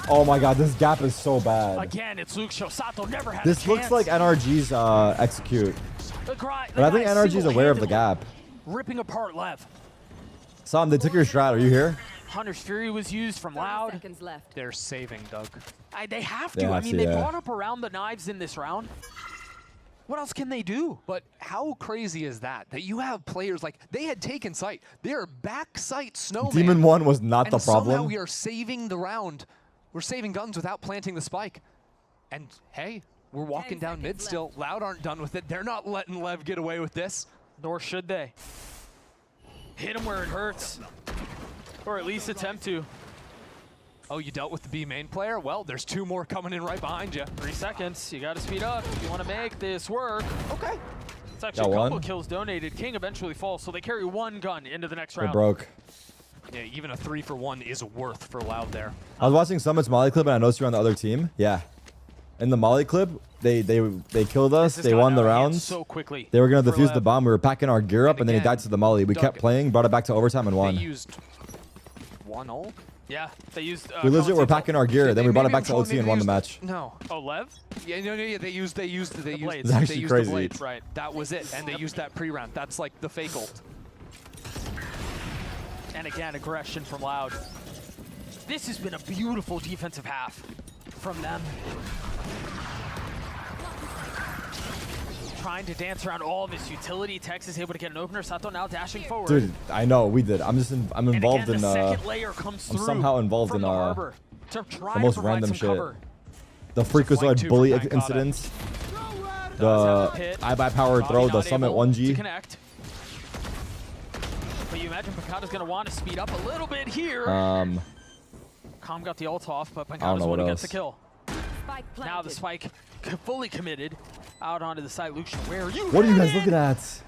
Speaker 1: Oh my god, this gap is so bad.
Speaker 5: Again, it's Luke Shaw. Sato never had
Speaker 1: This
Speaker 5: a
Speaker 1: looks
Speaker 5: chance.
Speaker 1: like NRG's execute.
Speaker 5: The
Speaker 1: But I think
Speaker 5: guy
Speaker 1: NRG's aware of the
Speaker 5: single-handedly
Speaker 1: gap.
Speaker 5: Ripping apart Lev.
Speaker 1: Sam, they took your strat. Are you here?
Speaker 5: Hunter's Fury was used from Loud.
Speaker 8: Seconds left.
Speaker 4: They're saving Doug.
Speaker 5: They have
Speaker 1: They
Speaker 5: to. I
Speaker 1: have
Speaker 5: mean,
Speaker 1: to,
Speaker 5: they
Speaker 1: yeah.
Speaker 5: brought up around the knives in this round. What else can they do?
Speaker 4: But how crazy is that? That you have players like, they had taken sight. They're back sight Snowman.
Speaker 1: Demon 1 was not the
Speaker 4: and somehow
Speaker 1: problem.
Speaker 4: we are saving the round. We're saving guns without planting the spike. And hey, we're walking down mid still. Loud aren't done with it. They're not letting Lev get away with this.
Speaker 5: Nor should they. Hit him where it hurts. Or at least attempt to.
Speaker 4: Oh, you dealt with the B main player? Well, there's 2 more coming in right behind you.
Speaker 5: 3 seconds. You got to speed up if you want to make this work.
Speaker 4: Okay.
Speaker 5: It's actually
Speaker 1: Got
Speaker 5: a couple
Speaker 1: one.
Speaker 5: kills donated. King eventually falls, so they carry 1 gun into the next
Speaker 1: They're
Speaker 5: round.
Speaker 1: broke.
Speaker 4: Yeah, even a 3 for 1 is worth for Loud there.
Speaker 1: I was watching Summit's Molly clip and I noticed you're on the other team. Yeah. In the Molly clip, they killed us.
Speaker 5: This
Speaker 1: They
Speaker 5: got
Speaker 1: won the
Speaker 5: out of hand
Speaker 1: rounds.
Speaker 5: so quickly
Speaker 1: They were gonna
Speaker 5: for
Speaker 1: defuse
Speaker 5: Lev.
Speaker 1: the bomb. We were packing our gear up, and then he died to the Molly. We kept playing, brought it back to overtime, and won.
Speaker 4: They used 1 ult?
Speaker 5: Yeah, they used.
Speaker 1: We legit were
Speaker 5: Concept-
Speaker 1: packing our gear, then we brought it
Speaker 4: Maybe
Speaker 1: back to
Speaker 4: I'm
Speaker 1: OT
Speaker 4: maybe
Speaker 1: and
Speaker 4: they
Speaker 1: won the
Speaker 4: used-
Speaker 1: match.
Speaker 4: No.
Speaker 5: Oh, Lev?
Speaker 4: Yeah, no, they used
Speaker 5: blades.
Speaker 1: It's
Speaker 4: they
Speaker 1: actually
Speaker 4: used
Speaker 1: crazy.
Speaker 4: the blade. Right. That was it. And they used that pre-round. That's like the fake ult.
Speaker 5: And again, aggression from Loud. This has been a beautiful defensive half from them. Trying to dance around all of his utility. Tex is able to get an opener. Sato now dashing forward.
Speaker 1: Dude, I know we did. I'm involved
Speaker 5: and again,
Speaker 1: in.
Speaker 5: the second layer comes
Speaker 1: I'm
Speaker 5: through
Speaker 1: somehow involved
Speaker 5: from
Speaker 1: in
Speaker 5: the harbor to try
Speaker 1: the
Speaker 5: to
Speaker 1: most
Speaker 5: provide
Speaker 1: random
Speaker 5: some
Speaker 1: shit.
Speaker 5: cover.
Speaker 1: The Freakazoid bully incidents. The I power throw. The Summit 1G.
Speaker 5: To connect. But you imagine Pancada's going to want to speed up a little bit here. Calm got the ult off, but
Speaker 1: I don't
Speaker 5: Pancada's
Speaker 1: know
Speaker 5: one
Speaker 1: what
Speaker 5: who gets the
Speaker 1: else.
Speaker 5: kill. Now the spike fully committed out onto the side. Lucian, where are you?
Speaker 1: What are you guys
Speaker 5: headed?
Speaker 1: looking at?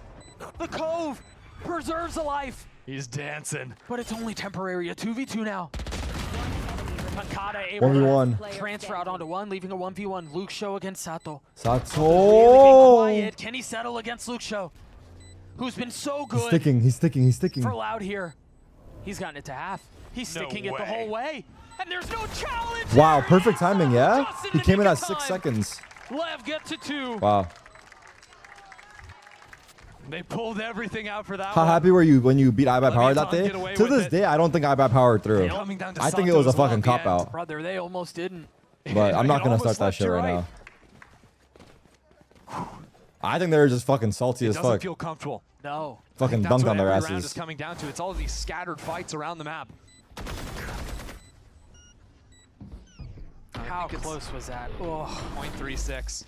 Speaker 5: The Cove preserves a life.
Speaker 4: He's dancing.
Speaker 5: But it's only temporary. A 2v2 now. Pancada able
Speaker 1: 1v1.
Speaker 5: to transfer out onto 1, leaving a 1v1. Luke Show against Sato.
Speaker 1: Sato.
Speaker 5: Really quiet. Can he settle against Luke Show, who's been so good?
Speaker 1: He's sticking. He's sticking. He's sticking.
Speaker 5: For Loud here. He's gotten it to half. He's sticking it the whole way. And there's no challenge.
Speaker 1: Wow, perfect timing. Yeah. He came in at 6 seconds.
Speaker 5: Lev gets to 2.
Speaker 1: Wow.
Speaker 4: They pulled everything out for that
Speaker 1: How
Speaker 4: one.
Speaker 1: happy were you when you beat I by Power that
Speaker 4: Leviathan
Speaker 1: day?
Speaker 4: get away
Speaker 1: To
Speaker 4: with
Speaker 1: this
Speaker 4: it.
Speaker 1: day, I don't think I by Power through.
Speaker 4: Coming down to
Speaker 1: I think it
Speaker 4: Sato
Speaker 1: was a
Speaker 4: as well
Speaker 1: fucking
Speaker 4: at the
Speaker 1: cop
Speaker 4: end.
Speaker 1: out.
Speaker 5: Brother, they almost didn't.
Speaker 1: But I'm not
Speaker 4: It
Speaker 1: gonna start
Speaker 4: almost
Speaker 1: that
Speaker 4: left
Speaker 1: shit
Speaker 4: you
Speaker 1: right
Speaker 4: right.
Speaker 1: now. I think they're just fucking salty
Speaker 4: It
Speaker 1: as
Speaker 4: doesn't
Speaker 1: fuck.
Speaker 4: feel comfortable.
Speaker 5: No.
Speaker 1: Fucking
Speaker 4: That's
Speaker 1: dunked
Speaker 4: what
Speaker 1: on their
Speaker 4: every round is
Speaker 1: asses.
Speaker 4: coming down to. It's all of these scattered fights around the map.
Speaker 5: How close was that? Oh.
Speaker 4: 0.36.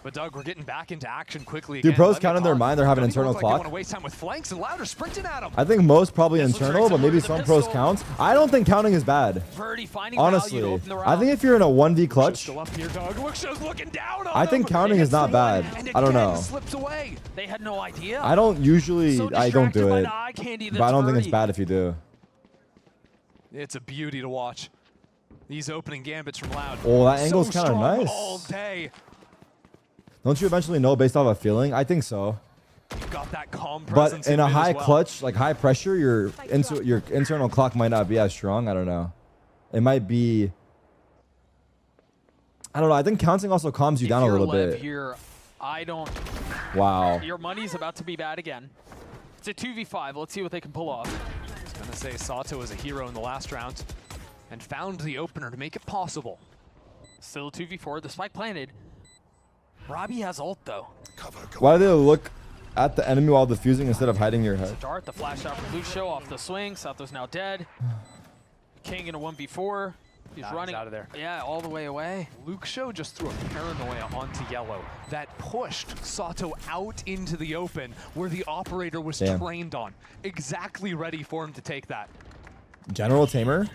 Speaker 4: But Doug, we're getting back into action quickly
Speaker 1: Dude,
Speaker 4: again.
Speaker 1: pros
Speaker 4: Let me
Speaker 1: count in their
Speaker 4: talk.
Speaker 1: mind. They're having
Speaker 4: Doesn't
Speaker 1: internal
Speaker 4: look like they
Speaker 1: clock.
Speaker 4: want to waste time with flanks and Louder sprinting at him.
Speaker 1: I think most probably
Speaker 5: This looks
Speaker 1: internal,
Speaker 5: very
Speaker 1: but maybe
Speaker 5: similar
Speaker 1: some
Speaker 5: to the
Speaker 1: pros
Speaker 5: pistol.
Speaker 1: count. I don't think counting is bad.
Speaker 5: Verdi finding value to
Speaker 1: Honestly,
Speaker 5: open the
Speaker 1: I
Speaker 5: round.
Speaker 1: think if you're in a 1v clutch,
Speaker 4: Still up here, Doug. Luke Show's looking down on
Speaker 1: I think
Speaker 4: him.
Speaker 1: counting is not bad.
Speaker 4: And
Speaker 1: I don't
Speaker 4: again,
Speaker 1: know.
Speaker 4: Slips away.
Speaker 5: They had no idea.
Speaker 1: I don't usually.
Speaker 5: So
Speaker 1: I don't
Speaker 5: distracted
Speaker 1: do
Speaker 5: by
Speaker 1: it.
Speaker 5: the eye candy
Speaker 1: But I don't think it's
Speaker 5: Verdi.
Speaker 1: bad if you do.
Speaker 4: It's a beauty to watch. These opening gambits from Loud.
Speaker 1: Oh, that angle's
Speaker 4: So
Speaker 1: kinda
Speaker 4: strong
Speaker 1: nice.
Speaker 4: all day.
Speaker 1: Don't you eventually know based off a feeling? I think so.
Speaker 4: You've got that calm
Speaker 1: But
Speaker 4: presence
Speaker 1: in a
Speaker 4: mid
Speaker 1: high
Speaker 4: as well.
Speaker 1: clutch, like high pressure, your internal clock might not be as strong. I don't know. It might be. I don't know. I think counting also calms you down a
Speaker 5: If you're
Speaker 1: little
Speaker 5: Lev
Speaker 1: bit.
Speaker 5: here, I don't.
Speaker 1: Wow.
Speaker 5: Your money's about to be bad again. It's a 2v5. Let's see what they can pull off.
Speaker 4: I was gonna say Sato was a hero in the last round. and found the opener to make it possible.
Speaker 5: Still 2v4, the spike planted. Robbie has ult though.
Speaker 1: Why do they look at the enemy while defusing instead of hiding your head?
Speaker 5: Dart, the flash out for Lucio off the swing. Sato's now dead. King in a 1v4. He's running
Speaker 4: out of there.
Speaker 5: Yeah, all the way away.
Speaker 4: Lucio just threw a paranoia onto yellow that pushed Sato out into the open where the operator was trained on. Exactly ready for him to take that.
Speaker 1: General Tamer?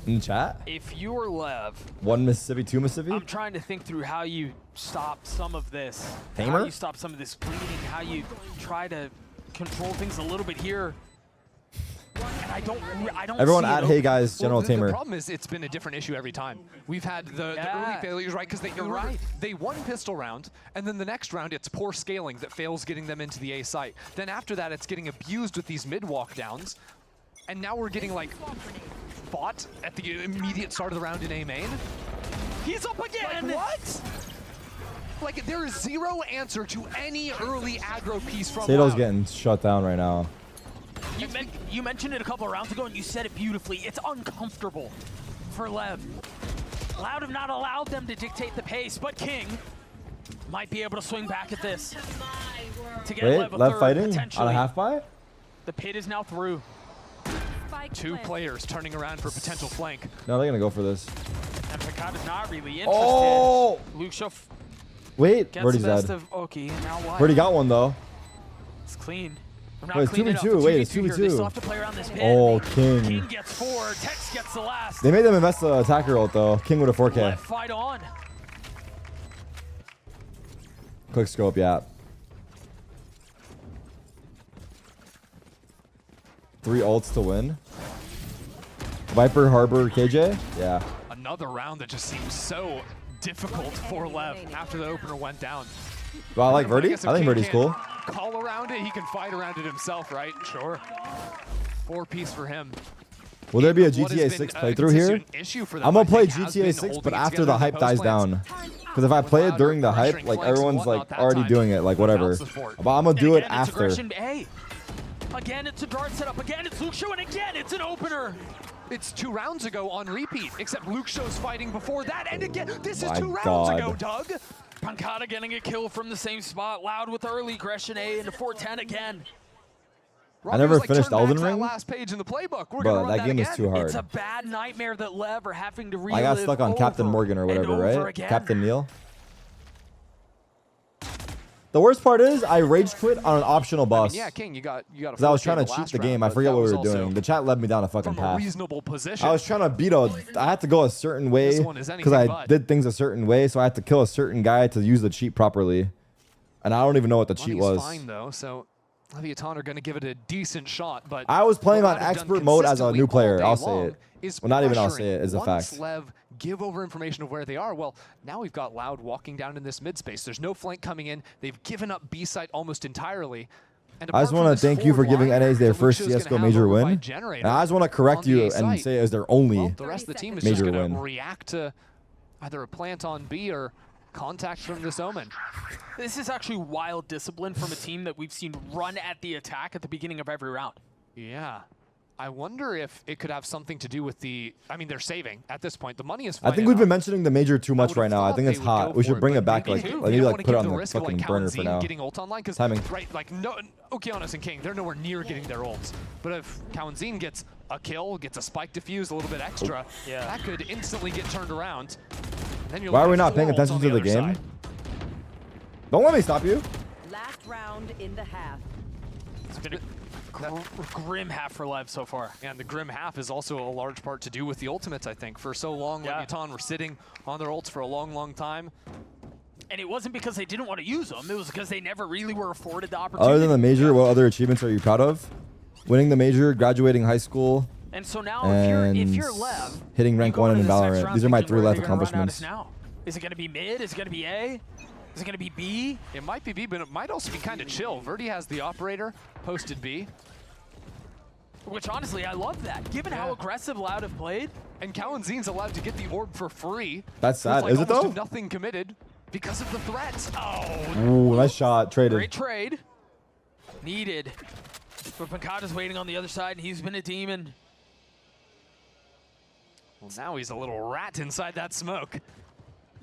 Speaker 1: In chat?
Speaker 5: If you're Lev,
Speaker 1: 1 Mississippi, 2 Mississippi?
Speaker 5: I'm trying to think through how you stop some of this.
Speaker 1: Tamer?
Speaker 5: How you stop some of this bleeding, how you try to control things a little bit here. And I don't
Speaker 1: Everyone
Speaker 5: see
Speaker 1: add,
Speaker 5: it
Speaker 1: hey guys, General Tamer.
Speaker 4: The problem is it's been a different issue every time. We've had the early failures, right? Because they won pistol round, and then the next round it's poor scaling that fails getting them into the A site. Then after that it's getting abused with these mid walk downs, and now we're getting like bought at the immediate start of the round in A main.
Speaker 5: He's up again!
Speaker 4: Like, what? Like there is zero answer to any early aggro piece from
Speaker 1: Sato's
Speaker 4: Loud.
Speaker 1: getting shut down right now.
Speaker 5: You mentioned it a couple of rounds ago, and you said it beautifully. It's uncomfortable for Lev. Loud have not allowed them to dictate the pace, but King might be able to swing back at this. To get
Speaker 1: Wait, Lev fighting on a half buy?
Speaker 5: The pit is now through.
Speaker 4: Two players turning around for potential flank.
Speaker 1: No, they're gonna go for this.
Speaker 5: And Picard is not really interested.
Speaker 1: Oh!
Speaker 5: Lucio
Speaker 1: Wait,
Speaker 5: gets
Speaker 1: Birdie's
Speaker 5: the best
Speaker 1: dead.
Speaker 5: of Oki, and now what?
Speaker 1: Birdie got one though.
Speaker 5: It's clean.
Speaker 1: Wait, it's 2v2. Wait, it's 2v2.
Speaker 5: They still have to play around this pit.
Speaker 1: Oh, King.
Speaker 5: King gets 4. Tex gets the last.
Speaker 1: They made them invest the attacker ult though. King with a 4K.
Speaker 5: Let fight on.
Speaker 1: Quick scope, yeah. 3 ults to win. Viper, Harbor, KJ? Yeah.
Speaker 4: Another round that just seems so difficult for Lev after the opener went down.
Speaker 1: Well, I like Verdi. I think Verdi's cool.
Speaker 4: Call around it, he can fight around it himself, right? Sure. 4-piece for him.
Speaker 1: Will there be a GTA 6 playthrough here? I'm gonna play GTA 6, but after the hype dies down. Because if I play it during the hype, like everyone's like already doing it, like whatever. But I'm gonna do it after.
Speaker 5: Again, it's a dart setup. Again, it's Lucio, and again, it's an opener.
Speaker 4: It's 2 rounds ago on repeat, except Lucio's fighting before that, and again, this is
Speaker 1: My
Speaker 4: 2 rounds
Speaker 1: God.
Speaker 4: ago, Doug.
Speaker 5: Pancada getting a kill from the same spot. Loud with early aggression A into 410 again.
Speaker 1: I never finished Elden Ring.
Speaker 4: Last page in the playbook. We're
Speaker 1: Bro, that game is too hard.
Speaker 5: It's a bad nightmare that Lev are having to relive.
Speaker 1: I got stuck on Captain Morgan or whatever, right?
Speaker 5: Again.
Speaker 1: Captain Neil. The worst part is I rage quit on an optional boss.
Speaker 4: I mean, yeah, King, you got.
Speaker 1: Because I was trying to cheat the game. I forget what we were doing. The chat led me down a fucking path.
Speaker 4: Reasonable position.
Speaker 1: I was trying to beat I had to go a certain way because I did things a certain way, so I had to kill a certain guy to use the cheat properly. And I don't even know what the cheat was.
Speaker 4: Fine though, so Leviathan are going to give it a decent shot, but
Speaker 1: I was playing on expert mode as a new player. I'll say it. Well, not even I'll say it. It's a fact.
Speaker 4: Once Lev give over information of where they are, well, now we've got Loud walking down in this mid space. There's no flank coming in. They've given up B site almost entirely. And
Speaker 1: I just want to thank you for giving NAs their first CSGO major win. And I just want to correct you and say it was their only
Speaker 4: the rest of the team is
Speaker 1: major
Speaker 4: just going
Speaker 1: win.
Speaker 4: to react to either a plant on B or contact from this Omen.
Speaker 5: This is actually wild discipline from a team that we've seen run at the attack at the beginning of every round.
Speaker 4: Yeah. I wonder if it could have something to do with the... I mean, they're saving at this point. The money is
Speaker 1: I think we've been mentioning the major too much right now. I think it's hot. We should bring it back. Like, maybe like put it on the fucking burner for now.
Speaker 4: Getting ult online,
Speaker 1: timing.
Speaker 4: Right, like no, Okeanos and King, they're nowhere near getting their ults. But if Kawanzin gets a kill, gets a spike defuse, a little bit extra, that could instantly get turned around. Then you're
Speaker 1: Why are we not paying attention to the game? Don't let me stop you.
Speaker 8: Last round in the half.
Speaker 5: It's been a grim half for Lev so far.
Speaker 4: And the grim half is also a large part to do with the ultimates, I think. For so long, Leviathan were sitting on their ults for a long, long time.
Speaker 5: And it wasn't because they didn't want to use them. It was because they never really were afforded the opportunity.
Speaker 1: Other than the major, what other achievements are you proud of? Winning the major, graduating high school,
Speaker 5: and so now
Speaker 1: and
Speaker 5: if you're Lev,
Speaker 1: hitting rank 1 in Valorant. These are my 3 life accomplishments.
Speaker 5: Now. Is it going to be mid? Is it going to be A? Is it going to be B?
Speaker 4: It might be B, but it might also be kind of chill. Verdi has the operator posted B.
Speaker 5: Which, honestly, I love that. Given how aggressive Loud have played.
Speaker 4: And Kawanzin's allowed to get the orb for free.
Speaker 1: That's sad.
Speaker 4: Like
Speaker 1: Is it, though?
Speaker 4: Nothing committed because of the threat. Oh.
Speaker 1: Ooh, nice shot. Traded.
Speaker 5: Great trade. Needed. But Pancada's waiting on the other side, and he's been a demon.
Speaker 4: Well, now he's a little rat inside that smoke.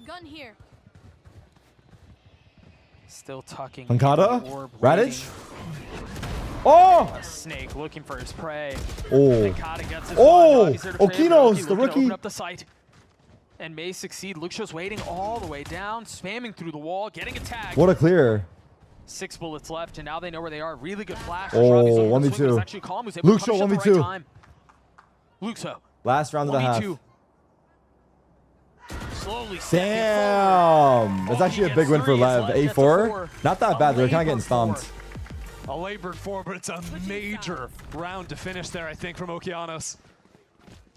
Speaker 10: Gun here.
Speaker 5: Still tucking.
Speaker 1: Pancada? Radish?
Speaker 5: Oh!
Speaker 1: Oh!
Speaker 5: A snake looking for his prey.
Speaker 1: Oh.
Speaker 5: Pancada gets his
Speaker 1: Oh!
Speaker 5: one. He's there to trade
Speaker 1: Okinos, the
Speaker 5: looking to
Speaker 1: rookie.
Speaker 5: open up the site. And may succeed. Luxio's waiting all the way down, spamming through the wall, getting a tag.
Speaker 1: What a clear.
Speaker 5: 6 bullets left, and now they know where they are. Really good flash.
Speaker 1: Oh,
Speaker 5: Robbie's over the
Speaker 1: 1v2.
Speaker 5: swing, was actually calm, was able to
Speaker 1: Luxio,
Speaker 5: punish at the
Speaker 1: 1v2.
Speaker 5: right time. Luxio.
Speaker 1: Last round of the half.
Speaker 5: 1v2. Slowly stepping
Speaker 1: Damn. That's actually a big win for Lev. A4. Not that bad. They're kind of getting stomped.
Speaker 4: A labored 4, but it's a major round to finish there, I think, from Okeanos.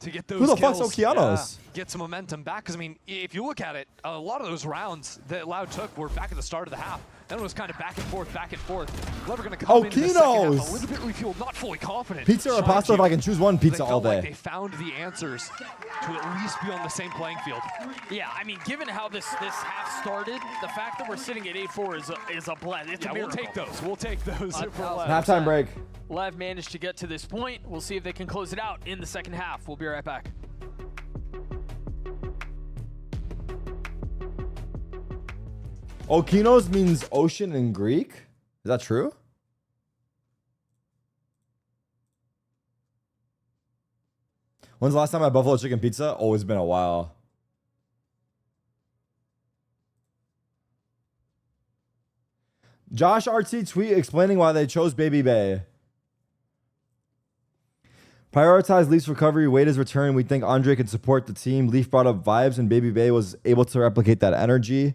Speaker 4: To get those
Speaker 1: Who the
Speaker 4: kills,
Speaker 1: fuck's Okeanos?
Speaker 4: get some momentum back. Because, I mean, if you look at it, a lot of those rounds that Loud took were back at the start of the half. Then it was kind of back and forth, back and forth. Lev are going to come into the second half a little bit refueled, not fully confident.
Speaker 1: Pizza or pasta? If I can choose one, pizza
Speaker 4: They
Speaker 1: all
Speaker 4: felt like
Speaker 1: day.
Speaker 4: they found the answers to at least be on the same playing field.
Speaker 5: Yeah, I mean, given how this half started, the fact that we're sitting at 8-4 is a blend. It's a
Speaker 4: We'll
Speaker 5: miracle.
Speaker 4: take those. We'll take those. for Lev.
Speaker 1: Halftime break.
Speaker 5: Lev managed to get to this point. We'll see if they can close it out in the second half. We'll be right back.
Speaker 1: Okinos means ocean in Greek. Is that true? When's the last time I had buffalo chicken pizza? Always been a while. Josh RT tweet explaining why they chose Baby Bay. Prioritize Leaf's recovery, wait his return. We think Andre can support the team. Leaf brought up vibes and Baby Bay was able to replicate that energy.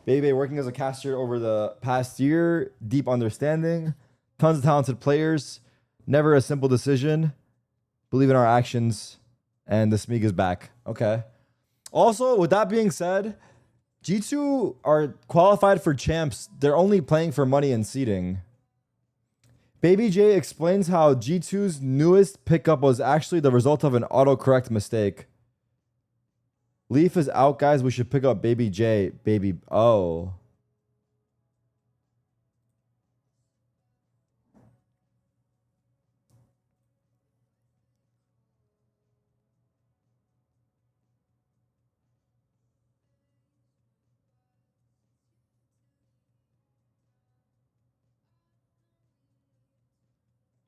Speaker 1: Baby Bay working as a caster over the past year. Deep understanding. Tons of talented players. Never a simple decision. Believe in our actions. And the Smeeg is back. Okay. Also, with that being said, G2 are qualified for champs. They're only playing for money and seeding. Baby J explains how G2's newest pickup was actually the result of an autocorrect mistake. Leaf is out, guys. We should pick up Baby J. Baby. Oh.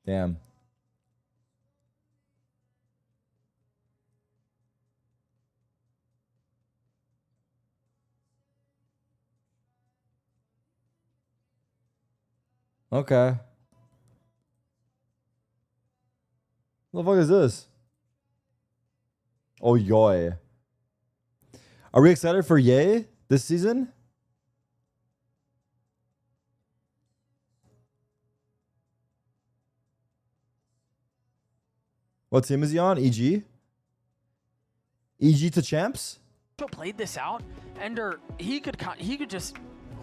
Speaker 1: Damn. Okay. What the fuck is this? Oh, yoy. Are we excited for Ye this season? What team is he on? EG? EG to champs?
Speaker 5: Played this out, Ender, he could just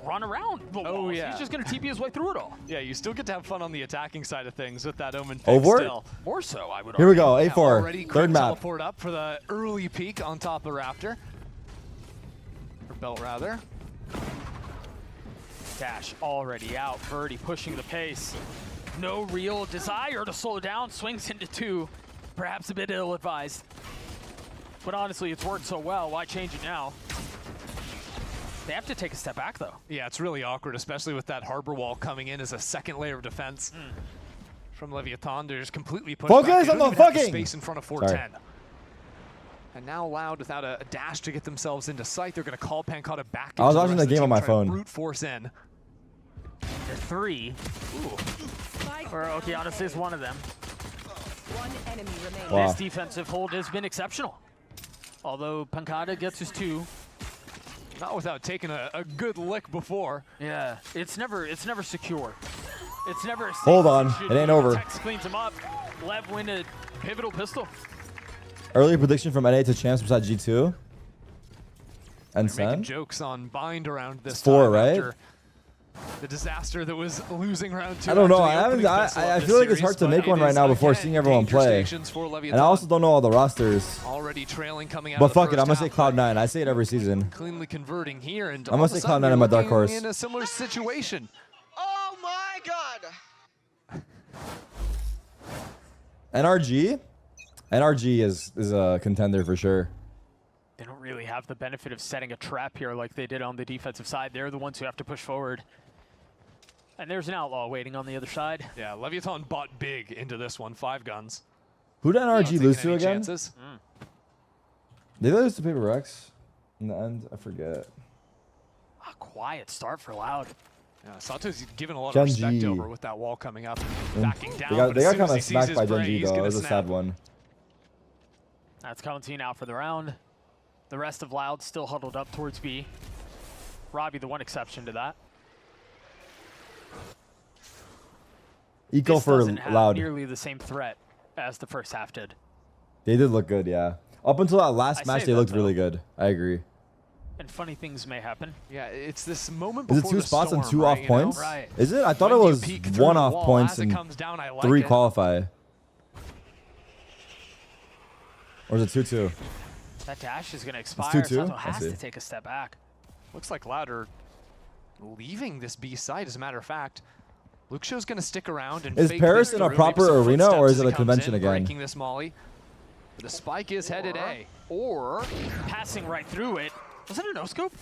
Speaker 5: run around the walls.
Speaker 4: Yeah.
Speaker 5: He's just going to TP his way through it all.
Speaker 4: Yeah, you still get to have fun on the attacking side of things with that Omen pick
Speaker 1: Over?
Speaker 4: still.
Speaker 5: More so, I would
Speaker 1: Here we
Speaker 5: argue.
Speaker 1: go, A4.
Speaker 4: Already
Speaker 1: Third
Speaker 4: quick
Speaker 1: map.
Speaker 4: teleport up for the early peak on top of Raptor. Or Belt, rather.
Speaker 5: Dash already out. Birdie pushing the pace. No real desire to slow down. Swings into 2. Perhaps a bit ill-advised. But honestly, it's worked so well. Why change it now? They have to take a step back, though.
Speaker 4: Yeah, it's really awkward, especially with that harbor wall coming in as a second layer of defense from Leviathan. They're just completely pushed back.
Speaker 1: Focus
Speaker 4: They
Speaker 1: on
Speaker 4: don't
Speaker 1: the
Speaker 4: even have
Speaker 1: fucking
Speaker 4: space in front of
Speaker 1: Sorry.
Speaker 4: 410. And now Loud, without a dash to get themselves into sight, they're going to call Pancada back.
Speaker 1: I was
Speaker 4: into
Speaker 1: watching
Speaker 4: rest
Speaker 1: the
Speaker 4: of
Speaker 1: game on my
Speaker 4: team, trying to
Speaker 1: phone.
Speaker 4: Brute force in.
Speaker 5: They're 3. Ooh. Or Okeanos is one of them.
Speaker 8: One enemy remaining.
Speaker 1: Wow.
Speaker 5: This defensive hold has been exceptional. Although Pancada gets his 2.
Speaker 4: Not without taking a good lick before.
Speaker 5: Yeah, it's never secure. It's never.
Speaker 1: Hold on, it ain't over.
Speaker 5: Tex cleans him up. Lev win a pivotal pistol.
Speaker 1: Early prediction from NA to champs besides G2. And
Speaker 4: They're making
Speaker 1: Sen?
Speaker 4: jokes on bind around this
Speaker 1: 4,
Speaker 4: time
Speaker 1: right?
Speaker 4: after the disaster that was losing round 2.
Speaker 1: I don't know.
Speaker 4: after the
Speaker 1: I
Speaker 4: opening pistol
Speaker 1: I
Speaker 4: of
Speaker 1: feel
Speaker 4: this
Speaker 1: like it's
Speaker 4: series,
Speaker 1: hard to
Speaker 4: but
Speaker 1: make one
Speaker 4: it
Speaker 1: right
Speaker 4: is,
Speaker 1: now before
Speaker 4: again,
Speaker 1: seeing everyone
Speaker 4: danger
Speaker 1: play.
Speaker 4: stations for
Speaker 1: And I
Speaker 4: Leviathan.
Speaker 1: also don't know all the rosters.
Speaker 4: Already trailing coming out
Speaker 1: But
Speaker 4: of the
Speaker 1: fuck it,
Speaker 4: first
Speaker 1: I'm gonna say
Speaker 4: half.
Speaker 1: Cloud9. I say it every season.
Speaker 4: Cleanly converting here, and
Speaker 1: I'm gonna
Speaker 4: all of a
Speaker 1: say
Speaker 4: sudden
Speaker 1: Cloud9
Speaker 4: you're
Speaker 1: in my dark
Speaker 4: looking
Speaker 1: horse.
Speaker 4: in a similar situation.
Speaker 9: Oh my god!
Speaker 1: NRG? NRG is a contender for sure.
Speaker 5: They don't really have the benefit of setting a trap here like they did on the defensive side. They're the ones who have to push forward. And there's an outlaw waiting on the other side.
Speaker 4: Yeah, Leviathan bought big into this one. 5 guns.
Speaker 1: Who did NRG lose to again?
Speaker 4: Chances?
Speaker 1: They lose to Paper Rex in the end. I forget.
Speaker 5: A quiet start for Loud.
Speaker 4: Yeah, Sato's given a lot
Speaker 1: Gen
Speaker 4: of respect
Speaker 1: G.
Speaker 4: over with that wall coming up, backing down.
Speaker 1: They got
Speaker 4: but as soon
Speaker 1: kind
Speaker 4: as he
Speaker 1: of
Speaker 4: sees
Speaker 1: smacked
Speaker 4: his
Speaker 1: by Gen
Speaker 4: prey,
Speaker 1: G
Speaker 4: he's
Speaker 1: though. It
Speaker 4: gonna
Speaker 1: was a
Speaker 4: snap.
Speaker 1: sad one.
Speaker 5: That's Clementine out for the round. The rest of Loud still huddled up towards B. Robbie, the one exception to that.
Speaker 1: Eco
Speaker 5: This
Speaker 1: for
Speaker 5: doesn't have
Speaker 1: Loud.
Speaker 5: nearly the same threat as the first half did.
Speaker 1: They did look good, yeah. Up until that last
Speaker 5: I
Speaker 1: match,
Speaker 5: say
Speaker 1: they
Speaker 5: that,
Speaker 1: looked
Speaker 5: though.
Speaker 1: really good. I agree.
Speaker 5: And funny things may happen.
Speaker 4: Yeah, it's this moment
Speaker 1: Is
Speaker 4: before
Speaker 1: it 2
Speaker 4: the
Speaker 1: spots
Speaker 4: storm,
Speaker 1: and 2
Speaker 4: right,
Speaker 1: off
Speaker 4: you know?
Speaker 1: points?
Speaker 5: Right.
Speaker 1: Is it? I thought
Speaker 4: When
Speaker 1: it
Speaker 4: you
Speaker 1: was
Speaker 4: peek through
Speaker 1: 1
Speaker 4: the
Speaker 1: off
Speaker 4: wall,
Speaker 1: points
Speaker 4: as it
Speaker 1: and
Speaker 4: comes down, I like
Speaker 1: 3
Speaker 4: it.
Speaker 1: qualify. Or is it 2-2?
Speaker 5: That dash is going to expire.
Speaker 1: 2-2?
Speaker 5: Sato
Speaker 1: I
Speaker 5: has
Speaker 1: see.
Speaker 5: to take a step back.
Speaker 4: Looks like Loud are leaving this B side, as a matter of fact. Luke Show's going to stick around and
Speaker 1: Is
Speaker 4: fake
Speaker 1: Paris
Speaker 4: this
Speaker 1: in a
Speaker 4: through,
Speaker 1: proper
Speaker 4: maybe some
Speaker 1: arena, or
Speaker 4: footsteps
Speaker 1: is
Speaker 4: as
Speaker 1: it a
Speaker 4: he comes
Speaker 1: convention
Speaker 4: in,
Speaker 1: again?
Speaker 4: Breaking this molly. But the spike is headed A. Or
Speaker 5: passing right through it. Was it a no-scope?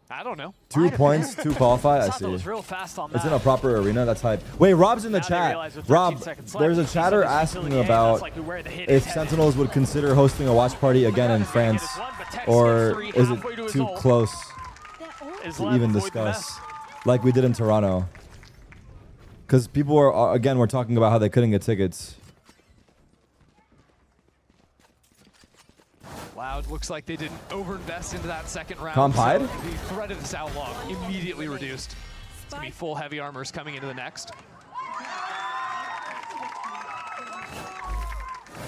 Speaker 4: I don't know.
Speaker 1: 2 points, 2 qualify. I
Speaker 5: Sato
Speaker 1: see.
Speaker 5: was real fast on
Speaker 1: It's
Speaker 5: that.
Speaker 1: in a proper arena. That's hype. Wait, Rob's in the
Speaker 5: Now they
Speaker 1: chat.
Speaker 5: realize with 13
Speaker 1: Rob,
Speaker 5: seconds left,
Speaker 1: there's a
Speaker 5: he's
Speaker 1: chatter
Speaker 5: in this
Speaker 1: asking
Speaker 5: utility A,
Speaker 1: about
Speaker 5: that's likely where the hit
Speaker 1: if
Speaker 5: is
Speaker 1: Sentinels would consider hosting a watch party again in France, or is it too close to even discuss, like we did in Toronto? Because people are, again, we're talking about how they couldn't get tickets.
Speaker 4: Loud looks like they didn't overinvest into that second round.
Speaker 1: Compied?
Speaker 4: So the threat of this outlaw immediately reduced. It's going to be full heavy armors coming into the next.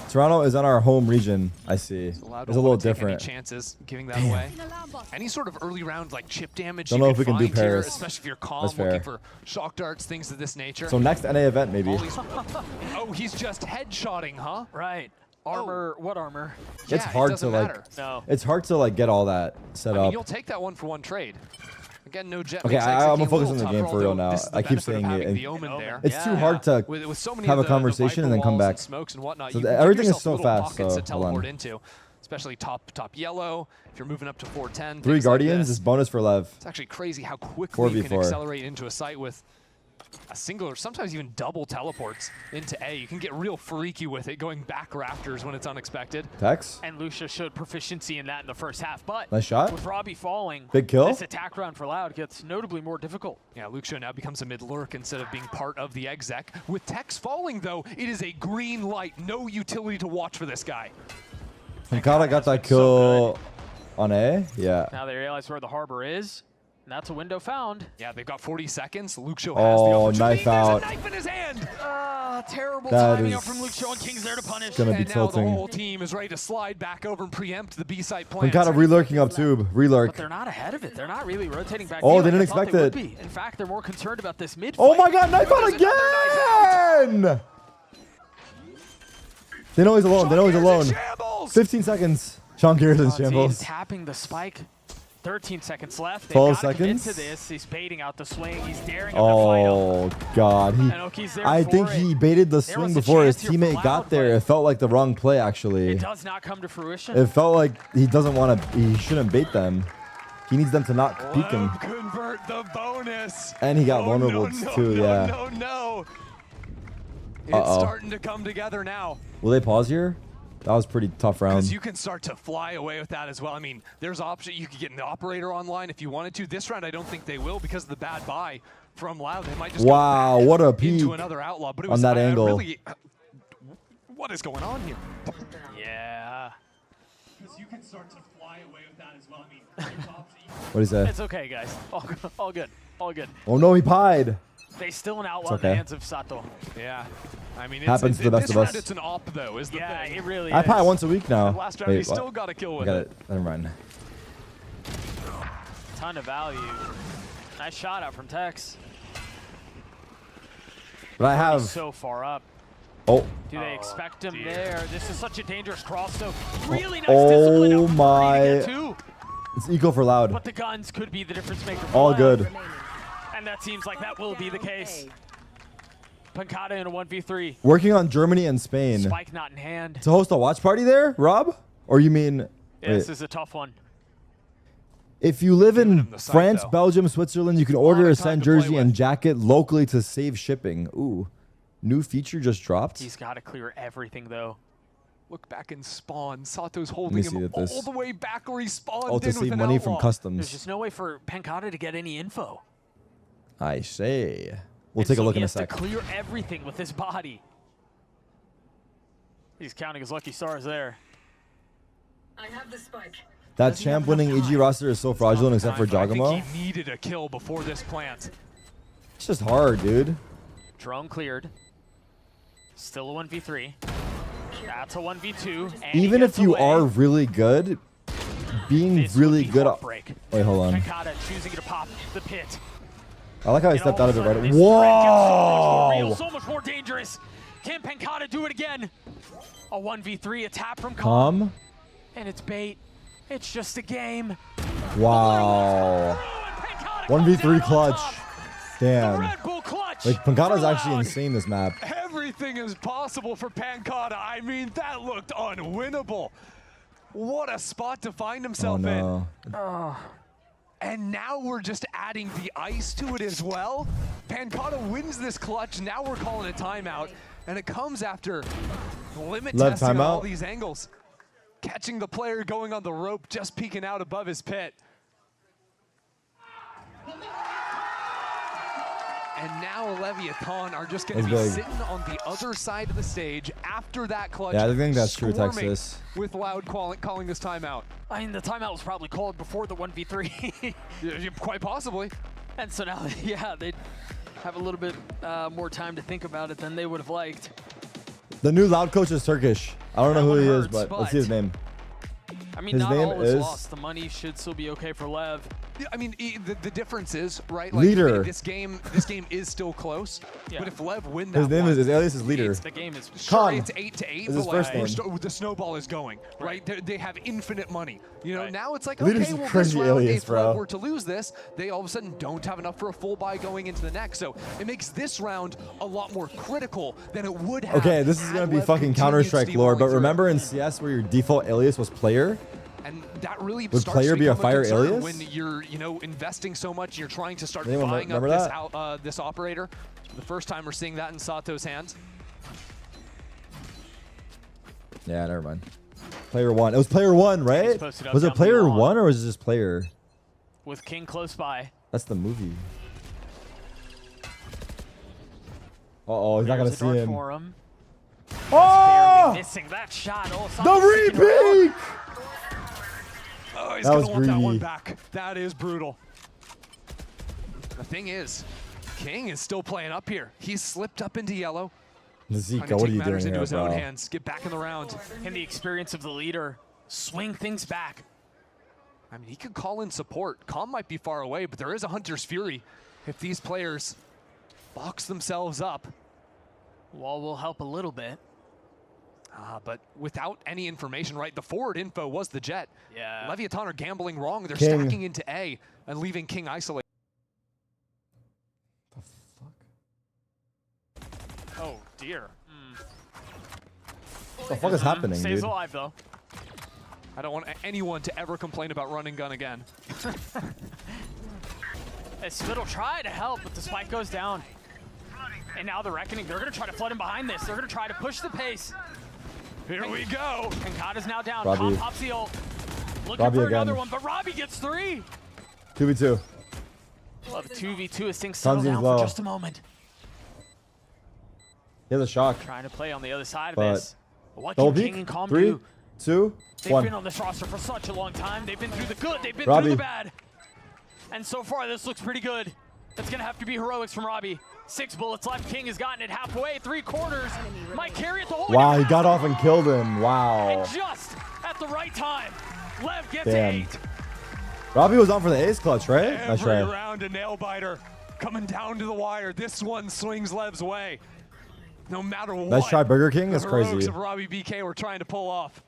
Speaker 1: Toronto is on our home region, I see.
Speaker 4: So Loud
Speaker 1: It's a
Speaker 4: don't
Speaker 1: little
Speaker 4: wanna take
Speaker 1: different.
Speaker 4: Any chances giving that away. Any sort of early round like chip damage
Speaker 1: Don't
Speaker 4: you
Speaker 1: know if we can do
Speaker 4: find here,
Speaker 1: Paris.
Speaker 4: especially if you're calm,
Speaker 1: That's
Speaker 4: looking
Speaker 1: fair.
Speaker 4: for shock darts, things of this nature.
Speaker 1: So next NA event, maybe.
Speaker 4: Oh, he's just headshotting, huh?
Speaker 5: Right. Armor, what armor?
Speaker 1: It's
Speaker 4: Yeah,
Speaker 1: hard
Speaker 4: it
Speaker 1: to
Speaker 4: doesn't
Speaker 1: like.
Speaker 4: matter.
Speaker 5: No.
Speaker 1: It's hard to like get all that set
Speaker 4: I mean,
Speaker 1: up.
Speaker 4: you'll take that 1-for-1 trade. Again, no jet.
Speaker 1: Okay,
Speaker 4: makes
Speaker 1: I'm
Speaker 4: executing
Speaker 1: gonna
Speaker 4: a
Speaker 1: focus
Speaker 4: little
Speaker 1: on the
Speaker 4: tougher,
Speaker 1: game for real
Speaker 4: although
Speaker 1: now.
Speaker 4: this is the
Speaker 1: I keep
Speaker 4: benefit of
Speaker 1: saying
Speaker 4: having
Speaker 1: it.
Speaker 4: the Omen there.
Speaker 1: It's too hard to
Speaker 4: with so many
Speaker 1: have
Speaker 4: of
Speaker 1: a
Speaker 4: the
Speaker 1: conversation and
Speaker 4: Viper
Speaker 1: then come
Speaker 4: walls
Speaker 1: back.
Speaker 4: smokes and whatnot.
Speaker 1: So
Speaker 4: You can give
Speaker 1: everything is
Speaker 4: yourself
Speaker 1: so
Speaker 4: little
Speaker 1: fast.
Speaker 4: pockets
Speaker 1: So
Speaker 4: to
Speaker 1: hold
Speaker 4: teleport
Speaker 1: on.
Speaker 4: into, especially top yellow. If you're moving up to 410,
Speaker 1: 3
Speaker 4: things like
Speaker 1: Guardians
Speaker 4: this.
Speaker 1: is bonus for Lev.
Speaker 4: It's actually crazy how quickly you can
Speaker 1: 4v4.
Speaker 4: accelerate into a site with a single or sometimes even double teleports into A. You can get real freaky with it, going back rafters when it's unexpected.
Speaker 1: Tex?
Speaker 5: And Lucia showed proficiency in that in the first half, but
Speaker 1: Nice shot.
Speaker 5: with Robbie falling,
Speaker 1: Big kill.
Speaker 5: this attack round for Loud gets notably more difficult.
Speaker 4: Yeah, Luxio now becomes a mid-lurk instead of being part of the exec. With Tex falling, though, it is a green light. No utility to watch for this guy.
Speaker 1: Hikata got that kill on A. Yeah.
Speaker 5: Now they realize where the harbor is, and that's a window found.
Speaker 4: Yeah, they've got 40 seconds. Luxio has the
Speaker 1: Oh,
Speaker 4: opportunity.
Speaker 1: knife out.
Speaker 4: There's a knife in his hand.
Speaker 5: Terrible
Speaker 1: That
Speaker 5: timing
Speaker 1: is
Speaker 5: up from Luxio and King's there to punish.
Speaker 1: gonna be
Speaker 4: And now the
Speaker 1: tilting.
Speaker 4: whole team is ready to slide back over and preempt the B-site plan.
Speaker 1: Hikata re-lurking up tube.
Speaker 5: But
Speaker 1: Re-lurk.
Speaker 5: they're not ahead of it. They're not really rotating back.
Speaker 1: Oh,
Speaker 5: B
Speaker 1: they
Speaker 5: like
Speaker 1: didn't
Speaker 5: I thought
Speaker 1: expect
Speaker 5: they
Speaker 1: it.
Speaker 5: would be. In fact, they're more concerned about this mid.
Speaker 1: Oh my god, knife out again! They know he's alone. They know he's alone. 15 seconds. Sean Gears in shambles.
Speaker 5: Tapping the spike. 13 seconds left. They've
Speaker 1: 12
Speaker 5: gotta commit
Speaker 1: seconds?
Speaker 5: to this. He's baiting out the swing. He's daring him to fight him.
Speaker 1: Oh god,
Speaker 5: And Oki's there
Speaker 1: I
Speaker 5: for
Speaker 1: think
Speaker 5: it.
Speaker 1: he baited the
Speaker 5: There
Speaker 1: swing
Speaker 5: was a
Speaker 1: before his
Speaker 5: chance here for
Speaker 1: teammate
Speaker 5: Loud,
Speaker 1: got there. It felt like the wrong play actually.
Speaker 5: It does not come to fruition.
Speaker 1: It felt like he doesn't want to. He shouldn't bait them. He needs them to not peek him.
Speaker 4: Convert the bonus.
Speaker 1: And he got vulnerable too. Yeah.
Speaker 4: No. It's
Speaker 1: Uh-oh.
Speaker 4: starting to come together now.
Speaker 1: Will they pause here? That was a pretty tough round.
Speaker 4: Because you can start to fly away with that as well. I mean, there's option. You could get the operator online if you wanted to. This round, I don't think they will because of the bad buy from Loud. They might just
Speaker 1: Wow,
Speaker 4: go back
Speaker 1: what a peek
Speaker 4: into another outlaw. But it
Speaker 1: on
Speaker 4: was
Speaker 1: that angle.
Speaker 4: Really, what is going on here?
Speaker 5: Yeah.
Speaker 17: Because you can start to fly away with that as well. I mean, there's option.
Speaker 1: What is that?
Speaker 5: It's okay, guys. All good. All good.
Speaker 1: Oh no, he pied.
Speaker 5: They still an outlaw
Speaker 1: It's
Speaker 5: in the
Speaker 1: okay.
Speaker 5: hands of Sato.
Speaker 4: Yeah. I mean,
Speaker 1: Happens to the best
Speaker 4: this
Speaker 1: of
Speaker 4: round
Speaker 1: us.
Speaker 4: It's an op, though, is the
Speaker 5: Yeah,
Speaker 4: thing.
Speaker 5: it really
Speaker 1: I
Speaker 5: is.
Speaker 1: pie once a week now.
Speaker 4: Last round, he still got a kill with
Speaker 1: I got
Speaker 4: it.
Speaker 1: it. Never mind.
Speaker 5: Ton of value. Nice shot out from Tex.
Speaker 1: But I have.
Speaker 5: So far up.
Speaker 1: Oh.
Speaker 5: Do they expect him there? This is such a dangerous cross, so really nice
Speaker 1: Oh
Speaker 5: discipline out from Birdie to
Speaker 1: my.
Speaker 5: get two.
Speaker 1: It's eco for Loud.
Speaker 5: But the guns could be the difference maker. for
Speaker 1: All
Speaker 5: Loud.
Speaker 1: good.
Speaker 5: And that seems like that will be the case. Pancada in a 1v3.
Speaker 1: Working on Germany and Spain.
Speaker 5: Spike not in hand.
Speaker 1: To host a watch party there, Rob? Or you mean...
Speaker 5: Yeah, this is a tough one.
Speaker 1: If you live in France, Belgium, Switzerland, you can order a send jersey and jacket locally to save shipping. Ooh. New feature just dropped.
Speaker 5: He's got to clear everything, though.
Speaker 4: Look back and spawn. Sato's holding him all the way back where he spawned in
Speaker 1: to
Speaker 4: with
Speaker 1: save
Speaker 4: an
Speaker 1: money
Speaker 4: outlaw.
Speaker 1: from customs.
Speaker 5: There's just no way for Pancada to get any info.
Speaker 1: I say. We'll take a look in a sec.
Speaker 5: He has to clear everything with his body. He's counting his lucky stars there.
Speaker 8: I have the spike.
Speaker 1: That champ-winning EG roster is so fraudulent except for
Speaker 4: I
Speaker 1: Jagamo.
Speaker 4: think he needed a kill before this plant.
Speaker 1: It's just hard, dude.
Speaker 5: Drone cleared. Still a 1v3. That's a 1v2.
Speaker 1: Even if you are really good, being really good... Wait, hold on.
Speaker 5: Pancada choosing to pop the pit.
Speaker 1: I like how he stepped out of it right. Whoa!
Speaker 5: So much more dangerous. Can Pancada do it again? A 1v3, a tap from
Speaker 1: Calm.
Speaker 5: And it's bait. It's just a game.
Speaker 1: Wow. 1v3 clutch. Damn. Like, Pancada's actually insane this map.
Speaker 4: Everything is possible for Pancada. I mean, that looked unwinnable. What a spot to find himself in. And now we're just adding the ice to it as well. Pancada wins this clutch. Now we're calling a timeout. And it comes after limit testing on all these angles. Catching the player going on the rope, just peeking out above his pit. And now Leviathan are just going to be sitting on the other side of the stage after that clutch.
Speaker 1: Yeah, I think that's true, Texas.
Speaker 4: With Loud calling this timeout.
Speaker 5: I mean, the timeout was probably called before the 1v3.
Speaker 4: Quite possibly.
Speaker 5: And so now, yeah, they have a little bit more time to think about it than they would have liked.
Speaker 1: The new Loud coach is Turkish. I don't know who he is, but let's see his name.
Speaker 5: I mean, not all is lost. The money should still be okay for Lev.
Speaker 4: I mean, the difference is, right? Like,
Speaker 1: Leader.
Speaker 4: This game is still close. Yeah. But if Lev win that
Speaker 1: his name is his alias is Leader.
Speaker 5: The game is
Speaker 4: sure, it's 8-8.
Speaker 1: Is his first name.
Speaker 4: The snowball is going right. They have infinite money. You know, now it's like
Speaker 1: Leader's
Speaker 4: okay, well,
Speaker 1: crazy
Speaker 4: this round,
Speaker 1: alias,
Speaker 4: if
Speaker 1: bro.
Speaker 4: Lev were to lose this, they all of a sudden don't have enough for a full buy going into the next. So it makes this round a lot more critical than it would have.
Speaker 1: Okay, this is gonna be fucking Counter-Strike lore, but remember in CS where your default alias was player?
Speaker 4: And that really
Speaker 1: would
Speaker 4: starts
Speaker 1: player
Speaker 4: to
Speaker 1: be a
Speaker 4: become
Speaker 1: fire
Speaker 4: concern
Speaker 1: alias?
Speaker 4: when you're, investing so much, you're trying to start
Speaker 1: Anyone
Speaker 4: buying up
Speaker 1: remember
Speaker 4: this operator. The first time we're seeing that in Sato's hands.
Speaker 1: Yeah, never mind. Player one. It was player one, right? Was it player one or was it just player?
Speaker 5: With King close by.
Speaker 1: That's the movie. Uh-oh, he's not gonna see him.
Speaker 5: Oh! Missing that shot.
Speaker 1: The repeat!
Speaker 4: Oh, he's gonna want that one back. That is brutal. The thing is, King is still playing up here. He's slipped up into yellow.
Speaker 1: Zika, what are you doing
Speaker 4: into
Speaker 1: here,
Speaker 4: his own
Speaker 1: bro?
Speaker 4: hands. Get back in the round.
Speaker 5: And the experience of the leader. Swing things back.
Speaker 4: I mean, he could call in support. Calm might be far away, but there is a Hunter's Fury. If these players box themselves up.
Speaker 5: Wall will help a little bit.
Speaker 4: But without any information, right? The forward info was the jet.
Speaker 5: Yeah.
Speaker 4: Leviathan are gambling wrong. They're
Speaker 1: King.
Speaker 4: stacking into A and leaving King isolated.
Speaker 5: Oh, dear.
Speaker 1: What the fuck is happening,
Speaker 5: Stays
Speaker 1: dude?
Speaker 5: alive, though.
Speaker 4: I don't want anyone to ever complain about running gun again.
Speaker 5: Spit will try to help, but the spike goes down. And now the Reckoning, they're going to try to flood him behind this. They're going to try to push the pace.
Speaker 4: Here we go.
Speaker 5: Pancada's now down.
Speaker 1: Robbie.
Speaker 5: Calm pops the ult. Looking
Speaker 1: Robbie
Speaker 5: for
Speaker 1: again.
Speaker 5: another one, but Robbie gets 3.
Speaker 1: 2v2.
Speaker 5: Well, the 2v2 as things settle
Speaker 1: Tanzi's
Speaker 5: down
Speaker 1: low.
Speaker 5: for just a moment.
Speaker 1: He has a shock.
Speaker 5: Trying to play on the other side of
Speaker 1: But
Speaker 5: this. What
Speaker 1: double
Speaker 5: can
Speaker 1: peek?
Speaker 5: King and Calm
Speaker 1: 3,
Speaker 5: do?
Speaker 1: 2,
Speaker 5: They've
Speaker 1: 1.
Speaker 5: been on this roster for such a long time. They've been through the good, they've been
Speaker 1: Robbie.
Speaker 5: through the bad. And so far, this looks pretty good. It's going to have to be heroics from Robbie. 6 bullets left. King has gotten it halfway, 3/4. Might carry it the whole way.
Speaker 1: Wow, he got off and killed him. Wow.
Speaker 5: And just at the right time, Lev gets
Speaker 1: Damn.
Speaker 5: 8.
Speaker 1: Robbie was on for the ace clutch, right? That's
Speaker 4: Every
Speaker 1: right.
Speaker 4: round a nail biter coming down to the wire. This one swings Lev's way. No matter what.
Speaker 1: Let's try Burger King. That's
Speaker 4: the heroics
Speaker 1: crazy.
Speaker 4: of Robbie BK were trying to pull off.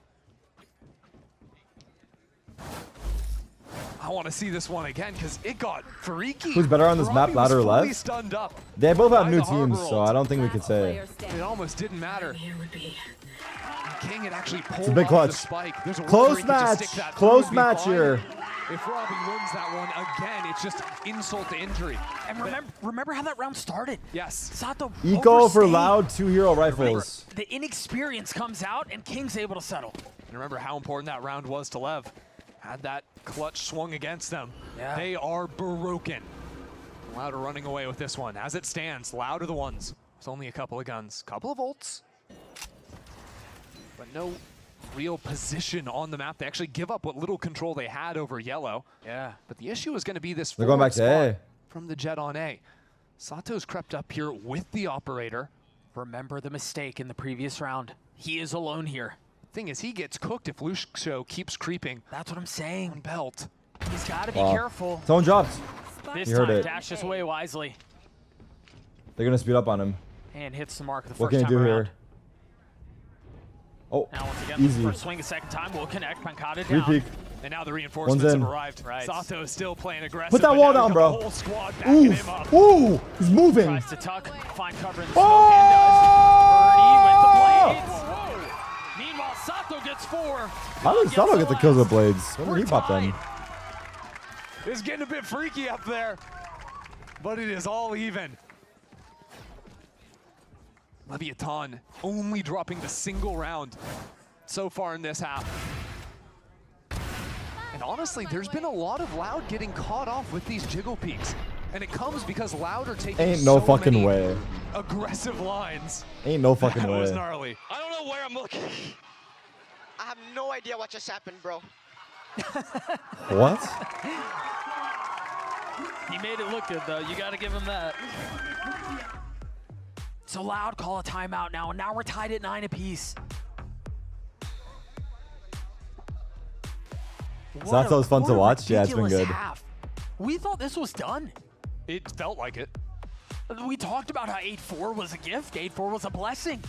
Speaker 4: I want to see this one again because it got freaky.
Speaker 1: Who's better on this map, Loud or LEV?
Speaker 4: Stunned up.
Speaker 1: They both have
Speaker 4: by
Speaker 1: new
Speaker 4: the
Speaker 1: teams,
Speaker 4: Harbor
Speaker 1: so
Speaker 4: ult.
Speaker 1: I don't think we could say.
Speaker 4: It almost didn't matter. King had actually pulled
Speaker 1: It's a big
Speaker 4: off
Speaker 1: clutch.
Speaker 4: the spike. There's a
Speaker 1: Close match. Close match here.
Speaker 4: If Robbie wins that one again, it's just insult to injury.
Speaker 5: And remember how that round started?
Speaker 4: Yes.
Speaker 5: Sato
Speaker 1: Eco for
Speaker 5: overstayed.
Speaker 1: Loud 2 hero rifles.
Speaker 5: The inexperience comes out, and King's able to settle.
Speaker 4: And remember how important that round was to LEV. Had that clutch swung against them.
Speaker 5: Yeah.
Speaker 4: They are broken. Loud are running away with this one. As it stands, Loud are the ones. It's only a couple of guns, couple of ults, but no real position on the map. They actually give up what little control they had over yellow.
Speaker 5: Yeah.
Speaker 4: But the issue is going to be this
Speaker 1: They're going back to
Speaker 4: forward
Speaker 1: A.
Speaker 4: spot from the Jet on A. Sato's crept up here with the operator.
Speaker 5: Remember the mistake in the previous round. He is alone here.
Speaker 4: Thing is, he gets cooked if Lucio keeps creeping.
Speaker 5: That's what I'm saying.
Speaker 4: On belt.
Speaker 5: He's got to be careful.
Speaker 1: Someone dropped.
Speaker 5: This
Speaker 1: You heard
Speaker 5: time,
Speaker 1: it.
Speaker 5: dashes away wisely
Speaker 1: They're going to speed up on him.
Speaker 5: and hits the mark the
Speaker 1: What
Speaker 5: first
Speaker 1: can you
Speaker 5: time
Speaker 1: do
Speaker 5: around.
Speaker 1: here? Oh,
Speaker 5: Now once again,
Speaker 1: easy.
Speaker 5: first swing a second time will connect. Pancada
Speaker 1: Three
Speaker 5: down.
Speaker 1: peek.
Speaker 4: And now the reinforcements
Speaker 1: One's
Speaker 4: have
Speaker 1: in.
Speaker 4: arrived.
Speaker 5: Right.
Speaker 4: Sato is still playing aggressive.
Speaker 1: Put that
Speaker 4: but
Speaker 1: wall
Speaker 4: now
Speaker 1: down,
Speaker 4: he's got
Speaker 1: bro.
Speaker 4: the whole squad backing him up.
Speaker 1: Ooh, he's moving.
Speaker 5: Tries to tuck, find cover in the
Speaker 1: Oh!
Speaker 5: smoke and does. Birdie with the blades. Meanwhile, Sato gets 4.
Speaker 1: How did Sato get the kills with blades? When did he pop them?
Speaker 4: It's getting a bit freaky up there, but it is all even. Leviathan only dropping the single round so far in this half. And honestly, there's been a lot of Loud getting caught off with these jiggle peaks. And it comes because Loud are taking
Speaker 1: Ain't no
Speaker 4: so
Speaker 1: fucking
Speaker 4: many
Speaker 1: way.
Speaker 4: aggressive lines.
Speaker 1: Ain't no fucking
Speaker 4: That was
Speaker 1: way.
Speaker 4: gnarly.
Speaker 12: I don't know where I'm looking. I have no idea what just happened, bro.
Speaker 1: What?
Speaker 5: He made it look good, though. You got to give him that. So Loud call a timeout now, and now we're tied at 9 apiece.
Speaker 1: Sato's fun to watch. Yeah, it's been good.
Speaker 5: Half. We thought this was done.
Speaker 4: It felt like it.
Speaker 5: We talked about how 8-4 was a gift, 8-4 was a blessing.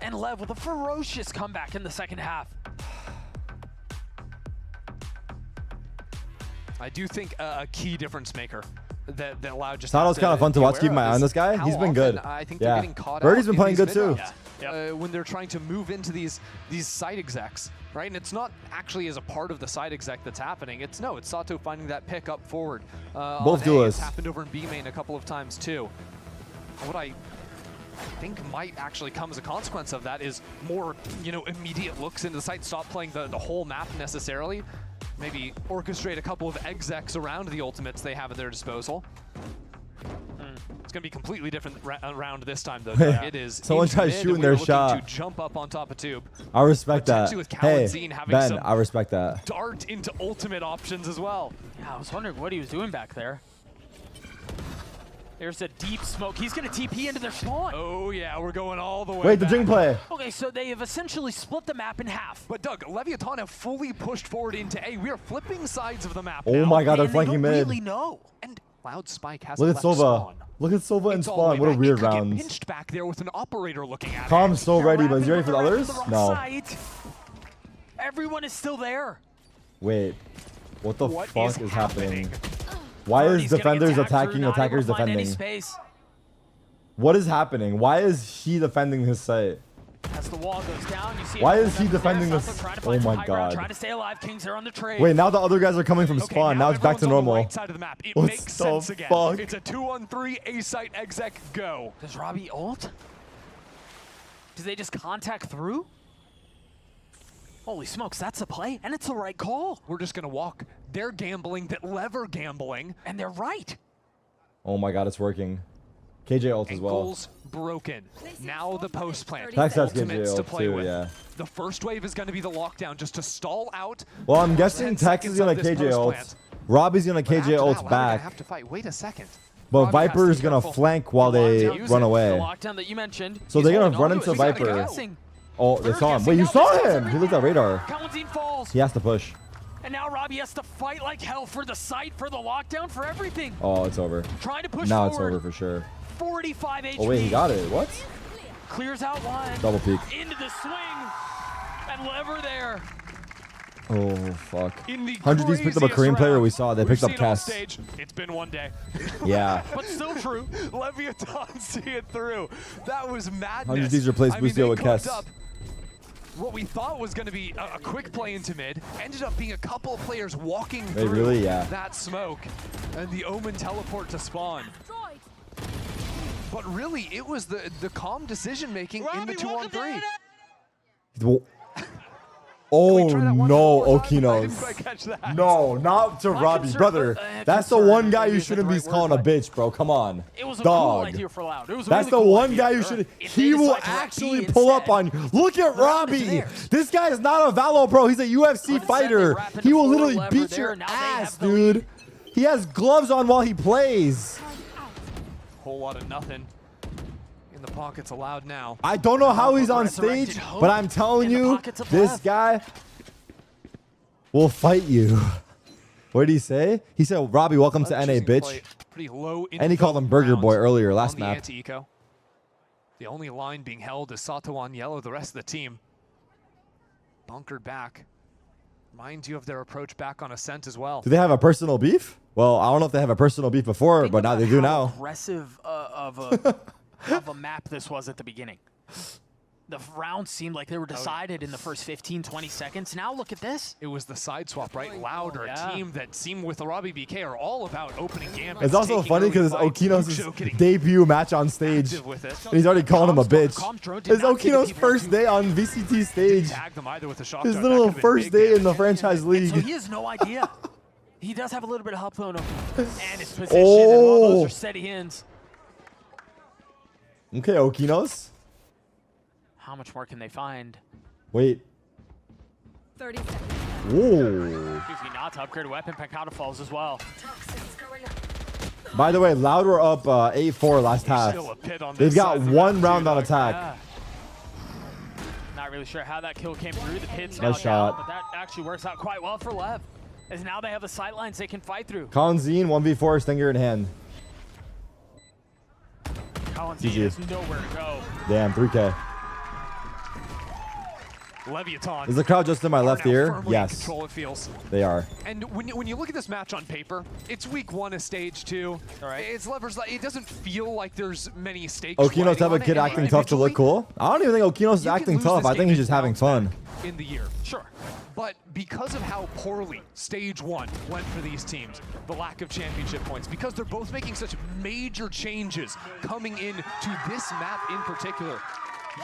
Speaker 5: And LEV with a ferocious comeback in the second half.
Speaker 4: I do think a key difference maker that Loud just
Speaker 1: Sato's kind of fun to watch.
Speaker 4: be
Speaker 1: Keep my
Speaker 4: aware
Speaker 1: eye
Speaker 4: of
Speaker 1: on this
Speaker 4: is
Speaker 1: guy.
Speaker 4: how
Speaker 1: He's been good.
Speaker 4: often I think they're
Speaker 1: Yeah.
Speaker 4: getting caught
Speaker 1: Birdie's
Speaker 4: out
Speaker 1: been playing
Speaker 4: in
Speaker 1: good
Speaker 4: these
Speaker 1: too.
Speaker 4: mid-rounds, when they're trying to move into these side execs, right? And it's not actually as a part of the side exec that's happening. It's Sato finding that pick up forward.
Speaker 1: Both
Speaker 4: on A.
Speaker 1: duelists.
Speaker 4: It's happened over in B main a couple of times too. What I think might actually come as a consequence of that is more, immediate looks into the site. Stop playing the whole map necessarily. Maybe orchestrate a couple of execs around the ultimates they have at their disposal. It's going to be completely different round this time, though.
Speaker 1: Yeah.
Speaker 4: It is.
Speaker 1: Someone
Speaker 4: into
Speaker 1: tried
Speaker 4: mid, and
Speaker 1: shooting
Speaker 4: we are
Speaker 1: their
Speaker 4: looking
Speaker 1: shot.
Speaker 4: To jump up on top of tube.
Speaker 1: I respect that.
Speaker 4: Potentially with Cal and
Speaker 1: Hey,
Speaker 4: Zine having
Speaker 1: Ben,
Speaker 4: some
Speaker 1: I respect that.
Speaker 4: dart into ultimate options as well.
Speaker 5: Yeah, I was wondering what he was doing back there. There's a deep smoke. He's going to TP into their spawn.
Speaker 4: Oh, yeah, we're going all the way
Speaker 1: Wait, the
Speaker 4: back.
Speaker 1: Jing play.
Speaker 5: Okay, so they have essentially split the map in half.
Speaker 4: But Doug, Leviathan have fully pushed forward into A. We are flipping sides of the map
Speaker 1: Oh
Speaker 4: now.
Speaker 1: my God, they're
Speaker 5: And
Speaker 1: flanking
Speaker 5: they don't
Speaker 1: mid.
Speaker 5: really know.
Speaker 4: And Loud Spike has
Speaker 1: Look at
Speaker 4: left
Speaker 1: Silva.
Speaker 4: spawn.
Speaker 1: Look at Silva and
Speaker 4: It's all the way
Speaker 1: Spawn. What a
Speaker 4: back.
Speaker 1: weird
Speaker 4: It could get
Speaker 1: round.
Speaker 4: pinched back there with an operator looking at
Speaker 1: Calm's
Speaker 4: it.
Speaker 1: so
Speaker 5: They're
Speaker 1: ready, but is he ready
Speaker 5: wrapping
Speaker 1: for the
Speaker 5: around
Speaker 1: others?
Speaker 5: the wrong
Speaker 1: No.
Speaker 5: side. Everyone is still there.
Speaker 1: Wait, what the
Speaker 4: What
Speaker 1: fuck
Speaker 4: is
Speaker 1: is happening? Why is
Speaker 5: Birdie's getting
Speaker 1: defenders
Speaker 5: attacked through,
Speaker 1: attacking,
Speaker 5: not able to
Speaker 1: attackers
Speaker 5: find any
Speaker 1: defending?
Speaker 5: space.
Speaker 1: What is happening? Why is he defending his site?
Speaker 5: As the wall goes down, you see
Speaker 1: Why
Speaker 5: everyone
Speaker 1: is he
Speaker 5: members there.
Speaker 1: defending
Speaker 5: Sato
Speaker 1: this?
Speaker 5: trying to
Speaker 1: Oh
Speaker 5: find some
Speaker 1: my
Speaker 5: high ground,
Speaker 1: God.
Speaker 5: trying to stay alive. Kings are on the trade.
Speaker 1: Wait, now the other guys are coming from
Speaker 4: Okay,
Speaker 1: spawn. Now it's back to
Speaker 4: everyone's on the
Speaker 1: normal.
Speaker 4: right side of the map. It
Speaker 1: What
Speaker 4: makes
Speaker 1: the
Speaker 4: sense again.
Speaker 1: fuck?
Speaker 4: It's a 2-on-3 A site exec go.
Speaker 5: Does Robbie ult? Do they just contact through? Holy smokes, that's a play, and it's the right call.
Speaker 4: We're just gonna walk. They're gambling that lever gambling.
Speaker 5: And they're right.
Speaker 1: Oh my God, it's working. KJ ult as well.
Speaker 4: Goals broken. Now the post plant.
Speaker 1: Tax has
Speaker 4: Ultimates
Speaker 1: KJ
Speaker 4: to
Speaker 1: ult
Speaker 4: play
Speaker 1: too,
Speaker 4: with.
Speaker 1: yeah.
Speaker 4: The first wave is going to be the lockdown, just to stall out.
Speaker 1: Well, I'm guessing
Speaker 4: 10
Speaker 1: Tax is
Speaker 4: seconds
Speaker 1: gonna
Speaker 4: of this
Speaker 1: KJ
Speaker 4: post
Speaker 1: ult.
Speaker 4: plant.
Speaker 1: Robbie's gonna
Speaker 4: But after
Speaker 1: KJ
Speaker 4: that,
Speaker 1: ult
Speaker 4: Loud are gonna
Speaker 1: back.
Speaker 4: have to fight. Wait a second.
Speaker 1: But
Speaker 4: Robbie has to
Speaker 1: Viper's
Speaker 4: be
Speaker 1: gonna
Speaker 4: careful.
Speaker 1: flank while they
Speaker 5: Lockdown,
Speaker 1: run
Speaker 5: The
Speaker 1: away.
Speaker 5: lockdown that you mentioned.
Speaker 1: So
Speaker 5: He's
Speaker 1: they're gonna
Speaker 5: holding
Speaker 1: run
Speaker 5: on
Speaker 1: into
Speaker 5: to it. He's
Speaker 1: Viper.
Speaker 5: guessing.
Speaker 1: Oh, they saw him. Wait, you saw him! He looked at radar.
Speaker 5: Kalanzine falls.
Speaker 1: He has to push.
Speaker 5: And now Robbie has to fight like hell for the site, for the lockdown, for everything.
Speaker 1: Oh, it's over.
Speaker 5: Trying to push
Speaker 1: Now
Speaker 5: forward.
Speaker 1: it's over for sure.
Speaker 5: 45 HP.
Speaker 1: Oh wait, he got it. What?
Speaker 5: Clears out one.
Speaker 1: Double peek.
Speaker 5: Into the swing. And lever there.
Speaker 1: Oh, fuck.
Speaker 4: In the
Speaker 1: 100D's picked up a Korean player we saw. They picked up Cass.
Speaker 4: It's been one day.
Speaker 1: Yeah.
Speaker 4: But still true. Leviathan see it through. That was madness.
Speaker 1: 100D's replaced Bustio with Cass.
Speaker 4: What we thought was going to be a quick play into mid ended up being a couple of players walking
Speaker 1: Wait,
Speaker 4: through
Speaker 1: really? Yeah.
Speaker 4: that smoke and the Omen teleport to spawn. But really, it was the calm decision making in the 2-on-3.
Speaker 1: Oh no, Okinos. No, not to Robbie, brother. That's the one guy you shouldn't be calling a bitch, bro. Come on.
Speaker 5: It was a
Speaker 1: Dog.
Speaker 5: cool idea for Loud. It was a
Speaker 1: That's
Speaker 5: really
Speaker 1: the
Speaker 5: cool
Speaker 1: one
Speaker 5: idea,
Speaker 1: guy you
Speaker 5: sure.
Speaker 1: should.
Speaker 5: If
Speaker 1: He
Speaker 5: they
Speaker 1: will
Speaker 5: decide to
Speaker 1: actually
Speaker 5: instead,
Speaker 1: pull up on you. Look at Robbie. This guy is not a Valo pro. He's a UFC fighter. He will literally beat your ass, dude. He has gloves on while he plays.
Speaker 4: Whole lot of nothing in the pockets allowed now.
Speaker 1: I don't know how he's on stage, but I'm telling you, this guy will fight you. What did he say? He said, Robbie, welcome to NA, bitch.
Speaker 4: Pretty low,
Speaker 1: And he called him Burger Boy earlier last
Speaker 4: on the
Speaker 1: map.
Speaker 4: anti-eco. The only line being held is Sato on yellow. The rest of the team bunkered back. Reminds you of their approach back on Ascent as well.
Speaker 1: Do they have a personal beef? Well, I don't know if they have a personal beef before, but now they do now.
Speaker 5: Aggressive of a map this was at the beginning. The rounds seemed like they were decided in the first 15-20 seconds. Now look at this.
Speaker 4: It was the side swap, right? Loud, or a team that seemed with the Robbie BK are all about opening gambits.
Speaker 1: It's also funny because it's Okino's debut match on stage. And he's already calling him a bitch. It's Okino's first day on VCT stage. His little first day in the franchise league.
Speaker 5: So he has no idea. He does have a little bit of help on him. And his position, and all those are steady hands.
Speaker 1: Okay, Okino's.
Speaker 5: How much more can they find?
Speaker 1: Wait.
Speaker 7: 30 seconds.
Speaker 5: Excuse
Speaker 1: Whoa.
Speaker 5: me, not to upgrade a weapon. Pancata falls as well.
Speaker 1: By the way, Loud were up 8-4 last half. They've got one round on attack.
Speaker 5: Yeah. Not really sure how that kill came through. The pit's
Speaker 1: Nice
Speaker 5: now
Speaker 1: shot.
Speaker 5: down, but that actually works out quite well for Lev. As now they have the sight lines they can fight through.
Speaker 1: Konzine 1v4, Stinger in hand.
Speaker 5: Konzine has nowhere to go.
Speaker 1: Damn, 3K.
Speaker 4: Leviathan.
Speaker 1: Is the crowd just in my left ear? Yes.
Speaker 4: Control, it feels.
Speaker 1: They are.
Speaker 4: And when you look at this match on paper, it's week 1 of stage 2. All right. It's levers. It doesn't feel like there's many stakes.
Speaker 1: Okino's have a kid acting tough to look cool. I don't even think Okino's is acting tough. I think he's just having fun.
Speaker 4: In the year, sure. But because of how poorly stage 1 went for these teams, the lack of championship points, because they're both making such major changes coming into this map in particular,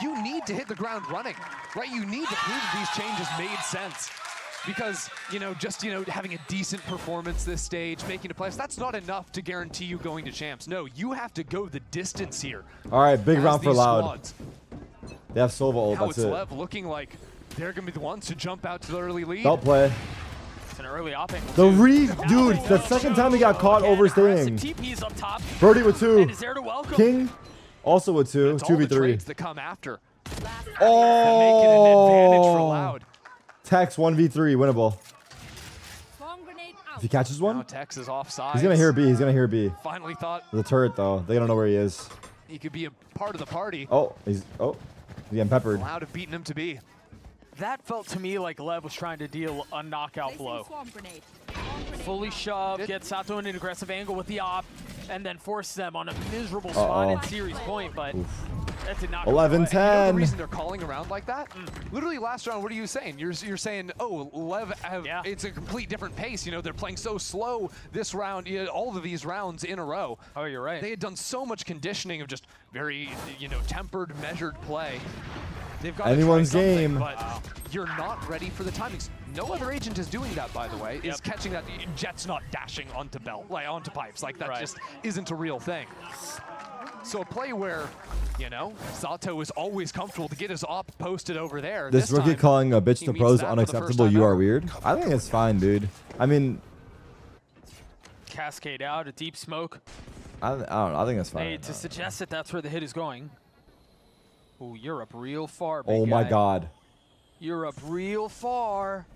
Speaker 4: you need to hit the ground running, right? You need to prove that these changes made sense. Because, just, having a decent performance this stage, making a playoffs, that's not enough to guarantee you going to champs. No, you have to go the distance here.
Speaker 1: All right, big round for Loud. They have Sova ult,
Speaker 4: Now
Speaker 1: that's
Speaker 4: it's
Speaker 1: it.
Speaker 4: Lev looking like they're going to be the ones to jump out to the early lead.
Speaker 1: Don't play.
Speaker 5: It's an early op angle.
Speaker 1: Dude, the second time he got caught overstaying.
Speaker 5: TP's up top.
Speaker 1: Birdie with 2.
Speaker 5: And is there to welcome.
Speaker 1: King also with 2.
Speaker 4: It's all the
Speaker 1: 2v3.
Speaker 4: trades that come after.
Speaker 1: Oh!
Speaker 4: Making an advantage for Loud.
Speaker 1: Tex 1v3, winnable. If he catches one,
Speaker 4: Now Tex is offside.
Speaker 1: he's gonna hear B. He's gonna hear B.
Speaker 4: Finally thought
Speaker 1: The turret though, they don't know where he is.
Speaker 4: he could be a part of the party.
Speaker 1: He's getting peppered.
Speaker 4: Loud have beaten him to B.
Speaker 5: That felt to me like Lev was trying to deal a knockout blow. Fully shoved, gets Sato in an aggressive angle with the op, and then forces them on a miserable spot at series point, but that did not go
Speaker 1: 11-10.
Speaker 4: away. You know the reason they're calling around like that? Literally last round, what are you saying? You're saying, oh, Lev, it's a complete different pace. They're playing so slow this round, all of these rounds in a row.
Speaker 5: Oh, you're right.
Speaker 4: They had done so much conditioning of just very, tempered, measured play. They've got
Speaker 1: Anyone's
Speaker 4: to try something,
Speaker 1: game.
Speaker 4: But you're not ready for the timings. No other agent is doing that, by the way, is catching that. Jet's not dashing onto onto pipes. Like, that just isn't a real thing. So a play where, Sato is always comfortable to get his op posted over there.
Speaker 1: This rookie
Speaker 4: time,
Speaker 1: calling a bitch
Speaker 4: he
Speaker 1: to
Speaker 4: meets
Speaker 1: pros
Speaker 4: that for the first
Speaker 1: unacceptable.
Speaker 4: time
Speaker 1: You are
Speaker 4: ever.
Speaker 1: weird. I think it's fine, dude. I mean,
Speaker 5: Cascade out, a deep smoke.
Speaker 1: I don't know. I think it's fine.
Speaker 5: To suggest that that's where the hit is going. Ooh, you're up real far, big
Speaker 1: Oh my
Speaker 5: guy.
Speaker 1: God.
Speaker 5: You're up real far.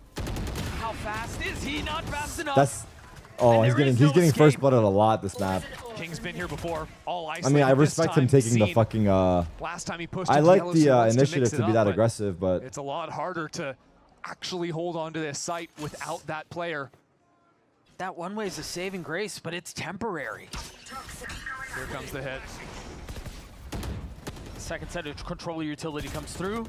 Speaker 5: How fast is he? Not fast enough.
Speaker 1: That's. Oh, he's getting first blooded a lot this map.
Speaker 4: King's been here before. All
Speaker 1: I mean, I respect him taking the fucking.
Speaker 4: Last time he pushed
Speaker 1: I
Speaker 4: into
Speaker 1: like
Speaker 4: yellow,
Speaker 1: the
Speaker 4: so he wants to
Speaker 1: initiative
Speaker 4: mix
Speaker 1: to
Speaker 4: it
Speaker 1: be
Speaker 4: up,
Speaker 1: that
Speaker 4: but
Speaker 1: aggressive, but
Speaker 4: it's a lot harder to actually hold on to this site without that player.
Speaker 5: That one way is a saving grace, but it's temporary.
Speaker 4: Here comes the hit.
Speaker 5: Second set of controller utility comes through.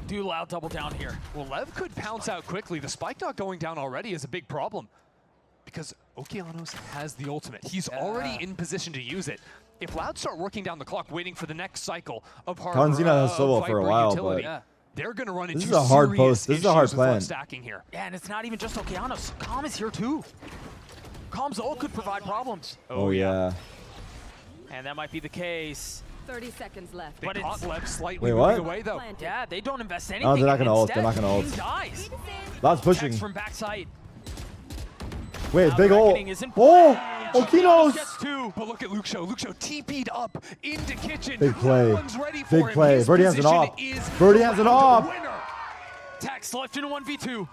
Speaker 5: Do Loud double down here.
Speaker 4: Well, Lev could pounce out quickly. The spike not going down already is a big problem because Okeanos has the ultimate. He's already in position to use it. If Loud start working down the clock, waiting for the next cycle of hard
Speaker 1: Tanzina has solo for a while,
Speaker 4: utility,
Speaker 1: but
Speaker 4: they're going to run into
Speaker 1: this is a hard post. This is a hard plan.
Speaker 4: Stacking here.
Speaker 5: Yeah, and it's not even just Okeanos. Calm is here too. Calm's ult could provide problems.
Speaker 1: Oh yeah.
Speaker 5: And that might be the case.
Speaker 2: 30 seconds left.
Speaker 4: But it's Lev slightly
Speaker 1: Wait, what?
Speaker 4: moving away though.
Speaker 5: Yeah, they don't invest anything.
Speaker 1: Oh, they're not gonna ult.
Speaker 5: Instead,
Speaker 1: They're not gonna ult.
Speaker 5: King dies.
Speaker 1: Loud's pushing.
Speaker 5: Text from backside.
Speaker 1: Wait,
Speaker 5: Now
Speaker 1: big
Speaker 5: the
Speaker 1: ult.
Speaker 5: reckoning is in
Speaker 1: Oh,
Speaker 5: play.
Speaker 1: Okeanos.
Speaker 5: Gets two.
Speaker 4: But look at Luke Show. Luke Show TP'd up into kitchen.
Speaker 1: Big play.
Speaker 4: No one's ready for
Speaker 1: Big
Speaker 4: him.
Speaker 1: play.
Speaker 4: His
Speaker 1: Birdie has an
Speaker 4: position
Speaker 1: op.
Speaker 4: is
Speaker 1: Birdie has an
Speaker 4: the
Speaker 1: op.
Speaker 4: winner.
Speaker 5: Text left in a 1v2.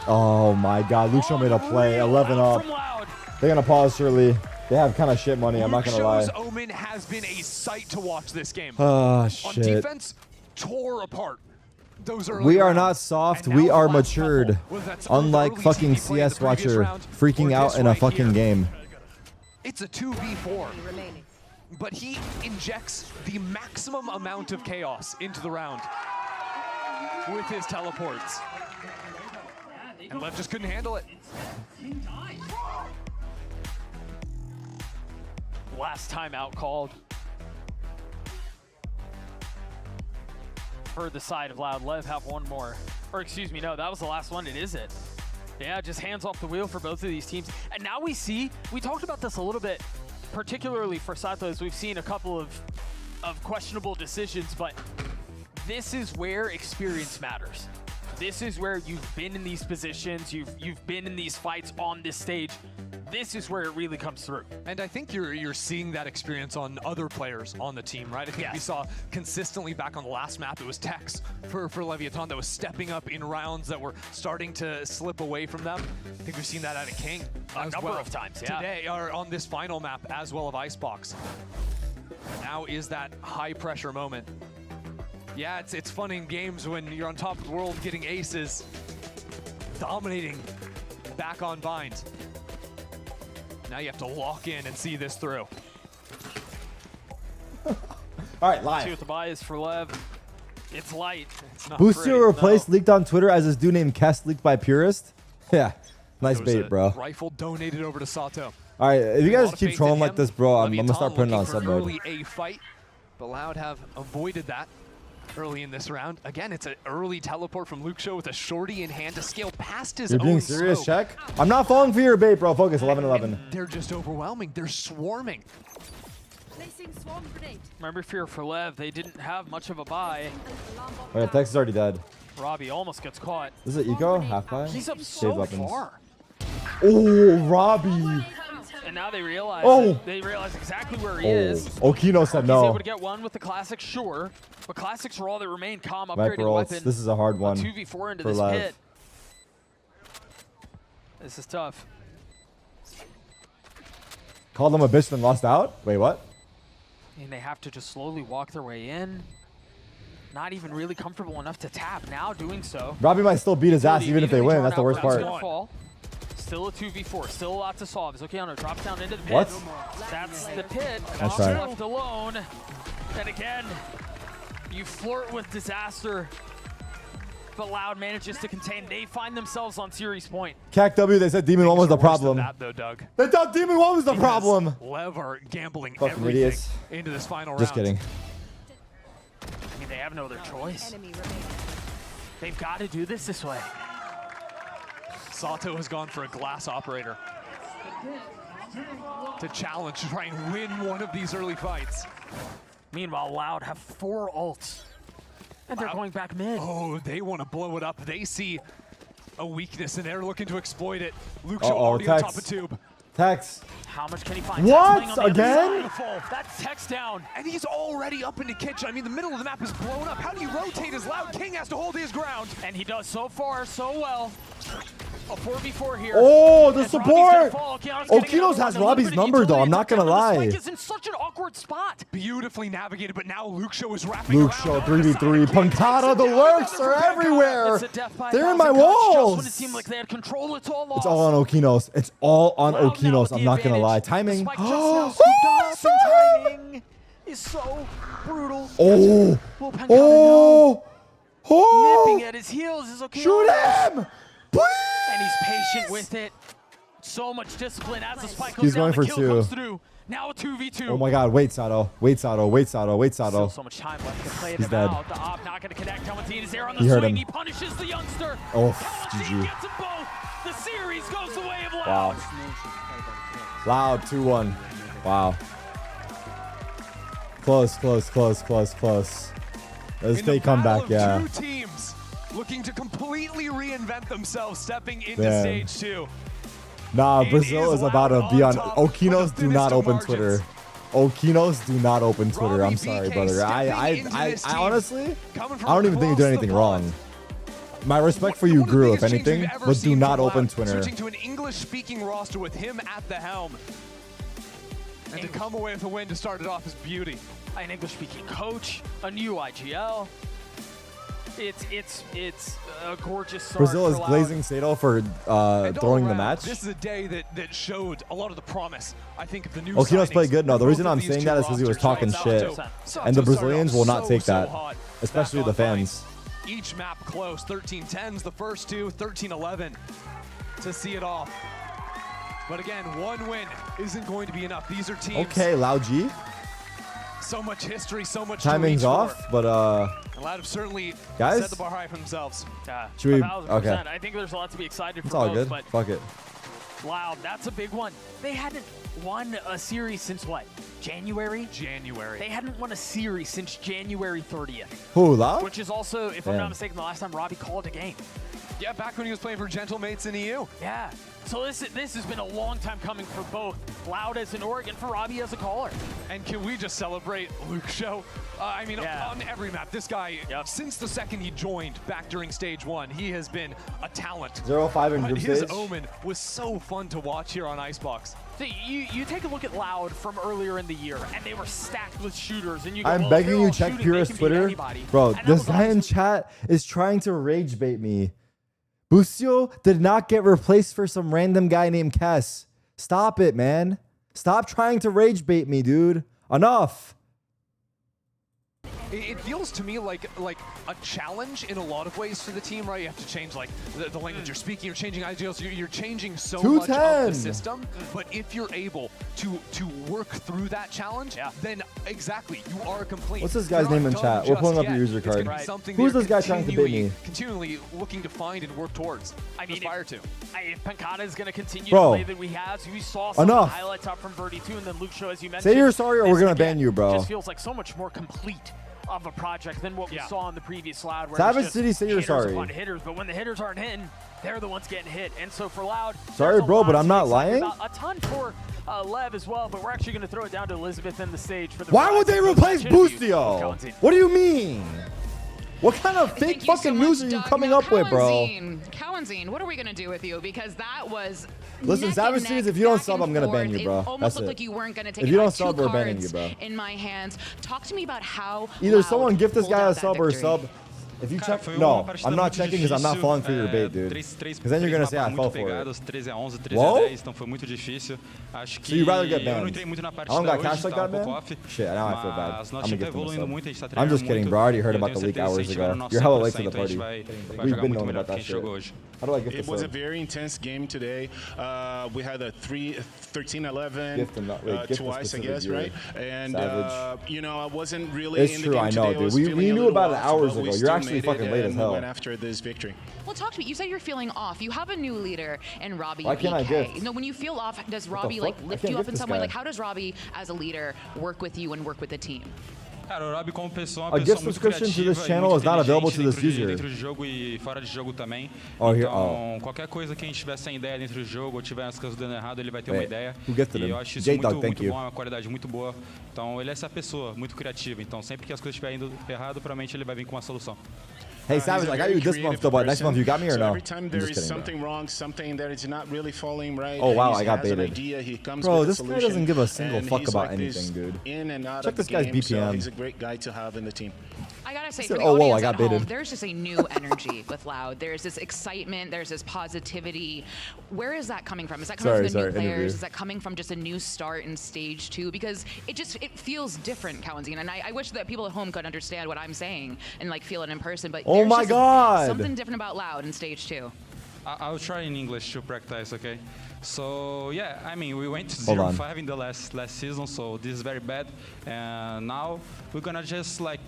Speaker 1: Oh my God, Luke Show made a play. 11 up.
Speaker 5: From Loud.
Speaker 1: They're gonna pause surely. They have kind of shit money. I'm not gonna lie.
Speaker 4: Luke Show's Omen has been a sight to watch this game.
Speaker 1: Oh
Speaker 4: On
Speaker 1: shit.
Speaker 4: defense, tore apart. Those early
Speaker 1: We are
Speaker 4: rounds.
Speaker 1: not soft.
Speaker 4: And
Speaker 1: We
Speaker 4: now
Speaker 1: are
Speaker 4: the last
Speaker 1: matured.
Speaker 4: couple, whether that's
Speaker 1: Unlike
Speaker 4: early
Speaker 1: fucking
Speaker 4: TP play in the
Speaker 1: CS
Speaker 4: previous
Speaker 1: watcher
Speaker 4: round
Speaker 1: freaking
Speaker 4: or
Speaker 1: out
Speaker 4: this
Speaker 1: in a
Speaker 4: right
Speaker 1: fucking
Speaker 4: here.
Speaker 1: game.
Speaker 4: It's a 2v4. But he injects the maximum amount of chaos into the round with his teleports. And Lev just couldn't handle it.
Speaker 5: Last timeout called. For the side of Loud. Lev have one more. Or excuse me, no, that was the last one. It is it. Yeah, just hands off the wheel for both of these teams. And now we see, we talked about this a little bit, particularly for Satos. We've seen a couple of questionable decisions, but this is where experience matters. This is where you've been in these positions, you've been in these fights on this stage. This is where it really comes through.
Speaker 4: And I think you're seeing that experience on other players on the team, right? I think we saw consistently back on the last map, it was Tex for Leviathan that was stepping up in rounds that were starting to slip away from them. I think we've seen that out of King
Speaker 5: A number of times, yeah.
Speaker 4: Today, or on this final map, as well of Icebox. Now is that high pressure moment. Yeah, it's fun in games when you're on top of the world getting aces, dominating back on Bind. Now you have to lock in and see this through.
Speaker 1: All right, live.
Speaker 5: See what the buy is for Lev. It's light. It's not
Speaker 1: Boostio
Speaker 5: pretty.
Speaker 1: replaced leaked on Twitter as this dude named Kest leaked by Purist. Yeah, nice bait, bro.
Speaker 4: Rifle donated over to Sato.
Speaker 1: All right, if you
Speaker 4: A
Speaker 1: guys
Speaker 4: lot of
Speaker 1: keep
Speaker 4: faith
Speaker 1: trolling
Speaker 4: in
Speaker 1: like
Speaker 4: him.
Speaker 1: this, bro, I'm
Speaker 4: Leviathan
Speaker 1: gonna start putting it on
Speaker 4: looking for
Speaker 1: sub
Speaker 4: an
Speaker 1: mode.
Speaker 4: early A fight, but Loud have avoided that early in this round. Again, it's an early teleport from Luke Show with a shorty in hand to scale past his
Speaker 1: You're
Speaker 4: own
Speaker 1: being serious,
Speaker 4: smoke.
Speaker 1: check? I'm not falling for your bait, bro. Focus, 11-11.
Speaker 4: They're just overwhelming. They're swarming.
Speaker 5: Remember Fear for Lev, they didn't have much of a buy.
Speaker 1: Oh yeah, Tex is already dead.
Speaker 5: Robbie almost gets caught.
Speaker 1: This is it Eco? Half buy?
Speaker 5: He's up
Speaker 1: Shade
Speaker 5: so
Speaker 1: weapons.
Speaker 5: far.
Speaker 1: Oh, Robbie.
Speaker 5: And now they realize they realize exactly where he is.
Speaker 1: Okino said
Speaker 5: He's
Speaker 1: no.
Speaker 5: able to get one with the classics, sure. But classics are all that remain. Calm
Speaker 1: Viper
Speaker 5: upgraded
Speaker 1: ults.
Speaker 5: weapon.
Speaker 1: This is a hard one
Speaker 5: 2v4 into
Speaker 1: for
Speaker 5: this
Speaker 1: Lev.
Speaker 5: pit. This is tough.
Speaker 1: Called them a bitch and lost out? Wait, what?
Speaker 5: And they have to just slowly walk their way in. Not even really comfortable enough to tap. Now doing so.
Speaker 1: Robbie might still beat his ass even if they win. That's the worst part.
Speaker 5: Still a 2v4. Still a lot to solve. As Okeano drops down into the pit.
Speaker 1: What?
Speaker 5: That's the pit.
Speaker 1: That's
Speaker 5: Calm
Speaker 1: right.
Speaker 5: left alone. And again, you flirt with disaster. But Loud manages to contain. They find themselves on series point.
Speaker 1: CAC W, they said Demon 1 was the problem.
Speaker 4: That, though, Doug.
Speaker 1: They thought Demon 1 was the
Speaker 4: Because
Speaker 1: problem.
Speaker 4: Lev are gambling
Speaker 1: Fucking
Speaker 4: everything
Speaker 1: idiots.
Speaker 4: into this final round.
Speaker 1: Just kidding.
Speaker 5: I mean, they have no other choice. They've got to do this way.
Speaker 4: Sato has gone for a glass operator to challenge, to try and win one of these early fights.
Speaker 5: Meanwhile, Loud have 4 ults. And they're going back mid.
Speaker 4: Oh, they want to blow it up. They see a weakness and they're looking to exploit it. Luke Shaw
Speaker 1: Uh-oh,
Speaker 4: already on top
Speaker 1: Tex.
Speaker 4: of tube.
Speaker 1: Tex.
Speaker 5: How much can he find?
Speaker 1: What?
Speaker 5: Tex playing on the other
Speaker 1: Again?
Speaker 5: side of the fold. That's Tex down.
Speaker 4: And he's already up into kitchen. I mean, the middle of the map is blown up. How do you rotate as Loud? King has to hold his ground.
Speaker 5: And he does so far, so well. A 4v4 here.
Speaker 1: Oh, the
Speaker 5: As
Speaker 1: support.
Speaker 5: Robbie's gonna fall. Okeano's getting
Speaker 1: Okinos
Speaker 5: another
Speaker 1: has
Speaker 5: one.
Speaker 1: Robbie's
Speaker 5: Limited
Speaker 1: number, though. I'm
Speaker 5: utility
Speaker 1: not going to
Speaker 5: attack, but the
Speaker 1: lie.
Speaker 5: Spike is in such an awkward comfort spot.
Speaker 4: Beautifully navigated, but now Luxio is wrapping
Speaker 1: Luke Show 3v3. Pancata, the lurks are everywhere. They're in my walls.
Speaker 5: It seemed like they had control. It's all lost.
Speaker 1: It's all on Okinos. It's all on Okinos. I'm not gonna lie. Timing.
Speaker 5: Timing is so brutal.
Speaker 1: Oh.
Speaker 5: Will Pancata
Speaker 1: Oh. Oh.
Speaker 5: nipping at his heels is okay.
Speaker 1: Shoot him! Please!
Speaker 5: And he's patient with it. So much discipline as the spike goes
Speaker 1: He's
Speaker 5: down.
Speaker 1: going for
Speaker 5: The kill
Speaker 1: two.
Speaker 5: comes through. Now a 2v2.
Speaker 1: Oh my God! Wait, Sato. Wait, Sato. Wait, Sato. Wait, Sato.
Speaker 5: So much time left to play
Speaker 1: He's
Speaker 5: them
Speaker 1: dead.
Speaker 5: out. The op not going to connect. Kalamazine is there on the
Speaker 1: He heard
Speaker 5: swing.
Speaker 1: him.
Speaker 5: He punishes the youngster.
Speaker 1: Oh,
Speaker 5: Kalamazine
Speaker 1: GG.
Speaker 5: gets them both. The series goes the way of Loud.
Speaker 1: Wow. Loud 2-1. Wow. Close, close, close, close, close. Let's take comeback, yeah.
Speaker 4: Two teams looking to completely reinvent themselves, stepping into
Speaker 1: Damn.
Speaker 4: stage 2.
Speaker 1: Nah, Brazil is about to be on. Okinos do not open
Speaker 4: margins.
Speaker 1: Twitter. Okinos do not open Twitter. I'm sorry, brother. I honestly, I don't even think you did anything wrong. My respect for you grew, if anything, but do not open Twitter.
Speaker 4: Switching to an English-speaking roster with him at the helm. And to come away with a win to start it off is beauty.
Speaker 5: An English-speaking coach, a new IGL. It's a gorgeous start.
Speaker 1: Brazil is
Speaker 5: for Loud.
Speaker 1: glazing Sato for throwing the match.
Speaker 4: This is a day that showed a lot of the promise, I think, of the new
Speaker 1: Okinos played good. No, the
Speaker 4: both
Speaker 1: reason
Speaker 4: of
Speaker 1: I'm
Speaker 4: these
Speaker 1: saying
Speaker 4: two
Speaker 1: that is because he was
Speaker 4: rosters.
Speaker 1: talking shit. And the Brazilians will not take that, especially the fans.
Speaker 4: Each map close, 13-10s the first two, 13-11 to see it off. But again, one win isn't going to be enough. These are teams.
Speaker 1: Okay, Lao G.
Speaker 4: So much history, so much
Speaker 1: Timing's
Speaker 4: to reach
Speaker 1: off,
Speaker 4: for.
Speaker 1: but
Speaker 4: And Loud have certainly
Speaker 1: guys?
Speaker 4: set the bar high for themselves.
Speaker 1: Should we?
Speaker 5: 1000%.
Speaker 1: Okay.
Speaker 5: I think there's a lot to be excited
Speaker 1: It's
Speaker 5: for
Speaker 1: all
Speaker 5: both,
Speaker 1: good.
Speaker 5: but
Speaker 1: Fuck it.
Speaker 5: Loud, that's a big one. They hadn't won a series since what? January?
Speaker 4: January.
Speaker 5: They hadn't won a series since January 30th.
Speaker 1: Who, Loud?
Speaker 5: Which is also, if I'm
Speaker 1: Damn.
Speaker 5: not mistaken, the last time Robbie called a game.
Speaker 4: Yeah, back when he was playing for Gentlemates in EU.
Speaker 5: Yeah. So this has been a long time coming for both Loud as an org and for Robbie as a caller.
Speaker 4: And can we just celebrate Luke Show? I mean, on every map, this guy, since the second he joined back during stage 1, he has been a talent.
Speaker 1: 0-5 in
Speaker 4: But
Speaker 1: group
Speaker 4: his
Speaker 1: stage.
Speaker 4: Omen was so fun to watch here on Icebox.
Speaker 5: So you take a look at Loud from earlier in the year, and they were stacked with shooters, and you go,
Speaker 1: I'm
Speaker 5: well,
Speaker 1: begging
Speaker 5: they're
Speaker 1: you,
Speaker 5: all
Speaker 1: check
Speaker 5: shooting,
Speaker 1: Purist
Speaker 5: they can beat
Speaker 1: Twitter.
Speaker 5: anybody.
Speaker 1: Bro,
Speaker 5: And
Speaker 1: this
Speaker 5: that was
Speaker 1: guy in chat is trying to rage bait me. Busio did not get replaced for some random guy named Kess. Stop it, man. Stop trying to rage bait me, dude. Enough.
Speaker 4: It feels to me like a challenge in a lot of ways for the team, right? You have to change like the language you're speaking, you're changing ideals, you're changing so much of the
Speaker 1: 210.
Speaker 4: system. But if you're able to work through that challenge, then exactly, you are complete.
Speaker 1: What's this guy's
Speaker 4: You're
Speaker 1: name in
Speaker 4: not
Speaker 1: chat?
Speaker 4: done
Speaker 1: We're pulling
Speaker 4: just
Speaker 1: up your
Speaker 4: yet.
Speaker 1: user
Speaker 4: It's gonna
Speaker 1: card.
Speaker 4: be something
Speaker 1: Who's
Speaker 4: they're
Speaker 1: this guy trying to bait me?
Speaker 4: Continually looking to find and work towards.
Speaker 5: I mean,
Speaker 4: aspire to.
Speaker 5: If Pancata is going to continue
Speaker 1: Bro.
Speaker 5: to play that we have, we saw some of the
Speaker 1: Enough.
Speaker 5: highlights out from Birdie too, and then Luke Show, as you mentioned.
Speaker 1: Say you're sorry or we're
Speaker 5: this
Speaker 1: gonna
Speaker 5: again
Speaker 1: ban you, bro.
Speaker 5: Just feels like so much more complete of a project than what we saw in the previous Loud. Where
Speaker 1: Savage
Speaker 5: it's just
Speaker 1: City, say you're
Speaker 5: hitters
Speaker 1: sorry.
Speaker 5: upon hitters, but when the hitters aren't hitting, they're the ones getting hit. And so for Loud,
Speaker 1: Sorry,
Speaker 5: there's a
Speaker 1: bro,
Speaker 5: lot
Speaker 1: but
Speaker 5: to
Speaker 1: I'm
Speaker 5: be
Speaker 1: not
Speaker 5: excited
Speaker 1: lying.
Speaker 5: about. A ton for Lev as well, but we're actually going to throw it down to Elizabeth in the stage for the.
Speaker 1: Why would they
Speaker 5: Verizon
Speaker 1: replace
Speaker 5: post-match interview.
Speaker 1: Bustio? What do you mean? What kind of fake fucking news are you coming up with, bro?
Speaker 6: Cowanzine, what are we gonna do with you? Because that was.
Speaker 1: Listen, Savage Cities, if you don't sub, I'm gonna ban you, bro.
Speaker 6: Almost
Speaker 1: That's
Speaker 6: looked
Speaker 1: it.
Speaker 6: like you weren't gonna take
Speaker 1: If
Speaker 6: it.
Speaker 1: you
Speaker 6: I
Speaker 1: don't
Speaker 6: had
Speaker 1: sub,
Speaker 6: two
Speaker 1: we're banning you,
Speaker 6: cards
Speaker 1: bro.
Speaker 6: in my hands. Talk to me about how.
Speaker 1: Either
Speaker 6: Loud
Speaker 1: someone gift this
Speaker 6: pulled
Speaker 1: guy
Speaker 6: out
Speaker 1: a
Speaker 6: that
Speaker 1: sub or
Speaker 6: victory.
Speaker 1: sub. If you check, no, I'm not checking because I'm not falling for your bait, dude. Because then you're gonna say I fell for it.
Speaker 15: 13-11, 13-10,
Speaker 1: Whoa?
Speaker 15: então foi muito difícil. Acho
Speaker 1: So you'd rather get
Speaker 15: eu
Speaker 1: banned?
Speaker 15: não entrei muito na
Speaker 1: I
Speaker 15: partida
Speaker 1: don't got
Speaker 15: hoje,
Speaker 1: cash like
Speaker 15: tava
Speaker 1: that,
Speaker 15: pouco
Speaker 1: man?
Speaker 15: off.
Speaker 1: Shit, now I feel bad.
Speaker 15: Mas
Speaker 1: I'm
Speaker 15: nosso
Speaker 1: gonna
Speaker 15: time tá
Speaker 1: gift him a
Speaker 15: evoluindo
Speaker 1: sub.
Speaker 15: muito, a gente tá
Speaker 1: I'm
Speaker 15: treinando
Speaker 1: just kidding,
Speaker 15: muito.
Speaker 1: bro. I already heard
Speaker 15: Eu
Speaker 1: about
Speaker 15: tenho
Speaker 1: the leak
Speaker 15: certeza que
Speaker 1: hours
Speaker 15: se a gente tiver
Speaker 1: ago.
Speaker 15: no nosso
Speaker 1: You're hella late to
Speaker 15: 100%,
Speaker 1: the
Speaker 15: a
Speaker 1: party.
Speaker 15: gente vai
Speaker 1: We've
Speaker 15: jogar
Speaker 1: been
Speaker 15: muito
Speaker 1: knowing
Speaker 15: melhor
Speaker 1: about
Speaker 15: do que a
Speaker 1: that
Speaker 15: gente jogou
Speaker 1: shit.
Speaker 15: hoje.
Speaker 1: How do I gift
Speaker 22: It
Speaker 1: the
Speaker 22: was a
Speaker 1: sub?
Speaker 22: very intense game today. We had a 13-11
Speaker 1: Gift him, not- wait, gift the
Speaker 22: twice, I
Speaker 1: specific
Speaker 22: guess,
Speaker 1: viewer.
Speaker 22: right? And
Speaker 1: Savage.
Speaker 22: you know, I wasn't really
Speaker 1: It's
Speaker 22: in
Speaker 1: true,
Speaker 22: the game
Speaker 1: I know,
Speaker 22: today. I
Speaker 1: dude.
Speaker 22: was
Speaker 1: We
Speaker 22: feeling a
Speaker 1: knew
Speaker 22: little
Speaker 1: about it
Speaker 22: off,
Speaker 1: hours
Speaker 22: but we
Speaker 1: ago.
Speaker 22: still
Speaker 1: You're actually
Speaker 22: made it,
Speaker 1: fucking late as
Speaker 22: and we
Speaker 1: hell.
Speaker 22: went after this victory.
Speaker 6: Well, talk to me. You said you're feeling off. You have a new leader in Robbie.
Speaker 1: Why can't I
Speaker 6: BK.
Speaker 1: gift?
Speaker 6: You know, when you feel off, does
Speaker 1: What the
Speaker 6: Robbie
Speaker 1: fuck?
Speaker 6: like
Speaker 1: I
Speaker 6: lift
Speaker 1: can't
Speaker 6: you up
Speaker 1: gift
Speaker 6: in
Speaker 1: this
Speaker 6: some way?
Speaker 1: guy.
Speaker 6: Like, how does Robbie, as a leader, work with you and work with the team?
Speaker 15: Cara, o Rob como pessoa é uma
Speaker 1: A
Speaker 15: pessoa
Speaker 1: gift
Speaker 15: muito
Speaker 1: subscription to
Speaker 15: criativa
Speaker 1: this
Speaker 15: e
Speaker 1: channel
Speaker 15: muito
Speaker 1: is not available to
Speaker 15: inteligente
Speaker 1: this user.
Speaker 15: dentro de jogo e fora de jogo também.
Speaker 1: Oh, here-
Speaker 15: Então, qualquer coisa que a gente tiver sem ideia dentro do jogo ou tiver as coisas dando errado, ele vai ter uma
Speaker 1: Wait,
Speaker 15: ideia.
Speaker 1: who gifted
Speaker 15: E
Speaker 1: him?
Speaker 15: eu acho isso
Speaker 1: J-Dog,
Speaker 15: muito,
Speaker 1: thank
Speaker 15: muito
Speaker 1: you.
Speaker 15: bom, é uma qualidade muito boa. Então, ele é essa pessoa muito criativa. Então, sempre que as coisas estiverem indo errado, provavelmente ele vai vir com uma solução.
Speaker 1: Hey, Savage, I got you this month though, but next month you got me or
Speaker 14: so
Speaker 1: no?
Speaker 14: Every time
Speaker 1: I'm
Speaker 14: there
Speaker 1: just
Speaker 14: is
Speaker 1: kidding,
Speaker 14: something wrong, something that is not really falling right.
Speaker 1: Oh wow,
Speaker 14: he
Speaker 1: I got
Speaker 14: has an
Speaker 1: baited.
Speaker 14: idea, he comes
Speaker 1: Bro,
Speaker 14: with a
Speaker 1: this guy
Speaker 14: solution,
Speaker 1: doesn't give a single
Speaker 14: and
Speaker 1: fuck
Speaker 14: he's
Speaker 1: about
Speaker 14: like this
Speaker 1: anything, dude.
Speaker 14: in and out
Speaker 1: Check
Speaker 14: of
Speaker 1: this
Speaker 14: the
Speaker 1: guy's
Speaker 14: game, so
Speaker 1: BPM.
Speaker 14: he's a great guy to have in the team.
Speaker 6: I gotta say,
Speaker 1: Said,
Speaker 6: for the
Speaker 1: "Oh, whoa, I
Speaker 6: audience
Speaker 1: got
Speaker 6: at home,
Speaker 1: baited."
Speaker 6: there's just a new energy with Loud. There's this excitement. There's this positivity. Where is that coming from? Is that coming from the new players?
Speaker 1: interview.
Speaker 6: Is that coming from just a new start in stage 2? Because it feels different, Kalanzine. And I wish that people at home could understand what I'm saying and like feel it in person. But
Speaker 1: Oh
Speaker 6: there's
Speaker 1: my
Speaker 6: just
Speaker 1: God.
Speaker 6: something different about Loud in stage 2.
Speaker 15: I'll try in English to practice, okay? So yeah, I mean, we went to
Speaker 1: Hold on.
Speaker 15: 0-5 in the last season, so this is very bad. And now we're gonna just like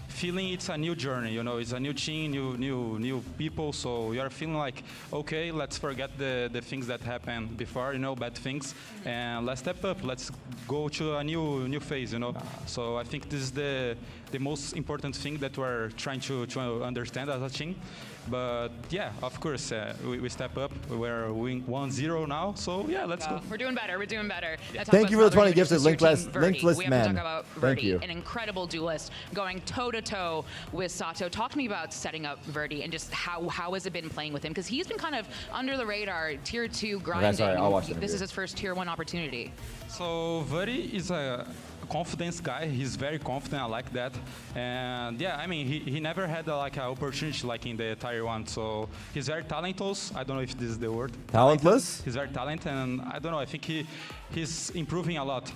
Speaker 15: feeling it's a new journey, you know, it's a new team, new people. So you're feeling like, okay, let's forget the things that happened before, you know, bad things, and let's step up. Let's go to a new phase, you know. So I think this is the most important thing that we're trying to understand as a team. But yeah, of course, we step up. We're winning 1-0 now, so yeah, let's go.
Speaker 6: We're doing better. We're doing better.
Speaker 1: Thank you for the 20 gifted, linkless
Speaker 6: We have to
Speaker 1: man.
Speaker 6: talk about
Speaker 1: Thank
Speaker 6: Verdi,
Speaker 1: you.
Speaker 6: an incredible duelist going toe-to-toe with Sato. Talk to me about setting up Verdi and just how has it been playing with him? Because he's been kind of under the radar, tier 2 grinding.
Speaker 1: sorry, I'll watch the
Speaker 6: This
Speaker 1: interview.
Speaker 6: is his first tier 1 opportunity.
Speaker 15: So Vuri is a confidence guy. He's very confident. I like that. And yeah, I mean, he never had like an opportunity like in the tier 1. So he's very talented. I don't know if this is the word.
Speaker 1: Talentless?
Speaker 15: He's very talented, and I don't know. I think he's improving a lot,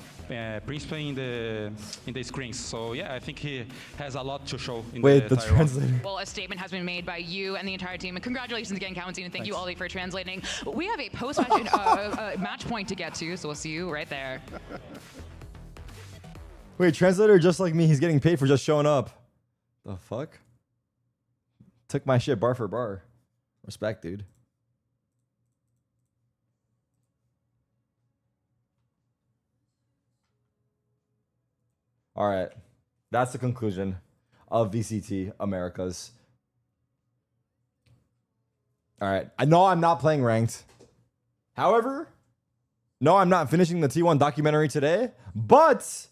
Speaker 15: principally in the screens. So yeah, I think he has a lot to show in
Speaker 1: Wait,
Speaker 15: the
Speaker 1: the
Speaker 15: tier 1.
Speaker 1: translator.
Speaker 6: Well, a statement has been made by you and the entire team. And congratulations again, Kalanzine, and thank you, Ollie, for translating. We have a post-match match point to get to, so we'll see you right there.
Speaker 1: Wait, translator just like me, he's getting paid for just showing up. The fuck? Took my shit bar for bar. Respect, dude. All right. That's the conclusion of VCT Americas. All right. I know I'm not playing ranked. However, no, I'm not finishing the T1 documentary today, but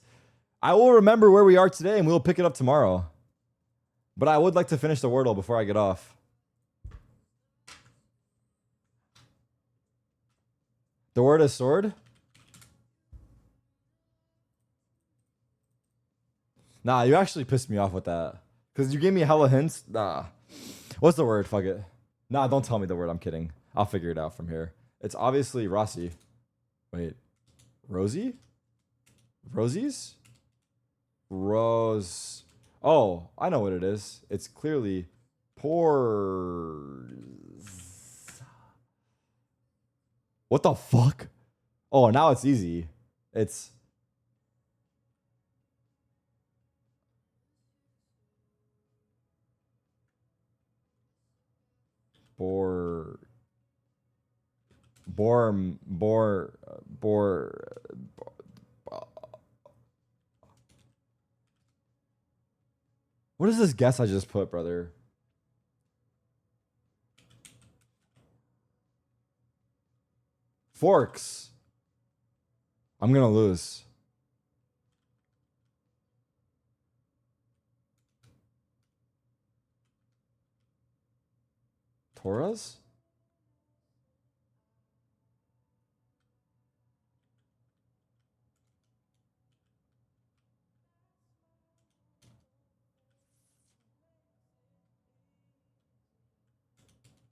Speaker 1: I will remember where we are today and we'll pick it up tomorrow. But I would like to finish the Wordle before I get off. The word is sword? Nah, you actually pissed me off with that. Because you gave me hella hints. Nah. What's the word? Fuck it. Nah, don't tell me the word. I'm kidding. I'll figure it out from here. It's obviously Rossi. Wait. Rosie? Rosies? Rose. Oh, I know what it is. It's clearly pores. What the fuck? Oh, now it's easy. It's bor. What is this guess I just put, brother? Forks. I'm gonna lose. Torres?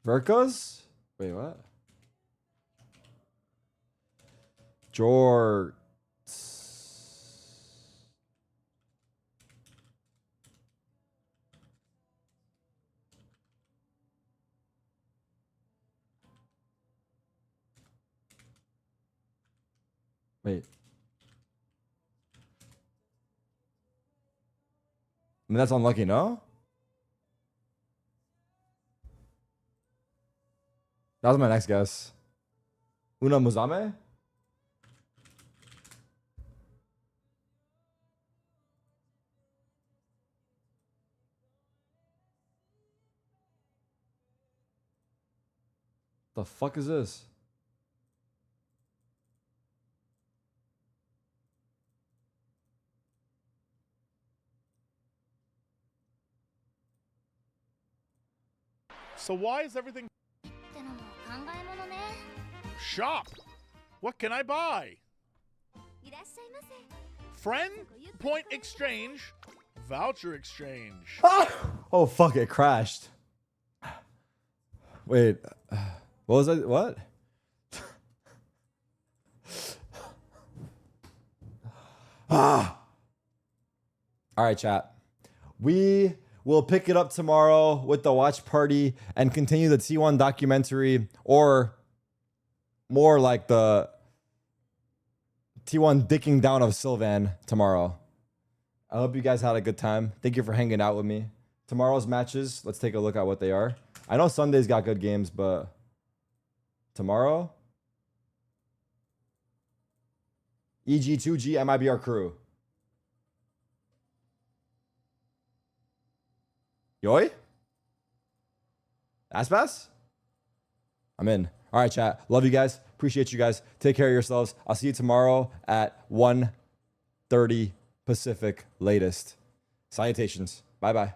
Speaker 1: Verkos? Wait, what? Jorts. Wait. I mean, that's unlucky, no? That was my next guess. Una Muzame? The fuck is this?
Speaker 19: So why is everything shop? What can I buy? Friend point exchange, voucher exchange.
Speaker 1: Oh fuck! It crashed. Wait, what was I? What? All right, chat. We will pick it up tomorrow with the watch party and continue the T1 documentary, or more like the T1 dicking down of Sylvan tomorrow. I hope you guys had a good time. Thank you for hanging out with me. Tomorrow's matches, let's take a look at what they are. I know Sunday's got good games, but tomorrow? EG2G, MIBR crew. Yoi? Aspas? I'm in. All right, chat. Love you guys. Appreciate you guys. Take care of yourselves. I'll see you tomorrow at 1:30 Pacific latest. Salutations. Bye-bye.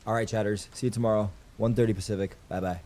Speaker 1: All right, chatters. See you tomorrow. 1:30 Pacific. Bye-bye.